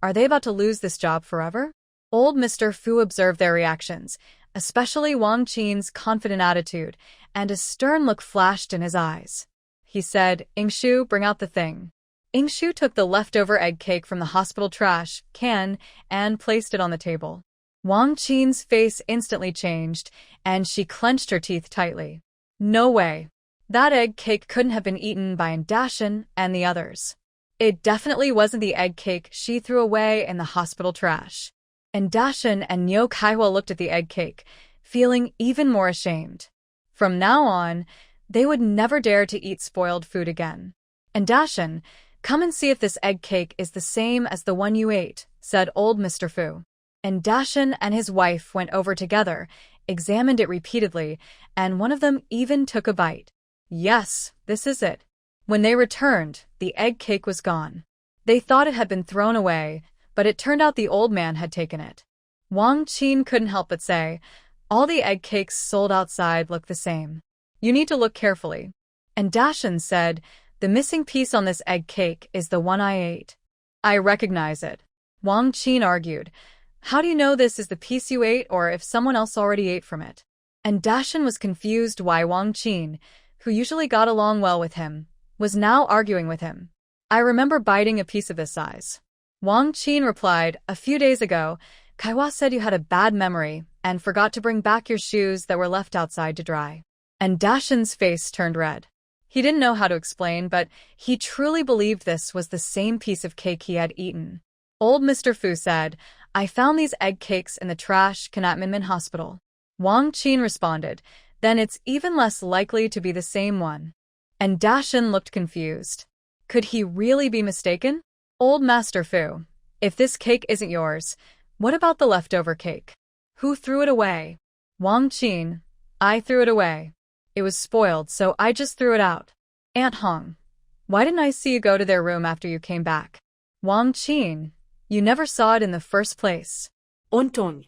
Are they about to lose this job forever? Old Mr. Fu observed their reactions, especially Wang Qin's confident attitude, and a stern look flashed in his eyes. He said, "Ingshu, bring out the thing." Ingshu took the leftover egg cake from the hospital trash can and placed it on the table. Wang Qin's face instantly changed, and she clenched her teeth tightly. No way. That egg cake couldn't have been eaten by Dashin and the others. It definitely wasn't the egg cake she threw away in the hospital trash. And Dashin and Nyo Kaiwa looked at the egg cake, feeling even more ashamed. From now on, they would never dare to eat spoiled food again. And Dashin, come and see if this egg cake is the same as the one you ate, said old Mr. Fu. And Dashin and his wife went over together, examined it repeatedly, and one of them even took a bite. Yes, this is it. When they returned, the egg cake was gone. They thought it had been thrown away, but it turned out the old man had taken it. Wang Qin couldn't help but say, all the egg cakes sold outside look the same. You need to look carefully. And Dashin said, the missing piece on this egg cake is the one I ate. I recognize it. Wang Qin argued, how do you know this is the piece you ate or if someone else already ate from it? And Dashin was confused why Wang Qin, who usually got along well with him, was now arguing with him. I remember biting a piece of this size. Wang Qin replied, a few days ago, Kaiwa said you had a bad memory and forgot to bring back your shoes that were left outside to dry. And Dashin's face turned red. He didn't know how to explain, but he truly believed this was the same piece of cake he had eaten. Old Mr. Fu said, I found these egg cakes in the trash can at Minmin Hospital. Wang Qin responded, then it's even less likely to be the same one. And Dashin looked confused. Could he really be mistaken? Old Master Fu, if this cake isn't yours, what about the leftover cake? Who threw it away? Wang Qin, I threw it away. It was spoiled, so I just threw it out. Aunt Hong, why didn't I see you go to their room after you came back? Wang Qin, you never saw it in the first place. Ontong.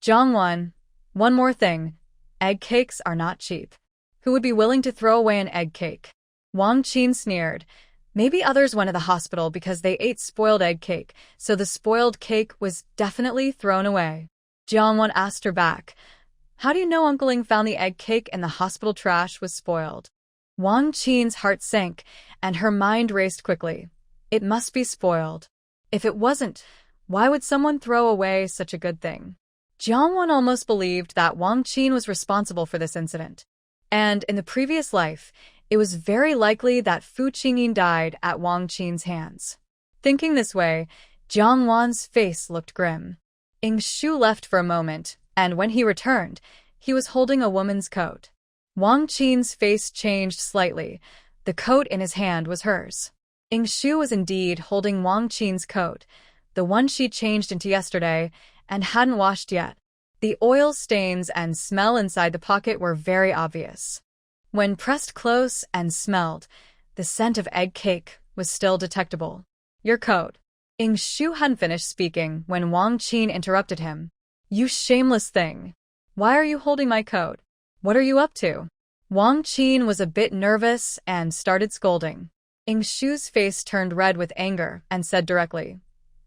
Jiangwan, one more thing. Egg cakes are not cheap. Who would be willing to throw away an egg cake? Wang Qin sneered. Maybe others went to the hospital because they ate spoiled egg cake, so the spoiled cake was definitely thrown away. Jiangwan asked her back. How do you know Uncle Ling found the egg cake in the hospital trash was spoiled? Wang Qin's heart sank, and her mind raced quickly. It must be spoiled. If it wasn't, why would someone throw away such a good thing? Jiangwan almost believed that Wang Qin was responsible for this incident. And in the previous life, it was very likely that Fu Qingyin died at Wang Qin's hands. Thinking this way, Jiangwan's face looked grim. Ingshu left for a moment, and when he returned, he was holding a woman's coat. Wang Qin's face changed slightly. The coat in his hand was hers. Ingshu was indeed holding Wang Qin's coat, the one she changed into yesterday and hadn't washed yet. The oil stains and smell inside the pocket were very obvious. When pressed close and smelled, the scent of egg cake was still detectable. Your coat. Ingshu hadn't finished speaking when Wang Qin interrupted him. You shameless thing. Why are you holding my coat? What are you up to? Wang Qin was a bit nervous and started scolding. Ingshu's face turned red with anger and said directly,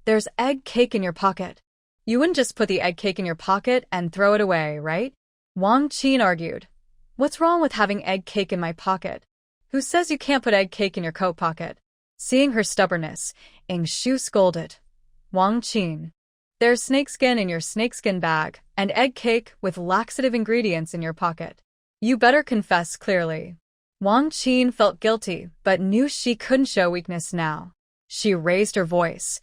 there's egg cake in your pocket. You wouldn't just put the egg cake in your pocket and throw it away, right? Wang Qin argued. What's wrong with having egg cake in my pocket? Who says you can't put egg cake in your coat pocket? Seeing her stubbornness, Ingshu scolded. Wang Qin, there's snakeskin in your snakeskin bag and egg cake with laxative ingredients in your pocket. You better confess clearly. Wang Qin felt guilty, but knew she couldn't show weakness now. She raised her voice.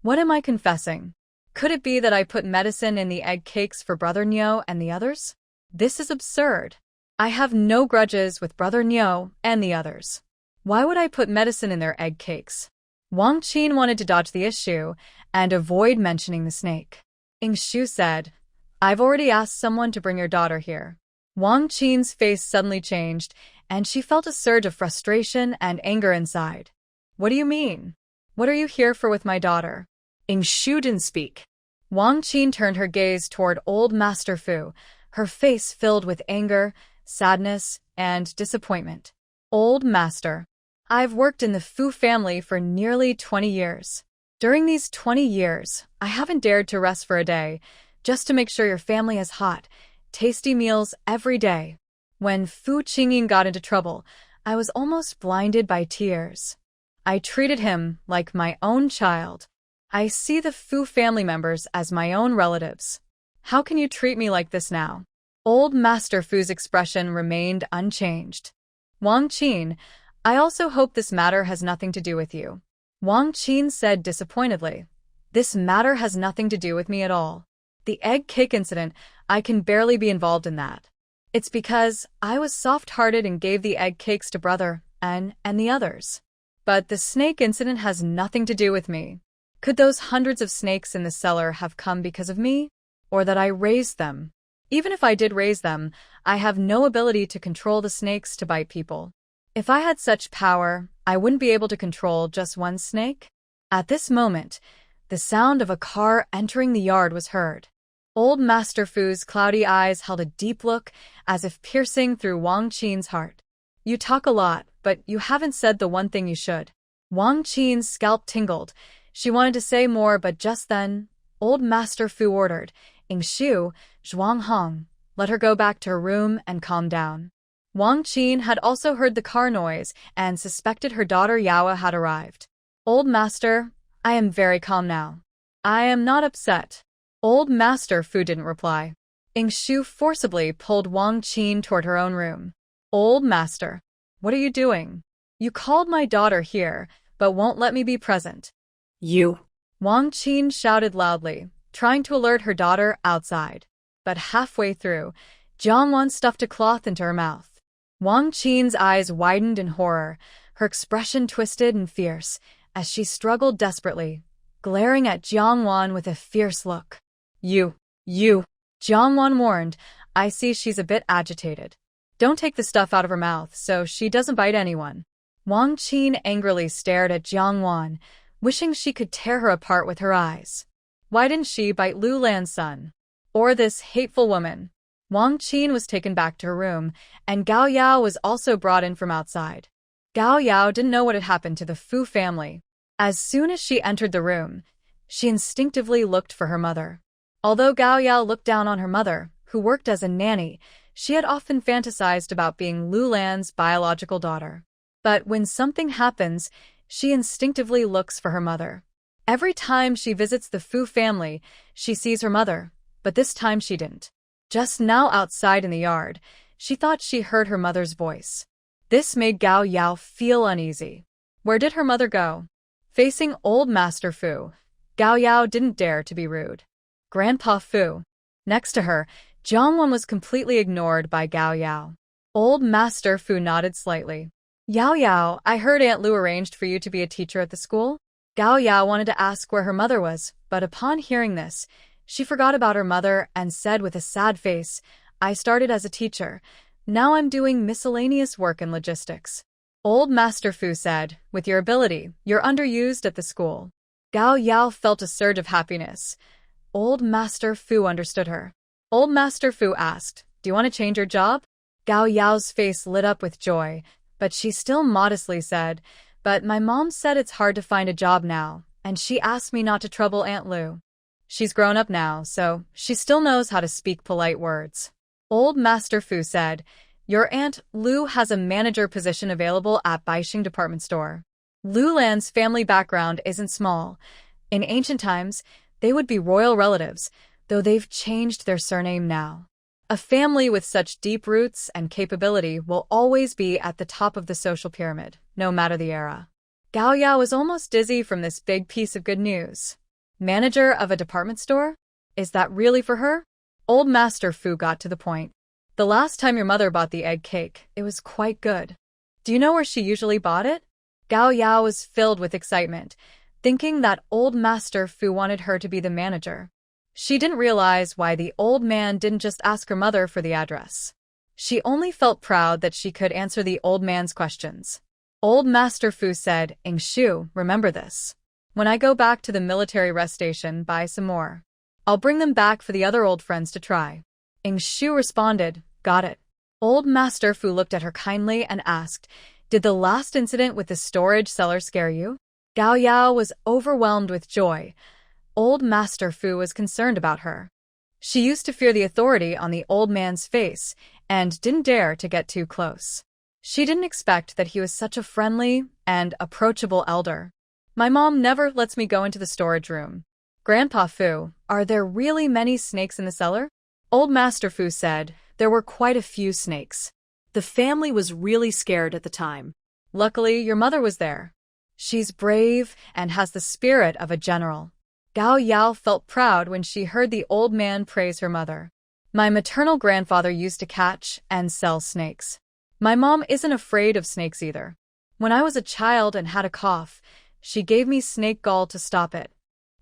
What am I confessing? Could it be that I put medicine in the egg cakes for Brother Nyo and the others? This is absurd. I have no grudges with Brother Nyo and the others. Why would I put medicine in their egg cakes? Wang Qin wanted to dodge the issue and avoid mentioning the snake. Ingshu said, I've already asked someone to bring your daughter here. Wang Qin's face suddenly changed, and she felt a surge of frustration and anger inside. What do you mean? What are you here for with my daughter? Ingshu didn't speak. Wang Qin turned her gaze toward old Master Fu, her face filled with anger, sadness, and disappointment. Old Master, I've worked in the Fu family for nearly 20 years. During these 20 years, I haven't dared to rest for a day, just to make sure your family has hot, tasty meals every day. When Fu Qingying got into trouble, I was almost blinded by tears. I treated him like my own child. I see the Fu family members as my own relatives. How can you treat me like this now? Old Master Fu's expression remained unchanged. Wang Qin, I also hope this matter has nothing to do with you. Wang Qin said disappointedly. This matter has nothing to do with me at all. The egg cake incident, I can barely be involved in that. It's because I was soft-hearted and gave the egg cakes to brother and the others. But the snake incident has nothing to do with me. Could those hundreds of snakes in the cellar have come because of me? Or that I raised them? Even if I did raise them, I have no ability to control the snakes to bite people. If I had such power, I wouldn't be able to control just one snake. At this moment, the sound of a car entering the yard was heard. Old Master Fu's cloudy eyes held a deep look, as if piercing through Wang Qin's heart. You talk a lot, but you haven't said the one thing you should. Wang Qin's scalp tingled. She wanted to say more, but just then, Old Master Fu ordered, Yingshu, Zhuanghong, let her go back to her room and calm down. Wang Qin had also heard the car noise and suspected her daughter Yawa had arrived. Old Master, I am very calm now. I am not upset. Old Master Fu didn't reply. Yingshu forcibly pulled Wang Qin toward her own room. Old Master, what are you doing? You called my daughter here, but won't let me be present. You. Wang Qin shouted loudly, trying to alert her daughter outside. But halfway through, Jiangwan stuffed a cloth into her mouth. Wang Qin's eyes widened in horror, her expression twisted and fierce, as she struggled desperately, glaring at Jiangwan with a fierce look. You, Jiangwan warned, I see she's a bit agitated. Don't take the stuff out of her mouth so she doesn't bite anyone. Wang Qin angrily stared at Jiangwan, wishing she could tear her apart with her eyes. Why didn't she bite Lu Lan's son? Or this hateful woman? Wang Qin was taken back to her room, and Gao Yao was also brought in from outside. Gao Yao didn't know what had happened to the Fu family. As soon as she entered the room, she instinctively looked for her mother. Although Gao Yao looked down on her mother, who worked as a nanny, she had often fantasized about being Lu Lan's biological daughter. But when something happens, she instinctively looks for her mother. Every time she visits the Fu family, she sees her mother, but this time she didn't. Just now outside in the yard, she thought she heard her mother's voice. This made Gao Yao feel uneasy. Where did her mother go? Facing Old Master Fu, Gao Yao didn't dare to be rude. Grandpa Fu. Next to her, Jiangwan was completely ignored by Gao Yao. Old Master Fu nodded slightly. Yao Yao, I heard Aunt Lu arranged for you to be a teacher at the school? Gao Yao wanted to ask where her mother was, but upon hearing this, she forgot about her mother and said with a sad face, I started as a teacher. Now I'm doing miscellaneous work in logistics. Old Master Fu said, with your ability, you're underused at the school. Gao Yao felt a surge of happiness. Old Master Fu understood her. Old Master Fu asked, do you want to change your job? Gao Yao's face lit up with joy, but she still modestly said, but my mom said it's hard to find a job now, and she asked me not to trouble Aunt Lu. She's grown up now, so she still knows how to speak polite words. Old Master Fu said, your Aunt Lu has a manager position available at Baixing department store. Lu Lan's family background isn't small. In ancient times, they would be royal relatives, though they've changed their surname now. A family with such deep roots and capability will always be at the top of the social pyramid, no matter the era. Gao Yao was almost dizzy from this big piece of good news. Manager of a department store? Is that really for her? Old Master Fu got to the point. The last time your mother bought the egg cake, it was quite good. Do you know where she usually bought it? Gao Yao was filled with excitement, thinking that Old Master Fu wanted her to be the manager. She didn't realize why the old man didn't just ask her mother for the address. She only felt proud that she could answer the old man's questions. Old Master Fu said, Yingshu, remember this. When I go back to the military rest station, buy some more. I'll bring them back for the other old friends to try. Shu responded, got it. Old Master Fu looked at her kindly and asked, did the last incident with the storage cellar scare you? Gao Yao was overwhelmed with joy. Old Master Fu was concerned about her. She used to fear the authority on the old man's face and didn't dare to get too close. She didn't expect that he was such a friendly and approachable elder. My mom never lets me go into the storage room. Grandpa Fu, are there really many snakes in the cellar? Old Master Fu said there were quite a few snakes. The family was really scared at the time. Luckily, your mother was there. She's brave and has the spirit of a general. Gao Yao felt proud when she heard the old man praise her mother. My maternal grandfather used to catch and sell snakes. My mom isn't afraid of snakes either. When I was a child and had a cough, she gave me snake gall to stop it.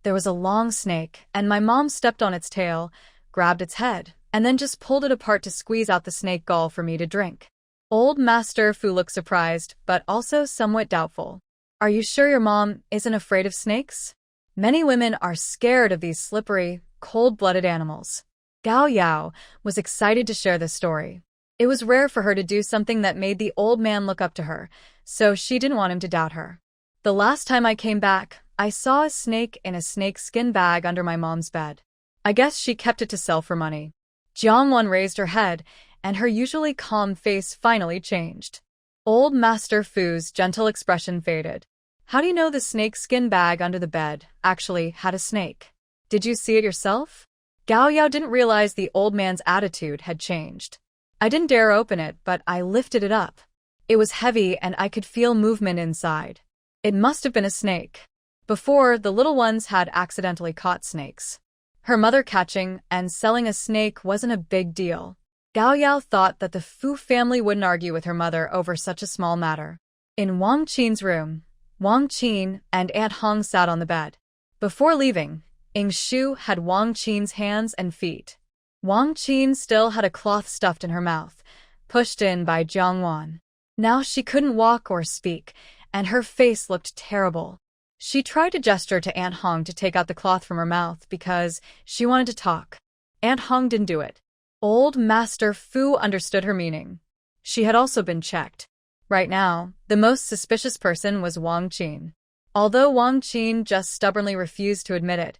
There was a long snake, and my mom stepped on its tail, grabbed its head, and then just pulled it apart to squeeze out the snake gall for me to drink. Old Master Fu looked surprised, but also somewhat doubtful. Are you sure your mom isn't afraid of snakes? Many women are scared of these slippery, cold-blooded animals. Gao Yao was excited to share this story. It was rare for her to do something that made the old man look up to her, so she didn't want him to doubt her. The last time I came back, I saw a snake in a snakeskin bag under my mom's bed. I guess she kept it to sell for money. Jiangwan raised her head, and her usually calm face finally changed. Old Master Fu's gentle expression faded. How do you know the snakeskin bag under the bed actually had a snake? Did you see it yourself? Gao Yao didn't realize the old man's attitude had changed. I didn't dare open it, but I lifted it up. It was heavy and I could feel movement inside. It must have been a snake. Before, the little ones had accidentally caught snakes. Her mother catching and selling a snake wasn't a big deal. Gao Yao thought that the Fu family wouldn't argue with her mother over such a small matter. In Wang Qin's room, Wang Qin and Aunt Hong sat on the bed. Before leaving, Shu had Wang Qin's hands and feet. Wang Qin still had a cloth stuffed in her mouth, pushed in by Jiangwan. Now she couldn't walk or speak, and her face looked terrible. She tried to gesture to Aunt Hong to take out the cloth from her mouth because she wanted to talk. Aunt Hong didn't do it. Old Master Fu understood her meaning. She had also been checked. Right now, the most suspicious person was Wang Qin. Although Wang Qin just stubbornly refused to admit it,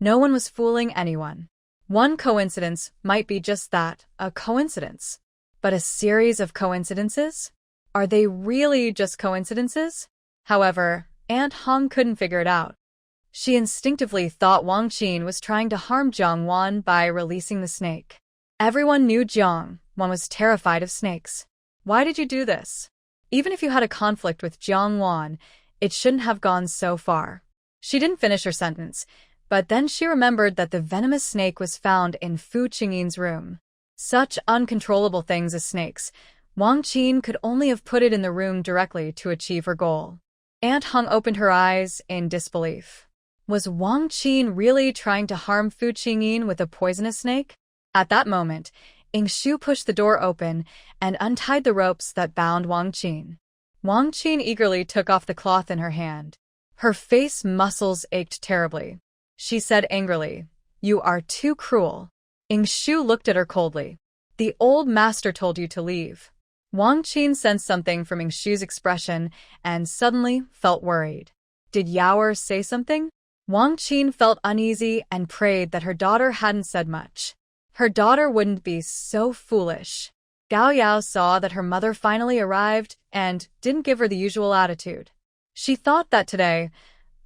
no one was fooling anyone. One coincidence might be just that, a coincidence. But a series of coincidences? Are they really just coincidences? However, Aunt Hong couldn't figure it out. She instinctively thought Wang Qin was trying to harm Jiangwan by releasing the snake. Everyone knew Jiangwan was terrified of snakes. Why did you do this? Even if you had a conflict with Jiangwan, it shouldn't have gone so far. She didn't finish her sentence, but then she remembered that the venomous snake was found in Fu Qingyin's room. Such uncontrollable things as snakes, Wang Qin could only have put it in the room directly to achieve her goal. Aunt Hong opened her eyes in disbelief. Was Wang Qin really trying to harm Fu Qingyin with a poisonous snake? At that moment, Shu pushed the door open and untied the ropes that bound Wang Qin. Wang Qin eagerly took off the cloth in her hand. Her face muscles ached terribly. She said angrily, "You are too cruel." Shu looked at her coldly. "The old master told you to leave." Wang Qin sensed something from Shu's expression and suddenly felt worried. Did Yaoer say something? Wang Qin felt uneasy and prayed that her daughter hadn't said much. Her daughter wouldn't be so foolish. Gao Yao saw that her mother finally arrived and didn't give her the usual attitude. She thought that today,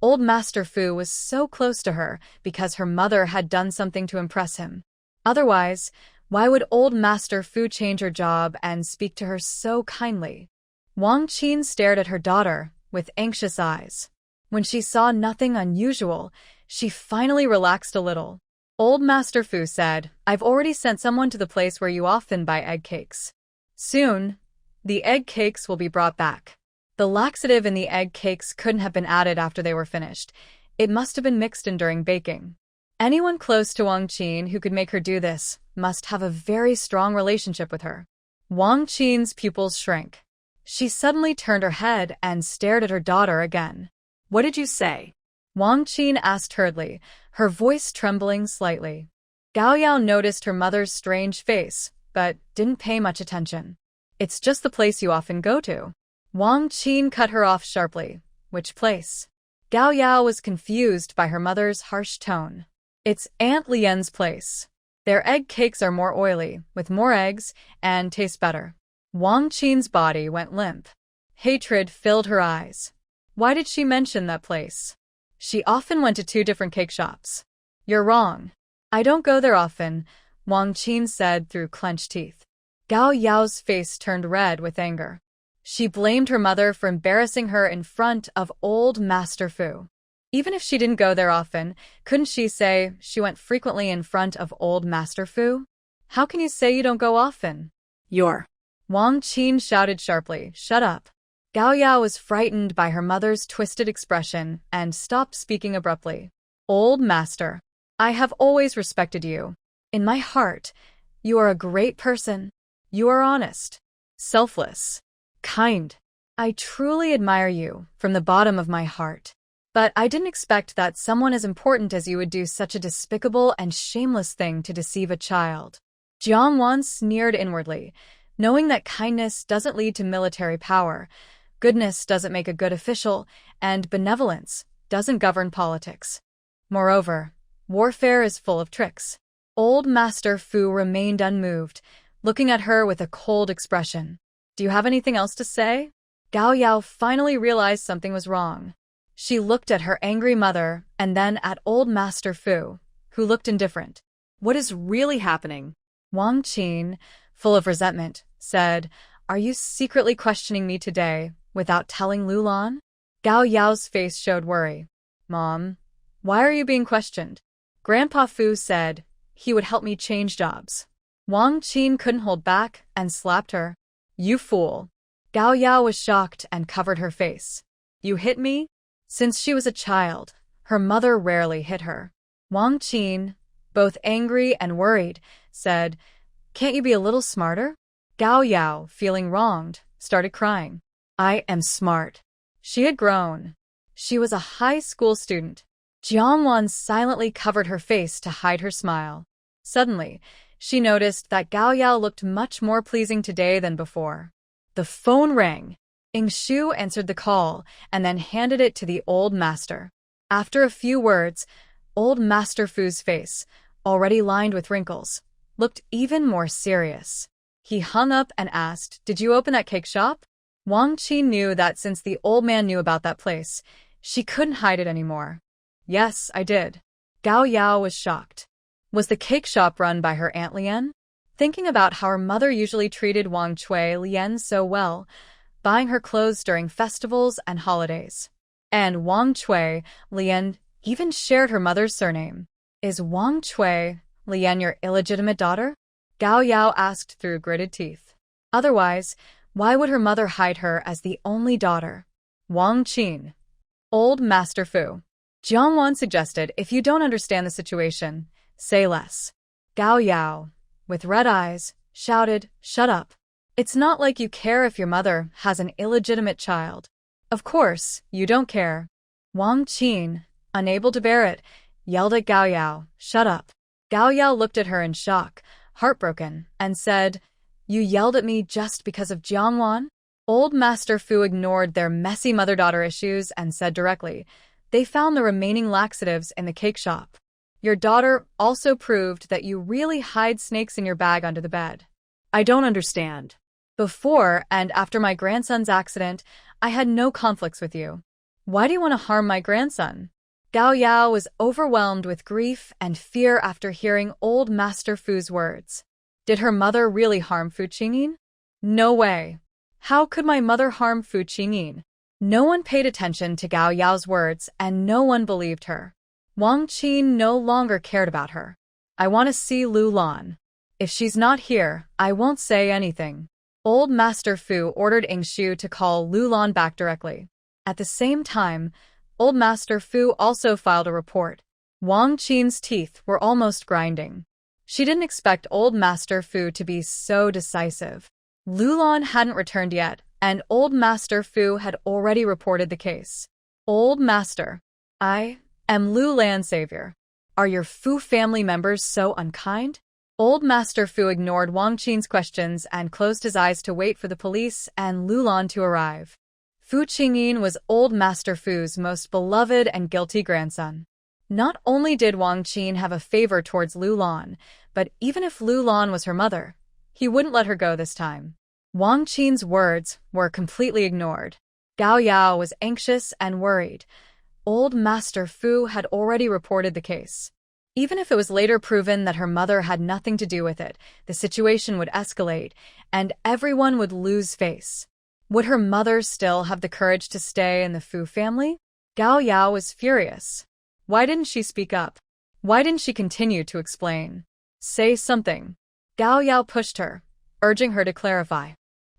old Master Fu was so close to her because her mother had done something to impress him. Otherwise, why would old Master Fu change her job and speak to her so kindly? Wang Qin stared at her daughter with anxious eyes. When she saw nothing unusual, she finally relaxed a little. Old Master Fu said, "I've already sent someone to the place where you often buy egg cakes. Soon, the egg cakes will be brought back." The laxative in the egg cakes couldn't have been added after they were finished. It must have been mixed in during baking. Anyone close to Wang Qin who could make her do this must have a very strong relationship with her. Wang Qin's pupils shrank. She suddenly turned her head and stared at her daughter again. What did you say? Wang Qin asked hurriedly, her voice trembling slightly. Gao Yao noticed her mother's strange face, but didn't pay much attention. It's just the place you often go to. Wang Qin cut her off sharply. Which place? Gao Yao was confused by her mother's harsh tone. It's Aunt Lian's place. Their egg cakes are more oily, with more eggs, and taste better. Wang Qin's body went limp. Hatred filled her eyes. Why did she mention that place? She often went to 2 different cake shops. You're wrong. I don't go there often, Wang Qin said through clenched teeth. Gao Yao's face turned red with anger. She blamed her mother for embarrassing her in front of old Master Fu. Even if she didn't go there often, couldn't she say she went frequently in front of old Master Fu? How can you say you don't go often? You're. Wang Qin shouted sharply, shut up. Gao Yao was frightened by her mother's twisted expression and stopped speaking abruptly. Old Master, I have always respected you. In my heart, you are a great person. You are honest, selfless, kind. I truly admire you from the bottom of my heart. But I didn't expect that someone as important as you would do such a despicable and shameless thing to deceive a child. Jiang Wan sneered inwardly, knowing that kindness doesn't lead to military power, goodness doesn't make a good official, and benevolence doesn't govern politics. Moreover, warfare is full of tricks. Old Master Fu remained unmoved, looking at her with a cold expression. Do you have anything else to say? Gao Yao finally realized something was wrong. She looked at her angry mother and then at old Master Fu, who looked indifferent. What is really happening? Wang Qin, full of resentment, said, Are you secretly questioning me today without telling Lulan? Gao Yao's face showed worry. Mom, why are you being questioned? Grandpa Fu said he would help me change jobs. Wang Qin couldn't hold back and slapped her. You fool. Gao Yao was shocked and covered her face. You hit me? Since she was a child, her mother rarely hit her. Wang Qin, both angry and worried, said, Can't you be a little smarter? Gao Yao, feeling wronged, started crying. I am smart. She had grown. She was a high school student. Jiang Wan silently covered her face to hide her smile. Suddenly, she noticed that Gao Yao looked much more pleasing today than before. The phone rang. Ing Shu answered the call and then handed it to the old master. After a few words, old Master Fu's face, already lined with wrinkles, looked even more serious. He hung up and asked, Did you open that cake shop? Wang Qin knew that since the old man knew about that place, she couldn't hide it anymore. Yes, I did. Gao Yao was shocked. Was the cake shop run by her Aunt Lian? Thinking about how her mother usually treated Wang Cui Lian so well, buying her clothes during festivals and holidays. And Wang Cui Lian even shared her mother's surname. Is Wang Cui Lian your illegitimate daughter? Gao Yao asked through gritted teeth. Otherwise, why would her mother hide her as the only daughter? Wang Qin. Old Master Fu. Jiang Wan suggested, if you don't understand the situation, say less. Gao Yao, with red eyes, shouted, Shut up. It's not like you care if your mother has an illegitimate child. Of course, you don't care. Wang Qin, unable to bear it, yelled at Gao Yao, Shut up. Gao Yao looked at her in shock, heartbroken, and said, You yelled at me just because of Jiang Wan? Old Master Fu ignored their messy mother-daughter issues and said directly, They found the remaining laxatives in the cake shop. Your daughter also proved that you really hide snakes in your bag under the bed. I don't understand. Before and after my grandson's accident, I had no conflicts with you. Why do you want to harm my grandson? Gao Yao was overwhelmed with grief and fear after hearing old Master Fu's words. Did her mother really harm Fu Qingyin? No way. How could my mother harm Fu Qingyin? No one paid attention to Gao Yao's words and no one believed her. Wang Qin no longer cared about her. I want to see Lu Lan. If she's not here, I won't say anything. Old Master Fu ordered Ing Shu to call Lu Lan back directly. At the same time, Old Master Fu also filed a report. Wang Qin's teeth were almost grinding. She didn't expect Old Master Fu to be so decisive. Lu Lan hadn't returned yet, and Old Master Fu had already reported the case. Old Master, I Am Lu Lan's savior. Are your Fu family members so unkind? Old Master Fu ignored Wang Qin's questions and closed his eyes to wait for the police and Lu Lan to arrive. Fu Qingyin was Old Master Fu's most beloved and guilty grandson. Not only did Wang Qin have a favor towards Lu Lan, but even if Lu Lan was her mother, he wouldn't let her go this time. Wang Qin's words were completely ignored. Gao Yao was anxious and worried. Old Master Fu had already reported the case. Even if it was later proven that her mother had nothing to do with it, the situation would escalate, and everyone would lose face. Would her mother still have the courage to stay in the Fu family? Gao Yao was furious. Why didn't she speak up? Why didn't she continue to explain? Say something. Gao Yao pushed her, urging her to clarify.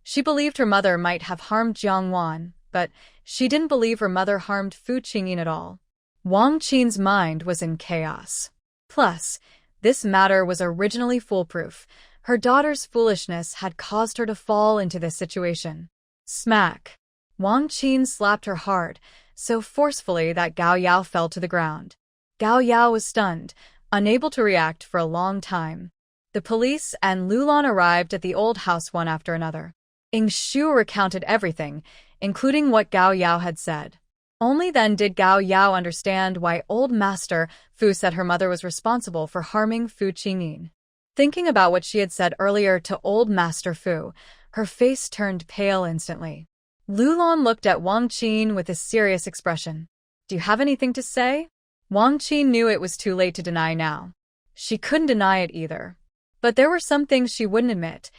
She believed her mother might have harmed Jiang Wan, but she didn't believe her mother harmed Fu Qingyin at all. Wang Qin's mind was in chaos. Plus, this matter was originally foolproof. Her daughter's foolishness had caused her to fall into this situation. Smack! Wang Qin slapped her hard, so forcefully that Gao Yao fell to the ground. Gao Yao was stunned, unable to react for a long time. The police and Lu Lan arrived at the old house one after another. Ying Shu recounted everything, including what Gao Yao had said. Only then did Gao Yao understand why Old Master Fu said her mother was responsible for harming Fu Qingyin. Thinking about what she had said earlier to Old Master Fu, her face turned pale instantly. Lu Lan looked at Wang Qin with a serious expression. Do you have anything to say? Wang Qin knew it was too late to deny now. She couldn't deny it either. But there were some things she wouldn't admit.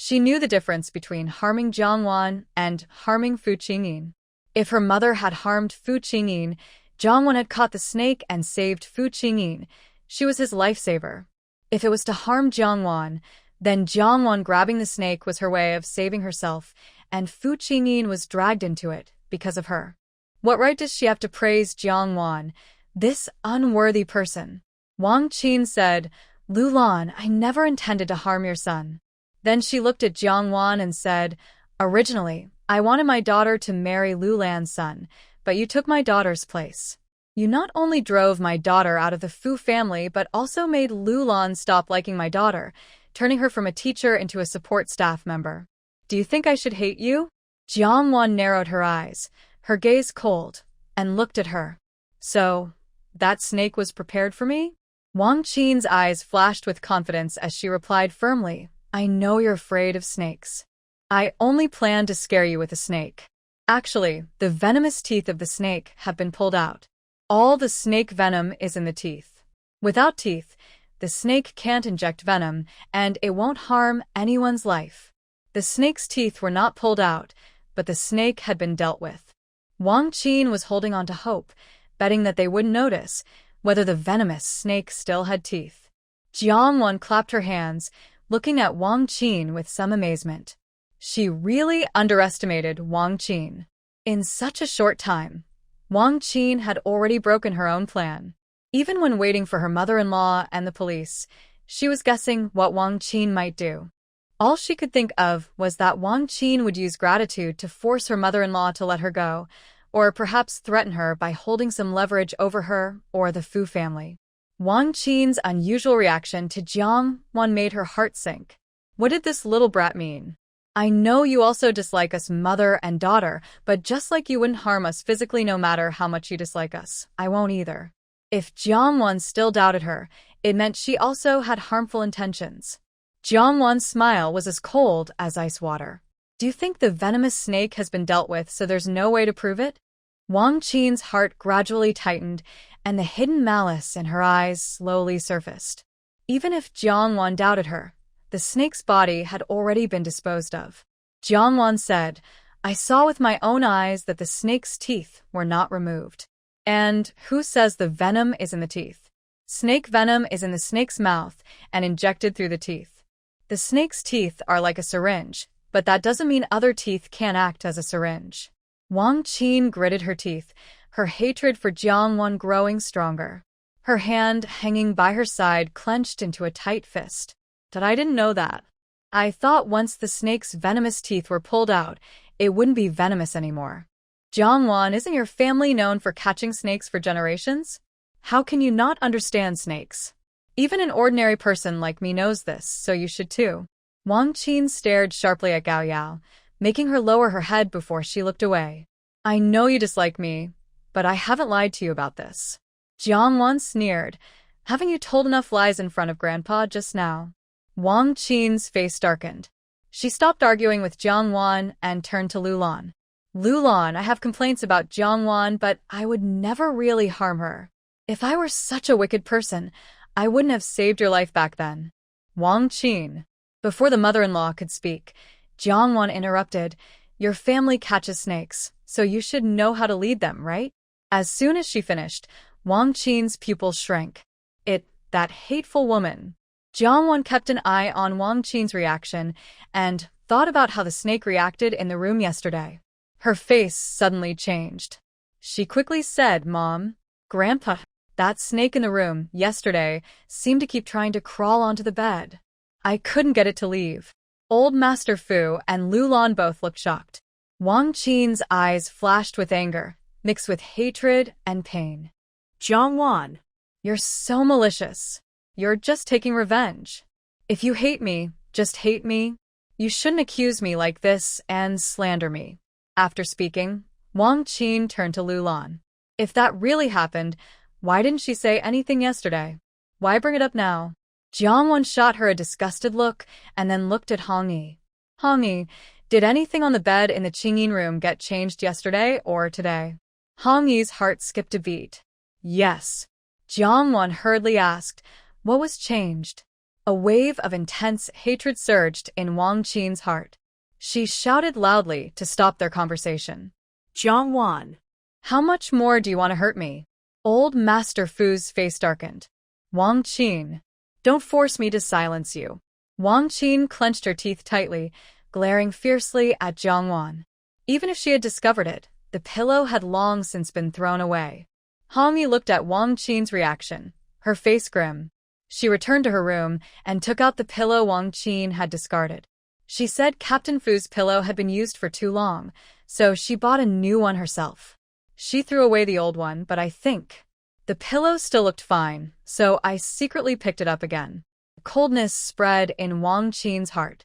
She knew the difference between harming Jiang Wan and harming Fu Qingyin. If her mother had harmed Fu Qingyin, Jiang Wan had caught the snake and saved Fu Qingyin. She was his lifesaver. If it was to harm Jiang Wan, then Jiang Wan grabbing the snake was her way of saving herself, and Fu Qingyin was dragged into it because of her. What right does she have to praise Jiang Wan, this unworthy person? Wang Qin said, Lu Lan, I never intended to harm your son. Then she looked at Jiang Wan and said, originally, I wanted my daughter to marry Lu Lan's son, but you took my daughter's place. You not only drove my daughter out of the Fu family, but also made Lu Lan stop liking my daughter, turning her from a teacher into a support staff member. Do you think I should hate you? Jiang Wan narrowed her eyes, her gaze cold, and looked at her. So, that snake was prepared for me? Wang Qin's eyes flashed with confidence as she replied firmly, I know you're afraid of snakes. I only planned to scare you with a snake. Actually, the venomous teeth of the snake have been pulled out. All the snake venom is in the teeth. Without teeth, the snake can't inject venom, and it won't harm anyone's life. The snake's teeth were not pulled out, but the snake had been dealt with. Wang Qin was holding on to hope, betting that they wouldn't notice whether the venomous snake still had teeth. Jiang Wan clapped her hands, looking at Wang Qin with some amazement. She really underestimated Wang Qin. In such a short time, Wang Qin had already broken her own plan. Even when waiting for her mother-in-law and the police, she was guessing what Wang Qin might do. All she could think of was that Wang Qin would use gratitude to force her mother-in-law to let her go, or perhaps threaten her by holding some leverage over her or the Fu family. Wang Qin's unusual reaction to Jiang Wan made her heart sink. What did this little brat mean? I know you also dislike us mother and daughter, but just like you wouldn't harm us physically no matter how much you dislike us, I won't either. If Jiang Wan still doubted her, it meant she also had harmful intentions. Jiang Wan's smile was as cold as ice water. Do you think the venomous snake has been dealt with so there's no way to prove it? Wang Qin's heart gradually tightened, and the hidden malice in her eyes slowly surfaced. Even if Jiang Wan doubted her, the snake's body had already been disposed of. Jiang Wan said, I saw with my own eyes that the snake's teeth were not removed. And who says the venom is in the teeth? Snake venom is in the snake's mouth and injected through the teeth. The snake's teeth are like a syringe, but that doesn't mean other teeth can't act as a syringe. Wang Qin gritted her teeth, her hatred for Jiang Wan growing stronger. Her hand, hanging by her side, clenched into a tight fist. But I didn't know that. I thought once the snake's venomous teeth were pulled out, it wouldn't be venomous anymore. Jiang Wan, isn't your family known for catching snakes for generations? How can you not understand snakes? Even an ordinary person like me knows this, so you should too. Wang Qin stared sharply at Gao Yao, making her lower her head before she looked away. I know you dislike me, but I haven't lied to you about this. Jiang Wan sneered. Haven't you told enough lies in front of Grandpa just now? Wang Qin's face darkened. She stopped arguing with Jiang Wan and turned to Lu Lan. Lu Lan, I have complaints about Jiang Wan, but I would never really harm her. If I were such a wicked person, I wouldn't have saved your life back then. Wang Qin. Before the mother-in-law could speak, Jiang Wan interrupted. Your family catches snakes, so you should know how to lead them, right? As soon as she finished, Wang Qin's pupils shrank. That hateful woman. Jiang Wan kept an eye on Wang Qin's reaction and thought about how the snake reacted in the room yesterday. Her face suddenly changed. She quickly said, Mom, Grandpa, that snake in the room yesterday seemed to keep trying to crawl onto the bed. I couldn't get it to leave. Old Master Fu and Lu Lan both looked shocked. Wang Qin's eyes flashed with anger, mixed with hatred and pain. Jiang Wan. You're so malicious. You're just taking revenge. If you hate me, just hate me. You shouldn't accuse me like this and slander me. After speaking, Wang Qin turned to Lu Lan. If that really happened, why didn't she say anything yesterday? Why bring it up now? Jiang Wan shot her a disgusted look and then looked at Hong Yi. Hong Yi, did anything on the bed in the Qingyin room get changed yesterday or today? Hong Yi's heart skipped a beat. Yes. Jiang Wan hurriedly asked, what was changed? A wave of intense hatred surged in Wang Qin's heart. She shouted loudly to stop their conversation. Jiang Wan. How much more do you want to hurt me? Old Master Fu's face darkened. Wang Qin. Don't force me to silence you. Wang Qin clenched her teeth tightly, glaring fiercely at Jiang Wan. Even if she had discovered it, the pillow had long since been thrown away. Hong Yi looked at Wang Qin's reaction, her face grim. She returned to her room and took out the pillow Wang Qin had discarded. She said Captain Fu's pillow had been used for too long, so she bought a new one herself. She threw away the old one, but I think the pillow still looked fine, so I secretly picked it up again. Coldness spread in Wang Qin's heart.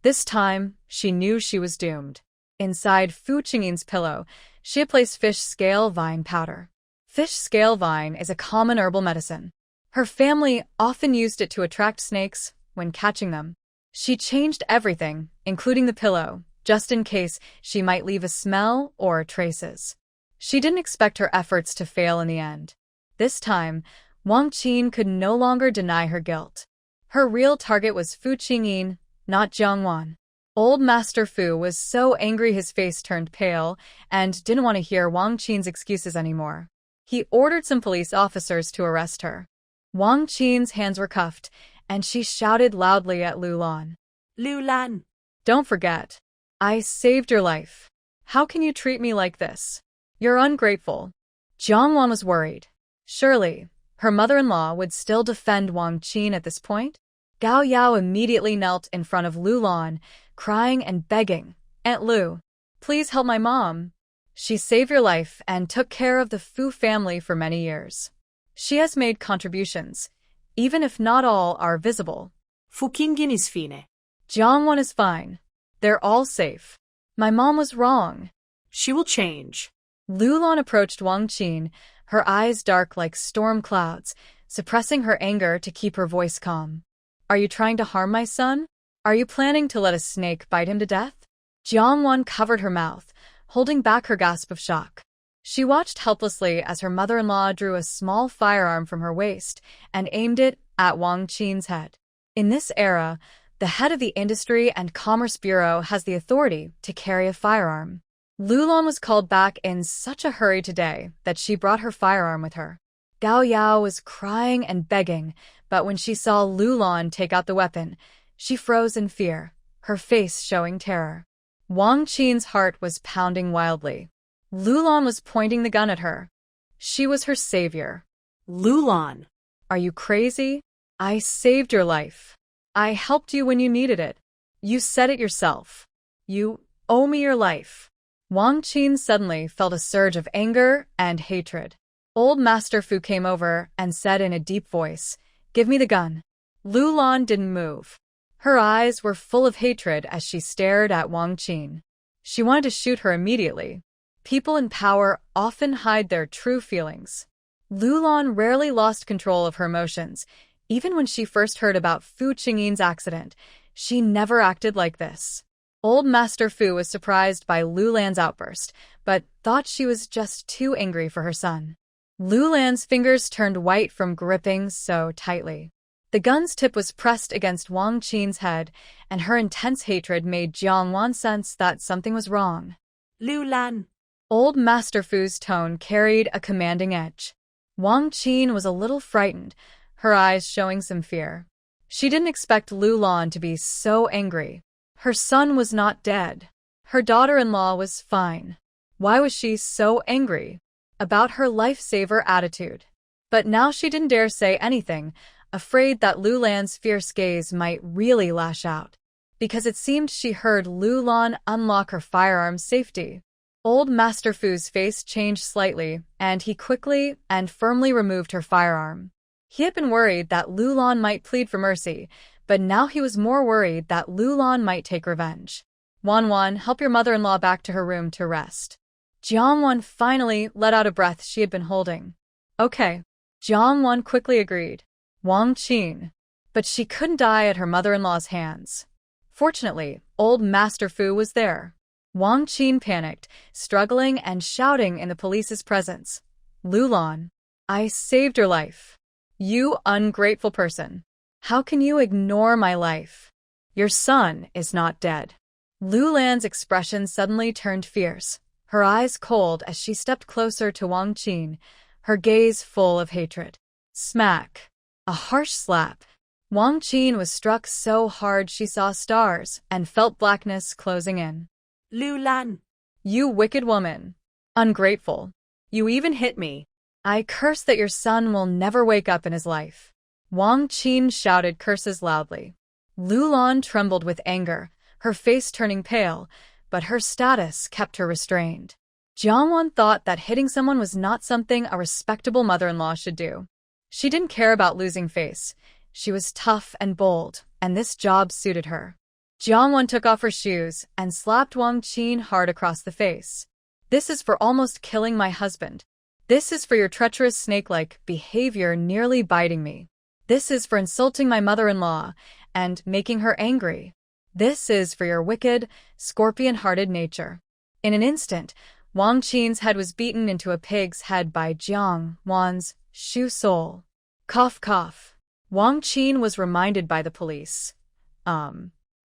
This time, she knew she was doomed. Inside Fu Qingyin's pillow, she had placed fish scale vine powder. Fish scale vine is a common herbal medicine. Her family often used it to attract snakes when catching them. She changed everything, including the pillow, just in case she might leave a smell or traces. She didn't expect her efforts to fail in the end. This time, Wang Qin could no longer deny her guilt. Her real target was Fu Qingyin, not Jiang Wan. Old Master Fu was so angry his face turned pale and didn't want to hear Wang Qin's excuses anymore. He ordered some police officers to arrest her. Wang Qin's hands were cuffed, and she shouted loudly at Lu Lan. Lu Lan. Don't forget. I saved your life. How can you treat me like this? You're ungrateful. Jiang Wan was worried. Surely, her mother-in-law would still defend Wang Qin at this point? Gao Yao immediately knelt in front of Lu Lan, crying and begging, Aunt Lu, please help my mom. She saved your life and took care of the Fu family for many years. She has made contributions, even if not all are visible. Fu Qingyin is fine. Jiang Wan is fine. They're all safe. My mom was wrong. She will change. Lu Lan approached Wang Qin, her eyes dark like storm clouds, suppressing her anger to keep her voice calm. Are you trying to harm my son? Are you planning to let a snake bite him to death? Jiang Wan covered her mouth, holding back her gasp of shock. She watched helplessly as her mother-in-law drew a small firearm from her waist and aimed it at Wang Qin's head. In this era, the head of the Industry and Commerce Bureau has the authority to carry a firearm. Lu Lan was called back in such a hurry today that she brought her firearm with her. Gao Yao was crying and begging, but when she saw Lu Lan take out the weapon, she froze in fear, her face showing terror. Wang Qin's heart was pounding wildly. Lu Lan was pointing the gun at her. She was her savior. Lu Lan. Are you crazy? I saved your life. I helped you when you needed it. You said it yourself. You owe me your life. Wang Qin suddenly felt a surge of anger and hatred. Old Master Fu came over and said in a deep voice, "Give me the gun." Lu Lan didn't move. Her eyes were full of hatred as she stared at Wang Qin. She wanted to shoot her immediately. People in power often hide their true feelings. Lu Lan rarely lost control of her emotions. Even when she first heard about Fu Qingyin's accident, she never acted like this. Old Master Fu was surprised by Lu Lan's outburst, but thought she was just too angry for her son. Lu Lan's fingers turned white from gripping so tightly. The gun's tip was pressed against Wang Qin's head, and her intense hatred made Jiang Wan sense that something was wrong. Lu Lan. Old Master Fu's tone carried a commanding edge. Wang Qin was a little frightened, her eyes showing some fear. She didn't expect Lu Lan to be so angry. Her son was not dead. Her daughter-in-law was fine. Why was she so angry? About her lifesaver attitude. But now she didn't dare say anything, afraid that Lu Lan's fierce gaze might really lash out. Because it seemed she heard Lu Lan unlock her firearm's safety. Old Master Fu's face changed slightly, and he quickly and firmly removed her firearm. He had been worried that Lu Lan might plead for mercy, but now he was more worried that Lu Lan might take revenge. Wan, help your mother-in-law back to her room to rest. Jiang Wan finally let out a breath she had been holding. Okay. Jiang Wan quickly agreed. Wang Qin. But she couldn't die at her mother-in-law's hands. Fortunately, old Master Fu was there. Wang Qin panicked, struggling and shouting in the police's presence. Lu Lan, I saved your life. You ungrateful person. How can you ignore my life? Your son is not dead. Lu Lan's expression suddenly turned fierce, her eyes cold as she stepped closer to Wang Qin, her gaze full of hatred. Smack. A harsh slap. Wang Qin was struck so hard she saw stars and felt blackness closing in. Lu Lan. You wicked woman. Ungrateful. You even hit me. I curse that your son will never wake up in his life. Wang Qin shouted curses loudly. Lu Lan trembled with anger, her face turning pale, but her status kept her restrained. Jiang Wan thought that hitting someone was not something a respectable mother-in-law should do. She didn't care about losing face. She was tough and bold, and this job suited her. Jiang Wan took off her shoes and slapped Wang Qin hard across the face. This is for almost killing my husband. This is for your treacherous snake-like behavior nearly biting me. This is for insulting my mother-in-law and making her angry. This is for your wicked, scorpion-hearted nature. In an instant, Wang Qin's head was beaten into a pig's head by Jiang Wan's shoe sole. Cough, cough. Wang Qin was reminded by the police.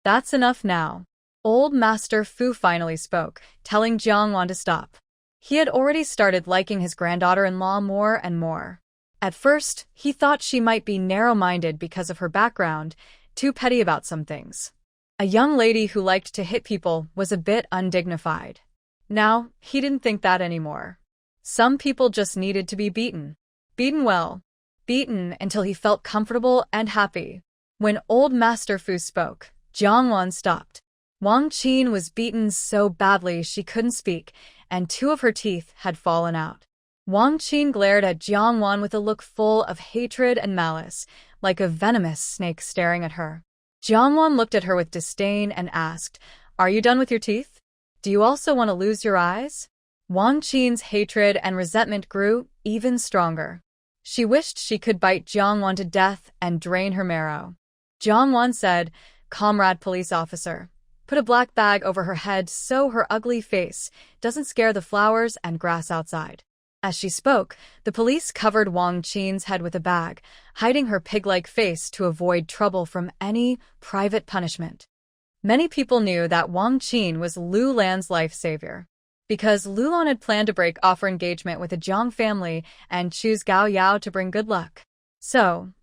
That's enough now. Old Master Fu finally spoke, telling Jiang Wan to stop. He had already started liking his granddaughter-in-law more and more. At first, he thought she might be narrow-minded because of her background, too petty about some things. A young lady who liked to hit people was a bit undignified. Now, he didn't think that anymore. Some people just needed to be beaten. Beaten well. Beaten until he felt comfortable and happy. When old Master Fu spoke, Jiang Wan stopped. Wang Qin was beaten so badly she couldn't speak, and 2 of her teeth had fallen out. Wang Qin glared at Jiang Wan with a look full of hatred and malice, like a venomous snake staring at her. Jiang Wan looked at her with disdain and asked, "Are you done with your teeth? Do you also want to lose your eyes?" Wang Qin's hatred and resentment grew even stronger. She wished she could bite Jiang Wan to death and drain her marrow. Jiang Wan said, "Comrade police officer, put a black bag over her head so her ugly face doesn't scare the flowers and grass outside." As she spoke, the police covered Wang Qin's head with a bag, hiding her pig-like face to avoid trouble from any private punishment. Many people knew that Wang Qin was Lu Lan's life savior. Because Lu Lan had planned to break off her engagement with the Jiang family and choose Gao Yao to bring good luck. So,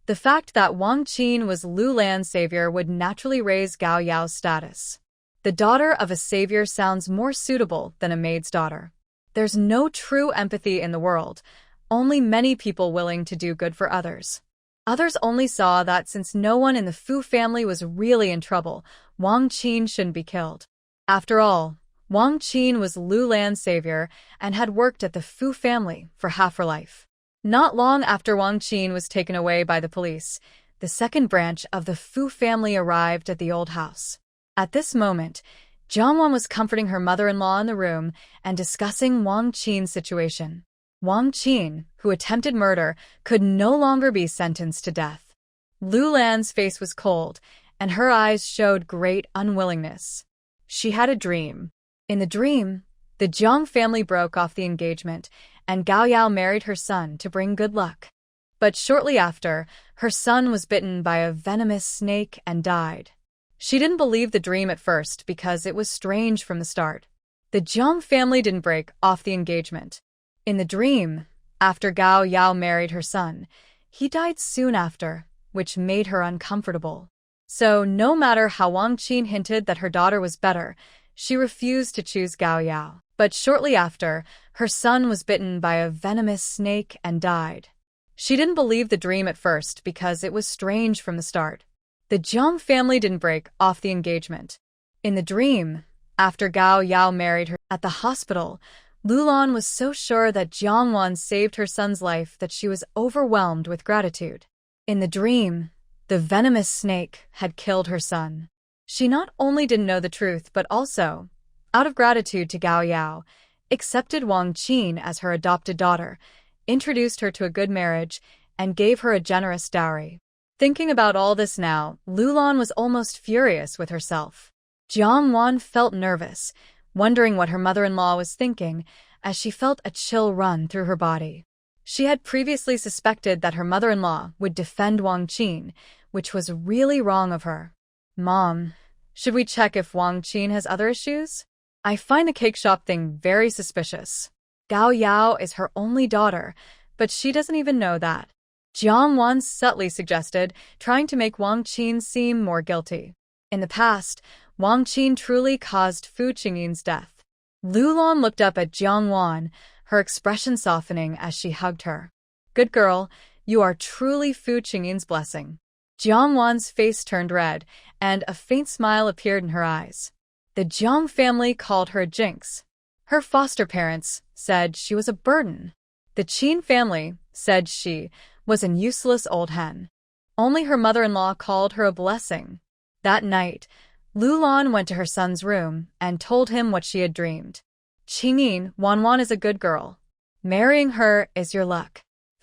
the fact that Wang Qin was Lu Lan's savior would naturally raise Gao Yao's status. The daughter of a savior sounds more suitable than a maid's daughter. There's no true empathy in the world, only many people willing to do good for others. Others only saw that since no one in the Fu family was really in trouble, Wang Qin shouldn't be killed. After all, Wang Qin was Lu Lan's savior and had worked at the Fu family for half her life. Not long after Wang Qin was taken away by the police, the second branch of the Fu family arrived at the old house. At this moment, Jiangwan was comforting her mother-in-law in the room and discussing Wang Qin's situation. Wang Qin, who attempted murder, could no longer be sentenced to death. Lu Lan's face was cold, and her eyes showed great unwillingness. She had a dream. In the dream, the Jiang family broke off the engagement, and Gao Yao married her son to bring good luck. But shortly after, her son was bitten by a venomous snake and died. She didn't believe the dream at first because it was strange from the start. The Jiang family didn't break off the engagement. In the dream, after Gao Yao married her son, he died soon after, which made her uncomfortable. So no matter how Wang Qin hinted that her daughter was better, she refused to choose Gao Yao. But shortly after, her son was bitten by a venomous snake and died. She didn't believe the dream at first because it was strange from the start. The Jiang family didn't break off the engagement. In the dream, after Gao Yao married her at the hospital, Lu Lan was so sure that Jiangwan saved her son's life that she was overwhelmed with gratitude. In the dream, the venomous snake had killed her son. She not only didn't know the truth but also, out of gratitude to Gao Yao, accepted Wang Qin as her adopted daughter, introduced her to a good marriage, and gave her a generous dowry. Thinking about all this now, Lu Lan was almost furious with herself. Jiangwan felt nervous, wondering what her mother-in-law was thinking, as she felt a chill run through her body. She had previously suspected that her mother-in-law would defend Wang Qin, which was really wrong of her. Mom, should we check if Wang Qin has other issues? I find the cake shop thing very suspicious. Gao Yao is her only daughter, but she doesn't even know that. Jiangwan subtly suggested, trying to make Wang Qin seem more guilty. In the past, Wang Qin truly caused Fu Qingyin's death. Lu Lan looked up at Jiangwan, her expression softening as she hugged her. Good girl, you are truly Fu Qingyin's blessing. Jiangwan's face turned red, and a faint smile appeared in her eyes. The Jiang family called her a jinx. Her foster parents said she was a burden. The Qin family said she was an useless old hen. Only her mother-in-law called her a blessing. That night, Lu Lan went to her son's room and told him what she had dreamed. Qingyin, Wanwan is a good girl. Marrying her is your luck.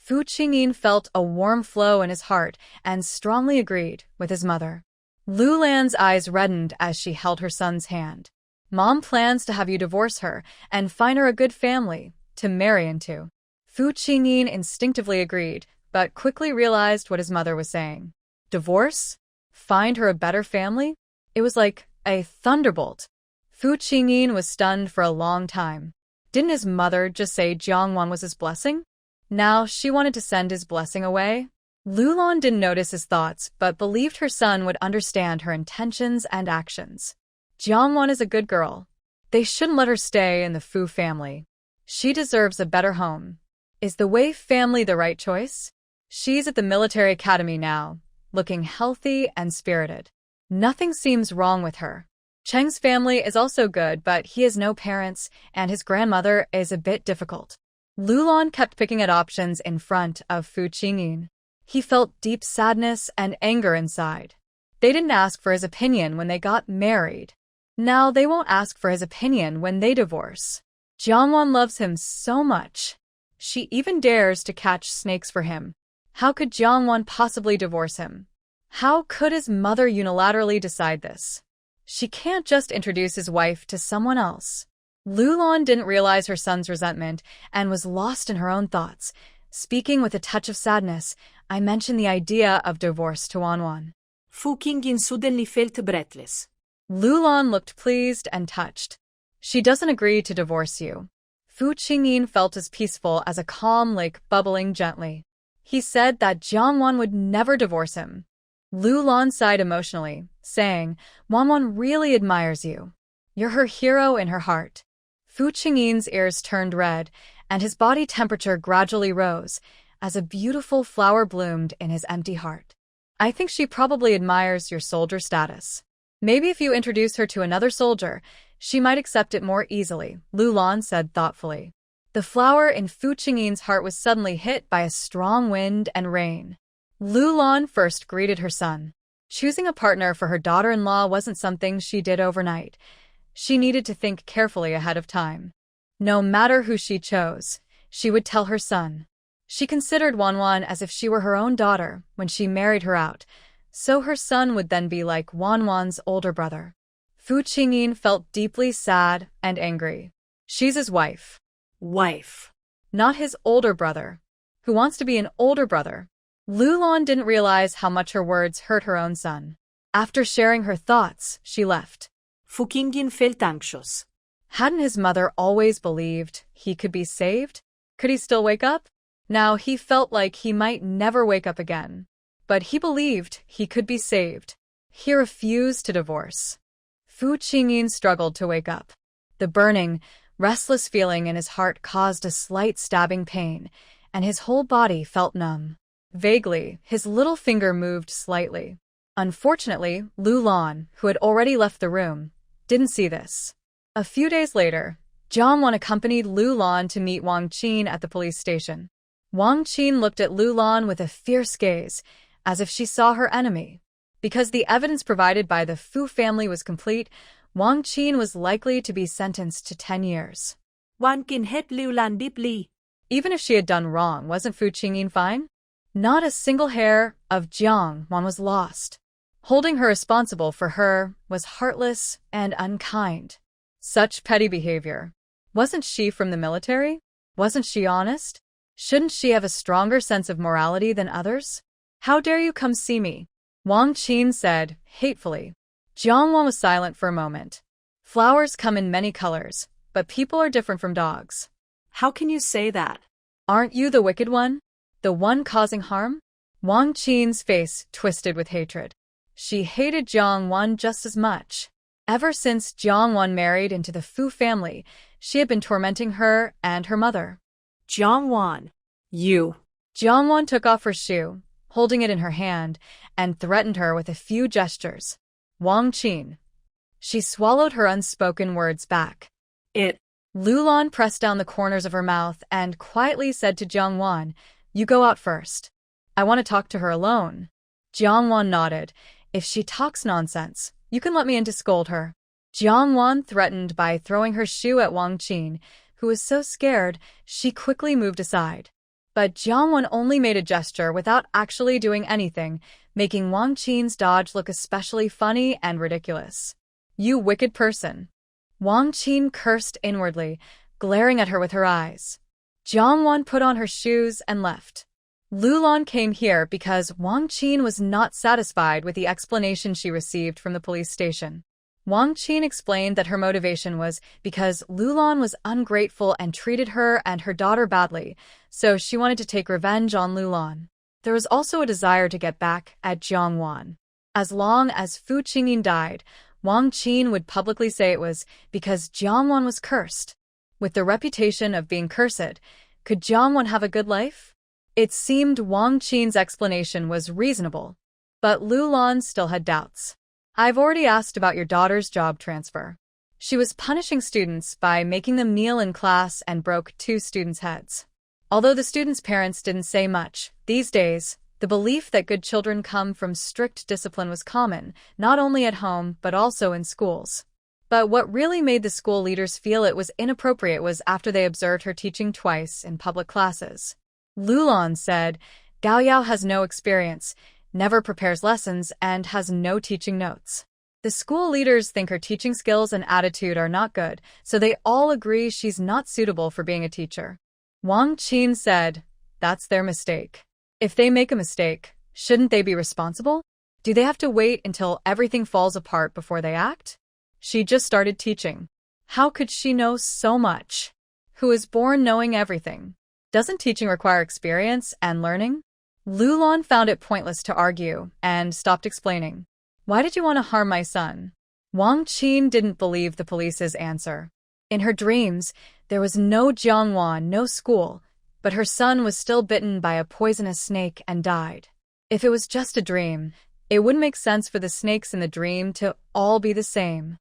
Fu Qingyin felt a warm flow in his heart and strongly agreed with his mother. Lu Lan's eyes reddened as she held her son's hand. Mom plans to have you divorce her and find her a good family to marry into. Fu Qingyin instinctively agreed, but quickly realized what his mother was saying. Divorce? Find her a better family? It was like a thunderbolt. Fu Qingyin was stunned for a long time. Didn't his mother just say Jiangwan was his blessing? Now she wanted to send his blessing away? Lu Lan didn't notice his thoughts, but believed her son would understand her intentions and actions. Jiangwan is a good girl. They shouldn't let her stay in the Fu family. She deserves a better home. Is the Wei family the right choice? She's at the military academy now, looking healthy and spirited. Nothing seems wrong with her. Cheng's family is also good, but he has no parents, and his grandmother is a bit difficult. Lu Lan kept picking at options in front of Fu Qingyin. He felt deep sadness and anger inside. They didn't ask for his opinion when they got married. Now they won't ask for his opinion when they divorce. Jiangwan loves him so much. She even dares to catch snakes for him. How could Jiangwan possibly divorce him? How could his mother unilaterally decide this? She can't just introduce his wife to someone else. Lu Lan didn't realize her son's resentment and was lost in her own thoughts. Speaking with a touch of sadness, I mentioned the idea of divorce to Wanwan. Fu Qingyin suddenly felt breathless. Lu Lan looked pleased and touched. She doesn't agree to divorce you. Fu Qingyin felt as peaceful as a calm lake bubbling gently. He said that Jiangwan would never divorce him. Lu Lan sighed emotionally, saying, Wanwan really admires you. You're her hero in her heart. Fu Qingyin's ears turned red, and his body temperature gradually rose, as a beautiful flower bloomed in his empty heart. I think she probably admires your soldier status. Maybe if you introduce her to another soldier, she might accept it more easily, Lu Lan said thoughtfully. The flower in Fu Qingyin's heart was suddenly hit by a strong wind and rain. Lu Lan first greeted her son. Choosing a partner for her daughter-in-law wasn't something she did overnight. She needed to think carefully ahead of time. No matter who she chose, she would tell her son. She considered Wanwan as if she were her own daughter when she married her out, so her son would then be like Wanwan's older brother. Fu Qingyin felt deeply sad and angry. She's his wife. Wife. Not his older brother. Who wants to be an older brother? Lu Lan didn't realize how much her words hurt her own son. After sharing her thoughts, she left. Fu Qingyin felt anxious. Hadn't his mother always believed he could be saved? Could he still wake up? Now he felt like he might never wake up again. But he believed he could be saved. He refused to divorce. Fu Qingyin struggled to wake up. The burning, restless feeling in his heart caused a slight stabbing pain, and his whole body felt numb. Vaguely, his little finger moved slightly. Unfortunately, Lu Lan, who had already left the room, didn't see this. A few days later, Jiang Wan accompanied Lu Lan to meet Wang Qin at the police station. Wang Qin looked at Lu Lan with a fierce gaze, as if she saw her enemy. Because the evidence provided by the Fu family was complete, Wang Qin was likely to be sentenced to 10 years. Wang Qin hit Lu Lan deeply. Even if she had done wrong, wasn't Fu Qingyin fine? Not a single hair of Jiang Wan was lost. Holding her responsible for her was heartless and unkind. Such petty behavior. Wasn't she from the military? Wasn't she honest? Shouldn't she have a stronger sense of morality than others? How dare you come see me? Wang Qin said, hatefully. Jiang Wan was silent for a moment. Flowers come in many colors, but people are different from dogs. How can you say that? Aren't you the wicked one? The one causing harm? Wang Qin's face twisted with hatred. She hated Jiang Wan just as much. Ever since Jiang Wan married into the Fu family, she had been tormenting her and her mother. Jiang Wan. You. Jiang Wan took off her shoe, holding it in her hand, and threatened her with a few gestures. Wang Qin. She swallowed her unspoken words back. Lu Lan pressed down the corners of her mouth and quietly said to Jiang Wan, "You go out first. I want to talk to her alone." Jiang Wan nodded. "If she talks nonsense, you can let me in to scold her." Jiang Wan threatened by throwing her shoe at Wang Qin, who was so scared she quickly moved aside. But Jiang Wan only made a gesture without actually doing anything, making Wang Qin's dodge look especially funny and ridiculous. "You wicked person." Wang Qin cursed inwardly, glaring at her with her eyes. Jiang Wan put on her shoes and left. Lu Lan came here because Wang Qin was not satisfied with the explanation she received from the police station. Wang Qin explained that her motivation was because Lu Lan was ungrateful and treated her and her daughter badly, so she wanted to take revenge on Lu Lan. There was also a desire to get back at Jiang Wan. As long as Fu Qingyin died, Wang Qin would publicly say it was because Jiang Wan was cursed. With the reputation of being cursed, could Jiang Wan have a good life? It seemed Wang Qin's explanation was reasonable, but Lu Lan still had doubts. "I've already asked about your daughter's job transfer." She was punishing students by making them kneel in class and broke 2 students' heads. Although the students' parents didn't say much, these days, the belief that good children come from strict discipline was common, not only at home but also in schools. But what really made the school leaders feel it was inappropriate was after they observed her teaching twice in public classes. Lu Lan said, "Gao Yao has no experience, never prepares lessons, and has no teaching notes." The school leaders think her teaching skills and attitude are not good, so they all agree she's not suitable for being a teacher. Wang Qin said, "That's their mistake. If they make a mistake, shouldn't they be responsible? Do they have to wait until everything falls apart before they act?" She just started teaching. How could she know so much? Who is born knowing everything? Doesn't teaching require experience and learning? Lu Lan found it pointless to argue and stopped explaining. "Why did you want to harm my son?" Wang Qin didn't believe the police's answer. In her dreams, there was no Jiang Wan, no school, but her son was still bitten by a poisonous snake and died. If it was just a dream, it wouldn't make sense for the snakes in the dream to all be the same.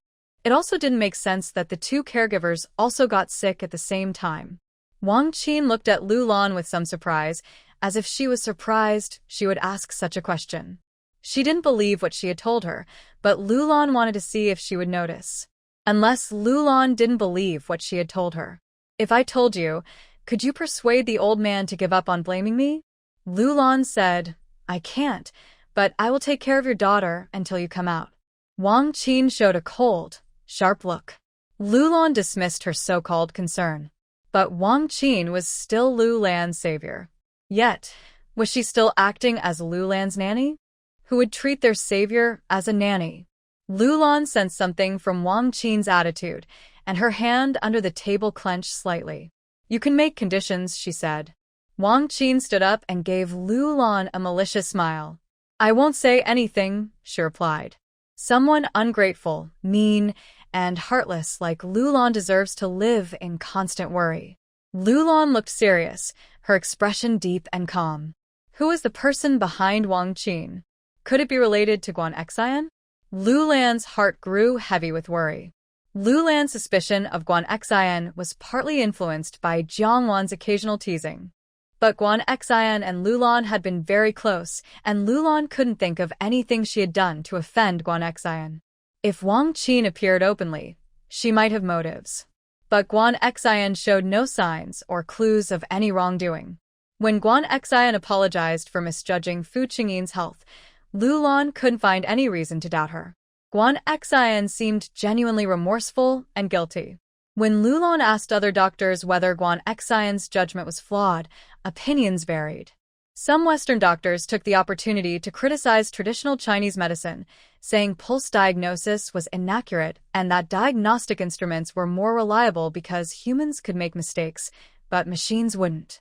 It also didn't make sense that the two caregivers also got sick at the same time. Wang Qin looked at Lu Lan with some surprise, as if she was surprised she would ask such a question. She didn't believe what she had told her, but Lu Lan wanted to see if she would notice. Unless Lu Lan didn't believe what she had told her. If I told you, could you persuade the old man to give up on blaming me? Lu Lan said, I can't, but I will take care of your daughter until you come out. Wang Qin showed a cold, sharp look. Lu Lan dismissed her so-called concern. But Wang Qin was still Lu Lan's savior. Yet, was she still acting as Lu Lan's nanny? Who would treat their savior as a nanny? Lu Lan sensed something from Wang Qin's attitude, and her hand under the table clenched slightly. You can make conditions, she said. Wang Qin stood up and gave Lu Lan a malicious smile. I won't say anything, she replied. Someone ungrateful, mean, and heartless like Lu Lan deserves to live in constant worry. Lu Lan looked serious, her expression deep and calm. Who is the person behind Wang Qin? Could it be related to Guan Xian? Lu Lan's heart grew heavy with worry. Lu Lan's suspicion of Guan Xian was partly influenced by Jiang Wan's occasional teasing. But Guan Xian and Lu Lan had been very close, and Lu Lan couldn't think of anything she had done to offend Guan Xian. If Wang Qin appeared openly, she might have motives. But Guan Xian showed no signs or clues of any wrongdoing. When Guan Xian apologized for misjudging Fu Qingyin's health, Lu Lan couldn't find any reason to doubt her. Guan Xian seemed genuinely remorseful and guilty. When Lu Lan asked other doctors whether Guan Xian's judgment was flawed, opinions varied. Some Western doctors took the opportunity to criticize traditional Chinese medicine, saying pulse diagnosis was inaccurate and that diagnostic instruments were more reliable because humans could make mistakes, but machines wouldn't.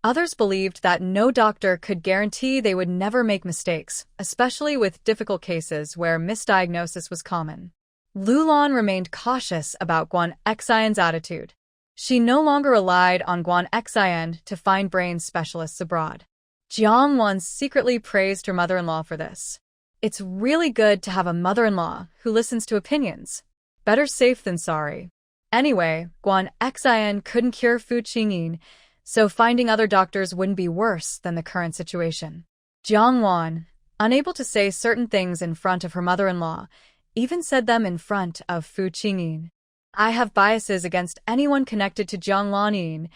Others believed that no doctor could guarantee they would never make mistakes, especially with difficult cases where misdiagnosis was common. Lu Lan remained cautious about Guan Xian's attitude. She no longer relied on Guan Xian to find brain specialists abroad. Jiang Wan secretly praised her mother-in-law for this. It's really good to have a mother-in-law who listens to opinions. Better safe than sorry. Anyway, Guan Xian couldn't cure Fu Qingyin, so finding other doctors wouldn't be worse than the current situation. Jiang Wan, unable to say certain things in front of her mother-in-law, even said them in front of Fu Qingyin. I have biases against anyone connected to Jiang Lanyin,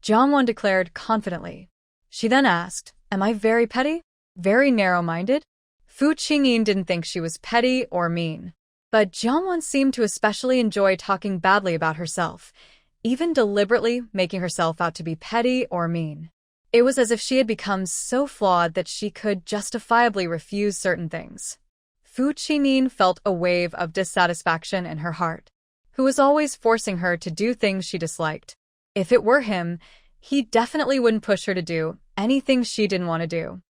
Jiang Wan declared confidently. She then asked, Am I very petty? Very narrow-minded? Fu Qingyin didn't think she was petty or mean. But Jiang Wan seemed to especially enjoy talking badly about herself, even deliberately making herself out to be petty or mean. It was as if she had become so flawed that she could justifiably refuse certain things. Fu Qingyin felt a wave of dissatisfaction in her heart. Who was always forcing her to do things she disliked? If it were him, he definitely wouldn't push her to do anything she didn't want to do.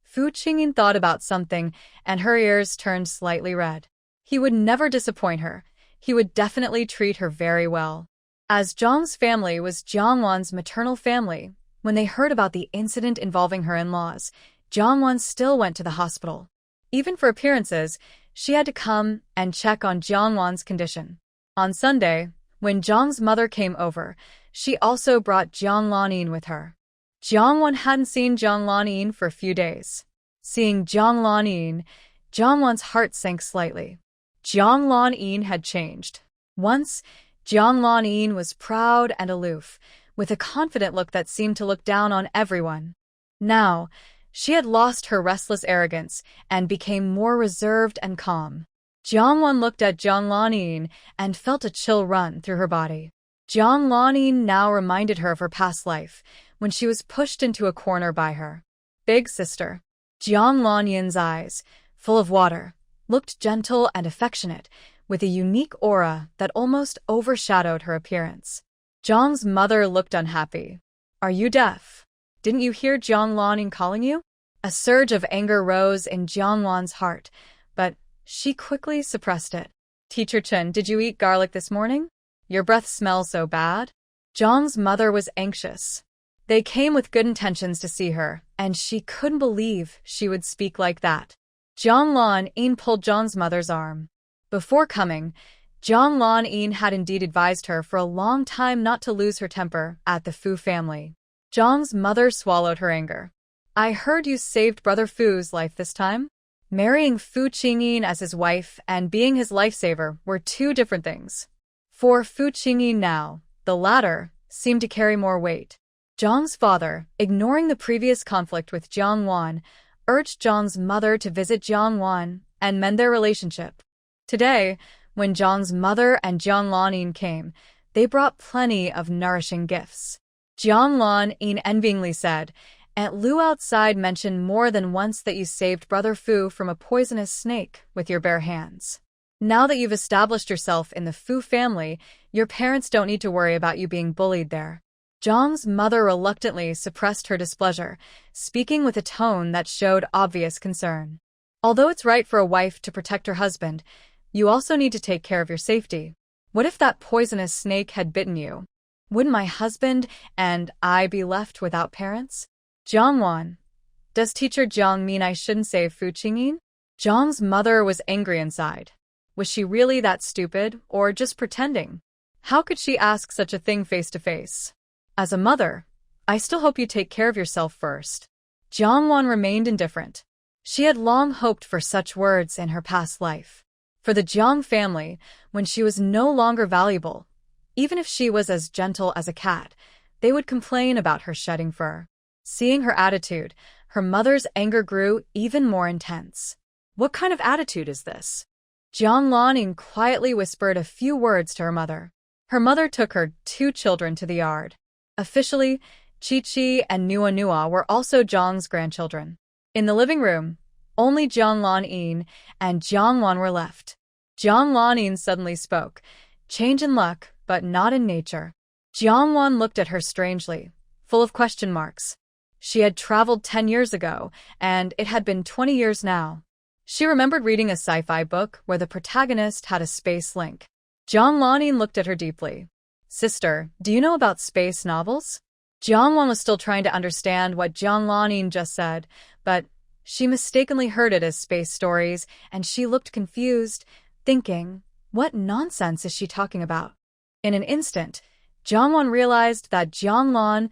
Fu Qingyin thought about something, and her ears turned slightly red. He would never disappoint her. He would definitely treat her very well. As Zhang's family was Jiang Wan's maternal family, when they heard about the incident involving her in-laws, Jiang Wan still went to the hospital. Even for appearances, she had to come and check on Jiang Wan's condition. On Sunday, when Zhang's mother came over, she also brought Jiang Lanyin with her. Jiang Wan hadn't seen Jiang Lanyin for a few days. Seeing Jiang Lanyin, Jiang Wan's heart sank slightly. Jiang Lanyin had changed. Once, Jiang Lanyin was proud and aloof, with a confident look that seemed to look down on everyone. Now, she had lost her restless arrogance and became more reserved and calm. Jiang Wan looked at Jiang Lanyin and felt a chill run through her body. Jiang Lanyin now reminded her of her past life, when she was pushed into a corner by her big sister. Jiang Lanyin's eyes, full of water, looked gentle and affectionate, with a unique aura that almost overshadowed her appearance. Zhang's mother looked unhappy. Are you deaf? Didn't you hear Jiang Lanyin calling you? A surge of anger rose in Jiang Wan's heart, but she quickly suppressed it. Teacher Chen, did you eat garlic this morning? Your breath smells so bad. Zhang's mother was anxious. They came with good intentions to see her, and she couldn't believe she would speak like that. Jiang Lanyin pulled Zhang's mother's arm. Before coming, Jiang Lan had indeed advised her for a long time not to lose her temper at the Fu family. Jiang's mother swallowed her anger. I heard you saved Brother Fu's life this time? Marrying Fu Qingyin as his wife and being his lifesaver were two different things. For Fu Qingyin now, the latter seemed to carry more weight. Jiang's father, ignoring the previous conflict with Jiang Wan, urged Jiang's mother to visit Jiang Wan and mend their relationship. Today, when Jiang's mother and Jiang Lan came, they brought plenty of nourishing gifts. Jiang Lan envyingly said, Aunt Lu outside mentioned more than once that you saved Brother Fu from a poisonous snake with your bare hands. Now that you've established yourself in the Fu family, your parents don't need to worry about you being bullied there. Jiang's mother reluctantly suppressed her displeasure, speaking with a tone that showed obvious concern. Although it's right for a wife to protect her husband, you also need to take care of your safety. What if that poisonous snake had bitten you? Wouldn't my husband and I be left without parents? Jiang Wan, does teacher Jiang mean I shouldn't save Fu Qingyin? Jiang's mother was angry inside. Was she really that stupid, or just pretending? How could she ask such a thing face to face? As a mother, I still hope you take care of yourself first. Jiang Wan remained indifferent. She had long hoped for such words in her past life. For the Jiang family, when she was no longer valuable, even if she was as gentle as a cat, they would complain about her shedding fur. Seeing her attitude, her mother's anger grew even more intense. What kind of attitude is this? Jiang Lan quietly whispered a few words to her mother. Her mother took her 2 children to the yard. Officially, Chi-Chi and Nua were also Jiang's grandchildren. In the living room, only Jiang Lan and Jiang Wan were left. Jiang Lan suddenly spoke, change in luck, but not in nature. Jiang Wan looked at her strangely, full of question marks. She had traveled 10 years ago, and it had been 20 years now. She remembered reading a sci-fi book where the protagonist had a space link. Jiang Lan looked at her deeply. Sister, do you know about space novels? Jiang Wan was still trying to understand what Jiang Lan just said, but she mistakenly heard it as space stories, and she looked confused, thinking, what nonsense is she talking about? In an instant, Jiang Wan realized that Jiang Lan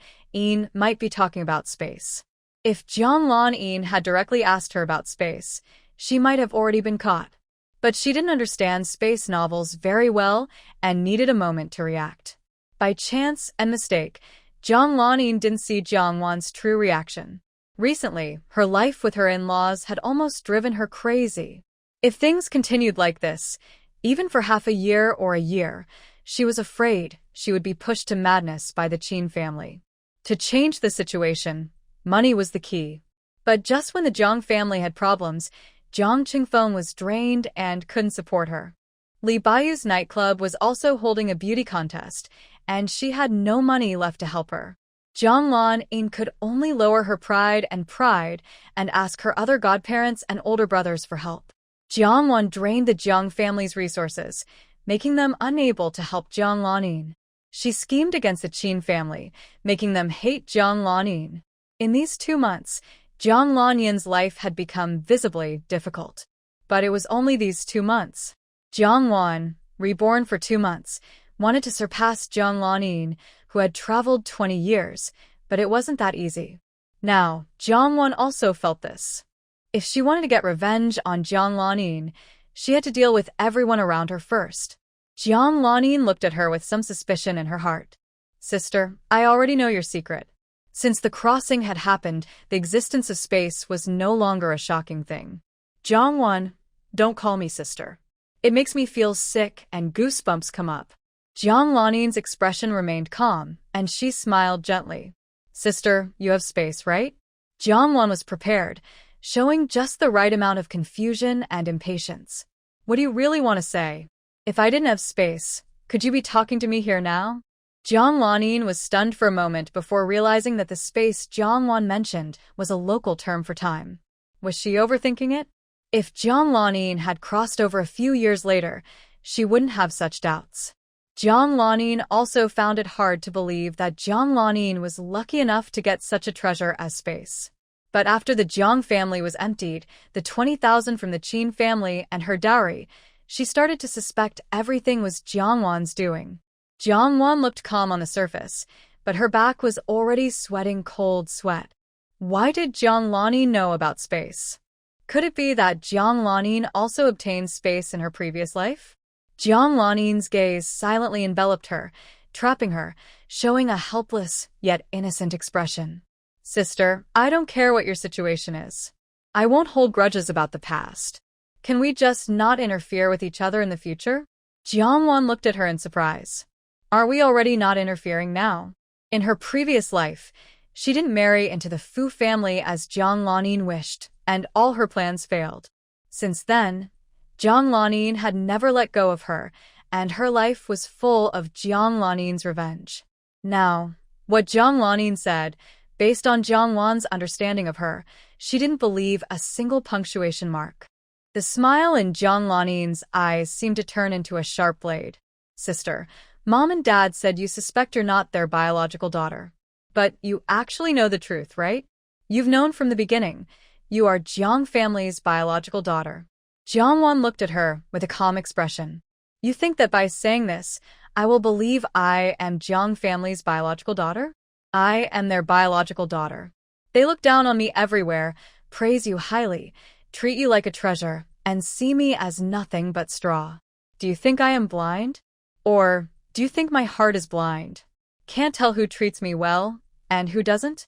might be talking about space. If Jiang Lan had directly asked her about space, she might have already been caught. But she didn't understand space novels very well and needed a moment to react. By chance and mistake, Jiang Lan didn't see Jiang Wan's true reaction. Recently, her life with her in-laws had almost driven her crazy. If things continued like this, even for half a year or a year, she was afraid she would be pushed to madness by the Qin family. To change the situation, money was the key. But just when the Jiang family had problems, Jiang Qingfeng was drained and couldn't support her. Li Baiyu's nightclub was also holding a beauty contest, and she had no money left to help her. Jiang Lan could only lower her pride and ask her other godparents and older brothers for help. Jiang Wan drained the Jiang family's resources, making them unable to help Jiang Lan. She schemed against the Qin family, making them hate Jiang Lan. In these 2 months, Jiang Lan's life had become visibly difficult. But it was only these 2 months. Jiang Wan, reborn for 2 months, wanted to surpass Jiang Lan, who had traveled 20 years, but it wasn't that easy. Now, Jiang Wan also felt this. If she wanted to get revenge on Jiang Lan, she had to deal with everyone around her first. Jiang Lan looked at her with some suspicion in her heart. Sister, I already know your secret. Since the crossing had happened, the existence of space was no longer a shocking thing. Jiang Wan, don't call me sister. It makes me feel sick and goosebumps come up. Jiang Lan's expression remained calm, and she smiled gently. Sister, you have space, right? Jiang Wan was prepared, showing just the right amount of confusion and impatience. What do you really want to say? If I didn't have space, could you be talking to me here now? Jiang Lan was stunned for a moment before realizing that the space Jiang Wan mentioned was a local term for time. Was she overthinking it? If Jiang Lan had crossed over a few years later, she wouldn't have such doubts. Jiang Lan also found it hard to believe that Jiang Lan was lucky enough to get such a treasure as space. But after the Jiang family was emptied, the 20,000 from the Qin family and her dowry, She started to suspect everything was Jiangwan's doing. Jiangwan looked calm on the surface, but her back was already sweating cold sweat. Why did Jiang Lanin know about space? Could it be that Jiang Lanin also obtained space in her previous life? Jiang Lanin's gaze silently enveloped her, trapping her, showing a helpless yet innocent expression. Sister, I don't care what your situation is. I won't hold grudges about the past. Can we just not interfere with each other in the future? Jiangwan looked at her in surprise. Are we already not interfering now? In her previous life, she didn't marry into the Fu family as Jiang Lanin wished, and all her plans failed. Since then, Jiang Lanin had never let go of her, and her life was full of Jiang Lanin's revenge. Now, what Jiang Lanin said, based on Jiang Wan's understanding of her, she didn't believe a single punctuation mark. The smile in Jiang Lanin's eyes seemed to turn into a sharp blade. Sister, Mom and Dad said you suspect you're not their biological daughter. But you actually know the truth, right? You've known from the beginning. You are Jiang family's biological daughter. Jiang Wan looked at her with a calm expression. You think that by saying this, I will believe I am Jiang family's biological daughter? I am their biological daughter. They look down on me everywhere, praise you highly, treat you like a treasure, and see me as nothing but straw. Do you think I am blind? Or do you think my heart is blind? Can't tell who treats me well and who doesn't?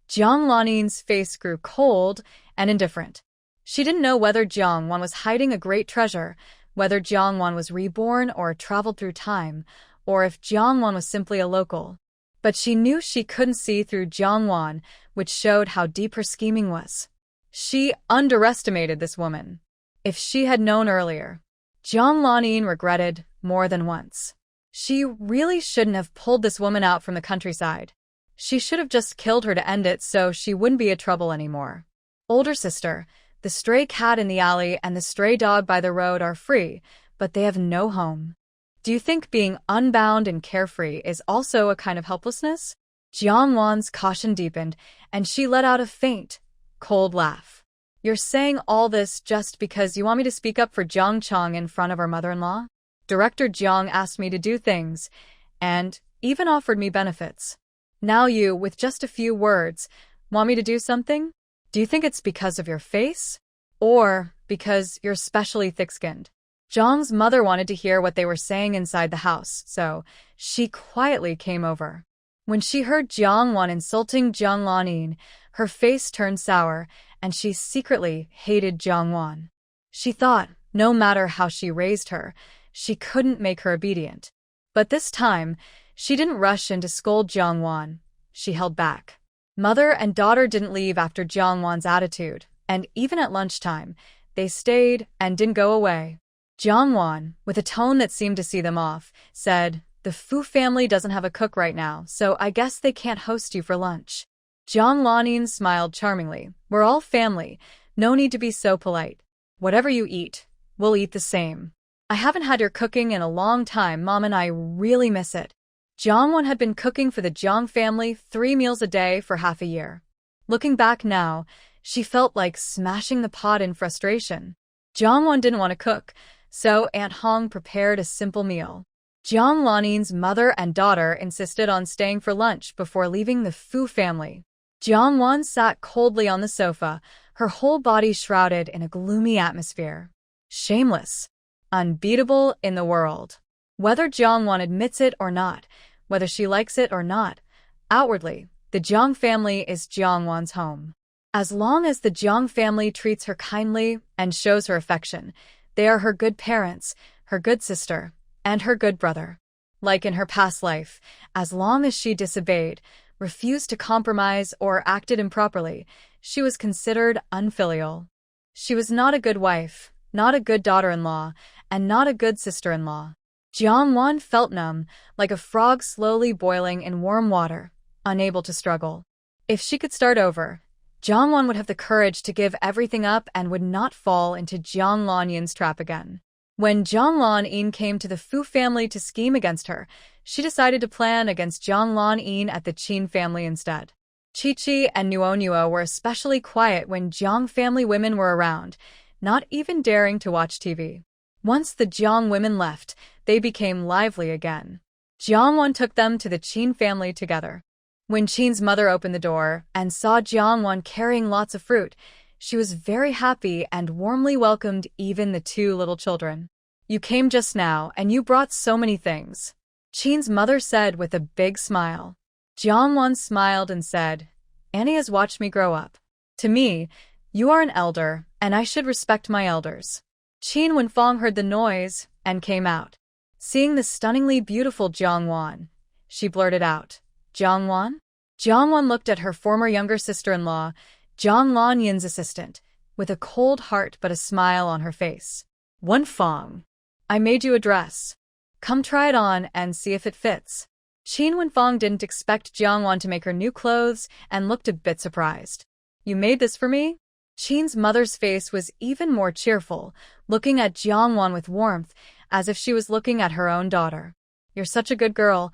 Jiang Lanin's face grew cold and indifferent. She didn't know whether Jiang Wan was hiding a great treasure, whether Jiang Wan was reborn or traveled through time, or if Jiang Wan was simply a local. But she knew she couldn't see through Jiang Wan, which showed how deep her scheming was. She underestimated this woman. If she had known earlier, Jiang Lanin regretted more than once. She really shouldn't have pulled this woman out from the countryside. She should have just killed her to end it so she wouldn't be a trouble anymore. Older sister, the stray cat in the alley and the stray dog by the road are free, but they have no home. Do you think being unbound and carefree is also a kind of helplessness? Jiang Wan's caution deepened, and she let out a faint, cold laugh. You're saying all this just because you want me to speak up for Jiang Chang in front of our mother-in-law? Director Jiang asked me to do things, and even offered me benefits. Now you, with just a few words, want me to do something? Do you think it's because of your face? Or because you're specially thick-skinned? Jiang's mother wanted to hear what they were saying inside the house, so she quietly came over. When she heard Jiang Wan insulting Jiang Lanin, her face turned sour, and she secretly hated Jiang Wan. She thought, no matter how she raised her, she couldn't make her obedient. But this time, she didn't rush in to scold Jiang Wan. She held back. Mother and daughter didn't leave after Jiang Wan's attitude, and even at lunchtime, they stayed and didn't go away. Jiang Wan, with a tone that seemed to see them off, said, "The Fu family doesn't have a cook right now, so I guess they can't host you for lunch." Jiang Lanin smiled charmingly. "We're all family. No need to be so polite. Whatever you eat, we'll eat the same. I haven't had your cooking in a long time, Mom, and I really miss it." Jiang Wan had been cooking for the Jiang family 3 meals a day for half a year. Looking back now, she felt like smashing the pot in frustration. Jiang Wan didn't want to cook, so Aunt Hong prepared a simple meal. Jiang Lanin's mother and daughter insisted on staying for lunch before leaving the Fu family. Jiang Wan sat coldly on the sofa, her whole body shrouded in a gloomy atmosphere. Shameless. Unbeatable in the world. Whether Jiang Wan admits it or not, whether she likes it or not, outwardly, the Jiang family is Jiang Wan's home. As long as the Jiang family treats her kindly and shows her affection, they are her good parents, her good sister, and her good brother. Like in her past life, as long as she disobeyed, refused to compromise, or acted improperly, she was considered unfilial. She was not a good wife, not a good daughter-in-law, and not a good sister-in-law. Jiang Wan felt numb, like a frog slowly boiling in warm water, unable to struggle. If she could start over, Jiang Wan would have the courage to give everything up and would not fall into Jiang Lanin's trap again. When Jiang Lanin came to the Fu family to scheme against her, she decided to plan against Jiang Lanin at the Qin family instead. Chi-Chi and Nuo were especially quiet when Jiang family women were around, not even daring to watch TV. Once the Jiang women left, they became lively again. Jiangwan took them to the Qin family together. When Qin's mother opened the door and saw Jiangwan carrying lots of fruit, she was very happy and warmly welcomed even the two little children. "You came just now, and you brought so many things," Qin's mother said with a big smile. Jiangwan smiled and said, "Annie has watched me grow up. To me, you are an elder, and I should respect my elders." Qin Wenfeng heard the noise and came out. Seeing the stunningly beautiful Jiangwan, she blurted out, "Jiangwan?" Jiangwan looked at her former younger sister-in-law, Jiang Lanyin's assistant, with a cold heart but a smile on her face. "Wenfeng, I made you a dress. Come try it on and see if it fits." Qin Wenfeng didn't expect Jiangwan to make her new clothes and looked a bit surprised. "You made this for me?" Qin's mother's face was even more cheerful, looking at Jiangwan with warmth, as if she was looking at her own daughter. "You're such a good girl.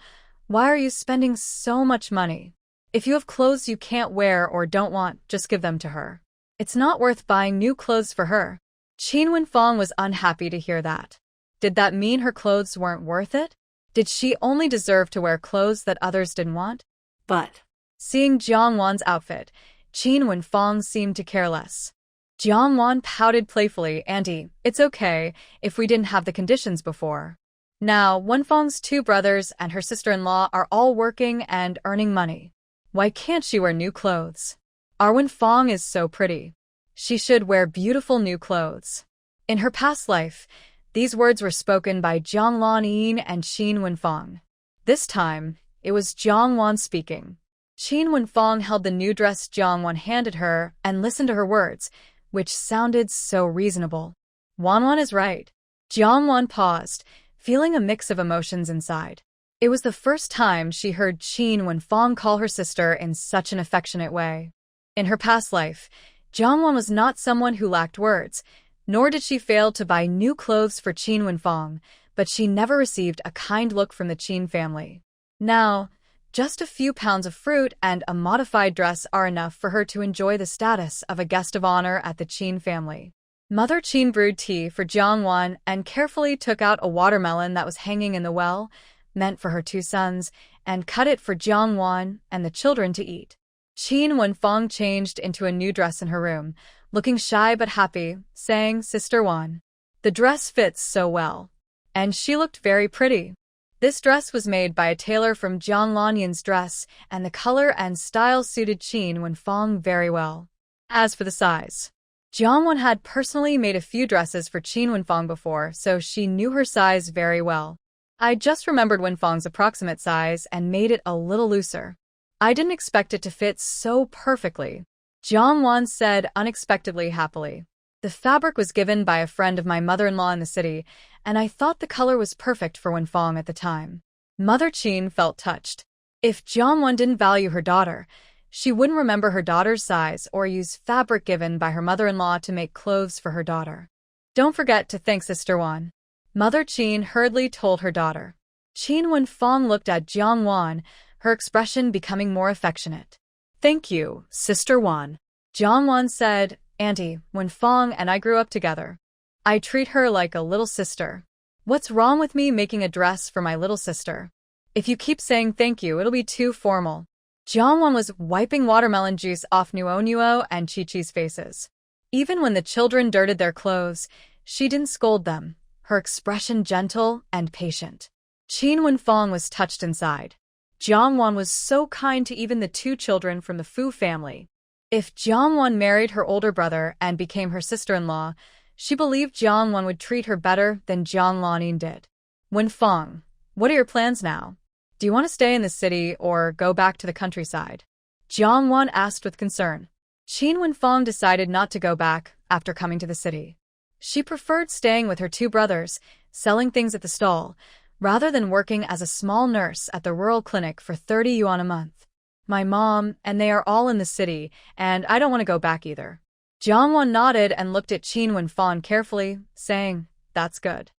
Why are you spending so much money? If you have clothes you can't wear or don't want, just give them to her. It's not worth buying new clothes for her." Qin Wenfeng was unhappy to hear that. Did that mean her clothes weren't worth it? Did she only deserve to wear clothes that others didn't want? But seeing Jiangwan's outfit, Qin Wenfeng seemed to care less. Jiangwan pouted playfully, "Auntie, it's okay if we didn't have the conditions before. Now, Wenfeng's two brothers and her sister-in-law are all working and earning money. Why can't she wear new clothes? Our Wenfeng is so pretty. She should wear beautiful new clothes." In her past life, these words were spoken by Jiang Lanyin and Qin Wenfeng. This time, it was Jiangwan speaking. Qin Wenfeng held the new dress Jiangwan handed her and listened to her words, which sounded so reasonable. Wanwan is right. Jiangwan paused, feeling a mix of emotions inside. It was the first time she heard Qin Wenfeng call her sister in such an affectionate way. In her past life, Jiangwan was not someone who lacked words, nor did she fail to buy new clothes for Qin Wenfeng, but she never received a kind look from the Qin family. Now, just a few pounds of fruit and a modified dress are enough for her to enjoy the status of a guest of honor at the Qin family. Mother Qin brewed tea for Jiangwan and carefully took out a watermelon that was hanging in the well, meant for her two sons, and cut it for Jiangwan and the children to eat. Qin Wenfeng changed into a new dress in her room, looking shy but happy, saying, "Sister Wan, the dress fits so well." And she looked very pretty. This dress was made by a tailor from Jiang Lanyin's dress, and the color and style suited Qin Wenfeng very well. As for the size, Jiangwan had personally made a few dresses for Qin Wenfeng before, so she knew her size very well. "I just remembered Wenfeng's approximate size and made it a little looser. I didn't expect it to fit so perfectly," Jiangwan said unexpectedly happily. "The fabric was given by a friend of my mother-in-law in the city, and I thought the color was perfect for Wenfeng at the time." Mother Qin felt touched. If Jiangwan didn't value her daughter, she wouldn't remember her daughter's size or use fabric given by her mother-in-law to make clothes for her daughter. "Don't forget to thank Sister Wan," Mother Qin hurriedly told her daughter. Qin Wenfeng looked at Jiangwan, her expression becoming more affectionate. "Thank you, Sister Wan," Jiangwan said. "Auntie, Wenfeng and I grew up together. I treat her like a little sister. What's wrong with me making a dress for my little sister? If you keep saying thank you, it'll be too formal." Jiangwan was wiping watermelon juice off Nuo and Chi-Chi's faces. Even when the children dirted their clothes, she didn't scold them, her expression gentle and patient. Qin Wenfeng was touched inside. Jiangwan was so kind to even the two children from the Fu family. If Jiangwan married her older brother and became her sister-in-law, she believed Jiangwan would treat her better than Jiang Lanyin did. "Wenfeng, what are your plans now? Do you want to stay in the city or go back to the countryside?" Jiangwan asked with concern. Qin Wenfeng decided not to go back after coming to the city. She preferred staying with her two brothers, selling things at the stall, rather than working as a small nurse at the rural clinic for 30 yuan a month. "My mom and they are all in the city, and I don't want to go back either." Jiangwan nodded and looked at Qin Wenfeng carefully, saying, "That's good.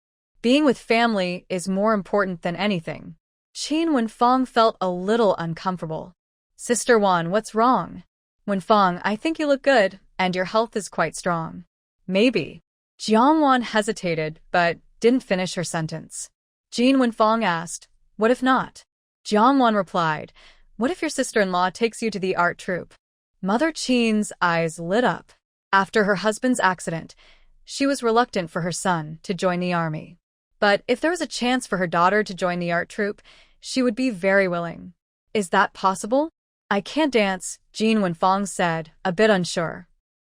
Being with family is more important than anything." Qin Wenfeng felt a little uncomfortable. "Sister Wan, what's wrong?" "Wenfeng, I think you look good, and your health is quite strong. Maybe Jiangwan hesitated, but didn't finish her sentence. Jin Wenfang asked, "What if not?" Jiangwan replied, "What if your sister-in-law takes you to the art troupe?" Mother Qin's eyes lit up. After her husband's accident, she was reluctant for her son to join the army. But if there was a chance for her daughter to join the art troupe, she would be very willing. "Is that possible?" "I can't dance," Jin Wenfang said, a bit unsure.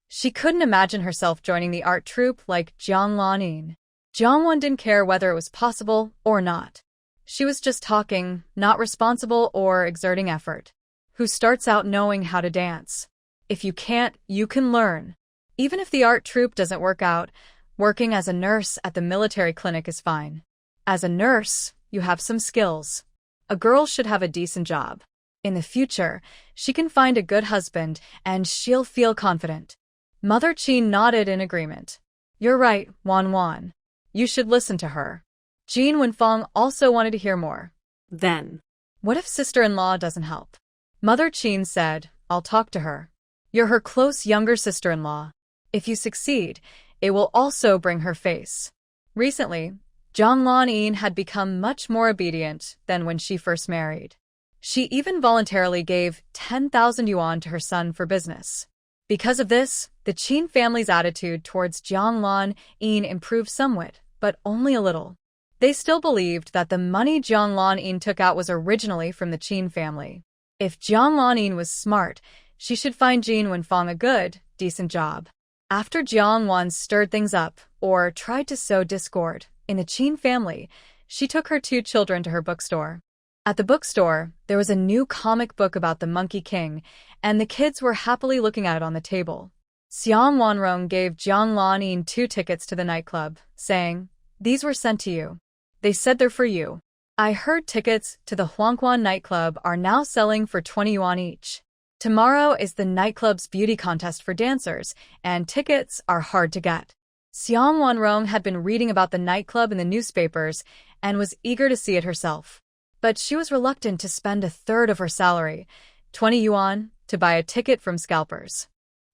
She couldn't imagine herself joining the art troupe like Jiang Lanin. Jiangwan didn't care whether it was possible or not. She was just talking, not responsible or exerting effort. Who starts out knowing how to dance? If you can't, you can learn. Even if the art troupe doesn't work out, working as a nurse at the military clinic is fine. As a nurse, you have some skills. A girl should have a decent job. In the future, she can find a good husband and she'll feel confident. Mother Qin nodded in agreement. "You're right, Wan Wan. You should listen to her." Jin Wenfang also wanted to hear more. Then, "What if sister-in-law doesn't help?" Mother Qin said, "I'll talk to her. You're her close younger sister-in-law. If you succeed, it will also bring her face." Recently, Zhang Lanyin had become much more obedient than when she first married. She even voluntarily gave 10,000 yuan to her son for business. Because of this, the Qin family's attitude towards Jiang Lanyin improved somewhat, but only a little. They still believed that the money Jiang Lanyin took out was originally from the Qin family. If Jiang Lanyin was smart, she should find Jin Wenfang a good, decent job. After Jiang Wan stirred things up, or tried to sow discord, in the Qin family, she took her 2 children to her bookstore. At the bookstore, there was a new comic book about the Monkey King, and the kids were happily looking at it on the table. Xiang Wanrong gave Jiang Lanyin 2 tickets to the nightclub, saying, "These were sent to you. They said they're for you." I heard tickets to the Huangquan nightclub are now selling for 20 yuan each. Tomorrow is the nightclub's beauty contest for dancers, and tickets are hard to get. Xiang Wanrong had been reading about the nightclub in the newspapers and was eager to see it herself. But she was reluctant to spend a third of her salary, 20 yuan, to buy a ticket from scalpers.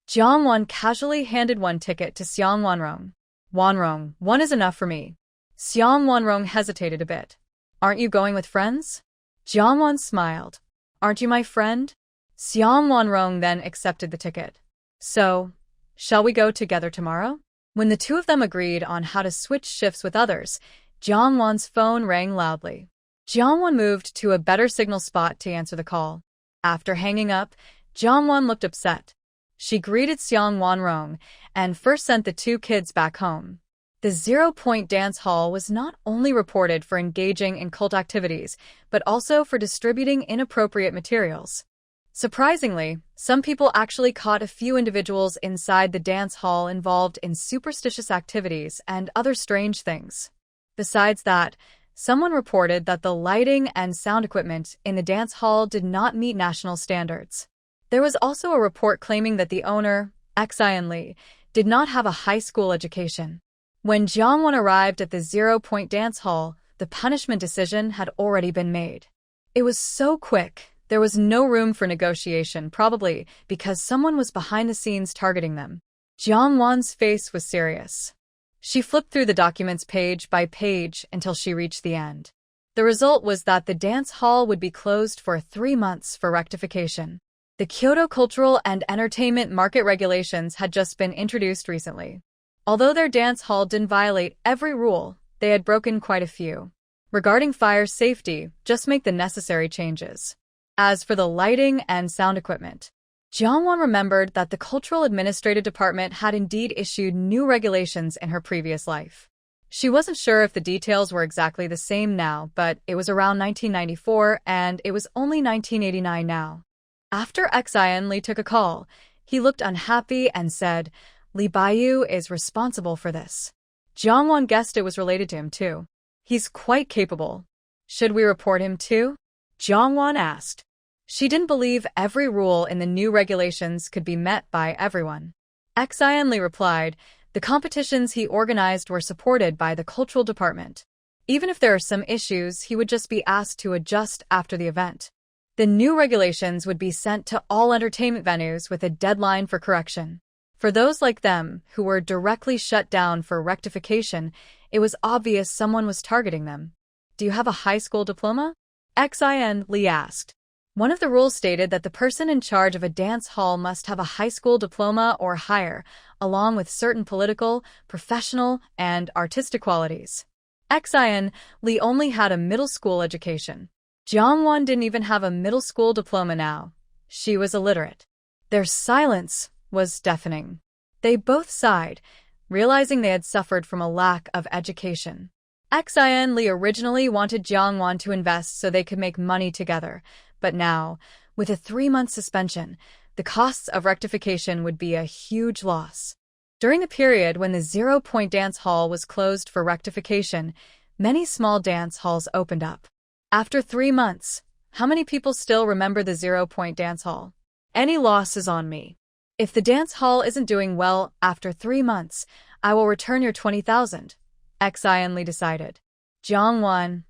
Jiang Wan casually handed 1 ticket to Xiang Wanrong. "Wanrong, 1 is enough for me." Xiang Wanrong hesitated a bit. "Aren't you going with friends?" Jiang Wan smiled. "Aren't you my friend?" Xiang Wanrong then accepted the ticket. "So, shall we go together tomorrow?" When the 2 of them agreed on how to switch shifts with others, Jiang Wan's phone rang loudly. Jiang Wan moved to a better signal spot to answer the call. After hanging up, Jiang Wan looked upset. She greeted Xiang Wanrong and first sent the 2 kids back home. The 0-point dance hall was not only reported for engaging in cult activities, but also for distributing inappropriate materials. Surprisingly, some people actually caught a few individuals inside the dance hall involved in superstitious activities and other strange things. Besides that, someone reported that the lighting and sound equipment in the dance hall did not meet national standards. There was also a report claiming that the owner, Xian Li, did not have a high school education. When Jiang Wan arrived at the 0-point dance hall, the punishment decision had already been made. It was so quick, there was no room for negotiation, probably because someone was behind the scenes targeting them. Jiang Wan's face was serious. She flipped through the documents page by page until she reached the end. The result was that the dance hall would be closed for 3 months for rectification. The Kyoto Cultural and Entertainment Market regulations had just been introduced recently. Although their dance hall didn't violate every rule, they had broken quite a few. Regarding fire safety, just make the necessary changes. As for the lighting and sound equipment, Jiang Wan remembered that the Cultural Administrative Department had indeed issued new regulations in her previous life. She wasn't sure if the details were exactly the same now, but it was around 1994 and it was only 1989 now. After Xian Li took a call, he looked unhappy and said, "Li Baiyu is responsible for this." Jiang Wan guessed it was related to him too. "He's quite capable. Should we report him too?" Jiang Wan asked. She didn't believe every rule in the new regulations could be met by everyone. Xian Li replied, the competitions he organized were supported by the cultural department. Even if there are some issues, he would just be asked to adjust after the event. The new regulations would be sent to all entertainment venues with a deadline for correction. For those like them, who were directly shut down for rectification, it was obvious someone was targeting them. Do you have a high school diploma? Xin Li asked. One of the rules stated that the person in charge of a dance hall must have a high school diploma or higher, along with certain political, professional, and artistic qualities. Xin Li only had a middle school education. Jiangwan didn't even have a middle school diploma now. She was illiterate. Their silence was deafening. They both sighed, realizing they had suffered from a lack of education. Xin Li originally wanted Jiangwan to invest so they could make money together, but now, with a 3-month suspension, the costs of rectification would be a huge loss. During the period when the 0-point dance hall was closed for rectification, many small dance halls opened up. After 3 months, how many people still remember the 0-point dance hall? Any loss is on me. If the dance hall isn't doing well after 3 months, I will return your 20,000, Xin Li decided. Jiangwan,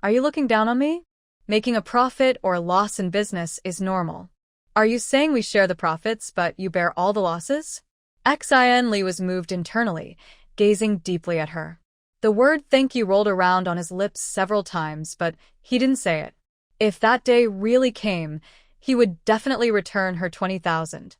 are you looking down on me? Making a profit or loss in business is normal. Are you saying we share the profits but you bear all the losses? Xin Li was moved internally, gazing deeply at her. The word thank you rolled around on his lips several times, but he didn't say it. If that day really came, he would definitely return her 20,000.